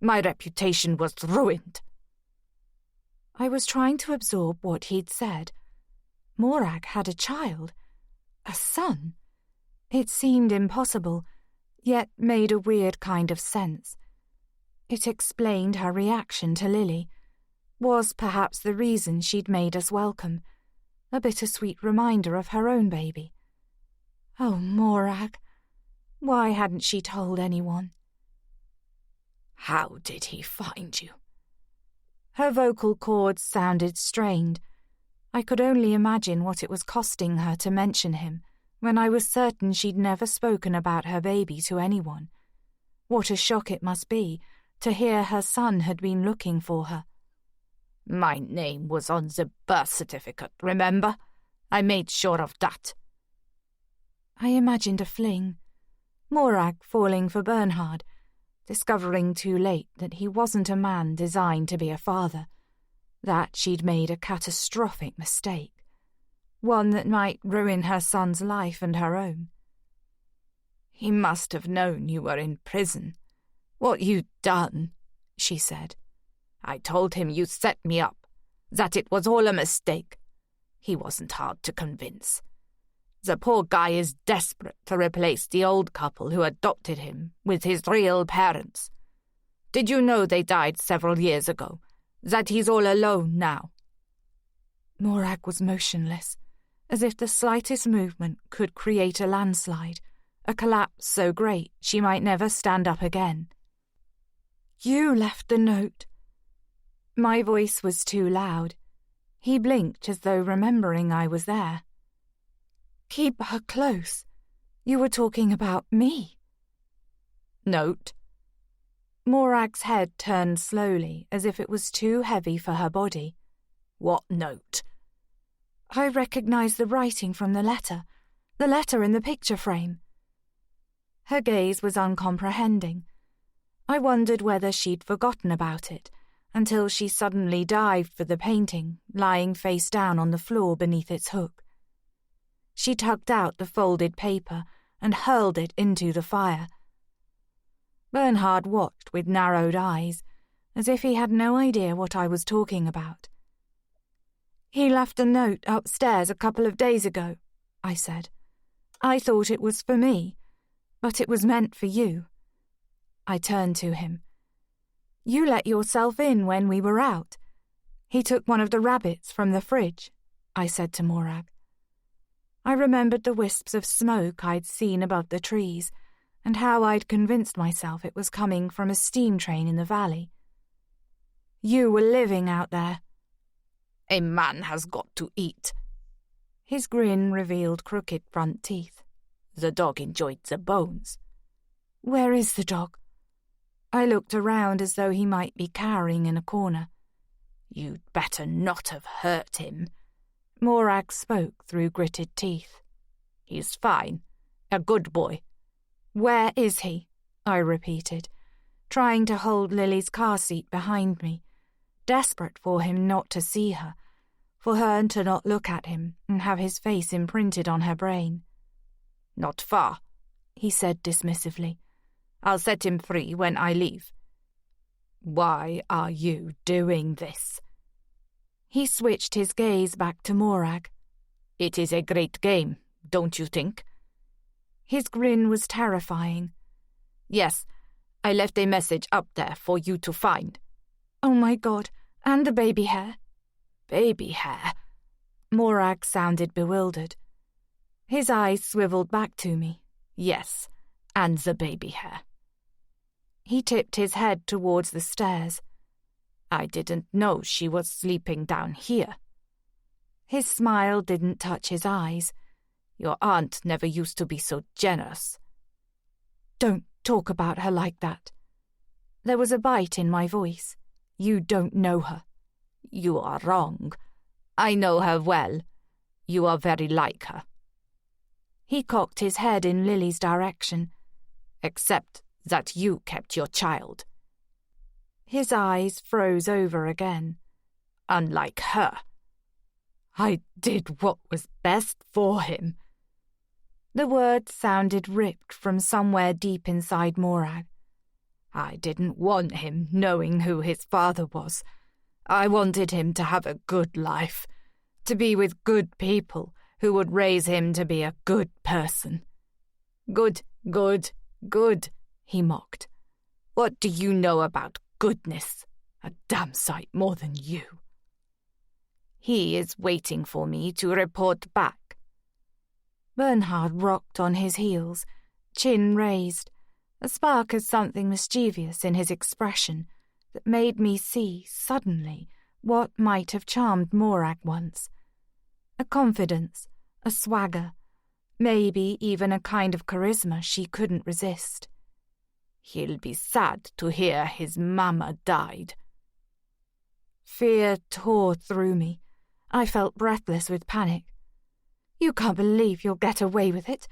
My reputation was ruined. I was trying to absorb what he'd said. Morag had a child. A son. It seemed impossible, yet made a weird kind of sense. It explained her reaction to Lily, was perhaps the reason she'd made us welcome, a bittersweet reminder of her own baby. Oh, Morag, why hadn't she told anyone? How did he find you? Her vocal cords sounded strained. I could only imagine what it was costing her to mention him, when I was certain she'd never spoken about her baby to anyone. What a shock it must be to hear her son had been looking for her. My name was on the birth certificate, remember? I made sure of that. I imagined a fling. Morag falling for Bernhard, discovering too late that he wasn't a man designed to be a father, that she'd made a catastrophic mistake, one that might ruin her son's life and her own. He must have known you were in prison. What you'd done, she said. I told him you set me up, that it was all a mistake. He wasn't hard to convince. The poor guy is desperate to replace the old couple who adopted him with his real parents. Did you know they died several years ago? That he's all alone now? Morag was motionless, as if the slightest movement could create a landslide, a collapse so great she might never stand up again. You left the note. My voice was too loud. He blinked as though remembering I was there. Keep her close. You were talking about me. Note. Morag's head turned slowly, as if it was too heavy for her body. What note? I recognized the writing from the letter in the picture frame. Her gaze was uncomprehending. I wondered whether she'd forgotten about it, until she suddenly dived for the painting, lying face down on the floor beneath its hook. She tugged out the folded paper and hurled it into the fire. Bernhard watched with narrowed eyes, as if he had no idea what I was talking about. He left a note upstairs a couple of days ago, I said. I thought it was for me, but it was meant for you. I turned to him. You let yourself in when we were out. He took one of the rabbits from the fridge, I said to Morag. I remembered the wisps of smoke I'd seen above the trees, and how I'd convinced myself it was coming from a steam train in the valley. You were living out there. A man has got to eat. His grin revealed crooked front teeth. The dog enjoyed the bones. Where is the dog? I looked around as though he might be cowering in a corner. You'd better not have hurt him. Morag spoke through gritted teeth. He's fine. A good boy. Where is he? I repeated, trying to hold Lily's car seat behind me, desperate for him not to see her, for her to not look at him and have his face imprinted on her brain. Not far, he said dismissively. I'll set him free when I leave. Why are you doing this? He switched his gaze back to Morag. It is a great game, don't you think? His grin was terrifying. Yes, I left a message up there for you to find. Oh my God, and the baby hair. Baby hair? Morag sounded bewildered. His eyes swiveled back to me. Yes, and the baby hair. He tipped his head towards the stairs. I didn't know she was sleeping down here. His smile didn't touch his eyes. Your aunt never used to be so generous. Don't talk about her like that. There was a bite in my voice. You don't know her. You are wrong. I know her well. You are very like her. He cocked his head in Lily's direction. Except that you kept your child. His eyes froze over again. Unlike her. I did what was best for him. The words sounded ripped from somewhere deep inside Morag. I didn't want him knowing who his father was. I wanted him to have a good life, to be with good people who would raise him to be a good person. Good, good, good, he mocked. What do you know about goodness? A damn sight more than you. He is waiting for me to report back. Bernhard rocked on his heels, chin raised, a spark of something mischievous in his expression that made me see, suddenly, what might have charmed Morag once. A confidence, a swagger, maybe even a kind of charisma she couldn't resist. He'll be sad to hear his mamma died. Fear tore through me. I felt breathless with panic. You can't believe you'll get away with it.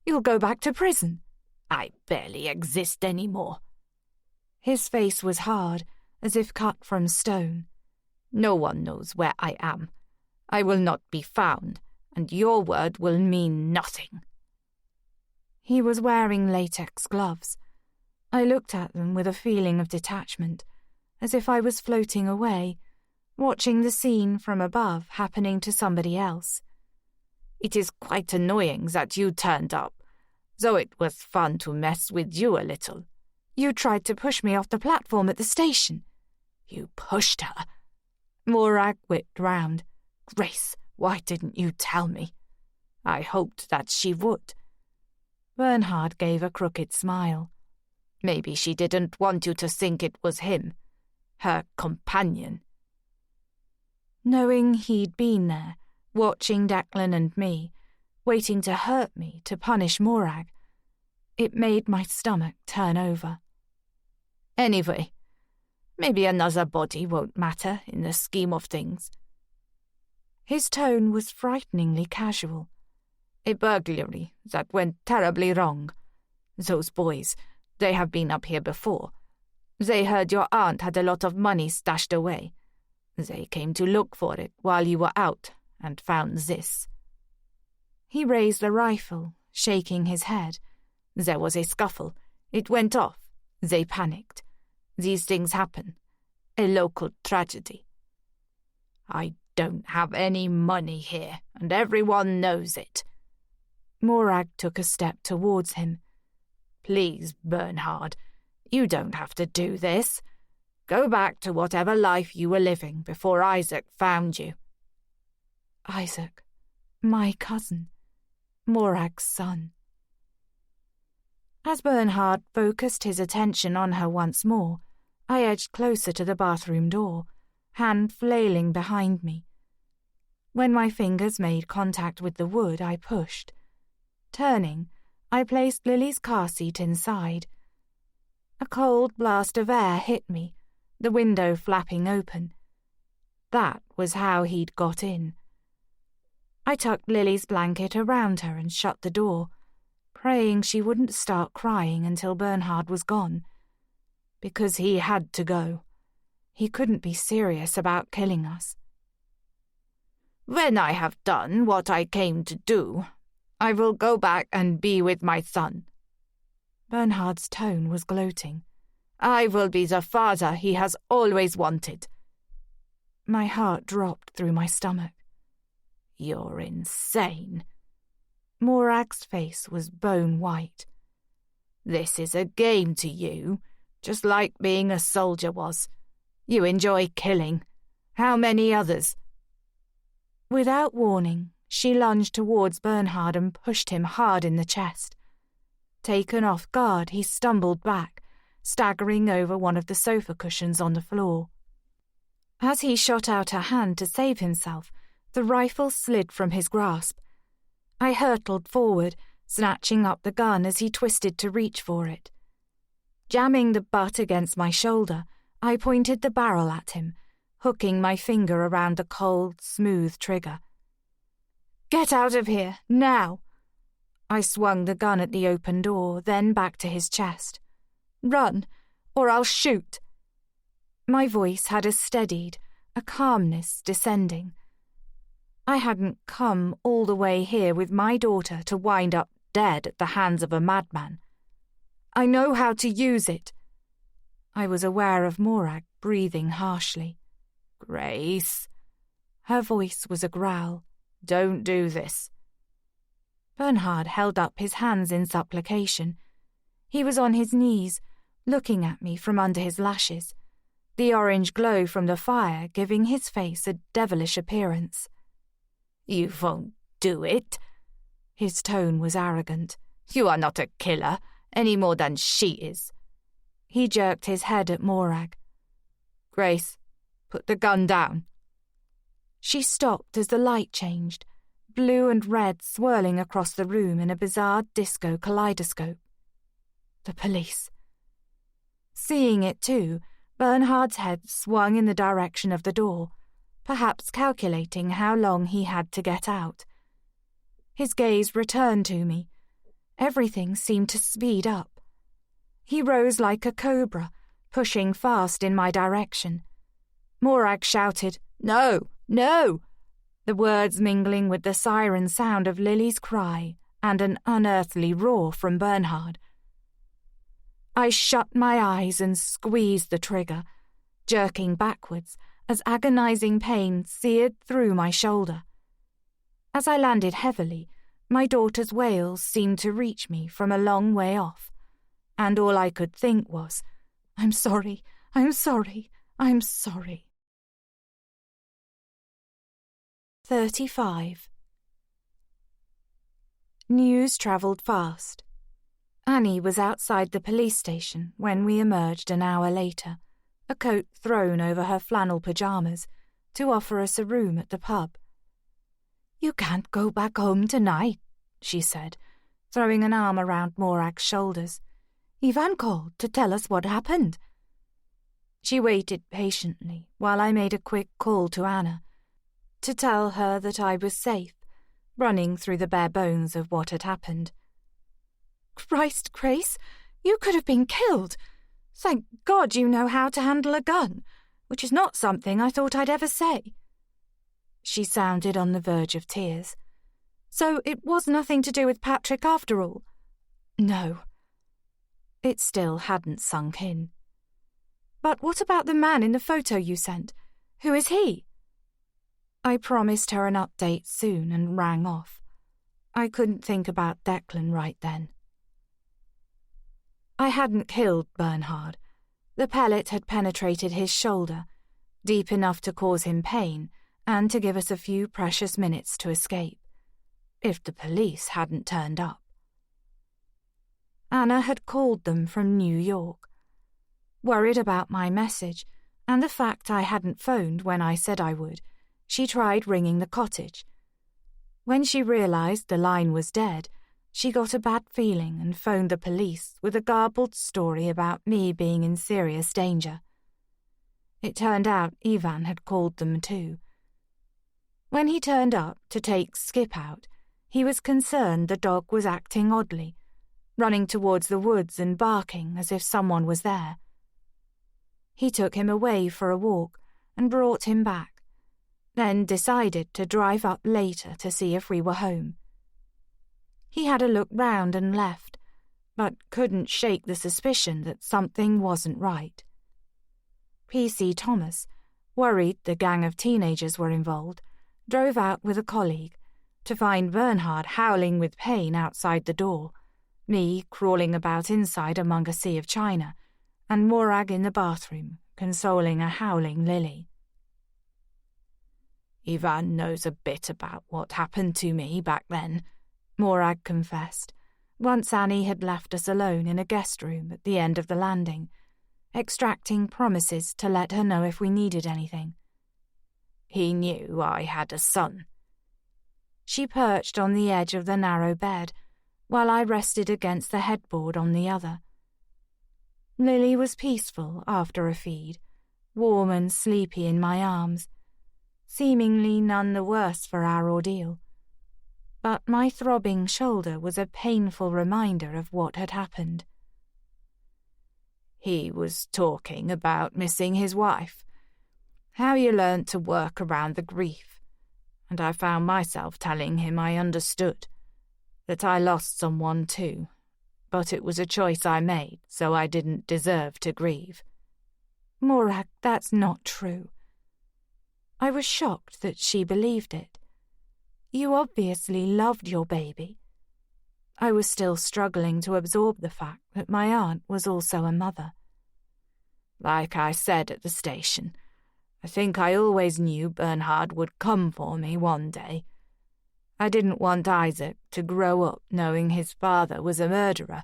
You'll go back to prison. I barely exist anymore. His face was hard, as if cut from stone. No one knows where I am. I will not be found, and your word will mean nothing. He was wearing latex gloves. I looked at them with a feeling of detachment, as if I was floating away, watching the scene from above happening to somebody else. It is quite annoying that you turned up, though it was fun to mess with you a little. You tried to push me off the platform at the station. You pushed her. Morag whipped round. Grace, why didn't you tell me? I hoped that she would. Bernhard gave a crooked smile. Maybe she didn't want you to think it was him, her companion. Knowing he'd been there, watching Declan and me, waiting to hurt me, to punish Morag, it made my stomach turn over. Anyway, maybe another body won't matter in the scheme of things. His tone was frighteningly casual. A burglary that went terribly wrong. Those boys, they have been up here before. They heard your aunt had a lot of money stashed away. They came to look for it while you were out and found this. He raised a rifle, shaking his head. There was a scuffle. It went off. They panicked. These things happen. A local tragedy. I don't have any money here, and everyone knows it. Morag took a step towards him. Please, Bernhard, you don't have to do this. Go back to whatever life you were living before Isaac found you. Isaac, my cousin, Morag's son. As Bernhard focused his attention on her once more, I edged closer to the bathroom door, hand flailing behind me. When my fingers made contact with the wood, I pushed. Turning, I placed Lily's car seat inside. A cold blast of air hit me, the window flapping open. That was how he'd got in. I tucked Lily's blanket around her and shut the door, praying she wouldn't start crying until Bernhard was gone. Because he had to go. He couldn't be serious about killing us. When I have done what I came to do, I will go back and be with my son. Bernhard's tone was gloating. I will be the father he has always wanted. My heart dropped through my stomach. You're insane. Morag's face was bone white. This is a game to you, just like being a soldier was. You enjoy killing. How many others? Without warning, She lunged towards Bernhard and pushed him hard in the chest. Taken off guard, he stumbled back, staggering over one of the sofa cushions on the floor. As he shot out a hand to save himself, the rifle slid from his grasp. I hurtled forward, snatching up the gun as he twisted to reach for it. Jamming the butt against my shoulder, I pointed the barrel at him, hooking my finger around the cold, smooth trigger. "Get out of here, now!" I swung the gun at the open door, then back to his chest. "Run, or I'll shoot!" My voice had a steadied, a calmness descending. I hadn't come all the way here with my daughter to wind up dead at the hands of a madman. I know how to use it. I was aware of Morag breathing harshly. "Grace." Her voice was a growl. "Don't do this." Bernhard held up his hands in supplication. He was on his knees, looking at me from under his lashes, the orange glow from the fire giving his face a devilish appearance. "You won't do it." His tone was arrogant. "You are not a killer, any more than she is." He jerked his head at Morag. "Grace, put the gun down." She stopped as the light changed, blue and red swirling across the room in a bizarre disco kaleidoscope. The police. Seeing it too, Bernhard's head swung in the direction of the door, perhaps calculating how long he had to get out. His gaze returned to me. Everything seemed to speed up. He rose like a cobra, pushing fast in my direction. Morag shouted, "No, no!" the words mingling with the siren sound of Lily's cry and an unearthly roar from Bernhard. I shut my eyes and squeezed the trigger, jerking backwards as agonizing pain seared through my shoulder. As I landed heavily, my daughter's wails seemed to reach me from a long way off, and all I could think was, "I'm sorry, I'm sorry, I'm sorry." 35. News travelled fast. Annie was outside the police station when we emerged an hour later, a coat thrown over her flannel pyjamas, to offer us a room at the pub. "You can't go back home tonight," she said, throwing an arm around Morag's shoulders. "Ivan called to tell us what happened." She waited patiently while I made a quick call to Anna, to tell her that I was safe, running through the bare bones of what had happened. "Christ, Grace, you could have been killed. Thank God you know how to handle a gun, which is not something I thought I'd ever say." She sounded on the verge of tears. "So it was nothing to do with Patrick after all?" "No." It still hadn't sunk in. "But what about the man in the photo you sent? Who is he?" I promised her an update soon and rang off. I couldn't think about Declan right then. I hadn't killed Bernhard. The pellet had penetrated his shoulder, deep enough to cause him pain and to give us a few precious minutes to escape, if the police hadn't turned up. Anna had called them from New York. Worried about my message and the fact I hadn't phoned when I said I would, she tried ringing the cottage. When she realized the line was dead, she got a bad feeling and phoned the police with a garbled story about me being in serious danger. It turned out Ivan had called them too. When he turned up to take Skip out, he was concerned the dog was acting oddly, running towards the woods and barking as if someone was there. He took him away for a walk and brought him back, then decided to drive up later to see if we were home. He had a look round and left, but couldn't shake the suspicion that something wasn't right. P.C. Thomas, worried the gang of teenagers were involved, drove out with a colleague to find Bernhard howling with pain outside the door, me crawling about inside among a sea of china, and Morag in the bathroom consoling a howling Lily. Ivan knows a bit about what happened to me back then, Morag confessed, once Annie had left us alone in a guest room at the end of the landing, extracting promises to let her know if we needed anything. He knew I had a son. She perched on the edge of the narrow bed, while I rested against the headboard on the other. Lily was peaceful after a feed, warm and sleepy in my arms, seemingly none the worse for our ordeal. But my throbbing shoulder was a painful reminder of what had happened. He was talking about missing his wife, how you learnt to work around the grief, and I found myself telling him I understood, that I lost someone too, but it was a choice I made, so I didn't deserve to grieve. Morag, that's not true. I was shocked that she believed it. You obviously loved your baby. I was still struggling to absorb the fact that my aunt was also a mother. Like I said at the station, I think I always knew Bernhard would come for me one day. I didn't want Isaac to grow up knowing his father was a murderer,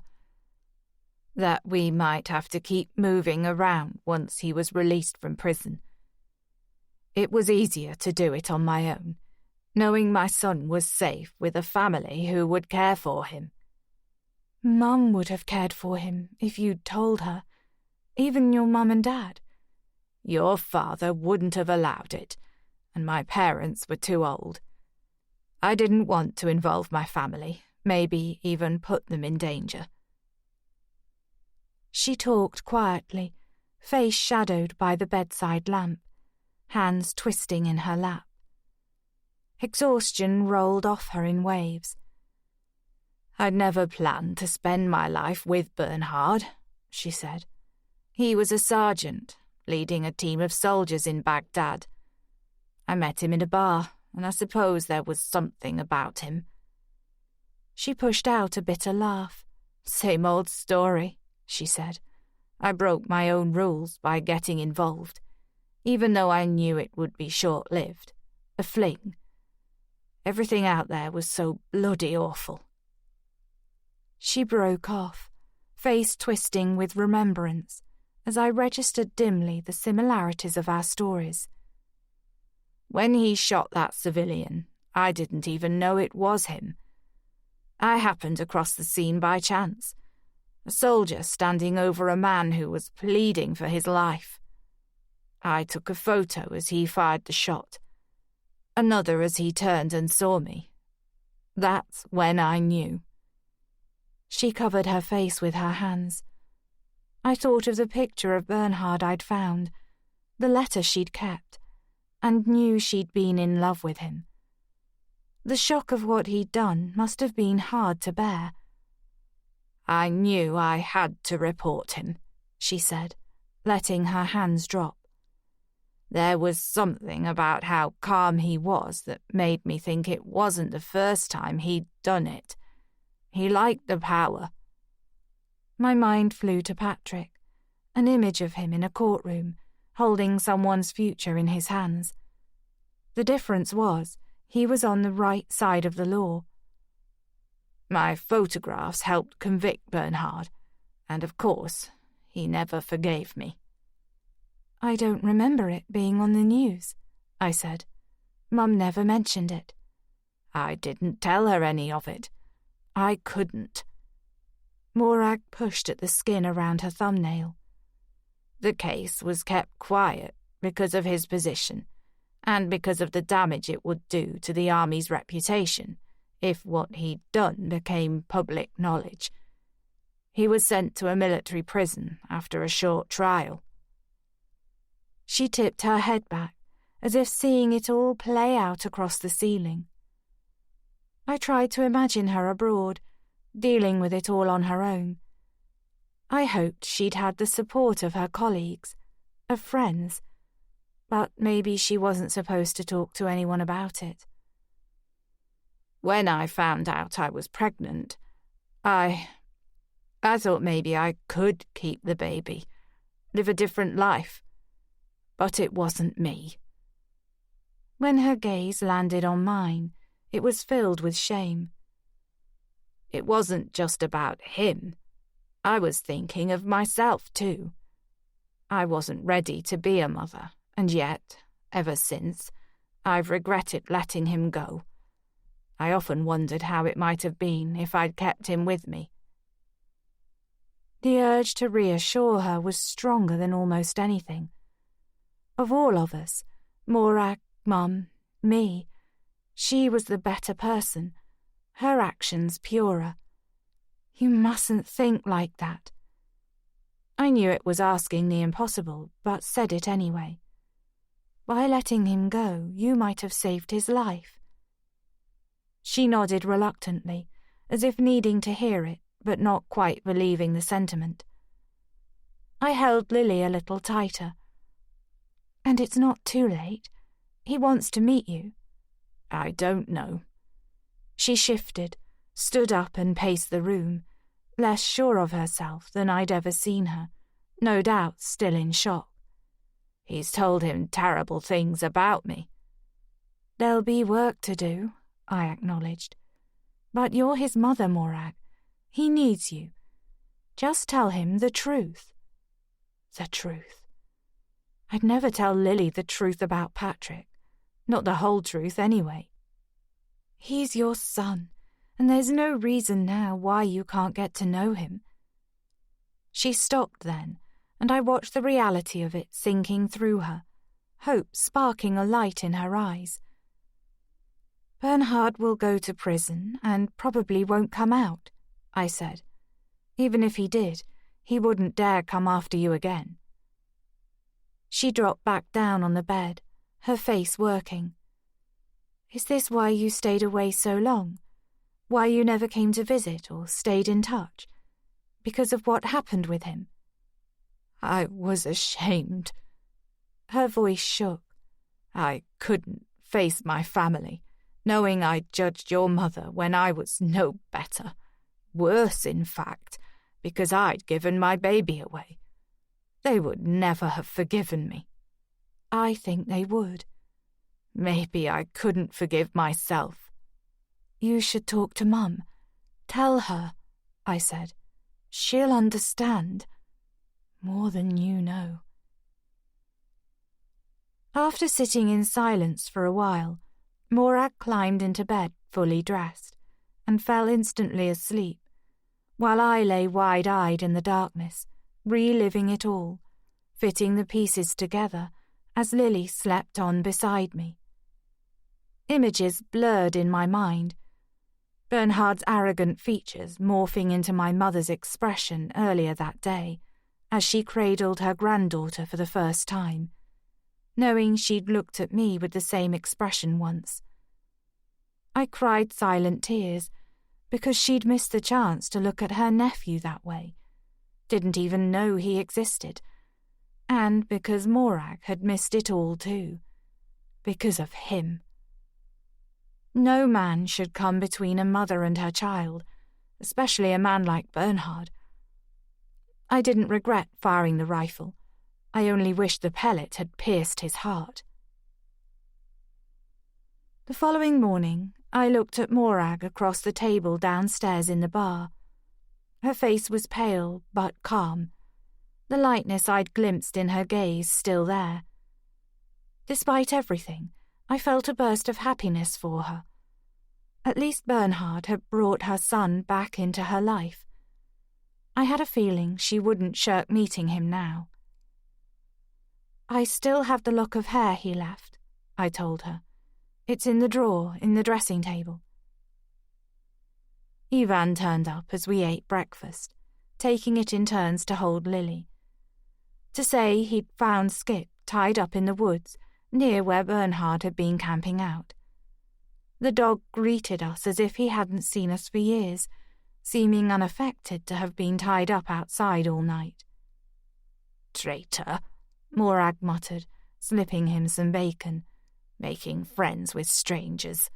that we might have to keep moving around once he was released from prison. It was easier to do it on my own, knowing my son was safe with a family who would care for him. Mum would have cared for him if you'd told her, even your mum and dad. Your father wouldn't have allowed it, and my parents were too old. I didn't want to involve my family, maybe even put them in danger. She talked quietly, face shadowed by the bedside lamp, hands twisting in her lap. Exhaustion rolled off her in waves. I'd never planned to spend my life with Bernhard, she said. He was a sergeant, leading a team of soldiers in Baghdad. I met him in a bar, and I suppose there was something about him. She pushed out a bitter laugh. Same old story, she said. I broke my own rules by getting involved, even though I knew it would be short-lived. A fling. Everything out there was so bloody awful. She broke off, face twisting with remembrance, as I registered dimly the similarities of our stories. When he shot that civilian, I didn't even know it was him. I happened across the scene by chance, a soldier standing over a man who was pleading for his life. I took a photo as he fired the shot, another as he turned and saw me. That's when I knew. She covered her face with her hands. I thought of the picture of Bernhard I'd found, the letter she'd kept, and knew she'd been in love with him. The shock of what he'd done must have been hard to bear. I knew I had to report him, she said, letting her hands drop. There was something about how calm he was that made me think it wasn't the first time he'd done it. He liked the power. My mind flew to Patrick, an image of him in a courtroom, holding someone's future in his hands. The difference was, he was on the right side of the law. My photographs helped convict Bernhard, and of course, he never forgave me. I don't remember it being on the news, I said. Mum never mentioned it. I didn't tell her any of it. I couldn't. Morag pushed at the skin around her thumbnail. The case was kept quiet because of his position, and because of the damage it would do to the army's reputation if what he'd done became public knowledge. He was sent to a military prison after a short trial. She tipped her head back, as if seeing it all play out across the ceiling. I tried to imagine her abroad, dealing with it all on her own. I hoped she'd had the support of her colleagues, of friends, but maybe she wasn't supposed to talk to anyone about it. When I found out I was pregnant, I thought maybe I could keep the baby, live a different life. But it wasn't me. When her gaze landed on mine, it was filled with shame. It wasn't just about him. I was thinking of myself too. I wasn't ready to be a mother, and yet, ever since, I've regretted letting him go. I often wondered how it might have been if I'd kept him with me. The urge to reassure her was stronger than almost anything. Of all of us, Morag, Mum, me, she was the better person, her actions purer. You mustn't think like that. I knew it was asking the impossible, but said it anyway. By letting him go, you might have saved his life. She nodded reluctantly, as if needing to hear it, but not quite believing the sentiment. I held Lily a little tighter. And it's not too late. He wants to meet you. I don't know. She shifted, stood up and paced the room, less sure of herself than I'd ever seen her, no doubt still in shock. He's told him terrible things about me. There'll be work to do, I acknowledged. But you're his mother, Morag. He needs you. Just tell him the truth. The truth. I'd never tell Lily the truth about Patrick. Not the whole truth, anyway. He's your son, and there's no reason now why you can't get to know him. She stopped then, and I watched the reality of it sinking through her, hope sparking a light in her eyes. Bernhard will go to prison and probably won't come out, I said. Even if he did, he wouldn't dare come after you again. She dropped back down on the bed, her face working. Is this why you stayed away so long? Why you never came to visit or stayed in touch? Because of what happened with him? I was ashamed. Her voice shook. I couldn't face my family, knowing I'd judged your mother when I was no better. Worse, in fact, because I'd given my baby away. They would never have forgiven me. I think they would. Maybe I couldn't forgive myself. You should talk to Mum. Tell her, I said. She'll understand. More than you know. After sitting in silence for a while, Morag climbed into bed fully dressed and fell instantly asleep, while I lay wide-eyed in the darkness, reliving it all, fitting the pieces together as Lily slept on beside me. Images blurred in my mind, Bernhard's arrogant features morphing into my mother's expression earlier that day, as she cradled her granddaughter for the first time, knowing she'd looked at me with the same expression once. I cried silent tears because she'd missed the chance to look at her nephew that way, didn't even know he existed, and because Morag had missed it all too, because of him. No man should come between a mother and her child, especially a man like Bernhard. I didn't regret firing the rifle. I only wished the pellet had pierced his heart. The following morning, I looked at Morag across the table downstairs in the bar. Her face was pale but calm, the lightness I'd glimpsed in her gaze still there. Despite everything, I felt a burst of happiness for her. At least Bernhard had brought her son back into her life. I had a feeling she wouldn't shirk meeting him now. I still have the lock of hair he left, I told her. It's in the drawer in the dressing table. Ivan turned up as we ate breakfast, taking it in turns to hold Lily. To say he'd found Skip tied up in the woods near where Bernhard had been camping out. The dog greeted us as if he hadn't seen us for years, seeming unaffected to have been tied up outside all night. Traitor, Morag muttered, slipping him some bacon. Making friends with strangers.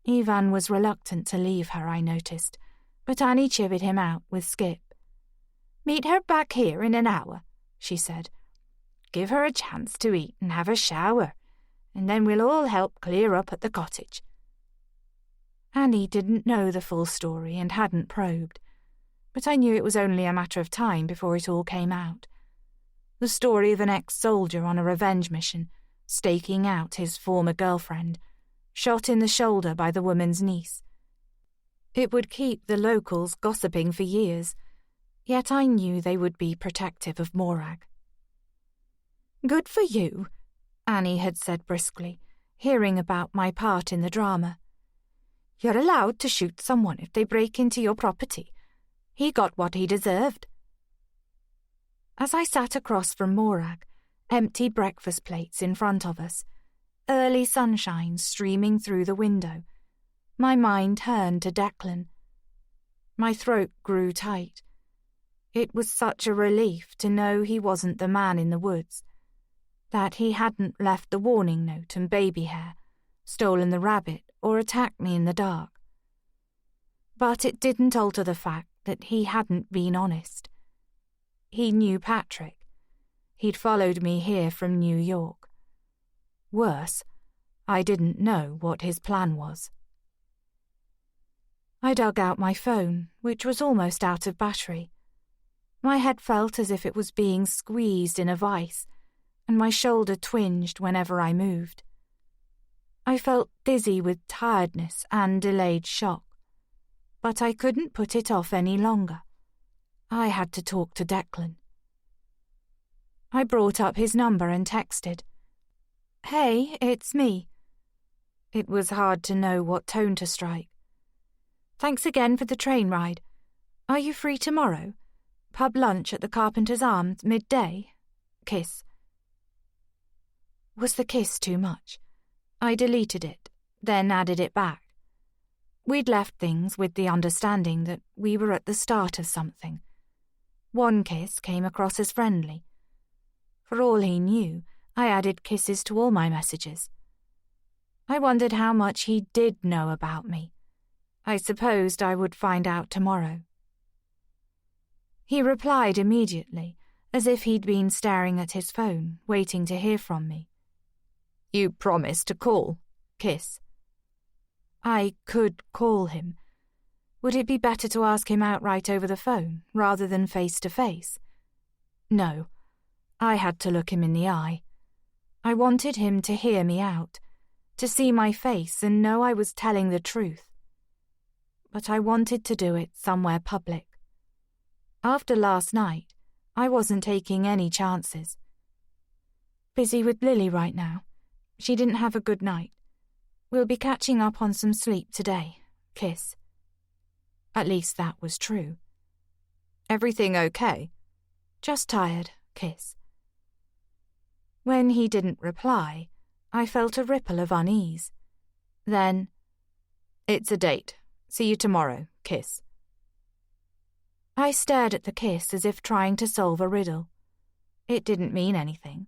Ivan was reluctant to leave her, I noticed, but Annie chivied him out with Skip. Meet her back here in an hour, she said. Give her a chance to eat and have a shower, and then we'll all help clear up at the cottage." Annie didn't know the full story and hadn't probed, but I knew it was only a matter of time before it all came out. The story of an ex-soldier on a revenge mission, staking out his former girlfriend, shot in the shoulder by the woman's niece. It would keep the locals gossiping for years, yet I knew they would be protective of Morag. "Good for you," Annie had said briskly, hearing about my part in the drama. "You're allowed to shoot someone if they break into your property. He got what he deserved." As I sat across from Morag, empty breakfast plates in front of us, early sunshine streaming through the window, my mind turned to Declan. My throat grew tight. It was such a relief to know he wasn't the man in the woods, that he hadn't left the warning note and baby hair, stolen the rabbit, or attacked me in the dark. But it didn't alter the fact that he hadn't been honest. He knew Patrick. He'd followed me here from New York. Worse, I didn't know what his plan was. I dug out my phone, which was almost out of battery. My head felt as if it was being squeezed in a vice, and my shoulder twinged whenever I moved. I felt dizzy with tiredness and delayed shock, but I couldn't put it off any longer. I had to talk to Declan. I brought up his number and texted, "Hey, it's me." It was hard to know what tone to strike. "Thanks again for the train ride. Are you free tomorrow? Pub lunch at the Carpenter's Arms, midday? Kiss." Was the kiss too much? I deleted it, then added it back. We'd left things with the understanding that we were at the start of something. One kiss came across as friendly. For all he knew, I added kisses to all my messages. I wondered how much he did know about me. I supposed I would find out tomorrow. He replied immediately, as if he'd been staring at his phone, waiting to hear from me. "You promised to call. Kiss." I could call him. Would it be better to ask him outright over the phone, rather than face to face? No. I had to look him in the eye. I wanted him to hear me out, to see my face and know I was telling the truth. But I wanted to do it somewhere public. After last night, I wasn't taking any chances. Busy with Lily right now. She didn't have a good night. We'll be catching up on some sleep today. Kiss. At least that was true. "Everything okay?" "Just tired. Kiss." When he didn't reply, I felt a ripple of unease. Then, "It's a date. See you tomorrow. Kiss." I stared at the kiss as if trying to solve a riddle. It didn't mean anything.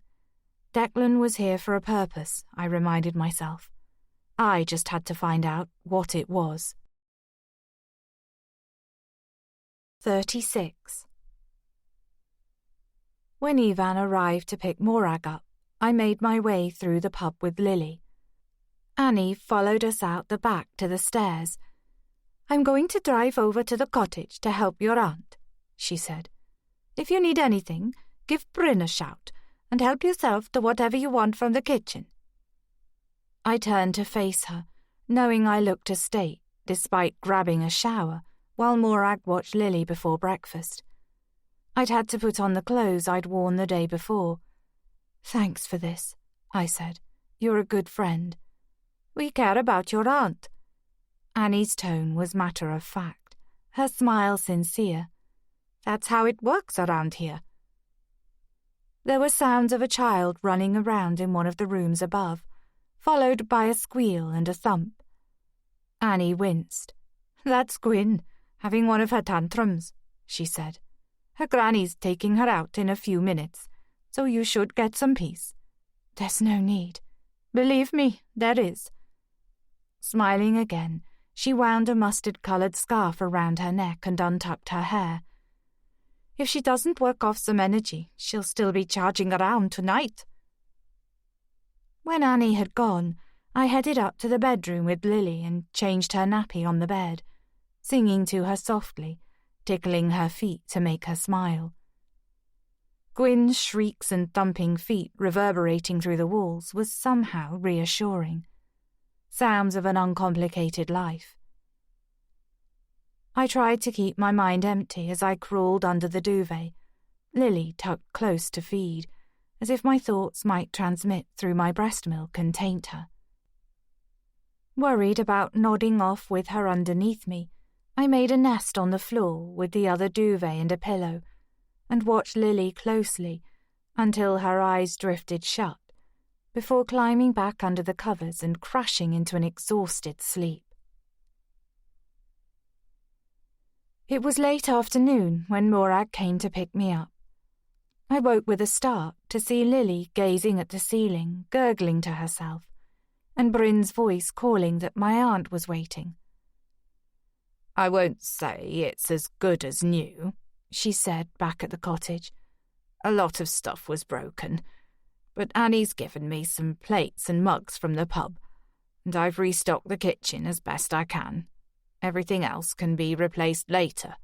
Declan was here for a purpose, I reminded myself. I just had to find out what it was. 36. When Ivan arrived to pick Morag up, I made my way through the pub with Lily. Annie followed us out the back to the stairs. "I'm going to drive over to the cottage to help your aunt," she said. "If you need anything, give Bryn a shout, and help yourself to whatever you want from the kitchen." I turned to face her, knowing I looked a state, despite grabbing a shower, while Morag watched Lily before breakfast. I'd had to put on the clothes I'd worn the day before. "Thanks for this," I said. "You're a good friend." "We care about your aunt." Annie's tone was matter-of-fact, her smile sincere. "That's how it works around here." There were sounds of a child running around in one of the rooms above, followed by a squeal and a thump. Annie winced. "That's Gwyn, having one of her tantrums," she said. "Her granny's taking her out in a few minutes, so you should get some peace." "There's no need." "Believe me, there is." Smiling again, she wound a mustard-coloured scarf around her neck and untucked her hair. "If she doesn't work off some energy, she'll still be charging around tonight." When Annie had gone, I headed up to the bedroom with Lily and changed her nappy on the bed, singing to her softly, tickling her feet to make her smile. Gwyn's shrieks and thumping feet reverberating through the walls was somehow reassuring. Sounds of an uncomplicated life. I tried to keep my mind empty as I crawled under the duvet, Lily tucked close to feed, as if my thoughts might transmit through my breast milk and taint her. Worried about nodding off with her underneath me, I made a nest on the floor with the other duvet and a pillow, and watched Lily closely until her eyes drifted shut, before climbing back under the covers and crashing into an exhausted sleep. It was late afternoon when Morag came to pick me up. I woke with a start to see Lily gazing at the ceiling, gurgling to herself, and Bryn's voice calling that my aunt was waiting. "I won't say it's as good as new," she said back at the cottage. "A lot of stuff was broken, but Annie's given me some plates and mugs from the pub, and I've restocked the kitchen as best I can. Everything else can be replaced later."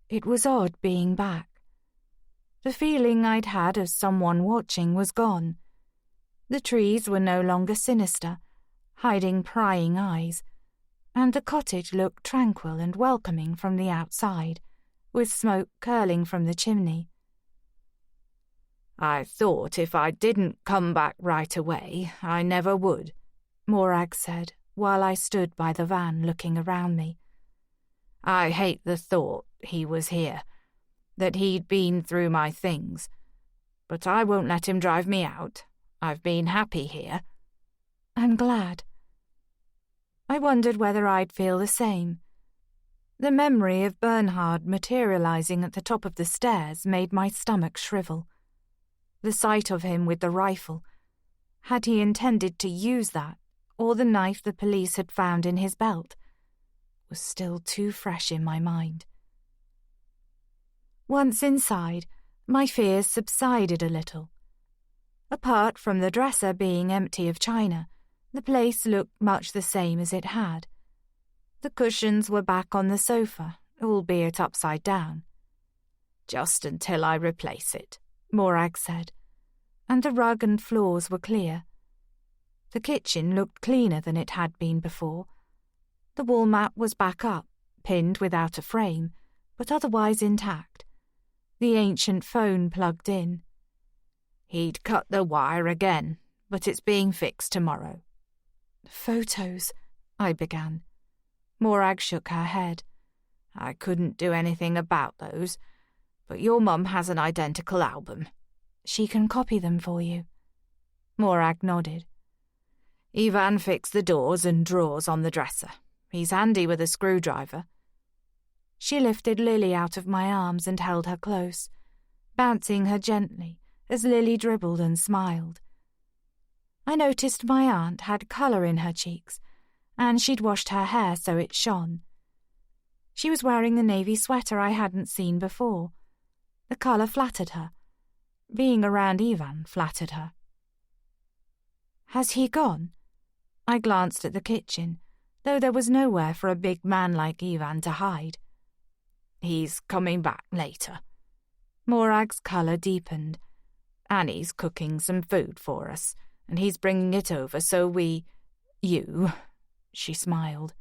It was odd being back. The feeling I'd had of someone watching was gone. The trees were no longer sinister, hiding prying eyes, and the cottage looked tranquil and welcoming from the outside, with smoke curling from the chimney. "I thought if I didn't come back right away, I never would," Morag said, while I stood by the van looking around me. "I hate the thought he was here, that he'd been through my things. But I won't let him drive me out. I've been happy here." "I'm glad." I wondered whether I'd feel the same. The memory of Bernhard materializing at the top of the stairs made my stomach shrivel. The sight of him with the rifle. Had he intended to use that, or the knife the police had found in his belt, was still too fresh in my mind. Once inside, my fears subsided a little. Apart from the dresser being empty of china, the place looked much the same as it had. The cushions were back on the sofa, albeit upside down. "Just until I replace it," Morag said, and the rug and floors were clear. The kitchen looked cleaner than it had been before. The wall mat was back up, pinned without a frame, but otherwise intact. The ancient phone plugged in. "He'd cut the wire again, but it's being fixed tomorrow." "Photos," I began. Morag shook her head. "I couldn't do anything about those, but your mum has an identical album." "She can copy them for you." Morag nodded. "Ivan fixed the doors and drawers on the dresser. He's handy with a screwdriver." She lifted Lily out of my arms and held her close, bouncing her gently as Lily dribbled and smiled. I noticed my aunt had colour in her cheeks, and she'd washed her hair so it shone. She was wearing the navy sweater I hadn't seen before. The colour flattered her. Being around Ivan flattered her. "Has he gone?" I glanced at the kitchen, though there was nowhere for a big man like Ivan to hide. "He's coming back later." Morag's colour deepened. "Annie's cooking some food for us, and he's bringing it over so you," she smiled,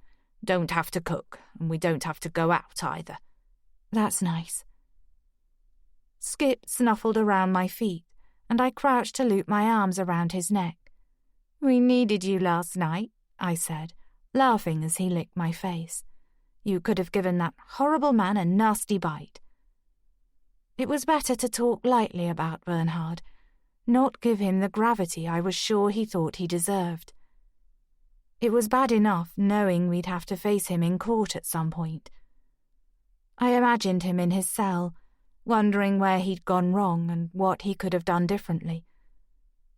"don't have to cook, and we don't have to go out either." "That's nice." Skip snuffled around my feet, and I crouched to loop my arms around his neck. "We needed you last night," I said, laughing as he licked my face. "You could have given that horrible man a nasty bite." It was better to talk lightly about Bernhard, not give him the gravity I was sure he thought he deserved. It was bad enough knowing we'd have to face him in court at some point. I imagined him in his cell, wondering where he'd gone wrong and what he could have done differently.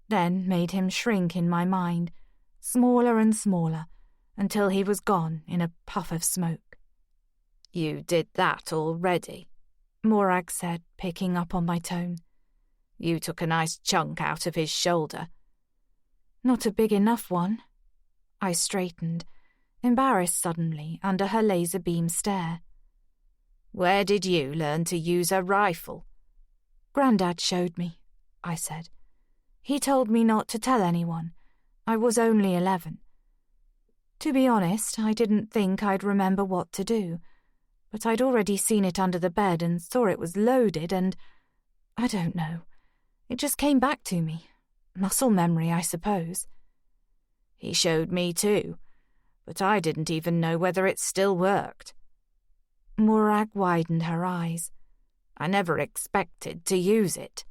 Then made him shrink in my mind, smaller and smaller, until he was gone in a puff of smoke. "You did that already," Morag said, picking up on my tone. "You took a nice chunk out of his shoulder." Not a big enough one. I straightened, embarrassed suddenly under her laser beam stare. Where did you learn to use a rifle? Grandad showed me, I said. He told me not to tell anyone. I was only 11. To be honest, I didn't think I'd remember what to do, but I'd already seen it under the bed and saw it was loaded and, I don't know, it just came back to me. Muscle memory, I suppose. He showed me too, but I didn't even know whether it still worked. Morag widened her eyes. I never expected to use it.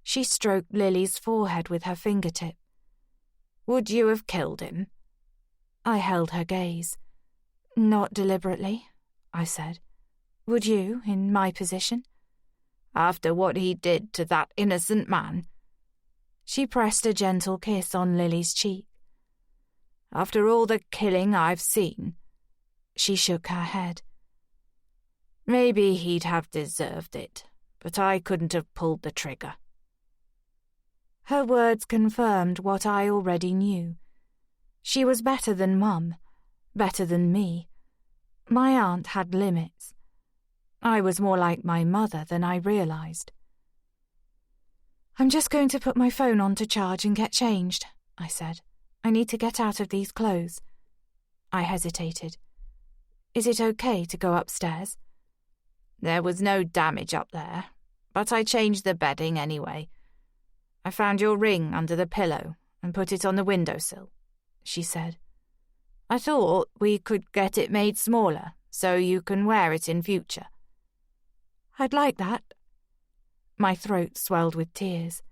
She stroked Lily's forehead with her fingertip. Would you have killed him? I held her gaze. Not deliberately, I said. Would you, in my position? After what he did to that innocent man? She pressed a gentle kiss on Lily's cheek. After all the killing I've seen? She shook her head. Maybe he'd have deserved it, but I couldn't have pulled the trigger. Her words confirmed what I already knew. She was better than Mum, better than me. My aunt had limits. I was more like my mother than I realized. I'm just going to put my phone on to charge and get changed, I said. I need to get out of these clothes. I hesitated. Is it okay to go upstairs? There was no damage up there, but I changed the bedding anyway. I found your ring under the pillow and put it on the windowsill, she said. I thought we could get it made smaller so you can wear it in future. I'd like that. My throat swelled with tears.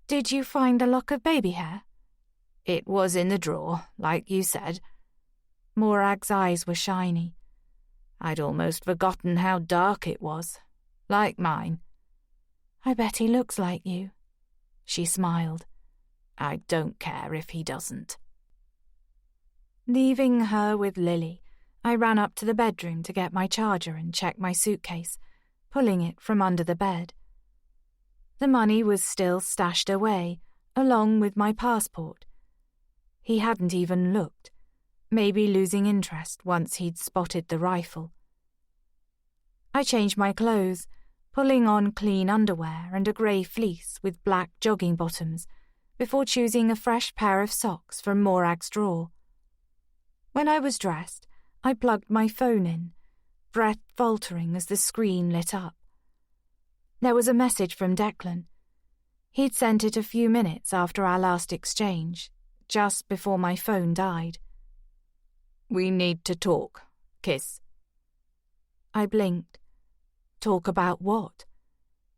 Did you find a lock of baby hair? It was in the drawer, like you said. Morag's eyes were shiny. I'd almost forgotten how dark it was, like mine. I bet he looks like you. She smiled. I don't care if he doesn't. Leaving her with Lily, I ran up to the bedroom to get my charger and check my suitcase, pulling it from under the bed. The money was still stashed away, along with my passport. He hadn't even looked, maybe losing interest once he'd spotted the rifle. I changed my clothes, pulling on clean underwear and a grey fleece with black jogging bottoms, before choosing a fresh pair of socks from Morag's drawer. When I was dressed, I plugged my phone in, breath faltering as the screen lit up. There was a message from Declan. He'd sent it a few minutes after our last exchange, just before my phone died. We need to talk. Kiss. I blinked. Talk about what?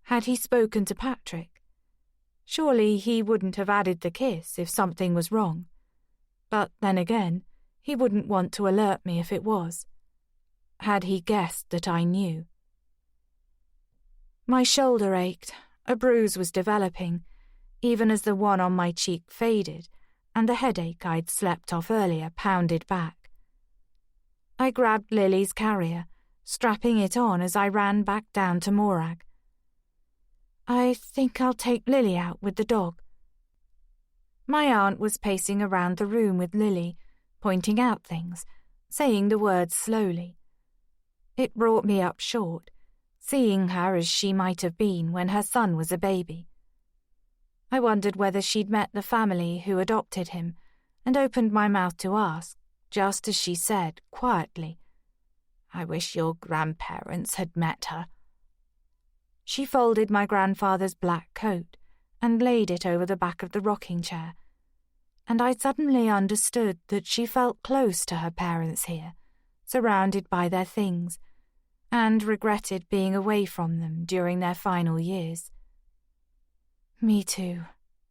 Had he spoken to Patrick? Surely he wouldn't have added the kiss if something was wrong. But then again, he wouldn't want to alert me if it was. Had he guessed that I knew? My shoulder ached, a bruise was developing, even as the one on my cheek faded, and the headache I'd slept off earlier pounded back. I grabbed Lily's carrier, strapping it on as I ran back down to Morag. I think I'll take Lily out with the dog. My aunt was pacing around the room with Lily, pointing out things, saying the words slowly. It brought me up short, seeing her as she might have been when her son was a baby. I wondered whether she'd met the family who adopted him, and opened my mouth to ask, just as she said, quietly, "I wish your grandparents had met her." She folded my grandfather's black coat and laid it over the back of the rocking chair, and I suddenly understood that she felt close to her parents here, surrounded by their things, and regretted being away from them during their final years. "Me too,"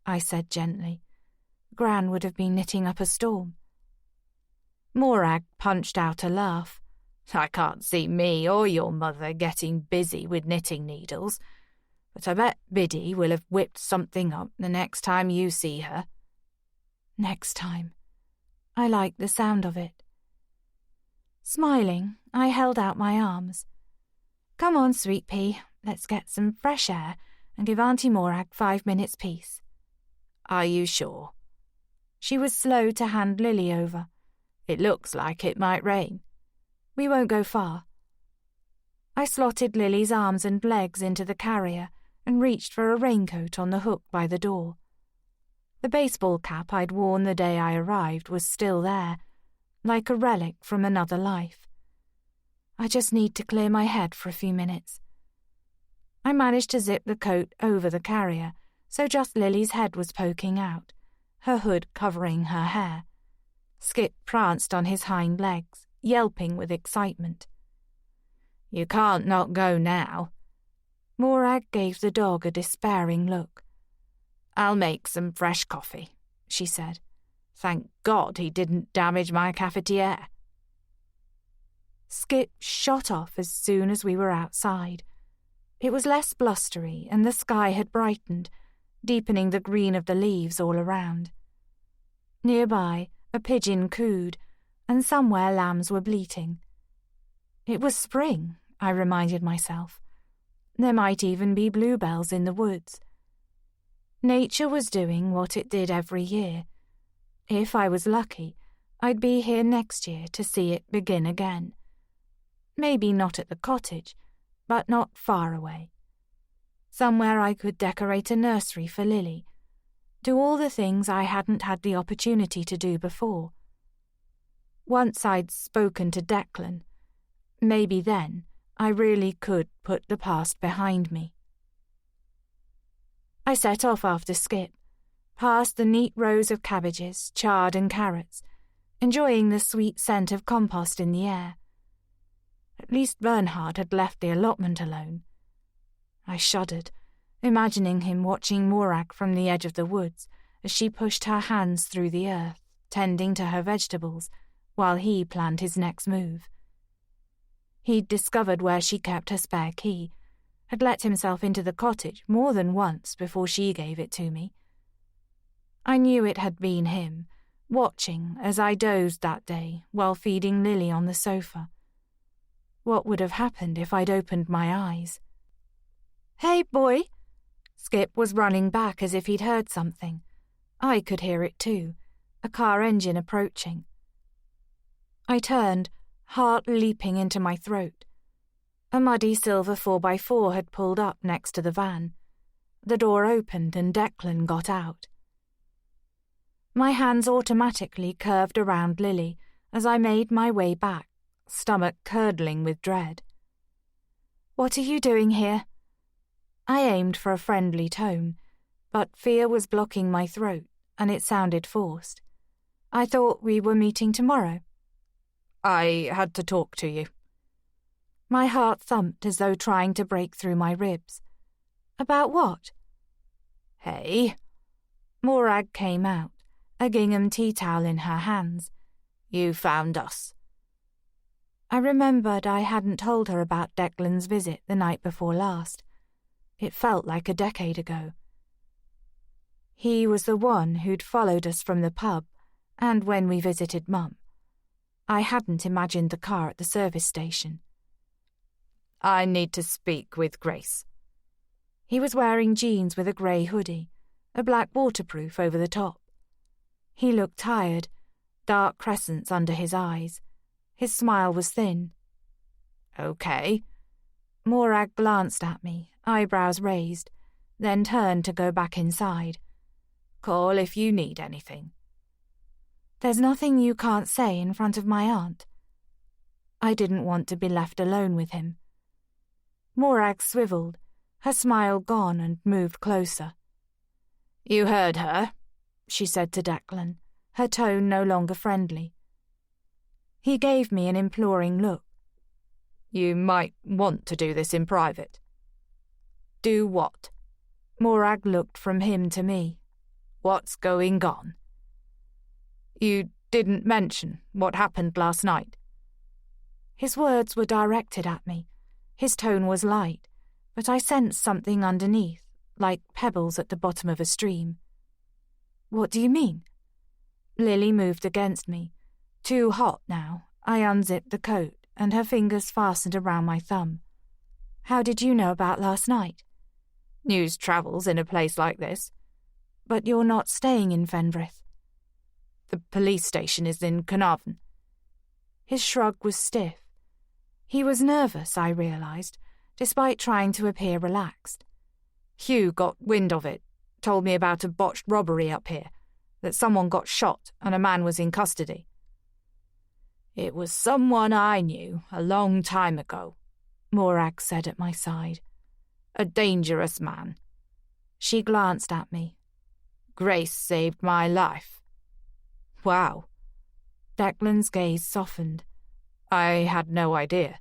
I said gently. "Gran would have been knitting up a storm." Morag punched out a laugh. "I can't see me or your mother getting busy with knitting needles, but I bet Biddy will have whipped something up the next time you see her." Next time. I liked the sound of it. Smiling, I held out my arms. "Come on, Sweet Pea, let's get some fresh air and give Auntie Morag 5 minutes peace." Are you sure? She was slow to hand Lily over. It looks like it might rain. We won't go far. I slotted Lily's arms and legs into the carrier and reached for a raincoat on the hook by the door. The baseball cap I'd worn the day I arrived was still there, like a relic from another life. I just need to clear my head for a few minutes. I managed to zip the coat over the carrier, so just Lily's head was poking out, her hood covering her hair. Skip pranced on his hind legs, yelping with excitement. You can't not go now. Morag gave the dog a despairing look. I'll make some fresh coffee, she said. Thank God he didn't damage my cafetiere. Skip shot off as soon as we were outside. It was less blustery and the sky had brightened, deepening the green of the leaves all around. Nearby, a pigeon cooed, and somewhere lambs were bleating. It was spring, I reminded myself. There might even be bluebells in the woods. Nature was doing what it did every year. If I was lucky, I'd be here next year to see it begin again. Maybe not at the cottage, but not far away. Somewhere I could decorate a nursery for Lily, do all the things I hadn't had the opportunity to do before. Once I'd spoken to Declan, maybe then I really could put the past behind me. I set off after Skip, past the neat rows of cabbages, chard and carrots, enjoying the sweet scent of compost in the air. At least Bernhard had left the allotment alone. I shuddered, imagining him watching Morag from the edge of the woods as she pushed her hands through the earth, tending to her vegetables, while he planned his next move. He'd discovered where she kept her spare key, had let himself into the cottage more than once before she gave it to me. I knew it had been him, watching as I dozed that day while feeding Lily on the sofa. What would have happened if I'd opened my eyes? "Hey, boy!" Skip was running back as if he'd heard something. I could hear it too, a car engine approaching. I turned, heart leaping into my throat. A muddy silver 4x4 had pulled up next to the van. The door opened and Declan got out. My hands automatically curved around Lily as I made my way back, stomach curdling with dread. "What are you doing here?" I aimed for a friendly tone, but fear was blocking my throat and it sounded forced. "I thought we were meeting tomorrow." "I had to talk to you." My heart thumped as though trying to break through my ribs. "About what?" "Hey." Morag came out, a gingham tea towel in her hands. "You found us." I remembered I hadn't told her about Declan's visit the night before last. It felt like a decade ago. He was the one who'd followed us from the pub, and when we visited Mum. I hadn't imagined the car at the service station. "I need to speak with Grace." He was wearing jeans with a grey hoodie, a black waterproof over the top. He looked tired, dark crescents under his eyes. His smile was thin. "Okay." Morag glanced at me, eyebrows raised, then turned to go back inside. "Call if you need anything." "There's nothing you can't say in front of my aunt." I didn't want to be left alone with him. Morag swiveled, her smile gone, and moved closer. "You heard her," she said to Declan, her tone no longer friendly. He gave me an imploring look. "You might want to do this in private." "Do what?" Morag looked from him to me. "What's going on?" "You didn't mention what happened last night." His words were directed at me. His tone was light, but I sensed something underneath, like pebbles at the bottom of a stream. "What do you mean?" Lily moved against me. Too hot now, I unzipped the coat, and her fingers fastened around my thumb. "How did you know about last night?" "News travels in a place like this." But you're not staying in Fenbrith. The police station is in Carnarvon. His shrug was stiff. He was nervous, I realised, despite trying to appear relaxed. Hugh got wind of it, told me about a botched robbery up here, that someone got shot and a man was in custody. It was someone I knew a long time ago, Morag said at my side. A dangerous man. She glanced at me. Grace saved my life. Wow. Declan's gaze softened. I had no idea.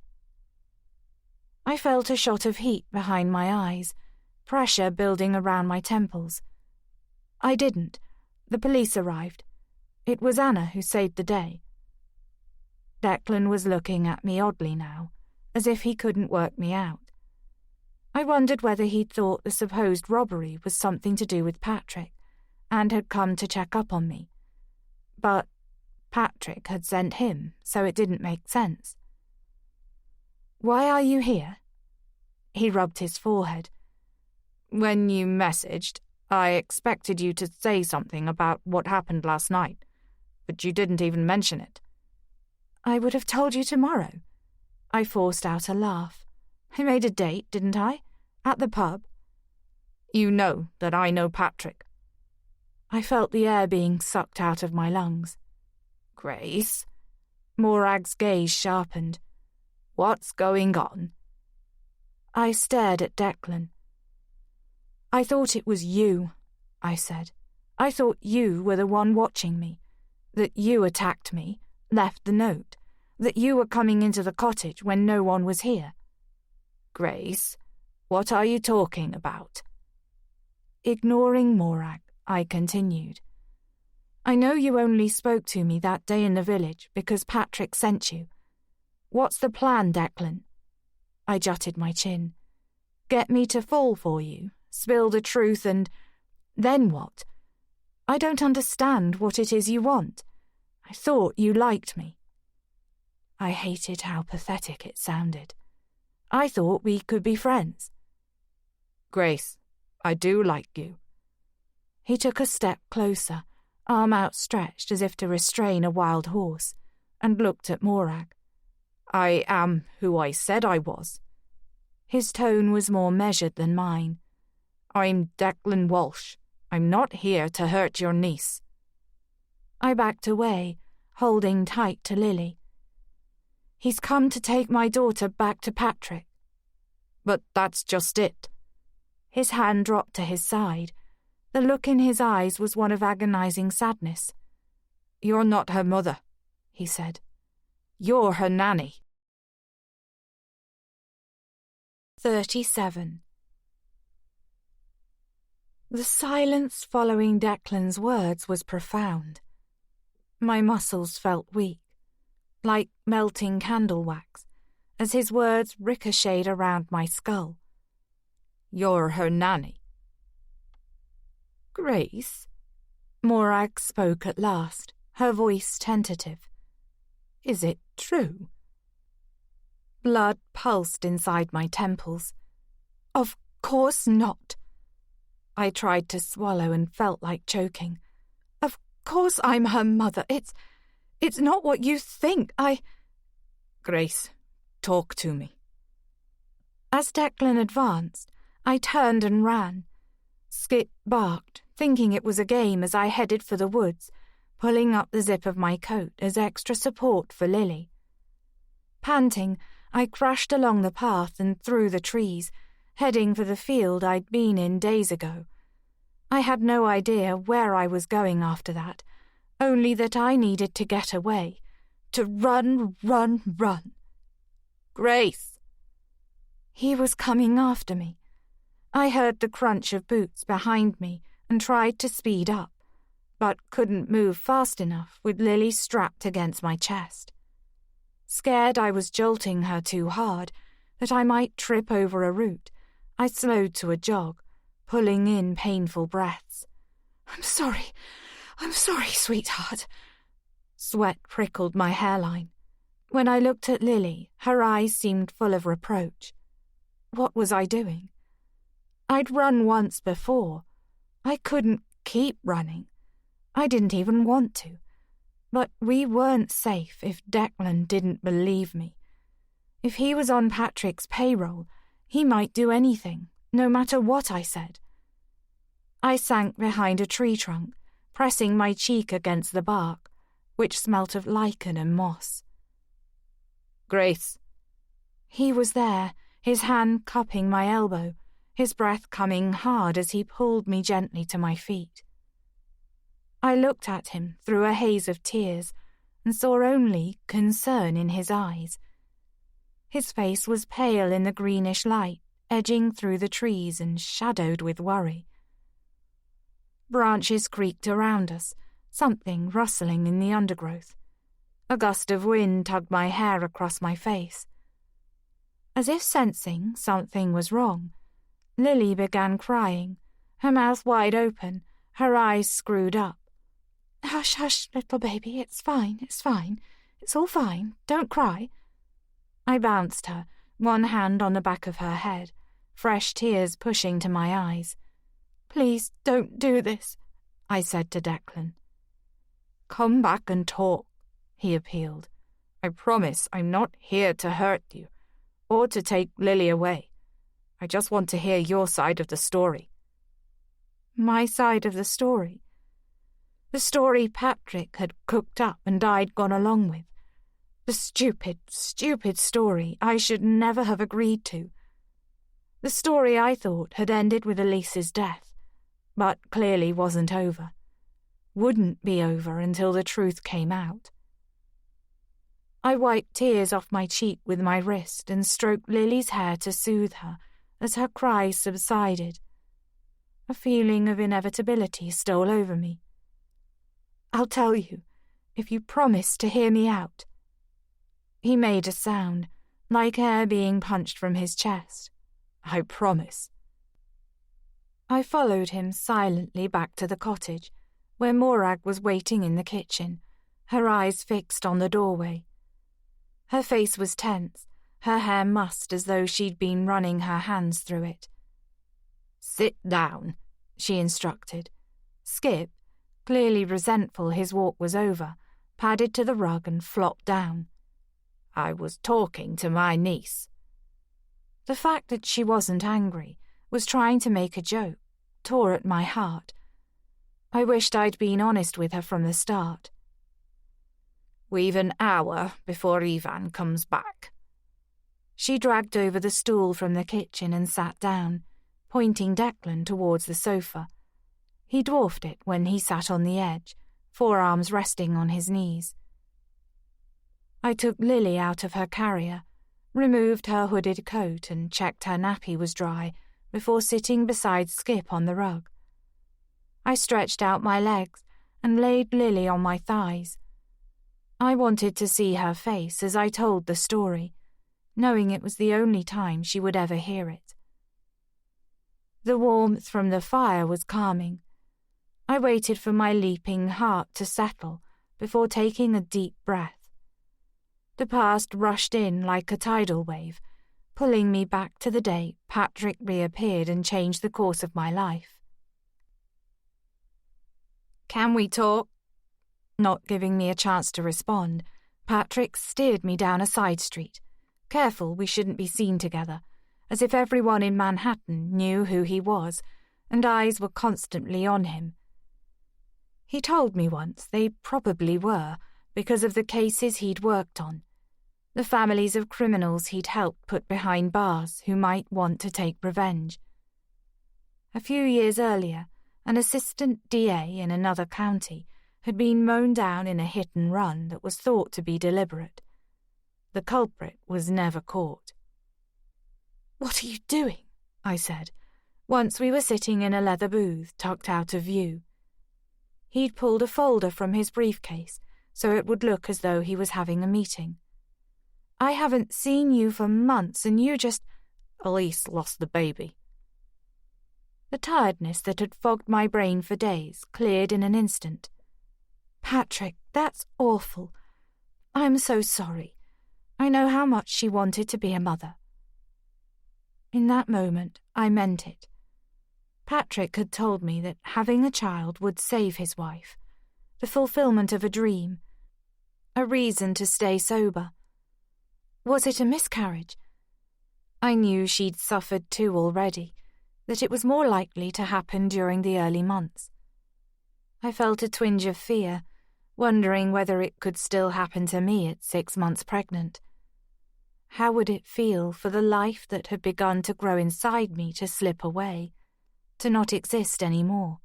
I felt a shot of heat behind my eyes, pressure building around my temples. I didn't. The police arrived. It was Anna who saved the day. Declan was looking at me oddly now, as if he couldn't work me out. I wondered whether he'd thought the supposed robbery was something to do with Patrick, and had come to check up on me. But Patrick had sent him, so it didn't make sense. "Why are you here?" He rubbed his forehead. When you messaged, I expected you to say something about what happened last night, but you didn't even mention it. I would have told you tomorrow. I forced out a laugh. I made a date, didn't I? At the pub. You know that I know Patrick. I felt the air being sucked out of my lungs. Grace? Morag's gaze sharpened. What's going on? I stared at Declan. I thought it was you, I said. I thought you were the one watching me, that you attacked me, left the note, that you were coming into the cottage when no one was here. Grace, what are you talking about? Ignoring Morag, I continued. I know you only spoke to me that day in the village because Patrick sent you. What's the plan, Declan? I jutted my chin. Get me to fall for you, spill the truth, and then what? I don't understand what it is you want. I thought you liked me. I hated how pathetic it sounded. I thought we could be friends. Grace, I do like you. He took a step closer, arm outstretched as if to restrain a wild horse, and looked at Morag. I am who I said I was. His tone was more measured than mine. I'm Declan Walsh. I'm not here to hurt your niece. I backed away, holding tight to Lily. He's come to take my daughter back to Patrick. But that's just it. His hand dropped to his side. The look in his eyes was one of agonizing sadness. You're not her mother, he said. You're her nanny. 37. The silence following Declan's words was profound. My muscles felt weak, like melting candle wax, as his words ricocheted around my skull. You're her nanny. Grace? Morag spoke at last, her voice tentative. Is it true? Blood pulsed inside my temples. Of course not. I tried to swallow and felt like choking. Of course I'm her mother. It's not what you think. Grace, talk to me. As Declan advanced, I turned and ran. Skip barked, thinking it was a game as I headed for the woods, pulling up the zip of my coat as extra support for Lily. Panting, I crashed along the path and through the trees, heading for the field I'd been in days ago. I had no idea where I was going after that, only that I needed to get away, to run. Grace! He was coming after me. I heard the crunch of boots behind me and tried to speed up, but couldn't move fast enough with Lily strapped against my chest. Scared I was jolting her too hard, that I might trip over a root, I slowed to a jog, pulling in painful breaths. I'm sorry, sweetheart. Sweat prickled my hairline. When I looked at Lily, her eyes seemed full of reproach. What was I doing? I'd run once before. I couldn't keep running. I didn't even want to. But we weren't safe if Declan didn't believe me. If he was on Patrick's payroll, he might do anything, no matter what I said. I sank behind a tree trunk, pressing my cheek against the bark, which smelt of lichen and moss. Grace. He was there, his hand cupping my elbow, his breath coming hard as he pulled me gently to my feet. I looked at him through a haze of tears and saw only concern in his eyes. His face was pale in the greenish light, edging through the trees and shadowed with worry. Branches creaked around us, something rustling in the undergrowth. A gust of wind tugged my hair across my face. As if sensing something was wrong, Lily began crying, her mouth wide open, her eyes screwed up. "Hush, hush, little baby, it's fine, it's all fine, don't cry." I bounced her, one hand on the back of her head, fresh tears pushing to my eyes. "Please don't do this," I said to Declan. "Come back and talk," he appealed. "I promise I'm not here to hurt you, or to take Lily away. I just want to hear your side of the story." My side of the story? The story Patrick had cooked up and I'd gone along with. The stupid, stupid story I should never have agreed to. The story I thought had ended with Elise's death, but clearly wasn't over. Wouldn't be over until the truth came out. I wiped tears off my cheek with my wrist and stroked Lily's hair to soothe her as her cries subsided. A feeling of inevitability stole over me. "I'll tell you, if you promise to hear me out." He made a sound, like air being punched from his chest. "I promise." I followed him silently back to the cottage, where Morag was waiting in the kitchen, her eyes fixed on the doorway. Her face was tense, her hair mussed as though she'd been running her hands through it. "Sit down," she instructed. Skip, clearly resentful his walk was over, padded to the rug and flopped down. "I was talking to my niece." The fact that she wasn't angry, was trying to make a joke, tore at my heart. I wished I'd been honest with her from the start. "We've an hour before Ivan comes back." She dragged over the stool from the kitchen and sat down, pointing Declan towards the sofa. He dwarfed it when he sat on the edge, forearms resting on his knees. I took Lily out of her carrier, removed her hooded coat and checked her nappy was dry before sitting beside Skip on the rug. I stretched out my legs and laid Lily on my thighs. I wanted to see her face as I told the story, knowing it was the only time she would ever hear it. The warmth from the fire was calming. I waited for my leaping heart to settle before taking a deep breath. The past rushed in like a tidal wave, pulling me back to the day Patrick reappeared and changed the course of my life. "Can we talk?" Not giving me a chance to respond, Patrick steered me down a side street, careful we shouldn't be seen together, as if everyone in Manhattan knew who he was, and eyes were constantly on him. He told me once they probably were, because of the cases he'd worked on, the families of criminals he'd helped put behind bars who might want to take revenge. A few years earlier, an assistant DA in another county had been mown down in a hit-and-run that was thought to be deliberate. The culprit was never caught. "What are you doing?" I said, once we were sitting in a leather booth tucked out of view. He'd pulled a folder from his briefcase so it would look as though he was having a meeting. "I haven't seen you for months and you just—" "Elise lost the baby." The tiredness that had fogged my brain for days cleared in an instant. "Patrick, that's awful. I'm so sorry. I know how much she wanted to be a mother." In that moment, I meant it. Patrick had told me that having a child would save his wife, the fulfillment of a dream, a reason to stay sober. Was it a miscarriage? I knew she'd suffered too already, that it was more likely to happen during the early months. I felt a twinge of fear, wondering whether it could still happen to me at 6 months pregnant. How would it feel for the life that had begun to grow inside me to slip away, to not exist anymore?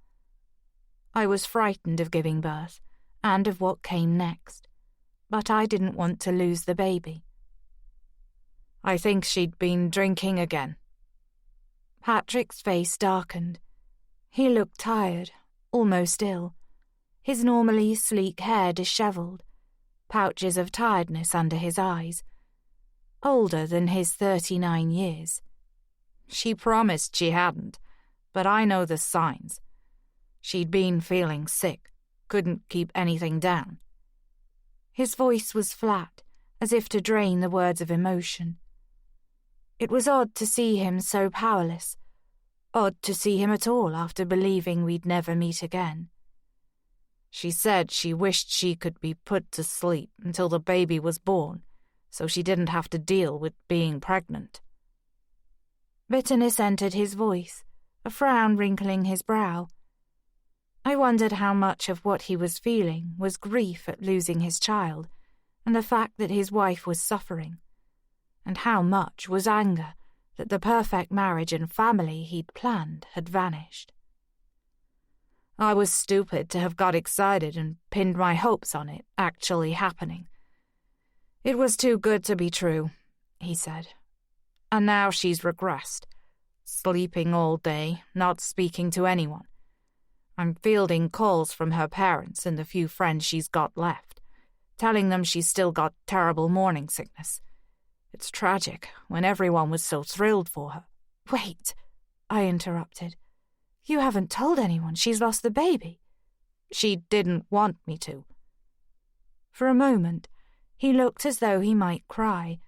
I was frightened of giving birth, and of what came next, but I didn't want to lose the baby. I think she'd been drinking again. Patrick's face darkened. He looked tired, almost ill, his normally sleek hair dishevelled, pouches of tiredness under his eyes. Older than his 39 years. She promised she hadn't, but I know the signs. She'd been feeling sick, couldn't keep anything down. His voice was flat, as if to drain the words of emotion. It was odd to see him so powerless, odd to see him at all after believing we'd never meet again. She said she wished she could be put to sleep until the baby was born, so she didn't have to deal with being pregnant. Bitterness entered his voice, a frown wrinkling his brow. I wondered how much of what he was feeling was grief at losing his child and the fact that his wife was suffering, and how much was anger that the perfect marriage and family he'd planned had vanished. I was stupid to have got excited and pinned my hopes on it actually happening. It was too good to be true, he said. And now she's regressed, sleeping all day, not speaking to anyone. I'm fielding calls from her parents and the few friends she's got left, telling them she's still got terrible morning sickness. It's tragic when everyone was so thrilled for her. Wait, I interrupted. You haven't told anyone she's lost the baby. She didn't want me to. For a moment, he looked as though he might cry,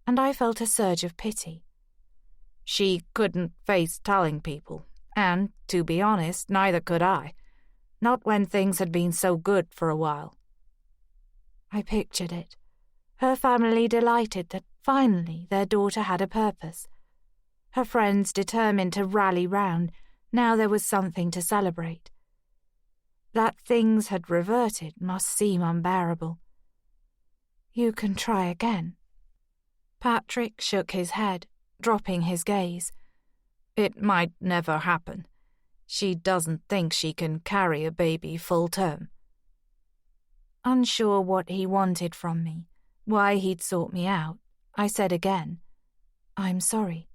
and I felt a surge of pity. She couldn't face telling people, and, to be honest, neither could I. Not when things had been so good for a while. I pictured it. Her family delighted that finally their daughter had a purpose. Her friends determined to rally round, now there was something to celebrate. That things had reverted must seem unbearable. You can try again. Patrick shook his head, dropping his gaze. It might never happen. She doesn't think she can carry a baby full term. Unsure what he wanted from me, why he'd sought me out, I said again, I'm sorry.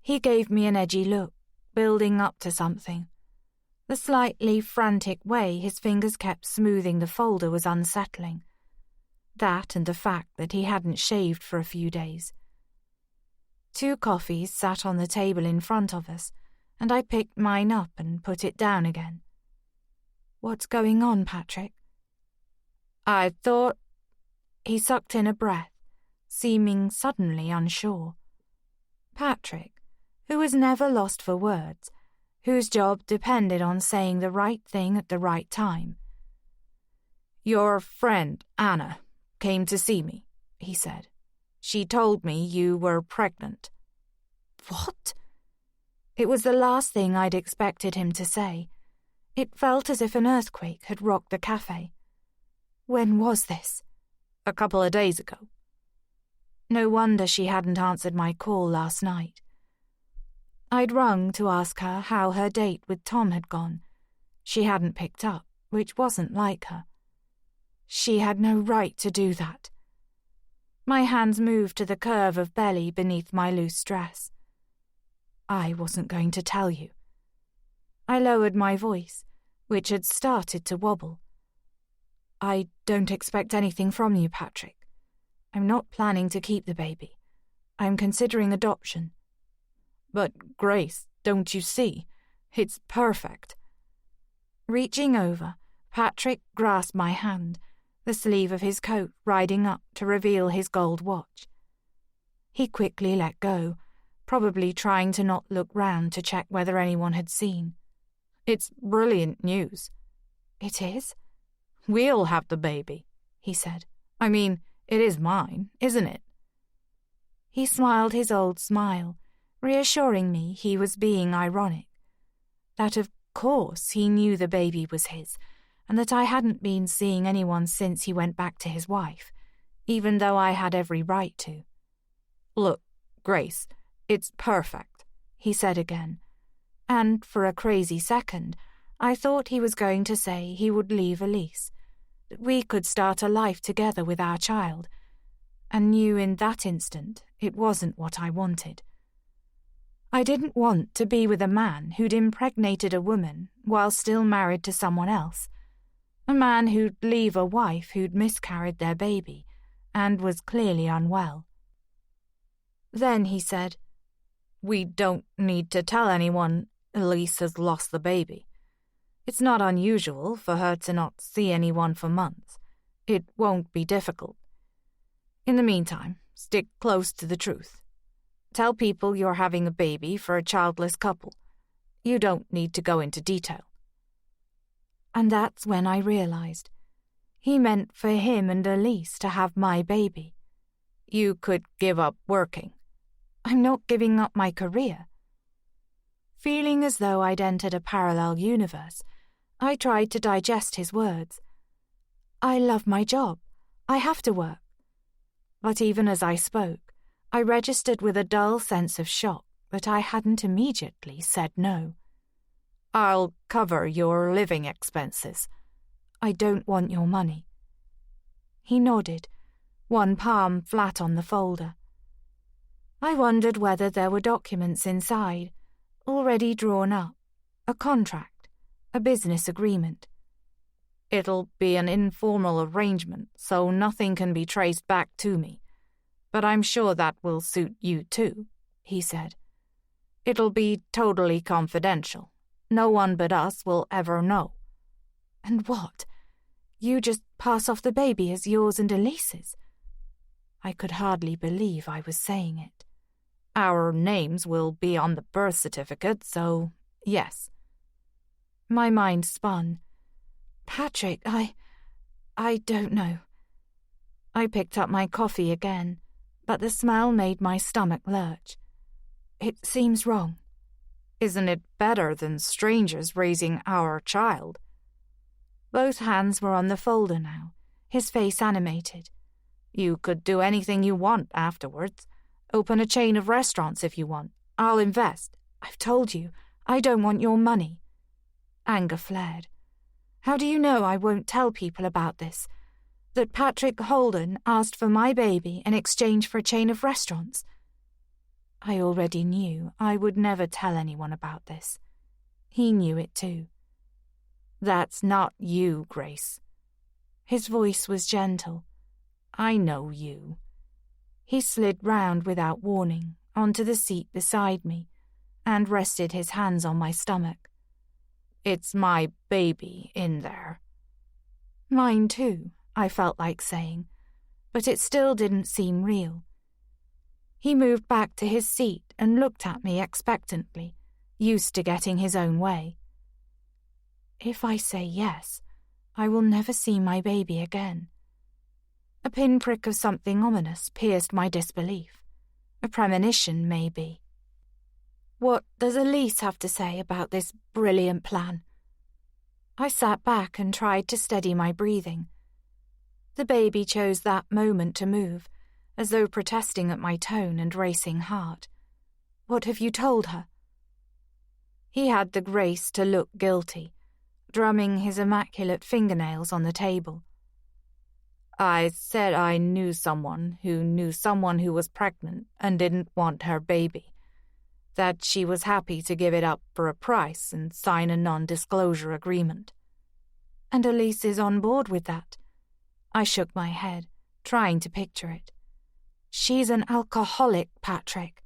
He gave me an edgy look, building up to something. The slightly frantic way his fingers kept smoothing the folder was unsettling. That and the fact that he hadn't shaved for a few days. 2 coffees sat on the table in front of us, and I picked mine up and put it down again. What's going on, Patrick? I thought... He sucked in a breath, seeming suddenly unsure. Patrick, who was never lost for words, whose job depended on saying the right thing at the right time. Your friend, Anna, came to see me, he said. She told me you were pregnant. What? It was the last thing I'd expected him to say. It felt as if an earthquake had rocked the cafe. When was this? A couple of days ago. No wonder she hadn't answered my call last night. I'd rung to ask her how her date with Tom had gone. She hadn't picked up, which wasn't like her. She had no right to do that. My hands moved to the curve of belly beneath my loose dress. I wasn't going to tell you. I lowered my voice, which had started to wobble. I don't expect anything from you, Patrick. I'm not planning to keep the baby. I'm considering adoption. But, Grace, don't you see? It's perfect. Reaching over, Patrick grasped my hand, the sleeve of his coat riding up to reveal his gold watch. He quickly let go, probably trying to not look round to check whether anyone had seen. "It's brilliant news." "It is?" "We'll have the baby," he said. "I mean, it is mine, isn't it?" He smiled his old smile, reassuring me he was being ironic. That of course he knew the baby was his, and that I hadn't been seeing anyone since he went back to his wife, even though I had every right to. "Look, Grace, it's perfect," he said again, and for a crazy second, I thought he was going to say he would leave Elise, that we could start a life together with our child, and knew in that instant it wasn't what I wanted. I didn't want to be with a man who'd impregnated a woman while still married to someone else, a man who'd leave a wife who'd miscarried their baby and was clearly unwell. Then he said, "We don't need to tell anyone Elise has lost the baby. It's not unusual for her to not see anyone for months. It won't be difficult. In the meantime, stick close to the truth. Tell people you're having a baby for a childless couple. You don't need to go into detail." And that's when I realized. He meant for him and Elise to have my baby. "You could give up working." "I'm not giving up my career." Feeling as though I'd entered a parallel universe, I tried to digest his words. "I love my job. I have to work." But even as I spoke, I registered with a dull sense of shock that I hadn't immediately said no. "I'll cover your living expenses." "I don't want your money." He nodded, one palm flat on the folder. I wondered whether there were documents inside, already drawn up, a contract, a business agreement. "It'll be an informal arrangement, so nothing can be traced back to me. But I'm sure that will suit you too," he said. "It'll be totally confidential. No one but us will ever know." "And what? You just pass off the baby as yours and Elise's?" I could hardly believe I was saying it. "Our names will be on the birth certificate, so yes." My mind spun. "Patrick, I don't know." I picked up my coffee again, but the smell made my stomach lurch. "It seems wrong." "Isn't it better than strangers raising our child?" Both hands were on the folder now, his face animated. "You could do anything you want afterwards. Open a chain of restaurants if you want. I'll invest." "I've told you, I don't want your money." Anger flared. "How do you know I won't tell people about this? That Patrick Holden asked for my baby in exchange for a chain of restaurants?" I already knew I would never tell anyone about this. He knew it too. "That's not you, Grace." His voice was gentle. "I know you." He slid round without warning onto the seat beside me and rested his hands on my stomach. "It's my baby in there." "Mine too," I felt like saying, but it still didn't seem real. He moved back to his seat and looked at me expectantly, used to getting his own way. "If I say yes, I will never see my baby again." A pinprick of something ominous pierced my disbelief. A premonition, maybe. "What does Elise have to say about this brilliant plan?" I sat back and tried to steady my breathing. The baby chose that moment to move, as though protesting at my tone and racing heart. "What have you told her?" He had the grace to look guilty, drumming his immaculate fingernails on the table. "I said I knew someone who was pregnant and didn't want her baby. That she was happy to give it up for a price and sign a non-disclosure agreement." "And Elise is on board with that?" I shook my head, trying to picture it. "She's an alcoholic, Patrick."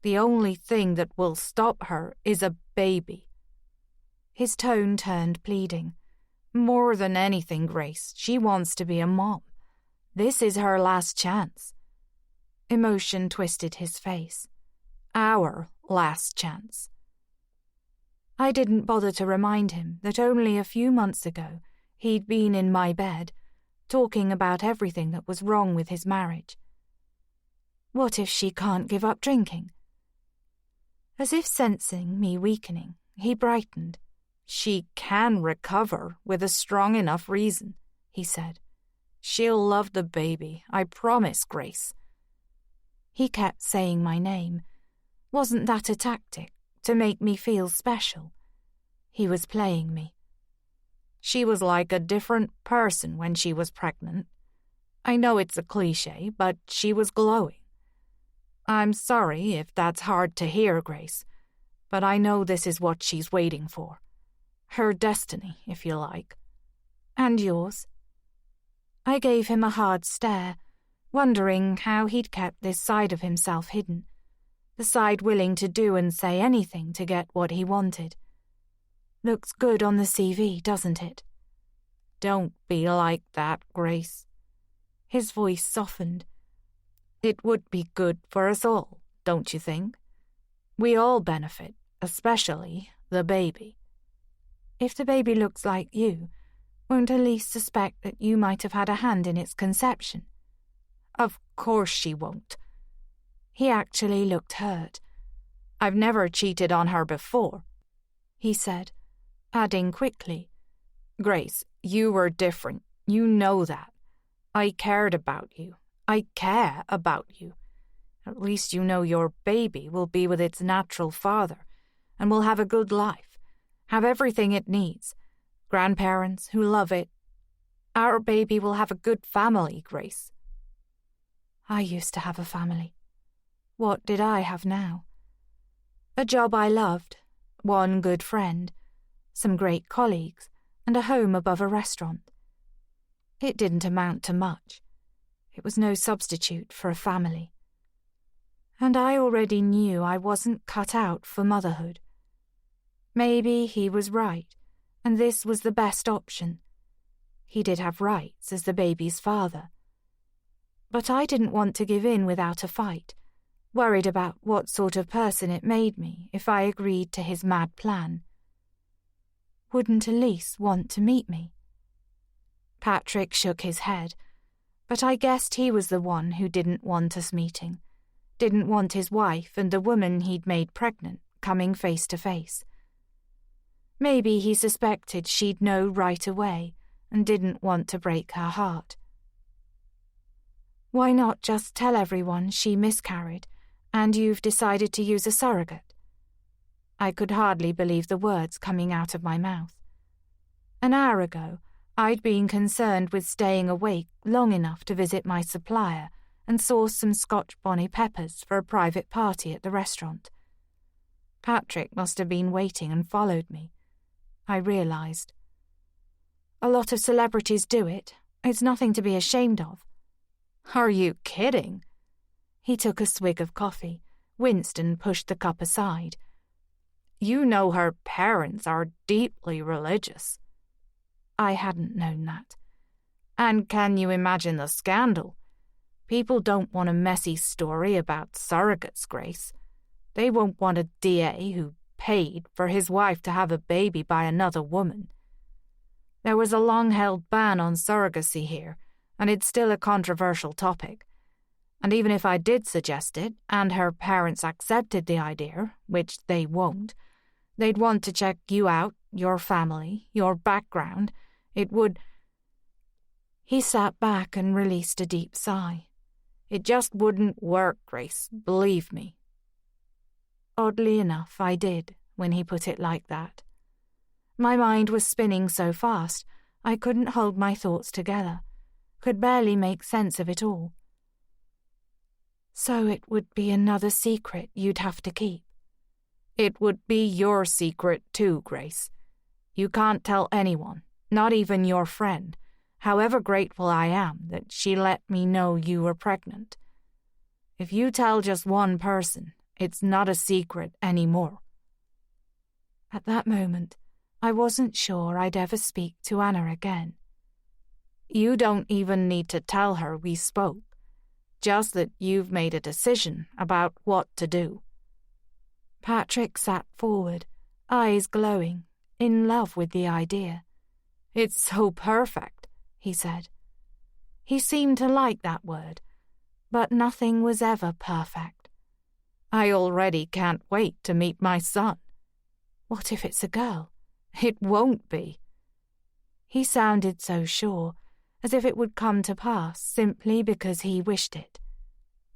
"The only thing that will stop her is a baby." His tone turned pleading. "More than anything, Grace, she wants to be a mom. This is her last chance." Emotion twisted his face. our last chance. I didn't bother to remind him that only a few months ago he'd been in my bed, talking about everything that was wrong with his marriage. What if she can't give up drinking? As if sensing me weakening, he brightened. She can recover with a strong enough reason, he said. She'll love the baby, I promise, Grace. He kept saying my name. Wasn't that a tactic, to make me feel special? He was playing me. She was like a different person when she was pregnant. I know it's a cliché, but she was glowing. I'm sorry if that's hard to hear, Grace, but I know this is what she's waiting for. Her destiny, if you like. And yours? I gave him a hard stare, wondering how he'd kept this side of himself hidden, the side willing to do and say anything to get what he wanted. Looks good on the CV, doesn't it? Don't be like that, Grace. His voice softened. It would be good for us all, don't you think? We all benefit, especially the baby. If the baby looks like you, won't Elise suspect that you might have had a hand in its conception? Of course she won't. He actually looked hurt. I've never cheated on her before, he said, adding quickly, Grace, you were different. You know that. I cared about you. I care about you. At least you know your baby will be with its natural father and will have a good life, have everything it needs, grandparents who love it. Our baby will have a good family, Grace. I used to have a family. What did I have now? A job I loved, one good friend, some great colleagues, and a home above a restaurant. It didn't amount to much. It was no substitute for a family. And I already knew I wasn't cut out for motherhood. Maybe he was right, and this was the best option. He did have rights as the baby's father. But I didn't want to give in without a fight, worried about what sort of person it made me if I agreed to his mad plan. Wouldn't Elise want to meet me? Patrick shook his head, but I guessed he was the one who didn't want us meeting, didn't want his wife and the woman he'd made pregnant coming face to face. Maybe he suspected she'd know right away and didn't want to break her heart. Why not just tell everyone she miscarried and you've decided to use a surrogate? I could hardly believe the words coming out of my mouth. An hour ago, I'd been concerned with staying awake long enough to visit my supplier and source some Scotch bonnet peppers for a private party at the restaurant. Patrick must have been waiting and followed me. I realised. A lot of celebrities do it. It's nothing to be ashamed of. Are you kidding? He took a swig of coffee, winced and pushed the cup aside. You know her parents are deeply religious. I hadn't known that. And can you imagine the scandal? People don't want a messy story about surrogates, Grace. They won't want a DA who paid for his wife to have a baby by another woman. There was a long-held ban on surrogacy here, and it's still a controversial topic. And even if I did suggest it, and her parents accepted the idea, which they won't, they'd want to check you out, your family, your background. It would... He sat back and released a deep sigh. It just wouldn't work, Grace, believe me. Oddly enough, I did, when he put it like that. My mind was spinning so fast, I couldn't hold my thoughts together, could barely make sense of it all. So it would be another secret you'd have to keep. It would be your secret too, Grace. You can't tell anyone, not even your friend, however grateful I am that she let me know you were pregnant. If you tell just one person, it's not a secret anymore. At that moment, I wasn't sure I'd ever speak to Anna again. You don't even need to tell her we spoke, just that you've made a decision about what to do. Patrick sat forward, eyes glowing, in love with the idea. "It's so perfect," he said. He seemed to like that word, but nothing was ever perfect. "I already can't wait to meet my son." "What if it's a girl?" "It won't be." He sounded so sure, as if it would come to pass simply because he wished it.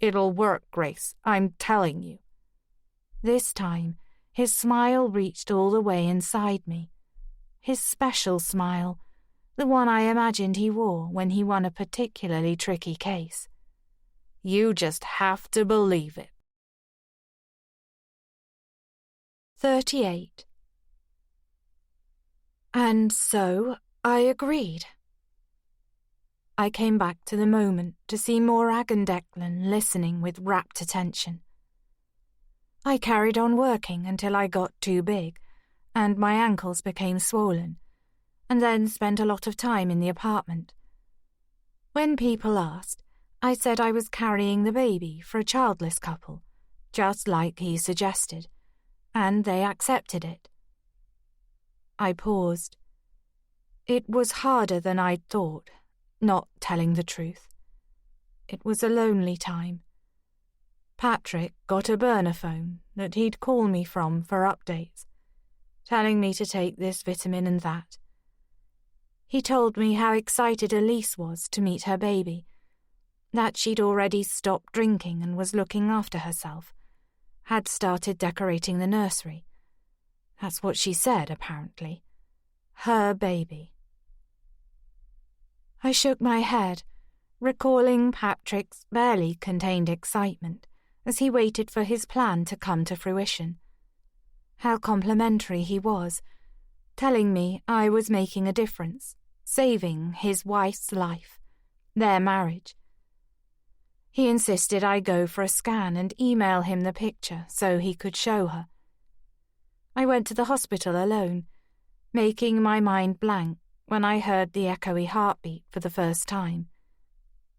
"It'll work, Grace, I'm telling you." This time, his smile reached all the way inside me. His special smile, the one I imagined he wore when he won a particularly tricky case. "You just have to believe it." 38. And so I agreed. I came back to the moment to see Morag and Declan listening with rapt attention. I carried on working until I got too big, and my ankles became swollen, and then spent a lot of time in the apartment. When people asked, I said I was carrying the baby for a childless couple, just like he suggested, and they accepted it. I paused. It was harder than I'd thought, not telling the truth. It was a lonely time. Patrick got a burner phone that he'd call me from for updates, telling me to take this vitamin and that. He told me how excited Elise was to meet her baby, that she'd already stopped drinking and was looking after herself, had started decorating the nursery. That's what she said, apparently. Her baby. I shook my head, recalling Patrick's barely contained excitement as he waited for his plan to come to fruition. How complimentary he was, telling me I was making a difference, saving his wife's life, their marriage. He insisted I go for a scan and email him the picture so he could show her. I went to the hospital alone, making my mind blank when I heard the echoey heartbeat for the first time,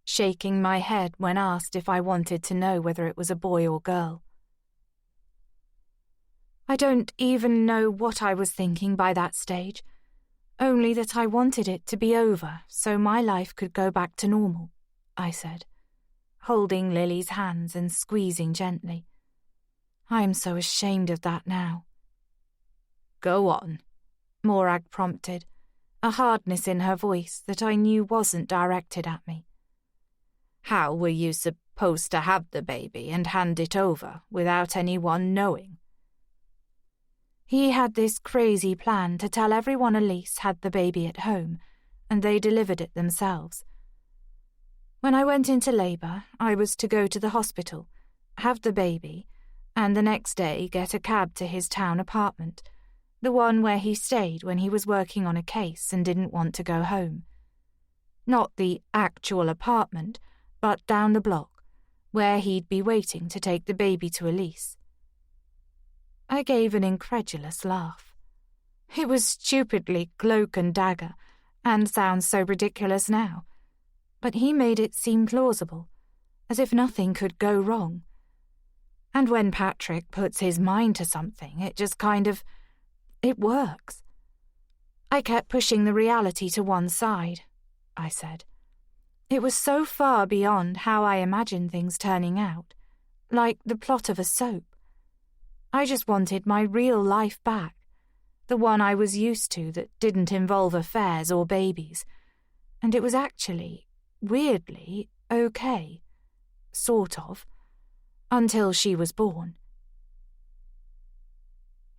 shaking my head when asked if I wanted to know whether it was a boy or girl. I don't even know what I was thinking by that stage, only that I wanted it to be over so my life could go back to normal, I said, holding Lily's hands and squeezing gently. I am so ashamed of that now. Go on, Morag prompted, a hardness in her voice that I knew wasn't directed at me. How were you supposed to have the baby and hand it over without anyone knowing? He had this crazy plan to tell everyone Elise had the baby at home, and they delivered it themselves. When I went into labour, I was to go to the hospital, have the baby, and the next day get a cab to his town apartment, the one where he stayed when he was working on a case and didn't want to go home. Not the actual apartment, but down the block, where he'd be waiting to take the baby to Elise. I gave an incredulous laugh. It was stupidly cloak and dagger, and sounds so ridiculous now. But he made it seem plausible, as if nothing could go wrong. And when Patrick puts his mind to something, it just it works. I kept pushing the reality to one side, I said. It was so far beyond how I imagined things turning out, like the plot of a soap. I just wanted my real life back, the one I was used to that didn't involve affairs or babies, and it was actually, weirdly, okay, sort of, until she was born.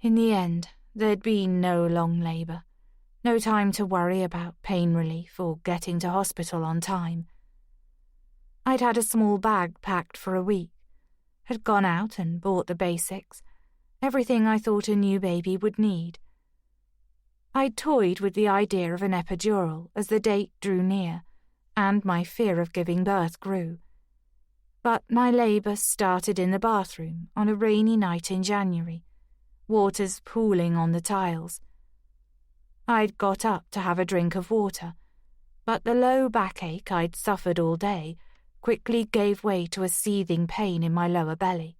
In the end, there'd been no long labour, no time to worry about pain relief or getting to hospital on time. I'd had a small bag packed for a week, had gone out and bought the basics, everything I thought a new baby would need. I'd toyed with the idea of an epidural as the date drew near, and my fear of giving birth grew. But my labour started in the bathroom on a rainy night in January, waters pooling on the tiles. I'd got up to have a drink of water, but the low backache I'd suffered all day quickly gave way to a seething pain in my lower belly.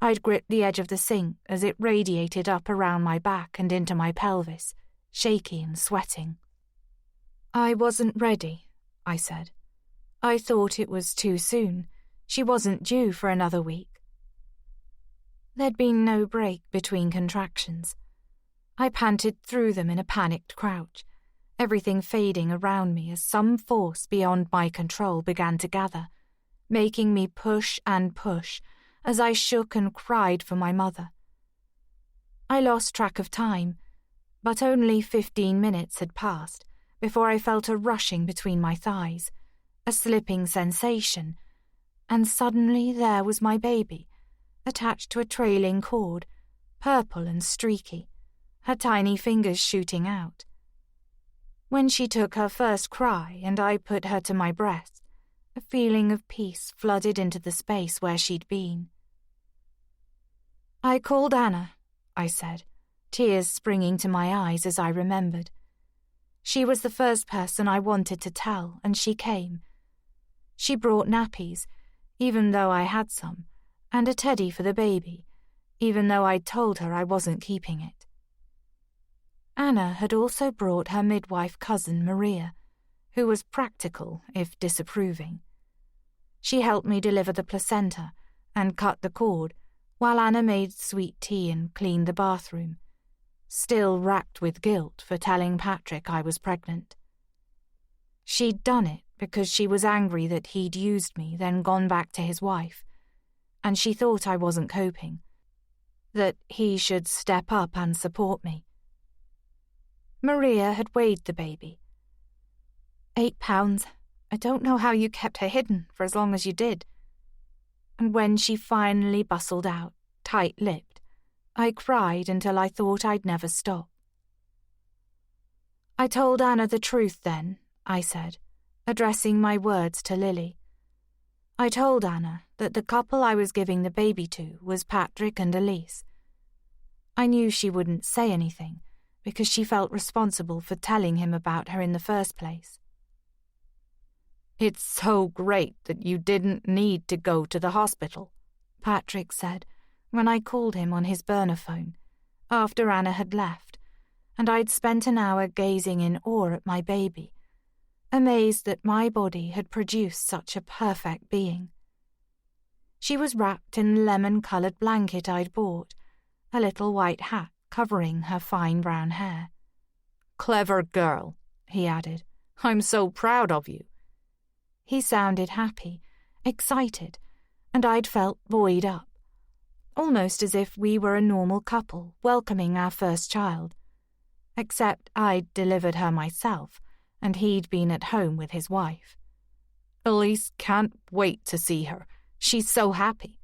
I'd gripped the edge of the sink as it radiated up around my back and into my pelvis, shaky and sweating. "I wasn't ready," I said. "I thought it was too soon. She wasn't due for another week." There'd been no break between contractions. I panted through them in a panicked crouch, everything fading around me as some force beyond my control began to gather, making me push and push as I shook and cried for my mother. I lost track of time, but only 15 minutes had passed before I felt a rushing between my thighs, a slipping sensation, and suddenly there was my baby, attached to a trailing cord, purple and streaky, her tiny fingers shooting out. When she took her first cry and I put her to my breast, a feeling of peace flooded into the space where she'd been. "I called Anna," I said, tears springing to my eyes as I remembered. She was the first person I wanted to tell, and she came. She brought nappies, even though I had some, and a teddy for the baby, even though I'd told her I wasn't keeping it. Anna had also brought her midwife cousin Maria, who was practical if disapproving. She helped me deliver the placenta and cut the cord, while Anna made sweet tea and cleaned the bathroom, still racked with guilt for telling Patrick I was pregnant. She'd done it because she was angry that he'd used me, then gone back to his wife, and she thought I wasn't coping, that he should step up and support me. Maria had weighed the baby. 8 pounds. I don't know how you kept her hidden for as long as you did. And when she finally bustled out, tight-lipped, I cried until I thought I'd never stop. "I told Anna the truth then," I said, addressing my words to Lily. "I told Anna that the couple I was giving the baby to was Patrick and Elise. I knew she wouldn't say anything, because she felt responsible for telling him about her in the first place." "It's so great that you didn't need to go to the hospital," Patrick said when I called him on his burner phone, after Anna had left, and I'd spent an hour gazing in awe at my baby, amazed that my body had produced such a perfect being. She was wrapped in the lemon-coloured blanket I'd bought, a little white hat covering her fine brown hair. "Clever girl," he added. "I'm so proud of you." He sounded happy, excited, and I'd felt buoyed up, almost as if we were a normal couple welcoming our first child, except I'd delivered her myself and he'd been at home with his wife. "Elise can't wait to see her. She's so happy."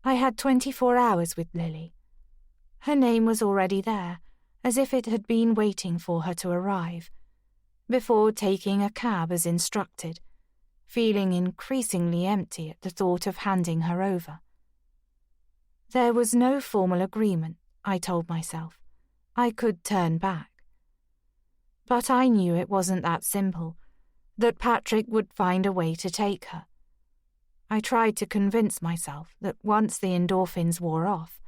I had 24 hours with Lily. Her name was already there, as if it had been waiting for her to arrive, before taking a cab as instructed, feeling increasingly empty at the thought of handing her over. There was no formal agreement, I told myself. I could turn back. But I knew it wasn't that simple, that Patrick would find a way to take her. I tried to convince myself that once the endorphins wore off,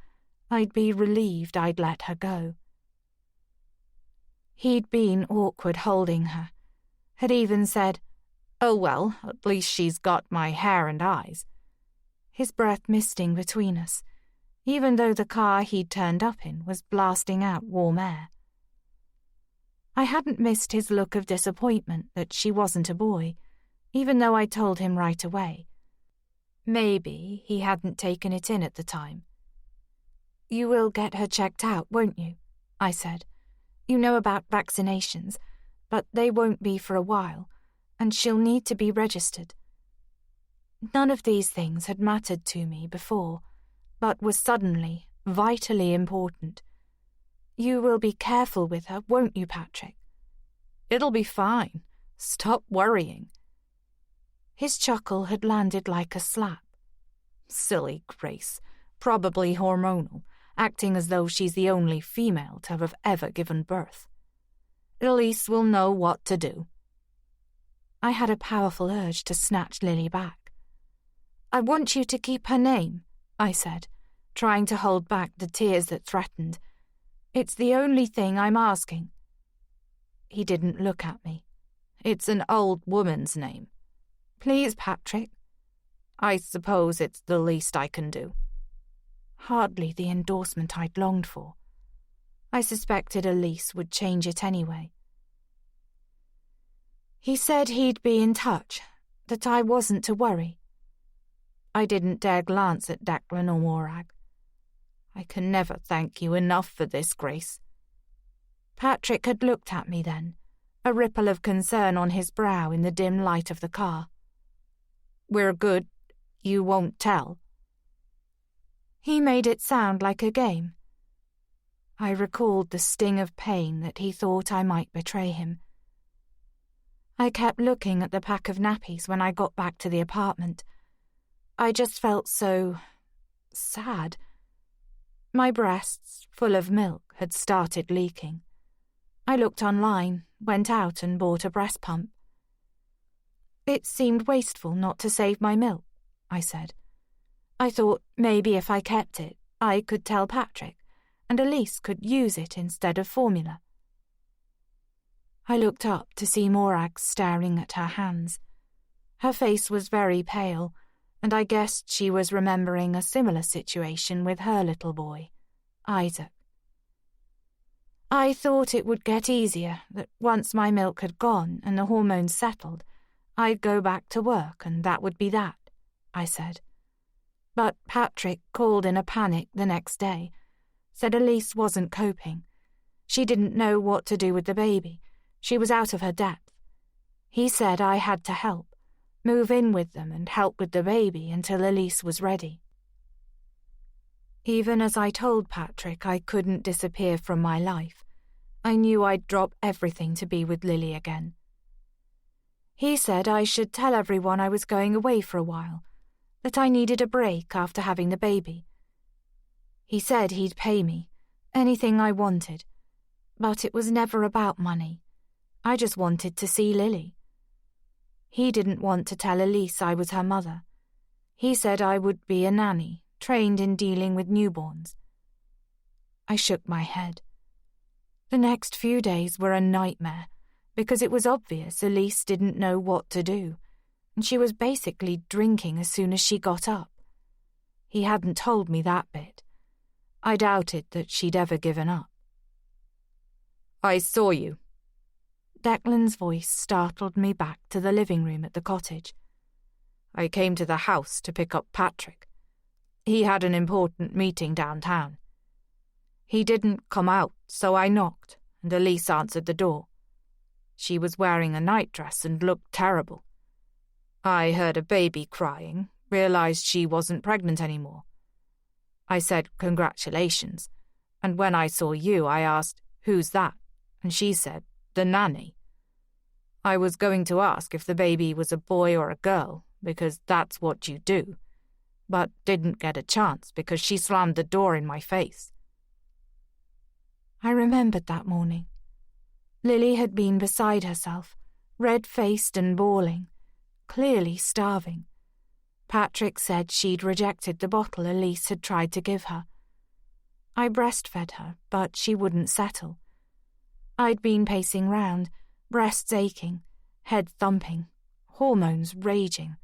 I'd be relieved I'd let her go. He'd been awkward holding her, had even said, "Oh well, at least she's got my hair and eyes," his breath misting between us, even though the car he'd turned up in was blasting out warm air. I hadn't missed his look of disappointment that she wasn't a boy, even though I told him right away. Maybe he hadn't taken it in at the time. "You will get her checked out, won't you?" I said. "You know about vaccinations, but they won't be for a while, and she'll need to be registered." None of these things had mattered to me before, but was suddenly vitally important. "You will be careful with her, won't you, Patrick?" "It'll be fine. Stop worrying." His chuckle had landed like a slap. "Silly Grace, probably hormonal, acting as though she's the only female to have ever given birth. Elise will know what to do." I had a powerful urge to snatch Lily back. "I want you to keep her name," I said, trying to hold back the tears that threatened. It's the only thing I'm asking. He didn't look at me. It's an old woman's name. Please, Patrick. I suppose it's the least I can do. Hardly the endorsement I'd longed for. I suspected Elise would change it anyway. He said he'd be in touch, that I wasn't to worry. I didn't dare glance at Declan or Morag. I can never thank you enough for this, Grace. Patrick had looked at me then, a ripple of concern on his brow in the dim light of the car. We're good. You won't tell. He made it sound like a game. I recalled the sting of pain that he thought I might betray him. I kept looking at the pack of nappies when I got back to the apartment. I just felt so sad. My breasts, full of milk, had started leaking. I looked online, went out and bought a breast pump. It seemed wasteful not to save my milk, I said. I thought maybe if I kept it, I could tell Patrick, and Elise could use it instead of formula. I looked up to see Morag staring at her hands. Her face was very pale, and I guessed she was remembering a similar situation with her little boy, Isaac. I thought it would get easier, that once my milk had gone and the hormones settled, I'd go back to work and that would be that, I said. But Patrick called in a panic the next day, said Elise wasn't coping. She didn't know what to do with the baby. She was out of her depth. He said I had to help, move in with them and help with the baby until Elise was ready. Even as I told Patrick I couldn't disappear from my life, I knew I'd drop everything to be with Lily again. He said I should tell everyone I was going away for a while, that I needed a break after having the baby. He said he'd pay me, anything I wanted, but it was never about money. I just wanted to see Lily. He didn't want to tell Elise I was her mother. He said I would be a nanny, trained in dealing with newborns. I shook my head. The next few days were a nightmare, because it was obvious Elise didn't know what to do, and she was basically drinking as soon as she got up. He hadn't told me that bit. I doubted that she'd ever given up. I saw you. Declan's voice startled me back to the living room at the cottage. I came to the house to pick up Patrick. He had an important meeting downtown. He didn't come out, so I knocked, and Elise answered the door. She was wearing a nightdress and looked terrible. I heard a baby crying, realized she wasn't pregnant anymore. I said congratulations, and when I saw you I asked, who's that? And she said, the nanny. I was going to ask if the baby was a boy or a girl, because that's what you do, but didn't get a chance because she slammed the door in my face. I remembered that morning. Lily had been beside herself, red-faced and bawling, clearly starving. Patrick said she'd rejected the bottle Elise had tried to give her. I breastfed her, but she wouldn't settle. I'd been pacing round, breasts aching, head thumping, hormones raging.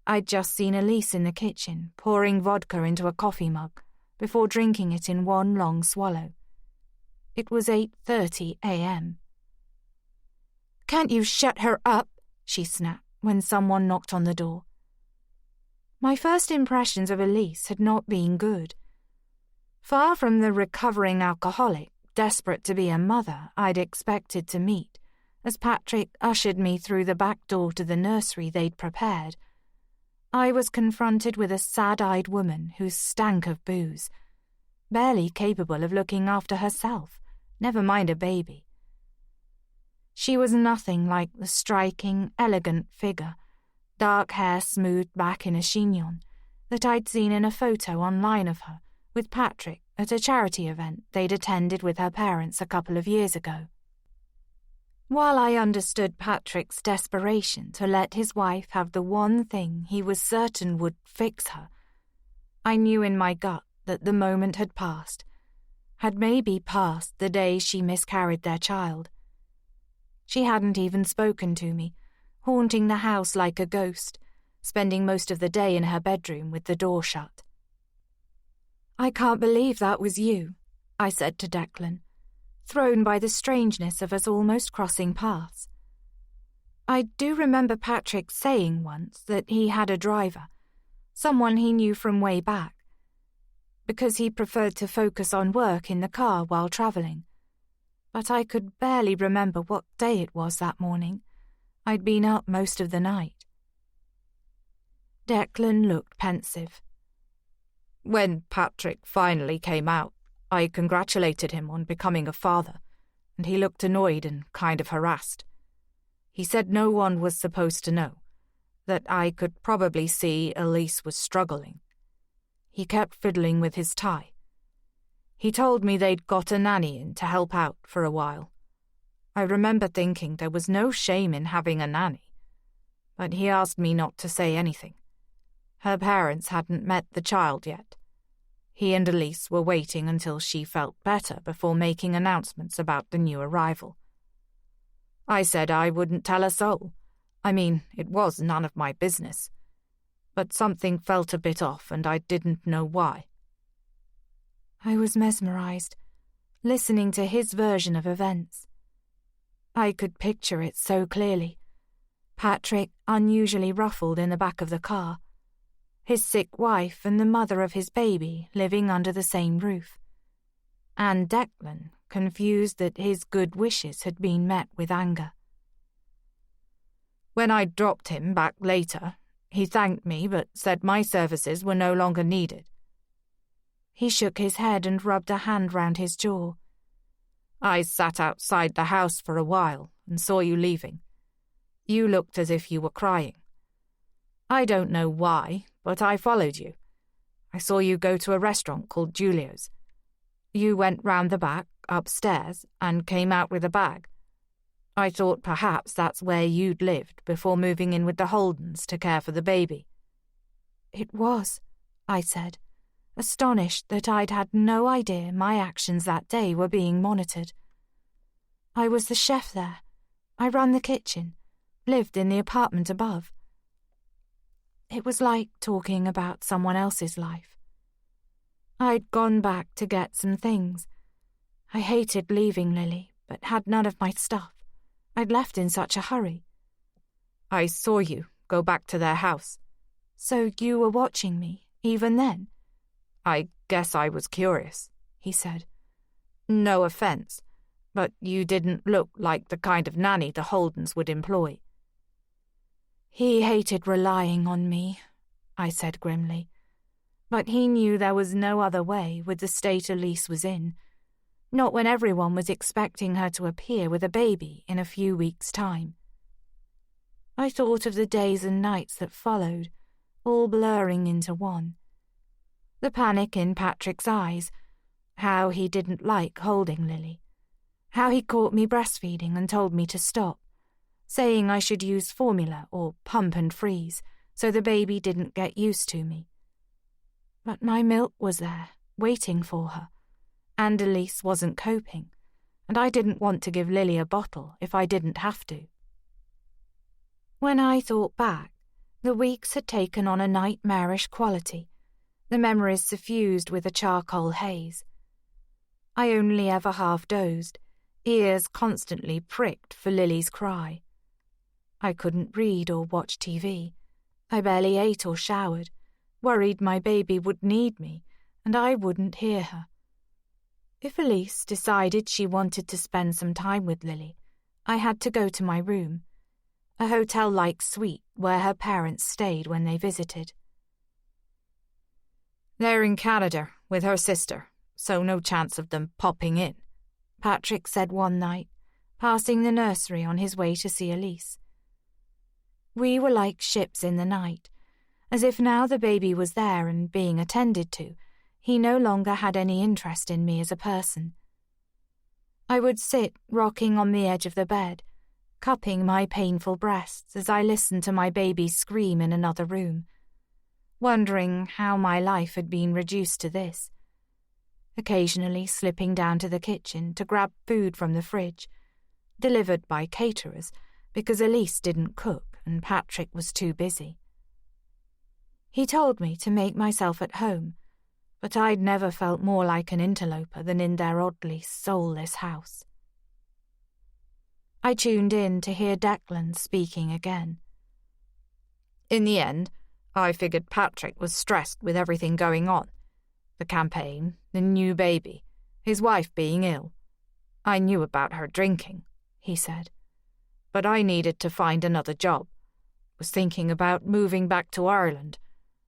I'd just seen Elise in the kitchen, pouring vodka into a coffee mug, before drinking it in one long swallow. It was 8:30 a.m. Can't you shut her up? She snapped when someone knocked on the door. My first impressions of Elise had not been good. Far from the recovering alcoholic, desperate to be a mother I'd expected to meet, as Patrick ushered me through the back door to the nursery they'd prepared, I was confronted with a sad-eyed woman who stank of booze, barely capable of looking after herself, never mind a baby. She was nothing like the striking, elegant figure, dark hair smoothed back in a chignon, that I'd seen in a photo online of her with Patrick at a charity event they'd attended with her parents a couple of years ago. While I understood Patrick's desperation to let his wife have the one thing he was certain would fix her, I knew in my gut that the moment had passed, had maybe passed the day she miscarried their child. She hadn't even spoken to me, haunting the house like a ghost, spending most of the day in her bedroom with the door shut. "I can't believe that was you," I said to Declan, thrown by the strangeness of us almost crossing paths. I do remember Patrick saying once that he had a driver, someone he knew from way back, because he preferred to focus on work in the car while travelling. But I could barely remember what day it was that morning. I'd been up most of the night. Declan looked pensive. "When Patrick finally came out, I congratulated him on becoming a father, and he looked annoyed and kind of harassed. He said no one was supposed to know, that I could probably see Elise was struggling. He kept fiddling with his tie. He told me they'd got a nanny in to help out for a while. I remember thinking there was no shame in having a nanny, but he asked me not to say anything. Her parents hadn't met the child yet. He and Elise were waiting until she felt better before making announcements about the new arrival. I said I wouldn't tell a soul. I mean, it was none of my business. But something felt a bit off and I didn't know why." I was mesmerized, listening to his version of events. I could picture it so clearly. Patrick unusually ruffled in the back of the car, his sick wife and the mother of his baby living under the same roof, and Declan confused that his good wishes had been met with anger. When I dropped him back later, he thanked me but said my services were no longer needed. He shook his head and rubbed a hand round his jaw. "I sat outside the house for a while and saw you leaving. You looked as if you were crying. I don't know why, but I followed you. I saw you go to a restaurant called Julio's. You went round the back, upstairs, and came out with a bag. I thought perhaps that's where you'd lived before moving in with the Holdens to care for the baby." "It was," I said, astonished that I'd had no idea my actions that day were being monitored. "I was the chef there. I ran the kitchen, lived in the apartment above." It was like talking about someone else's life. I'd gone back to get some things. I hated leaving Lily, but had none of my stuff. I'd left in such a hurry. "I saw you go back to their house." "So you were watching me, even then?" "I guess I was curious," he said. "No offense, but you didn't look like the kind of nanny the Holdens would employ." "He hated relying on me," I said grimly. But he knew there was no other way with the state Elise was in, not when everyone was expecting her to appear with a baby in a few weeks' time. I thought of the days and nights that followed, all blurring into one. The panic in Patrick's eyes, how he didn't like holding Lily, how he caught me breastfeeding and told me to stop, saying I should use formula or pump and freeze so the baby didn't get used to me. But my milk was there, waiting for her, and Elise wasn't coping, and I didn't want to give Lily a bottle if I didn't have to. When I thought back, the weeks had taken on a nightmarish quality, the memories suffused with a charcoal haze. I only ever half dozed, ears constantly pricked for Lily's cry. I couldn't read or watch TV. I barely ate or showered, worried my baby would need me and I wouldn't hear her. If Elise decided she wanted to spend some time with Lily, I had to go to my room, a hotel-like suite where her parents stayed when they visited. "They're in Canada with her sister, so no chance of them popping in," Patrick said one night, passing the nursery on his way to see Elise. We were like ships in the night, as if now the baby was there and being attended to, he no longer had any interest in me as a person. I would sit rocking on the edge of the bed, cupping my painful breasts as I listened to my baby scream in another room. wondering how my life had been reduced to this. Occasionally slipping down to the kitchen to grab food from the fridge, delivered by caterers because Elise didn't cook and Patrick was too busy. He told me to make myself at home, but I'd never felt more like an interloper than in their oddly soulless house. I tuned in to hear Declan speaking again. In the end, I figured Patrick was stressed with everything going on. The campaign, the new baby, his wife being ill. I knew about her drinking, he said. But I needed to find another job. Was thinking about moving back to Ireland,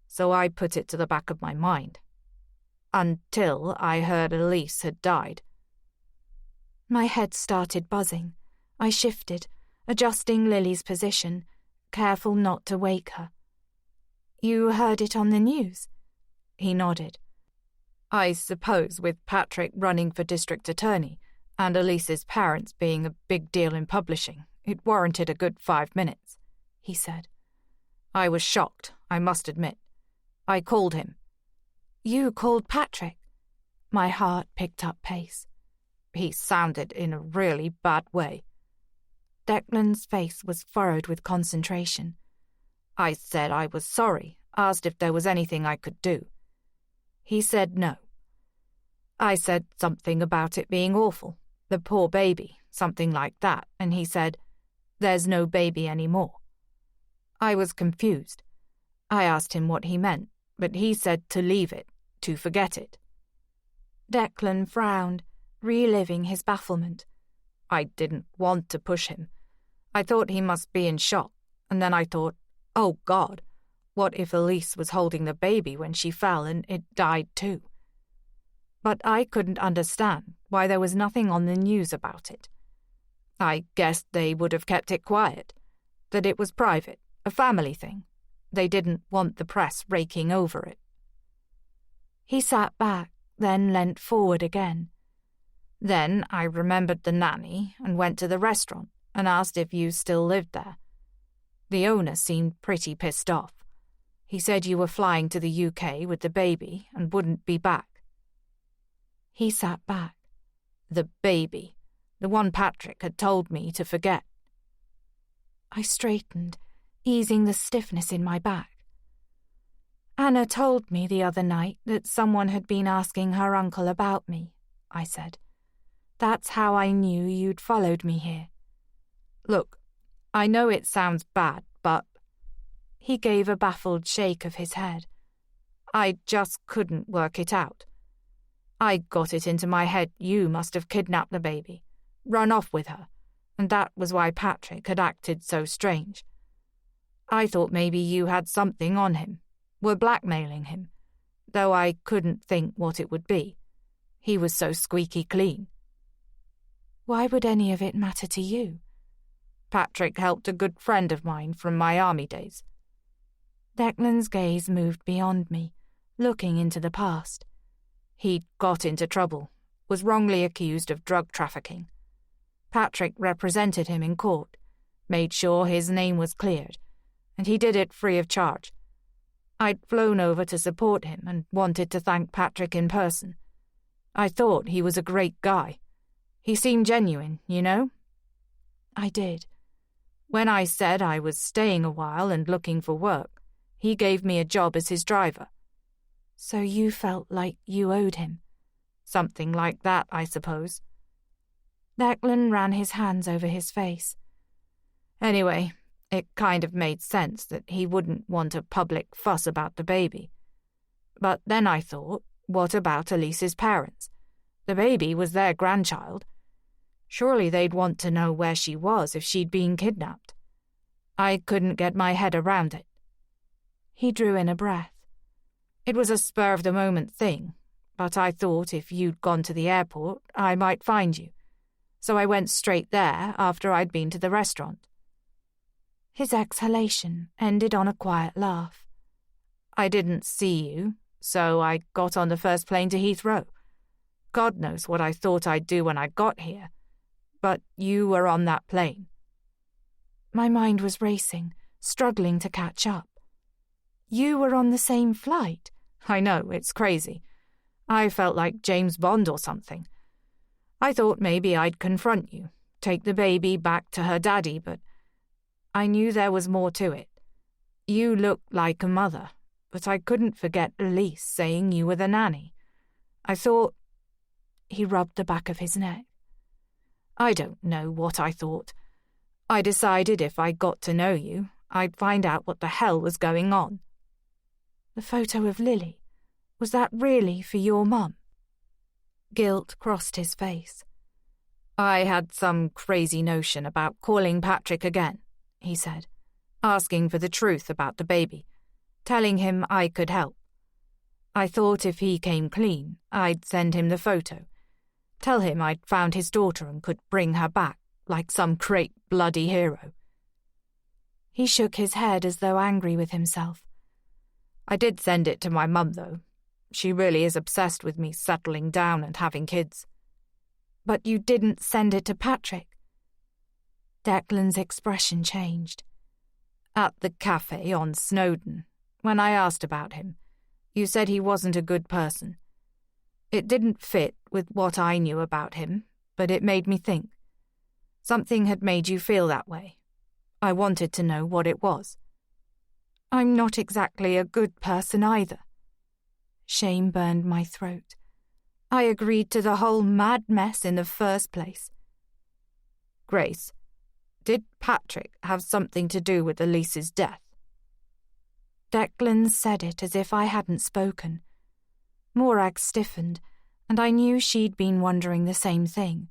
so I put it to the back of my mind. Until I heard Elise had died. My head started buzzing. I shifted, adjusting Lily's position, careful not to wake her. You heard it on the news? He nodded. I suppose with Patrick running for district attorney and Elise's parents being a big deal in publishing, it warranted a good 5 minutes, he said. I was shocked, I must admit. I called him. You called Patrick? My heart picked up pace. He sounded in a really bad way. Declan's face was furrowed with concentration. I said I was sorry, asked if there was anything I could do. He said no. I said something about it being awful, the poor baby, something like that, and he said, "There's no baby anymore." I was confused. I asked him what he meant, but he said to leave it, to forget it. Declan frowned, reliving his bafflement. I didn't want to push him. I thought he must be in shock, and then I thought, oh God, what if Elise was holding the baby when she fell and it died too? But I couldn't understand why there was nothing on the news about it. I guessed they would have kept it quiet, that it was private, a family thing. They didn't want the press raking over it. He sat back, then leant forward again. Then I remembered the nanny and went to the restaurant and asked if you still lived there. The owner seemed pretty pissed off. He said you were flying to the UK with the baby and wouldn't be back. He sat back. The baby, the one Patrick had told me to forget. I straightened, easing the stiffness in my back. Anna told me the other night that someone had been asking her uncle about me, I said. That's how I knew you'd followed me here. Look, I know it sounds bad, but... He gave a baffled shake of his head. I just couldn't work it out. I got it into my head you must have kidnapped the baby, run off with her, and that was why Patrick had acted so strange. I thought maybe you had something on him, were blackmailing him, though I couldn't think what it would be. He was so squeaky clean. Why would any of it matter to you? Patrick helped a good friend of mine from my army days. Declan's gaze moved beyond me, looking into the past. He'd got into trouble, was wrongly accused of drug trafficking. Patrick represented him in court, made sure his name was cleared, and he did it free of charge. I'd flown over to support him and wanted to thank Patrick in person. I thought he was a great guy. He seemed genuine, you know? I did. When I said I was staying a while and looking for work, he gave me a job as his driver. So you felt like you owed him? Something like that, I suppose. Declan ran his hands over his face. Anyway, it kind of made sense that he wouldn't want a public fuss about the baby. But then I thought, what about Elise's parents? The baby was their grandchild. Surely they'd want to know where she was if she'd been kidnapped. I couldn't get my head around it. He drew in a breath. It was a spur-of-the-moment thing, but I thought if you'd gone to the airport, I might find you. So I went straight there after I'd been to the restaurant. His exhalation ended on a quiet laugh. I didn't see you, so I got on the first plane to Heathrow. God knows what I thought I'd do when I got here. But you were on that plane. My mind was racing, struggling to catch up. You were on the same flight. I know, it's crazy. I felt like James Bond or something. I thought maybe I'd confront you, take the baby back to her daddy, but I knew there was more to it. You looked like a mother, but I couldn't forget Elise saying you were the nanny. I thought... He rubbed the back of his neck. I don't know what I thought. I decided if I got to know you, I'd find out what the hell was going on. The photo of Lily, was that really for your mum? Guilt crossed his face. I had some crazy notion about calling Patrick again, he said, asking for the truth about the baby, telling him I could help. I thought if he came clean, I'd send him the photo, tell him I'd found his daughter and could bring her back like some great bloody hero. He shook his head as though angry with himself. I did send it to my mum, though. She really is obsessed with me settling down and having kids. But you didn't send it to Patrick. Declan's expression changed. At the cafe on Snowdon, when I asked about him, you said he wasn't a good person. It didn't fit with what I knew about him, but it made me think. Something had made you feel that way. I wanted to know what it was. I'm not exactly a good person either. Shame burned my throat. I agreed to the whole mad mess in the first place. Grace, did Patrick have something to do with Elise's death? Declan said it as if I hadn't spoken. Morag stiffened, and I knew she'd been wondering the same thing.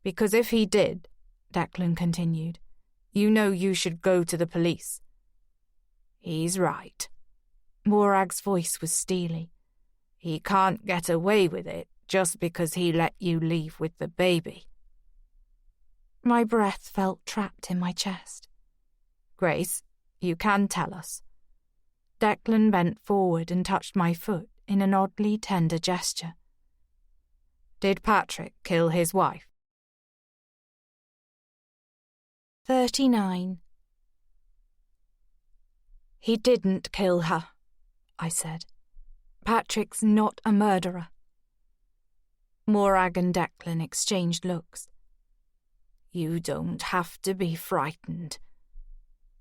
Because if he did, Declan continued, you know you should go to the police. He's right. Morag's voice was steely. He can't get away with it just because he let you leave with the baby. My breath felt trapped in my chest. Grace, you can tell us. Declan bent forward and touched my foot in an oddly tender gesture. Did Patrick kill his wife? 39. He didn't kill her, I said. Patrick's not a murderer. Morag and Declan exchanged looks. You don't have to be frightened.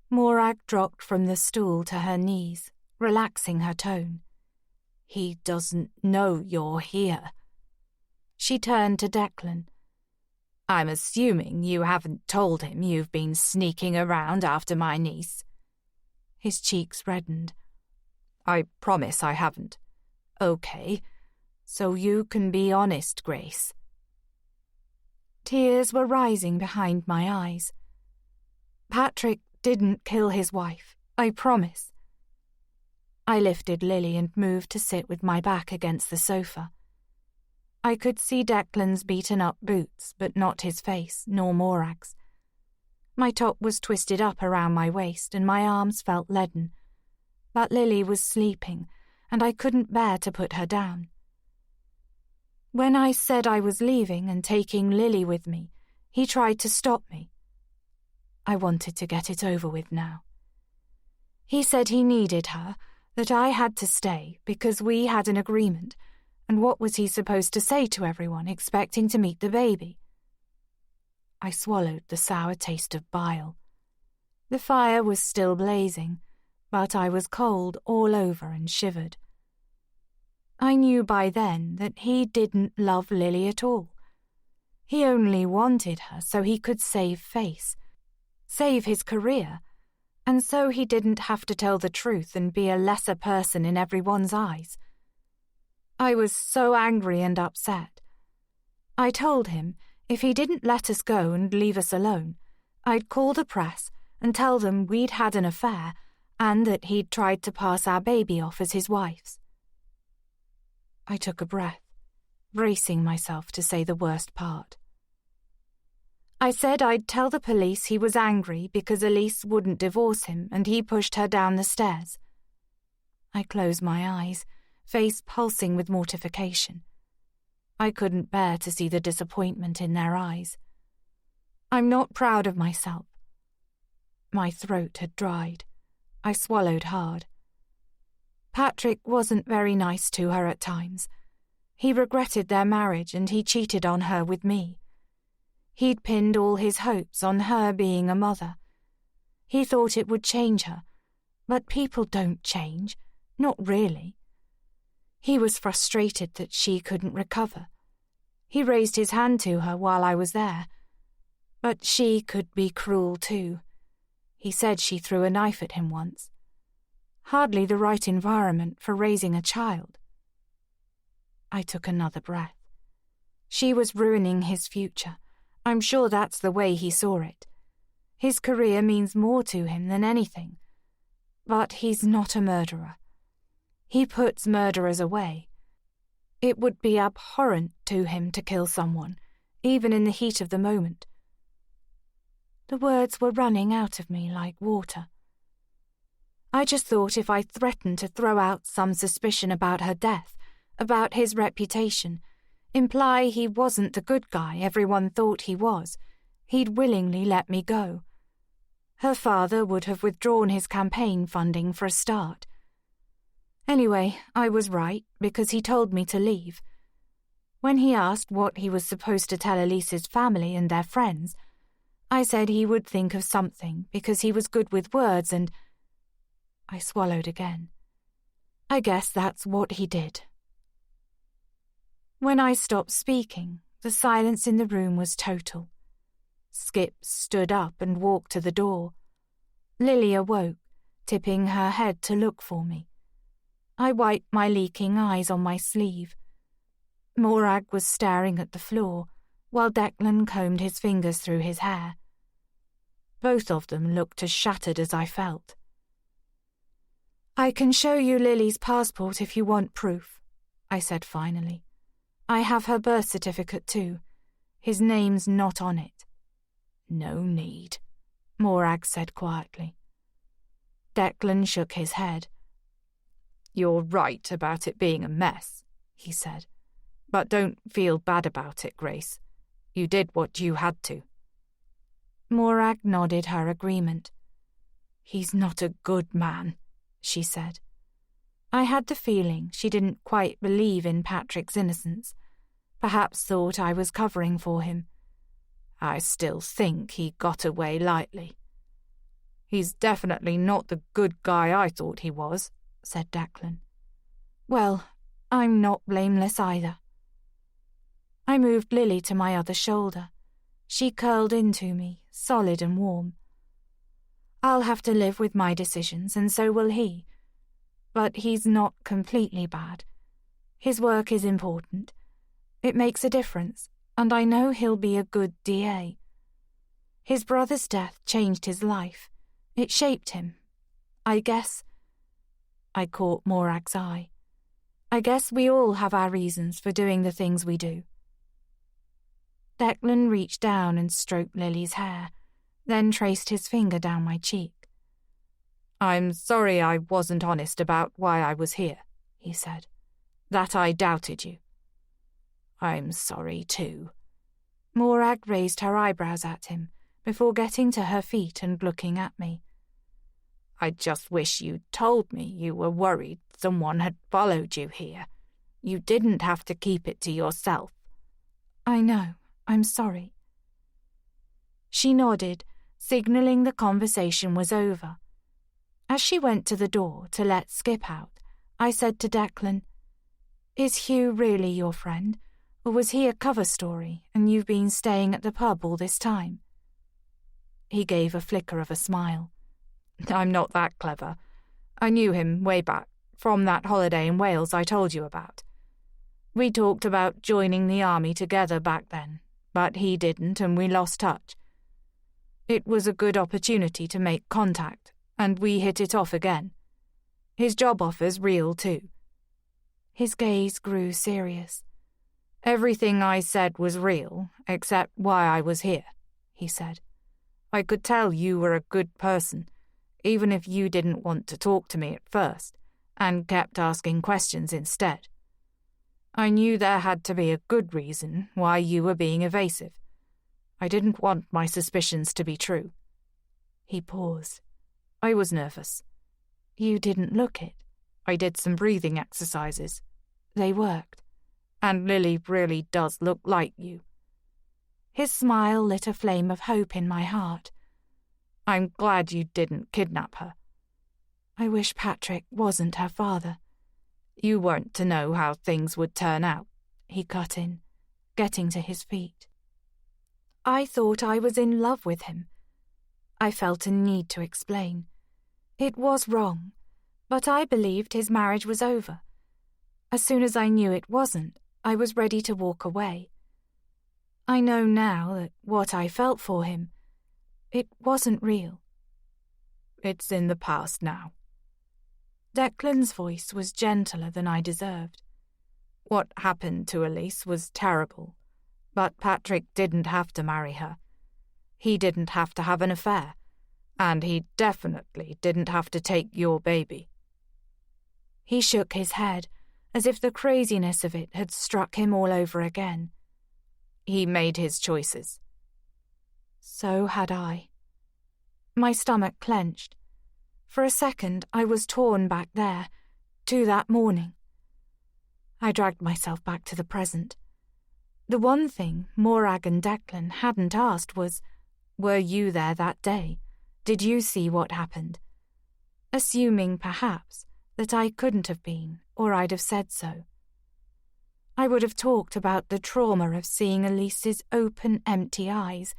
Morag dropped from the stool to her knees, relaxing her tone. He doesn't know you're here. She turned to Declan. I'm assuming you haven't told him you've been sneaking around after my niece. His cheeks reddened. I promise I haven't. Okay, so you can be honest, Grace. Tears were rising behind my eyes. Patrick didn't kill his wife, I promise. I lifted Lily and moved to sit with my back against the sofa. I could see Declan's beaten-up boots, but not his face, nor Morag's. My top was twisted up around my waist and my arms felt leaden. But Lily was sleeping, and I couldn't bear to put her down. When I said I was leaving and taking Lily with me, he tried to stop me. I wanted to get it over with now. He said he needed her, that I had to stay because we had an agreement, and what was he supposed to say to everyone expecting to meet the baby? I swallowed the sour taste of bile. The fire was still blazing, but I was cold all over and shivered. I knew by then that he didn't love Lily at all. He only wanted her so he could save face, save his career, and so he didn't have to tell the truth and be a lesser person in everyone's eyes. I was so angry and upset. I told him if he didn't let us go and leave us alone, I'd call the press and tell them we'd had an affair and that he'd tried to pass our baby off as his wife's. I took a breath, bracing myself to say the worst part. I said I'd tell the police he was angry because Elise wouldn't divorce him and he pushed her down the stairs. I closed my eyes, face pulsing with mortification. I couldn't bear to see the disappointment in their eyes. I'm not proud of myself. My throat had dried. I swallowed hard. Patrick wasn't very nice to her at times. He regretted their marriage and he cheated on her with me. He'd pinned all his hopes on her being a mother. He thought it would change her, but people don't change, not really. He was frustrated that she couldn't recover. He raised his hand to her while I was there, but she could be cruel too. He said she threw a knife at him once. Hardly the right environment for raising a child. I took another breath. She was ruining his future. I'm sure that's the way he saw it. His career means more to him than anything. But he's not a murderer. He puts murderers away. It would be abhorrent to him to kill someone, even in the heat of the moment. The words were running out of me like water. I just thought if I threatened to throw out some suspicion about her death, about his reputation, imply he wasn't the good guy everyone thought he was, he'd willingly let me go. Her father would have withdrawn his campaign funding for a start. Anyway, I was right because he told me to leave. When he asked what he was supposed to tell Elise's family and their friends, I said he would think of something because he was good with words and... I swallowed again. I guess that's what he did. When I stopped speaking, the silence in the room was total. Skip stood up and walked to the door. Lily awoke, tipping her head to look for me. I wiped my leaking eyes on my sleeve. Morag was staring at the floor, while Declan combed his fingers through his hair. Both of them looked as shattered as I felt. I can show you Lily's passport if you want proof, I said finally. I have her birth certificate too. His name's not on it. No need, Morag said quietly. Declan shook his head. You're right about it being a mess, he said. But don't feel bad about it, Grace. You did what you had to. Morag nodded her agreement. He's not a good man, she said. I had the feeling she didn't quite believe in Patrick's innocence, perhaps thought I was covering for him. I still think he got away lightly. He's definitely not the good guy I thought he was, said Declan. Well, I'm not blameless either. I moved Lily to my other shoulder. She curled into me, solid and warm. I'll have to live with my decisions, and so will he. But he's not completely bad. His work is important. It makes a difference, and I know he'll be a good DA. His brother's death changed his life. It shaped him. I guess... I caught Morag's eye. I guess we all have our reasons for doing the things we do. Declan reached down and stroked Lily's hair, then traced his finger down my cheek. I'm sorry I wasn't honest about why I was here, he said. That I doubted you. I'm sorry too. Morag raised her eyebrows at him before getting to her feet and looking at me. I just wish you'd told me you were worried someone had followed you here. You didn't have to keep it to yourself. I know. I'm sorry. She nodded, signalling the conversation was over. As she went to the door to let Skip out, I said to Declan, Is Hugh really your friend, or was he a cover story and you've been staying at the pub all this time? He gave a flicker of a smile. I'm not that clever. I knew him way back, from that holiday in Wales I told you about. We talked about joining the army together back then, but he didn't and we lost touch. It was a good opportunity to make contact, and we hit it off again. His job offer's real too. His gaze grew serious. Everything I said was real, except why I was here, he said. I could tell you were a good person, even if you didn't want to talk to me at first, and kept asking questions instead. I knew there had to be a good reason why you were being evasive. I didn't want my suspicions to be true. He paused. I was nervous. You didn't look it, I did some breathing exercises. They worked. And Lily really does look like you." His smile lit a flame of hope in my heart. "I'm glad you didn't kidnap her." "I wish Patrick wasn't her father." "You weren't to know how things would turn out," he cut in, getting to his feet. I thought I was in love with him. I felt a need to explain. It was wrong, but I believed his marriage was over. As soon as I knew it wasn't, I was ready to walk away. I know now that what I felt for him, it wasn't real. "It's in the past now." Declan's voice was gentler than I deserved. "What happened to Elise was terrible, but Patrick didn't have to marry her. He didn't have to have an affair, and he definitely didn't have to take your baby." He shook his head, as if the craziness of it had struck him all over again. "He made his choices." So had I. My stomach clenched. For a second, I was torn back there, to that morning. I dragged myself back to the present. The one thing Morag and Declan hadn't asked was, "Were you there that day? Did you see what happened?" Assuming, perhaps, that I couldn't have been, or I'd have said so. I would have talked about the trauma of seeing Elise's open, empty eyes,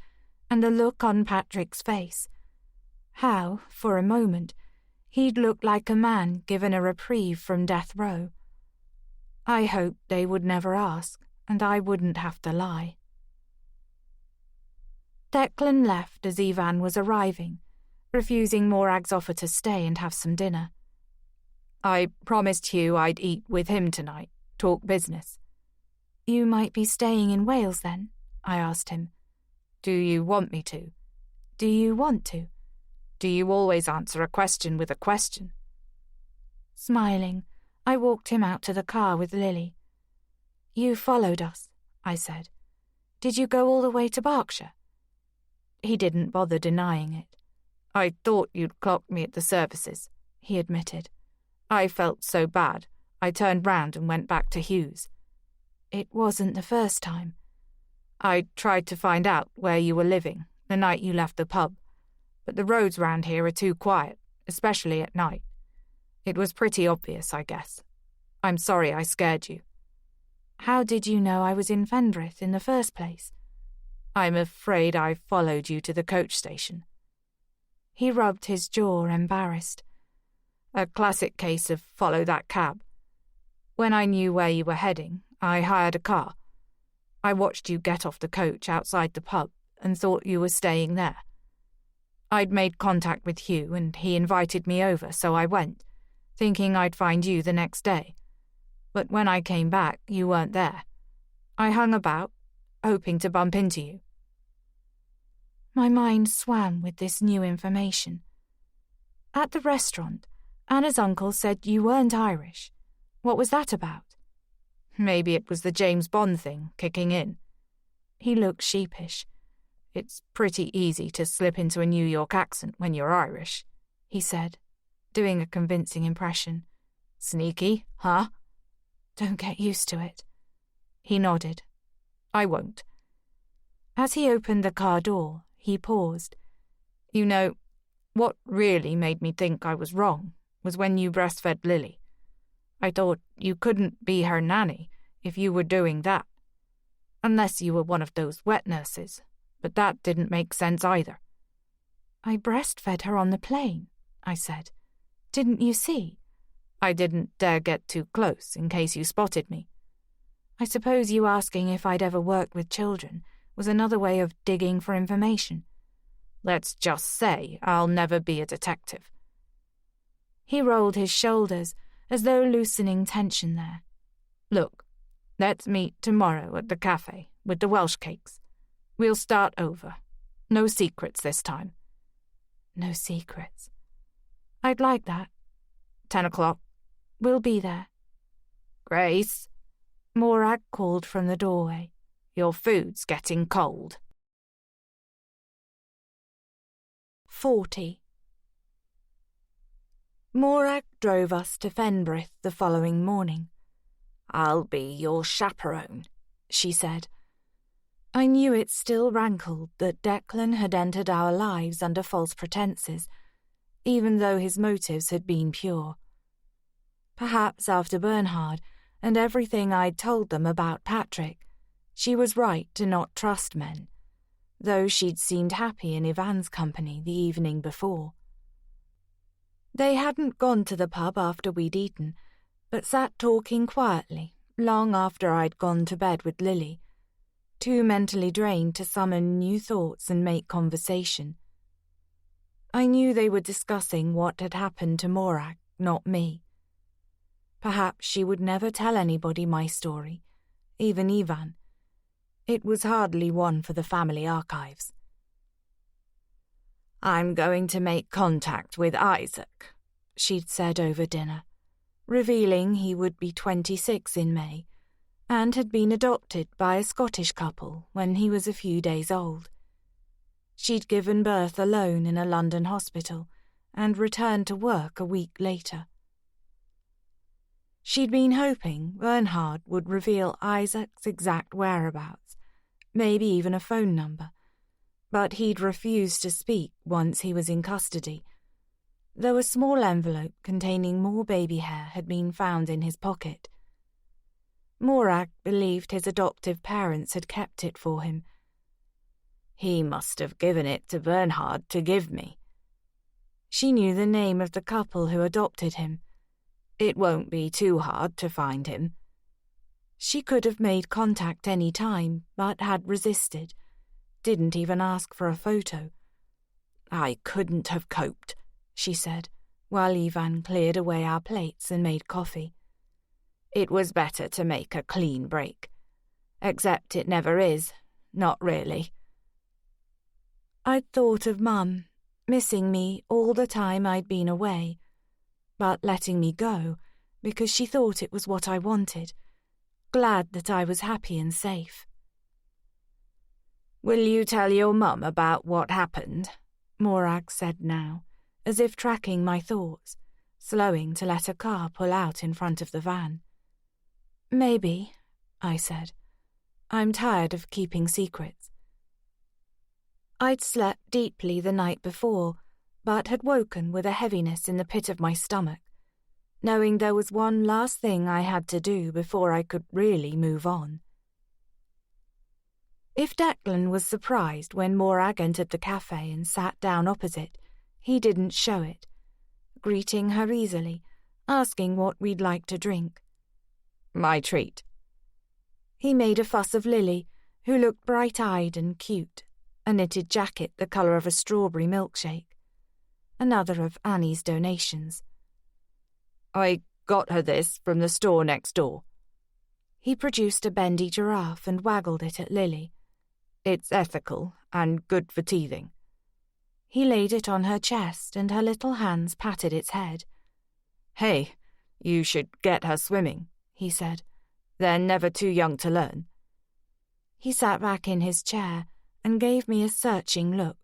and the look on Patrick's face. How, for a moment, he'd looked like a man given a reprieve from death row. I hoped they would never ask, and I wouldn't have to lie. Declan left as Ivan was arriving, refusing Morag's offer to stay and have some dinner. "I promised Hugh I'd eat with him tonight, talk business." "You might be staying in Wales then?" I asked him. "Do you want me to?" "Do you want to?" "Do you always answer a question with a question?" Smiling, I walked him out to the car with Lily. "You followed us," I said. "Did you go all the way to Berkshire?" He didn't bother denying it. "I thought you'd clocked me at the services," he admitted. "I felt so bad, I turned round and went back to Hugh's." "It wasn't the first time." "I tried to find out where you were living the night you left the pub, but the roads round here are too quiet, especially at night. It was pretty obvious, I guess. I'm sorry I scared you." "How did you know I was in Fendrith in the first place?" "I'm afraid I followed you to the coach station." He rubbed his jaw, embarrassed. "A classic case of follow that cab. When I knew where you were heading, I hired a car. I watched you get off the coach outside the pub and thought you were staying there. I'd made contact with Hugh and he invited me over, so I went, thinking I'd find you the next day. But when I came back, you weren't there. I hung about, hoping to bump into you." My mind swam with this new information. At the restaurant, Anna's uncle said you weren't Irish. What was that about? "Maybe it was the James Bond thing kicking in." He looked sheepish. "It's pretty easy to slip into a New York accent when you're Irish," he said, doing a convincing impression. "Sneaky, huh?" "Don't get used to it." He nodded. "I won't." As he opened the car door, he paused. "You know, what really made me think I was wrong was when you breastfed Lily. I thought you couldn't be her nanny if you were doing that. Unless you were one of those wet nurses, but that didn't make sense either." "I breastfed her on the plane," I said. "Didn't you see?" "I didn't dare get too close in case you spotted me." "I suppose you asking if I'd ever worked with children was another way of digging for information." "Let's just say I'll never be a detective." He rolled his shoulders, as though loosening tension there. "Look, let's meet tomorrow at the cafe with the Welsh cakes. We'll start over. No secrets this time." "No secrets." "I'd like that." 10 o'clock. "We'll be there." "Grace," Morag called from the doorway. "Your food's getting cold." 40. Morag drove us to Fenbrith the following morning. "I'll be your chaperone," she said. I knew it still rankled that Declan had entered our lives under false pretences, even though his motives had been pure. Perhaps after Bernhard and everything I'd told them about Patrick, she was right to not trust men, though she'd seemed happy in Ivan's company the evening before. They hadn't gone to the pub after we'd eaten, but sat talking quietly long after I'd gone to bed with Lily, too mentally drained to summon new thoughts and make conversation. I knew they were discussing what had happened to Morag, not me. Perhaps she would never tell anybody my story, even Ivan. It was hardly one for the family archives. "I'm going to make contact with Isaac," she'd said over dinner, revealing he would be 26 in May, and had been adopted by a Scottish couple when he was a few days old. She'd given birth alone in a London hospital and returned to work a week later. She'd been hoping Bernhard would reveal Isaac's exact whereabouts, maybe even a phone number, but he'd refused to speak once he was in custody, though a small envelope containing more baby hair had been found in his pocket. Morag believed his adoptive parents had kept it for him. "He must have given it to Bernhard to give me." She knew the name of the couple who adopted him. It won't be too hard to find him. She could have made contact any time, but had resisted. Didn't even ask for a photo. "I couldn't have coped," she said, while Ivan cleared away our plates and made coffee. "It was better to make a clean break. Except it never is. Not really." I'd thought of Mum, missing me all the time I'd been away, but letting me go because she thought it was what I wanted, glad that I was happy and safe. "Will you tell your Mum about what happened?" Morag said now, as if tracking my thoughts, slowing to let a car pull out in front of the van. "Maybe," I said. "I'm tired of keeping secrets." I'd slept deeply the night before, but had woken with a heaviness in the pit of my stomach, knowing there was one last thing I had to do before I could really move on. If Declan was surprised when Morag entered the cafe and sat down opposite, he didn't show it, greeting her easily, asking what we'd like to drink. "My treat." He made a fuss of Lily, who looked bright-eyed and cute, a knitted jacket the colour of a strawberry milkshake. Another of Annie's donations. "I got her this from the store next door." He produced a bendy giraffe and waggled it at Lily. "It's ethical and good for teething." He laid it on her chest and her little hands patted its head. "Hey, you should get her swimming," he said. "They're never too young to learn." He sat back in his chair and gave me a searching look.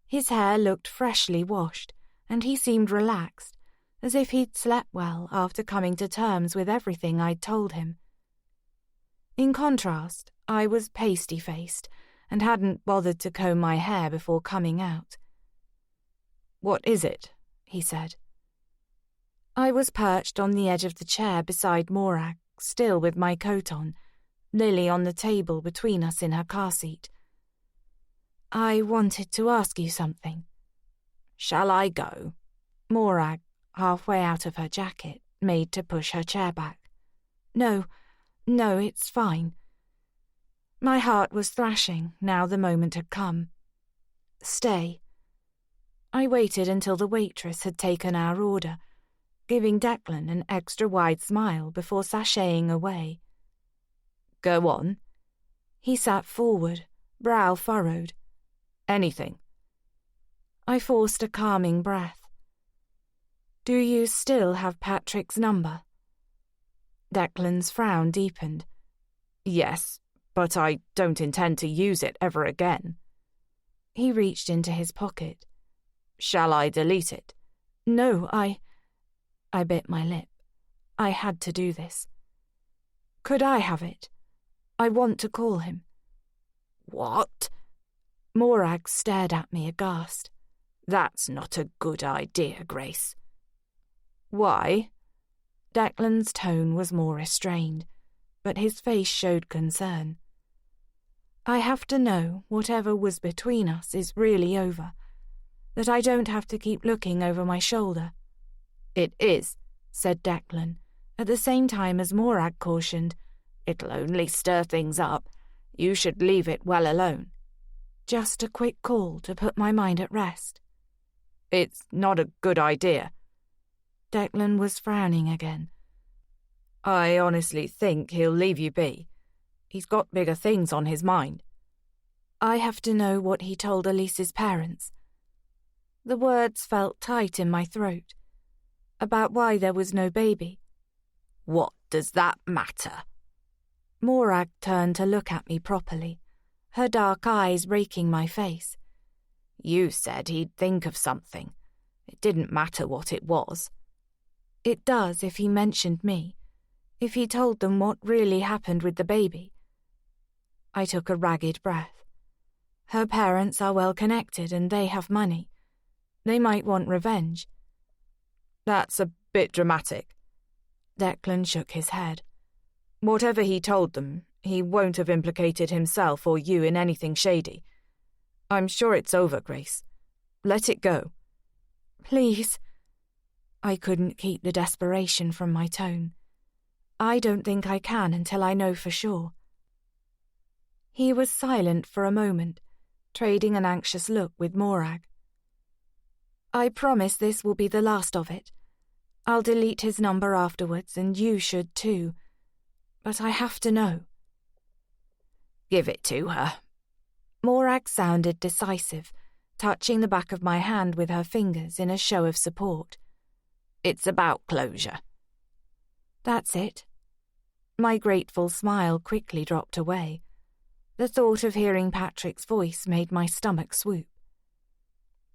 His hair looked freshly washed, and he seemed relaxed, as if he'd slept well after coming to terms with everything I'd told him. In contrast, I was pasty-faced and hadn't bothered to comb my hair before coming out. "What is it?" he said. I was perched on the edge of the chair beside Morag, still with my coat on, Lily on the table between us in her car seat. "I wanted to ask you something." "Shall I go?" Morag, halfway out of her jacket, made to push her chair back. No, it's fine." My heart was thrashing now the moment had come. "Stay." I waited until the waitress had taken our order, giving Declan an extra-wide smile before sashaying away. "Go on." He sat forward, brow furrowed. "Anything." I forced a calming breath. "Do you still have Patrick's number?" Declan's frown deepened. "Yes, but I don't intend to use it ever again." He reached into his pocket. "Shall I delete it?" No, I bit my lip. I had to do this. Could I have it? I want to call him. What? Morag stared at me aghast. That's not a good idea, Grace. Why? Declan's tone was more restrained, but his face showed concern. I have to know whatever was between us is really over, that I don't have to keep looking over my shoulder. It is, said Declan, at the same time as Morag cautioned. It'll only stir things up. You should leave it well alone. Just a quick call to put my mind at rest. It's not a good idea. Declan was frowning again. I honestly think he'll leave you be. He's got bigger things on his mind. I have to know what he told Elise's parents. The words felt tight in my throat. About why there was no baby. What does that matter? Morag turned to look at me properly, her dark eyes raking my face. You said he'd think of something. It didn't matter what it was. It does if he mentioned me, if he told them what really happened with the baby. I took a ragged breath. Her parents are well connected and they have money. They might want revenge. That's a bit dramatic. Declan shook his head. Whatever he told them, he won't have implicated himself or you in anything shady. I'm sure it's over, Grace. Let it go. Please. I couldn't keep the desperation from my tone. I don't think I can until I know for sure. He was silent for a moment, trading an anxious look with Morag. I promise this will be the last of it. I'll delete his number afterwards, and you should too. But I have to know. Give it to her. Morag sounded decisive, touching the back of my hand with her fingers in a show of support. It's about closure. That's it. My grateful smile quickly dropped away. The thought of hearing Patrick's voice made my stomach swoop.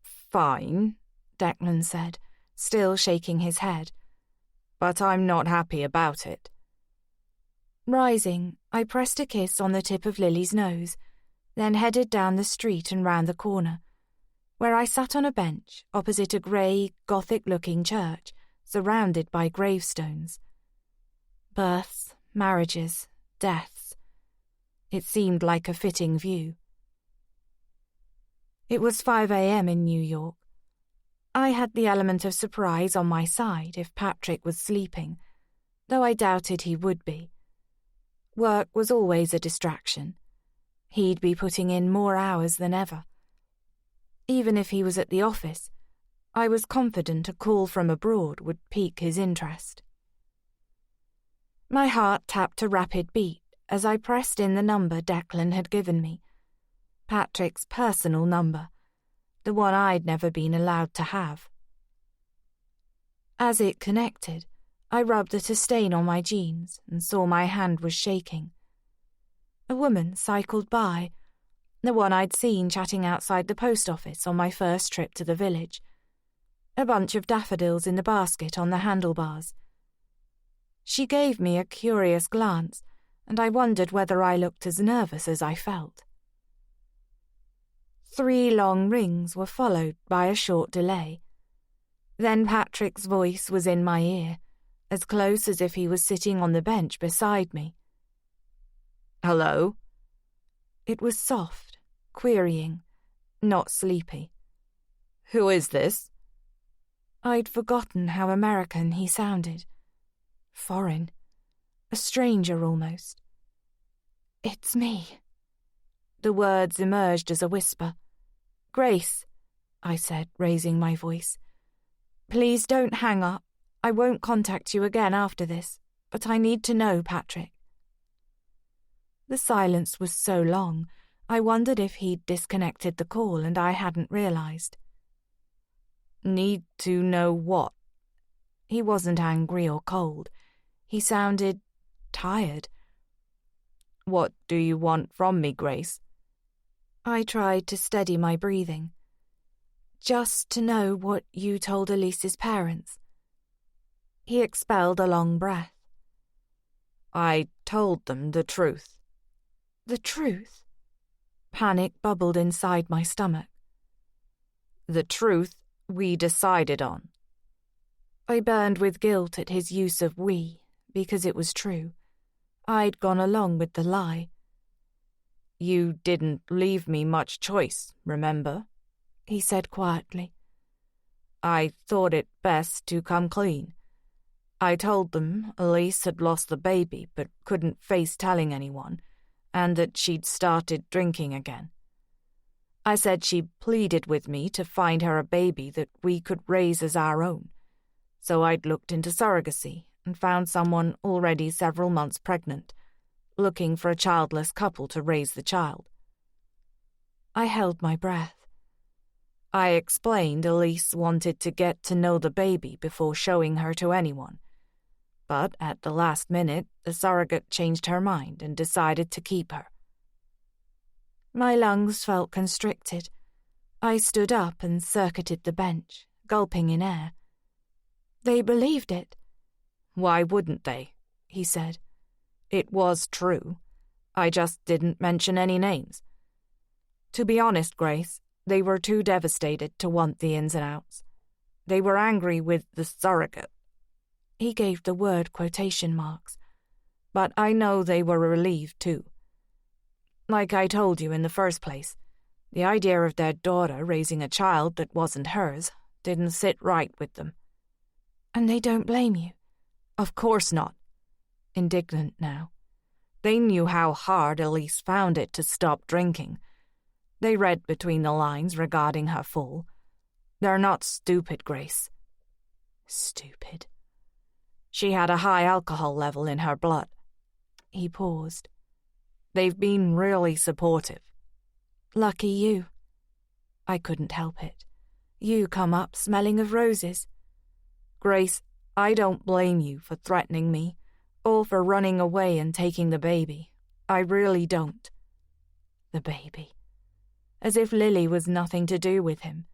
Fine, Declan said, still shaking his head. But I'm not happy about it. Rising, I pressed a kiss on the tip of Lily's nose, then headed down the street and round the corner, where I sat on a bench opposite a grey, Gothic-looking church, surrounded by gravestones. Births, marriages, deaths. It seemed like a fitting view. It was 5 a.m. in New York. I had the element of surprise on my side if Patrick was sleeping, though I doubted he would be. Work was always a distraction. He'd be putting in more hours than ever. Even if he was at the office, I was confident a call from abroad would pique his interest. My heart tapped a rapid beat as I pressed in the number Declan had given me. Patrick's personal number, the one I'd never been allowed to have. As it connected, I rubbed at a stain on my jeans and saw my hand was shaking. A woman cycled by, the one I'd seen chatting outside the post office on my first trip to the village. A bunch of daffodils in the basket on the handlebars. She gave me a curious glance, and I wondered whether I looked as nervous as I felt. 3 long rings were followed by a short delay. Then Patrick's voice was in my ear, as close as if he was sitting on the bench beside me. Hello? It was soft, querying, not sleepy. Who is this? I'd forgotten how American he sounded. Foreign. A stranger almost. It's me. The words emerged as a whisper. Grace, I said, raising my voice. Please don't hang up. I won't contact you again after this, but I need to know, Patrick. The silence was so long, I wondered if he'd disconnected the call and I hadn't realized. Need to know what? He wasn't angry or cold. He sounded tired. What do you want from me, Grace? I tried to steady my breathing. just to know what you told Elise's parents. He expelled a long breath. I told them the truth. The truth? Panic bubbled inside my stomach. The truth we decided on. I burned with guilt at his use of we, because it was true. I'd gone along with the lie. You didn't leave me much choice, remember? He said quietly. I thought it best to come clean. I told them Elise had lost the baby but couldn't face telling anyone, and that she'd started drinking again. I said she pleaded with me to find her a baby that we could raise as our own. So I'd looked into surrogacy and found someone already several months pregnant, looking for a childless couple to raise the child. I held my breath. I explained Elise wanted to get to know the baby before showing her to anyone. But at the last minute, the surrogate changed her mind and decided to keep her. My lungs felt constricted. I stood up and circuited the bench, gulping in air. They believed it. Why wouldn't they? He said. It was true. I just didn't mention any names. To be honest, Grace, they were too devastated to want the ins and outs. They were angry with the surrogate. He gave the word quotation marks. But I know they were relieved too. Like I told you in the first place, the idea of their daughter raising a child that wasn't hers didn't sit right with them. And they don't blame you? Of course not. Indignant now. They knew how hard Elise found it to stop drinking. They read between the lines regarding her fall. They're not stupid, Grace. Stupid. She had a high alcohol level in her blood. He paused. They've been really supportive. Lucky you. I couldn't help it. You come up smelling of roses. Grace, I don't blame you for threatening me, or for running away and taking the baby. I really don't. The baby. As if Lily was nothing to do with him.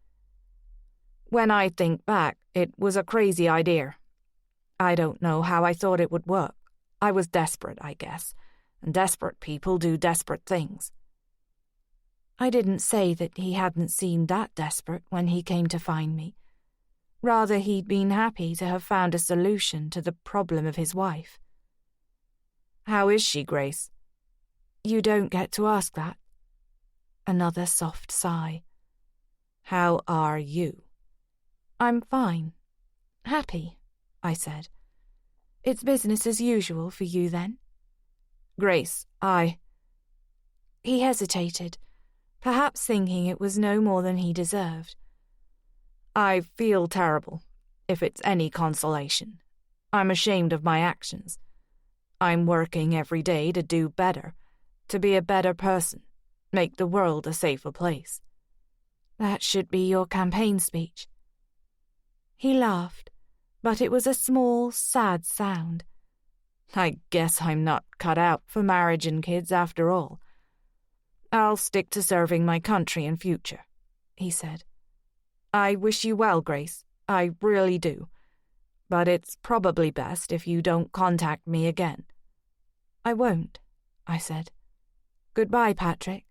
When I think back, it was a crazy idea. I don't know how I thought it would work. I was desperate, I guess, and desperate people do desperate things. I didn't say that he hadn't seemed that desperate when he came to find me. Rather, he'd been happy to have found a solution to the problem of his wife. How is she, Grace? You don't get to ask that. Another soft sigh. How are you? I'm fine. Happy, I said. It's business as usual for you, then? Grace, He hesitated, perhaps thinking it was no more than he deserved. I feel terrible, if it's any consolation. I'm ashamed of my actions. I'm working every day to do better, to be a better person, make the world a safer place. That should be your campaign speech. He laughed, but it was a small, sad sound. I guess I'm not cut out for marriage and kids after all. I'll stick to serving my country in future, he said. I wish you well, Grace. I really do. But it's probably best if you don't contact me again. I won't, I said. Goodbye, Patrick.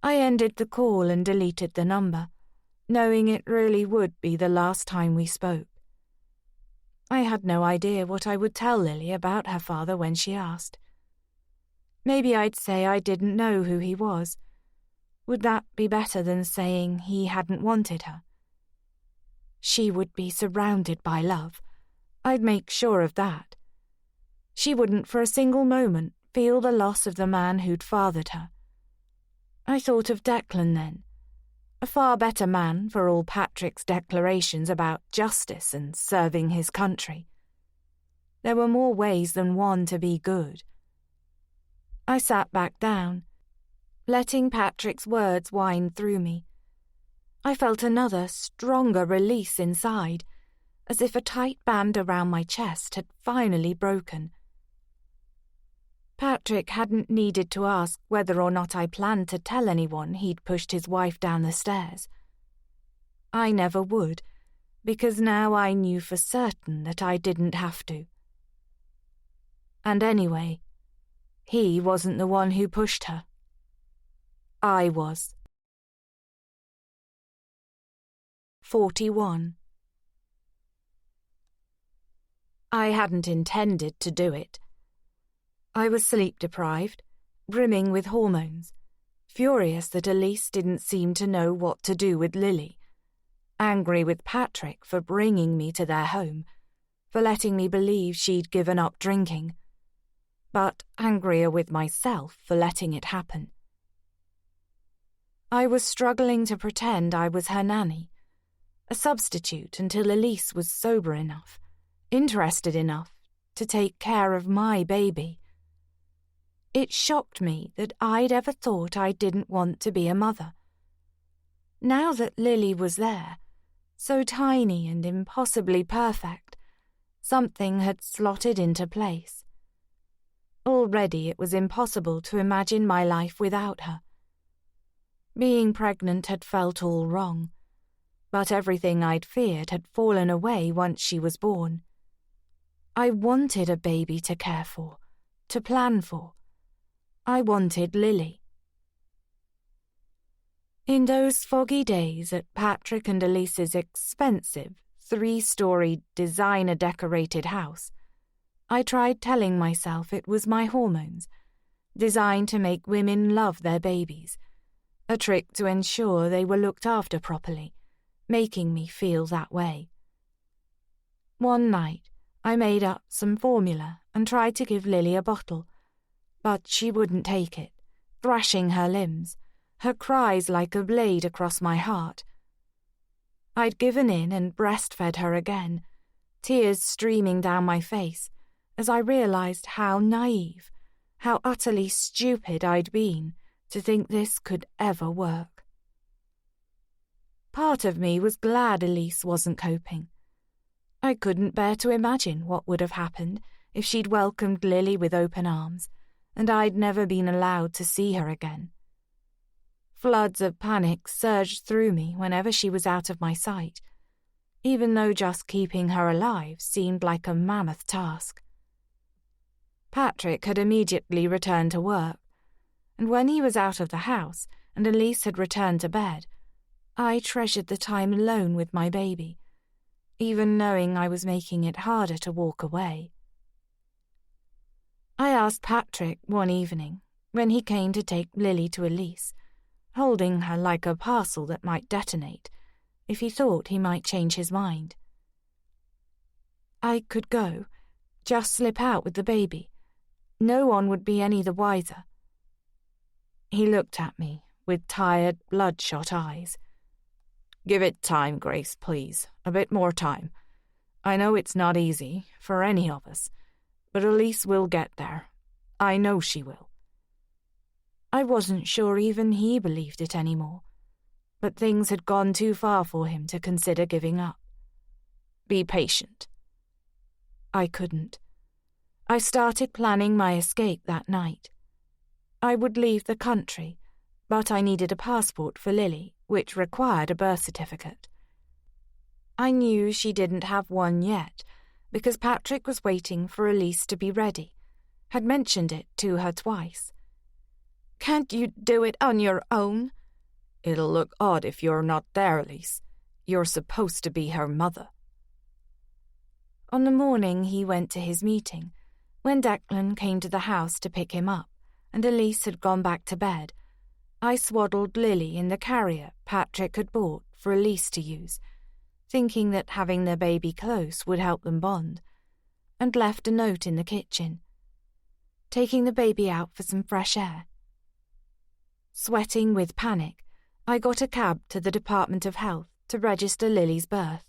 I ended the call and deleted the number, knowing it really would be the last time we spoke. I had no idea what I would tell Lily about her father when she asked. Maybe I'd say I didn't know who he was. Would that be better than saying he hadn't wanted her? She would be surrounded by love. I'd make sure of that. She wouldn't for a single moment feel the loss of the man who'd fathered her. I thought of Declan then, a far better man for all Patrick's declarations about justice and serving his country. There were more ways than one to be good. I sat back down, letting Patrick's words wind through me. I felt another, stronger release inside, as if a tight band around my chest had finally broken. Patrick hadn't needed to ask whether or not I planned to tell anyone he'd pushed his wife down the stairs. I never would, because now I knew for certain that I didn't have to. And anyway, he wasn't the one who pushed her. I was. 41. I hadn't intended to do it. I was sleep-deprived, brimming with hormones, furious that Elise didn't seem to know what to do with Lily, angry with Patrick for bringing me to their home, for letting me believe she'd given up drinking, but angrier with myself for letting it happen. I was struggling to pretend I was her nanny, a substitute until Elise was sober enough, interested enough to take care of my baby. It shocked me that I'd ever thought I didn't want to be a mother. Now that Lily was there, so tiny and impossibly perfect, something had slotted into place. Already it was impossible to imagine my life without her. Being pregnant had felt all wrong, but everything I'd feared had fallen away once she was born. I wanted a baby to care for, to plan for. I wanted Lily. In those foggy days at Patrick and Elise's expensive, 3-story, designer-decorated house, I tried telling myself it was my hormones, designed to make women love their babies, a trick to ensure they were looked after properly, making me feel that way. One night, I made up some formula and tried to give Lily a bottle, but she wouldn't take it, thrashing her limbs, her cries like a blade across my heart. I'd given in and breastfed her again, tears streaming down my face, as I realized how naive, how utterly stupid I'd been to think this could ever work. Part of me was glad Elise wasn't coping. I couldn't bear to imagine what would have happened if she'd welcomed Lily with open arms, and I'd never been allowed to see her again. Floods of panic surged through me whenever she was out of my sight, even though just keeping her alive seemed like a mammoth task. Patrick had immediately returned to work, and when he was out of the house and Elise had returned to bed, I treasured the time alone with my baby, even knowing I was making it harder to walk away. I asked Patrick one evening, when he came to take Lily to Elise, holding her like a parcel that might detonate, if he thought he might change his mind. I could go, just slip out with the baby. No one would be any the wiser. He looked at me with tired, bloodshot eyes. "Give it time, Grace, please. A bit more time. I know it's not easy, for any of us, but Elise will get there. I know she will." I wasn't sure even he believed it anymore, but things had gone too far for him to consider giving up. "Be patient." I couldn't. I started planning my escape that night. I would leave the country, but I needed a passport for Lily, which required a birth certificate. I knew she didn't have one yet, because Patrick was waiting for Elise to be ready, had mentioned it to her twice. "Can't you do it on your own?" "It'll look odd if you're not there, Elise. You're supposed to be her mother." On the morning he went to his meeting, when Declan came to the house to pick him up, and Elise had gone back to bed, I swaddled Lily in the carrier Patrick had bought for Elise to use, thinking that having their baby close would help them bond, and left a note in the kitchen, taking the baby out for some fresh air. Sweating with panic, I got a cab to the Department of Health to register Lily's birth.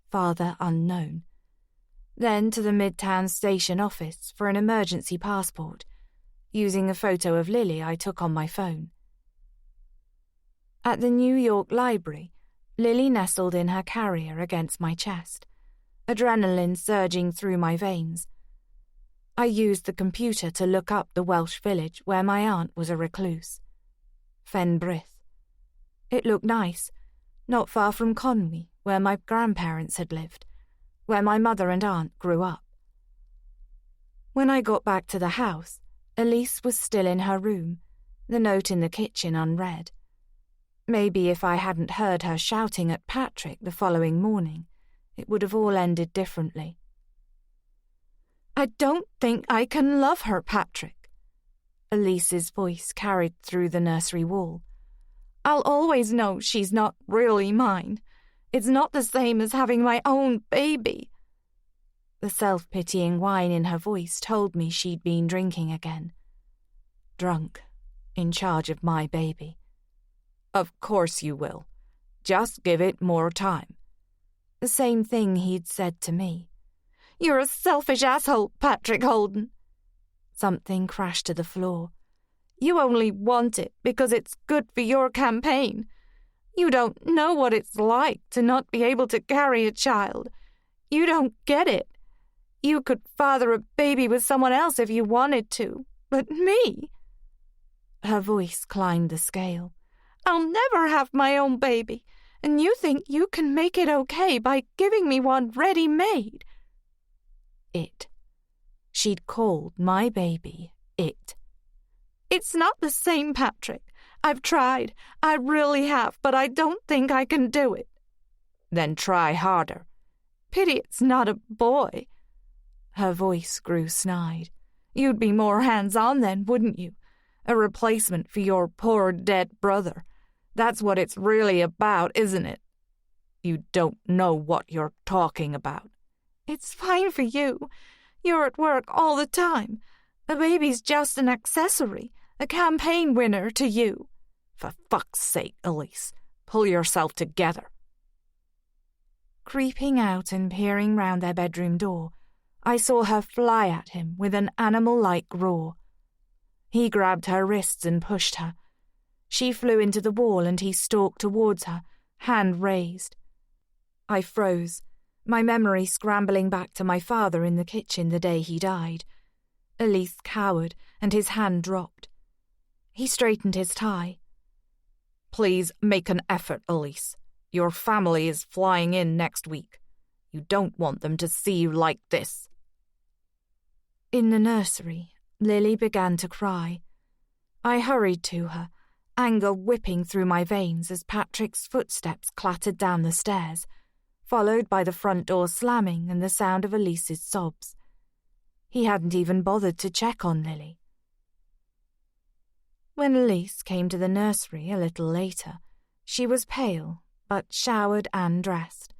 Father unknown. Then to the Midtown Station office for an emergency passport, using a photo of Lily I took on my phone. At the New York Library, Lily nestled in her carrier against my chest, adrenaline surging through my veins. I used the computer to look up the Welsh village where my aunt was a recluse. Fenbrith. It looked nice, not far from Conwy, where my grandparents had lived, where my mother and aunt grew up. When I got back to the house, Elise was still in her room, the note in the kitchen unread. Maybe if I hadn't heard her shouting at Patrick the following morning, it would have all ended differently. "I don't think I can love her, Patrick." Elise's voice carried through the nursery wall. "I'll always know she's not really mine. It's not the same as having my own baby." The self-pitying whine in her voice told me she'd been drinking again. Drunk, in charge of my baby. "Of course you will. Just give it more time." The same thing he'd said to me. "You're a selfish asshole, Patrick Holden." Something crashed to the floor. "You only want it because it's good for your campaign. You don't know what it's like to not be able to carry a child. You don't get it. You could father a baby with someone else if you wanted to, but me..." Her voice climbed the scale. "I'll never have my own baby, and you think you can make it okay by giving me one ready-made." It. She'd called my baby it. "It's not the same, Patrick. I've tried. I really have, but I don't think I can do it." "Then try harder." "Pity it's not a boy." Her voice grew snide. "You'd be more hands-on then, wouldn't you? A replacement for your poor dead brother. That's what it's really about, isn't it?" "You don't know what you're talking about." "It's fine for you. You're at work all the time. The baby's just an accessory, a campaign winner to you." "For fuck's sake, Elise, pull yourself together." Creeping out and peering round their bedroom door, I saw her fly at him with an animal-like roar. He grabbed her wrists and pushed her. She flew into the wall and he stalked towards her, hand raised. I froze, my memory scrambling back to my father in the kitchen the day he died. Elise cowered and his hand dropped. He straightened his tie. "Please make an effort, Elise. Your family is flying in next week. You don't want them to see you like this." In the nursery, Lily began to cry. I hurried to her, anger whipping through my veins as Patrick's footsteps clattered down the stairs, followed by the front door slamming and the sound of Elise's sobs. He hadn't even bothered to check on Lily. When Elise came to the nursery a little later, she was pale, but showered and dressed,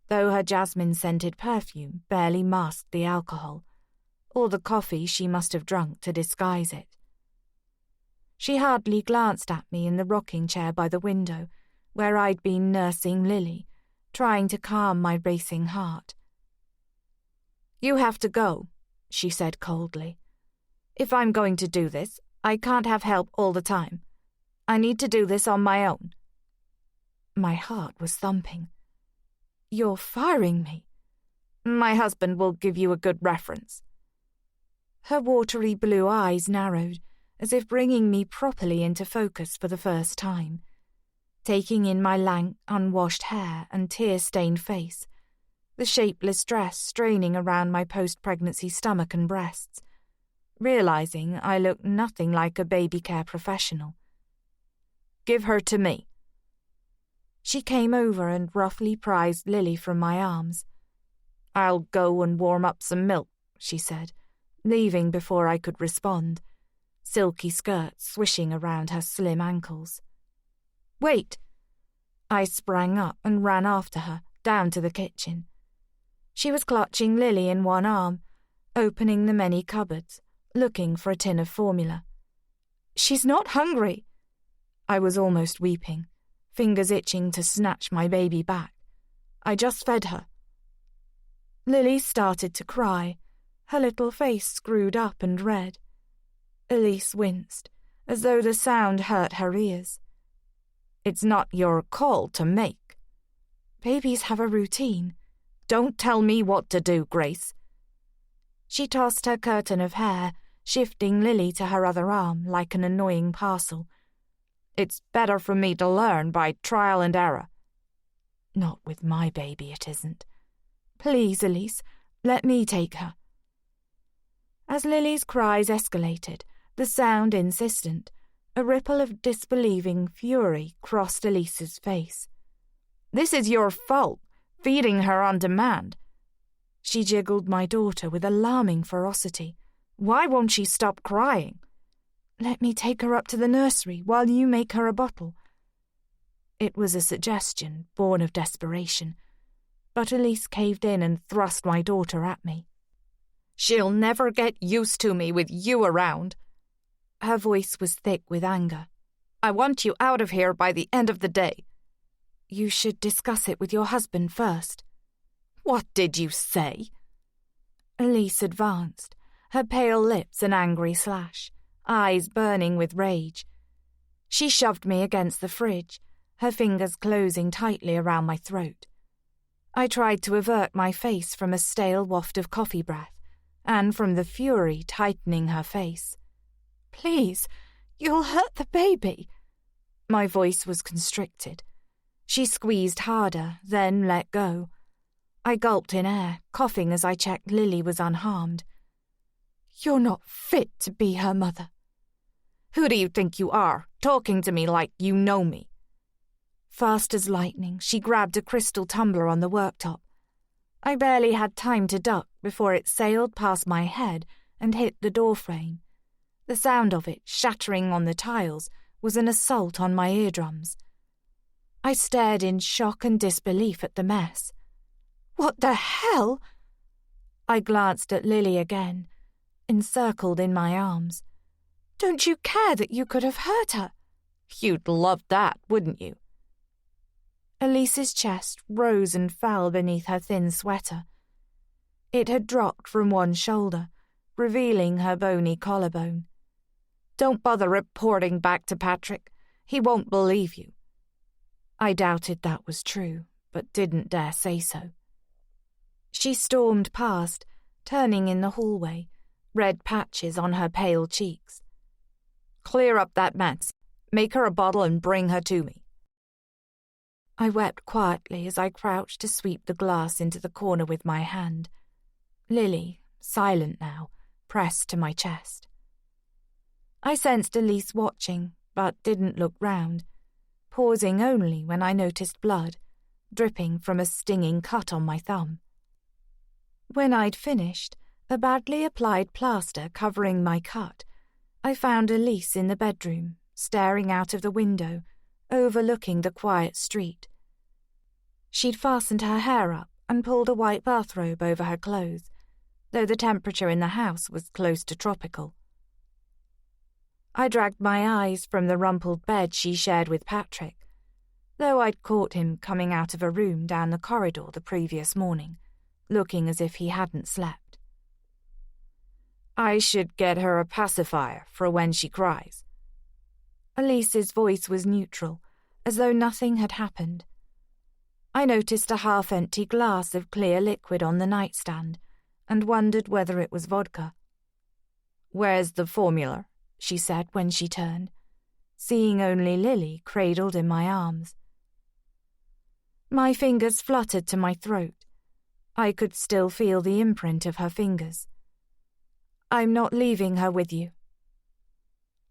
though her jasmine-scented perfume barely masked the alcohol, or the coffee she must have drunk to disguise it. She hardly glanced at me in the rocking chair by the window, where I'd been nursing Lily, trying to calm my racing heart. "You have to go," she said coldly. "If I'm going to do this, I can't have help all the time. I need to do this on my own." My heart was thumping. "You're firing me." "My husband will give you a good reference." Her watery blue eyes narrowed, as if bringing me properly into focus for the first time, taking in my lank, unwashed hair and tear-stained face, the shapeless dress straining around my post-pregnancy stomach and breasts, realizing I looked nothing like a baby care professional. "Give her to me." She came over and roughly prized Lily from my arms. "I'll go and warm up some milk," she said, leaving before I could respond, silky skirts swishing around her slim ankles. "Wait!" I sprang up and ran after her, down to the kitchen. She was clutching Lily in one arm, opening the many cupboards, looking for a tin of formula. "She's not hungry." I was almost weeping, fingers itching to snatch my baby back. "I just fed her." Lily started to cry, her little face screwed up and red. Elise winced, as though the sound hurt her ears. "It's not your call to make." "Babies have a routine." "Don't tell me what to do, Grace." She tossed her curtain of hair, shifting Lily to her other arm like an annoying parcel. It's better for me to learn by trial and error. Not with my baby, it isn't. Please, Elise, let me take her. As Lily's cries escalated, the sound insistent, a ripple of disbelieving fury crossed Elise's face. This is your fault, feeding her on demand. She jiggled my daughter with alarming ferocity. Why won't she stop crying? Let me take her up to the nursery while you make her a bottle. It was a suggestion born of desperation, but Elise caved in and thrust my daughter at me. She'll never get used to me with you around. Her voice was thick with anger. I want you out of here by the end of the day. You should discuss it with your husband first. What did you say? Elise advanced, her pale lips an angry slash, eyes burning with rage. She shoved me against the fridge, her fingers closing tightly around my throat. I tried to avert my face from a stale waft of coffee breath, and from the fury tightening her face. Please, you'll hurt the baby. My voice was constricted. She squeezed harder, then let go. I gulped in air, coughing as I checked Lily was unharmed. You're not fit to be her mother. Who do you think you are, talking to me like you know me? Fast as lightning, she grabbed a crystal tumbler on the worktop. I barely had time to duck before it sailed past my head and hit the doorframe. The sound of it shattering on the tiles was an assault on my eardrums. I stared in shock and disbelief at the mess. What the hell? I glanced at Lily again, encircled in my arms. Don't you care that you could have hurt her? You'd love that, wouldn't you? Elise's chest rose and fell beneath her thin sweater. It had dropped from one shoulder, revealing her bony collarbone. Don't bother reporting back to Patrick. He won't believe you. I doubted that was true, but didn't dare say so. She stormed past, turning in the hallway, red patches on her pale cheeks. Clear up that mess. Make her a bottle and bring her to me. I wept quietly as I crouched to sweep the glass into the corner with my hand. Lily, silent now, pressed to my chest. I sensed Elise watching, but didn't look round, pausing only when I noticed blood, dripping from a stinging cut on my thumb. When I'd finished, a badly applied plaster covering my cut, I found Elise in the bedroom, staring out of the window, overlooking the quiet street. She'd fastened her hair up and pulled a white bathrobe over her clothes, though the temperature in the house was close to tropical. I dragged my eyes from the rumpled bed she shared with Patrick, though I'd caught him coming out of a room down the corridor the previous morning, looking as if he hadn't slept. I should get her a pacifier for when she cries. Elise's voice was neutral, as though nothing had happened. I noticed a half-empty glass of clear liquid on the nightstand and wondered whether it was vodka. "Where's the formula?" she said when she turned, seeing only Lily cradled in my arms. My fingers fluttered to my throat. I could still feel the imprint of her fingers. "I'm not leaving her with you."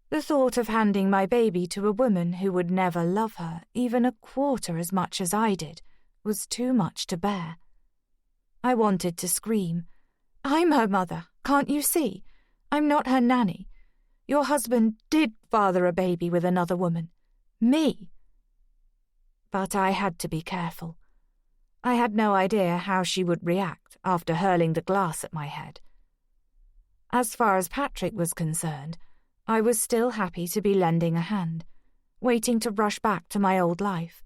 The thought of handing my baby to a woman who would never love her even a quarter as much as I did was too much to bear. I wanted to scream. "I'm her mother, can't you see? I'm not her nanny. Your husband did father a baby with another woman. Me." But I had to be careful. I had no idea how she would react after hurling the glass at my head. As far as Patrick was concerned, I was still happy to be lending a hand, waiting to rush back to my old life,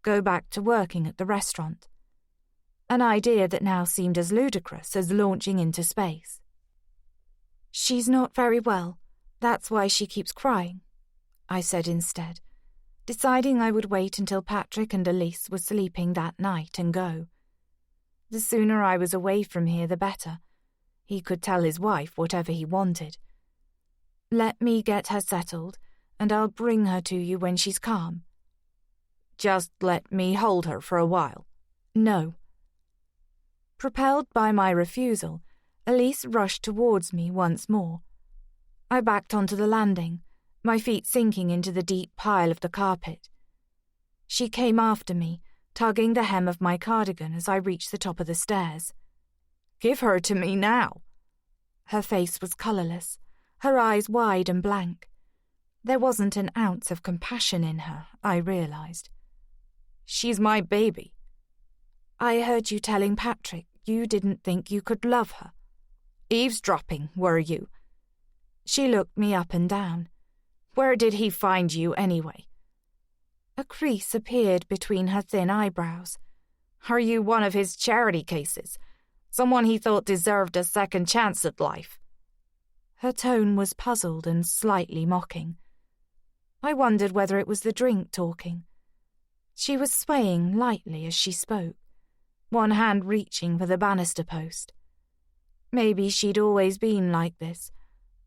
go back to working at the restaurant. An idea that now seemed as ludicrous as launching into space. "She's not very well. That's why she keeps crying," I said instead, deciding I would wait until Patrick and Elise were sleeping that night and go. The sooner I was away from here, the better. He could tell his wife whatever he wanted. Let me get her settled, and I'll bring her to you when she's calm. Just let me hold her for a while. No. Propelled by my refusal, Elise rushed towards me once more. I backed onto the landing, my feet sinking into the deep pile of the carpet. She came after me, tugging the hem of my cardigan as I reached the top of the stairs. Give her to me now. Her face was colourless, her eyes wide and blank. There wasn't an ounce of compassion in her, I realised. She's my baby. I heard you telling Patrick you didn't think you could love her. Eavesdropping, were you? She looked me up and down. Where did he find you, anyway? A crease appeared between her thin eyebrows. Are you one of his charity cases? Someone he thought deserved a second chance at life? Her tone was puzzled and slightly mocking. I wondered whether it was the drink talking. She was swaying lightly as she spoke, one hand reaching for the banister post. Maybe she'd always been like this,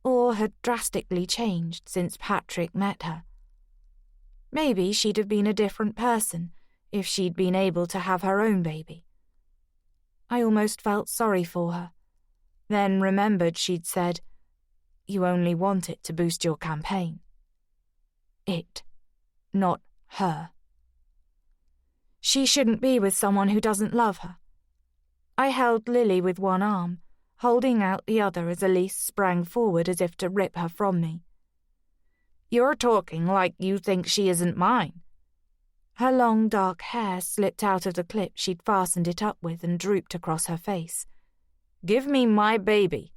or had drastically changed since Patrick met her. Maybe she'd have been a different person if she'd been able to have her own baby. I almost felt sorry for her, then remembered she'd said, "You only want it to boost your campaign." It, not her. She shouldn't be with someone who doesn't love her. I held Lily with one arm, holding out the other as Elise sprang forward as if to rip her from me. You're talking like you think she isn't mine. Her long dark hair slipped out of the clip she'd fastened it up with and drooped across her face. Give me my baby.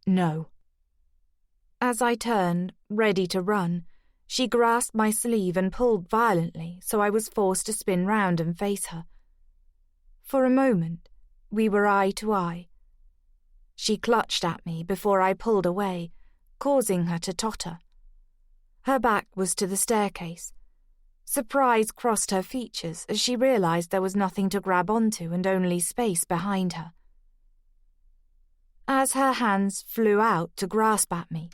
No. As I turned, ready to run, she grasped my sleeve and pulled violently, so I was forced to spin round and face her. For a moment, we were eye to eye. She clutched at me before I pulled away, causing her to totter. Her back was to the staircase. Surprise crossed her features as she realised there was nothing to grab onto and only space behind her. As her hands flew out to grasp at me,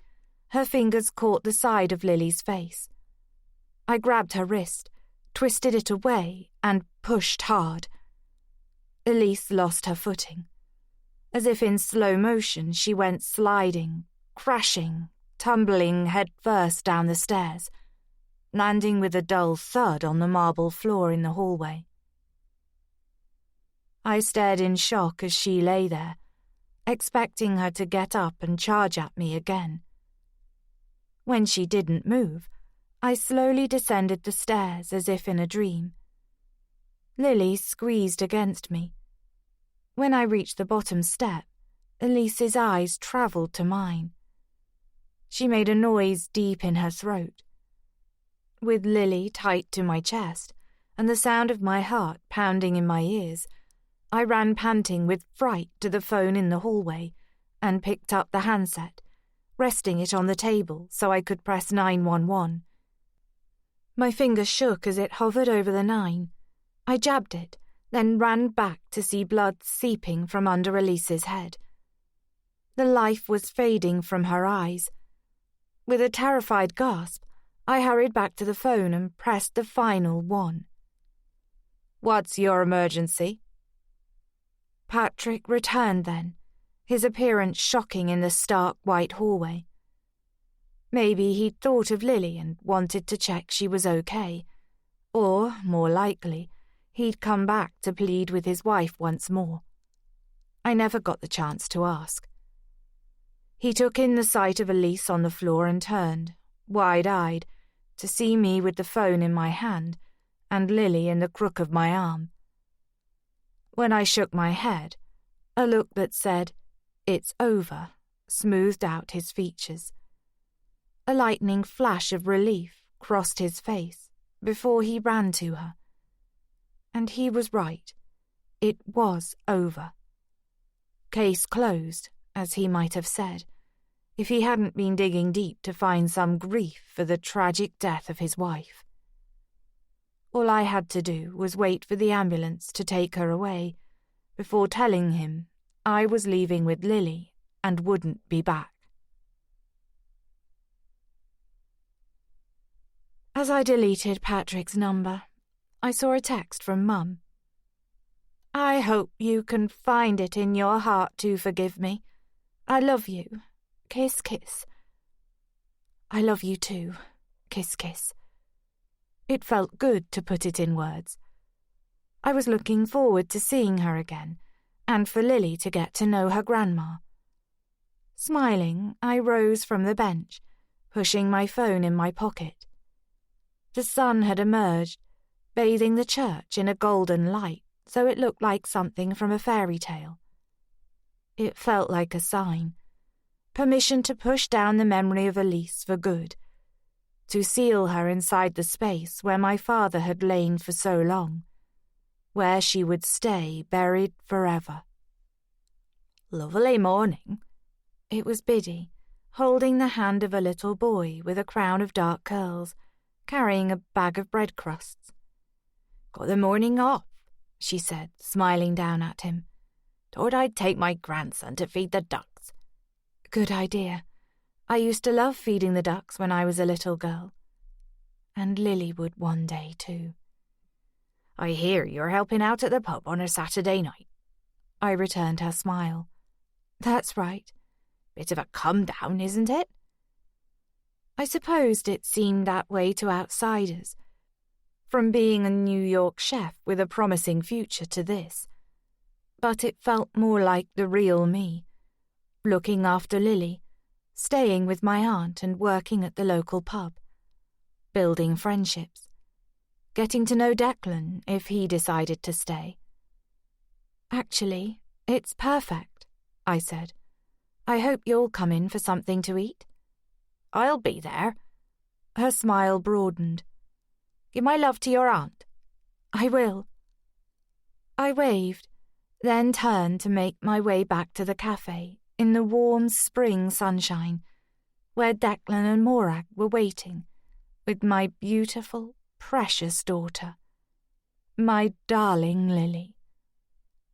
her fingers caught the side of Lily's face. I grabbed her wrist, twisted it away, and pushed hard. Elise lost her footing. As if in slow motion, she went sliding, crashing, tumbling head first down the stairs, landing with a dull thud on the marble floor in the hallway. I stared in shock as she lay there, expecting her to get up and charge at me again. When she didn't move, I slowly descended the stairs as if in a dream. Lily squeezed against me. When I reached the bottom step, Elise's eyes travelled to mine. She made a noise deep in her throat. With Lily tight to my chest and the sound of my heart pounding in my ears, I ran panting with fright to the phone in the hallway and picked up the handset, resting it on the table so I could press 911. My fingers shook as it hovered over the 9. I jabbed it, then ran back to see blood seeping from under Elise's head. The life was fading from her eyes. With a terrified gasp, I hurried back to the phone and pressed the final 1. What's your emergency? Patrick returned then, his appearance shocking in the stark white hallway. Maybe he'd thought of Lily and wanted to check she was okay, or, more likely, he'd come back to plead with his wife once more. I never got the chance to ask. He took in the sight of Elise on the floor and turned, wide-eyed, to see me with the phone in my hand and Lily in the crook of my arm. When I shook my head, a look that said, "It's over," smoothed out his features. A lightning flash of relief crossed his face before he ran to her. And he was right. It was over. Case closed, as he might have said, if he hadn't been digging deep to find some grief for the tragic death of his wife. All I had to do was wait for the ambulance to take her away, before telling him I was leaving with Lily and wouldn't be back. As I deleted Patrick's number, I saw a text from Mum. "I hope you can find it in your heart to forgive me. I love you. Kiss, kiss." "I love you too. Kiss, kiss." It felt good to put it in words. I was looking forward to seeing her again, and for Lily to get to know her grandma. Smiling, I rose from the bench, pushing my phone in my pocket. The sun had emerged, bathing the church in a golden light, so it looked like something from a fairy tale. It felt like a sign. Permission to push down the memory of Elise for good, to seal her inside the space where my father had lain for so long, where she would stay buried forever. "Lovely morning." It was Biddy, holding the hand of a little boy with a crown of dark curls, carrying a bag of bread crusts. "Got the morning off," she said, smiling down at him. "Thought I'd take my grandson to feed the ducks." "Good idea. I used to love feeding the ducks when I was a little girl. And Lily would one day too." "I hear you're helping out at the pub on a Saturday night." I returned her smile. "That's right. Bit of a come-down, isn't it?" I supposed it seemed that way to outsiders, from being a New York chef with a promising future to this. But it felt more like the real me, looking after Lily, staying with my aunt and working at the local pub, building friendships, getting to know Declan if he decided to stay. "Actually, it's perfect," I said. "I hope you'll come in for something to eat." "I'll be there." Her smile broadened. "Give my love to your aunt." "I will." I waved, then turned to make my way back to the cafe in the warm spring sunshine, where Declan and Morag were waiting, with my beautiful, precious daughter, my darling Lily,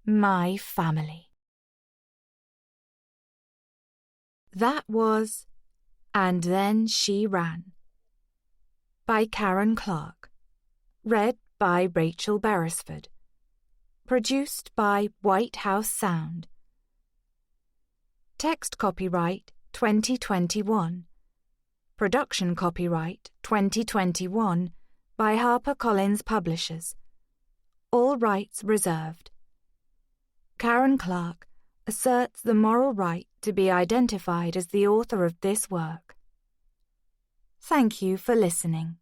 my family. That was And Then She Ran, by Karen Clarke, read by Rachel Beresford, produced by White House Sound. Text copyright 2021. Production copyright 2021 by HarperCollins Publishers. All rights reserved. Karen Clarke asserts the moral right to be identified as the author of this work. Thank you for listening.